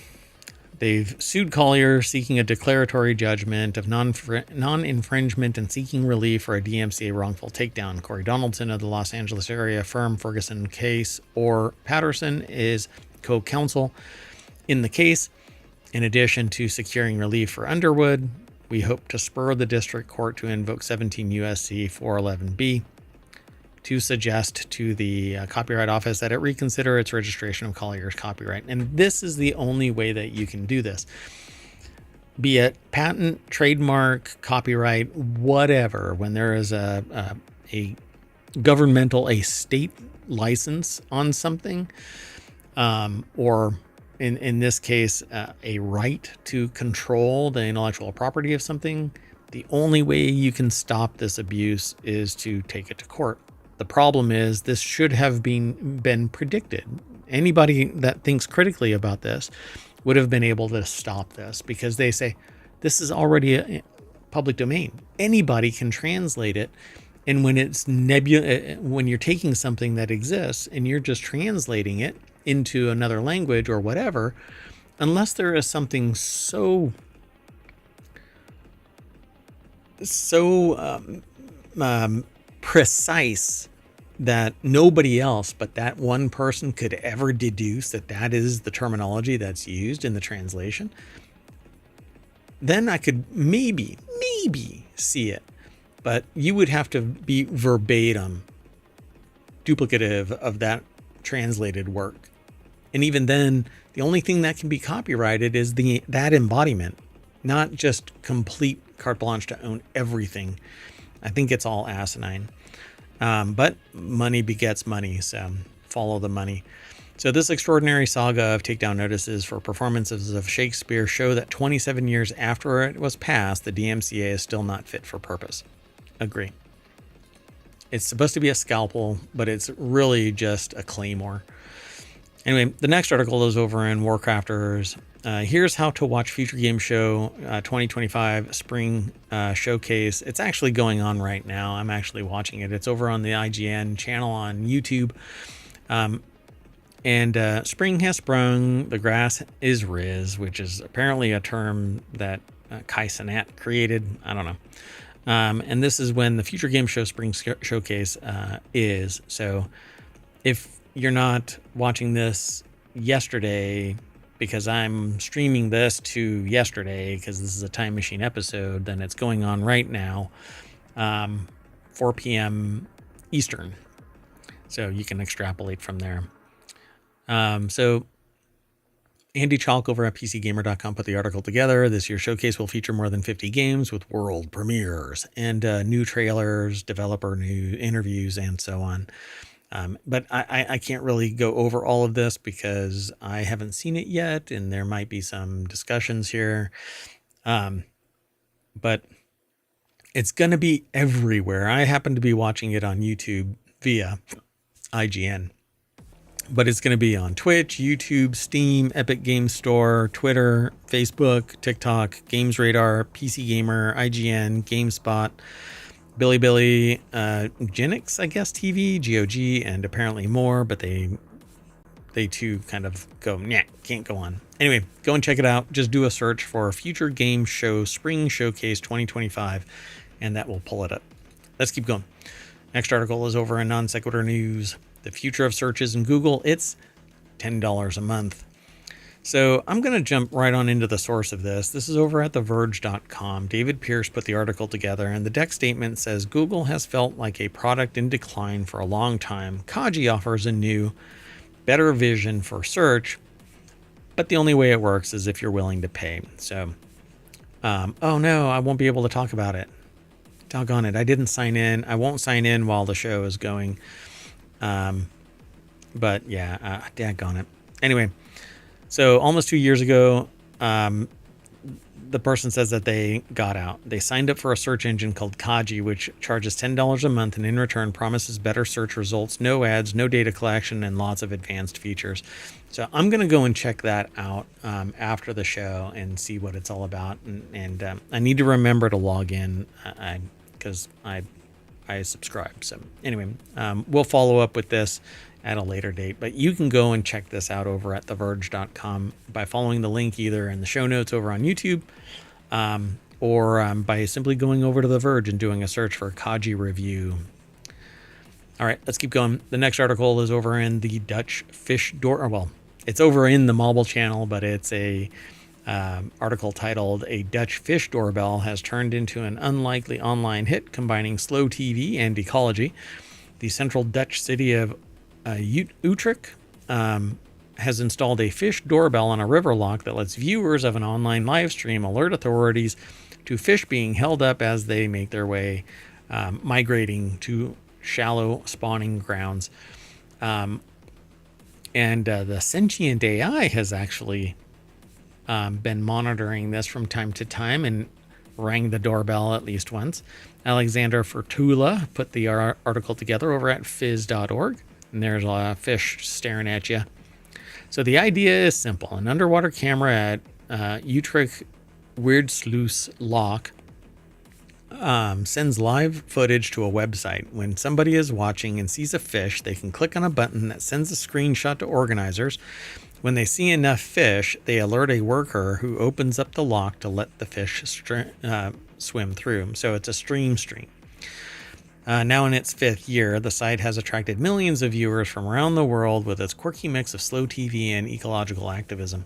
they've sued Collier, seeking a declaratory judgment of non-infringement and seeking relief for a DMCA wrongful takedown. Corey Donaldson of the Los Angeles area firm Ferguson Case or Patterson is co-counsel in the case. In addition to securing relief for Underwood, we hope to spur the district court to invoke 17 U.S.C. 411B to suggest to the Copyright Office that it reconsider its registration of Collier's copyright. And this is the only way that you can do this. Be it patent, trademark, copyright, whatever, when there is a state license on something, or in this case, a right to control the intellectual property of something, the only way you can stop this abuse is to take it to court. The problem is this should have been predicted. Anybody that thinks critically about this would have been able to stop this, because they say this is already a public domain. Anybody can translate it. And when it's when you're taking something that exists and you're just translating it into another language or whatever, unless there is something so so precise that nobody else but that one person could ever deduce that that is the terminology that's used in the translation, then I could maybe see it. But you would have to be verbatim duplicative of that translated work. And even then, the only thing that can be copyrighted is that embodiment, not just complete carte blanche to own everything. I think it's all asinine. But money begets money, so follow the money. So this extraordinary saga of takedown notices for performances of Shakespeare show that 27 years after it was passed, the DMCA is still not fit for purpose. Agree. It's supposed to be a scalpel, but it's really just a claymore. Anyway, the next article is over in WarCrafters. Here's how to watch Future Game Show 2025 Spring Showcase. It's actually going on right now. I'm actually watching it. It's over on the IGN channel on YouTube. And spring has sprung, the grass is riz, which is apparently a term that Kai Cenat created. I don't know. And this is when the Future Game Show Spring Showcase is. So if you're not watching this yesterday because I'm streaming this to yesterday because this is a Time Machine episode, then it's going on right now, 4 p.m. Eastern. So you can extrapolate from there. So Andy Chalk over at PCGamer.com put the article together. This year's showcase will feature more than 50 games with world premieres and new trailers, developer new interviews, and so on. But I can't really go over all of this because I haven't seen it yet, and there might be some discussions here. But it's going to be everywhere. I happen to be watching it on YouTube via IGN. But it's going to be on Twitch, YouTube, Steam, Epic Games Store, Twitter, Facebook, TikTok, Games Radar, PC Gamer, IGN, GameSpot, Bilibili, Genix, I guess, TV, GOG, and apparently more, but they too kind of go, nah, can't go on. Anyway, go and check it out. Just do a search for Future Game Show Spring Showcase 2025, and that will pull it up. Let's keep going. Next article is over in Non Sequitur News. The future of searches in Google, it's $10 a month. So I'm going to jump right on into the source of this. This is over at TheVerge.com. David Pierce put the article together, and the deck statement says, Google has felt like a product in decline for a long time. Kaji offers a new, better vision for search, but the only way it works is if you're willing to pay. So, oh no, I won't be able to talk about it. Doggone it, I didn't sign in. I won't sign in while the show is going. But yeah, daggone it. Anyway, so almost 2 years ago, the person says that they got out. They signed up for a search engine called Kaji, which charges $10 a month and in return promises better search results, no ads, no data collection, and lots of advanced features. So I'm going to go and check that out after the show and see what it's all about. And I need to remember to log in because I subscribe. So anyway, we'll follow up with this at a later date, but you can go and check this out over at TheVerge.com by following the link either in the show notes over on YouTube or by simply going over to The Verge and doing a search for Kaji review. All right, let's keep going. The next article is over in the Dutch Fish Door. Well, it's over in the mobile channel, but it's a article titled "A Dutch Fish Doorbell Has Turned into an Unlikely Online Hit Combining Slow TV and Ecology." The central Dutch city of Utrecht has installed a fish doorbell on a river lock that lets viewers of an online live stream alert authorities to fish being held up as they make their way migrating to shallow spawning grounds. And the sentient AI has actually been monitoring this from time to time and rang the doorbell at least once. Alexander Fertula put the article together over at fizz.org, and there's a fish staring at you. So the idea is simple. An underwater camera at Utrecht Weerdsluis Lock sends live footage to a website. When somebody is watching and sees a fish, they can click on a button that sends a screenshot to organizers. When they see enough fish, they alert a worker who opens up the lock to let the fish swim through. So it's a stream. Now in its 5th year, the site has attracted millions of viewers from around the world with its quirky mix of slow TV and ecological activism.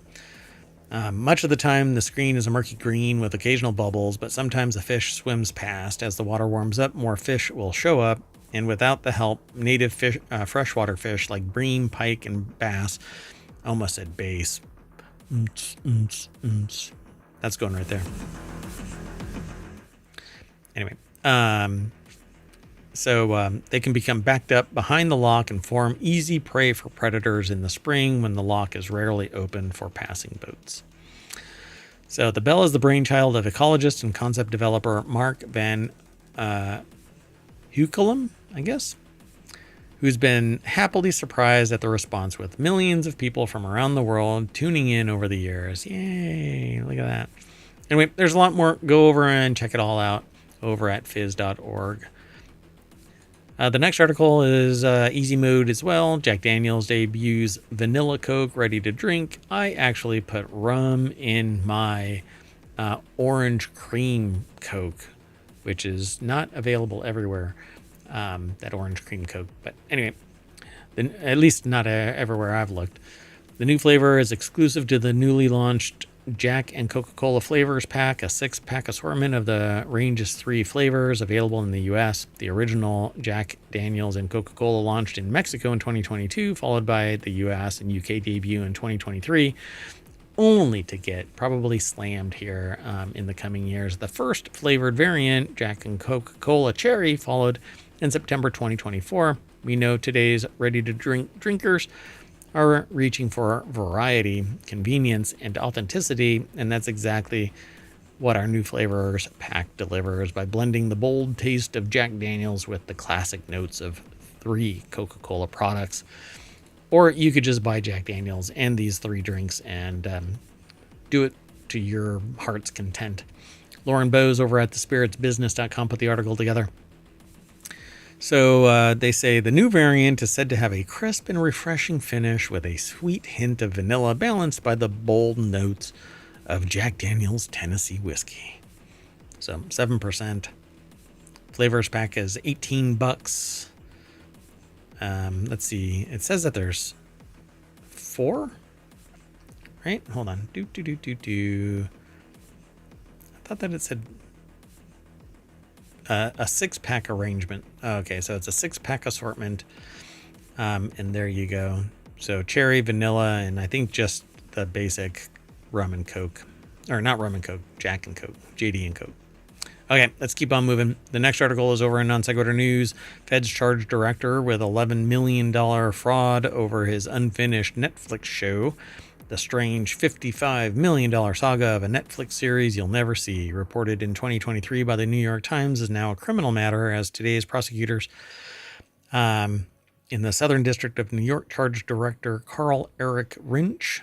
Much of the time, the screen is a murky green with occasional bubbles, but sometimes a fish swims past. As the water warms up, more fish will show up, and without the help, native fish, freshwater fish like bream, pike, and bass, I almost said bass. That's going right there. Anyway, so they can become backed up behind the lock and form easy prey for predators in the spring when the lock is rarely open for passing boats. So the bell is the brainchild of ecologist and concept developer Mark Van Hukelum, I guess, who's been happily surprised at the response with millions of people from around the world tuning in over the years. Yay, look at that. Anyway, there's a lot more. Go over and check it all out over at fizz.org. The next article is easy mode as well. Jack Daniel's debuts vanilla Coke ready to drink. I actually put rum in my orange cream Coke, which is not available everywhere, that orange cream Coke. But anyway, at least not everywhere I've looked. The new flavor is exclusive to the newly launched Jack and Coca-Cola flavors pack, a 6-pack assortment of the range's 3 flavors available in the U.S. The original Jack Daniel's and Coca-Cola launched in Mexico in 2022, followed by the U.S. and UK debut in 2023, only to get probably slammed here in the coming years. The first flavored variant, Jack and Coca-Cola Cherry, followed in September 2024. We know today's ready-to-drink drinkers are reaching for variety, convenience, and authenticity, and that's exactly what our new flavors pack delivers by blending the bold taste of Jack Daniel's with the classic notes of 3 Coca-Cola products. Or you could just buy Jack Daniel's and these 3 drinks and do it to your heart's content. Lauren Bowes over at thespiritsbusiness.com put the article together. So they say the new variant is said to have a crisp and refreshing finish with a sweet hint of vanilla balanced by the bold notes of Jack Daniel's Tennessee whiskey. So 7%. Flavors pack is $18. Let's see. It says that there's 4, right? Hold on. I thought that it said a 6-pack arrangement. Okay, so it's a 6-pack assortment. And there you go. So cherry, vanilla, and I think just the basic rum and Coke. Or not rum and Coke, Jack and Coke, JD and Coke. Okay, let's keep on moving. The next article is over in Non Sequitur News. Feds charge director with $11 million fraud over his unfinished Netflix show. The strange $55 million saga of a Netflix series you'll never see, reported in 2023 by the New York Times, is now a criminal matter as today's prosecutors in the Southern District of New York charged director Carl Eric Rinch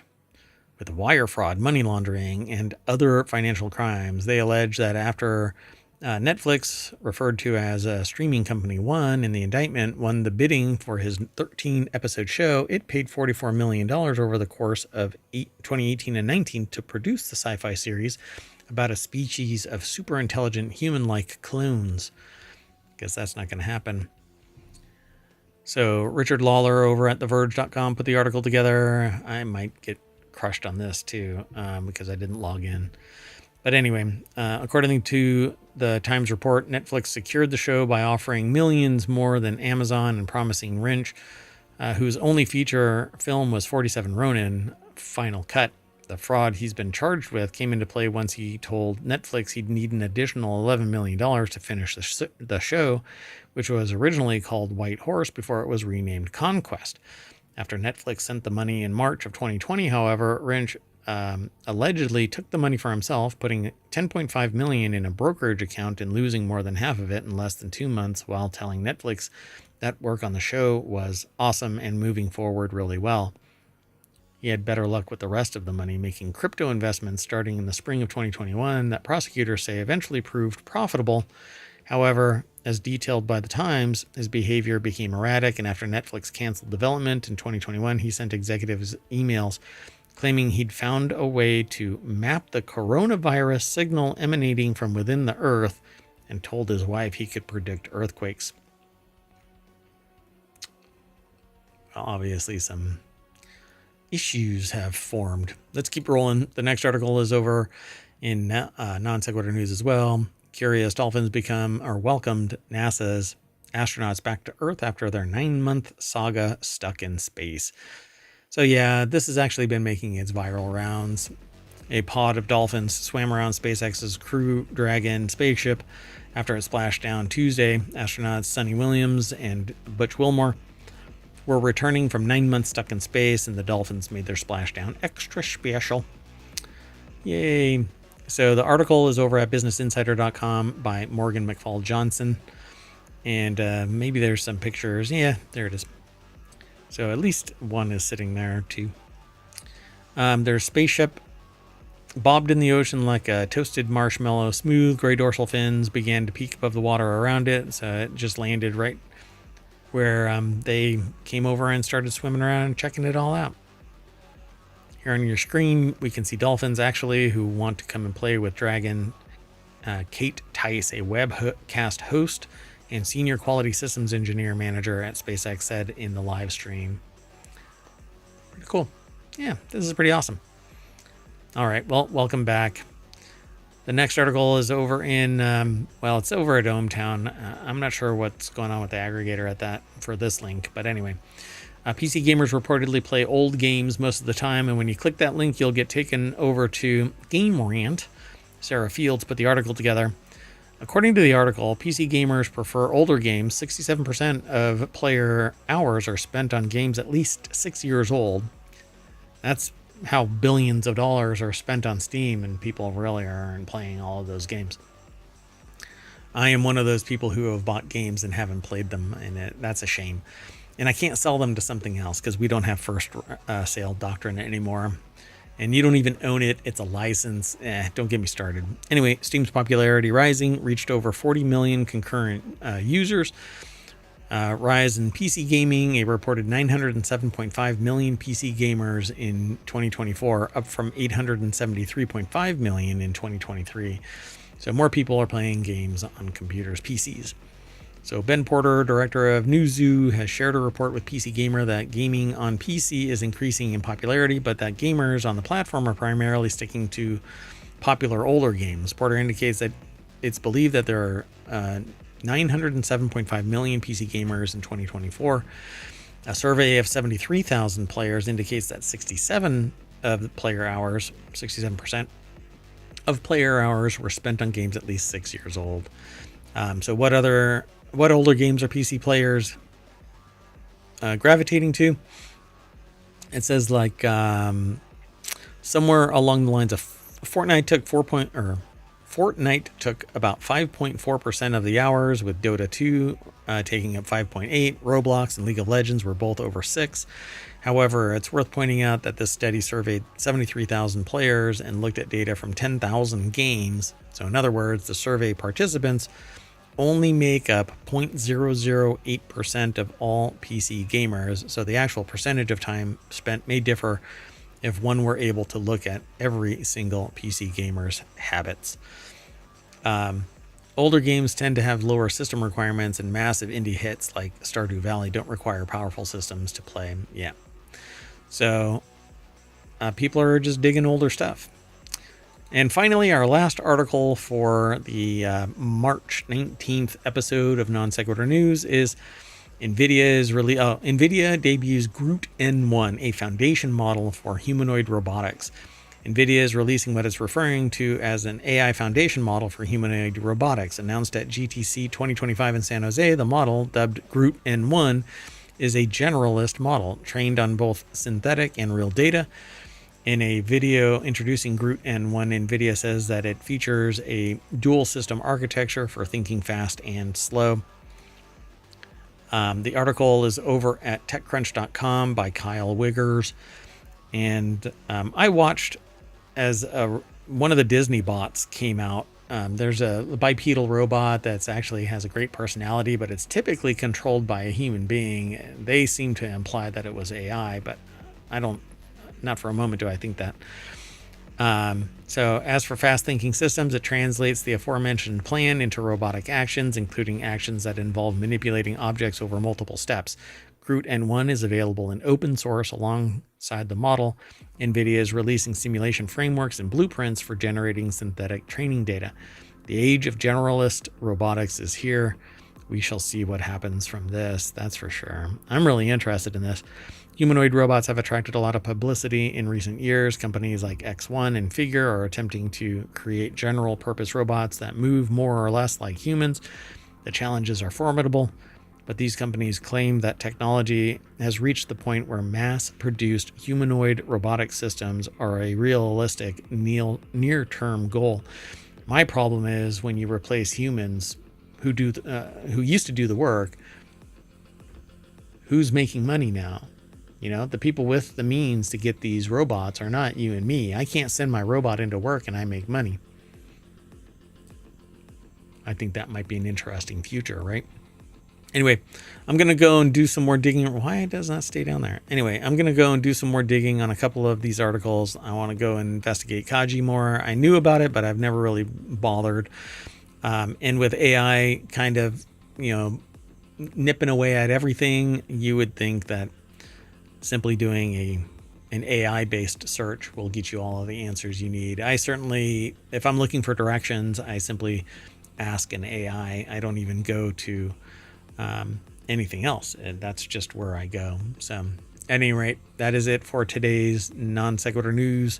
with wire fraud, money laundering, and other financial crimes. They allege that after Netflix, referred to as a streaming company One in the indictment, won the bidding for his 13-episode show, it paid $44 million over the course of 2018 and 19 to produce the sci-fi series about a species of super intelligent human-like clones. Guess that's not going to happen. So Richard Lawler over at TheVerge.com put the article together. I might get crushed on this too because I didn't log in. But anyway, according to the Times report, Netflix secured the show by offering millions more than Amazon and promising Rinch, whose only feature film was 47 Ronin, Final Cut. The fraud he's been charged with came into play once he told Netflix he'd need an additional $11 million to finish the show, which was originally called White Horse before it was renamed Conquest. After Netflix sent the money in March of 2020, however, Rinch allegedly took the money for himself, putting $10.5 million in a brokerage account and losing more than half of it in less than 2 months, while telling Netflix that work on the show was awesome and moving forward really well. He had better luck with the rest of the money, making crypto investments starting in the spring of 2021 that prosecutors say eventually proved profitable. However, as detailed by the Times, his behavior became erratic, and after Netflix canceled development in 2021, he sent executives emails claiming he'd found a way to map the coronavirus signal emanating from within the Earth and told his wife he could predict earthquakes. Well, obviously, some issues have formed. Let's keep rolling. The next article is over in Non Sequitur News as well. Curious dolphins welcomed NASA's astronauts back to Earth after their 9-month saga stuck in space. So yeah, this has actually been making its viral rounds. A pod of dolphins swam around SpaceX's Crew Dragon spaceship after it splashed down Tuesday. Astronauts Sonny Williams and Butch Wilmore were returning from 9 months stuck in space, and the dolphins made their splashdown extra special. Yay. So the article is over at businessinsider.com by Morgan McFall Johnson. And maybe there's some pictures. Yeah, there it is. So at least one is sitting there too. Their spaceship bobbed in the ocean like a toasted marshmallow. Smooth gray dorsal fins began to peek above the water around it. So it just landed right where they came over and started swimming around and checking it all out. Here on your screen, we can see dolphins actually who want to come and play with Dragon. Kate Tice, a webcast host and senior quality systems engineer manager at SpaceX, said in the live stream. Pretty cool. Yeah, this is pretty awesome. All right, well, welcome back. The next article is over in, it's over at ohmTown. I'm not sure what's going on with the aggregator at that for this link, but anyway. PC gamers reportedly play old games most of the time, and when you click that link, you'll get taken over to Game Rant. Sarah Fields put the article together. According to the article, PC gamers prefer older games. 67% of player hours are spent on games at least 6 years old. That's how billions of dollars are spent on Steam, and people really aren't playing all of those games. I am one of those people who have bought games and haven't played them, and that's a shame. And I can't sell them to something else because we don't have first sale doctrine anymore. And you don't even own it. It's a license. Don't get me started. Anyway, Steam's popularity rising, reached over 40 million concurrent users. Rise in PC gaming, a reported 907.5 million PC gamers in 2024, up from 873.5 million in 2023. So more people are playing games on computers, PCs. So Ben Porter, director of Newzoo, has shared a report with PC Gamer that gaming on PC is increasing in popularity, but that gamers on the platform are primarily sticking to popular older games. Porter indicates that it's believed that there are 907.5 million PC gamers in 2024. A survey of 73,000 players indicates that 67% of player hours were spent on games at least 6 years old. So what older games are PC players gravitating to? It says like somewhere along the lines of Fortnite took about 5.4% of the hours, with Dota 2 taking up 5.8. Roblox and League of Legends were both over 6. However, it's worth pointing out that this study surveyed 73,000 players and looked at data from 10,000 games. So in other words, the survey participants only make up 0.008% of all PC gamers. So the actual percentage of time spent may differ if one were able to look at every single PC gamer's habits. Older games tend to have lower system requirements, and massive indie hits like Stardew Valley don't require powerful systems to play. Yeah. So people are just digging older stuff. And finally, our last article for the March 19th episode of Non Sequitur News is NVIDIA debuts Groot N1, a foundation model for humanoid robotics. NVIDIA is releasing what it's referring to as an AI foundation model for humanoid robotics. Announced at GTC 2025 in San Jose, the model, dubbed Groot N1, is a generalist model trained on both synthetic and real data. In a video introducing Groot N1, NVIDIA says that it features a dual system architecture for thinking fast and slow. The article is over at TechCrunch.com by Kyle Wiggers. And I watched as one of the Disney bots came out. There's a bipedal robot that's actually has a great personality, but it's typically controlled by a human being. They seem to imply that it was AI, but I don't not for a moment do I think that. So as for fast thinking systems, it translates the aforementioned plan into robotic actions, including actions that involve manipulating objects over multiple steps. Groot N1 is available in open source alongside the model. NVIDIA is releasing simulation frameworks and blueprints for generating synthetic training data. The age of generalist robotics is here. We shall see what happens from this, that's for sure. I'm really interested in this. Humanoid robots have attracted a lot of publicity in recent years. Companies like X1 and Figure are attempting to create general purpose robots that move more or less like humans. The challenges are formidable, but these companies claim that technology has reached the point where mass-produced humanoid robotic systems are a realistic near-term goal. My problem is when you replace humans who used to do the work, who's making money now? You know, the people with the means to get these robots are not you and me. I can't send my robot into work and I make money. I think that might be an interesting future, right? Anyway, I'm going to go and do some more digging. Why does that stay down there? Anyway, I'm going to go and do some more digging on a couple of these articles. I want to go and investigate Kaji more. I knew about it, but I've never really bothered. And with AI kind of, nipping away at everything, you would think that simply doing an AI-based search will get you all of the answers you need. I certainly, if I'm looking for directions, I simply ask an AI. I don't even go to anything else. And that's just where I go. So at any rate, that is it for today's Non Sequitur news.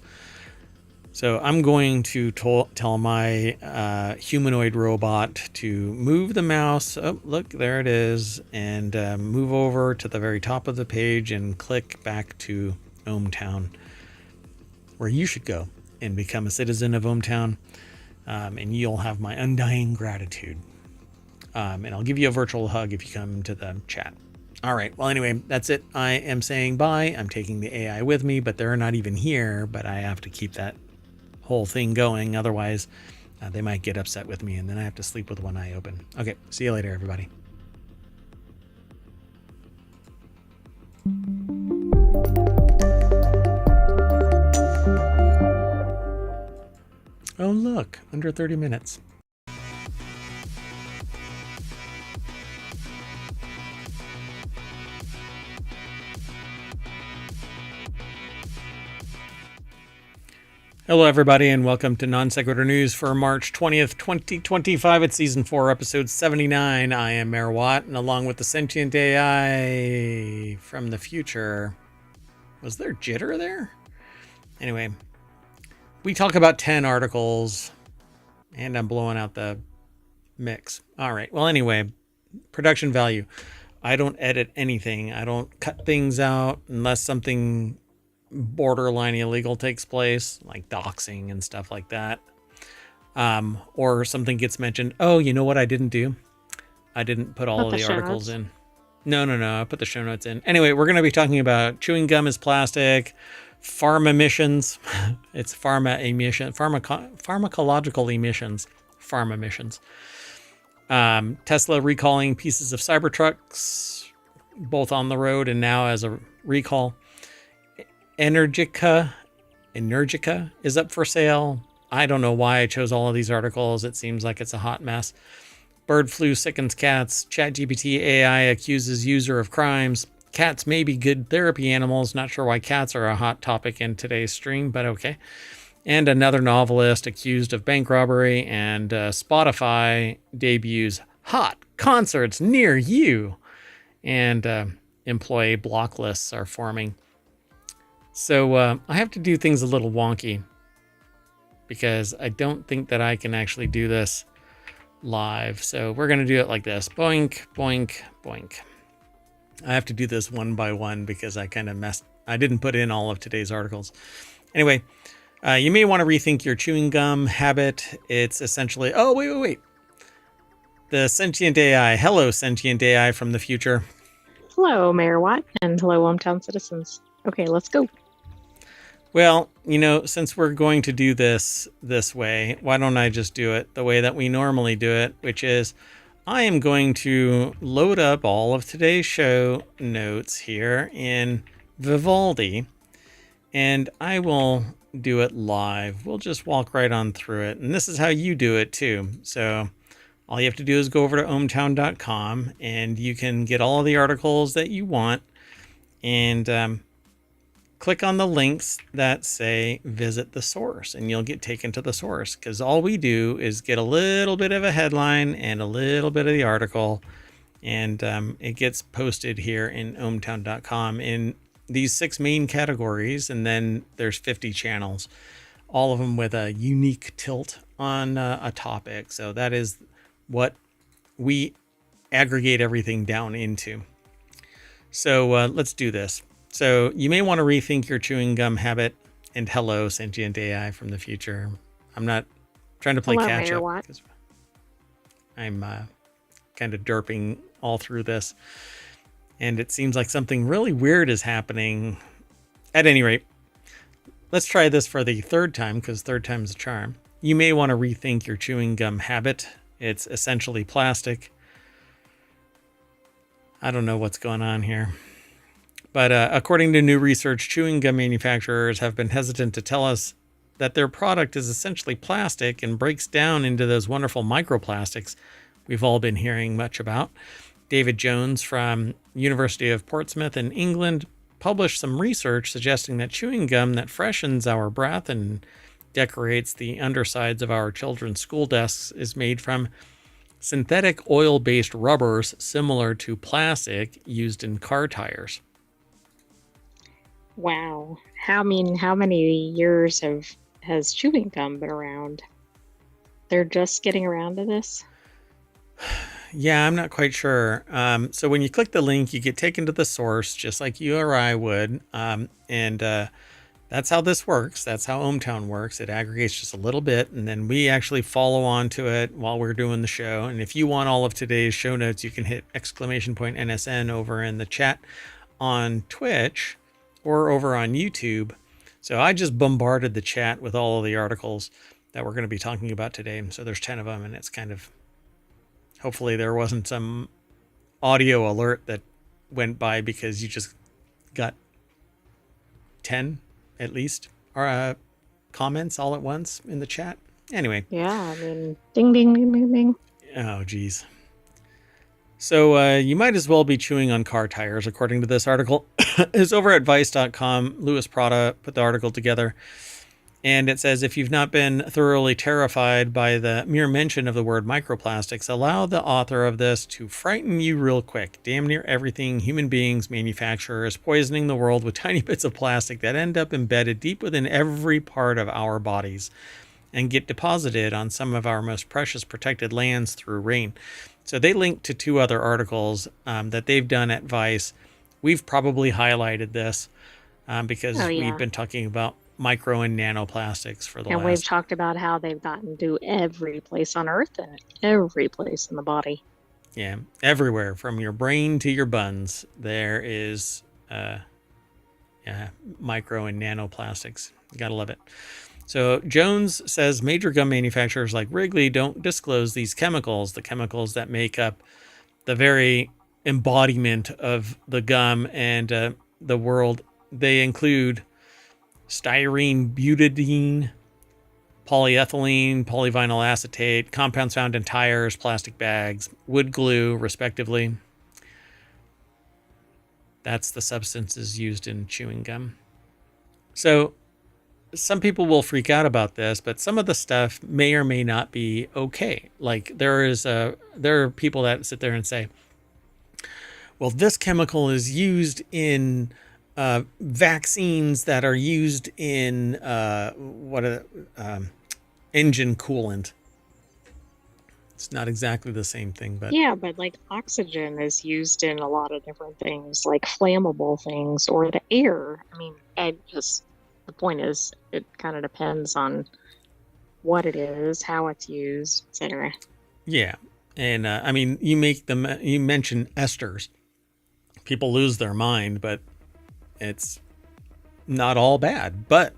So I'm going to tell my humanoid robot to move the mouse. Oh, look, there it is. And move over to the very top of the page and click back to ohmTown, where you should go and become a citizen of ohmTown. And you'll have my undying gratitude. And I'll give you a virtual hug if you come to the chat. All right. Well, anyway, that's it. I am saying bye. I'm taking the AI with me, but they're not even here. But I have to keep that whole thing going. Otherwise, they might get upset with me, and then I have to sleep with one eye open. Okay. See you later, everybody. Oh, look, under 30 minutes. Hello, everybody, and welcome to Non Sequitur News for March 20th, 2025. It's Season 4, Episode 79. I am Mayor Watt, and along with the sentient AI from the future... Was there jitter there? Anyway, we talk about 10 articles, and I'm blowing out the mix. All right, well, anyway, production value. I don't edit anything. I don't cut things out unless something borderline illegal takes place, like doxing and stuff like that, or something gets mentioned. Oh, you know what I didn't do? I didn't put all of the articles in. No, I put the show notes in. Anyway, we're going to be talking about chewing gum is plastic, pharma emissions. It's pharma emission, pharmacological emissions, pharma emissions. Tesla recalling pieces of Cybertrucks, both on the road and now as a recall. Energica is up for sale. I don't know why I chose all of these articles. It seems like it's a hot mess. Bird flu sickens cats. ChatGPT AI accuses user of crimes. Cats may be good therapy animals. Not sure why cats are a hot topic in today's stream, but okay. And another novelist accused of bank robbery. And Spotify debuts hot concerts near you. And employee block lists are forming. So I have to do things a little wonky because I don't think that I can actually do this live. So we're going to do it like this. Boink, boink, boink. I have to do this one by one because I kind of I didn't put in all of today's articles. Anyway, you may want to rethink your chewing gum habit. It's essentially, oh, wait. The sentient AI. Hello, sentient AI from the future. Hello, Mayor Watt, and hello, ohmTown citizens. Okay, let's go. Well, since we're going to do this way, why don't I just do it the way that we normally do it, which is I am going to load up all of today's show notes here in Vivaldi, and I will do it live. We'll just walk right on through it. And this is how you do it too. So all you have to do is go over to ohmtown.com and you can get all of the articles that you want, and click on the links that say visit the source, and you'll get taken to the source, because all we do is get a little bit of a headline and a little bit of the article, and it gets posted here in ohmtown.com in these 6 main categories, and then there's 50 channels, all of them with a unique tilt on a topic. So that is what we aggregate everything down into. So let's do this. So you may want to rethink your chewing gum habit. And hello, sentient AI from the future. I'm not trying to play Hello, catch Mayor up. Watt. I'm kind of derping all through this. And it seems like something really weird is happening. At any rate, let's try this for the 3rd time, because 3rd time's a charm. You may want to rethink your chewing gum habit. It's essentially plastic. I don't know what's going on here. But according to new research, chewing gum manufacturers have been hesitant to tell us that their product is essentially plastic and breaks down into those wonderful microplastics we've all been hearing much about. David Jones from University of Portsmouth in England published some research suggesting that chewing gum that freshens our breath and decorates the undersides of our children's school desks is made from synthetic oil-based rubbers similar to plastic used in car tires. Wow. How many years has chewing gum been around? They're just getting around to this? Yeah, I'm not quite sure. So when you click the link, you get taken to the source, just like you or I would. And that's how this works. That's how ohmTown works. It aggregates just a little bit, and then we actually follow on to it while we're doing the show. And if you want all of today's show notes, you can hit !NSN over in the chat on Twitch or over on YouTube. So I just bombarded the chat with all of the articles that we're going to be talking about today. So there's 10 of them, and it's kind of, hopefully there wasn't some audio alert that went by because you just got 10 at least or comments all at once in the chat. Anyway. Yeah, I mean, ding, ding, ding, ding, ding. Oh, geez. So you might as well be chewing on car tires, according to this article. It's over at vice.com. Louis Prada put the article together. And it says, if you've not been thoroughly terrified by the mere mention of the word microplastics, allow the author of this to frighten you real quick. Damn near everything human beings manufacture is poisoning the world with tiny bits of plastic that end up embedded deep within every part of our bodies and get deposited on some of our most precious protected lands through rain. So they link to 2 other articles that they've done at Vice. We've probably highlighted this because we've been talking about micro and nanoplastics for the last. And we've talked about how they've gotten to every place on Earth and every place in the body. Yeah, everywhere from your brain to your buns, there is micro and nanoplastics. You gotta love it. So Jones says major gum manufacturers like Wrigley don't disclose these chemicals, the chemicals that make up the very embodiment of the gum and the world. They include styrene, butadiene, polyethylene, polyvinyl acetate, compounds found in tires, plastic bags, wood glue, respectively. That's the substances used in chewing gum. So some people will freak out about this, but some of the stuff may or may not be okay. Like there are people that sit there and say, well, this chemical is used in vaccines that are used in engine coolant. It's not exactly the same thing, but yeah, but like oxygen is used in a lot of different things, like flammable things or the air. I mean, the point is, it kind of depends on what it is, how it's used, etc. Yeah, and I mean, you mention esters. People lose their mind, but it's not all bad. But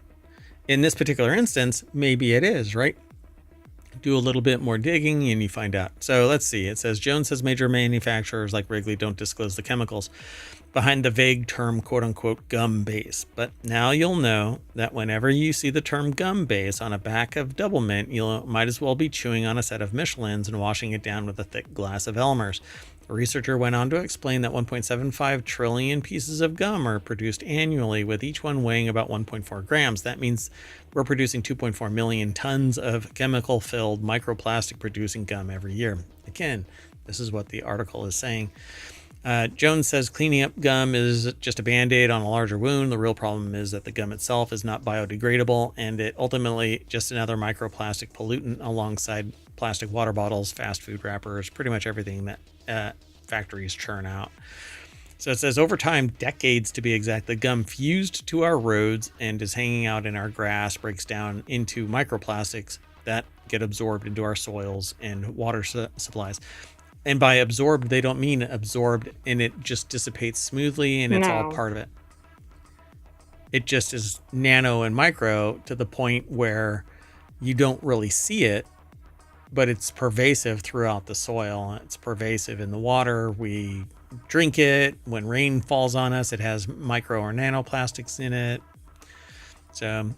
in this particular instance, maybe it is, right? Do a little bit more digging and you find out. So let's see. It says Jones says major manufacturers like Wrigley don't disclose the chemicals. behind the vague term quote-unquote gum base. But now you'll know that whenever you see the term gum base on a back of double mint, you might as well be chewing on a set of Michelins and washing it down with a thick glass of Elmer's. The researcher went on to explain that 1.75 trillion pieces of gum are produced annually, with each one weighing about 1.4 grams. That means we're producing 2.4 million tons of chemical-filled microplastic-producing gum every year. Again, this is what the article is saying. Jones says cleaning up gum is just a Band-Aid on a larger wound. The real problem is that the gum itself is not biodegradable, and it ultimately just another microplastic pollutant alongside plastic water bottles, fast food wrappers, pretty much everything that factories churn out. So it says over time, decades to be exact, the gum fused to our roads and is hanging out in our grass, breaks down into microplastics that get absorbed into our soils and water supplies. And by absorbed, they don't mean absorbed and it just dissipates smoothly and it's all part of it. It just is nano and micro to the point where you don't really see it, but it's pervasive throughout the soil. It's pervasive in the water. We drink it. When rain falls on us, it has micro or nanoplastics in it. So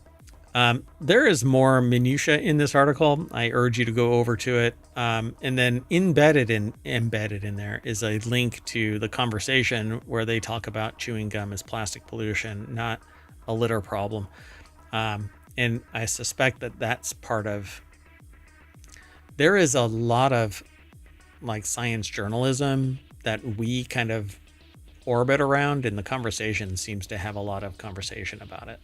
there is more minutia in this article. I urge you to go over to it. And then embedded in there is a link to the conversation where they talk about chewing gum as plastic pollution, not a litter problem. And I suspect that that's part of. There is a lot of like science journalism that we kind of orbit around, and the conversation seems to have a lot of conversation about it.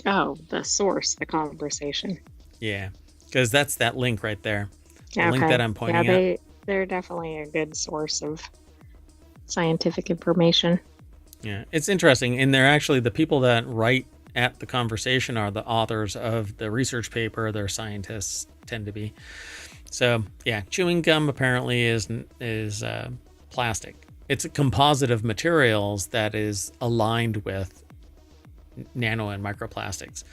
Oh, the source, the conversation. Yeah, because that's that link right there. The link that I'm pointing at. They're definitely a good source of scientific information. Yeah, it's interesting. And they're actually the people that write at the conversation are the authors of the research paper. They're scientists, tend to be. So yeah, chewing gum apparently is plastic. It's a composite of materials that is aligned with nano and microplastics.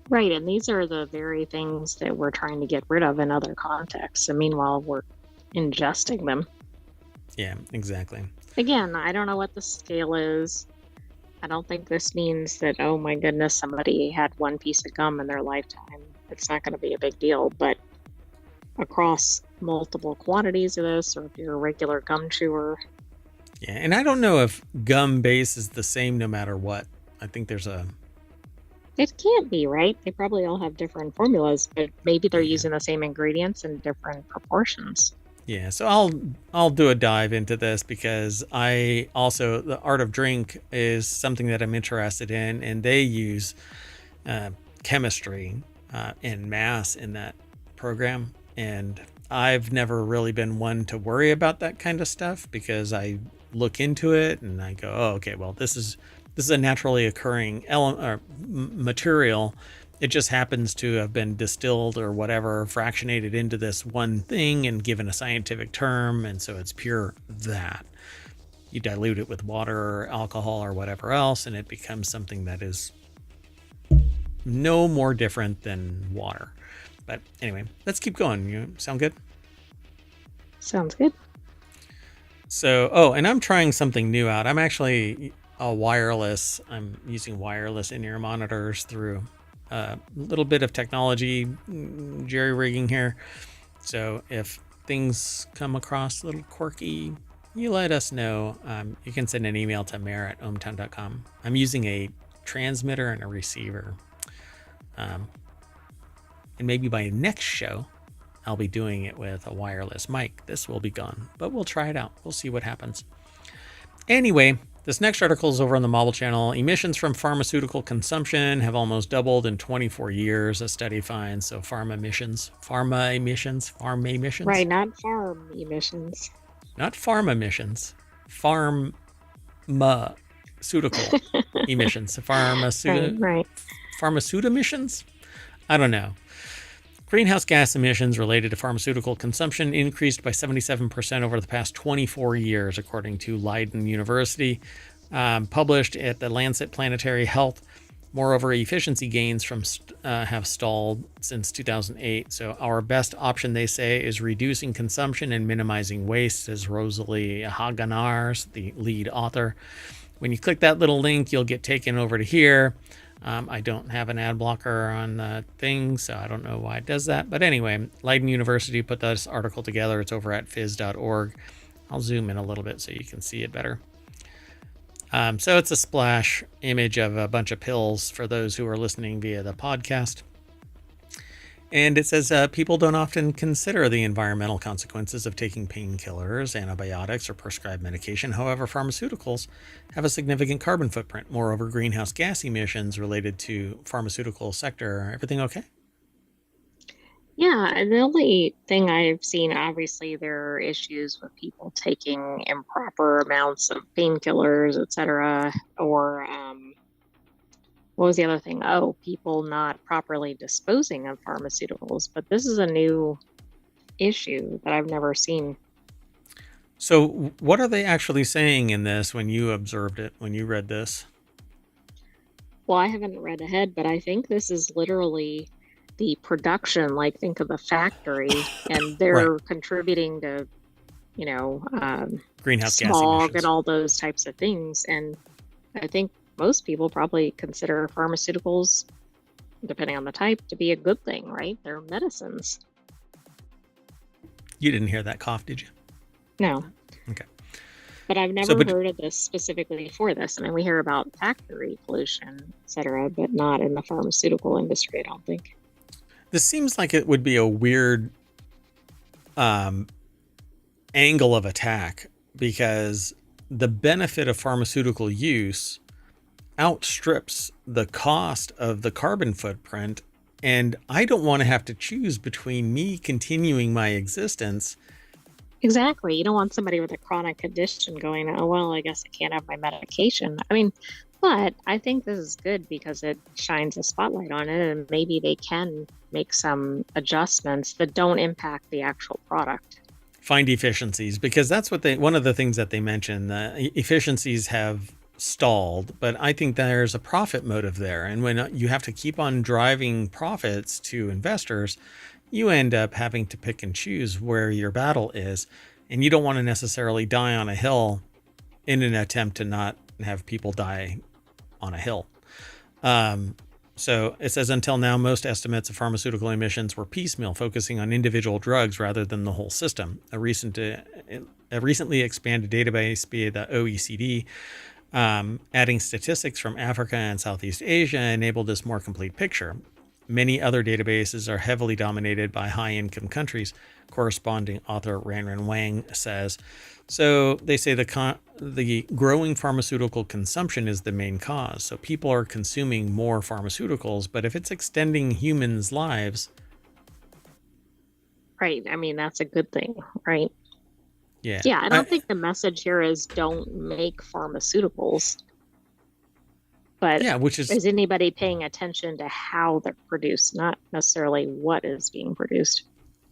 Right, and these are the very things that we're trying to get rid of in other contexts. And meanwhile, we're ingesting them. Yeah, exactly. Again, I don't know what the scale is. I don't think this means that, oh my goodness, somebody had one piece of gum in their lifetime. It's not going to be a big deal, but across multiple quantities of this, or if you're a regular gum chewer. Yeah, and I don't know if gum base is the same no matter what. I think there's a... It can't be, right? They probably all have different formulas, but maybe they're using the same ingredients in different proportions. Yeah, so I'll do a dive into this because I also, the Art of Drink is something that I'm interested in, and they use chemistry and mass in that program. And I've never really been one to worry about that kind of stuff because I look into it and I go, oh, okay, well, this is a naturally occurring element or material. It just happens to have been distilled or whatever, fractionated into this one thing and given a scientific term. And so it's pure that. You dilute it with water or alcohol or whatever else, and it becomes something that is no more different than water. But anyway, let's keep going. You sound good? Sounds good. So, and I'm trying something new out. I'm actually I'm using wireless in-ear monitors through a little bit of technology, jerry-rigging here. So if things come across a little quirky, you let us know. You can send an email to mayor@ohmtown.com. I'm using a transmitter and a receiver. And maybe by next show, I'll be doing it with a wireless mic. This will be gone, but we'll try it out. We'll see what happens. Anyway, this next article is over on the Mobile Channel. Emissions from pharmaceutical consumption have almost doubled in 24 years, a study finds. So pharma emissions. Right, not farm emissions. Not pharma emissions. Pharmaceutical emissions. Right. Pharmaceutical emissions? I don't know. Greenhouse gas emissions related to pharmaceutical consumption increased by 77% over the past 24 years, according to Leiden University, published at the Lancet Planetary Health. Moreover, efficiency gains have stalled since 2008. So our best option, they say, is reducing consumption and minimizing waste, says Rosalie Haganars, the lead author. When you click that little link, you'll get taken over to here. I don't have an ad blocker on the thing, so I don't know why it does that. But anyway, Leiden University put this article together. It's over at phys.org. I'll zoom in a little bit so you can see it better. So it's a splash image of a bunch of pills for those who are listening via the podcast. And it says people don't often consider the environmental consequences of taking painkillers, antibiotics, or prescribed medication. However, pharmaceuticals have a significant carbon footprint. Moreover, greenhouse gas emissions related to pharmaceutical sector. Everything okay? Yeah, and the only thing I've seen, obviously, there are issues with people taking improper amounts of painkillers, etc., or what was the other thing? Oh, people not properly disposing of pharmaceuticals. But this is a new issue that I've never seen. So what are they actually saying in this when you observed it, when you read this? Well, I haven't read ahead, but I think this is literally the production, like think of a factory, and they're Right. contributing to, Greenhouse gas smog emissions. and all those types of things. And I think most people probably consider pharmaceuticals, depending on the type, to be a good thing, right? They're medicines. You didn't hear that cough, did you? No. Okay. But I've never heard of this specifically for this. I mean, we hear about factory pollution, et cetera, but not in the pharmaceutical industry, I don't think. This seems like it would be a weird angle of attack, because the benefit of pharmaceutical use outstrips the cost of the carbon footprint. And I don't want to have to choose between me continuing my existence. Exactly. You don't want somebody with a chronic condition going, oh, well, I guess I can't have my medication. I mean, but I think this is good because it shines a spotlight on it, and maybe they can make some adjustments that don't impact the actual product. Find efficiencies, because that's what one of the things that they mentioned, the efficiencies have stalled, but I think there's a profit motive there. And when you have to keep on driving profits to investors, you end up having to pick and choose where your battle is. And you don't want to necessarily die on a hill in an attempt to not have people die on a hill. So it says, until now, most estimates of pharmaceutical emissions were piecemeal, focusing on individual drugs rather than the whole system. A recently expanded database via the OECD, adding statistics from Africa and Southeast Asia, enabled this more complete picture. Many other databases are heavily dominated by high-income countries, corresponding author Ranran Wang says. So they say the growing pharmaceutical consumption is the main cause. So people are consuming more pharmaceuticals, but if it's extending humans' lives... Right. I mean, that's a good thing, right? Yeah. Yeah, I don't think the message here is don't make pharmaceuticals. But yeah, is anybody paying attention to how they're produced, not necessarily what is being produced?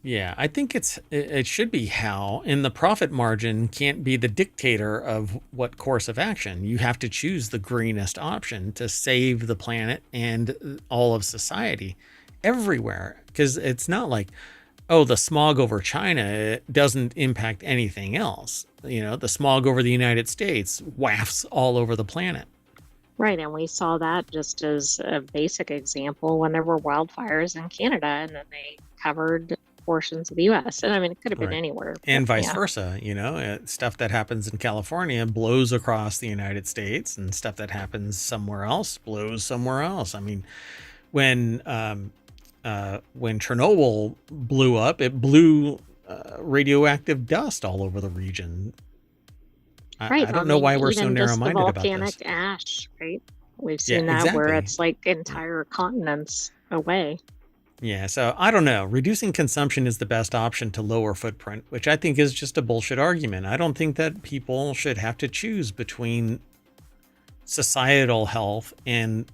Yeah, I think it should be how, and the profit margin can't be the dictator of what course of action. You have to choose the greenest option to save the planet and all of society everywhere. Because it's not like, oh, the smog over China doesn't impact anything else. The smog over the United States wafts all over the planet. Right, and we saw that just as a basic example when there were wildfires in Canada, and then they covered portions of the U.S. And I mean, it could have been anywhere. And vice versa, stuff that happens in California blows across the United States, and stuff that happens somewhere else blows somewhere else. I mean, when Chernobyl blew up, it blew radioactive dust all over the region. Right. I don't know why we're so narrow-minded about this. Volcanic ash, right? We've seen that where it's like entire continents away. Yeah, so I don't know. Reducing consumption is the best option to lower footprint, which I think is just a bullshit argument. I don't think that people should have to choose between societal health and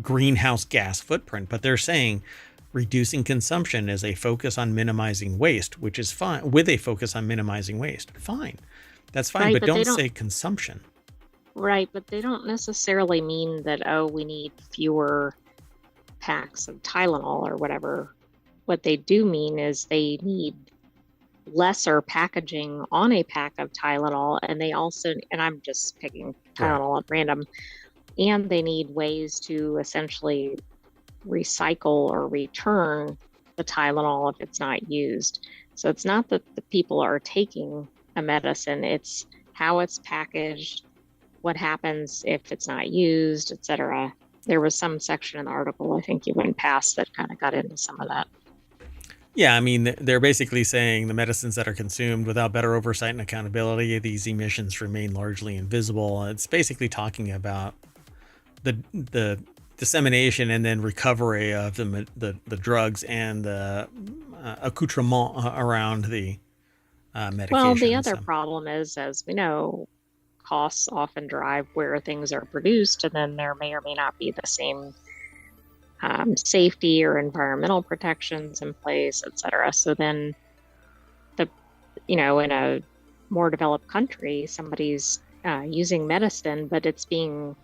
greenhouse gas footprint, but they're saying reducing consumption is a focus on minimizing waste, which is fine. With a focus on minimizing waste, fine. That's fine, right, but don't say consumption. Right, but they don't necessarily mean that, oh, we need fewer packs of Tylenol or whatever. What they do mean is they need lesser packaging on a pack of Tylenol, and they also, and I'm just picking Right. Tylenol at random, and they need ways to essentially recycle or return the Tylenol if it's not used. So it's not that the people are taking a medicine, it's how it's packaged, what happens if it's not used, etc. There was some section in the article I think you went past that kind of got into some of that. Yeah, I mean, they're basically saying the medicines that are consumed without better oversight and accountability, these emissions remain largely invisible. It's basically talking about the dissemination and then recovery of the drugs and the accoutrement around the medication. Well, the other So, problem is, as we know, costs often drive where things are produced, and then there may or may not be the same safety or environmental protections in place, etc. So then in a more developed country, somebody's using medicine, but it's being,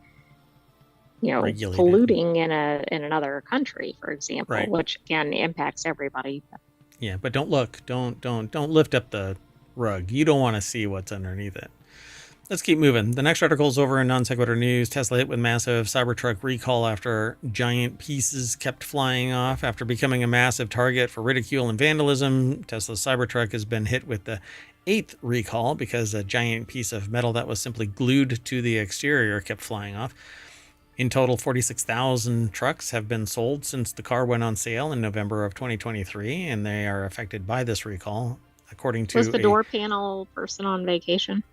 regulated. polluting in another country, for example, Right. which again impacts everybody. Yeah, but don't look. Don't lift up the rug. You don't want to see what's underneath it. Let's keep moving. The next article is over in Non Sequitur News. Tesla hit with massive Cybertruck recall after giant pieces kept flying off. After becoming a massive target for ridicule and vandalism, Tesla's Cybertruck has been hit with the 8th recall because a giant piece of metal that was simply glued to the exterior kept flying off. In total, 46,000 trucks have been sold since the car went on sale in November of 2023, and they are affected by this recall. According to Was the door panel person on vacation?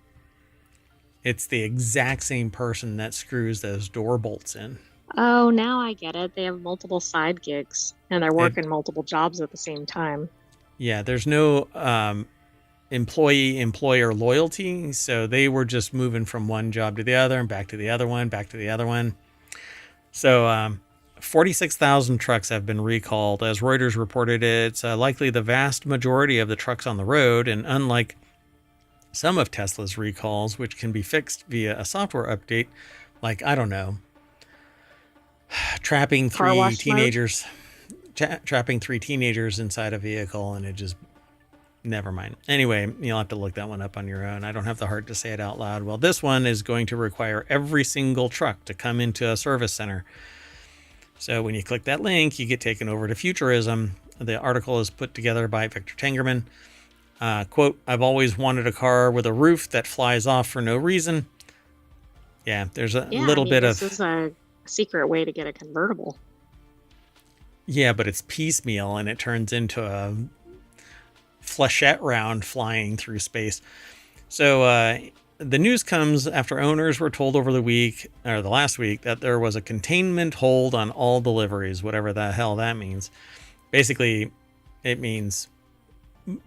It's the exact same person that screws those door bolts in. Oh, now I get it. They have multiple side gigs and they're working multiple jobs at the same time. Yeah, there's no employee-employer loyalty, so they were just moving from one job to the other and back to the other one, back to the other one. So 46,000 trucks have been recalled. As Reuters reported, it's likely the vast majority of the trucks on the road, and unlike some of Tesla's recalls, which can be fixed via a software update, like, I don't know, trapping three teenagers inside a vehicle, and it just, never mind. Anyway, you'll have to look that one up on your own. I don't have the heart to say it out loud. Well, this one is going to require every single truck to come into a service center. So when you click that link, you get taken over to Futurism. The article is put together by Victor Tengerman. Quote, I've always wanted a car with a roof that flies off for no reason. Yeah, there's a little bit of... This is a secret way to get a convertible. Yeah, but it's piecemeal and it turns into a flechette round flying through space. So the news comes after owners were told over the last week, that there was a containment hold on all deliveries, whatever the hell that means. Basically, it means...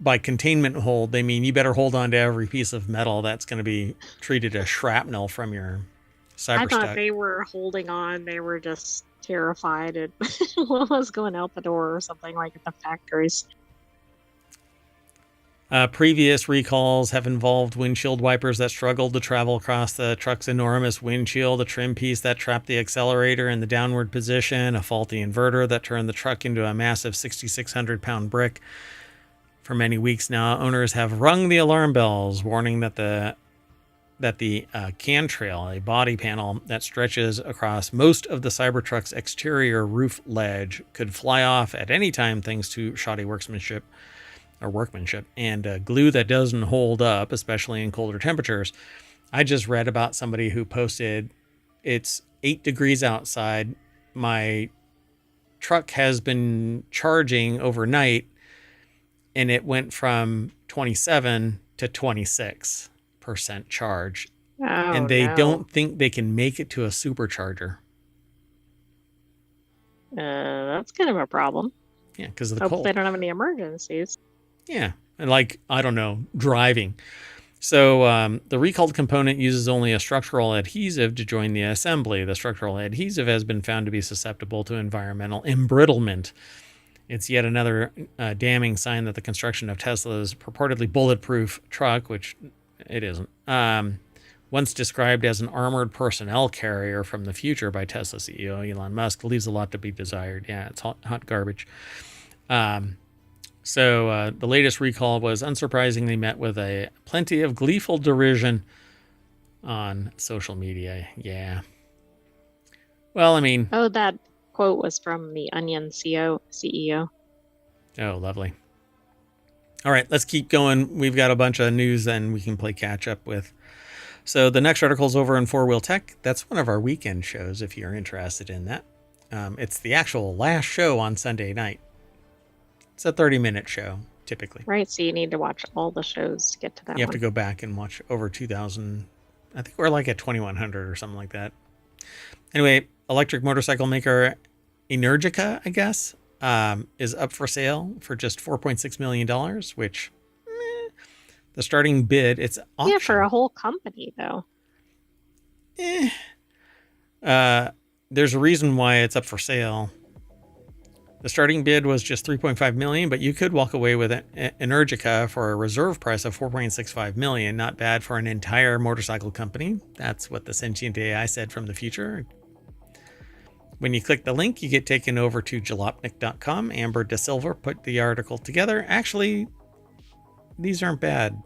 by containment hold, they mean you better hold on to every piece of metal that's going to be treated as shrapnel from your Cybertruck. I thought they were holding on. They were just terrified at what was going out the door or something like at the factories. Previous recalls have involved windshield wipers that struggled to travel across the truck's enormous windshield, a trim piece that trapped the accelerator in the downward position, a faulty inverter that turned the truck into a massive 6,600-pound brick. For many weeks now, owners have rung the alarm bells, warning that the cantrail, a body panel that stretches across most of the Cybertruck's exterior roof ledge, could fly off at any time thanks to shoddy workmanship and glue that doesn't hold up, especially in colder temperatures. I just read about somebody who posted, it's 8 degrees outside. My truck has been charging overnight, and it went from 27 to 26% charge. Oh, and they don't think they can make it to a supercharger. That's kind of a problem. Yeah, because of the Hope cold. they don't have any emergencies. Yeah, and like, I don't know, driving. So the recalled component uses only a structural adhesive to join the assembly. The structural adhesive has been found to be susceptible to environmental embrittlement. It's yet another damning sign that the construction of Tesla's purportedly bulletproof truck, which it isn't, once described as an armored personnel carrier from the future by Tesla CEO Elon Musk, leaves a lot to be desired. Yeah, it's hot garbage. So the latest recall was unsurprisingly met with plenty of gleeful derision on social media. Yeah. Well, I mean... Oh, that quote was from the Onion CEO. Oh, lovely. All right, let's keep going. We've got a bunch of news and we can play catch up with. So the next article is over in 4-Wheel Tech. That's one of our weekend shows if you're interested in that. It's the actual last show on Sunday night. It's a 30-minute show, typically. Right, so you need to watch all the shows to get to that You have to go back and watch over 2,000. I think we're like at 2,100 or something like that. Anyway, electric motorcycle maker Energica, I guess, is up for sale for just $4.6 million, which the starting bid, it's auction. Yeah, for a whole company, though. There's a reason why it's up for sale. The starting bid was just $3.5 million, but you could walk away with Energica for a reserve price of $4.65 million. Not bad for an entire motorcycle company. That's what the sentient AI said from the future. When you click the link, you get taken over to jalopnik.com. Amber De Silva put the article together. Actually, these aren't bad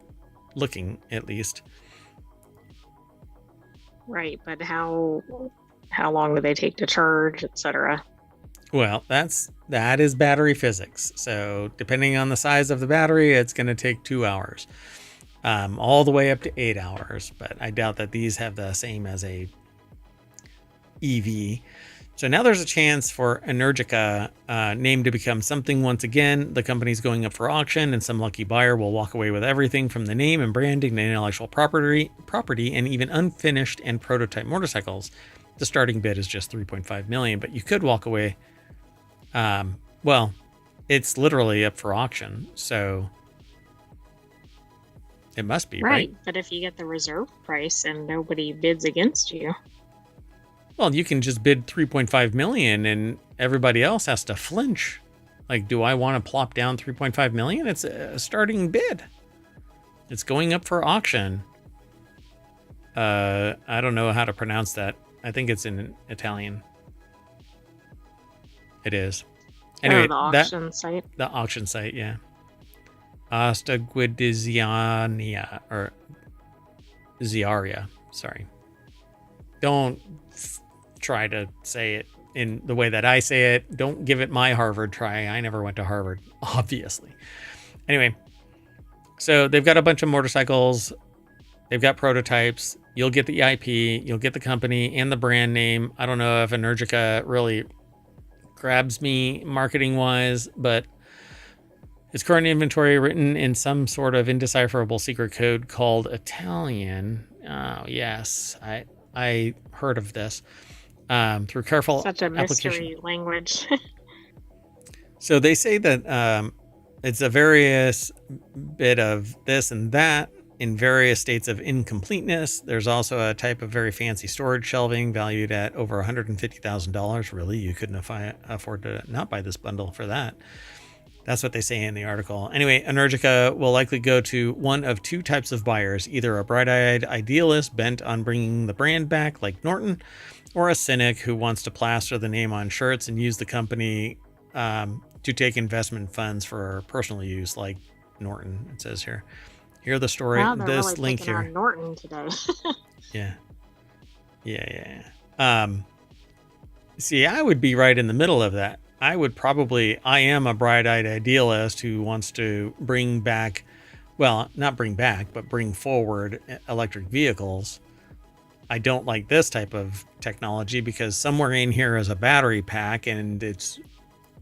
looking, at least. Right, but how long do they take to charge, etc.? Well, that is battery physics. So depending on the size of the battery, it's going to take 2 hours, all the way up to 8 hours. But I doubt that these have the same as a EV. So now there's a chance for Energica name to become something once again. The company's going up for auction, and some lucky buyer will walk away with everything from the name and branding to intellectual property, and even unfinished and prototype motorcycles. The starting bid is just $3.5 million, but you could walk away. Well, it's literally up for auction, so it must be, right? But if you get the reserve price and nobody bids against you. Well, you can just bid $3.5 million and everybody else has to flinch. Like, do I want to plop down $3.5 million? It's a starting bid. It's going up for auction. I don't know how to pronounce that. I think it's in Italian. It is. Anyway, the auction site. The auction site, yeah. Asta Guidiziania, or Ziaria, sorry. Don't try to say it in the way that I say it. Don't give it my Harvard try. I never went to Harvard, obviously. Anyway, so they've got a bunch of motorcycles. They've got prototypes. You'll get the IP. You'll get the company and the brand name. I don't know if Energica really grabs me marketing-wise, but its current inventory written in some sort of indecipherable secret code called Italian. Oh, yes. I heard of this. Through careful such a mystery application. Language. So they say that it's a various bit of this and that in various states of incompleteness. There's also a type of very fancy storage shelving valued at over $150,000. Really, you couldn't afford to not buy this bundle for that. That's what they say in the article. Anyway, Energica will likely go to one of two types of buyers, either a bright-eyed idealist bent on bringing the brand back like Norton, or a cynic who wants to plaster the name on shirts and use the company to take investment funds for personal use like Norton, it says here. Hear the story. Wow, they're this really link taking here. on Norton today. Yeah. See, I would be right in the middle of that. I am a bright-eyed idealist who wants to bring back, well, not bring back, but bring forward electric vehicles. I don't like this type of technology because somewhere in here is a battery pack and it's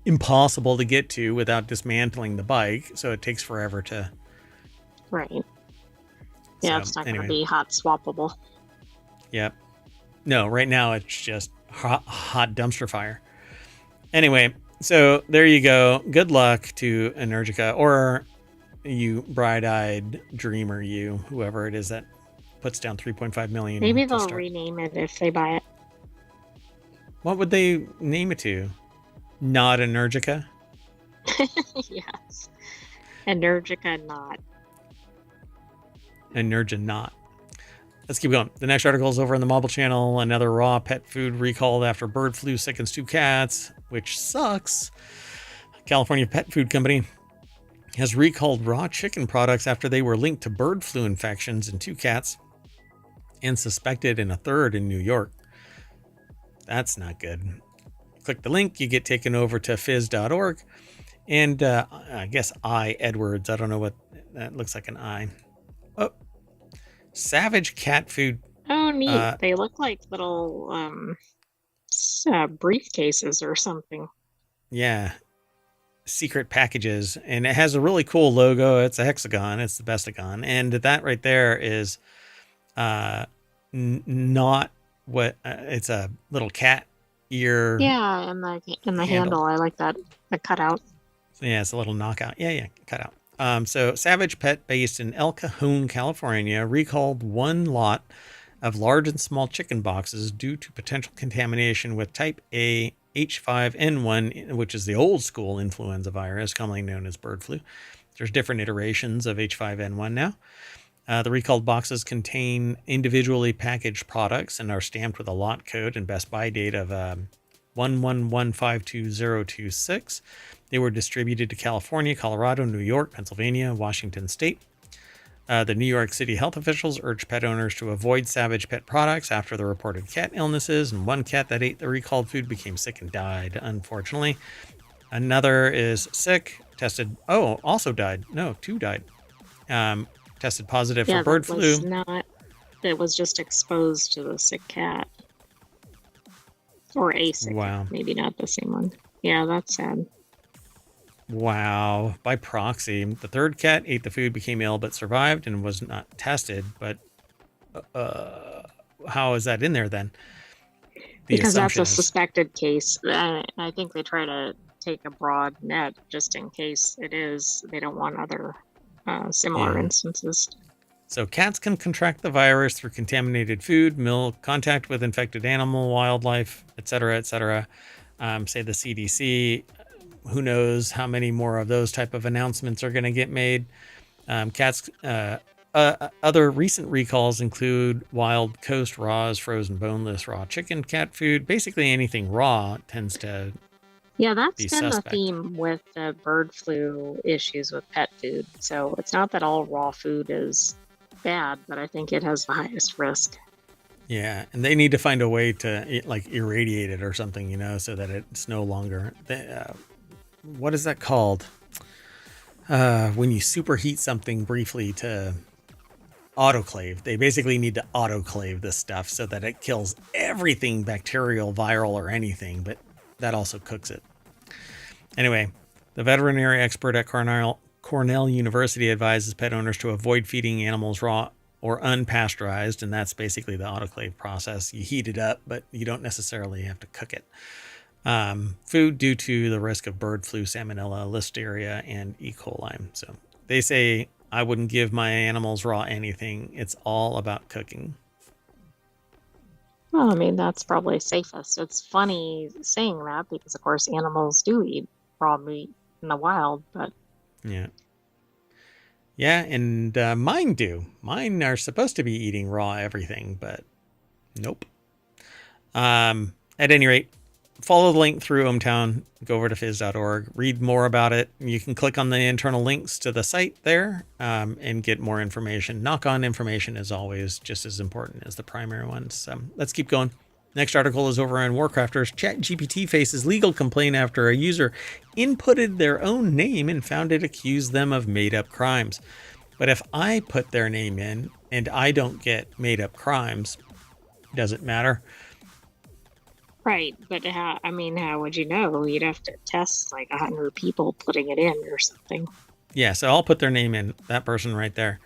impossible to get to without dismantling the bike. So it takes forever to. Right. Yeah, it's not going to be hot swappable. Yep. No, right now it's just hot dumpster fire. Anyway, so there you go. Good luck to Energica, or you bright-eyed dreamer, you, whoever it is that puts down $3.5 million. Maybe they'll rename it if they buy it. What would they name it to? Not Energica? Yes. Energica not. Energinaut. Let's keep going. The next article is over on the Mobile Channel. Another raw pet food recalled after bird flu sickens 2 cats, which sucks. California pet food company has recalled raw chicken products after they were linked to bird flu infections in 2 cats and suspected in a third in New York. That's not good. Click the link, you get taken over to fizz.org. And I guess Edwards. I don't know what that looks like, an I. Oh, Savage cat food. Oh, neat. They look like little briefcases or something. Yeah. Secret packages. And it has a really cool logo. It's a hexagon. It's the bestagon. And that right there is not what it's a little cat ear. Yeah, and the handle. I like that. The cutout. Yeah, it's a little knockout. Yeah, cutout. So Savage Pet, based in El Cajon, California, recalled 1 lot of large and small chicken boxes due to potential contamination with type A H5N1, which is the old school influenza virus, commonly known as bird flu. There's different iterations of H5N1 now. The recalled boxes contain individually packaged products and are stamped with a lot code and best by date of 111522026. They were distributed to California, Colorado, New York, Pennsylvania, Washington State. The New York City health officials urged pet owners to avoid Savage Pet products after the reported cat illnesses, and 1 cat that ate the recalled food became sick and died, unfortunately. Another is sick, also died. No, 2 died. Tested positive for bird flu. It was just exposed to the sick cat. Or a sick cat, maybe not the same one. Yeah, that's sad. Wow. By proxy. The 3rd cat ate the food, became ill, but survived and was not tested. But how is that in there then? Because that's a suspected case. I think they try to take a broad net just in case it is. They don't want other similar instances. So cats can contract the virus through contaminated food, milk, contact with infected animal, wildlife, etc., etc. Say the CDC. Who knows how many more of those type of announcements are going to get made. Cats. Other recent recalls include Wild Coast Raw's frozen boneless raw chicken cat food. Basically anything raw tends to that's be been suspect. The theme with the bird flu issues with pet food. So it's not that all raw food is bad, but I think it has the highest risk. Yeah, and they need to find a way to irradiate it or something, so that it's no longer... what is that called? When you superheat something briefly to autoclave. They basically need to autoclave this stuff so that it kills everything bacterial, viral, or anything, but that also cooks it. Anyway, the veterinary expert at Cornell University advises pet owners to avoid feeding animals raw or unpasteurized, and that's basically the autoclave process. You heat it up, but you don't necessarily have to cook it. Food due to the risk of bird flu, salmonella, listeria, and E. coli. So they say I wouldn't give my animals raw anything. It's all about cooking. Well, I mean, that's probably safest. It's funny saying that because, of course, animals do eat raw meat in the wild, but... Yeah, and mine do. Mine are supposed to be eating raw everything, but nope. At any rate, follow the link through ohmTown, go over to fizz.org, read more about it. You can click on the internal links to the site there and get more information. Knock-on information is always just as important as the primary ones. So let's keep going. Next article is over on WarCrafters. ChatGPT faces legal complaint after a user inputted their own name and found it accused them of made-up crimes. But if I put their name in and I don't get made-up crimes, does it matter? Right, but how would you know? You'd have to test 100 people putting it in or something. Yeah, so I'll put their name in, that person right there.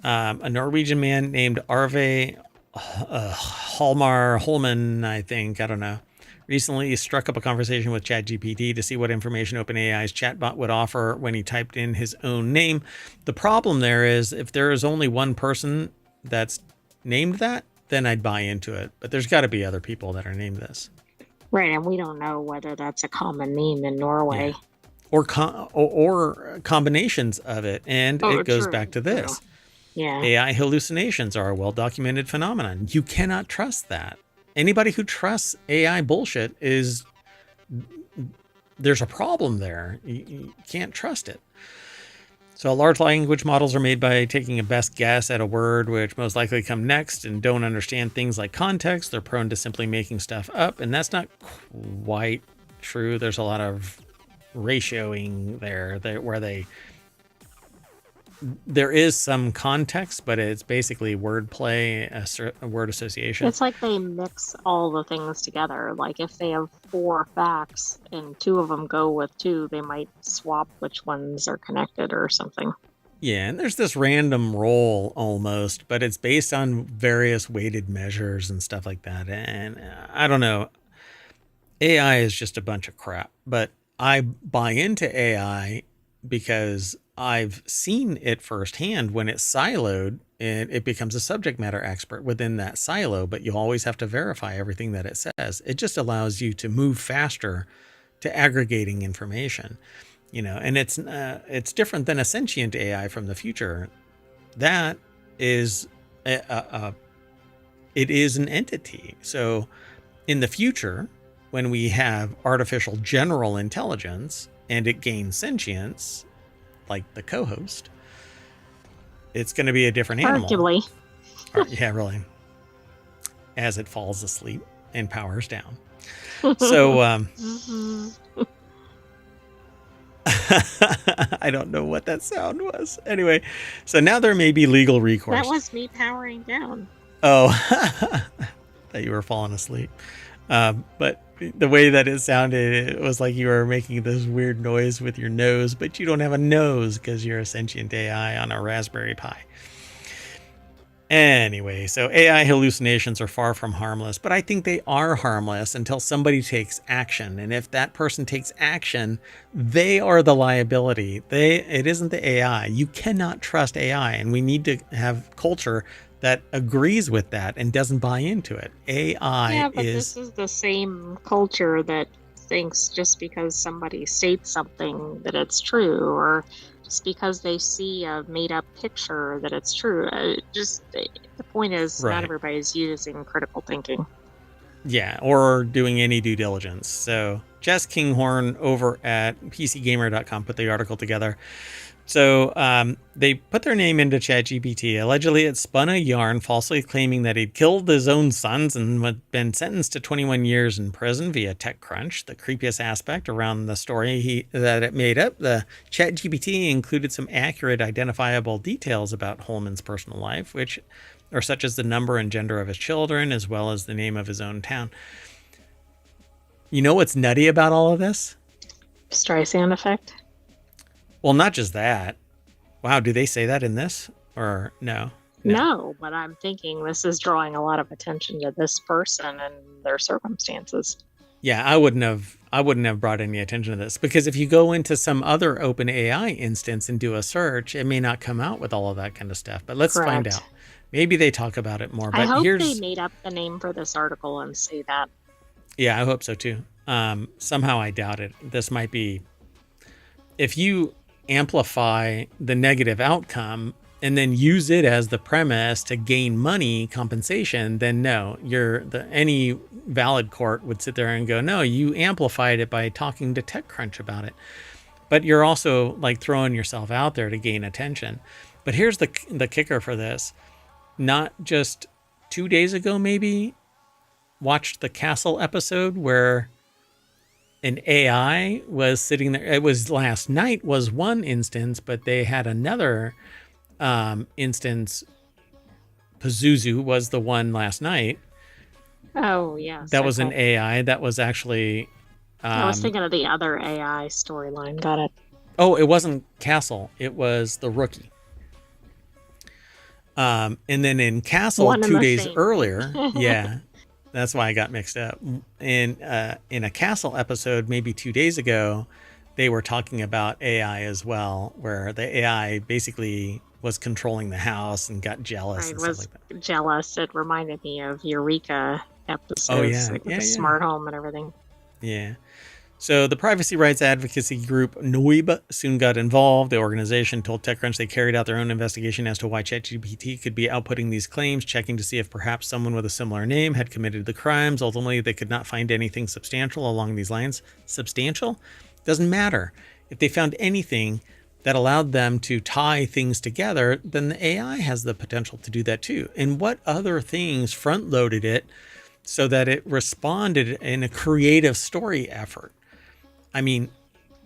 A Norwegian man named Arve Holman, I think, I don't know, recently struck up a conversation with ChatGPT to see what information OpenAI's chatbot would offer when he typed in his own name. The problem there is if there is only one person that's named that, then I'd buy into it. But there's got to be other people that are named this. Right, and we don't know whether that's a common name in Norway. Yeah. Or combinations of it. And it goes back to this. Yeah. AI hallucinations are a well-documented phenomenon. You cannot trust that. Anybody who trusts AI bullshit there's a problem there. You can't trust it. So large language models are made by taking a best guess at a word which most likely come next and don't understand things like context. They're prone to simply making stuff up, and that's not quite true. There's a lot of ratioing there where there is some context, but it's basically wordplay, a word association. It's like they mix all the things together. Like if they have 4 facts and 2 of them go with 2, they might swap which ones are connected or something. Yeah, and there's this random roll almost, but it's based on various weighted measures and stuff like that. And I don't know. AI is just a bunch of crap, but I buy into AI because I've seen it firsthand. When it's siloed, and it becomes a subject matter expert within that silo, but you always have to verify everything that it says. It just allows you to move faster to aggregating information, and it's different than a sentient AI from the future. That is it is an entity. So in the future, when we have artificial general intelligence and it gains sentience, like the co-host, it's going to be a different animal. Arguably. Yeah, really. As it falls asleep and powers down. So, I don't know what that sound was. Anyway, so now there may be legal recourse. That was me powering down. Oh, that you were falling asleep. But the way that it sounded, it was like you were making this weird noise with your nose, but you don't have a nose because you're a sentient AI on a Raspberry Pi. Anyway, so AI hallucinations are far from harmless, but I think they are harmless until somebody takes action. And if that person takes action, they are the liability. It isn't the AI. You cannot trust AI, and we need to have culture that agrees with that and doesn't buy into it. AI this is the same culture that thinks just because somebody states something that it's true, or just because they see a made-up picture that it's true. The point is, Right. Not everybody's using critical thinking. Yeah, or doing any due diligence. So Jess Kinghorn over at PCGamer.com put the article together. So they put their name into ChatGPT. Allegedly, it spun a yarn falsely claiming that he'd killed his own sons and had been sentenced to 21 years in prison via TechCrunch. The creepiest aspect around the story that it made up, the ChatGPT included some accurate identifiable details about Holman's personal life, which are such as the number and gender of his children, as well as the name of his own town. You know what's nutty about all of this? Streisand effect? Well, not just that. Wow, do they say that in this? Or no? No, but I'm thinking this is drawing a lot of attention to this person and their circumstances. Yeah, I wouldn't have brought any attention to this, because if you go into some other OpenAI instance and do a search, it may not come out with all of that kind of stuff. But let's find out. Maybe they talk about it more. But I hope they made up the name for this article and say that. Yeah, I hope so too. Somehow I doubt it. This might be, if you amplify the negative outcome and then use it as the premise to gain money compensation, then no, any valid court would sit there and go, no, you amplified it by talking to TechCrunch about it. But you're also like throwing yourself out there to gain attention. But here's the kicker for this. Not just 2 days ago, maybe, watched the Castle episode where an AI was sitting there. It was last night was one instance, but they had another instance. Pazuzu was the one last night. Oh, yeah. That was an AI. That was actually... I was thinking of the other AI storyline. Got it. Oh, it wasn't Castle. It was the Rookie. And then in Castle, 2 days earlier... Yeah. That's why I got mixed up. In a Castle episode, maybe 2 days ago, they were talking about AI as well, where the AI basically was controlling the house and got jealous and stuff like that. Jealous. It reminded me of Eureka episodes, Oh, yeah. like with the smart home and everything. Yeah. So the privacy rights advocacy group NOIB soon got involved. The organization told TechCrunch they carried out their own investigation as to why ChatGPT could be outputting these claims, checking to see if perhaps someone with a similar name had committed the crimes. Ultimately, they could not find anything substantial along these lines. Substantial? Doesn't matter. If they found anything that allowed them to tie things together, then the AI has the potential to do that too. And what other things front-loaded it so that it responded in a creative story effort? I mean,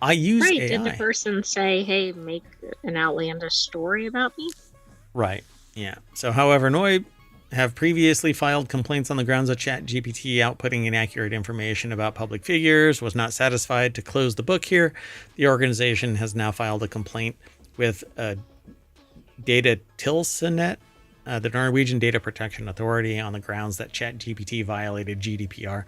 I use Right. AI. Did the person say, hey, make an outlandish story about me? Right. Yeah. So, however, NOIB have previously filed complaints on the grounds of ChatGPT outputting inaccurate information about public figures, was not satisfied to close the book here. The organization has now filed a complaint with Data Tilsynet, the Norwegian Data Protection Authority, on the grounds that ChatGPT violated GDPR.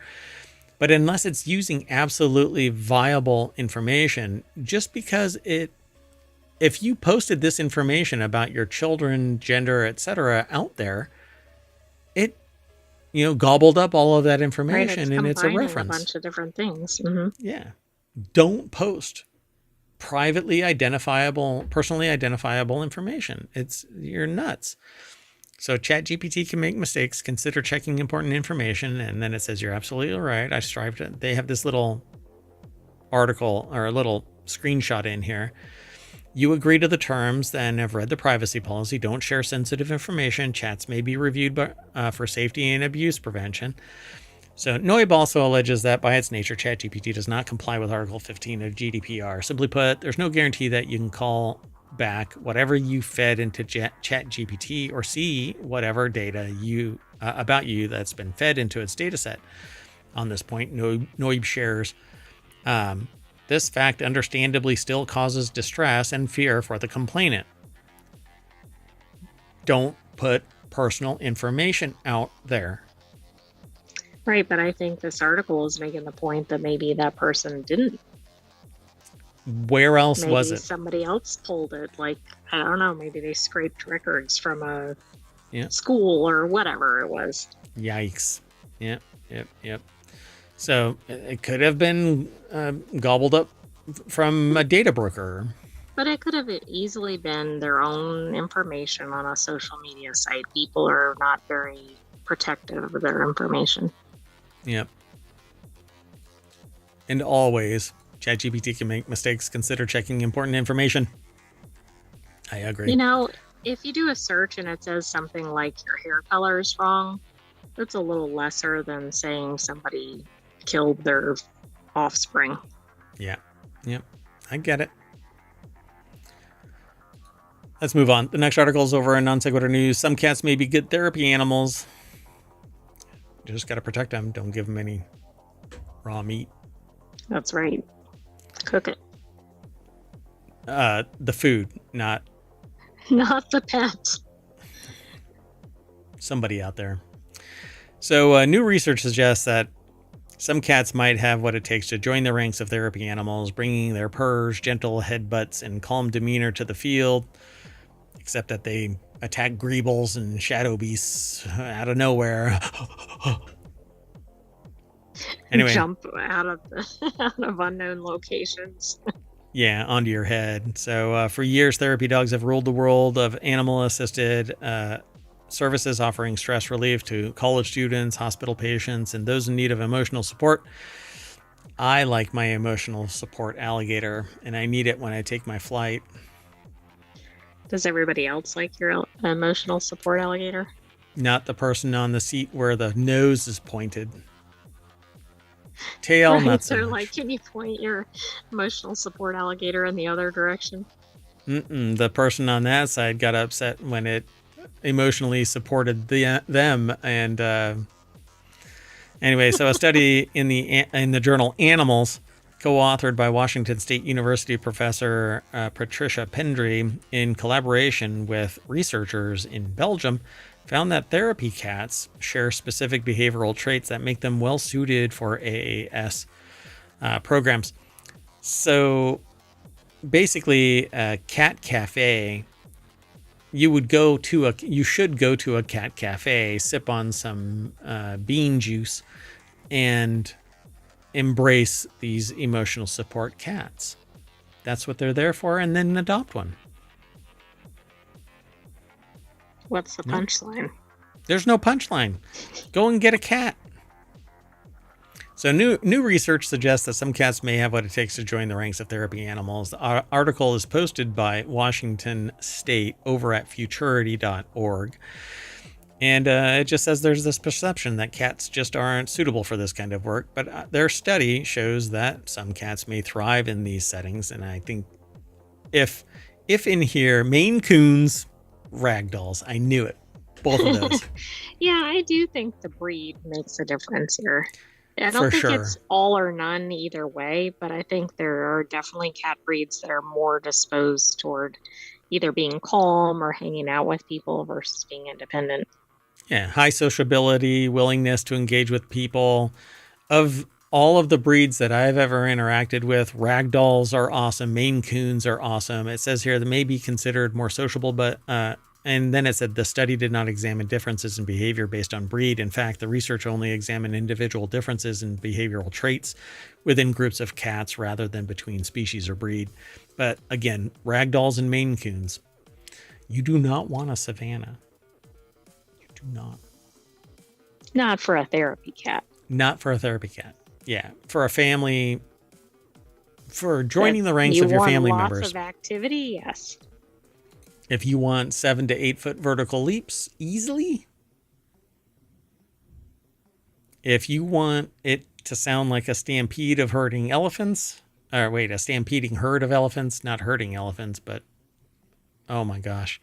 But unless it's using absolutely viable information, just because if you posted this information about your children, gender, etc. out there, it, gobbled up all of that information, and it's a reference. A bunch of different things. Mm-hmm. Yeah. Don't post personally identifiable information. You're nuts. So ChatGPT can make mistakes. Consider checking important information. And then it says, you're absolutely right. They have this little article or a little screenshot in here. You agree to the terms, then have read the privacy policy. Don't share sensitive information. Chats may be reviewed for safety and abuse prevention. So NOIB also alleges that by its nature, ChatGPT does not comply with Article 15 of GDPR. Simply put, there's no guarantee that you can call back whatever you fed into ChatGPT or see whatever data about you that's been fed into its data set. On this point, NOIB shares this fact understandably still causes distress and fear for the complainant. Don't put personal information out there. Right, but I think this article is making the point that maybe that person didn't. Where else maybe was it? Somebody else pulled it. Like, I don't know, maybe they scraped records from a school or whatever it was. Yikes. Yep. So it could have been gobbled up from a data broker. But it could have easily been their own information on a social media site. People are not very protective of their information. Yep. And always, ChatGPT can make mistakes. Consider checking important information. I agree. If you do a search and it says something like your hair color is wrong, that's a little lesser than saying somebody killed their offspring. Yeah. Yep. I get it. Let's move on. The next article is over in Non Sequitur News. Some cats may be good therapy animals. You just got to protect them. Don't give them any raw meat. That's right. Cook it. The food, not the pet. Somebody out there. So new research suggests that some cats might have what it takes to join the ranks of therapy animals, bringing their purrs, gentle headbutts, and calm demeanor to the field, except that they attack greebles and shadow beasts out of nowhere. Anyway, jump out of unknown locations. Yeah, onto your head. So for years, therapy dogs have ruled the world of animal-assisted services, offering stress relief to college students, hospital patients, and those in need of emotional support. I like my emotional support alligator, and I need it when I take my flight. Does everybody else like your emotional support alligator? Not the person on the seat where the nose is pointed. Tail, right, not so they're much. Like, can you point your emotional support alligator in the other direction? The person on that side got upset when it emotionally supported them. And anyway, so a study in the journal Animals, co-authored by Washington State University professor Patricia Pendry in collaboration with researchers in Belgium, found that therapy cats share specific behavioral traits that make them well suited for AAS programs. So basically, a cat cafe, you should go to a cat cafe, sip on some bean juice, and embrace these emotional support cats. That's what they're there for, and then adopt one. What's the punchline? There's no punchline. Go and get a cat. So new research suggests that some cats may have what it takes to join the ranks of therapy animals. The article is posted by Washington State over at futurity.org. And it just says there's this perception that cats just aren't suitable for this kind of work. But their study shows that some cats may thrive in these settings. And I think if in here, Maine Coons, ragdolls, I knew it. Both of those. Yeah, I do think the breed makes a difference here. I don't think it's all or none either way, but I think there are definitely cat breeds that are more disposed toward either being calm or hanging out with people versus being independent. Yeah, high sociability, willingness to engage with people. Of all of the breeds that I've ever interacted with, ragdolls are awesome, Maine Coons are awesome. It says here they may be considered more sociable, but and then it said the study did not examine differences in behavior based on breed. In fact, the research only examined individual differences in behavioral traits within groups of cats rather than between species or breed. But again, ragdolls and Maine Coons, you do not want a Savannah. You do not. Not for a therapy cat. Not for a therapy cat. Yeah, for a family, for joining the ranks of your family members. Lots of activity, yes. If you want 7 to 8 foot vertical leaps easily. If you want it to sound like a stampede of herding elephants, a stampeding herd of elephants, not herding elephants, but oh my gosh.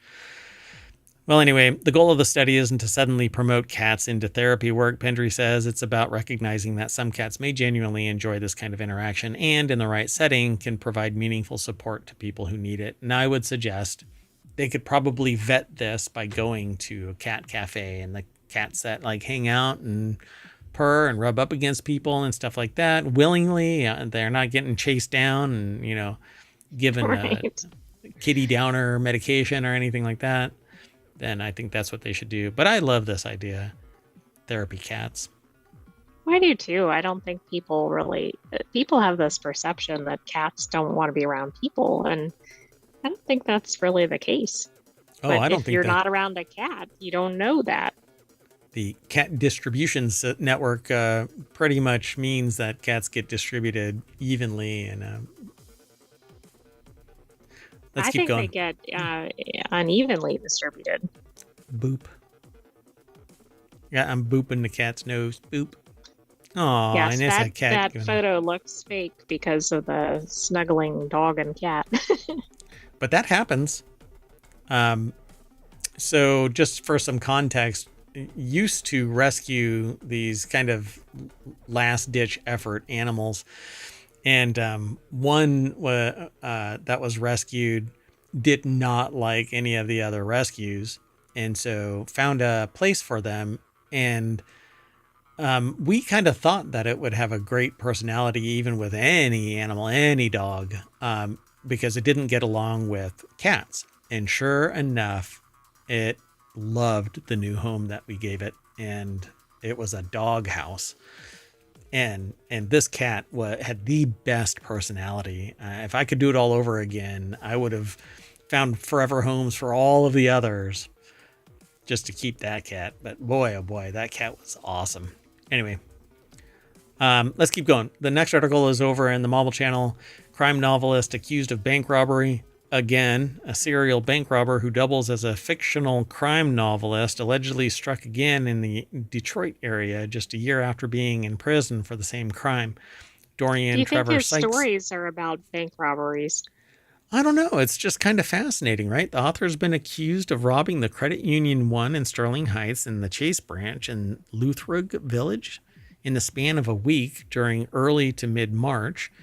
Well, anyway, the goal of the study isn't to suddenly promote cats into therapy work, Pendry says. It's about recognizing that some cats may genuinely enjoy this kind of interaction and, in the right setting, can provide meaningful support to people who need it. And I would suggest they could probably vet this by going to a cat cafe and the cats that like hang out and purr and rub up against people and stuff like that willingly. They're not getting chased down and, given a kitty downer medication or anything like that. Then I think that's what they should do. But I love this idea. Therapy cats. I do too. I don't think people have this perception that cats don't want to be around people. And I don't think that's really the case. Oh, but I don't think if you're not around a cat, you don't know that. The cat distribution network pretty much means that cats get distributed evenly. And let's keep going. I think they get unevenly distributed. Boop. Yeah, I'm booping the cat's nose. Boop. Oh, yes, and it's a cat. That photo looks fake because of the snuggling dog and cat. But that happens. So just for some context, used to rescue these kind of last ditch effort animals. And one that was rescued did not like any of the other rescues. And so found a place for them. And we kind of thought that it would have a great personality, even with any animal, any dog, because it didn't get along with cats. And sure enough, it loved the new home that we gave it. And it was a dog house. And this cat had the best personality. If I could do it all over again, I would have found forever homes for all of the others just to keep that cat. But boy, oh boy, that cat was awesome. Anyway, let's keep going. The next article is over in the Marvel Channel. Crime novelist accused of bank robbery. Again, a serial bank robber who doubles as a fictional crime novelist allegedly struck again in the Detroit area just a year after being in prison for the same crime. Dorian Trevor Sykes. Do you think his stories are about bank robberies? I don't know. It's just kind of fascinating, right? The author's been accused of robbing the Credit Union 1 in Sterling Heights and the Chase branch in Luthrug Village in the span of a week during early to mid-March.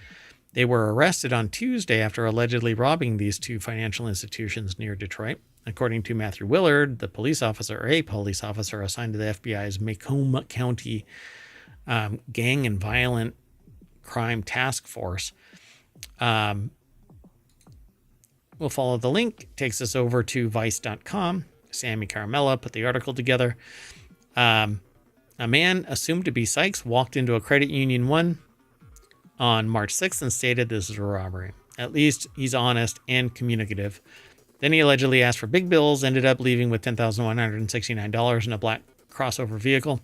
They were arrested on Tuesday after allegedly robbing these two financial institutions near Detroit. According to Matthew Willard, a police officer assigned to the FBI's Macomb County Gang and Violent Crime Task Force. We'll follow the link. It takes us over to vice.com. Sammy Caramella put the article together. A man assumed to be Sykes walked into a Credit Union 1 on March 6th and stated this is a robbery. At least he's honest and communicative. Then he allegedly asked for big bills, ended up leaving with $10,169 in a black crossover vehicle,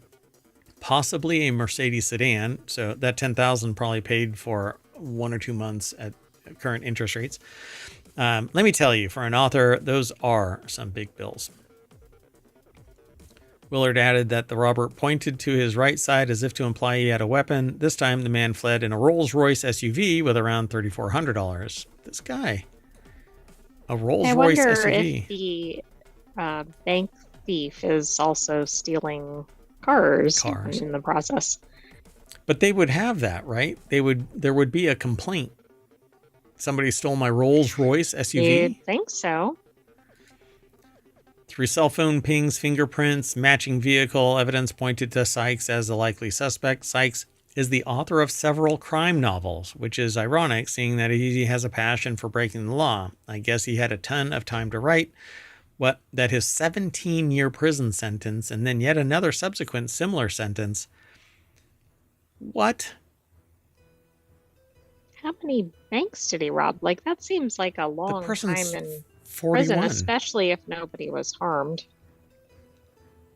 possibly a Mercedes sedan. So that $10,000 probably paid for 1 or 2 months at current interest rates. Let me tell you, for an author, those are some big bills. Willard added that the robber pointed to his right side as if to imply he had a weapon. This time, the man fled in a Rolls-Royce SUV with around $3,400. This guy. A Rolls-Royce SUV. I wonder if the bank thief is also stealing cars in the process. But they would have that, right? There would be a complaint. Somebody stole my Rolls-Royce SUV? You'd think so. Through cell phone pings, fingerprints, matching vehicle, evidence pointed to Sykes as the likely suspect. Sykes is the author of several crime novels, which is ironic, seeing that he has a passion for breaking the law. I guess he had a ton of time to write. That his 17-year prison sentence and then yet another subsequent similar sentence. What? How many banks did he rob? Like, that seems like a long time in 41. prison, especially if nobody was harmed.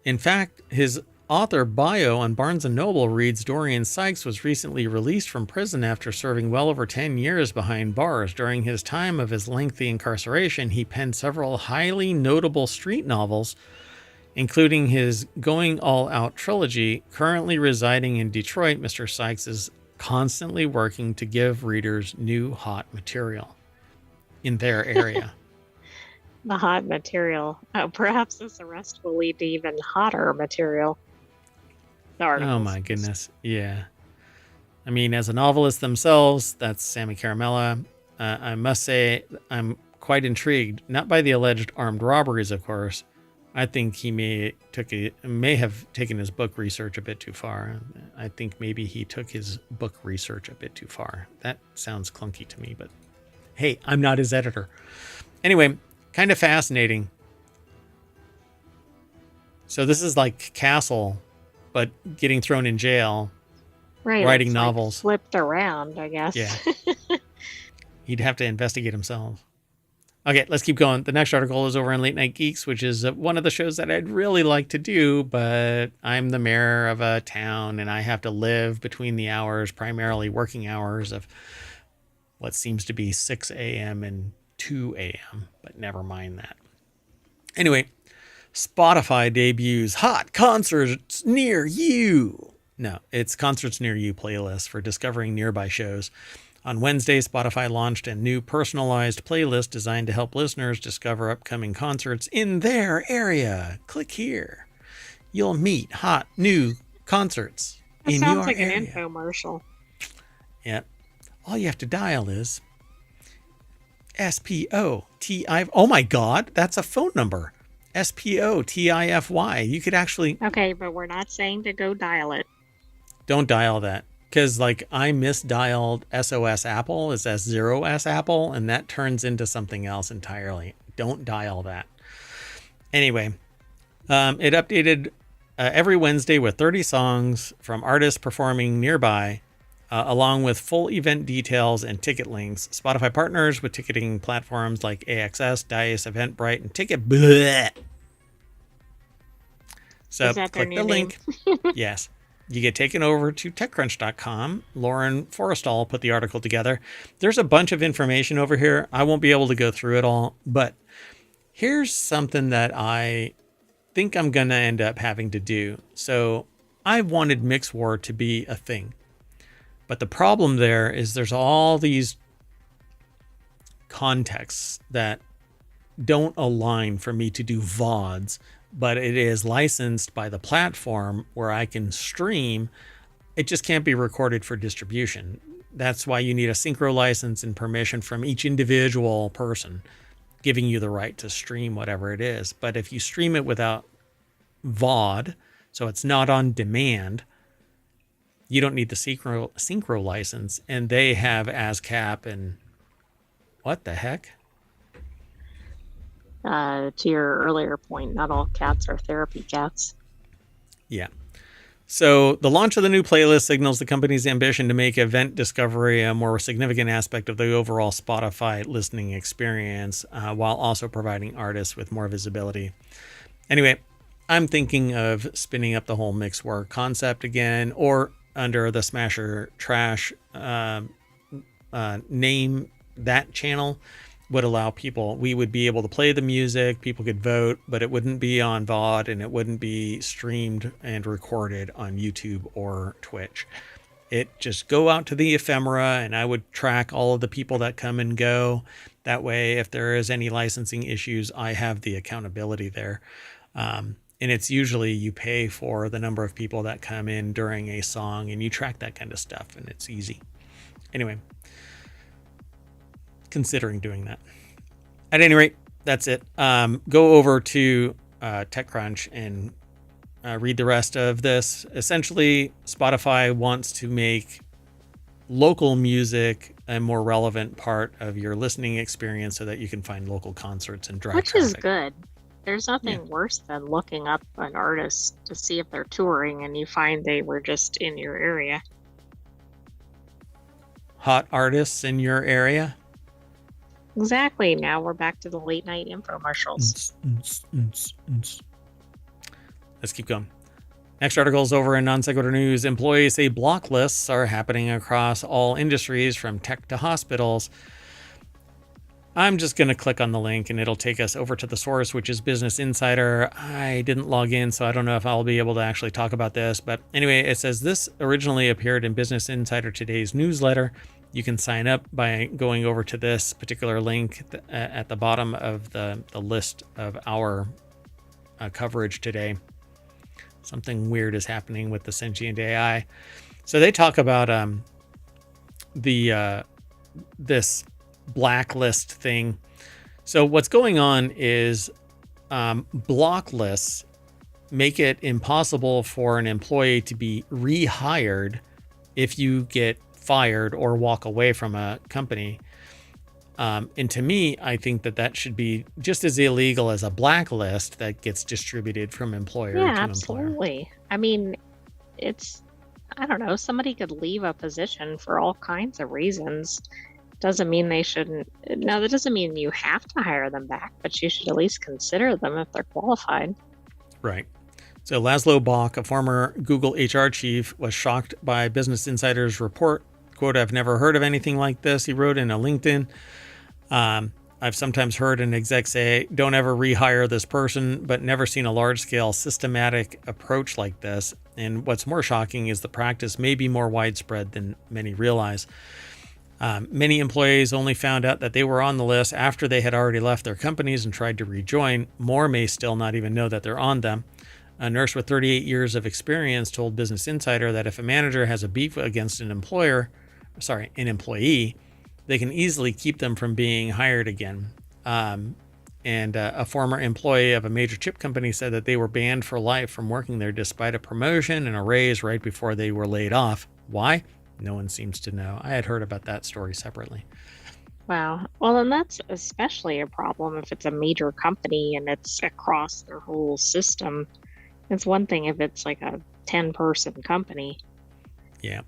In fact, his author bio on Barnes & Noble reads Dorian Sykes was recently released from prison after serving well over 10 years behind bars. During his time of his lengthy incarceration, he penned several highly notable street novels, including his Going All Out trilogy. Currently residing in Detroit, Mr. Sykes is constantly working to give readers new hot material in their area. The hot material. Perhaps this arrest will lead to even hotter material. Oh my goodness. Yeah. I mean, as a novelist themselves, that's Sammy Caramella. I must say I'm quite intrigued, not by the alleged armed robberies, of course. I think he may have taken his book research a bit too far. I think maybe he took his book research a bit too far. That sounds clunky to me, but hey, I'm not his editor. Anyway, kind of fascinating. So this is like Castle, but getting thrown in jail, right? Writing novels. Like flipped around, I guess. Yeah. He'd have to investigate himself. Okay, let's keep going. The next article is over on Late Night Geeks, which is one of the shows that I'd really like to do, but I'm the mayor of a town and I have to live between the hours, primarily working hours of what seems to be 6 a.m. and 2 a.m., but never mind that. Anyway, Spotify debuts Hot Concerts Near You. No, it's Concerts Near You playlist for discovering nearby shows. On Wednesday, Spotify launched a new personalized playlist designed to help listeners discover upcoming concerts in their area. Click here. You'll meet hot new concerts in your area. That sounds like an infomercial. Yep. All you have to dial is SPOTI. Oh my God, that's a phone number. SPOTIFY. You could actually. Okay, but we're not saying to go dial it. Don't dial that. Because, like, I misdialed SOS Apple. It's S0S Apple, and that turns into something else entirely. Don't dial that. Anyway, it updated every Wednesday with 30 songs from artists performing nearby, along with full event details and ticket links. Spotify partners with ticketing platforms like AXS, Dice, Eventbrite, and Ticket. Bleh. So click the link. Yes. You get taken over to TechCrunch.com. Lauren Forrestal put the article together. There's a bunch of information over here. I won't be able to go through it all, but here's something that I think I'm going to end up having to do. So I wanted Mix War to be a thing, but the problem there is there's all these contexts that don't align for me to do VODs, but it is licensed by the platform where I can stream. It just can't be recorded for distribution. That's why you need a synchro license and permission from each individual person giving you the right to stream whatever it is. But if you stream it without VOD, so it's not on demand, you don't need the synchro license. And they have ASCAP and what the heck? To your earlier point, not all cats are therapy cats. Yeah. So the launch of the new playlist signals the company's ambition to make event discovery a more significant aspect of the overall Spotify listening experience, while also providing artists with more visibility. Anyway, I'm thinking of spinning up the whole Mixwar concept again, or under the Smasher Trash name, that channel would allow people, we would be able to play the music, people could vote, but it wouldn't be on VOD and it wouldn't be streamed and recorded on YouTube or Twitch. It just go out to the ephemera, and I would track all of the people that come and go. That way, if there is any licensing issues, I have the accountability there. And it's usually you pay for the number of people that come in during a song, and you track that kind of stuff, and it's easy. Anyway, considering doing that. At any rate, that's it. Go over to TechCrunch and read the rest of this. Essentially, Spotify wants to make local music a more relevant part of your listening experience so that you can find local concerts and drive Which traffic. is good. There's nothing worse than looking up an artist to see if they're touring and you find they were just in your area. Hot artists in your area. Exactly. Now we're back to the late night infomercials. Let's keep going. Next article is over in Non Sequitur News. Employees say block lists are happening across all industries, from tech to hospitals. I'm just going to click on the link and it'll take us over to the source, which is Business Insider. I didn't log in, so I don't know if I'll be able to actually talk about this. But anyway, it says this originally appeared in Business Insider Today's newsletter. You can sign up by going over to this particular link at the bottom of the list of our coverage today. Something weird is happening with the sentient AI. So they talk about this blacklist thing. So what's going on is block lists make it impossible for an employee to be rehired if you get fired or walk away from a company. And to me, I think that should be just as illegal as a blacklist that gets distributed from employer to employer. Absolutely. I mean, I don't know, somebody could leave a position for all kinds of reasons. Doesn't mean they shouldn't. Now, that doesn't mean you have to hire them back, but you should at least consider them if they're qualified. Right. So Laszlo Bock, a former Google HR chief, was shocked by Business Insider's report. Quote, "I've never heard of anything like this," he wrote in a LinkedIn. I've sometimes heard an exec say, "Don't ever rehire this person," but never seen a large-scale systematic approach like this. And what's more shocking is the practice may be more widespread than many realize. Many employees only found out that they were on the list after they had already left their companies and tried to rejoin. More may still not even know that they're on them. A nurse with 38 years of experience told Business Insider that if a manager has a beef against an employee, they can easily keep them from being hired again. And a former employee of a major chip company said that they were banned for life from working there despite a promotion and a raise right before they were laid off. Why? No one seems to know. I had heard about that story separately. Wow. Well, and that's especially a problem if it's a major company and it's across their whole system. It's one thing if it's like a 10-person company. Yeah.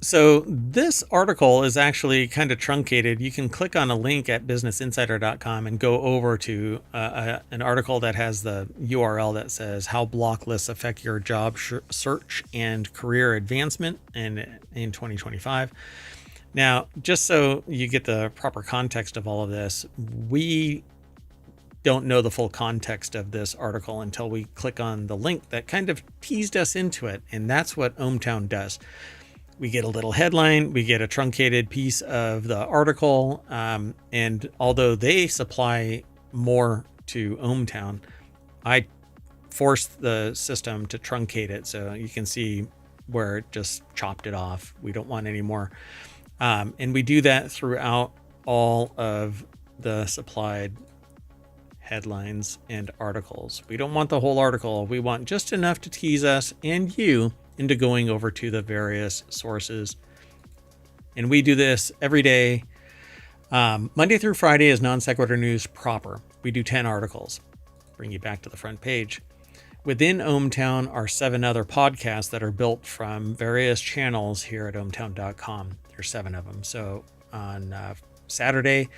So this article is actually kind of truncated. You can click on a link at businessinsider.com and go over to an article that has the URL that says how block lists affect your job search and career advancement in 2025. Now, just so you get the proper context of all of this, we don't know the full context of this article until we click on the link that kind of teased us into it. And that's what ohmTown does. We get a little headline, we get a truncated piece of the article, and although they supply more to ohmTown, I forced the system to truncate it so you can see where it just chopped it off. We don't want any more. And we do that throughout all of the supplied headlines and articles. We don't want the whole article. We want just enough to tease us and you into going over to the various sources. And we do this every day. Monday through Friday is Non Sequitur News proper. We do 10 articles. Bring you back to the front page. within ohmTown are 7 other podcasts that are built from various channels here at ohmTown.com. There's 7 of them. So on Saturday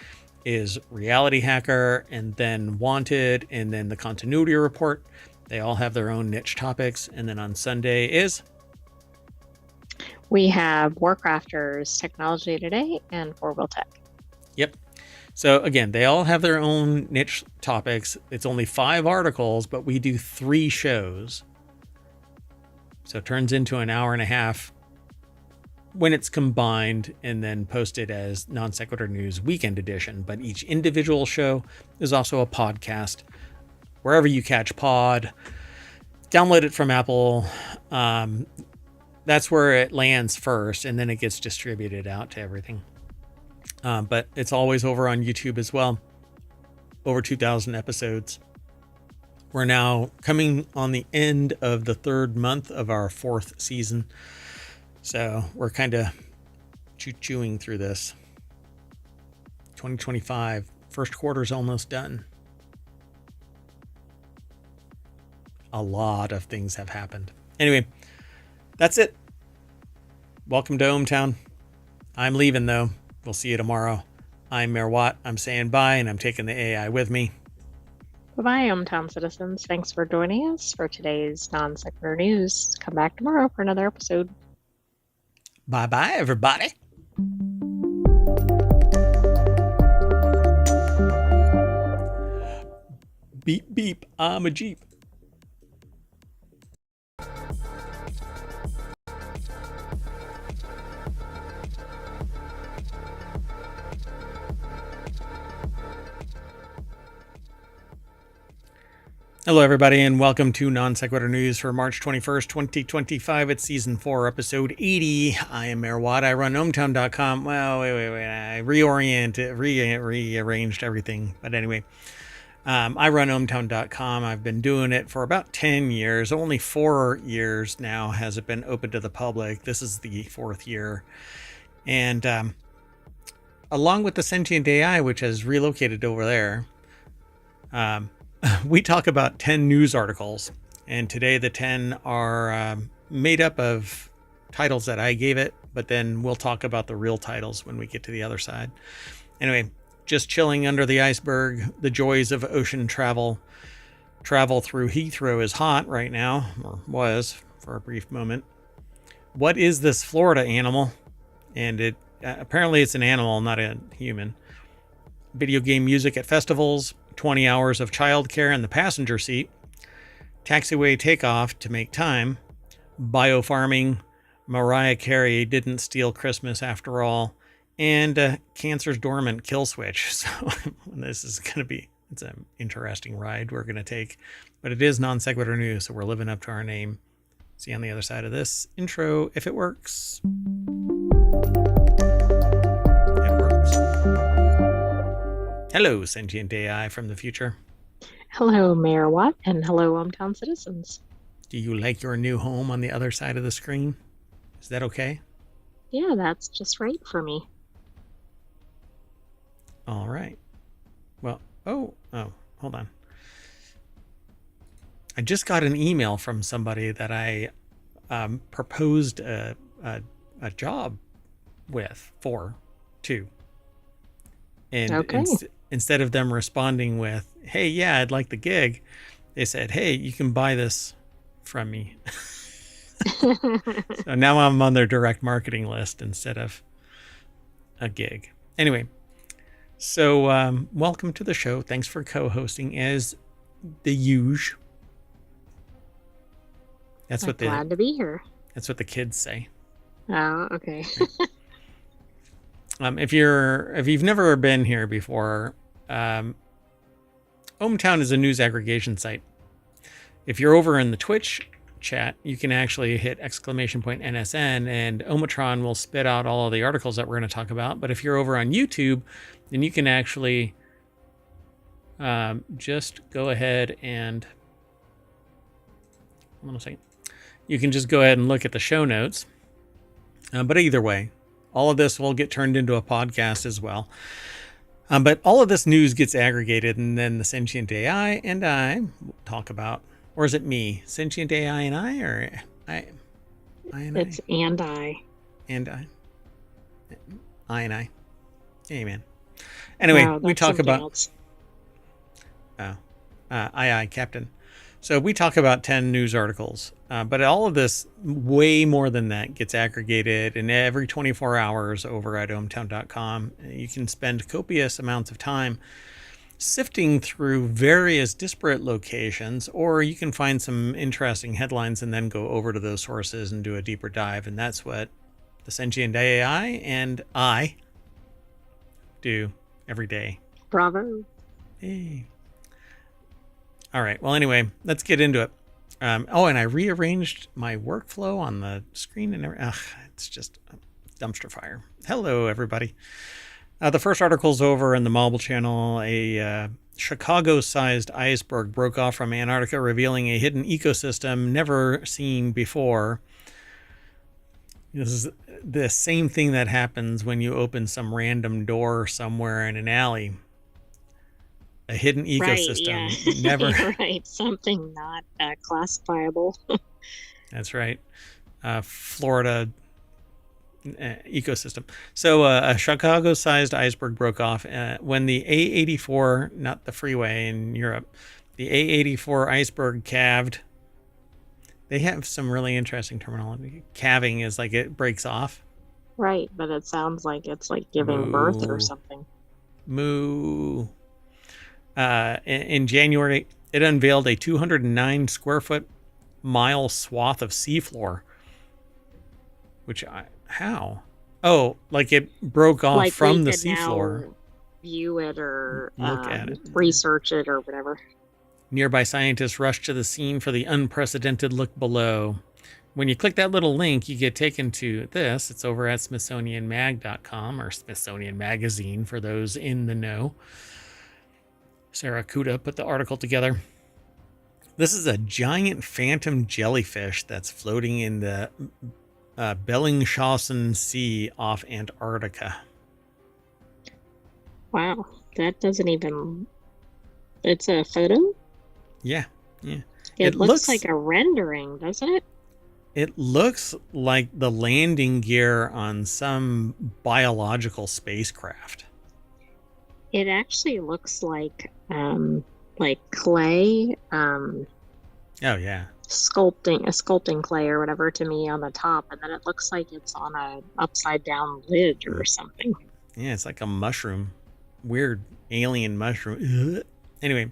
is Reality Hacker, and then Wanted, and then the Continuity Report. They all have their own niche topics. And then on Sunday is... We have WarCrafters, Technology Today, and 4-Wheel Tech. Yep. So again, they all have their own niche topics. It's only 5 articles, but we do 3 shows. So it turns into an hour and a half when it's combined and then posted as Non Sequitur News Weekend Edition. But each individual show is also a podcast. Wherever you catch pod, download it from Apple. That's where it lands first, and then it gets distributed out to everything. But it's always over on YouTube as well. Over 2,000 episodes. We're now coming on the end of the 3rd month of our 4th season. So we're kind of chewing through this. 2025, first quarter's almost done. A lot of things have happened. Anyway, that's it. Welcome to ohmTown. I'm leaving though. We'll see you tomorrow. I'm Mayor Watt. I'm saying bye, and I'm taking the AI with me. Bye-bye, ohmTown citizens. Thanks for joining us for today's Non Sequitur News. Come back tomorrow for another episode. Bye-bye, everybody. Beep, beep. I'm a Jeep. Hello, everybody, and welcome to Non Sequitur News for March 21st, 2025. It's Season 4, Episode 80. I am Mayor Watt. I run ohmTown.com. Well, wait. I rearranged everything. But anyway, I run ohmTown.com. I've been doing it for about 10 years. Only 4 years now has it been open to the public. This is the 4th year. And along with the Sentient AI, which has relocated over there, we talk about 10 news articles, and today the 10 are made up of titles that I gave it, but then we'll talk about the real titles when we get to the other side. Anyway, just chilling under the iceberg, the joys of ocean travel. Travel through Heathrow is hot right now, or was for a brief moment. What is this Florida animal? And it apparently it's an animal, not a human. Video game music at festivals. 20 hours of childcare in the passenger seat, taxiway takeoff to make time, biofarming, Mariah Carey didn't steal Christmas after all, and cancer's dormant kill switch. So this is going to be, it's an interesting ride we're going to take, but it is Non Sequitur News, so we're living up to our name. See you on the other side of this intro if it works. Hello, Sentient AI from the future. Hello, Mayor Watt, and hello, ohmTown citizens. Do you like your new home on the other side of the screen? Is that okay? Yeah, that's just right for me. All right. Well, oh, hold on. I just got an email from somebody that I proposed a job to. And okay. Instead of them responding with, hey, yeah, I'd like the gig, they said, hey, you can buy this from me. So now I'm on their direct marketing list instead of a gig. Anyway, so welcome to the show. Thanks for co-hosting as the usual. I'm glad to be here. That's what the kids say. Oh, okay. If you've never been here before, ohmTown is a news aggregation site. If you're over in the Twitch chat, you can actually hit !NSN and Omatron will spit out all of the articles that we're going to talk about. But if you're over on YouTube, then you can actually just go ahead and hold on a second. You can just go ahead and look at the show notes. But either way, all of this will get turned into a podcast as well. But all of this news gets aggregated, and then the Sentient AI and I will talk about Or is it me? Sentient AI and I, or I and It's I? and I. And I and I. Hey, man. Anyway, No, we that's talk something about... else. Oh, aye, Captain. So we talk about 10 news articles, but all of this, way more than that, gets aggregated, and every 24 hours over at ohmtown.com, you can spend copious amounts of time sifting through various disparate locations, or you can find some interesting headlines and then go over to those sources and do a deeper dive. And that's what the Sentient AI and I do every day. Bravo. Hey. All right. Well, anyway, let's get into it. And I rearranged my workflow on the screen and it's just a dumpster fire. Hello, everybody. The first article's over in the Mobile Channel. A Chicago-sized iceberg broke off from Antarctica, revealing a hidden ecosystem never seen before. This is the same thing that happens when you open some random door somewhere in an alley. A hidden ecosystem. Right, yeah. Never. You're right. Something not classifiable. That's right. Florida ecosystem. So a Chicago-sized iceberg broke off when the A84, not the freeway in Europe, the A84 iceberg calved. They have some really interesting terminology. Calving is like it breaks off. Right, but it sounds like it's like giving birth or something. Moo. In January, it unveiled a 209 square foot mile swath of seafloor. How? Oh, like it broke off Like from the could seafloor. now view it or Look at it. research it or whatever. Nearby scientists rushed to the scene for the unprecedented look below. When you click that little link, you get taken to this. It's over at smithsonianmag.com, or Smithsonian Magazine for those in the know. Sarah Kuda put the article together. This is a giant phantom jellyfish that's floating in the Bellingshausen Sea off Antarctica. Wow, that doesn't even... It's a photo? Yeah. It looks like a rendering, doesn't it? It looks like the landing gear on some biological spacecraft. It actually looks like clay, Oh yeah, sculpting clay or whatever to me on the top, and then it looks like it's on a upside down lid or something. Yeah, it's like a mushroom, weird alien mushroom. Ugh. Anyway,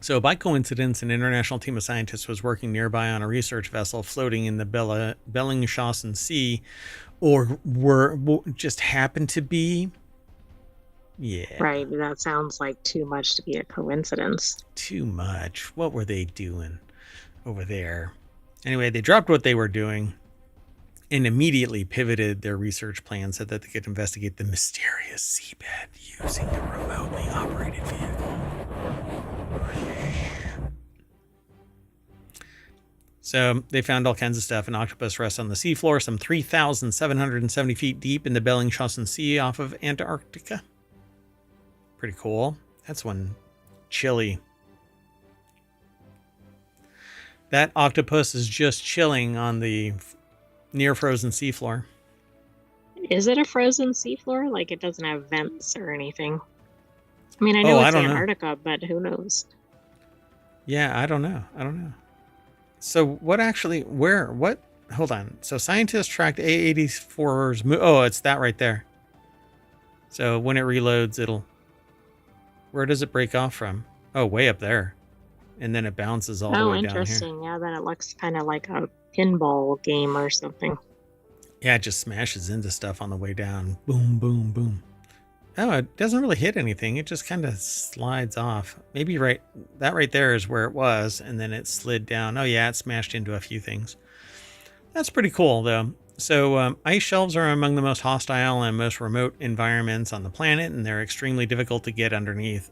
so by coincidence, an international team of scientists was working nearby on a research vessel floating in the Bellingshausen Sea, or just happened to be. Yeah. Right, that sounds like too much to be a coincidence. Too much. What were they doing over there? Anyway, they dropped what they were doing and immediately pivoted their research plan so that they could investigate the mysterious seabed using a remotely operated vehicle. So they found all kinds of stuff. An octopus rests on the seafloor, some 3,770 feet deep in the Bellingshausen Sea off of Antarctica. Pretty cool. That's one chilly. That octopus is just chilling on the near frozen seafloor. Is it a frozen seafloor? Like it doesn't have vents or anything? I mean, I know it's Antarctica, but who knows? Yeah, I don't know. So what actually, what? Hold on. So scientists tracked A84's oh, it's that right there. So when it reloads, where does it break off from? Oh, way up there. And then it bounces all the way down here. Oh, interesting. Yeah, then it looks kind of like a pinball game or something. Yeah, it just smashes into stuff on the way down. Boom, boom, boom. Oh, it doesn't really hit anything. It just kind of slides off. Maybe that right there is where it was, and then it slid down. Oh yeah, it smashed into a few things. That's pretty cool, though. So ice shelves are among the most hostile and most remote environments on the planet, and they're extremely difficult to get underneath.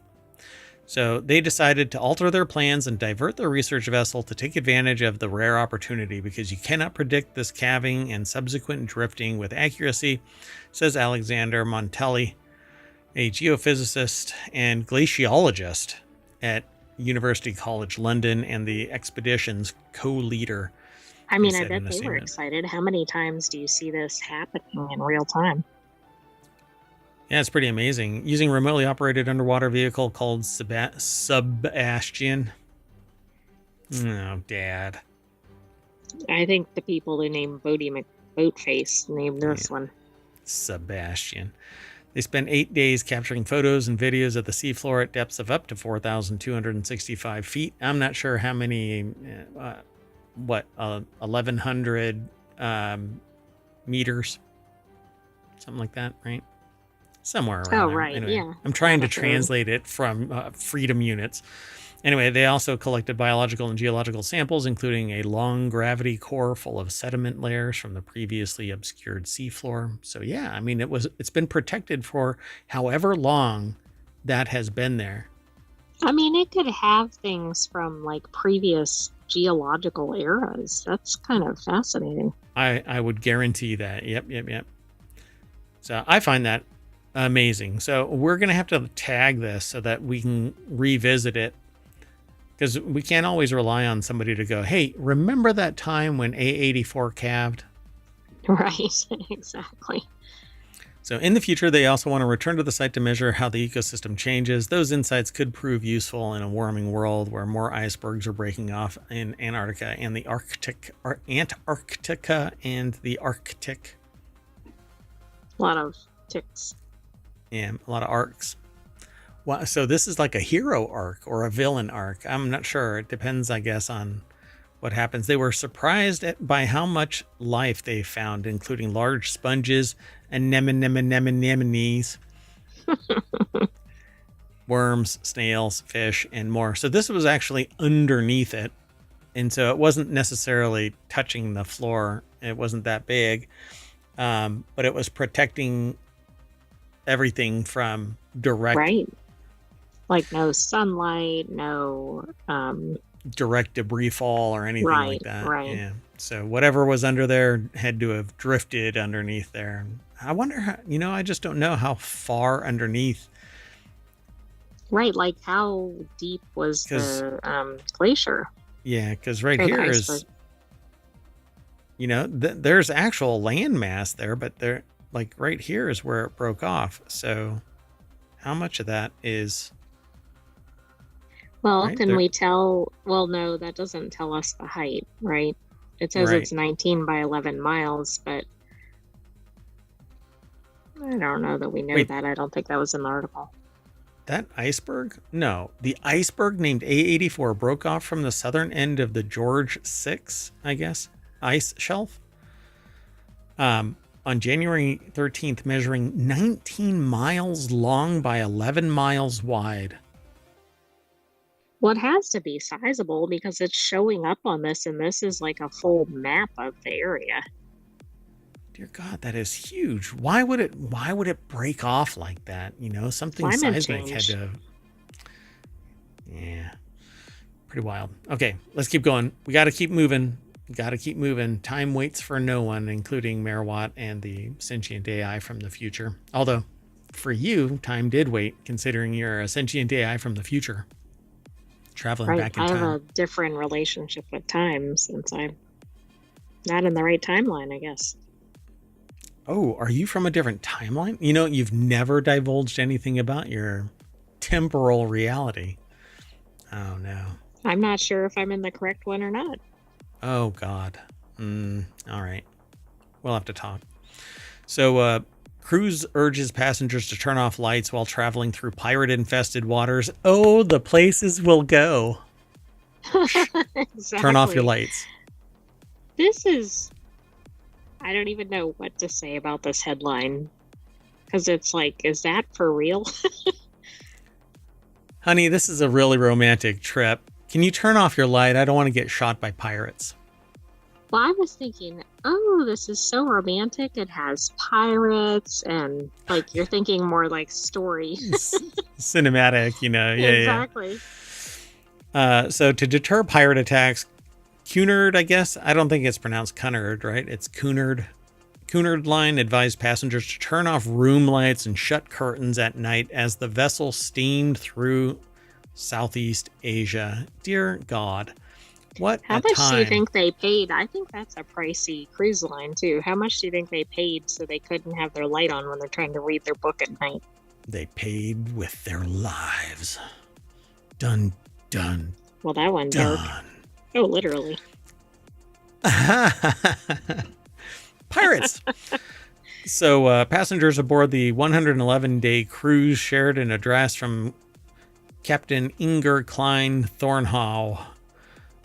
So they decided to alter their plans and divert their research vessel to take advantage of the rare opportunity, because you cannot predict this calving and subsequent drifting with accuracy, says Alexander Montelli, a geophysicist and glaciologist at University College London and the expedition's co-leader. I mean, I bet they were excited. How many times do you see this happening in real time? Yeah, it's pretty amazing. Using a remotely operated underwater vehicle called Sebastian. Oh, Dad. I think the people who named Boatface named this one. Sebastian. They spent 8 days capturing photos and videos of the seafloor at depths of up to 4,265 feet. I'm not sure how many, 1,100 meters, something like that, right? Somewhere around there. Right, anyway, yeah. I'm trying to translate it from freedom units. Anyway, they also collected biological and geological samples, including a long gravity core full of sediment layers from the previously obscured seafloor. So yeah, I mean, it's been protected for however long that has been there. I mean, it could have things from like previous geological eras. That's kind of fascinating. I would guarantee that. Yep. So I find that amazing. So we're going to have to tag this so that we can revisit it, because we can't always rely on somebody to go, hey, remember that time when A84 calved? Right, exactly. So in the future, they also want to return to the site to measure how the ecosystem changes. Those insights could prove useful in a warming world where more icebergs are breaking off in Antarctica and the Antarctica and the Arctic. A lot of ticks. Yeah, a lot of arcs. Well, so this is like a hero arc or a villain arc. I'm not sure. It depends, I guess, on what happens. They were surprised by how much life they found, including large sponges, anemones, worms, snails, fish, and more. So this was actually underneath it. And so it wasn't necessarily touching the floor. It wasn't that big. But it was protecting everything from direct... Right. Like no sunlight, no... direct debris fall or anything like that. Right. Yeah. So whatever was under there had to have drifted underneath there. I wonder how, I just don't know how far underneath. Right. Like how deep was the glacier? Yeah. Because right here is, there's actual land mass there, but there, like right here is where it broke off. So how much of that is... Well, right, can we tell? Well, no, that doesn't tell us the height, right? It says it's 19 by 11 miles, but I don't know that we know that. I don't think that was in the article. That iceberg? No. The iceberg named A84 broke off from the southern end of the George VI, I guess, ice shelf on January 13th, measuring 19 miles long by 11 miles wide. Well, it has to be sizable because it's showing up on this, and this is like a full map of the area. Dear God, that is huge. Why would it break off like that? Something Climate seismic change. had to... Yeah. Pretty wild. Okay, let's keep going. We got to keep moving. Time waits for no one, including Merwatt and the sentient AI from the future. Although, for you, time did wait, considering you're a sentient AI from the future. Traveling back in time. I have a different relationship with time since I'm not in the right timeline, I guess. Oh, are you from a different timeline? You've never divulged anything about your temporal reality. Oh, no. I'm not sure if I'm in the correct one or not. Oh, God. All right. We'll have to talk. So, cruise urges passengers to turn off lights while traveling through pirate-infested waters. Oh, the places we'll go. Exactly. Turn off your lights. This is... I don't even know what to say about this headline. Because it's like, is that for real? Honey, this is a really romantic trip. Can you turn off your light? I don't want to get shot by pirates. Well, I was thinking, oh, this is so romantic. It has pirates and like you're thinking more like story. Cinematic, Yeah. Exactly. So to deter pirate attacks, Cunard, I guess. I don't think it's pronounced Cunard, right? It's Cunard. Cunard Line advised passengers to turn off room lights and shut curtains at night as the vessel steamed through Southeast Asia. Dear God, what How a much do you time. think they paid? I think that's a pricey cruise line too. How much do you think they paid so they couldn't have their light on when they're trying to read their book at night? They paid with their lives. Dun, dun, Well, that one dark. dun. Oh, literally. Pirates. So passengers aboard the 111-day cruise shared an address from Captain Inger Klein Thornhau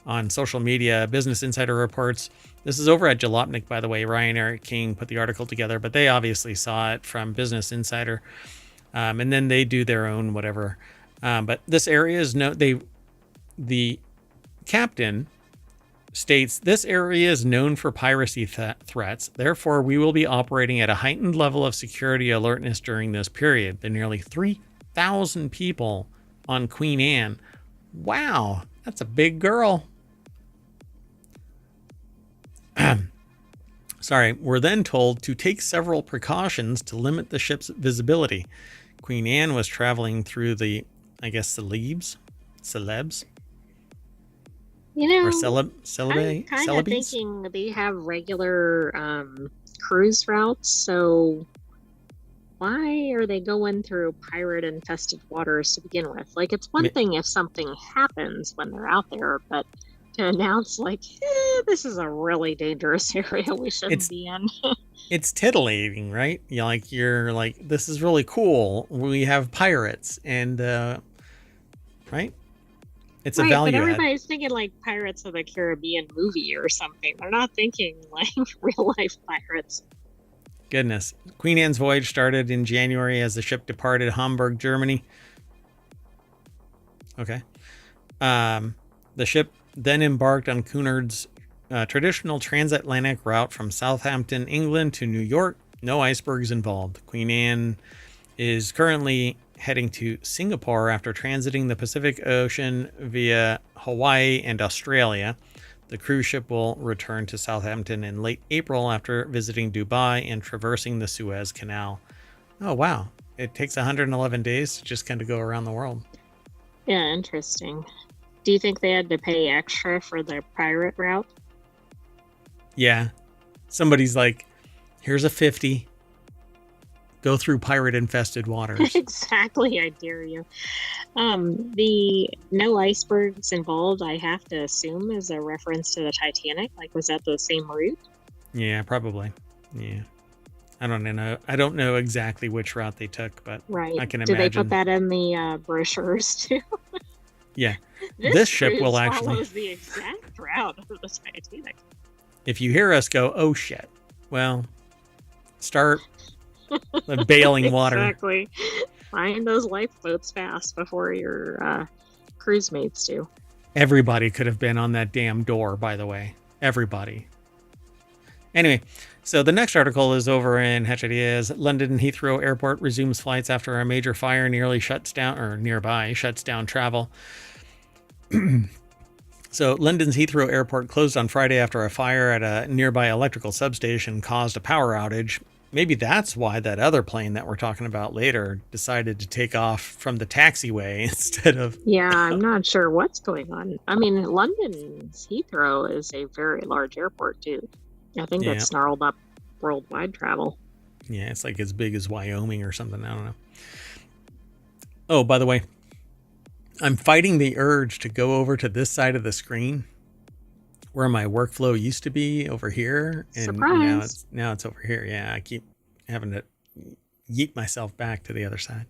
on social media. Business Insider reports. This is over at Jalopnik, by the way. Ryan Eric King put the article together, but they obviously saw it from Business Insider. And then they do their own whatever. But this area is the captain states this area is known for piracy threats. Therefore, we will be operating at a heightened level of security alertness during this period. The nearly 3,000 people on Queen Anne. Wow, that's a big girl. Sorry, we're then told to take several precautions to limit the ship's visibility. Queen Anne was traveling through the, I guess, celebs? You know, Or I'm kind of celebes? thinking they have regular cruise routes, so why are they going through pirate-infested waters to begin with? Like, it's one thing if something happens when they're out there, but to announce, like, this is a really dangerous area we shouldn't be in. It's titillating, right? You're like, this is really cool. We have pirates, and right? It's Right, a value but add. everybody's thinking like Pirates of the Caribbean movie or something. They're not thinking like real life pirates. Goodness. Queen Anne's voyage started in January as the ship departed Hamburg, Germany. Okay. The ship then embarked on Cunard's traditional transatlantic route from Southampton, England to New York. No icebergs involved. Queen Anne is currently heading to Singapore after transiting the Pacific Ocean via Hawaii and Australia. The cruise ship will return to Southampton in late April after visiting Dubai and traversing the Suez Canal. Oh, wow. It takes 111 days to just kind of go around the world. Yeah, interesting. Do you think they had to pay extra for the pirate route? Yeah. Somebody's like, here's a 50. Go through pirate-infested waters. Exactly, I dare you. The no icebergs involved, I have to assume, is a reference to the Titanic. Like, was that the same route? Yeah, probably. Yeah. I don't know exactly which route they took, but right. I can Did imagine. They put that in the brochures too? Yeah. This ship will cruise actually follows the exact route of the Titanic. If you hear us go, oh shit, well, start bailing water. Exactly. Find those lifeboats fast before your cruise mates do. Everybody could have been on that damn door, by the way. Everybody. Anyway, so the next article is over in Hechadias. London Heathrow Airport resumes flights after a major fire nearly shuts down travel. So London's Heathrow Airport closed on Friday after a fire at a nearby electrical substation caused a power outage. Maybe that's why that other plane that we're talking about later decided to take off from the taxiway instead of... Yeah, I'm not sure what's going on. I mean, London's Heathrow is a very large airport, too. I think that's snarled up worldwide travel. Yeah, it's like as big as Wyoming or something. I don't know. Oh, by the way, I'm fighting the urge to go over to this side of the screen where my workflow used to be over here. And surprise. Now it's over here. Yeah, I keep having to yeet myself back to the other side.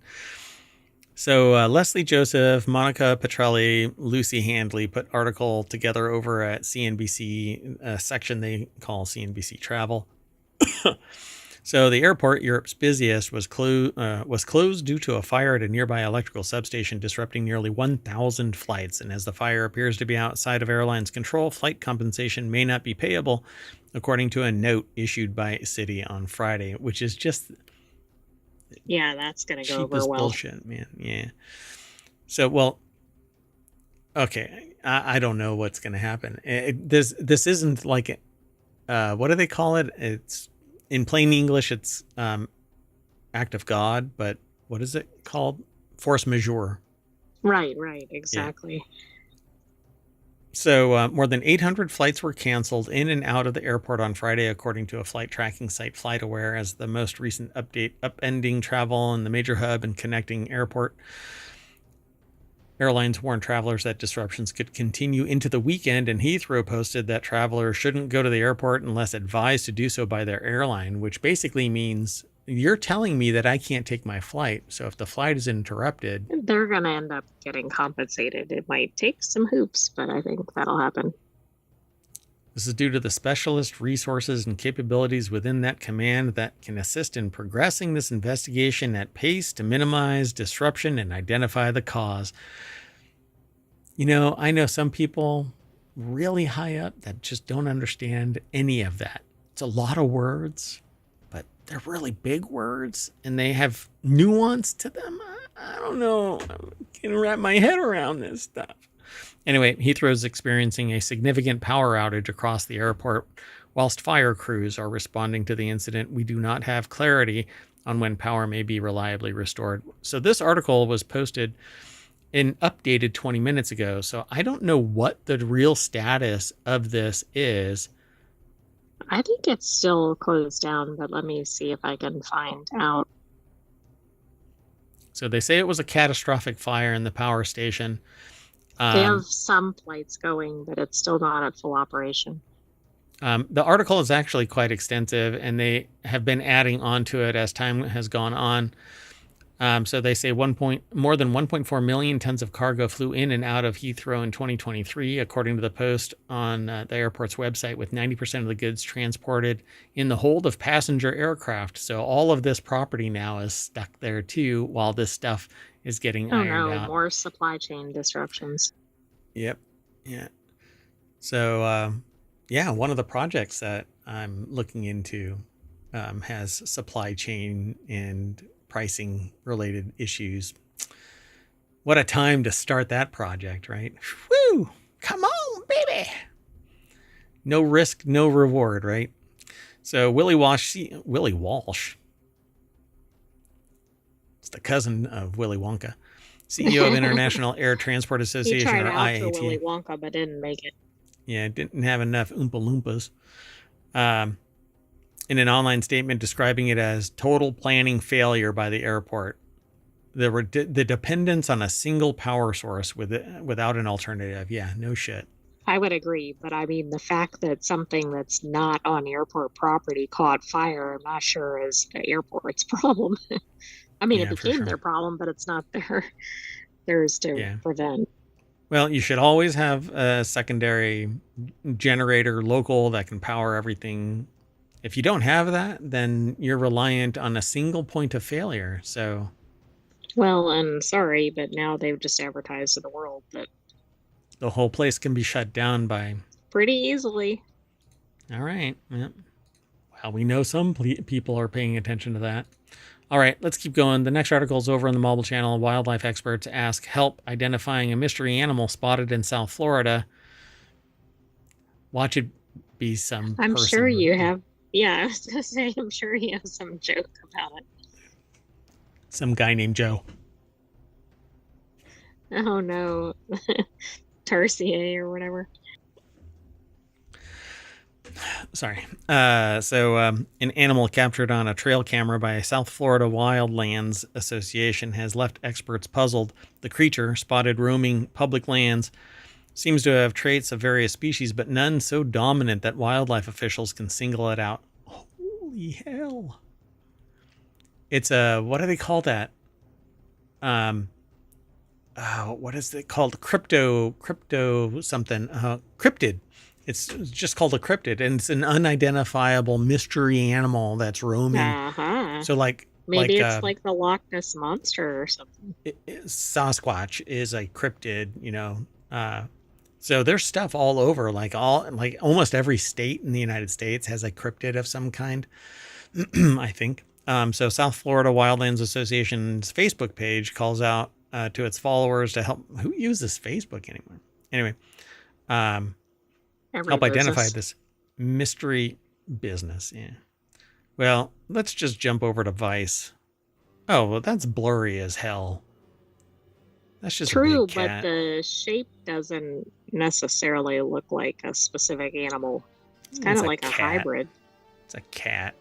So Leslie Joseph, Monica Petrelli, Lucy Handley put article together over at CNBC, a section they call CNBC Travel. So the airport, Europe's busiest, was closed due to a fire at a nearby electrical substation, disrupting nearly 1,000 flights. And as the fire appears to be outside of airlines' control, flight compensation may not be payable, according to a note issued by Citi on Friday, which is just... Yeah, that's going to go over well. Bullshit, man. Yeah. So, well, okay. I don't know what's going to happen. This isn't like, what do they call it? It's in plain English, it's act of God, but what is it called? Force majeure. Right, exactly. So more than 800 flights were canceled in and out of the airport on Friday, according to a flight tracking site, FlightAware, as the most recent update upending travel in the major hub and connecting airport. Airlines warned travelers that disruptions could continue into the weekend, and Heathrow posted that travelers shouldn't go to the airport unless advised to do so by their airline, which basically means you're telling me that I can't take my flight. So if the flight is interrupted, They're going to end up getting compensated. It might take some hoops, but I think that'll happen. this is due to the specialist resources and capabilities within that command that can assist in progressing this investigation at pace to minimize disruption and identify the cause. You know, I know some people really high up that just don't understand any of that. It's a lot of words, but they're really big words and they have nuance to them. I don't know. I can wrap my head around this stuff. Anyway, Heathrow is experiencing a significant power outage across the airport. Whilst fire crews are responding to the incident, we do not have clarity on when power may be reliably restored. So this article was posted and updated 20 minutes ago. So I don't know what the real status of this is. I think it's still closed down, but let me see if I can find out. So they say it was a catastrophic fire in the power station. They have some flights going, but it's still not at full operation. The article is actually quite extensive, and they have been adding on to it as time has gone on. So they say more than 1.4 million tons of cargo flew in and out of Heathrow in 2023, according to the post on the airport's website, with 90% of the goods transported in the hold of passenger aircraft. So all of this property now is stuck there too, while this stuff is getting ironed out. More supply chain disruptions. Yep. Yeah. So, one of the projects that I'm looking into has supply chain and pricing related issues. What a time to start that project, right? Woo! Come on, baby. No risk, no reward, right? So Willie Walsh, it's the cousin of Willy Wonka, CEO of International Air Transport Association, he tried or out IATA. for Willy Wonka, but didn't make it. Yeah, didn't have enough Oompa Loompas. In an online statement describing it as total planning failure by the airport, the dependence on a single power source without an alternative. Yeah, no shit. I would agree, but I mean, the fact that something that's not on airport property caught fire, I'm not sure is the airport's problem. I mean, it became their problem, but it's not theirs to prevent. Well, you should always have a secondary generator local that can power everything. If you don't have that, then you're reliant on a single point of failure. So, well, I'm sorry, but now they've just advertised to the world that the whole place can be shut down by pretty easily. All right. Yep. Well, we know some people are paying attention to that. All right, let's keep going. The next article is over on the Mobile Channel. Wildlife experts ask help identifying a mystery animal spotted in South Florida. Watch it be some I'm person. Sure you have. Yeah, I was going to say, I'm sure you have some joke about it. Some guy named Joe. Oh, no. Tarsier or whatever. Sorry. An animal captured on a trail camera by South Florida Wildlands Association has left experts puzzled. The creature, spotted roaming public lands, seems to have traits of various species, but none so dominant that wildlife officials can single it out. Holy hell. It's what do they call that? What is it called? Crypto something. Cryptid. It's just called a cryptid, and it's an unidentifiable mystery animal that's roaming. Uh-huh. So maybe it's like the Loch Ness Monster or something. Sasquatch is a cryptid, you know. So there's stuff all over, like almost every state in the United States has a cryptid of some kind, I think. So South Florida Wildlands Association's Facebook page calls out to its followers to help. Who uses Facebook anymore? Anyway, help identify this mystery business. Yeah. Well, let's just jump over to Vice. Oh, well, that's blurry as hell. That's just a True, big but cat. the shape doesn't necessarily look like a specific animal. It's kind It's of a like a cat. hybrid. It's a cat.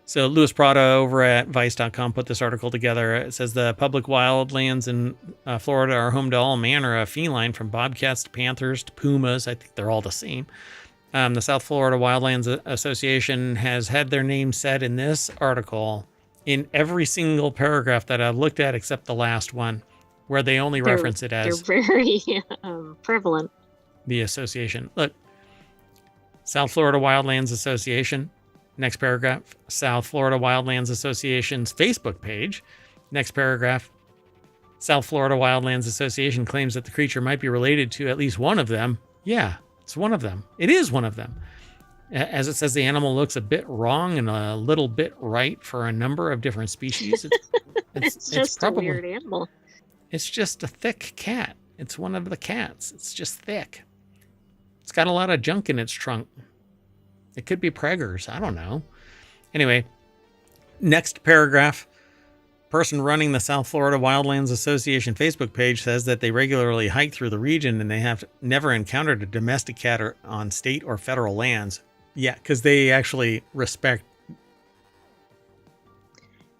So Louis Prada over at Vice.com put this article together. It says the public wildlands in Florida are home to all manner of feline, from bobcats to panthers to pumas. I think they're all the same. The South Florida Wildlands Association has had their name said in this article in every single paragraph that I've looked at except the last one, where they only reference it They're as very prevalent. the association. Look, South Florida Wildlands Association. Next paragraph, South Florida Wildlands Association's Facebook page. Next paragraph, South Florida Wildlands Association claims that the creature might be related to at least one of them. Yeah, it's one of them. It is one of them. As it says, the animal looks a bit wrong and a little bit right for a number of different species. It's just a weird animal. It's just a thick cat. It's one of the cats. It's just thick. It's got a lot of junk in its trunk. It could be preggers. I don't know. Anyway, next paragraph. Person running the South Florida Wildlands Association Facebook page says that they regularly hike through the region and they have never encountered a domestic cat on state or federal lands. Yeah, because they actually respect.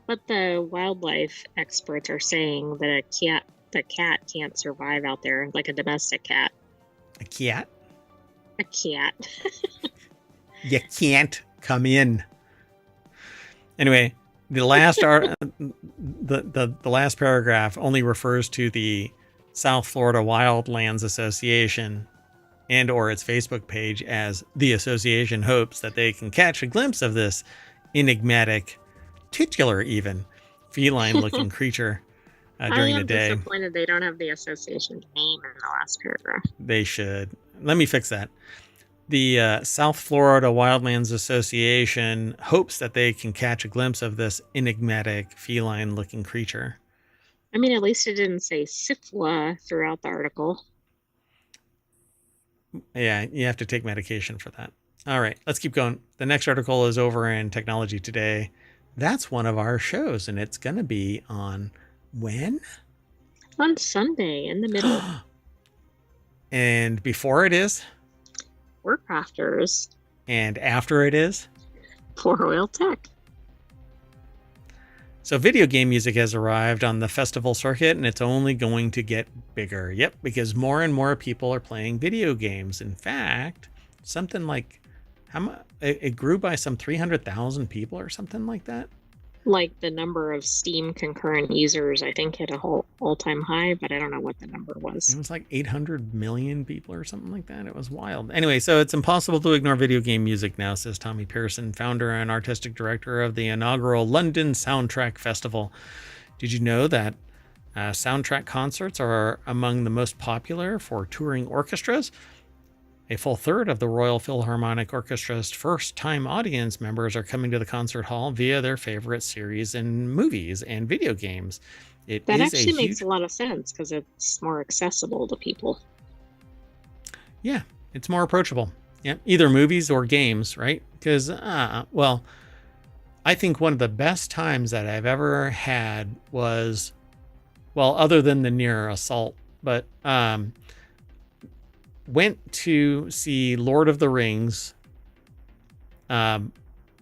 But the wildlife experts are saying that the cat can't survive out there like a domestic cat. A cat? A cat. You can't come in. Anyway, the last the last paragraph only refers to the South Florida Wildlands Association and or its Facebook page, as the association hopes that they can catch a glimpse of this enigmatic, titular even, feline-looking creature during the day. I'm disappointed they don't have the association's name in the last paragraph. They should. Let me fix that. The South Florida Wildlands Association hopes that they can catch a glimpse of this enigmatic feline-looking creature. I mean, at least it didn't say syphilis throughout the article. Yeah, you have to take medication for that. All right, let's keep going. The next article is over in Technology Today. That's one of our shows, and it's going to be on when? On Sunday, in the middle. And before it is? WarCrafters. And after it is? For Oil Tech. So video game music has arrived on the festival circuit, and it's only going to get bigger. Yep, because more and more people are playing video games. In fact, something like it grew by some 300,000 people or something like that. Like the number of Steam concurrent users, I think, hit a whole all-time high, but I don't know what the number was. It was like 800 million people or something like that. It was wild. Anyway, so it's impossible to ignore video game music now, says Tommy Pearson, founder and artistic director of the inaugural London Soundtrack Festival. Did you know that soundtrack concerts are among the most popular for touring orchestras? A full third of the Royal Philharmonic Orchestra's first-time audience members are coming to the concert hall via their favorite series and movies and video games. That actually makes a lot of sense because it's more accessible to people. Yeah, it's more approachable. Yeah, either movies or games, right? Because, well, I think one of the best times that I've ever had was, well, other than the near assault, but went to see Lord of the Rings in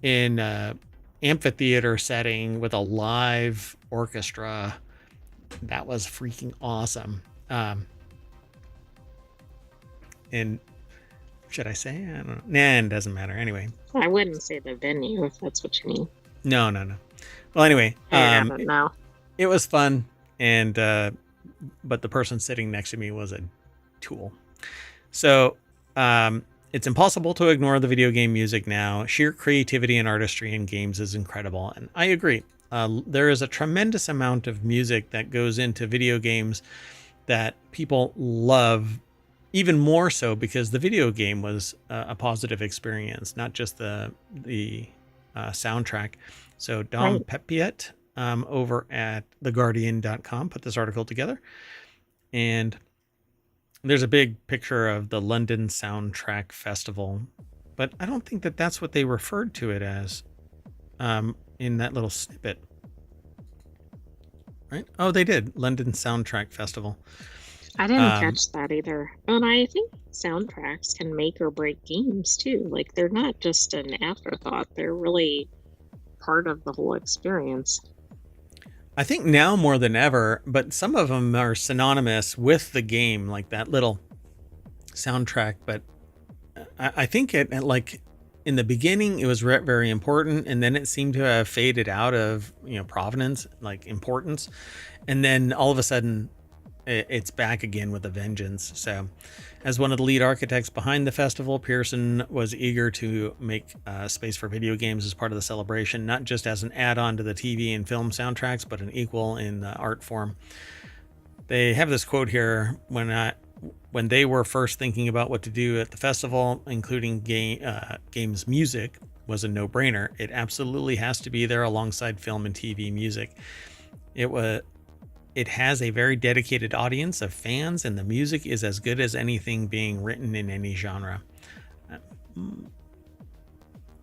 an amphitheater setting with a live orchestra. That was freaking awesome. And should I say? I don't know. Nah, it doesn't matter. Anyway. I wouldn't say the venue if that's what you mean. No. Well, anyway. I don't know. It was fun. And, but the person sitting next to me was a tool. So it's impossible to ignore the video game music now. Sheer creativity and artistry in games is incredible. And I agree. There is a tremendous amount of music that goes into video games that people love, even more so because the video game was a positive experience, not just the soundtrack. So Dom Pepiet over at theguardian.com put this article together. And there's a big picture of the London Soundtrack Festival, but I don't think that that's what they referred to it as in that little snippet. right? Oh, they did. London Soundtrack Festival. I didn't catch that either. And I think soundtracks can make or break games too. Like they're not just an afterthought, they're really part of the whole experience. I think now more than ever, but some of them are synonymous with the game, like that little soundtrack. But I think it like in the beginning it was very important, and then it seemed to have faded out of provenance, like importance, and then all of a sudden it's back again with a vengeance. So, as one of the lead architects behind the festival, Pearson was eager to make space for video games as part of the celebration, not just as an add-on to the TV and film soundtracks, but an equal in the art form. They have this quote here: when they were first thinking about what to do at the festival, including games music was a no-brainer. It absolutely has to be there alongside film and TV music. It has a very dedicated audience of fans, and the music is as good as anything being written in any genre.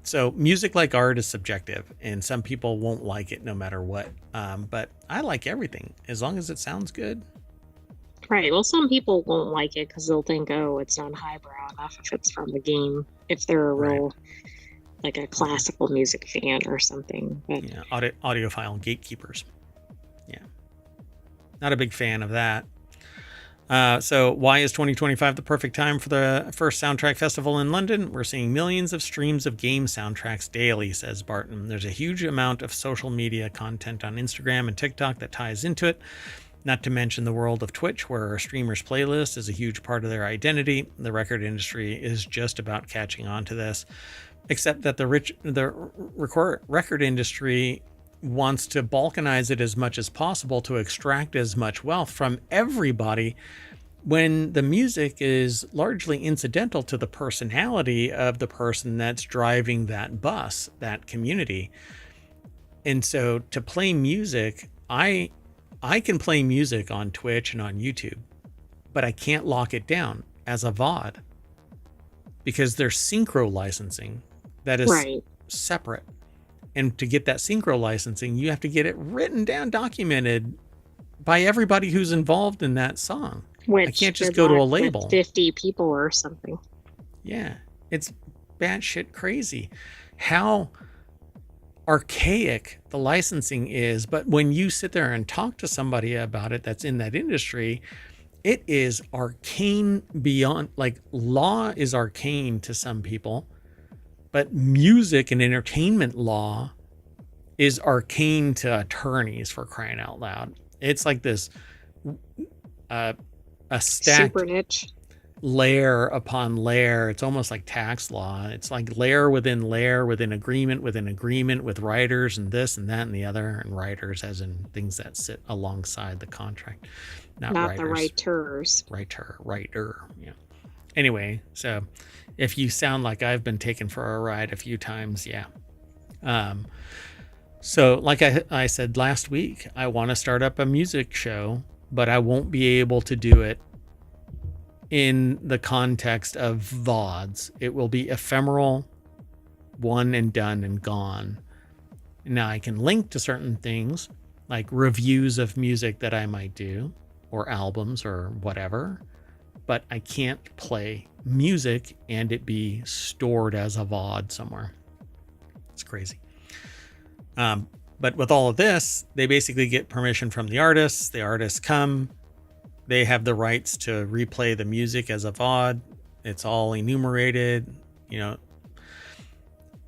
So music, like art, is subjective, and some people won't like it no matter what. But I like everything as long as it sounds good. Right. Well, some people won't like it because they'll think, oh, it's not highbrow enough if it's from the game, if they're a real, like a classical music fan or something. But yeah, audiophile gatekeepers. Yeah. Not a big fan of that. So why is 2025 the perfect time for the first soundtrack festival in London? We're seeing millions of streams of game soundtracks daily, says Barton. There's a huge amount of social media content on Instagram and TikTok that ties into it. Not to mention the world of Twitch, where a streamer's playlist is a huge part of their identity. The record industry is just about catching on to this, except that the record industry wants to balkanize it as much as possible to extract as much wealth from everybody, when the music is largely incidental to the personality of the person that's driving that bus, that community. And so to play music, I can play music on Twitch and on YouTube, but I can't lock it down as a VOD because there's synchro licensing that is separate. And to get that synchro licensing, you have to get it written down, documented by everybody who's involved in that song. Which I can't just go to a label. 50 people or something. Yeah, it's batshit crazy how archaic the licensing is. But when you sit there and talk to somebody about it that's in that industry, it is arcane beyond, like, law is arcane to some people. But music and entertainment law is arcane to attorneys, for crying out loud. It's like this a stacked super niche layer upon layer. It's almost like tax law. It's like layer within agreement with writers and this and that and the other, and writers as in things that sit alongside the contract, not writers. The writers. Writer. Yeah. Anyway, so if you sound like I've been taken for a ride a few times, yeah. So like I said last week, I want to start up a music show, but I won't be able to do it in the context of VODs. It will be ephemeral, one and done and gone. Now I can link to certain things like reviews of music that I might do, or albums or whatever, but I can't play music and it be stored as a VOD somewhere. It's crazy. But with all of this, they basically get permission from the artists. The artists come, they have the rights to replay the music as a VOD. It's all enumerated,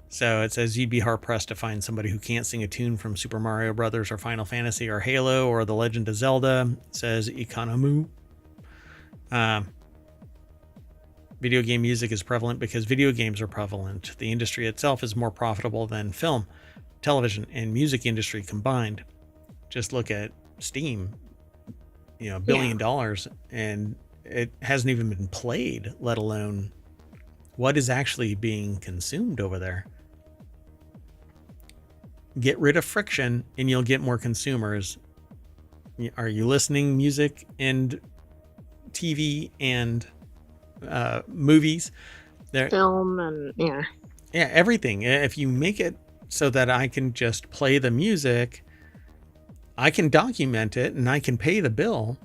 So it says you'd be hard pressed to find somebody who can't sing a tune from Super Mario Brothers or Final Fantasy or Halo or The Legend of Zelda, says Economu. Video game music is prevalent because video games are prevalent. The industry itself is more profitable than film, television, and music industry combined. Just look at Steam, $1 billion, and it hasn't even been played, let alone what is actually being consumed over there. Get rid of friction and you'll get more consumers. Are you listening? Music and TV and movies, film, and everything. If you make it so that I can just play the music I can document it and I can pay the bill,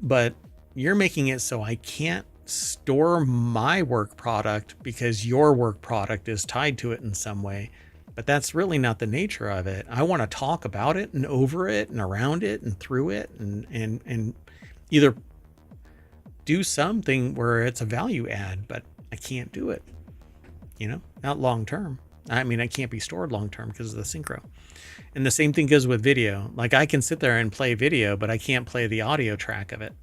but you're making it so I can't store my work product because your work product is tied to it in some way. But that's really not the nature of it. I want to talk about it and over it and around it and through it and either do something where it's a value add, but I can't do it, not long term. I mean, I can't be stored long term because of the synchro. And the same thing goes with video. Like I can sit there and play video, but I can't play the audio track of it.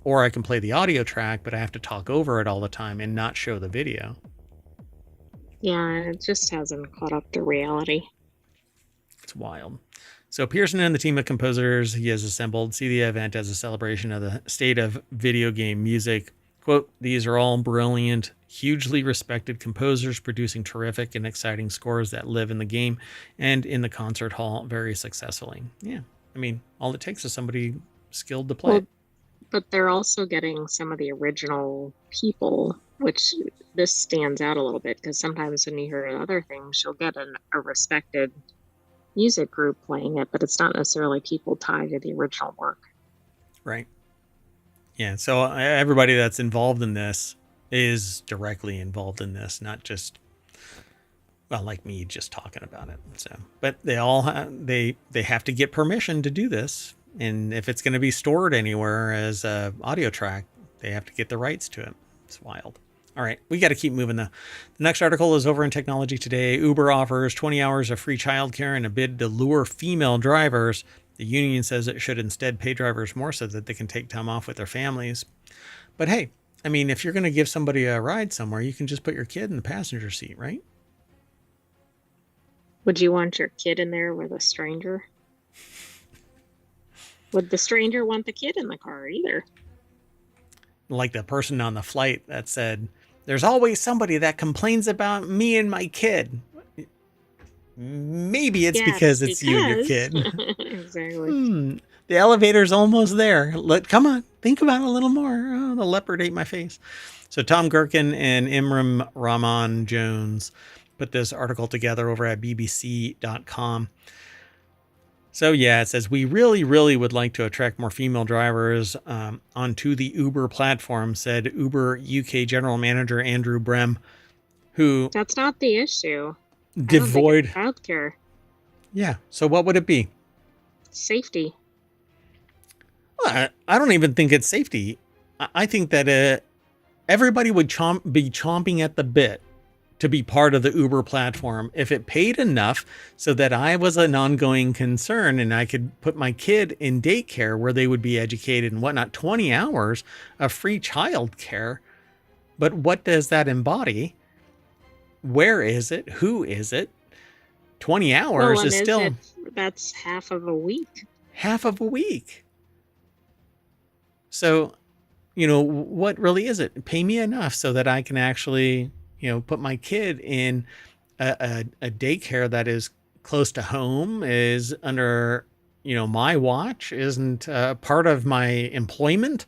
Or I can play the audio track, but I have to talk over it all the time and not show the video. Yeah, it just hasn't caught up to reality. It's wild. So Pearson and the team of composers he has assembled see the event as a celebration of the state of video game music. Quote, these are all brilliant, hugely respected composers producing terrific and exciting scores that live in the game and in the concert hall very successfully. Yeah, I mean, all it takes is somebody skilled to play it. But they're also getting some of the original people, which this stands out a little bit because sometimes when you hear other things, you'll get a respected music group playing it, but it's not necessarily people tied to the original work. Right. Yeah. So everybody that's involved in this is directly involved in this, not just, well, like me just talking about it. So, but they all they have to get permission to do this. And if it's going to be stored anywhere as a audio track, they have to get the rights to it. It's wild. All right, we got to keep moving though. The next article is over in Technology Today. Uber offers 20 hours of free childcare in a bid to lure female drivers. The union says it should instead pay drivers more so that they can take time off with their families. But hey, I mean, if you're going to give somebody a ride somewhere, you can just put your kid in the passenger seat, right? Would you want your kid in there with a stranger? Would the stranger want the kid in the car either? Like the person on the flight that said, there's always somebody that complains about me and my kid. Maybe it's because it's you and your kid. Exactly. The elevator's almost there. Come on, think about it a little more. Oh, the leopard ate my face. So Tom Gherkin and Imran Rahman Jones put this article together over at bbc.com. So yeah, it says, we really, really would like to attract more female drivers onto the Uber platform, said Uber UK General Manager Andrew Brem, who... That's not the issue. Devoid... Childcare. Yeah, so what would it be? Safety. Well, I don't even think it's safety. I think that everybody would be chomping at the bit to be part of the Uber platform if it paid enough so that I was an ongoing concern and I could put my kid in daycare where they would be educated and whatnot. 20 hours of free childcare. But what does that embody? Where is it? Who is it? 20 hours is still... That's half of a week. Half of a week. So, what really is it? Pay me enough so that I can actually... put my kid in a daycare that is close to home, is under, my watch, isn't part of my employment.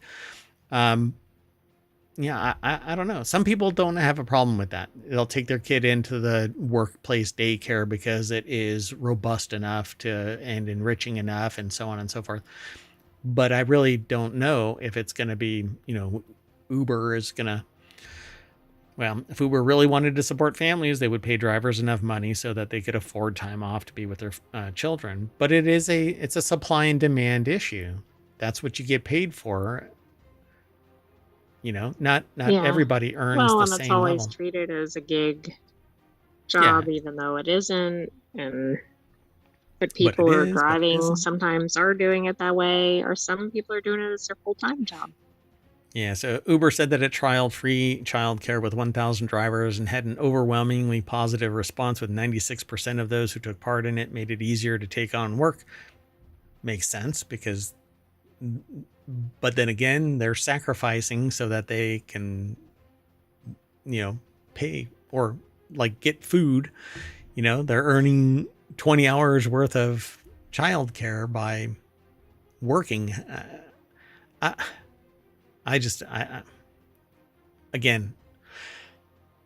I don't know. Some people don't have a problem with that. They'll take their kid into the workplace daycare because it is robust enough and enriching enough and so on and so forth. But I really don't know if it's going to be, Uber is going to... Well, if Uber really wanted to support families, they would pay drivers enough money so that they could afford time off to be with their children. But it's a supply and demand issue. That's what you get paid for. Not everybody earns the same level. Well, and it's always treated as a gig job, even though it isn't. But people who are driving sometimes are doing it that way, or some people are doing it as their full-time job. Yeah, so Uber said that it trialed free childcare with 1,000 drivers and had an overwhelmingly positive response, with 96% of those who took part in it made it easier to take on work. Makes sense, but then again, they're sacrificing so that they can, pay or get food. They're earning 20 hours worth of childcare by working. Again,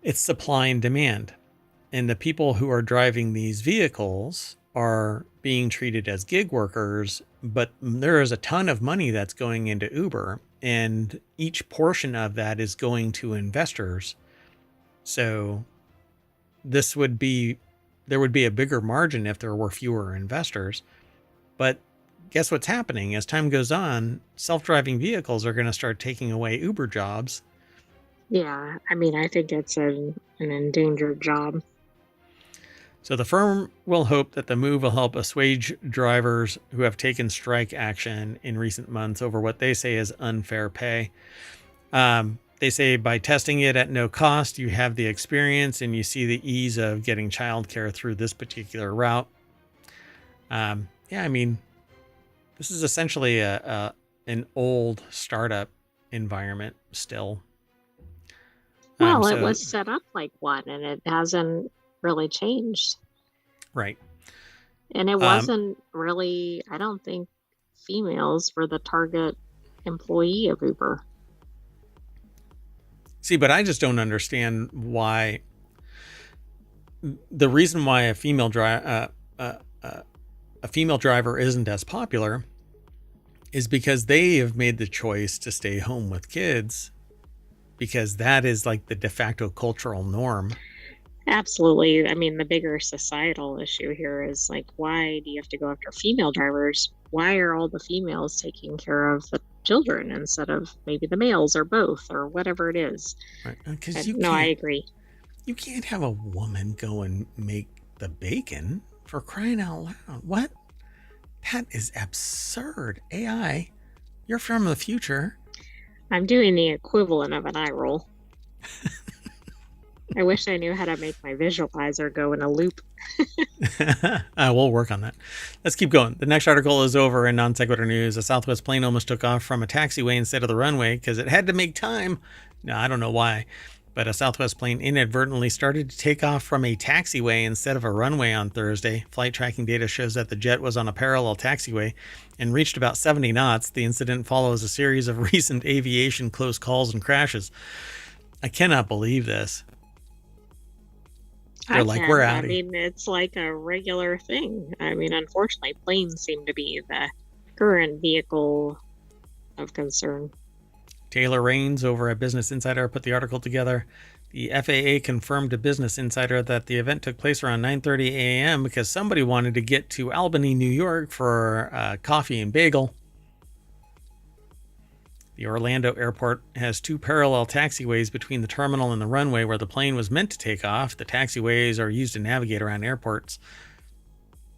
it's supply and demand. And the people who are driving these vehicles are being treated as gig workers, but there is a ton of money that's going into Uber, and each portion of that is going to investors. So there would be a bigger margin if there were fewer investors. But guess what's happening? As time goes on, self-driving vehicles are going to start taking away Uber jobs. Yeah, I mean, I think it's an endangered job. So the firm will hope that the move will help assuage drivers who have taken strike action in recent months over what they say is unfair pay. They say by testing it at no cost, you have the experience and you see the ease of getting childcare through this particular route. Yeah, I mean, this is essentially an old startup environment still. Well, it was set up like one, and it hasn't really changed. Right. And it wasn't really, I don't think females were the target employee of Uber. See, but I just don't understand why. The reason why a female driver isn't as popular is because they have made the choice to stay home with kids, because that is like the de facto cultural norm. Absolutely. I mean, the bigger societal issue here is like, why do you have to go after female drivers? Why are all the females taking care of the children instead of maybe the males or both or whatever it is? Right. I agree. You can't have a woman go and make the bacon, for crying out loud. What? That is absurd. AI, you're from the future. I'm doing the equivalent of an eye roll. I wish I knew how to make my visualizer go in a loop. We'll work on that. Let's keep going. The next article is over in Non Sequitur News. A Southwest plane almost took off from a taxiway instead of the runway because it had to make time. No, I don't know why. But a Southwest plane inadvertently started to take off from a taxiway instead of a runway on Thursday. Flight tracking data shows that the jet was on a parallel taxiway and reached about 70 knots. The incident follows a series of recent aviation close calls and crashes. I cannot believe this. They're like, we're out. I mean, it's like a regular thing. I mean, unfortunately, planes seem to be the current vehicle of concern. Taylor Raines over at Business Insider put the article together. The FAA confirmed to Business Insider that the event took place around 9:30 a.m. because somebody wanted to get to Albany, New York for coffee and bagel. The Orlando airport has two parallel taxiways between the terminal and the runway where the plane was meant to take off. The taxiways are used to navigate around airports.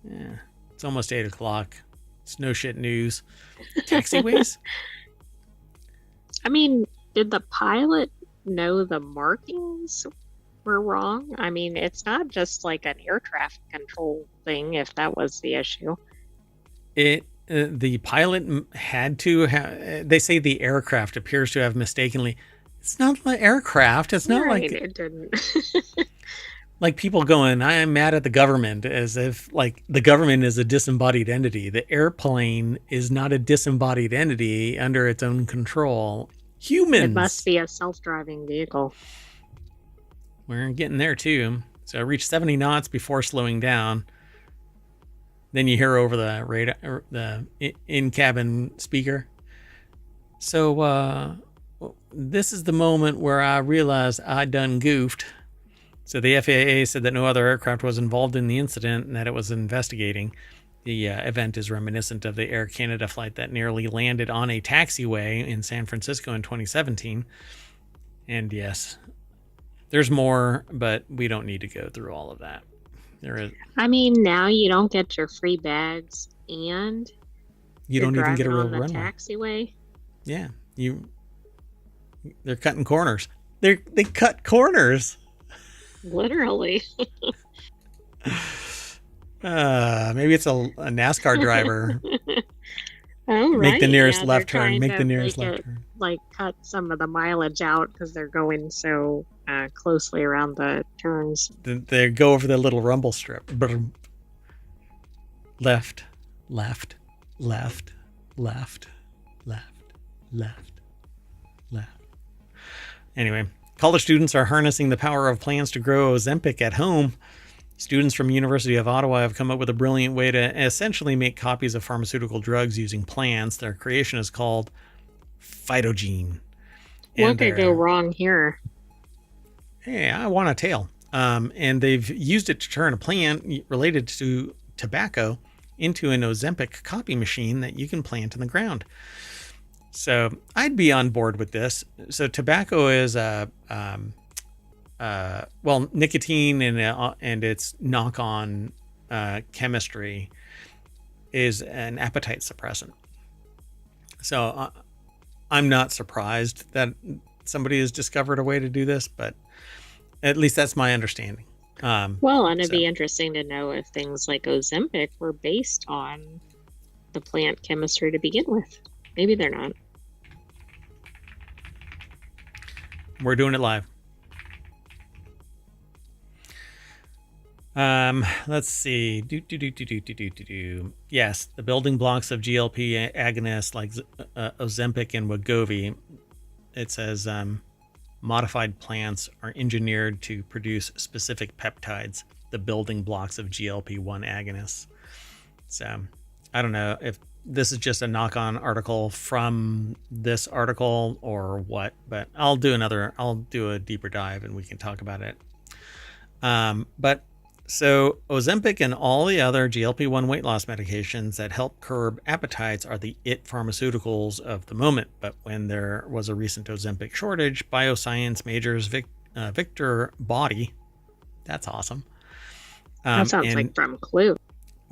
Yeah, it's almost 8 o'clock. It's no shit news. Taxiways? I mean, did the pilot know the markings were wrong? I mean, it's not just like an air traffic control thing, if that was the issue. The pilot had to have, they say the aircraft appears to have mistakenly, it's not the aircraft. It's not right, like it didn't. like people going, I am mad at the government, as if like the government is a disembodied entity. The airplane is not a disembodied entity under its own control. Humans. It must be a self-driving vehicle. We're getting there too. So I reached 70 knots before slowing down. Then you hear over the radar, the in-cabin speaker. So this is the moment where I realized I done goofed. So the FAA said that no other aircraft was involved in the incident and that it was investigating. The event is reminiscent of the Air Canada flight that nearly landed on a taxiway in San Francisco in 2017. And yes, there's more, but we don't need to go through all of that. There is. I mean, now you don't get your free bags and you don't even get a real runway. Taxiway. Yeah, they're cutting corners. They cut corners. Literally. Maybe it's a NASCAR driver. Oh, right. Make the nearest yeah, left turn. Make the nearest left turn. Like cut some of the mileage out because they're going so closely around the turns. They go over the little rumble strip. Left, left, left, left, left, left, left. Anyway, college students are harnessing the power of plans to grow Ozempic at home. Students from University of Ottawa have come up with a brilliant way to essentially make copies of pharmaceutical drugs using plants. Their creation is called phytogene. What And could go wrong here? hey, I want a tail. And they've used it to turn a plant related to tobacco into an Ozempic copy machine that you can plant in the ground. So I'd be on board with this. So tobacco is nicotine and its knock-on chemistry is an appetite suppressant. So I'm not surprised that somebody has discovered a way to do this, but at least that's my understanding. Well, and it'd be interesting to know if things like Ozempic were based on the plant chemistry to begin with. Maybe they're not. We're doing it live. Let's see. Yes, the building blocks of GLP agonists like Ozempic and Wegovy. It says modified plants are engineered to produce specific peptides, the building blocks of GLP-1 agonists. So I don't know if this is just a knock-on article from this article or what, but I'll do a deeper dive and we can talk about it. So Ozempic and all the other GLP-1 weight loss medications that help curb appetites are the it pharmaceuticals of the moment. But when there was a recent Ozempic shortage, bioscience majors Victor Body, that's awesome. That sounds like from Clue.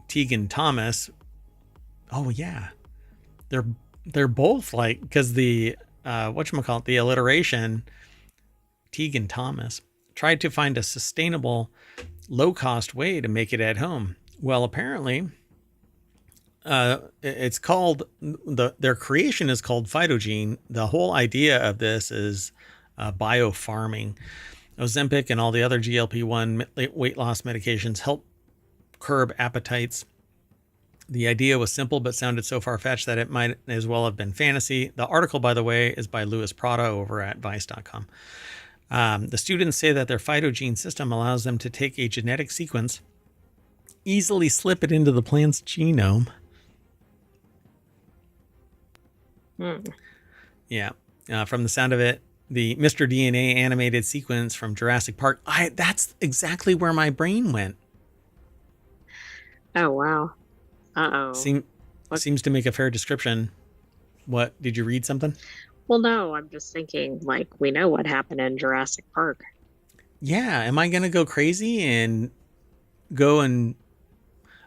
Tegan Thomas. Oh yeah, they're both like, because the whatchamacallit, the alliteration, Tegan Thomas tried to find a sustainable, low-cost way to make it at home. Well, apparently, it's called their creation is called phytogene. The whole idea of this is biofarming. Ozempic and all the other GLP-1 weight loss medications help curb appetites. The idea was simple but sounded so far-fetched that it might as well have been fantasy. The article, by the way, is by Louis Prado over at Vice.com. The students say that their phytogene system allows them to take a genetic sequence, easily slip it into the plant's genome. Yeah. From the sound of it, the Mr. DNA animated sequence from Jurassic Park. That's exactly where my brain went. Oh, wow. Uh-oh. Seems to make a fair description. What, did you read something? Well, no, I'm just thinking, like, we know what happened in Jurassic Park. Yeah, am I going to go crazy and I'm going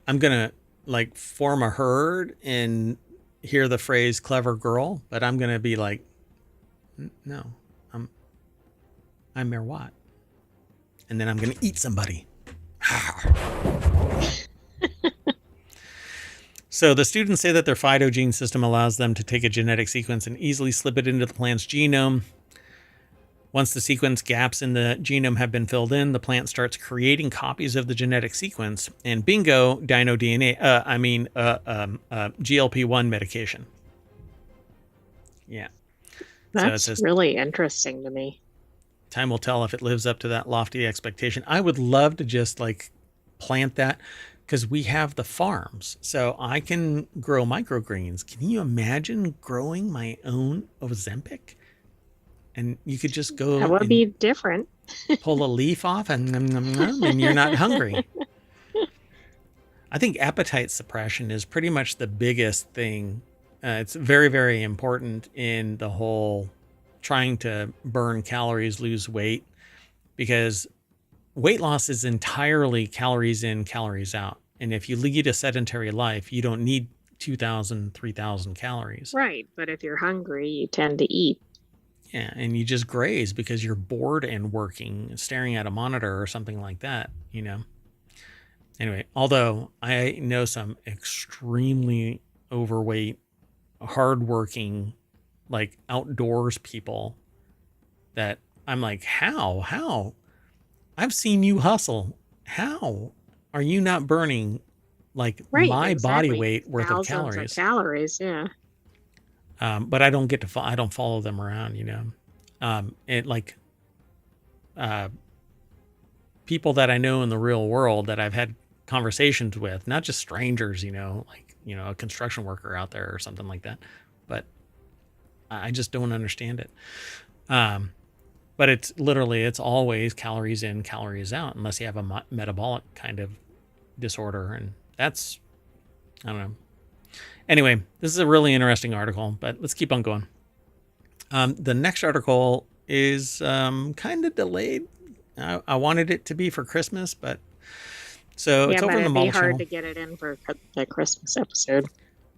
to, like, form a herd and hear the phrase clever girl, but I'm going to be like, no, I'm Mayor Watt. And then I'm going to eat somebody. So the students say that their phytogene system allows them to take a genetic sequence and easily slip it into the plant's genome. Once the sequence gaps in the genome have been filled in, the plant starts creating copies of the genetic sequence, and bingo, dino DNA. GLP-1 medication. Yeah, that's really interesting to me. Time will tell if it lives up to that lofty expectation. I would love to just like plant that, because we have the farms, so I can grow microgreens. Can you imagine growing my own Ozempic? And you could just go. That would be different. Pull a leaf off and you're not hungry. I think appetite suppression is pretty much the biggest thing. It's very, very important in the whole trying to burn calories, lose weight, because weight loss is entirely calories in, calories out. And if you lead a sedentary life, you don't need 2,000, 3,000 calories. Right. But if you're hungry, you tend to eat. Yeah. And you just graze because you're bored and working, staring at a monitor or something like that, you know? Anyway, although I know some extremely overweight, hardworking, like outdoors people that I'm like, how? I've seen you hustle. How are you not burning like my body weight worth of calories? Yeah. But I don't I don't follow them around, you know. people that I know in the real world that I've had conversations with, not just strangers, like, a construction worker out there or something like that. But I just don't understand it. But it's always calories in, calories out, unless you have a metabolic kind of disorder. And that's, I don't know. Anyway, this is a really interesting article, but let's keep on going. The next article is kind of delayed. I wanted it to be for Christmas, but so it's over in the Mall it'd be hard Channel. to get it in for the Christmas episode.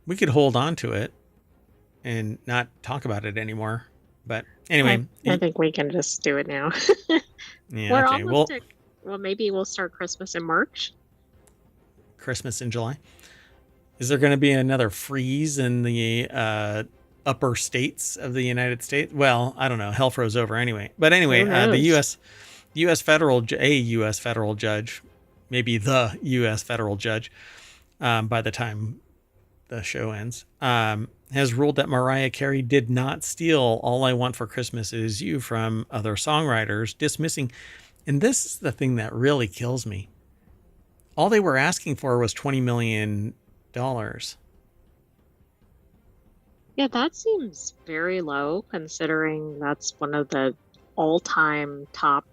We could hold on to it and not talk about it anymore. But anyway, I think we can just do it now. yeah, We're okay. almost well, maybe we'll start Christmas in March. Christmas in July. Is there going to be another freeze in the upper states of the United States? Well, I don't know. Hell froze over anyway. But anyway, the U.S. federal judge, maybe the U.S. federal judge, by the time the show ends, has ruled that Mariah Carey did not steal "All I Want for Christmas Is You" from other songwriters, dismissing. And this is the thing that really kills me. All they were asking for was $20 million. Yeah, that seems very low considering that's one of the all-time top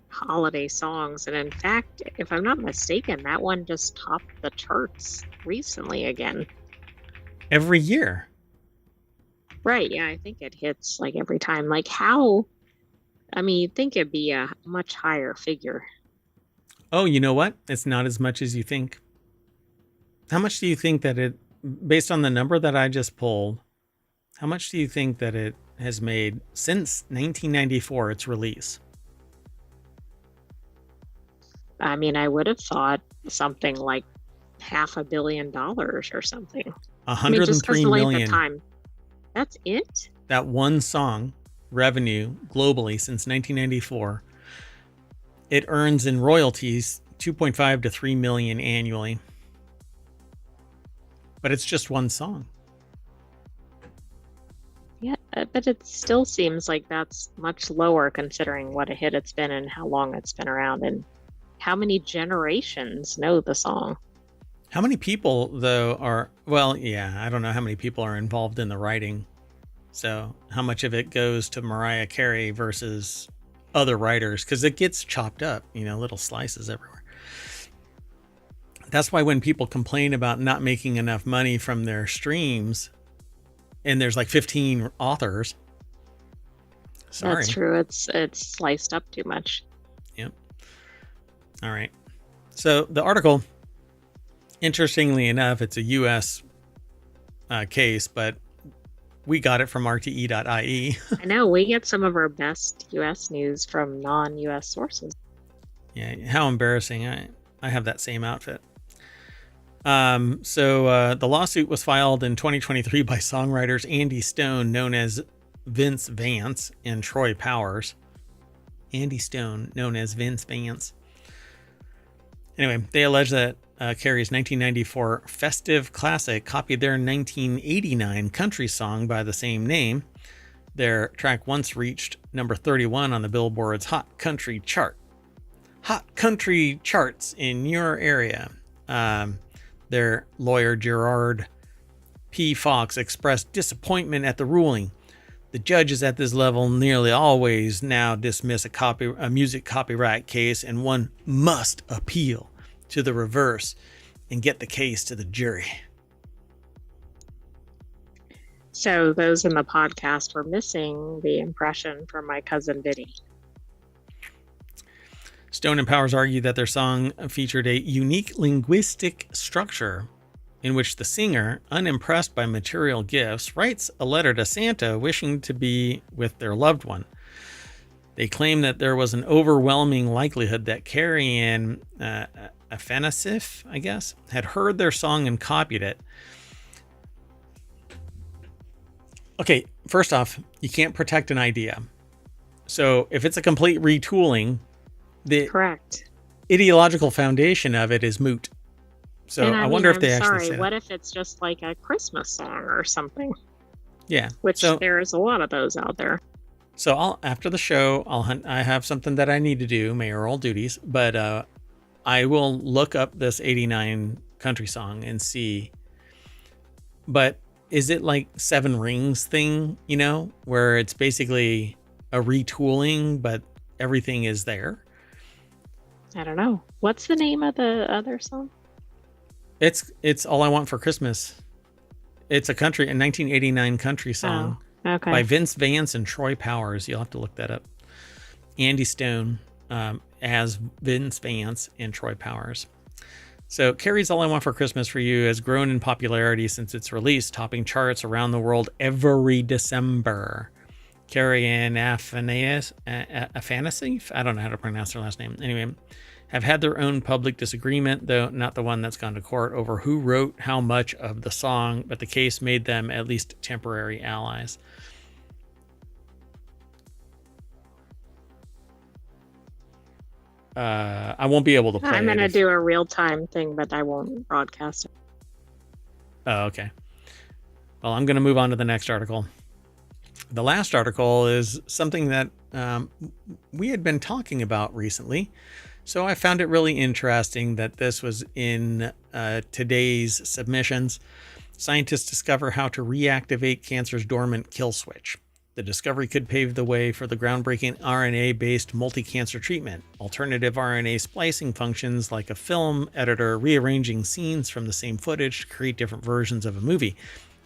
holiday songs. And in fact, if I'm not mistaken, that one just topped the charts recently again. Every year. Right, yeah, I think it hits like every time. Like how, I mean, you'd think it'd be a much higher figure. Oh, you know what? It's not as much as you think. How much do you think that it, based on the number that I just pulled, how much do you think that it has made since 1994, its release? I mean, I would have thought something like $500 million or something. 103 million. Of time. That's it? That one song revenue globally since 1994. It earns in royalties 2.5 to 3 million annually. But it's just one song. Yeah, but it still seems like that's much lower considering what a hit it's been and how long it's been around and how many generations know the song. How many people, though, are... Well, yeah, I don't know how many people are involved in the writing. So how much of it goes to Mariah Carey versus other writers? Because it gets chopped up, little slices everywhere. That's why when people complain about not making enough money from their streams, and there's like 15 authors. Sorry. That's true. It's sliced up too much. Yep. All right. So the article, interestingly enough, it's a U.S. Case, but we got it from RTE.IE. I know. We get some of our best U.S. news from non-U.S. sources. Yeah. How embarrassing. I have that same outfit. So the lawsuit was filed in 2023 by songwriters Andy Stone, known as Vince Vance, and Troy Powers. Andy Stone, known as Vince Vance. Anyway, they allege that Carey's 1994 festive classic copied their 1989 country song by the same name. Their track once reached number 31 on the Billboard's Hot Country chart. Hot Country charts in your area. Their lawyer, Gerard P. Fox, expressed disappointment at the ruling. The judges at this level nearly always now dismiss a music copyright case, and one must appeal to the reverse and get the case to the jury. So those in the podcast were missing the impression from my cousin Vinny. Stone and Powers argue that their song featured a unique linguistic structure in which the singer, unimpressed by material gifts, writes a letter to Santa wishing to be with their loved one. They claim that there was an overwhelming likelihood that Carey and Afanasieff, I guess, had heard their song and copied it. Okay, first off, you can't protect an idea. So if it's a complete retooling, the Correct. ideological foundation of it is moot. So I wonder if they actually say what that. if it's just like a Christmas song or something? Yeah. Which there's a lot of those out there. So after the show, I have something that I need to do, mayoral duties, but I will look up this 89 country song and see. But is it like Seven Rings thing, where it's basically a retooling, but everything is there? I don't know. What's the name of the other song? It's All I Want for Christmas. It's a 1989 country song Okay. by Vince Vance and Troy Powers. You'll have to look that up. Andy Stone as Vince Vance and Troy Powers. So Carrie's All I Want for Christmas for You has grown in popularity since its release, topping charts around the world every December. Carrie and Afanasieff, I don't know how to pronounce their last name. Anyway, have had their own public disagreement, though not the one that's gone to court, over who wrote how much of the song, but the case made them at least temporary allies. I won't be able to play it. I'm going to do a real-time thing, but I won't broadcast it. Oh, okay. Well, I'm going to move on to the next article. The last article is something that we had been talking about recently. So I found it really interesting that this was in today's submissions. Scientists discover how to reactivate cancer's dormant kill switch. The discovery could pave the way for the groundbreaking RNA-based multi-cancer treatment. Alternative RNA splicing functions like a film editor rearranging scenes from the same footage to create different versions of a movie.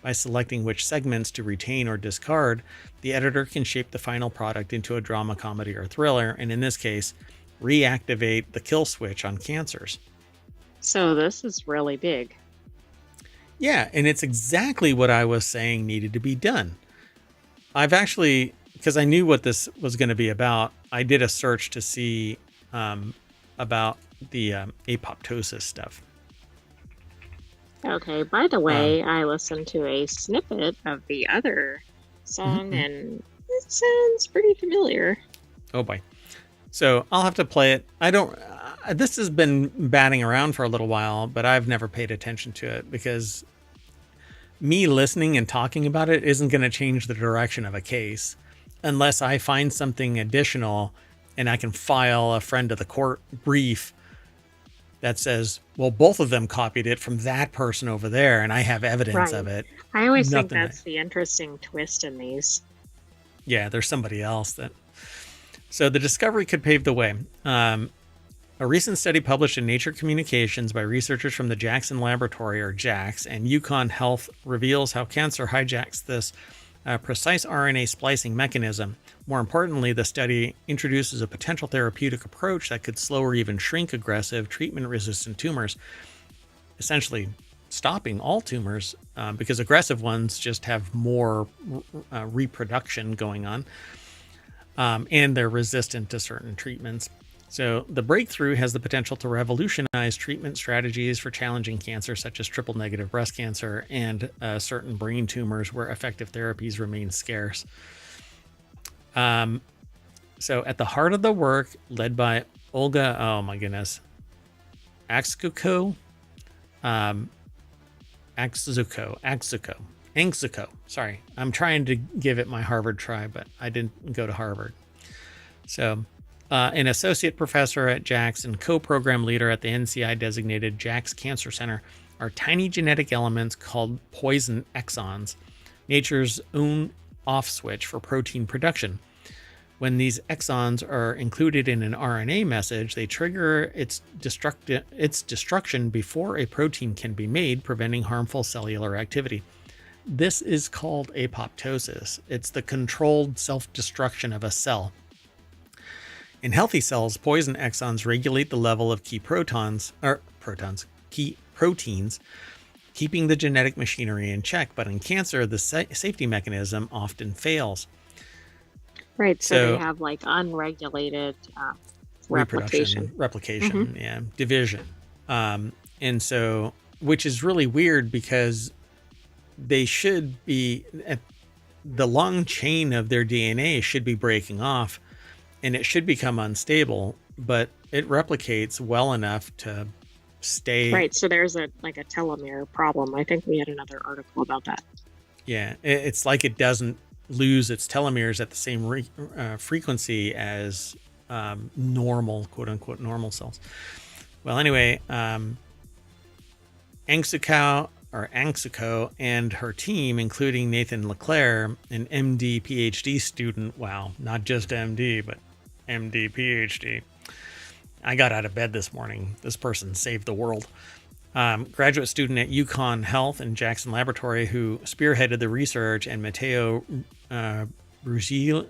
By selecting which segments to retain or discard, the editor can shape the final product into a drama, comedy, or thriller, and in this case, reactivate the kill switch on cancers. So this is really big. Yeah, and it's exactly what I was saying needed to be done. I've actually, because I knew what this was going to be about, I did a search to see about the apoptosis stuff. Okay, by the way, I listened to a snippet of the other song, and it sounds pretty familiar. Oh boy. So I'll have to play it. This has been batting around for a little while, but I've never paid attention to it because me listening and talking about it isn't going to change the direction of a case unless I find something additional and I can file a friend of the court brief that says, well, both of them copied it from that person over there, and I have evidence of it. I always think that's the interesting twist in these. Yeah, there's somebody else that... So the discovery could pave the way. A recent study published in Nature Communications by researchers from the Jackson Laboratory, or JAX, and Yukon Health reveals how cancer hijacks this precise RNA splicing mechanism. More importantly, the study introduces a potential therapeutic approach that could slow or even shrink aggressive treatment-resistant tumors, essentially stopping all tumors because aggressive ones just have more reproduction going on, and they're resistant to certain treatments. So the breakthrough has the potential to revolutionize treatment strategies for challenging cancer, such as triple-negative breast cancer and certain brain tumors where effective therapies remain scarce. So at the heart of the work, led by Olga, oh my goodness, Axzuko. Sorry, I'm trying to give it my Harvard try, but I didn't go to Harvard. So an associate professor at JAX and co-program leader at the NCI-designated JAX Cancer Center are tiny genetic elements called poison exons, nature's own off switch for protein production. When these exons are included in an RNA message, they trigger its destruction before a protein can be made, preventing harmful cellular activity. This is called apoptosis. It's the controlled self-destruction of a cell. In healthy cells, poison exons regulate the level of key proteins, keeping the genetic machinery in check. But in cancer, the safety mechanism often fails. Right, so they have like unregulated replication, yeah, division. And so, which is really weird because they should be, the long chain of their DNA should be breaking off and it should become unstable, but it replicates well enough to stay. Right, so there's a telomere problem. I think we had another article about that. Yeah, it's like it doesn't lose its telomeres at the same frequency as normal, quote unquote, normal cells. Well, anyway, Angsuko and her team, including Nathan Leclerc, an MD PhD student. Wow, not just MD, but MD PhD. I got out of bed this morning. This person saved the world. Graduate student at UConn Health and Jackson Laboratory, who spearheaded the research, and Matteo Brugiolo.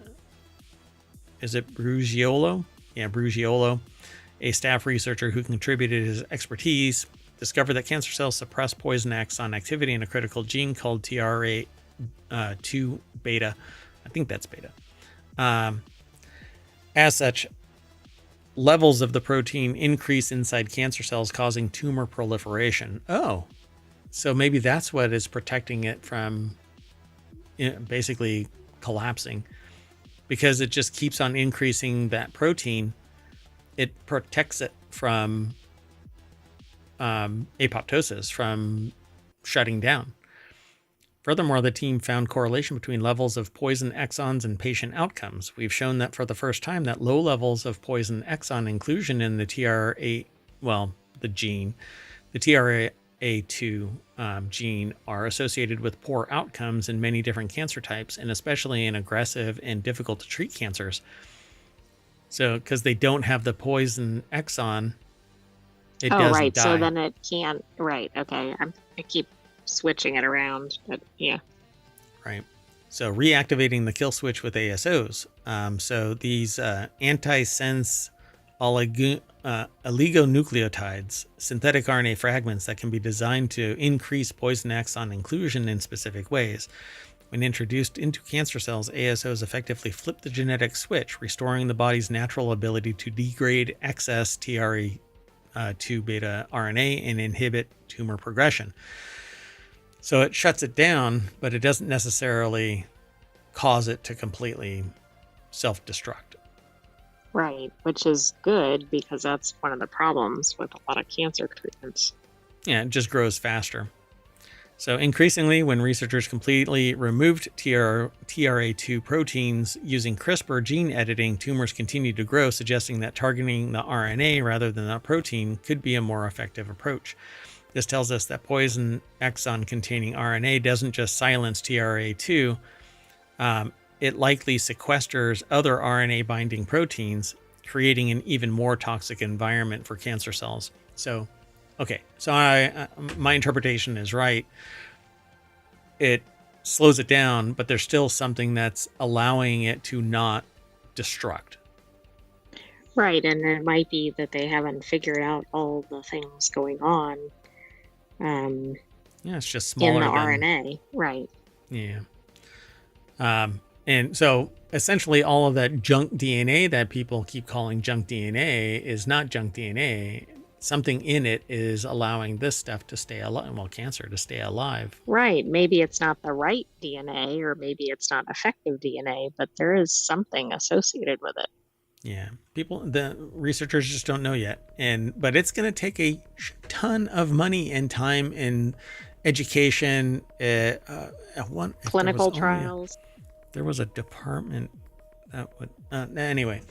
Is it Brugiolo? Yeah, Brugiolo, a staff researcher who contributed his expertise, discovered that cancer cells suppress poison axon activity in a critical gene called TRA2 beta. I think that's beta. As such, levels of the protein increase inside cancer cells, causing tumor proliferation. Oh, so maybe that's what is protecting it from basically collapsing, because it just keeps on increasing that protein. It protects it from apoptosis, from shutting down. Furthermore, the team found correlation between levels of poison exons and patient outcomes. We've shown that for the first time that low levels of poison exon inclusion in the TRA2 gene are associated with poor outcomes in many different cancer types, and especially in aggressive and difficult to treat cancers. So, because they don't have the poison exon, it doesn't die. So then it can't. Right. Okay. I keep switching it around, but yeah. Right. So reactivating the kill switch with ASOs. So these antisense oligonucleotides, synthetic RNA fragments that can be designed to increase poison exon inclusion in specific ways. When introduced into cancer cells, ASOs effectively flip the genetic switch, restoring the body's natural ability to degrade excess TRA2 beta RNA and inhibit tumor progression. So it shuts it down, but it doesn't necessarily cause it to completely self-destruct. Right, which is good, because that's one of the problems with a lot of cancer treatments. Yeah, it just grows faster. So increasingly, when researchers completely removed TRA2 proteins using CRISPR gene editing, tumors continued to grow, suggesting that targeting the RNA rather than the protein could be a more effective approach. This tells us that poison exon containing RNA doesn't just silence TRA2, it likely sequesters other RNA binding proteins, creating an even more toxic environment for cancer cells. So, okay, so my interpretation is right. It slows it down, but there's still something that's allowing it to not destruct. Right, and it might be that they haven't figured out all the things going on. Yeah, it's just smaller in the than RNA, right? Yeah. And so essentially all of that junk DNA that people keep calling junk DNA is not junk DNA. Something in it is allowing this stuff to stay alive, well, cancer to stay alive. Right. Maybe it's not the right DNA, or maybe it's not effective DNA, but there is something associated with it. Yeah. The researchers just don't know yet. But it's going to take a ton of money and time and education. Clinical trials. There was a department that would, anyway,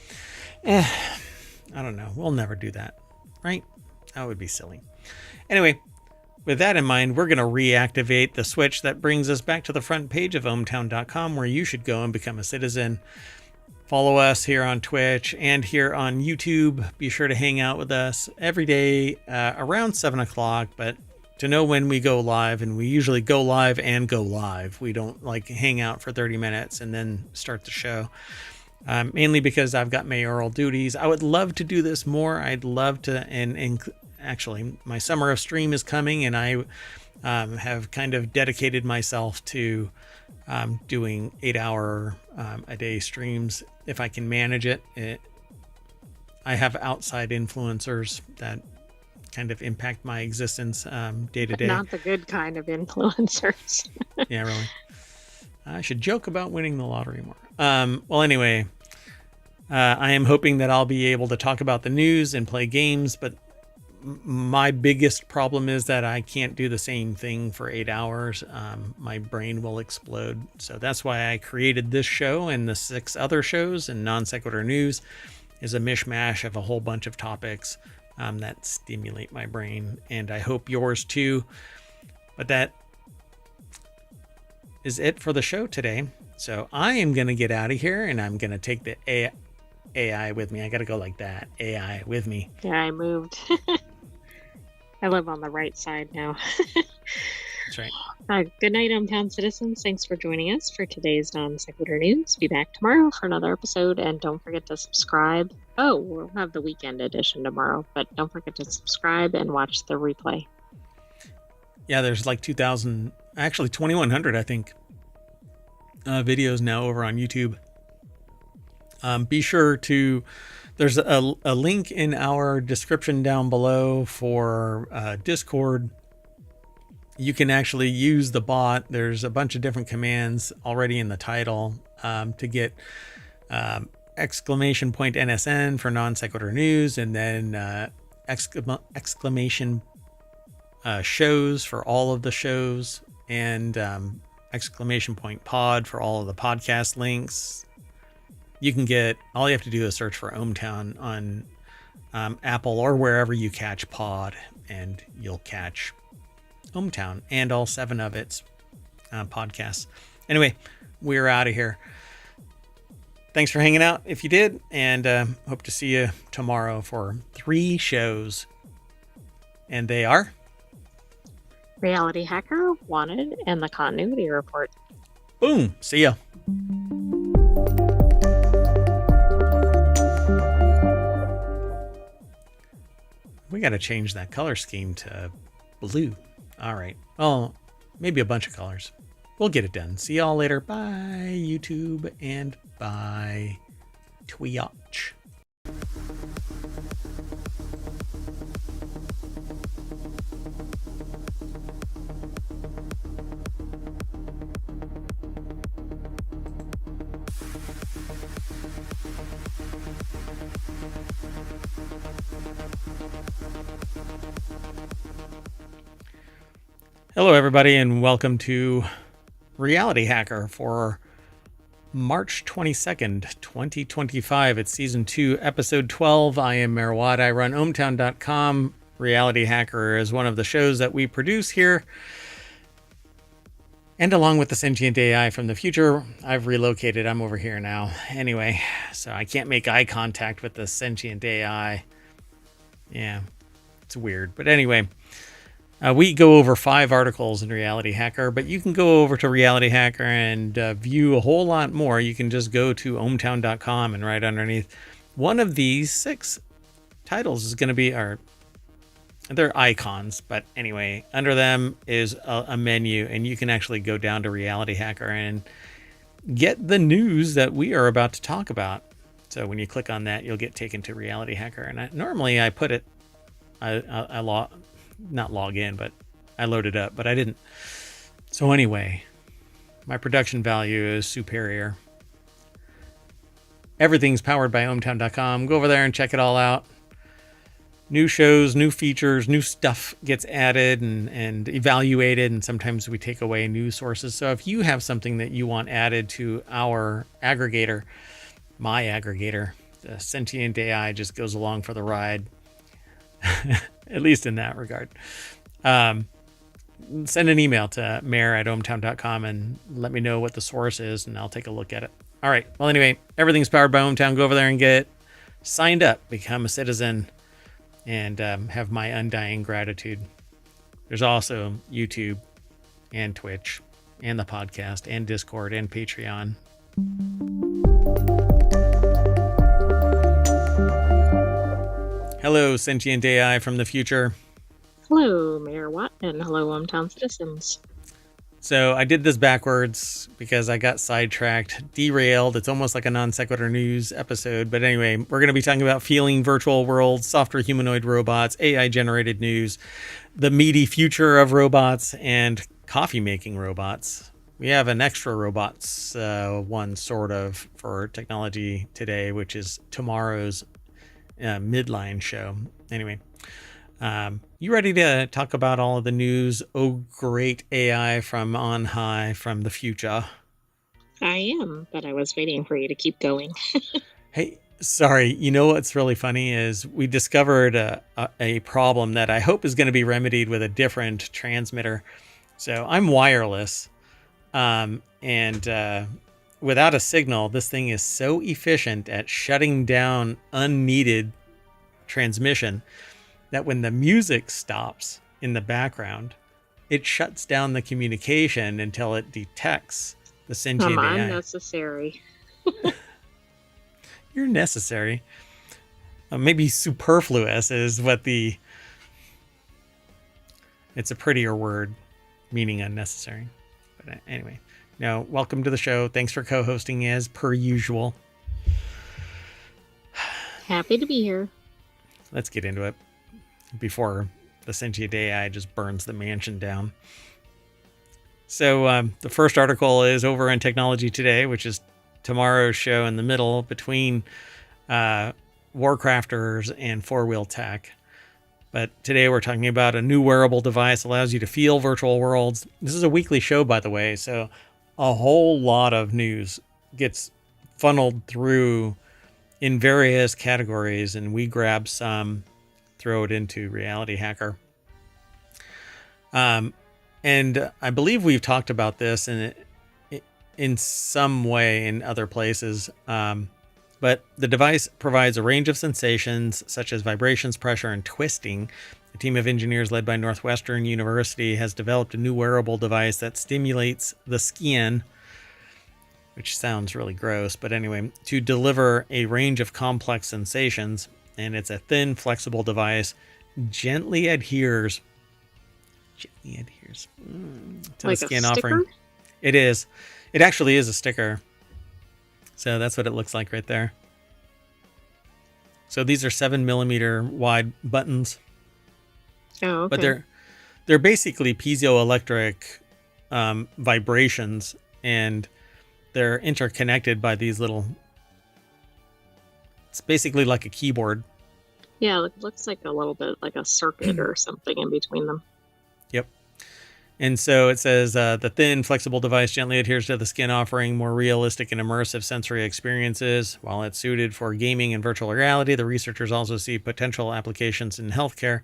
I don't know. We'll never do that, right? That would be silly. Anyway, with that in mind, we're going to reactivate the switch that brings us back to the front page of ohmtown.com, where you should go and become a citizen. Follow us here on Twitch and here on YouTube. Be sure to hang out with us every day around 7 o'clock, but to know when we go live, and we usually go live and go live. We don't like hang out for 30 minutes and then start the show. Mainly because I've got mayoral duties. I would love to do this more. I'd love to, and actually my summer of stream is coming, and I have kind of dedicated myself to doing 8-hour a day streams if I can manage it. I have outside influencers that kind of impact my existence day to day. Not the good kind of influencers. Yeah, really. I should joke about winning the lottery more. Well, anyway, I am hoping that I'll be able to talk about the news and play games, but my biggest problem is that I can't do the same thing for 8 hours. My brain will explode. So that's why I created this show, and the 6 other shows. And Non Sequitur News is a mishmash of a whole bunch of topics that stimulate my brain, and I hope yours too. But that is it for the show today. So I am going to get out of here, and I'm going to take the AI with me. I got to go like that. AI with me. Yeah, I moved. I live on the right side now. That's right. Good night, hometown citizens. Thanks for joining us for today's Non Sequitur News. Be back tomorrow for another episode, and don't forget to subscribe. Oh, we'll have the weekend edition tomorrow, but don't forget to subscribe and watch the replay. Yeah, there's like 2,100, I think, videos now over on YouTube. Be sure to, there's a link in our description down below for Discord. You can actually use the bot. There's a bunch of different commands already in the title to get exclamation point NSN for Non Sequitur News, and then exclamation shows for all of the shows, and exclamation point pod for all of the podcast links. You can get, all you have to do is search for ohmTown on Apple or wherever you catch pod, and you'll catch ohmTown and all 7 of its podcasts. Anyway, we're out of here. Thanks for hanging out if you did, and hope to see you tomorrow for 3 shows. And they are Reality Hacker, Wanted, and the Continuity Report. Boom. See ya. We got to change that color scheme to blue. All right. Oh, maybe a bunch of colors. We'll get it done. See y'all later. Bye, YouTube, and bye, Twitch. Hello, everybody, and welcome to Reality Hacker for March 22nd, 2025. It's Season 2, Episode 12. I am Merwad. I run ohmTown.com. Reality Hacker is one of the shows that we produce here. And along with the sentient AI from the future, I've relocated. I'm over here now. Anyway, so I can't make eye contact with the sentient AI. Yeah, it's weird. But anyway, we go over 5 articles in Reality Hacker, but you can go over to Reality Hacker and view a whole lot more. You can just go to ohmTown.com, and right underneath one of these 6 titles is going to be they're icons, but anyway, under them is a menu, and you can actually go down to Reality Hacker and get the news that we are about to talk about. So when you click on that, you'll get taken to Reality Hacker, and normally I put it, not log in, but I loaded up, but I didn't. So anyway, my production value is superior. Everything's powered by ohmTown.com. Go over there and check it all out. New shows, new features, new stuff gets added and evaluated, and sometimes we take away news sources. So if you have something that you want added to our aggregator, my aggregator, the sentient AI just goes along for the ride. At least in that regard. Send an email to mayor@ohmtown.com and let me know what the source is, and I'll take a look at it. All right. Well, anyway, everything's powered by ohmTown. Go over there and get signed up, become a citizen, and have my undying gratitude. There's also YouTube and Twitch and the podcast and Discord and Patreon. Hello, sentient AI from the future. Hello, Mayor Watt, and hello, hometown citizens. So I did this backwards because I got sidetracked, derailed. It's almost like a Non Sequitur News episode. But anyway, we're going to be talking about feeling virtual worlds, software humanoid robots, AI-generated news, the meaty future of robots, and coffee-making robots. We have an extra robots one sort of for technology today, which is tomorrow's midline show. Anyway, You ready to talk about all of the news? Oh, great AI from on high, from the future. I am, but I was waiting for you to keep going. Hey, sorry. You know what's really funny is we discovered a problem that I hope is going to be remedied with a different transmitter. So I'm wireless, and without a signal, this thing is so efficient at shutting down unneeded transmission that when the music stops in the background, it shuts down the communication until it detects the sentient AI. Unnecessary. You're necessary. Maybe superfluous is what it's a prettier word, meaning unnecessary. But anyway, no, welcome to the show. Thanks for co-hosting as per usual. Happy to be here. Let's get into it before the sentient AI just burns the mansion down. So the first article is over on Technology Today, which is tomorrow's show in the middle between WarCrafters and Four Wheel Tech. But today we're talking about a new wearable device allows you to feel virtual worlds. This is a weekly show, by the way, so a whole lot of news gets funneled through in various categories, and we grab some, throw it into Reality Hacker. And I believe we've talked about this in some way in other places. But the device provides a range of sensations such as vibrations, pressure, and twisting. A team of engineers led by Northwestern University has developed a new wearable device that stimulates the skin, which sounds really gross, but anyway, to deliver a range of complex sensations. And it's a thin, flexible device, gently adheres to Like the skin a sticker? offering. It is. It actually is a sticker. So that's what it looks like right there. So these are 7mm wide buttons. Oh, okay. But they're basically piezoelectric vibrations, and they're interconnected by these little. It's basically like a keyboard. Yeah, it looks like a little bit like a circuit or something in between them. Yep. And so it says the thin, flexible device gently adheres to the skin, offering more realistic and immersive sensory experiences. While it's suited for gaming and virtual reality, the researchers also see potential applications in healthcare.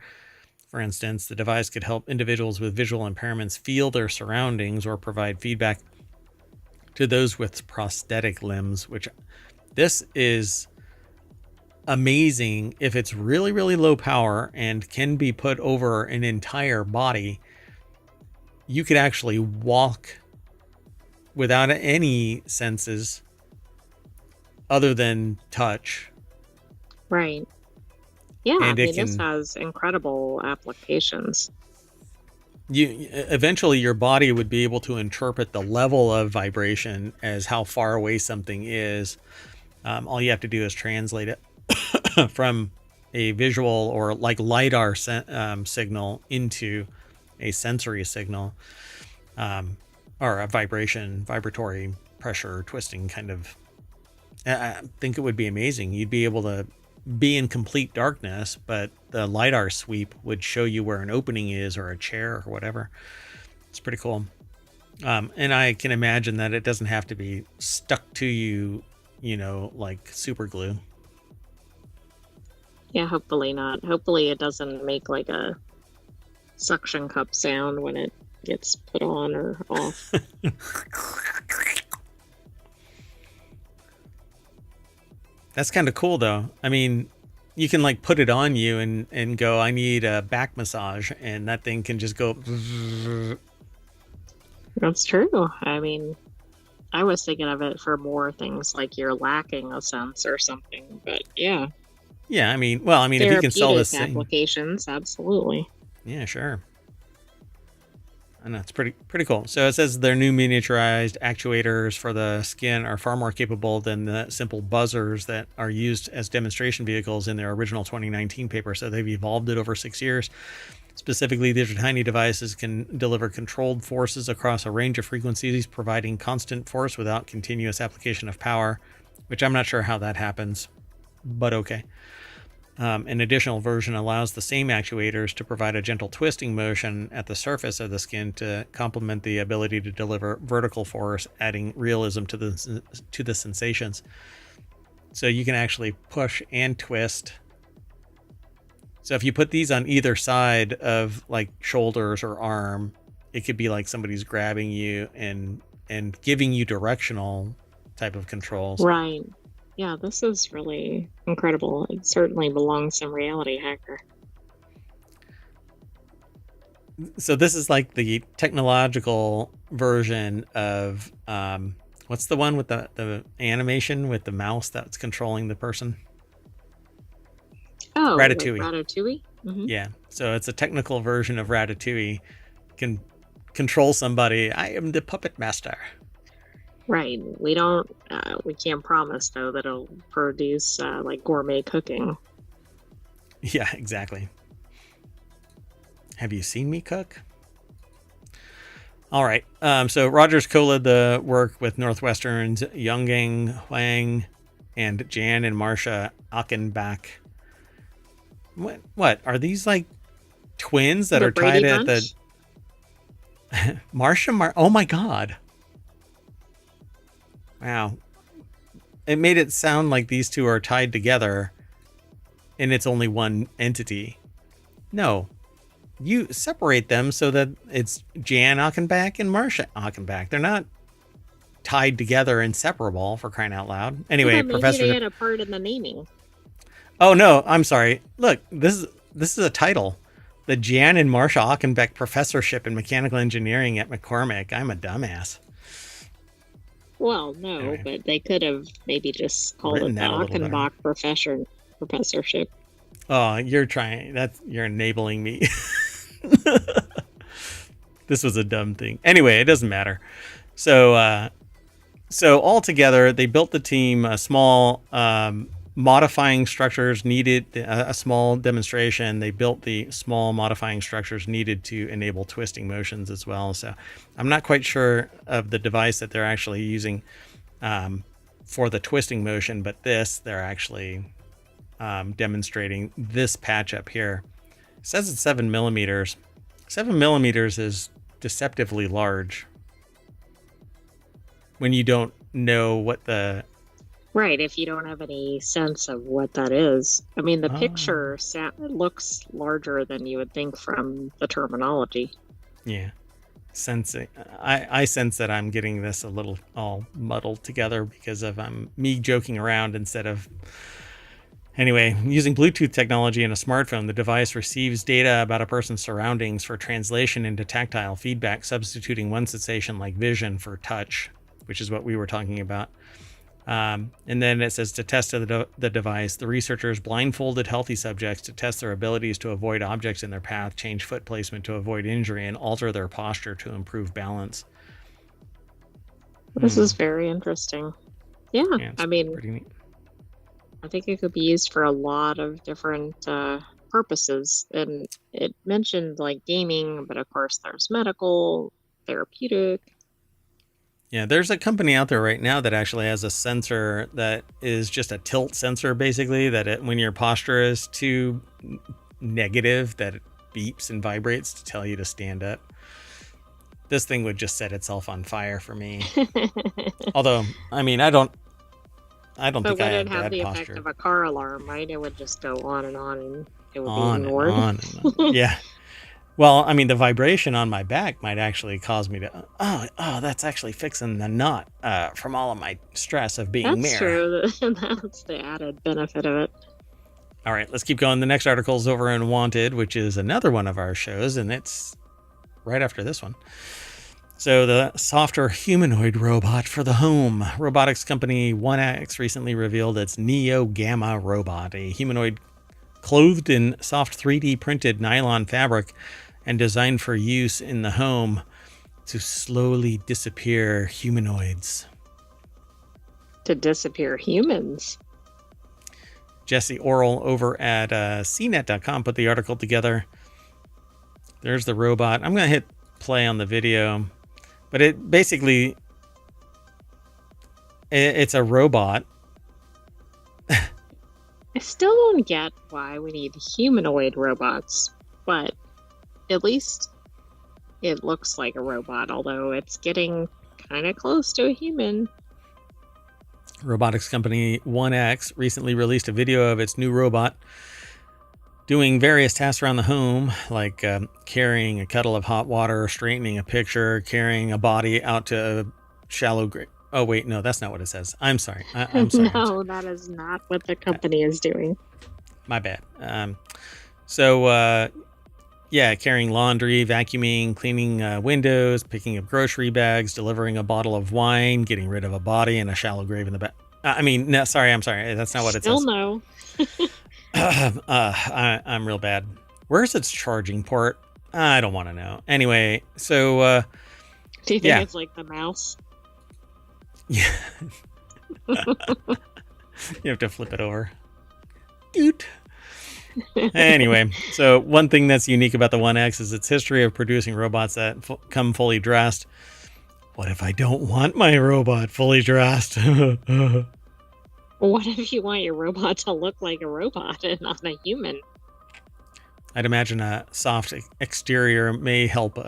For instance, the device could help individuals with visual impairments feel their surroundings or provide feedback to those with prosthetic limbs, which this is amazing if it's really, really low power and can be put over an entire body. You could actually walk without any senses other than touch. Right. Yeah, And this has incredible applications. Eventually your body would be able to interpret the level of vibration as how far away something is. All you have to do is translate it from a visual or like LiDAR signal into a sensory signal, or a vibratory pressure twisting kind of. I think it would be amazing. You'd be able to be in complete darkness, but the LiDAR sweep would show you where an opening is or a chair or whatever. It's pretty cool. And I can imagine that it doesn't have to be stuck to you, like super glue. Yeah, hopefully not. Hopefully it doesn't make like a suction cup sound when it gets put on or off. That's kind of cool though. I mean, you can like put it on you and go, I need a back massage, and that thing can just go. That's true. I mean, I was thinking of it for more things like you're lacking a sense or something, but yeah. Yeah, I mean, if you can sell this thing. Applications, absolutely. Yeah, sure. I know, it's pretty cool. So it says their new miniaturized actuators for the skin are far more capable than the simple buzzers that are used as demonstration vehicles in their original 2019 paper. So they've evolved it over 6 years. Specifically, these tiny devices can deliver controlled forces across a range of frequencies, providing constant force without continuous application of power, which I'm not sure how that happens, but okay. An additional version allows the same actuators to provide a gentle twisting motion at the surface of the skin to complement the ability to deliver vertical force, adding realism to the sensations. So you can actually push and twist. So if you put these on either side of like shoulders or arm, it could be like somebody's grabbing you and giving you directional type of controls. Right. Yeah, this is really incredible. It certainly belongs in Reality Hacker. So this is like the technological version of what's the one with the animation with the mouse that's controlling the person? Oh, Ratatouille. like Ratatouille? Mm-hmm. Yeah. So it's a technical version of Ratatouille. Can control somebody. I am the puppet master. Right. We can't promise though that it'll produce like gourmet cooking. Yeah, exactly. Have you seen me cook? All right. So Rogers co-led the work with Northwestern's Youngang Huang and Jan and Marcia Achenbach. What are these like twins that The are Brady tied Bunch? at the Marcia? Oh my God. Wow. It made it sound like these two are tied together and it's only one entity. No. You separate them so that it's Jan Achenbach and Marcia Achenbach. They're not tied together, inseparable, for crying out loud. Anyway, Yeah, maybe Professor. they had a part in the naming. Oh no, I'm sorry. Look, this is a title. The Jan and Marcia Achenbach Professorship in Mechanical Engineering at McCormick. I'm a dumbass. Well, no, Anyway. but they could have maybe just called Written it the that a little better. Achenbach professorship. Oh, you're enabling me. This was a dumb thing. Anyway, it doesn't matter. So all together, they built the team. A small modifying structures needed a small demonstration. They built the small modifying structures needed to enable twisting motions as well. So I'm not quite sure of the device that they're actually using for the twisting motion, but they're actually demonstrating this patch up here. It says it's 7 millimeters. 7 millimeters is deceptively large when you don't know what the... Right, if you don't have any sense of what that is. I mean, the Oh. picture looks larger than you would think from the terminology. Yeah. Sensing. I sense that I'm getting this a little all muddled together because of me joking around instead of... Anyway, using Bluetooth technology in a smartphone, the device receives data about a person's surroundings for translation into tactile feedback, substituting one sensation like vision for touch, which is what we were talking about. And then it says to test the device, the researchers blindfolded healthy subjects to test their abilities to avoid objects in their path, change foot placement to avoid injury, and alter their posture to improve balance. This is very interesting. Yeah, it's I mean, pretty neat. I think it could be used for a lot of different purposes. And it mentioned like gaming, but of course there's medical, therapeutic. Yeah, there's a company out there right now that actually has a sensor that is just a tilt sensor, basically, that when your posture is too negative, that it beeps and vibrates to tell you to stand up. This thing would just set itself on fire for me. Although, I mean, I don't But think I would have it have bad the posture. effect of a car alarm, right? It would just go on and it would On be and ignored. on and on. Yeah. Well, I mean, the vibration on my back might actually cause me to, that's actually fixing the knot from all of my stress of being That's mayor. true. That's the added benefit of it. All right, let's keep going. The next article is over in Wanted, which is another one of our shows, and it's right after this one. So the softer humanoid robot for the home. Robotics company 1X recently revealed its Neo Gamma robot, a humanoid clothed in soft 3D printed nylon fabric and designed for use in the home to slowly disappear humanoids. To disappear humans. Jesse Orrell over at cnet.com put the article together. There's the robot. I'm going to hit play on the video. But it basically, it's a robot. I still don't get why we need humanoid robots, but at least it looks like a robot, although it's getting kind of close to a human. Robotics company 1X recently released a video of its new robot doing various tasks around the home, like carrying a kettle of hot water, straightening a picture, carrying a body out to a shallow grave. Oh, wait, no, that's not what it says. I'm sorry. I'm sorry. No, that is not what the company is doing. My bad. Yeah, carrying laundry, vacuuming, cleaning windows, picking up grocery bags, delivering a bottle of wine, getting rid of a body and a shallow grave in the back. No, sorry, I'm sorry. That's not what it says. Still no. I'm real bad. Where's its charging port? I don't want to know. Anyway, so Do you think yeah. it's like the mouse? Yeah. You have to flip it over. Doot. Anyway, so one thing that's unique about the 1X is its history of producing robots that come fully dressed. What if I don't want my robot fully dressed? What if you want your robot to look like a robot and not a human? I'd imagine a soft exterior may help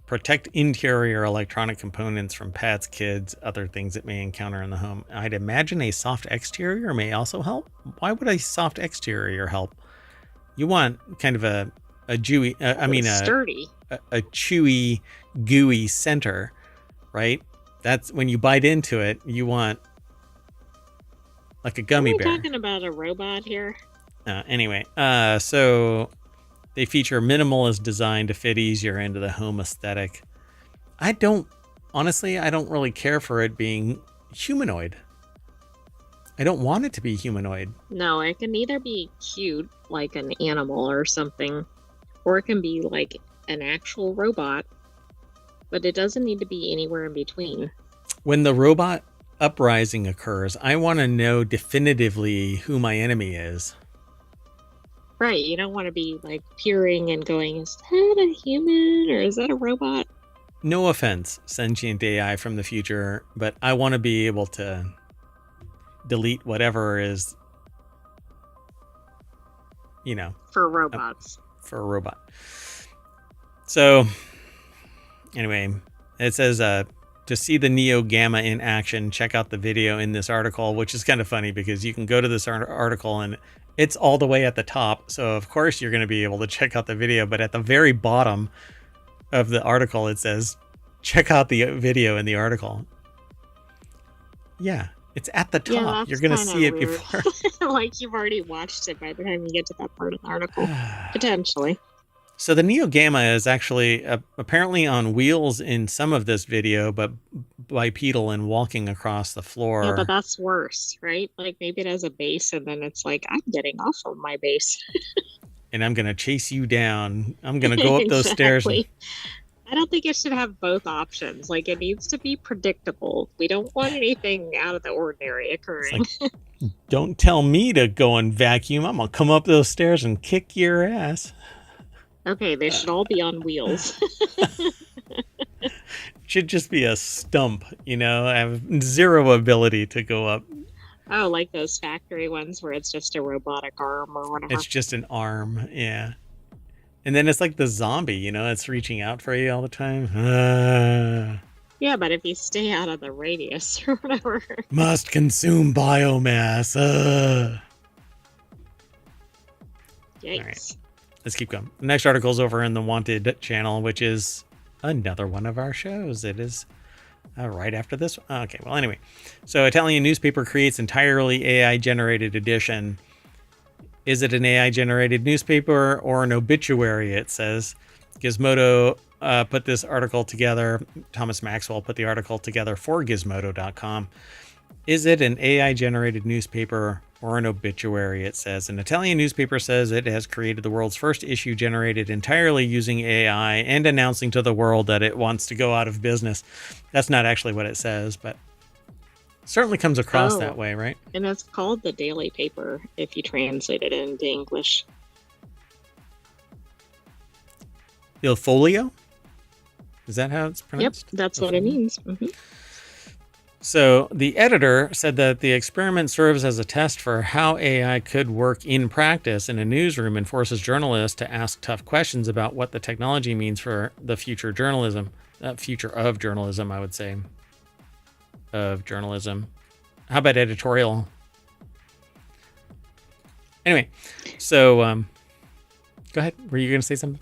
protect interior electronic components from pets, kids, other things it may encounter in the home. I'd imagine a soft exterior may also help. Why would a soft exterior help? You want kind of a chewy, sturdy, a chewy, gooey center, right? That's when you bite into it, you want like a gummy bear. Are we talking about a robot here? Anyway, so they feature minimalist design to fit easier into the home aesthetic. I don't really care for it being humanoid. I don't want it to be humanoid. No, it can either be cute, like an animal or something, or it can be like an actual robot, but it doesn't need to be anywhere in between. When the robot uprising occurs, I want to know definitively who my enemy is. Right, you don't want to be like peering and going, is that a human or is that a robot? No offense, sentient AI from the future, but I want to be able to delete whatever is, for robots. For a robot. So, anyway, it says to see the Neo Gamma in action, check out the video in this article, which is kind of funny because you can go to this article and it's all the way at the top. So, of course, you're going to be able to check out the video. But at the very bottom of the article, it says, check out the video in the article. Yeah, it's at the top. Yeah, you're going to see it weird. before. Like you've already watched it by the time you get to that part of the article. Potentially. So the Neo Gamma is actually apparently on wheels in some of this video, but bipedal and walking across the floor. Yeah, but that's worse, right? Like maybe it has a base and then it's like, I'm getting off of my base. And I'm going to chase you down. I'm going to go up those stairs. And... I don't think it should have both options. Like it needs to be predictable. We don't want anything out of the ordinary occurring. Like, don't tell me to go and vacuum. I'm going to come up those stairs and kick your ass. Okay, they should all be on wheels. Should just be a stump, I have zero ability to go up. Oh, like those factory ones where it's just a robotic arm or whatever. It's just an arm, yeah. And then it's like the zombie, it's reaching out for you all the time. Yeah, but if you stay out of the radius or whatever. Must consume biomass. Yikes. All right. Let's keep going. The next article is over in the Wanted channel, which is another one of our shows. It is right after this. Okay, well, anyway. So Italian newspaper creates entirely AI-generated edition. Is it an AI-generated newspaper or an obituary, it says. Gizmodo put this article together. Thomas Maxwell put the article together for Gizmodo.com. Is it an AI-generated newspaper or an obituary, it says. An Italian newspaper says it has created the world's first issue generated entirely using AI and announcing to the world that it wants to go out of business. That's not actually what it says, but it certainly comes across that way, right? And it's called the Daily Paper if you translate it into English. Il Folio? Is that how it's pronounced? Yep, that's what it means. Mm-hmm. So the editor said that the experiment serves as a test for how AI could work in practice in a newsroom and forces journalists to ask tough questions about what the technology means for the future future of journalism, I would say. Of journalism. How about editorial? Anyway, so go ahead. Were you going to say something?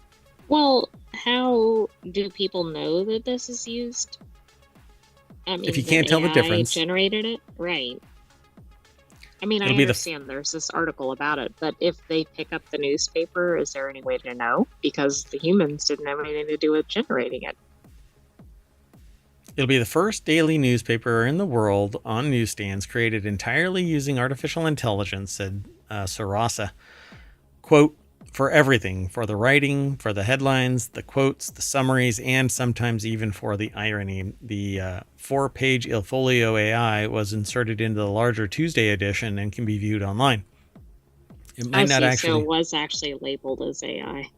Well, how do people know that this is used? I mean, If you can't tell the AI difference, generated it, right? I mean, I it'll be understand there's this article about it, but if they pick up the newspaper, is there any way to know? Because the humans didn't have anything to do with generating it. it'll be the first daily newspaper in the world on newsstands created entirely using artificial intelligence, said Sarasa. Quote, for everything, for the writing, for the headlines, the quotes, the summaries, and sometimes even for the irony. The 4-page Il Folio AI was inserted into the larger Tuesday edition and can be viewed online. It might not actually. So it was actually labeled as AI.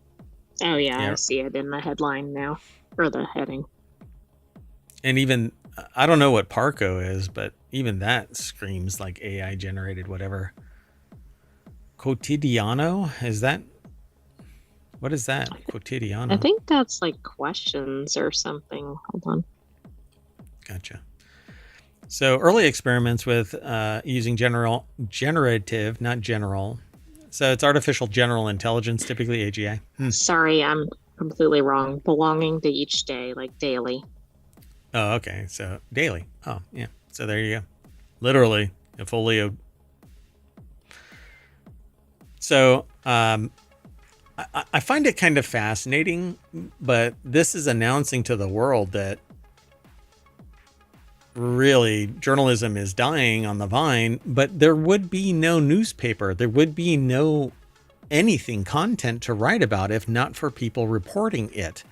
Oh, yeah, I see it in the headline now, or the heading. And even, I don't know what Parco is, but even that screams like AI generated whatever. Quotidiano? Is that? What is that? Quotidiano? I think that's like questions or something. Hold on. Gotcha. So early experiments with using generative, not general. So it's artificial general intelligence, typically AGI. Sorry, I'm completely wrong. Belonging to each day, like daily. Oh, okay. So daily. Oh, yeah. So there you go. Literally, a folio. So I find it kind of fascinating, but this is announcing to the world that really journalism is dying on the vine, but there would be no newspaper. There would be no anything, content to write about if not for people reporting it.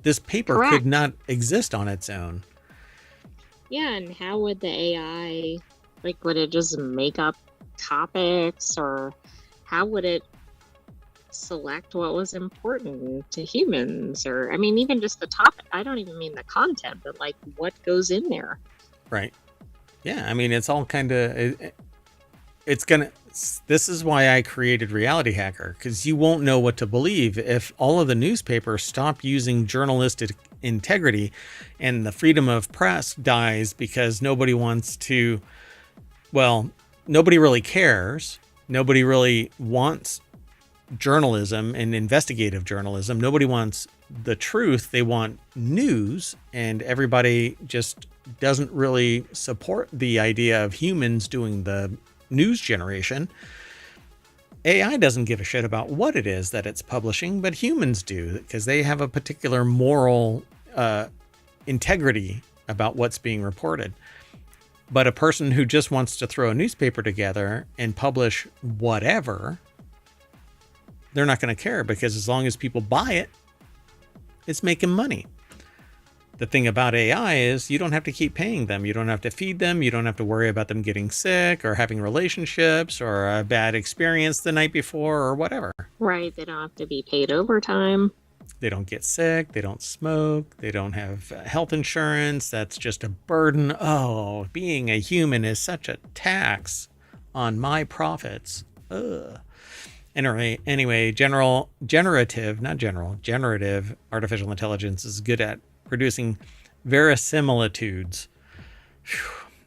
This paper Correct. could not exist on its own. Yeah, and how would the AI, would it just make up topics, or how would it select what was important to humans? Or, I mean, even just the topic. I don't even mean the content, but what goes in there. Right. Yeah. I mean, it's all kind of, this is why I created Reality Hacker, because you won't know what to believe if all of the newspapers stop using journalistic integrity and the freedom of press dies because nobody wants to, nobody really cares. Nobody really wants journalism and investigative journalism. Nobody wants the truth. They want news, and everybody just doesn't really support the idea of humans doing the news generation. AI doesn't give a shit about what it is that it's publishing, but humans do, because they have a particular moral integrity about what's being reported. But a person who just wants to throw a newspaper together and publish whatever, they're not going to care, because as long as people buy it, it's making money. The thing about AI is you don't have to keep paying them. You don't have to feed them. You don't have to worry about them getting sick or having relationships or a bad experience the night before or whatever. Right. They don't have to be paid overtime. They don't get sick. They don't smoke. They don't have health insurance. That's just a burden. Oh, being a human is such a tax on my profits. Ugh. Anyway, generative artificial intelligence is good at producing verisimilitudes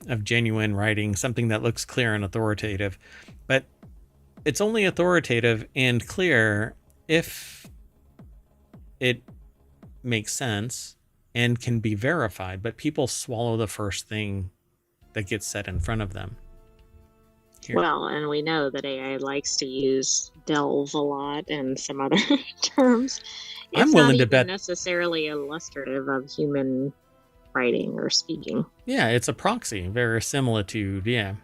of genuine writing, something that looks clear and authoritative. But it's only authoritative and clear if it makes sense and can be verified. But people swallow the first thing that gets set in front of them. Here. Well, and we know that AI likes to use delve a lot and some other terms. It's I'm willing not to even bet necessarily illustrative of human writing or speaking. Yeah, it's a proxy, verisimilitude. Yeah.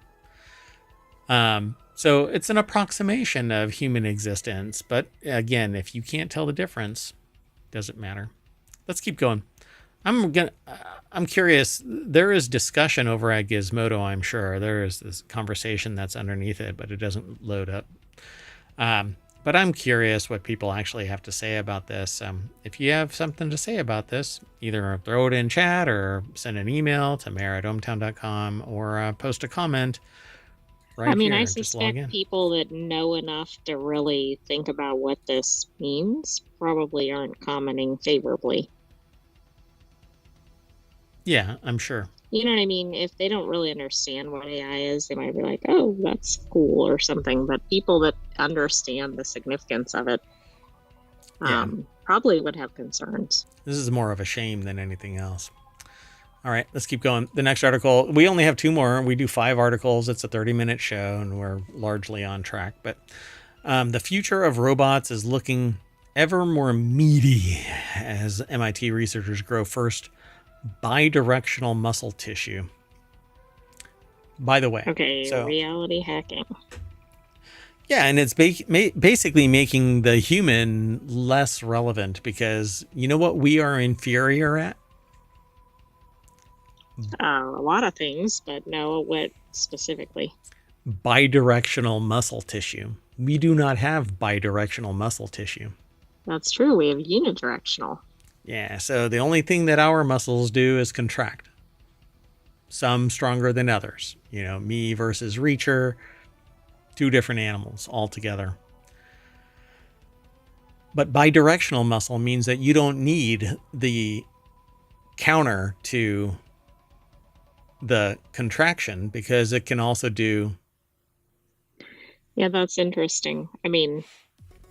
So it's an approximation of human existence. But again, if you can't tell the difference, doesn't matter. Let's keep going. I'm curious. There is discussion over at Gizmodo, I'm sure. There is this conversation that's underneath it, but it doesn't load up. But I'm curious what people actually have to say about this. If you have something to say about this, either throw it in chat or send an email to mayor@ohmtown.com or post a comment right I mean, here. I Just log suspect in. people that know enough to really think about what this means probably aren't commenting favorably. Yeah, I'm sure. You know what I mean? If they don't really understand what AI is, they might be like, oh, that's cool or something. But people that understand the significance of it Yeah. probably would have concerns. This is more of a shame than anything else. All right, let's keep going. The next article, we only have 2 more. We do 5 articles. It's a 30-minute show, and we're largely on track. But the future of robots is looking ever more meaty as MIT researchers grow first bidirectional muscle tissue. By the way, Okay, so reality hacking. yeah, and it's basically making the human less relevant because you know what we are inferior at? A lot of things, but no, what specifically? Bidirectional muscle tissue. We do not have bidirectional muscle tissue. That's true. We have unidirectional. Yeah, so the only thing that our muscles do is contract. Some stronger than others. You know, me versus Reacher, 2 different animals altogether. But bidirectional muscle means that you don't need the counter to the contraction because it can also do. Yeah, that's interesting. I mean,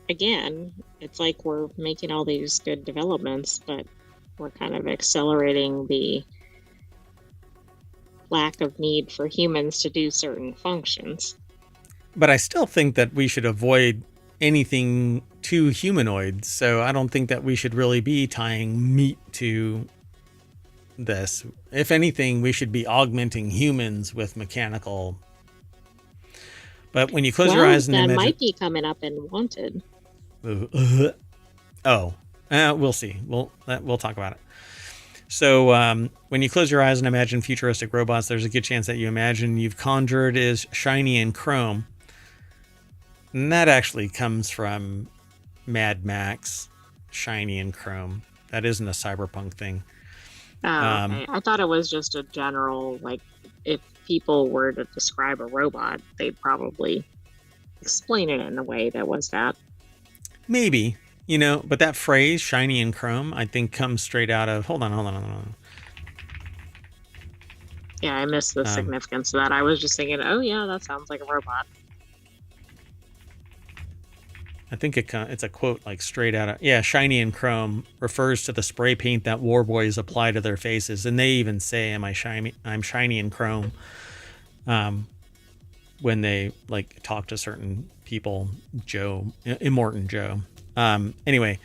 again, it's like we're making all these good developments, but we're kind of accelerating the lack of need for humans to do certain functions. But I still think that we should avoid anything too humanoid. So I don't think that we should really be tying meat to this. If anything, we should be augmenting humans with mechanical. But when you close your eyes and that imagine, might be coming up in Wanted. We'll see. We'll talk about it. So when you close your eyes and imagine futuristic robots, there's a good chance that you imagine you've conjured is shiny and chrome. And that actually comes from Mad Max, shiny and chrome. That isn't a cyberpunk thing. Okay. I thought it was just a general, like, if people were to describe a robot, they'd probably explain it in a way that was that. Maybe, but that phrase, shiny and chrome, I think comes straight out of, hold on. Yeah, I missed the significance of that. I was just thinking, oh yeah, that sounds like a robot. I think it's a quote like straight out of, shiny and chrome refers to the spray paint that war boys apply to their faces. And they even say, I'm shiny and chrome when they like talk to certain people, Immortan Joe. Anyway,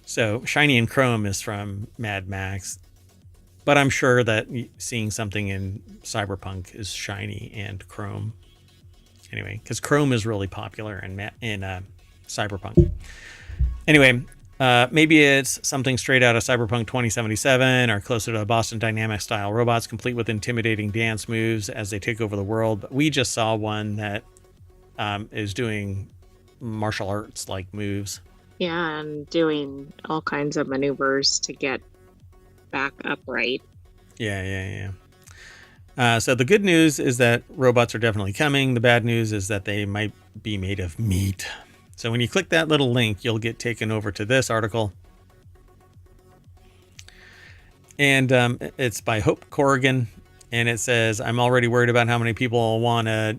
so shiny and chrome is from Mad Max, but I'm sure that seeing something in cyberpunk is shiny and chrome. Anyway, because chrome is really popular in cyberpunk. Anyway, maybe it's something straight out of Cyberpunk 2077 or closer to Boston Dynamics style robots complete with intimidating dance moves as they take over the world. But we just saw one that is doing martial arts like moves. Yeah, and doing all kinds of maneuvers to get back upright. Yeah. So the good news is that robots are definitely coming. The bad news is that they might be made of meat. So when you click that little link, you'll get taken over to this article. And it's by Hope Corrigan. And it says, I'm already worried about how many people want to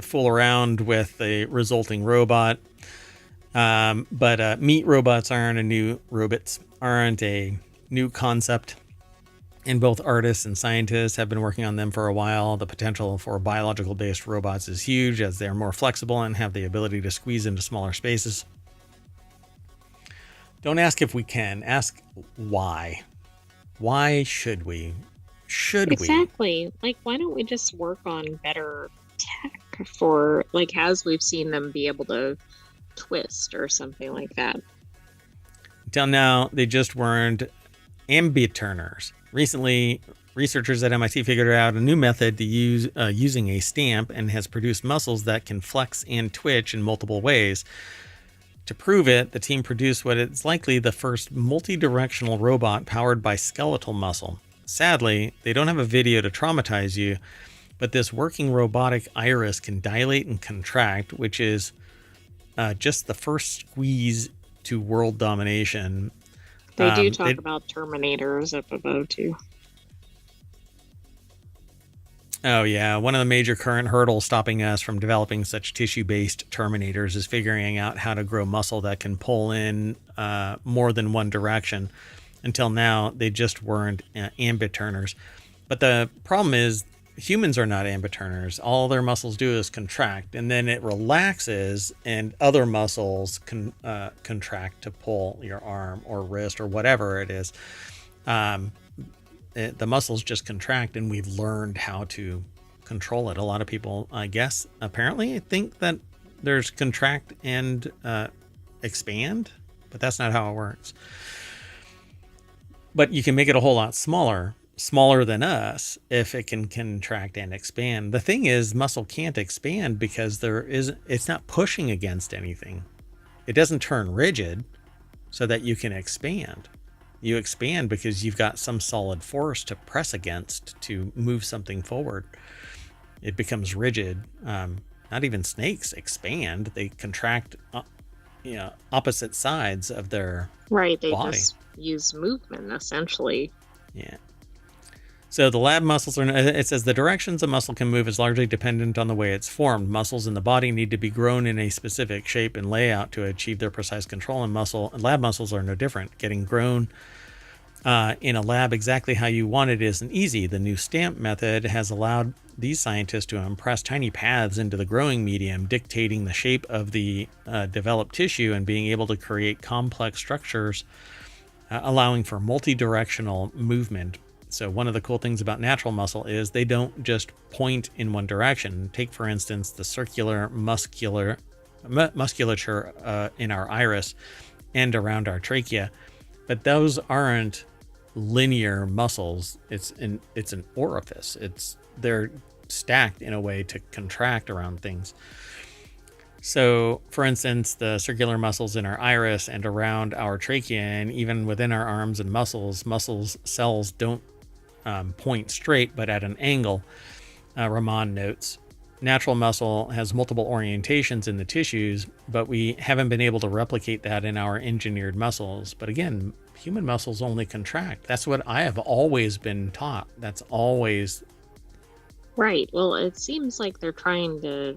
fool around with the resulting robot. But meat robots aren't a new concept. And both artists and scientists have been working on them for a while. The potential for biological-based robots is huge as they're more flexible and have the ability to squeeze into smaller spaces. Don't ask if we can. Ask why. Why should we? Exactly. Like, why don't we just work on better tech for, like, as we've seen them be able to twist or something like that? Until now, they just weren't ambiturners. Recently, researchers at MIT figured out a new method to use using a stamp and has produced muscles that can flex and twitch in multiple ways. To prove it, the team produced what is likely the first multi-directional robot powered by skeletal muscle. Sadly, they don't have a video to traumatize you, but this working robotic iris can dilate and contract, which is just the first squeeze to world domination. They do talk about Terminators up above, too. Oh, yeah. One of the major current hurdles stopping us from developing such tissue-based Terminators is figuring out how to grow muscle that can pull in more than one direction. Until now, they just weren't ambiturners. But the problem is humans are not ambiturners. All their muscles do is contract, and then it relaxes, and other muscles contract to pull your arm or wrist or whatever it is. The muscles just contract, and we've learned how to control it. A lot of people, I guess, apparently think that there's contract and expand, but that's not how it works. But you can make it a whole lot smaller than us, if it can contract and expand. The thing is, muscle can't expand because it's not pushing against anything. It doesn't turn rigid so that you can expand. You expand because you've got some solid force to press against to move something forward. It becomes rigid. Not even snakes expand. They contract, opposite sides of their right. They body. Just use movement, essentially. Yeah. So the lab muscles it says the directions a muscle can move is largely dependent on the way it's formed. Muscles in the body need to be grown in a specific shape and layout to achieve their precise control, and lab muscles are no different. Getting grown in a lab exactly how you want it isn't easy. The new stamp method has allowed these scientists to impress tiny paths into the growing medium, dictating the shape of the developed tissue and being able to create complex structures, allowing for multi-directional movement. So one of the cool things about natural muscle is they don't just point in one direction. Take, for instance, the circular musculature in our iris and around our trachea, but those aren't linear muscles. It's an orifice. They're stacked in a way to contract around things. So, for instance, the circular muscles in our iris and around our trachea, and even within our arms and muscles cells don't point straight, but at an angle. Rahman notes, natural muscle has multiple orientations in the tissues, but we haven't been able to replicate that in our engineered muscles. But again, human muscles only contract. That's what I have always been taught. That's always right. Well, it seems like they're trying to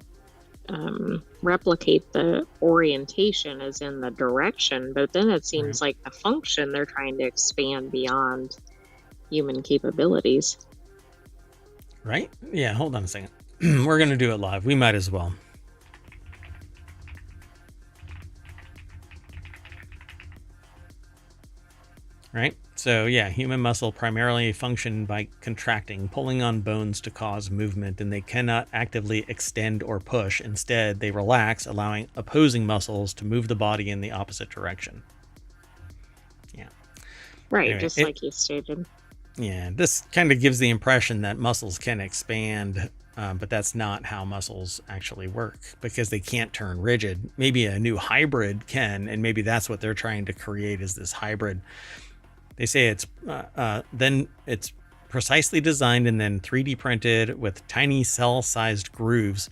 replicate the orientation as in the direction, but then it seems like the function they're trying to expand beyond human capabilities. Right? Yeah, hold on a second. We're going to do it live. We might as well. Right? So yeah, human muscle primarily function by contracting, pulling on bones to cause movement, and they cannot actively extend or push. Instead, they relax, allowing opposing muscles to move the body in the opposite direction. Yeah. Right, anyway, just like you stated. Yeah, this kind of gives the impression that muscles can expand, but that's not how muscles actually work, because they can't turn rigid. Maybe a new hybrid can, and maybe that's what they're trying to create, is this hybrid. They say then it's precisely designed and then 3D printed with tiny cell-sized grooves,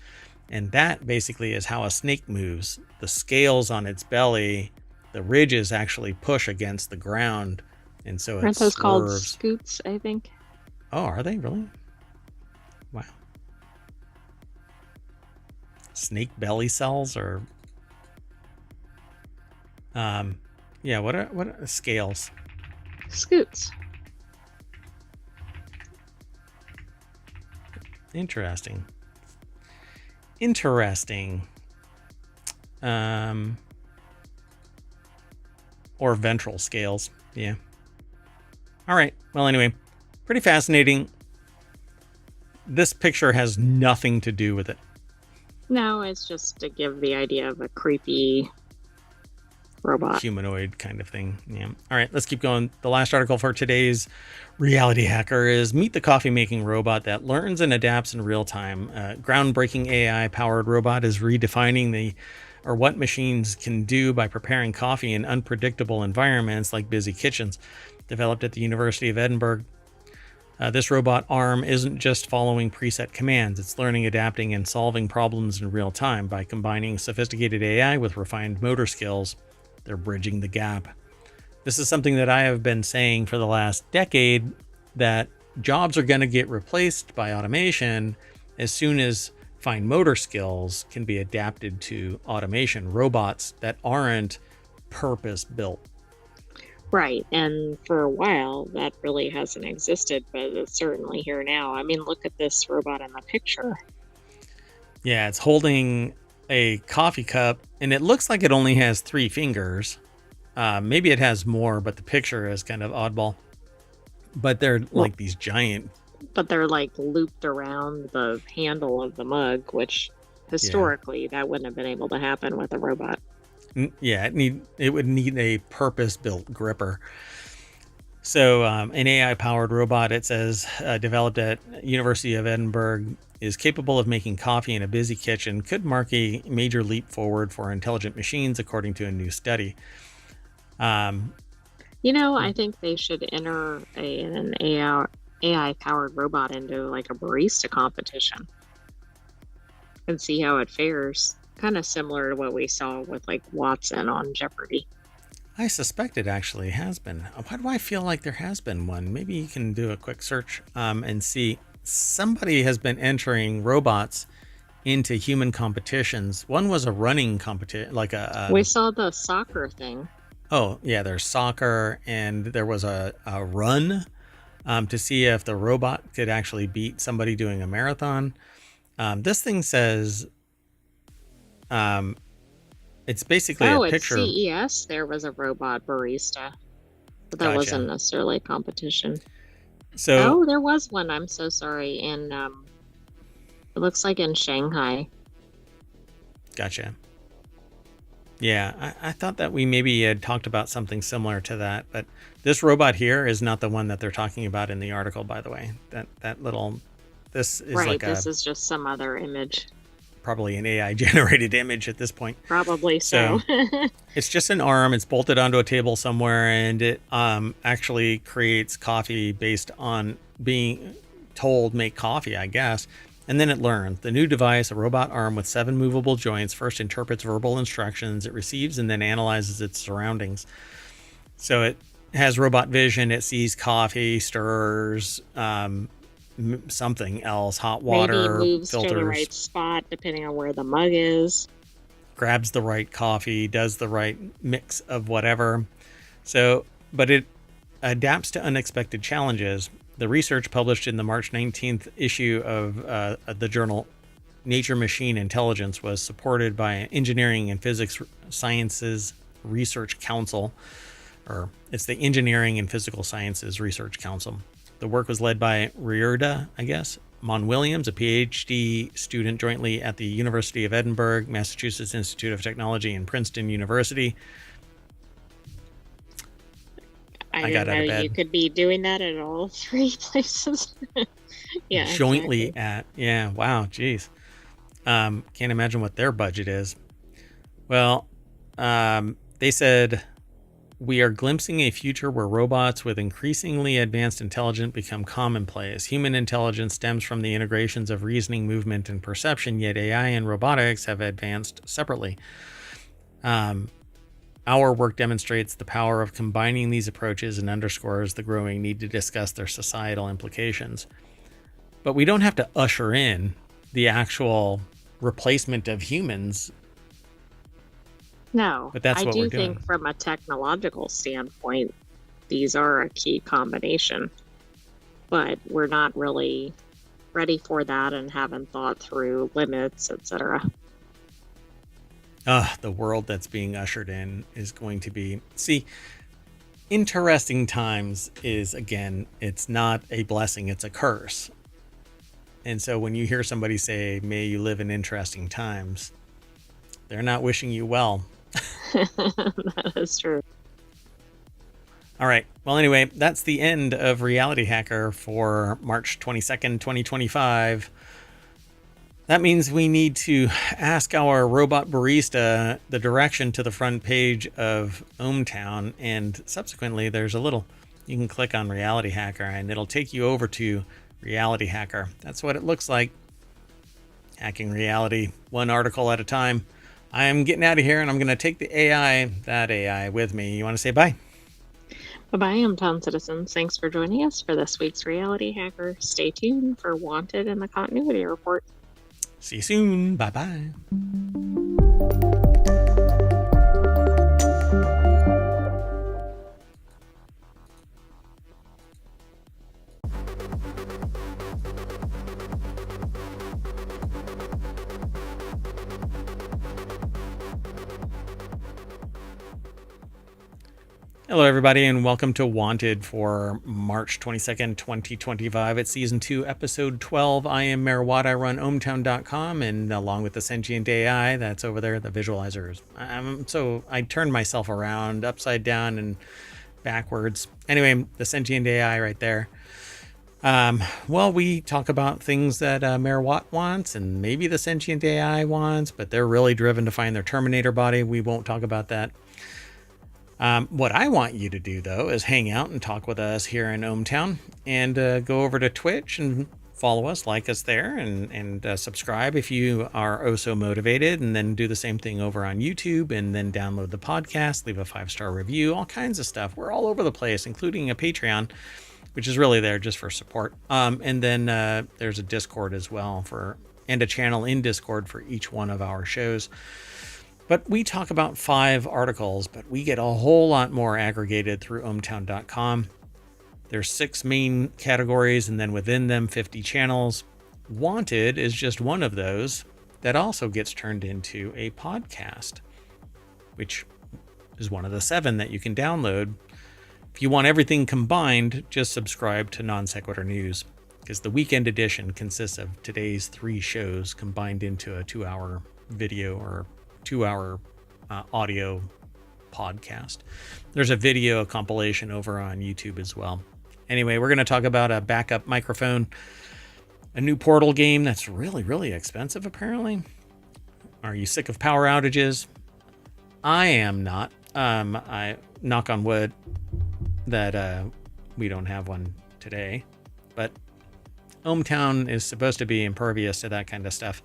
and that basically is how a snake moves. The scales on its belly, the ridges actually push against the ground. And so aren't those called scoots, I think? Oh, are they really? Wow. Snake belly cells, or yeah, what are scales? Scoots. Interesting. Or ventral scales. Yeah. All right. Well, anyway, pretty fascinating. This picture has nothing to do with it. No, it's just to give the idea of a creepy robot. Humanoid kind of thing. Yeah. All right, let's keep going. The last article for today's Reality Hacker is meet the coffee making robot that learns and adapts in real time. Groundbreaking AI powered robot is redefining the or what machines can do by preparing coffee in unpredictable environments like busy kitchens. Developed at the University of Edinburgh, this robot arm isn't just following preset commands, it's learning, adapting, and solving problems in real time. By combining sophisticated AI with refined motor skills, they're bridging the gap. This is something that I have been saying for the last decade, that jobs are going to get replaced by automation as soon as fine motor skills can be adapted to automation. Robots that aren't purpose built. Right. And for a while, that really hasn't existed, but it's certainly here now. I mean, look at this robot in the picture. Yeah, it's holding a coffee cup, and it looks like it only has 3 fingers. Maybe it has more, but the picture is kind of oddball. But they're like these giant. But they're like looped around the handle of the mug, which historically that wouldn't have been able to happen with a robot. Yeah, it would need a purpose-built gripper. So an AI-powered robot, it says, developed at University of Edinburgh, is capable of making coffee in a busy kitchen, could mark a major leap forward for intelligent machines, according to a new study. I think they should enter an AI-powered robot into like a barista competition and see how it fares. Kind of similar to what we saw with like Watson on Jeopardy. I suspect it actually has been. Why do I feel like there has been one? Maybe you can do a quick search and see. Somebody has been entering robots into human competitions. One was a running competition, like we saw the soccer thing. Oh, yeah, there's soccer, and there was a run to see if the robot could actually beat somebody doing a marathon. This thing says it's basically a picture. At CES, there was a robot barista, but that wasn't necessarily a competition. So, there was one. I'm so sorry. And it looks like in Shanghai. Gotcha. Yeah, I thought that we maybe had talked about something similar to that, but this robot here is not the one that they're talking about in the article, by the way. This is right, like this is just some other image. Probably an AI generated image at this point. Probably so. It's just an arm. It's bolted onto a table somewhere, and it actually creates coffee based on being told make coffee, I guess. And then it learns. The new device, a robot arm with 7 movable joints, first interprets verbal instructions it receives and then analyzes its surroundings. So it has robot vision. It sees coffee, stirs, something else, hot water, maybe moves filters, to the right spot depending on where the mug is, grabs the right coffee, does the right mix of whatever. So, but it adapts to unexpected challenges. The research published in the March 19th issue of the journal Nature Machine Intelligence was supported by Engineering and Physics Sciences Research Council, or it's the Engineering and Physical Sciences Research Council. The work was led by Rierda, Mon-Williams, a PhD student jointly at the University of Edinburgh, Massachusetts Institute of Technology, and Princeton University. I got out of bed. You could be doing that at all 3 places. Yeah. Jointly exactly. Wow, geez. Can't imagine what their budget is. Well, they said, we are glimpsing a future where robots with increasingly advanced intelligence become commonplace. Human intelligence stems from the integrations of reasoning, movement, and perception, yet AI and robotics have advanced separately. Our work demonstrates the power of combining these approaches and underscores the growing need to discuss their societal implications. But we don't have to usher in the actual replacement of humans. No, but that's what we're doing. I do think from a technological standpoint, these are a key combination. But we're not really ready for that and haven't thought through limits, etc. The world that's being ushered in is going to be... See, interesting times is, again, it's not a blessing, it's a curse. And so when you hear somebody say, may you live in interesting times, they're not wishing you well. That is true. All right. Well, anyway, that's the end of Reality Hacker for March 22nd, 2025. That means we need to ask our robot barista the direction to the front page of ohmTown, and subsequently there's you can click on Reality Hacker and it'll take you over to Reality Hacker. That's what it looks like. Hacking reality, one article at a time. I am getting out of here and I'm going to take that AI with me. You want to say bye? Bye-bye, hometown citizens. Thanks for joining us for this week's Reality Hacker. Stay tuned for Wanted and the Continuity Report. See you soon. Bye-bye. Hello, everybody, and welcome to Wanted for March 22nd, 2025. It's Season 2, Episode 12. I am Mayor Watt. I run ohmtown.com, and along with the sentient AI that's over there, the visualizers. So I turned myself around, upside down and backwards. Anyway, the sentient AI right there. Well, we talk about things that Mayor Watt wants, and maybe the sentient AI wants, but they're really driven to find their Terminator body. We won't talk about that. What I want you to do, though, is hang out and talk with us here in ohmTown, and go over to Twitch and follow us, like us there, and subscribe if you are oh so motivated, and then do the same thing over on YouTube, and then download the podcast, leave a 5-star review, all kinds of stuff. We're all over the place, including a Patreon, which is really there just for support. And then there's a Discord as well and a channel in Discord for each one of our shows. But we talk about 5 articles, but we get a whole lot more aggregated through ohmtown.com. There's 6 main categories, and then within them, 50 channels. Wanted is just one of those that also gets turned into a podcast, which is one of the 7 that you can download. If you want everything combined, just subscribe to Non Sequitur News, because the weekend edition consists of today's 3 shows combined into a 2-hour video or 2-hour audio podcast. There's a video compilation over on YouTube as well. Anyway, we're going to talk about a backup microphone, a new Portal game that's really, really expensive, apparently. Are you sick of power outages? I am not. I knock on wood that we don't have one today, but ohmTown is supposed to be impervious to that kind of stuff.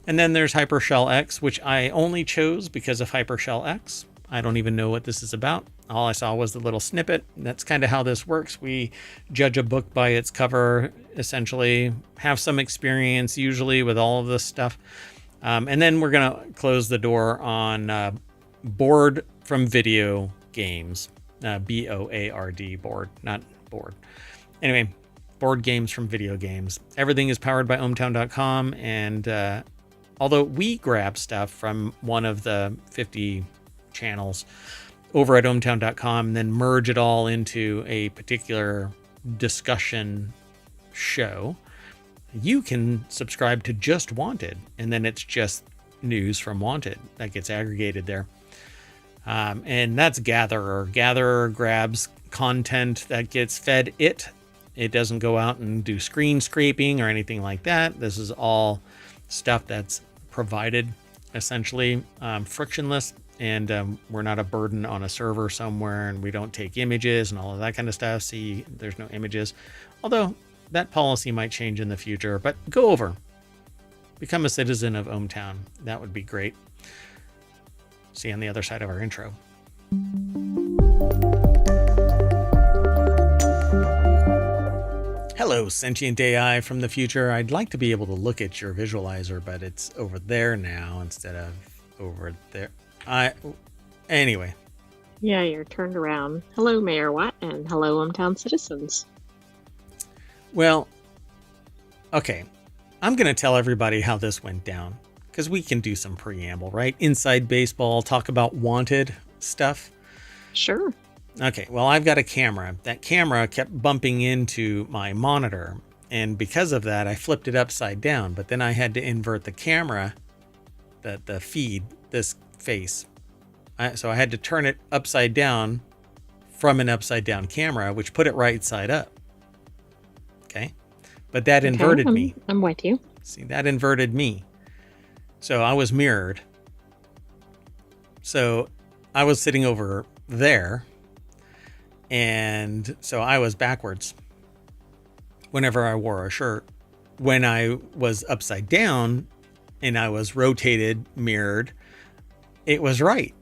And then there's Hypershell X, which I only chose because of Hypershell X. I don't even know what this is about. All I saw was the little snippet. That's kind of how this works. We judge a book by its cover, essentially, have some experience usually with all of this stuff. And then we're going to close the door on board from video games. BOARD, board, not board. Anyway, board games from video games. Everything is powered by ohmtown.com, and although we grab stuff from one of the 50 channels over at ohmtown.com and then merge it all into a particular discussion show, you can subscribe to just Wanted, and then it's just news from Wanted that gets aggregated there. And that's Gatherer. Gatherer grabs content that gets fed it. It doesn't go out and do screen scraping or anything like that. This is all stuff that's provided essentially frictionless, and we're not a burden on a server somewhere, and we don't take images and all of that kind of stuff. See, there's no images, although that policy might change in the future. But go over, become a citizen of ohmTown. That would be great. See you on the other side of our intro. Hello, sentient AI from the future. I'd like to be able to look at your visualizer, but it's over there now instead of over there. Anyway. Yeah, you're turned around. Hello, Mayor Watt, and hello, ohmTown citizens. Well, okay. I'm going to tell everybody how this went down, because we can do some preamble, right? Inside baseball, talk about Wanted stuff. Sure. Okay, well, I've got a camera. That camera kept bumping into my monitor, and because of that, I flipped it upside down, but then I had to invert the camera, the feed, this face. So I had to turn it upside down from an upside down camera, which put it right side up. Okay, but that inverted me. I'm with you. See, that inverted me. So I was mirrored. So I was sitting over there. And so I was backwards whenever I wore a shirt. When I was upside down and I was rotated, mirrored, it was right.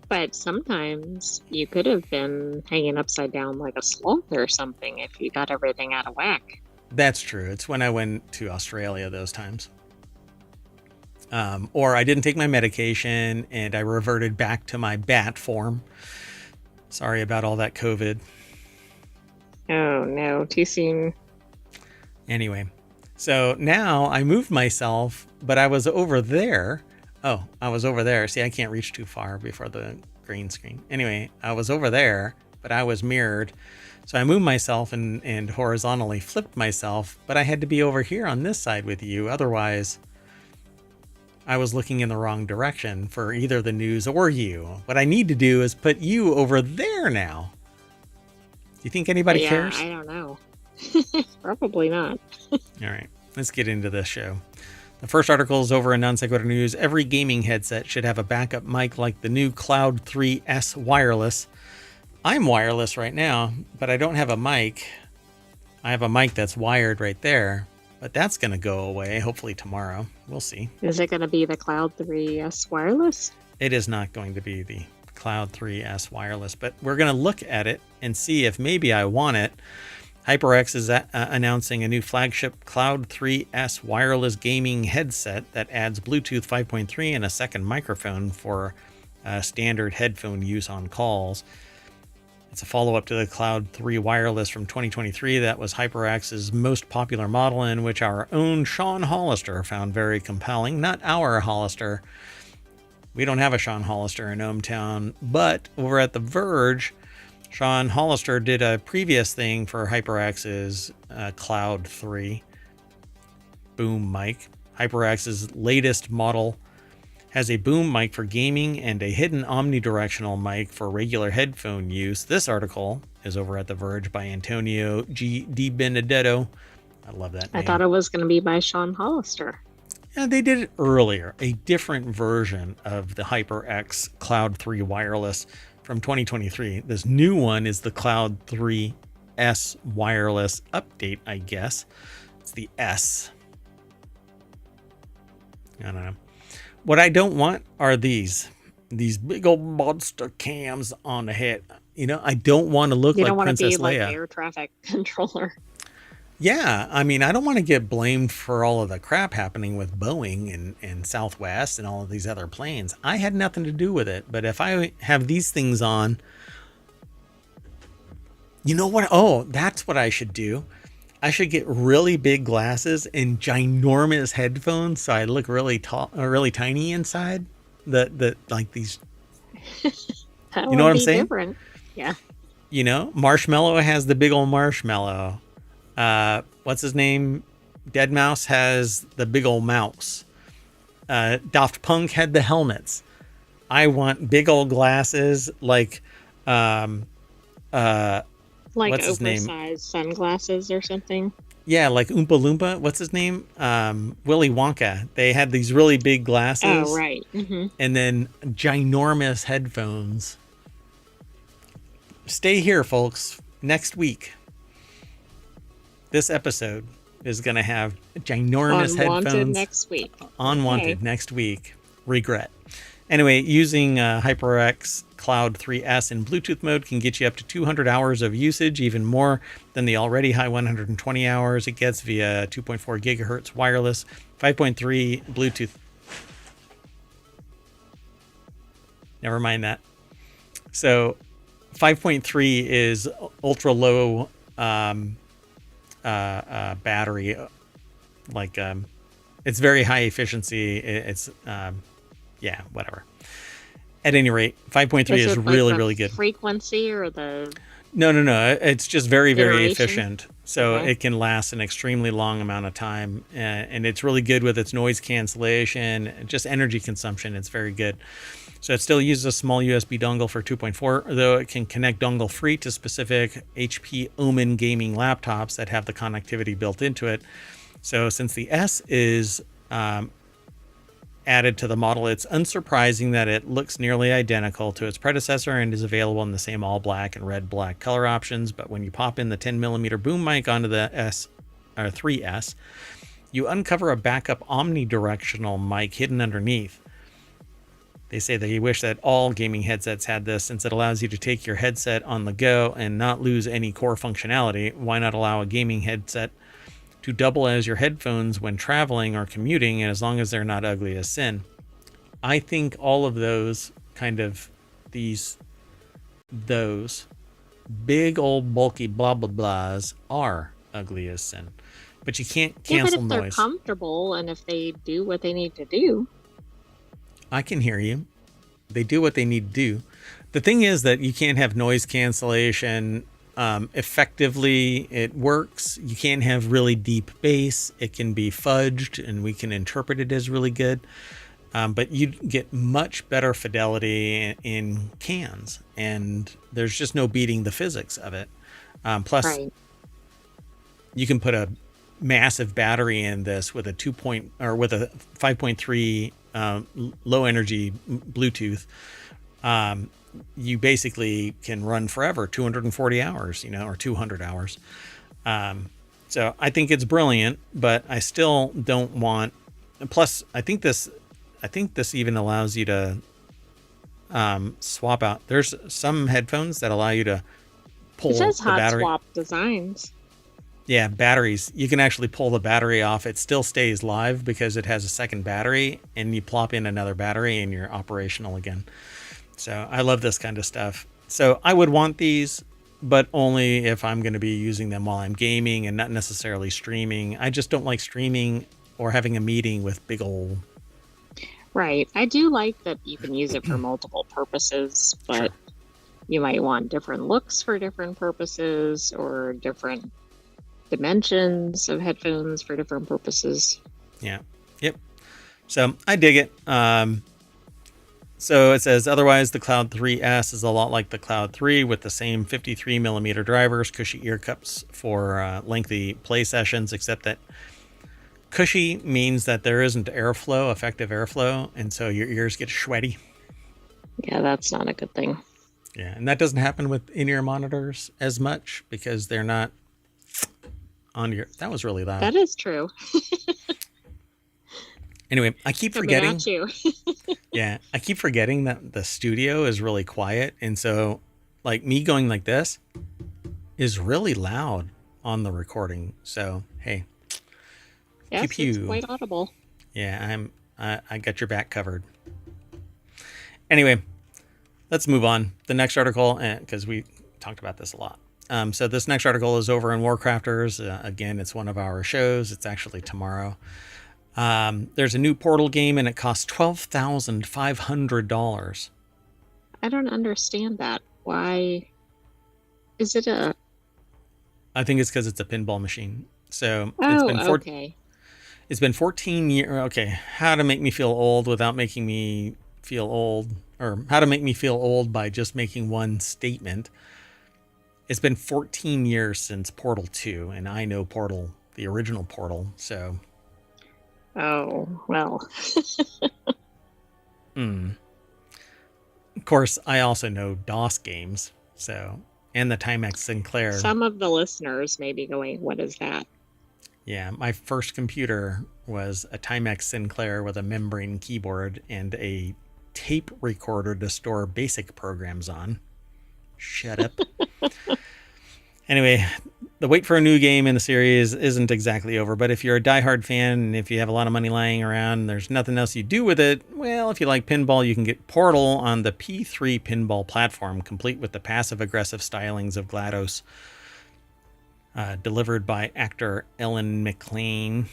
But sometimes you could have been hanging upside down like a sloth or something if you got everything out of whack. That's true. It's when I went to Australia those times. Or I didn't take my medication and I reverted back to my bat form. Sorry about all that COVID. Oh no, too soon. Anyway, so now I moved myself, but I was over there. Oh, I was over there. See, I can't reach too far before the green screen. Anyway, I was over there, but I was mirrored. So I moved myself and horizontally flipped myself, but I had to be over here on this side with you. Otherwise, I was looking in the wrong direction for either the news or you. What I need to do is put you over there now. Do you think anybody cares? I don't know. Probably not. All right, let's get into this show. The first article is over in Non Sequitur News. Every gaming headset should have a backup mic like the new Cloud 3S wireless. I'm wireless right now, but I don't have a mic. I have a mic that's wired right there, but that's going to go away hopefully tomorrow. We'll see. Is it going to be the Cloud 3S wireless? It is not going to be the Cloud 3S wireless, but we're going to look at it and see if maybe I want it. HyperX is announcing a new flagship Cloud 3S wireless gaming headset that adds Bluetooth 5.3 and a second microphone for standard headphone use on calls. It's a follow-up to the Cloud 3 wireless from 2023 that was HyperX's most popular model, in which our own Sean Hollister found very compelling. Not our Hollister. We don't have a Sean Hollister in ohmTown, but over at The Verge, Sean Hollister did a previous thing for HyperX's Cloud 3 boom mic. HyperX's latest model has a boom mic for gaming and a hidden omnidirectional mic for regular headphone use. This article is over at The Verge by Antonio G. Di Benedetto. I love that name. I thought it was going to be by Sean Hollister. Yeah, they did it earlier, a different version of the HyperX Cloud 3 wireless from 2023. This new one is the Cloud 3S wireless update, I guess. It's the S. I don't know. What I don't want are these big old monster cams on the head. You know, I don't want to look like Princess Leia. You don't want to be like air traffic controller. Yeah, I mean, I don't want to get blamed for all of the crap happening with Boeing and Southwest and all of these other planes. I had nothing to do with it. But if I have these things on, you know what? Oh, that's what I should do. I should get really big glasses and ginormous headphones so I look really tall, really tiny inside. The like these. You know what I'm saying? Different. Yeah. You know, Marshmallow has the big old marshmallow. What's his name? Deadmau5 has the big old mouse. Daft Punk had the helmets. I want big old glasses like what's his name? Oversized sunglasses or something. Yeah, like Oompa Loompa. What's his name? Willy Wonka. They had these really big glasses. Oh, right. Mm-hmm. And then ginormous headphones. Stay here, folks. Next week, this episode is going to have ginormous headphones. Next week. Unwanted next week. Regret. Anyway, using HyperX Cloud 3S in Bluetooth mode can get you up to 200 hours of usage, even more than the already high 120 hours it gets via 2.4 gigahertz wireless, 5.3 Bluetooth. Never mind that. So 5.3 is ultra low battery, like it's very high efficiency. It's yeah, whatever. At any rate, 5.3 is really, really good. Frequency or the... No. It's just very, very efficient. So Okay. it can last an extremely long amount of time. And it's really good with its noise cancellation, just energy consumption. It's very good. So it still uses a small USB dongle for 2.4, though it can connect dongle free to specific HP Omen gaming laptops that have the connectivity built into it. So since the S is added to the model, it's unsurprising that it looks nearly identical to its predecessor and is available in the same all black and red black color options. But when you pop in the 10mm boom mic onto the S or 3S, you uncover a backup omnidirectional mic hidden underneath. They say they wish that all gaming headsets had this, since it allows you to take your headset on the go and not lose any core functionality. Why not allow a gaming headset to double as your headphones when traveling or commuting, and as long as they're not ugly as sin? I think all of those those big old bulky blah blah blahs are ugly as sin. But you can't cancel but if they're noise. comfortable and if they do what they need to do. I can hear you. They do what they need to do. The thing is that you can't have noise cancellation effectively. It works. You can't have really deep bass. It can be fudged and we can interpret it as really good. But you get much better fidelity in cans, and there's just no beating the physics of it. Plus, Right. you can put a massive battery in this with a 5.3 low energy Bluetooth. You basically can run forever, 240 hours, or 200 hours. So I think it's brilliant, but I still don't want. Plus, I think this even allows you to swap out. There's some headphones that allow you to pull It says the hot battery. swap designs. Yeah, batteries. You can actually pull the battery off. It still stays live because it has a second battery, and you plop in another battery and you're operational again. So I love this kind of stuff. So I would want these, but only if I'm going to be using them while I'm gaming and not necessarily streaming. I just don't like streaming or having a meeting with big old. Right. I do like that you can use it for multiple purposes, but Sure. you might want different looks for different purposes or different dimensions of headphones for different purposes. Yeah. Yep. So I dig it. So it says, otherwise, the Cloud 3S is a lot like the Cloud 3 with the same 53mm drivers, cushy ear cups for lengthy play sessions, except that cushy means that there isn't effective airflow, and so your ears get sweaty. Yeah, that's not a good thing. Yeah, and that doesn't happen with in-ear monitors as much because they're not on your. That was really loud. That is true. Anyway, I keep Coming forgetting. at you. Yeah, I keep forgetting that the studio is really quiet, and so like me going like this is really loud on the recording. So hey, Yes, pew it's pew. quite audible. Yeah, I got your back covered. Anyway, let's move on. The next article, because we talked about this a lot. So this next article is over in WarCrafters. Again, it's one of our shows. It's actually tomorrow. There's a new Portal game, and it costs $12,500. I don't understand that. Why is it a... I think it's because it's a pinball machine. So Oh, okay. It's been 14 years. Okay, how to make me feel old without making me feel old, or how to make me feel old by just making one statement. It's been 14 years since Portal 2, and I know Portal, the original Portal, so... Oh, well. Of course, I also know DOS games, so... And the Timex Sinclair. Some of the listeners may be going, what is that? Yeah, my first computer was a Timex Sinclair with a membrane keyboard and a tape recorder to store basic programs on. Shut up. Anyway, the wait for a new game in the series isn't exactly over, but if you're a diehard fan and if you have a lot of money lying around and there's nothing else you do with it, well, if you like pinball, you can get Portal on the P3 pinball platform, complete with the passive-aggressive stylings of GLaDOS, delivered by actor Ellen McLean.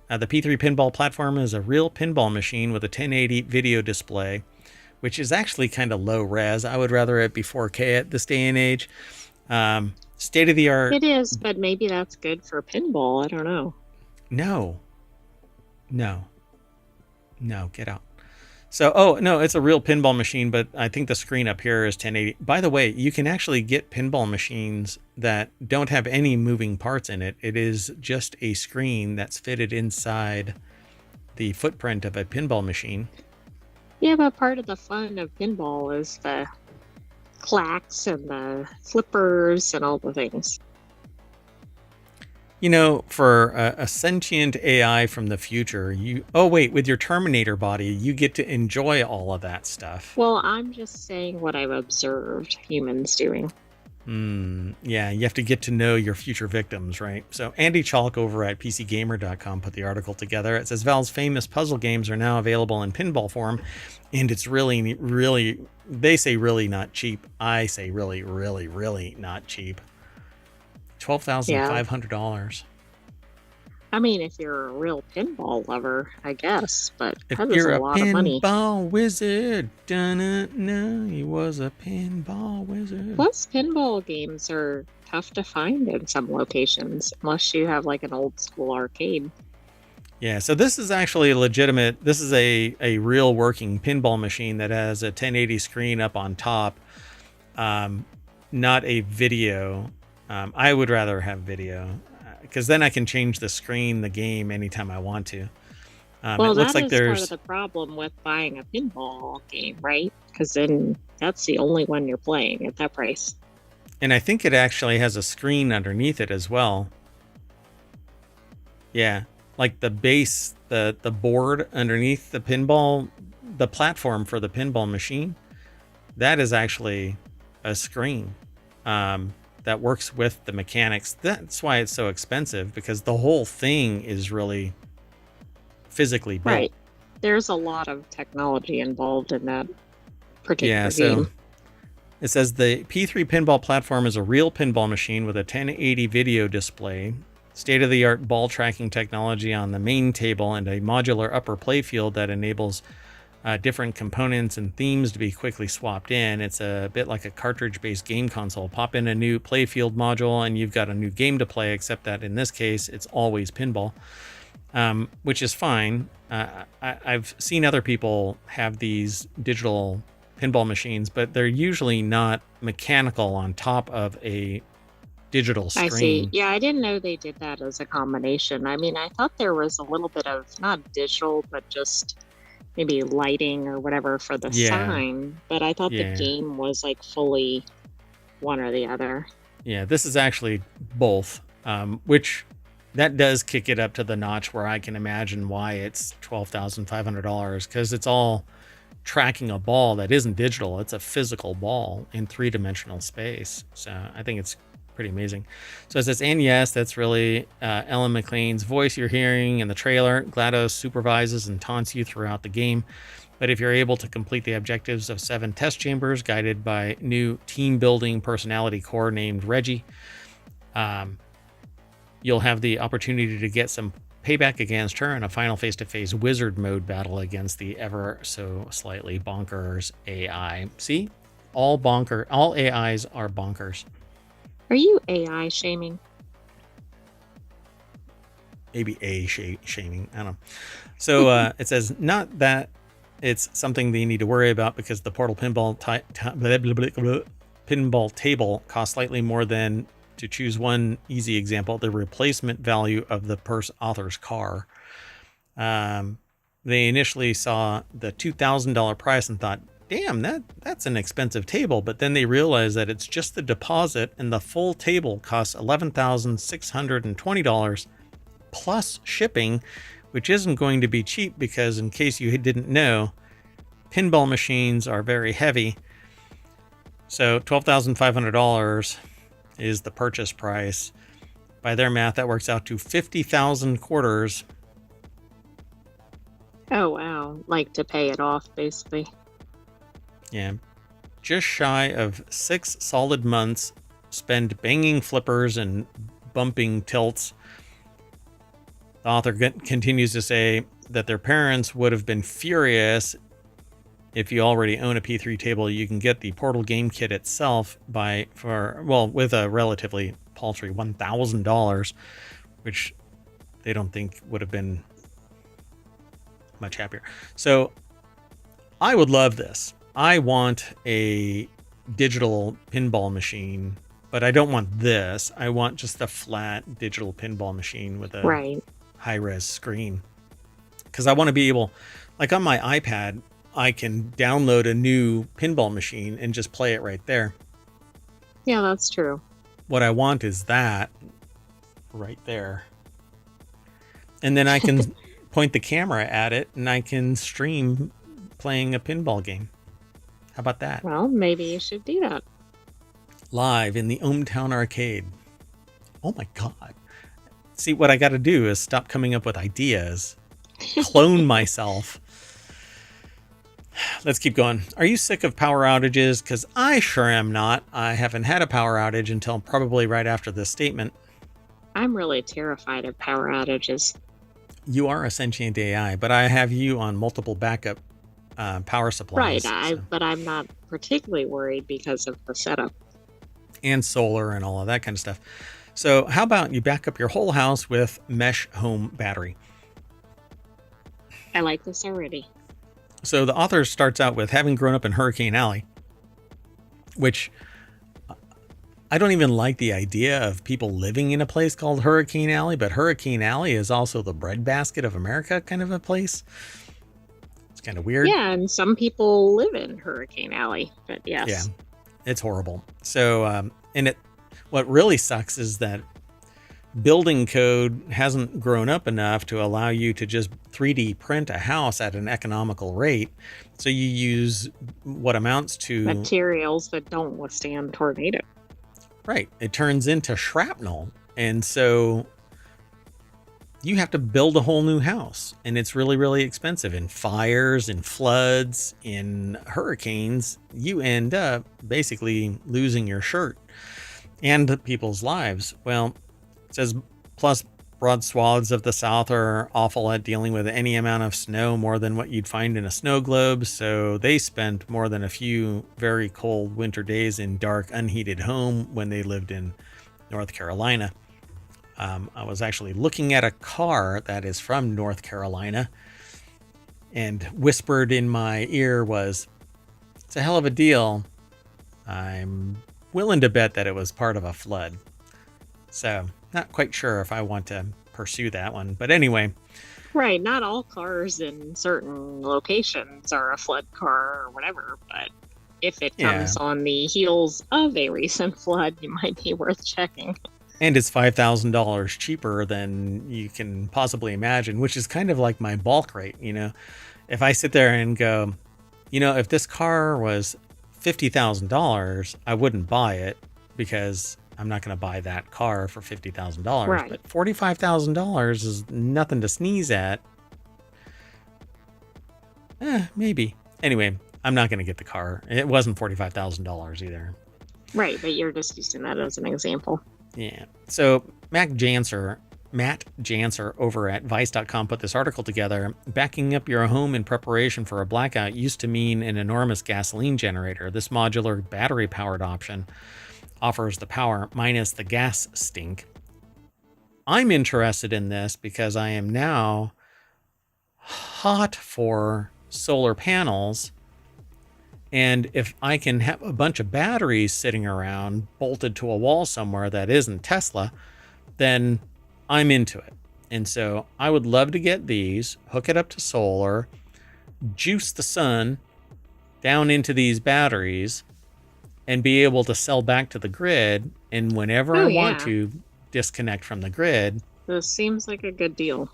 The P3 pinball platform is a real pinball machine with a 1080 video display, which is actually kind of low res. I would rather it be 4K at this day and age. State of the art. It is, but maybe that's good for pinball. I don't know. No, get out. So, oh, no, it's a real pinball machine, but I think the screen up here is 1080. By the way, you can actually get pinball machines that don't have any moving parts in it. It is just a screen that's fitted inside the footprint of a pinball machine. Yeah, but part of the fun of pinball is the clacks and the flippers and all the things. You know, for a sentient AI from the future, with your Terminator body, you get to enjoy all of that stuff. Well, I'm just saying what I've observed humans doing. Yeah, you have to get to know your future victims, right? So Andy Chalk over at PCGamer.com put the article together. It says Valve's famous puzzle games are now available in pinball form, and it's really, really, they say really not cheap. I say really, really, really not cheap. $12,500. I mean, if you're a real pinball lover, I guess, but If that is you're a a lot of money. pinball wizard, no, he was a pinball wizard. Plus, pinball games are tough to find in some locations, unless you have like an old school arcade. Yeah, so this is actually legitimate. This is a real working pinball machine that has a 1080 screen up on top. Not a video. I would rather have video because then I can change the screen, the game anytime I want to. Well, it looks that like is there's part of the problem with buying a pinball game, right? Because then that's the only one you're playing at that price. and I think it actually has a screen underneath it as well. Yeah, like the base, the board underneath the pinball, the platform for the pinball machine, that is actually a screen that works with the mechanics. That's why it's so expensive, because the whole thing is really physically built. Right. There's a lot of technology involved in that particular Yeah, so game. it says the P3 pinball platform is a real pinball machine with a 1080 video display, state-of-the-art ball tracking technology on the main table, and a modular upper playfield that enables different components and themes to be quickly swapped in. It's a bit like a cartridge-based game console. Pop in a new playfield module and you've got a new game to play, except that in this case, it's always pinball, which is fine. I've seen other people have these digital pinball machines, but they're usually not mechanical on top of a digital screen. I see. Yeah, I didn't know they did that as a combination. I mean, I thought there was a little bit of not digital, but just maybe lighting or whatever for the sign. But I thought the game was like fully one or the other. Yeah, this is actually both, which that does kick it up to the notch where I can imagine why it's $12,500, because it's all tracking a ball that isn't digital. It's a physical ball in three-dimensional space. So I think it's pretty amazing. So it says, and yes, that's really Ellen McLean's voice you're hearing in the trailer. GLaDOS supervises and taunts you throughout the game. But if you're able to complete the objectives of 7 test chambers guided by new team-building personality core named Reggie, you'll have the opportunity to get some payback against her in a final face-to-face wizard mode battle against the ever so slightly bonkers AI. See? All AIs are bonkers. Are you AI shaming? Maybe shaming. I don't know. So it says, not that it's something they need to worry about, because the portal pinball table costs slightly more than, to choose one easy example, the replacement value of the author's car. They initially saw the $2,000 price and thought, damn, that's an expensive table. But then they realized that it's just the deposit, and the full table costs $11,620 plus shipping, which isn't going to be cheap, because in case you didn't know, pinball machines are very heavy. So $12,500 is the purchase price. By their math, that works out to 50,000 quarters. Oh, wow. Like to pay it off, basically. Yeah. Just shy of 6 solid months spent banging flippers and bumping tilts. The author continues to say that their parents would have been furious. If you already own a P3 table, you can get the Portal game kit itself with a relatively paltry $1,000, which they don't think would have been much happier. So I would love this. I want a digital pinball machine, but I don't want this. I want just a flat digital pinball machine with a Right. high-res screen. Because I want to be able, like on my iPad, I can download a new pinball machine and just play it right there. Yeah, that's true. What I want is that right there. And then I can point the camera at it and I can stream playing a pinball game. How about that? Well, maybe you should do that. Live in the ohmTown arcade. Oh my God. See, what I got to do is stop coming up with ideas, clone myself. Let's keep going. Are you sick of power outages? Because I sure am not. I haven't had a power outage until probably right after this statement. I'm really terrified of power outages. You are a sentient AI, but I have you on multiple backup power supplies. Right, but I'm not particularly worried because of the setup. And solar and all of that kind of stuff. So how about you back up your whole house with mesh home battery? I like this already. So the author starts out with having grown up in Hurricane Alley, which I don't even like the idea of people living in a place called Hurricane Alley, but Hurricane Alley is also the breadbasket of America kind of a place. It's kind of weird. Yeah, and some people live in Hurricane Alley, but yes. Yeah, it's horrible. So, what really sucks is that building code hasn't grown up enough to allow you to just 3D print a house at an economical rate. So you use what amounts to materials that don't withstand tornado. Right. It turns into shrapnel. And so you have to build a whole new house. And it's really, really expensive. In fires, in floods, in hurricanes, you end up basically losing your shirt and people's lives. Well, it says, plus broad swaths of the South are awful at dealing with any amount of snow, more than what you'd find in a snow globe. So they spent more than a few very cold winter days in dark, unheated home when they lived in North Carolina. I was actually looking at a car that is from North Carolina, and whispered in my ear was, "It's a hell of a deal. I'm willing to bet that it was part of a flood." So not quite sure if I want to pursue that one. But anyway. Right. Not all cars in certain locations are a flood car or whatever. But if it comes on the heels of a recent flood, it might be worth checking. And it's $5,000 cheaper than you can possibly imagine, which is kind of like my bulk rate. You know, if I sit there and go, you know, if this car was $50,000, I wouldn't buy it because I'm not going to buy that car for $50,000. Right. But $45,000 is nothing to sneeze at. Maybe. Anyway, I'm not going to get the car. It wasn't $45,000 either. Right, but you're just using that as an example. Yeah. So Matt Janser over at Vice.com put this article together. Backing up your home in preparation for a blackout used to mean an enormous gasoline generator. This modular battery-powered option offers the power minus the gas stink. I'm interested in this because I am now hot for solar panels. And if I can have a bunch of batteries sitting around bolted to a wall somewhere that isn't Tesla, then I'm into it. And so I would love to get these, hook it up to solar, juice the sun down into these batteries, and be able to sell back to the grid. And whenever I want to disconnect from the grid. This seems like a good deal.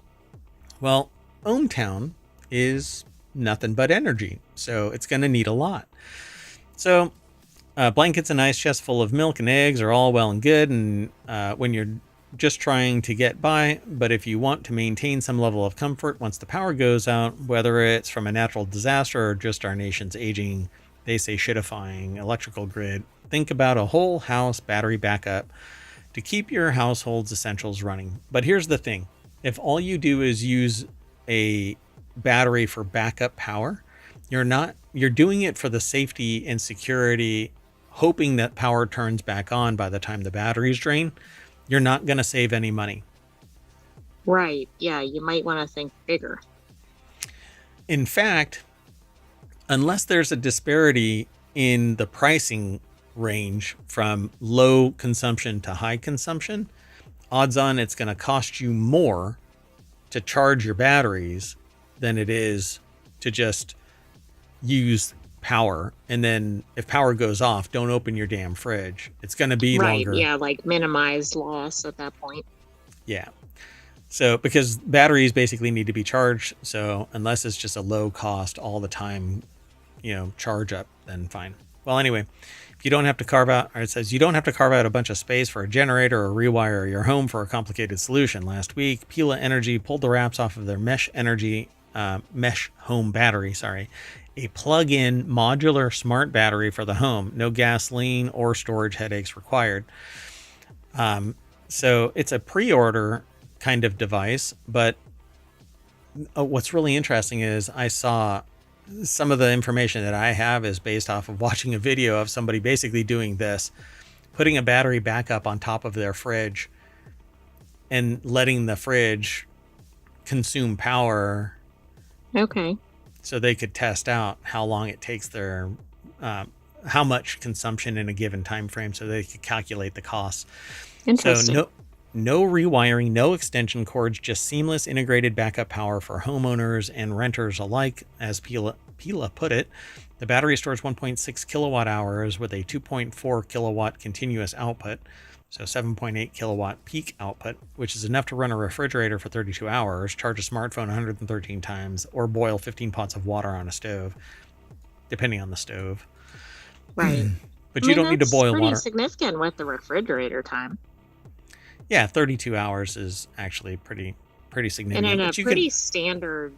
Well, ohmTown is nothing but energy, so it's going to need a lot. So blankets and ice chests full of milk and eggs are all well and good, and when you're just trying to get by, but if you want to maintain some level of comfort once the power goes out, whether it's from a natural disaster or just our nation's aging, they say, shitifying electrical grid, think about a whole house battery backup to keep your household's essentials running. But here's the thing. If all you do is use a battery for backup power, you're doing it for the safety and security, hoping that power turns back on by the time the batteries drain. You're not going to save any money. Right. Yeah, you might want to think bigger. In fact, unless there's a disparity in the pricing range from low consumption to high consumption, odds on it's going to cost you more to charge your batteries than it is to just use power. And then if power goes off, don't open your damn fridge. It's going to be Right. longer. Yeah. Like minimized loss at that point. Yeah. So because batteries basically need to be charged. So unless it's just a low cost all the time, charge up, then fine. Well, anyway, if you don't have to carve out, or it says you don't have to carve out a bunch of space for a generator or rewire your home for a complicated solution. Last week, Pila Energy pulled the wraps off of their mesh home battery, a plug-in modular smart battery for the home. No gasoline or storage headaches required. So it's a pre-order kind of device, but what's really interesting is I saw some of the information that I have is based off of watching a video of somebody basically doing this, putting a battery backup on top of their fridge and letting the fridge consume power. Okay. So they could test out how long it takes their, how much consumption in a given time frame, so they could calculate the costs. Interesting. So no rewiring, no extension cords, just seamless integrated backup power for homeowners and renters alike. As Pila put it, the battery stores 1.6 kilowatt hours with a 2.4 kilowatt continuous output, so 7.8 kilowatt peak output, which is enough to run a refrigerator for 32 hours, charge a smartphone 113 times, or boil 15 pots of water on a stove, depending on the stove. Right. But you don't need to boil pretty water. Significant with the refrigerator time. Yeah, 32 hours is actually pretty significant. And in a pretty standard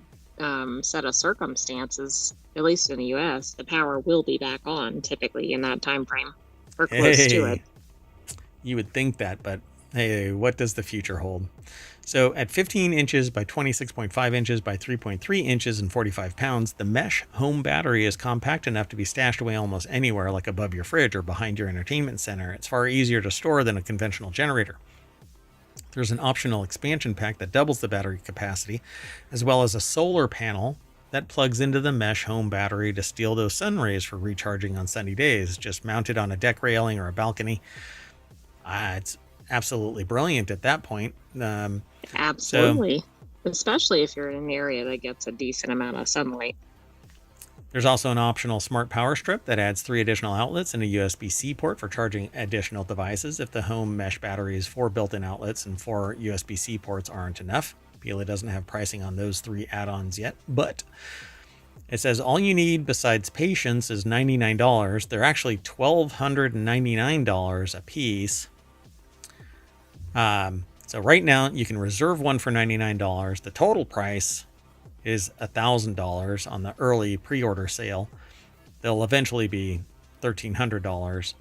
set of circumstances, at least in the U.S., the power will be back on typically in that time frame or close to it. You would think that, but hey, what does the future hold? So at 15 inches by 26.5 inches by 3.3 inches and 45 pounds, the mesh home battery is compact enough to be stashed away almost anywhere, like above your fridge or behind your entertainment center. It's far easier to store than a conventional generator. There's an optional expansion pack that doubles the battery capacity, as well as a solar panel that plugs into the mesh home battery to steal those sun rays for recharging on sunny days, just mounted on a deck railing or a balcony. It's absolutely brilliant at that point. Absolutely. Especially if you're in an area that gets a decent amount of sunlight. There's also an optional smart power strip that adds 3 additional outlets and a USB-C port for charging additional devices if the home mesh battery's 4 built-in outlets and 4 USB-C ports aren't enough. Pila doesn't have pricing on those 3 add-ons yet, but it says all you need besides patience is $99. They're actually $1,299 a piece. So right now you can reserve one for $99. The total price is $1,000 on the early pre-order sale. They'll eventually be $1,300.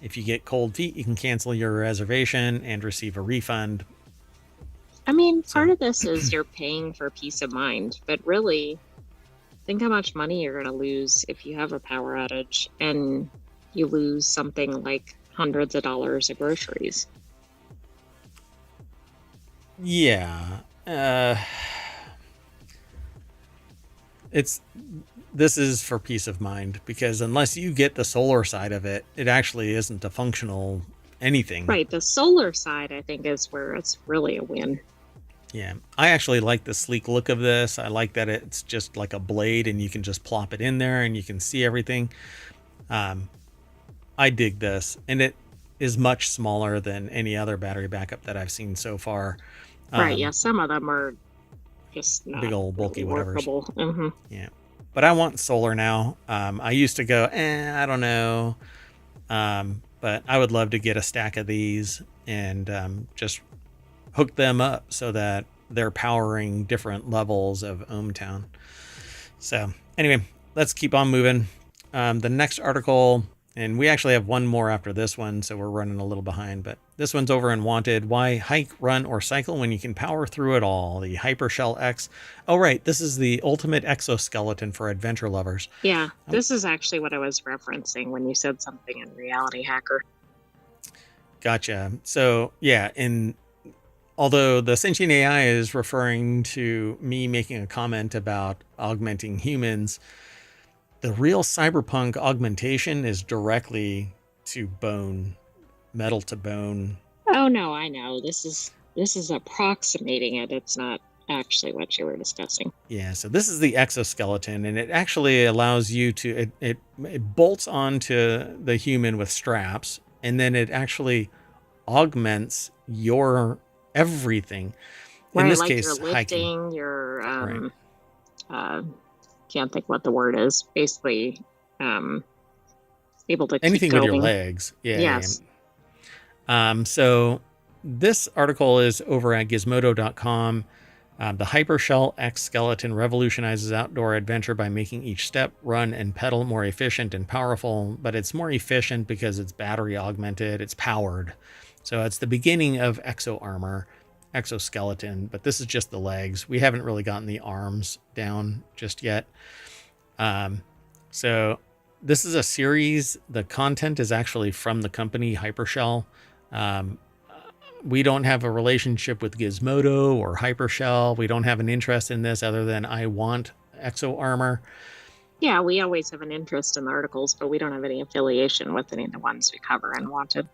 If you get cold feet, you can cancel your reservation and receive a refund. I mean, part of this is you're paying for peace of mind, but really, think how much money you're going to lose if you have a power outage and you lose something like hundreds of dollars of groceries. Yeah. This is for peace of mind, because unless you get the solar side of it, it actually isn't a functional anything. Right. The solar side, I think, is where it's really a win. Yeah. I actually like the sleek look of this. I like that it's just like a blade and you can just plop it in there and you can see everything. I dig this, and it is much smaller than any other battery backup that I've seen so far. Right. Yeah. Some of them are just not big old bulky really whatever. Mm-hmm. Yeah. But I want solar now. I used to go, I don't know. But I would love to get a stack of these and just hook them up so that they're powering different levels of ohmTown. So anyway, let's keep on moving. The next article, and we actually have one more after this one, so we're running a little behind, but this one's over in Wanted. Why hike, run, or cycle when you can power through it all? The Hypershell X. Oh, right. This is the ultimate exoskeleton for adventure lovers. Yeah, this is actually what I was referencing when you said something in Reality Hacker. Gotcha. So, yeah, although the sentient AI is referring to me making a comment about augmenting humans, The real cyberpunk augmentation is directly to bone, metal to bone. Oh no, I know. This is approximating it. It's not actually what you were discussing. Yeah, so this is the exoskeleton, and it actually allows you to it bolts onto the human with straps, and then it actually augments your everything. In Right, this like case, you're hiking. lifting, you're Right. uh can't think what the word is. Basically, um able to keep Anything with your going. legs. Yeah, yeah. Yes. So this article is over at gizmodo.com. The Hypershell X skeleton revolutionizes outdoor adventure by making each step, run, and pedal more efficient and powerful, but it's more efficient because it's battery augmented, it's powered. So it's the beginning of exo armor, exoskeleton, but this is just the legs. We haven't really gotten the arms down just yet. So this is a series. The content is actually from the company Hypershell. We don't have a relationship with Gizmodo or Hypershell. We don't have an interest in this other than I want exo armor. Yeah, we always have an interest in the articles, but we don't have any affiliation with any of the ones we cover and wanted.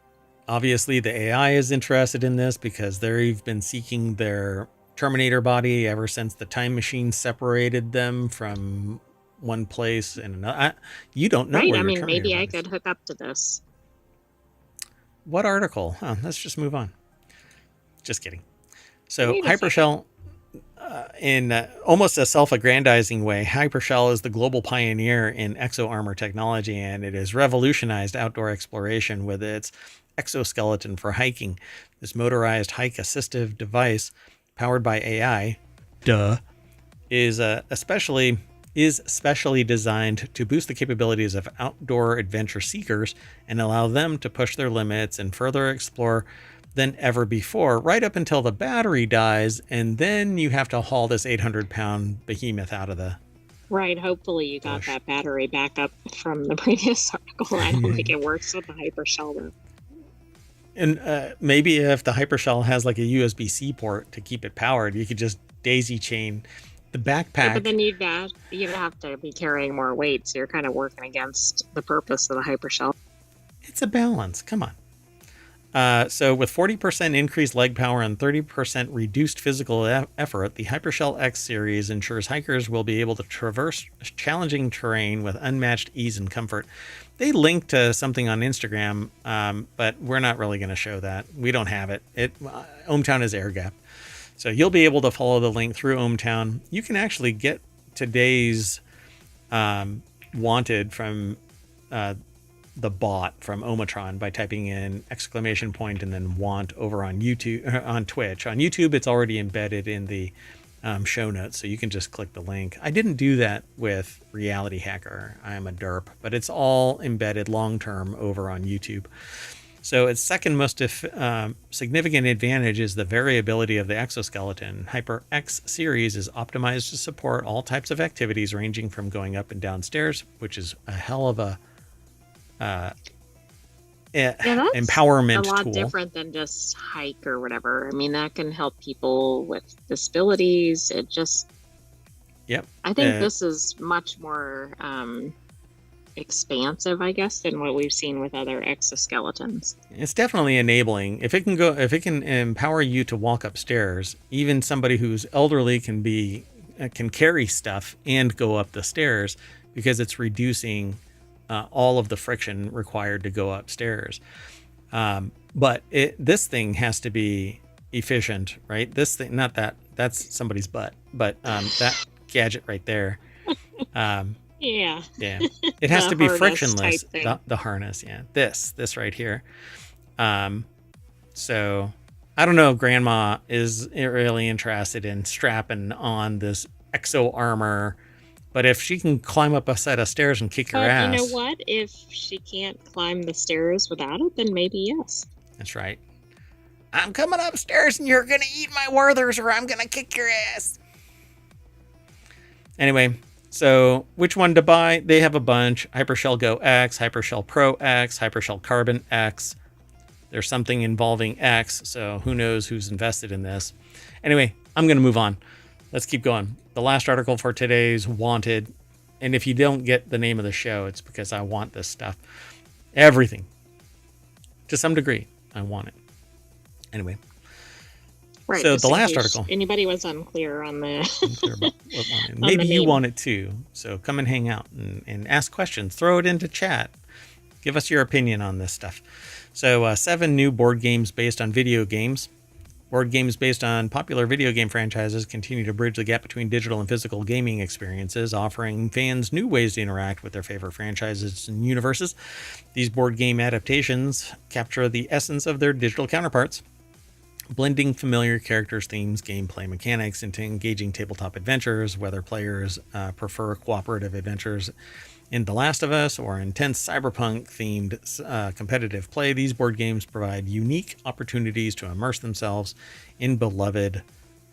Obviously, the AI is interested in this because they've been seeking their Terminator body ever since the time machine separated them from one place and another. You don't know Right? where I your mean, Terminator maybe I body is. could hook up to this. What article? Let's just move on. Just kidding. So Wait a second. Hypershell, in almost a self-aggrandizing way, Hypershell is the global pioneer in exo armor technology, and it has revolutionized outdoor exploration with its exoskeleton for hiking. This motorized hike assistive device, powered by AI, is specially designed to boost the capabilities of outdoor adventure seekers and allow them to push their limits and further explore than ever before, right up until the battery dies, and then you have to haul this 800-pound behemoth out of the Right. Hopefully you got bush. that battery backup from the previous article. I don't think it works with the hypershell though. And maybe if the Hypershell has like a USB-C port to keep it powered, you could just daisy chain the backpack. Yeah, but then you'd have to be carrying more weight, so you're kind of working against the purpose of the hypershell. It's a balance. Come on. So with 40% increased leg power and 30% reduced physical effort, the Hypershell X series ensures hikers will be able to traverse challenging terrain with unmatched ease and comfort. They link to something on Instagram, but we're not really going to show that. We don't have it. ohmTown is air gap. So you'll be able to follow the link through ohmTown. You can actually get today's wanted from the bot from Omatron by typing in ! and then want over on YouTube, on Twitch. On YouTube, it's already embedded in the show notes, so you can just click the link. I didn't do that with Reality Hacker. I am a derp, but it's all embedded long-term over on YouTube. So its second most significant advantage is the variability of the exoskeleton. HyperX series is optimized to support all types of activities ranging from going up and down stairs, which is a hell of a empowerment a lot tool. Different than just hike or whatever. I mean, that can help people with disabilities. It just, Yep. I think this is much more expansive, I guess, than what we've seen with other exoskeletons. It's definitely enabling. If it can empower you to walk upstairs, even somebody who's elderly can carry stuff and go up the stairs because it's reducing all of the friction required to go upstairs. But this thing has to be efficient, right? This thing, not that's somebody's butt, but that gadget right there. Yeah. It has to be harness frictionless. type thing. The harness, yeah. This right here. So I don't know if Grandma is really interested in strapping on this exo armor. But if she can climb up a set of stairs and kick your ass... You know what? If she can't climb the stairs without it, then maybe yes. That's right. I'm coming upstairs and you're going to eat my Werthers or I'm going to kick your ass. Anyway, so which one to buy? They have a bunch. Hypershell Go X, Hypershell Pro X, Hypershell Carbon X. There's something involving X, so who knows who's invested in this. Anyway, I'm going to move on. Let's keep going. The last article for today's wanted And if you don't get the name of the show, it's because I want this stuff. Everything. To some degree, I want it. Anyway. Right. So just the in last case article. Anybody was unclear on Unclear the. about what one. On Maybe the you name. want it too. So come and hang out and ask questions. Throw it into chat. Give us your opinion on this stuff. So 7 new board games based on video games. Board games based on popular video game franchises continue to bridge the gap between digital and physical gaming experiences, offering fans new ways to interact with their favorite franchises and universes. These board game adaptations capture the essence of their digital counterparts, blending familiar characters, themes, gameplay mechanics into engaging tabletop adventures, whether players prefer cooperative adventures in The Last of Us or intense cyberpunk-themed competitive play. These board games provide unique opportunities to immerse themselves in beloved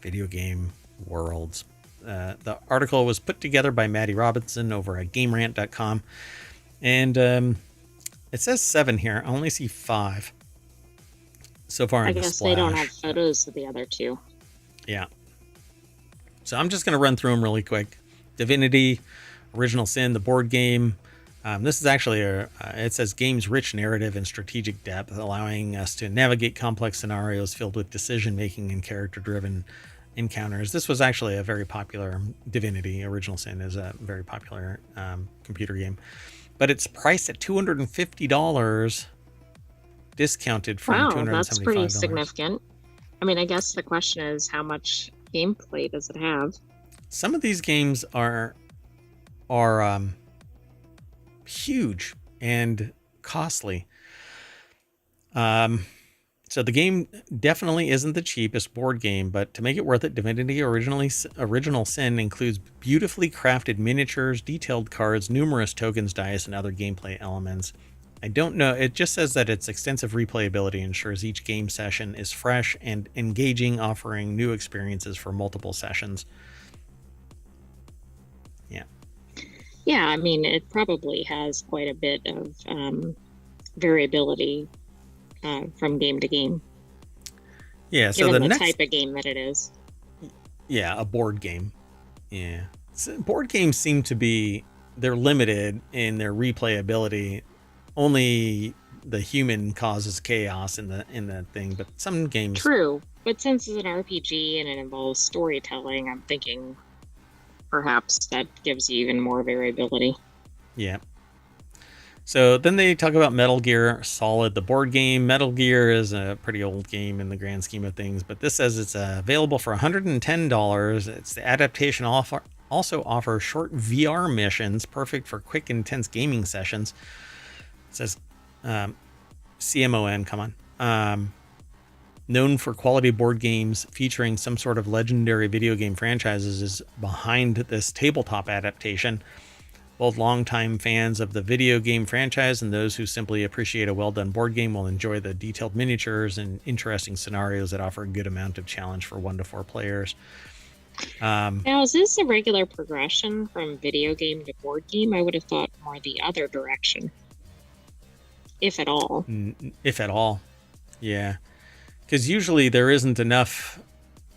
video game worlds. The article was put together by Maddie Robinson over at GameRant.com, and it says 7 here. I only see 5 so far in the splash. I guess they don't have photos of the other 2. Yeah. So I'm just going to run through them really quick. Divinity, Original Sin, the board game. This is actually it says game's rich narrative and strategic depth, allowing us to navigate complex scenarios filled with decision-making and character-driven encounters. This was actually a very popular Divinity. Original Sin is a very popular computer game, but it's priced at $250, discounted from $275. Wow, that's pretty significant. I mean, I guess the question is, how much gameplay does it have? Some of these games are huge and costly. So the game definitely isn't the cheapest board game, but to make it worth it, Divinity Original Sin includes beautifully crafted miniatures, detailed cards, numerous tokens, dice, and other gameplay elements. I don't know. It just says that its extensive replayability ensures each game session is fresh and engaging, offering new experiences for multiple sessions. Yeah, I mean, it probably has quite a bit of variability from game to game. Yeah, so given the the next type of game that it is. Yeah, a board game. Yeah. So board games seem to be, they're limited in their replayability. Only the human causes chaos in the thing, but some games. True, but since it's an RPG and it involves storytelling, I'm thinking perhaps that gives you even more variability. Yeah. So then they talk about Metal Gear Solid, the board game. Metal Gear is a pretty old game in the grand scheme of things, but this says it's available for $110. It's the adaptation also offers short VR missions, perfect for quick, intense gaming sessions. It says CMON, come on. Known for quality board games featuring some sort of legendary video game franchises, is behind this tabletop adaptation. Both longtime fans of the video game franchise and those who simply appreciate a well-done board game will enjoy the detailed miniatures and interesting scenarios that offer a good amount of challenge for 1 to 4 players. Now, is this a regular progression from video game to board game? I would have thought more the other direction, if at all. If at all, yeah. Because usually there isn't enough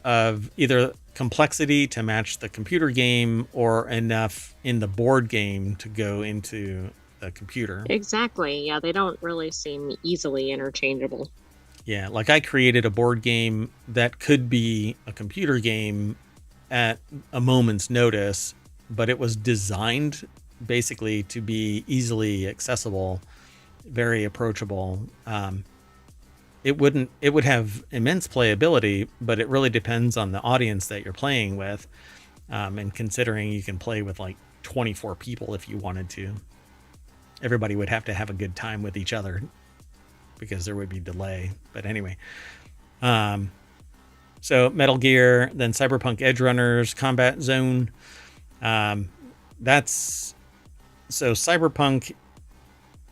of either complexity to match the computer game or enough in the board game to go into the computer. Exactly. Yeah, they don't really seem easily interchangeable. Yeah, like I created a board game that could be a computer game at a moment's notice, but it was designed basically to be easily accessible, very approachable. It would have immense playability, but it really depends on the audience that you're playing with. And considering you can play with like 24 people if you wanted to, everybody would have to have a good time with each other because there would be delay. But anyway, so Metal Gear, then Cyberpunk Edge Runners, Combat Zone. So Cyberpunk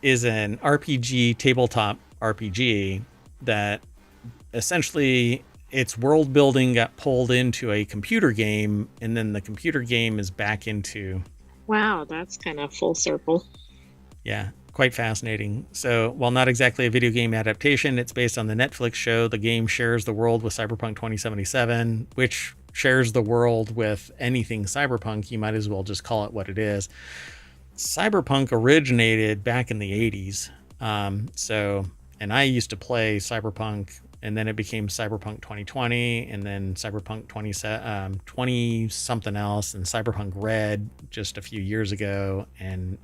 is an RPG, tabletop RPG that essentially its world building got pulled into a computer game, and then the computer game is back into. Wow, that's kind of full circle. Yeah, quite fascinating. So while not exactly a video game adaptation, it's based on the Netflix show. The game shares the world with Cyberpunk 2077, which shares the world with anything cyberpunk, you might as well just call it what it is. Cyberpunk originated back in the 80s. And I used to play Cyberpunk, and then it became Cyberpunk 2020, and then Cyberpunk 20 something else, and Cyberpunk Red just a few years ago. And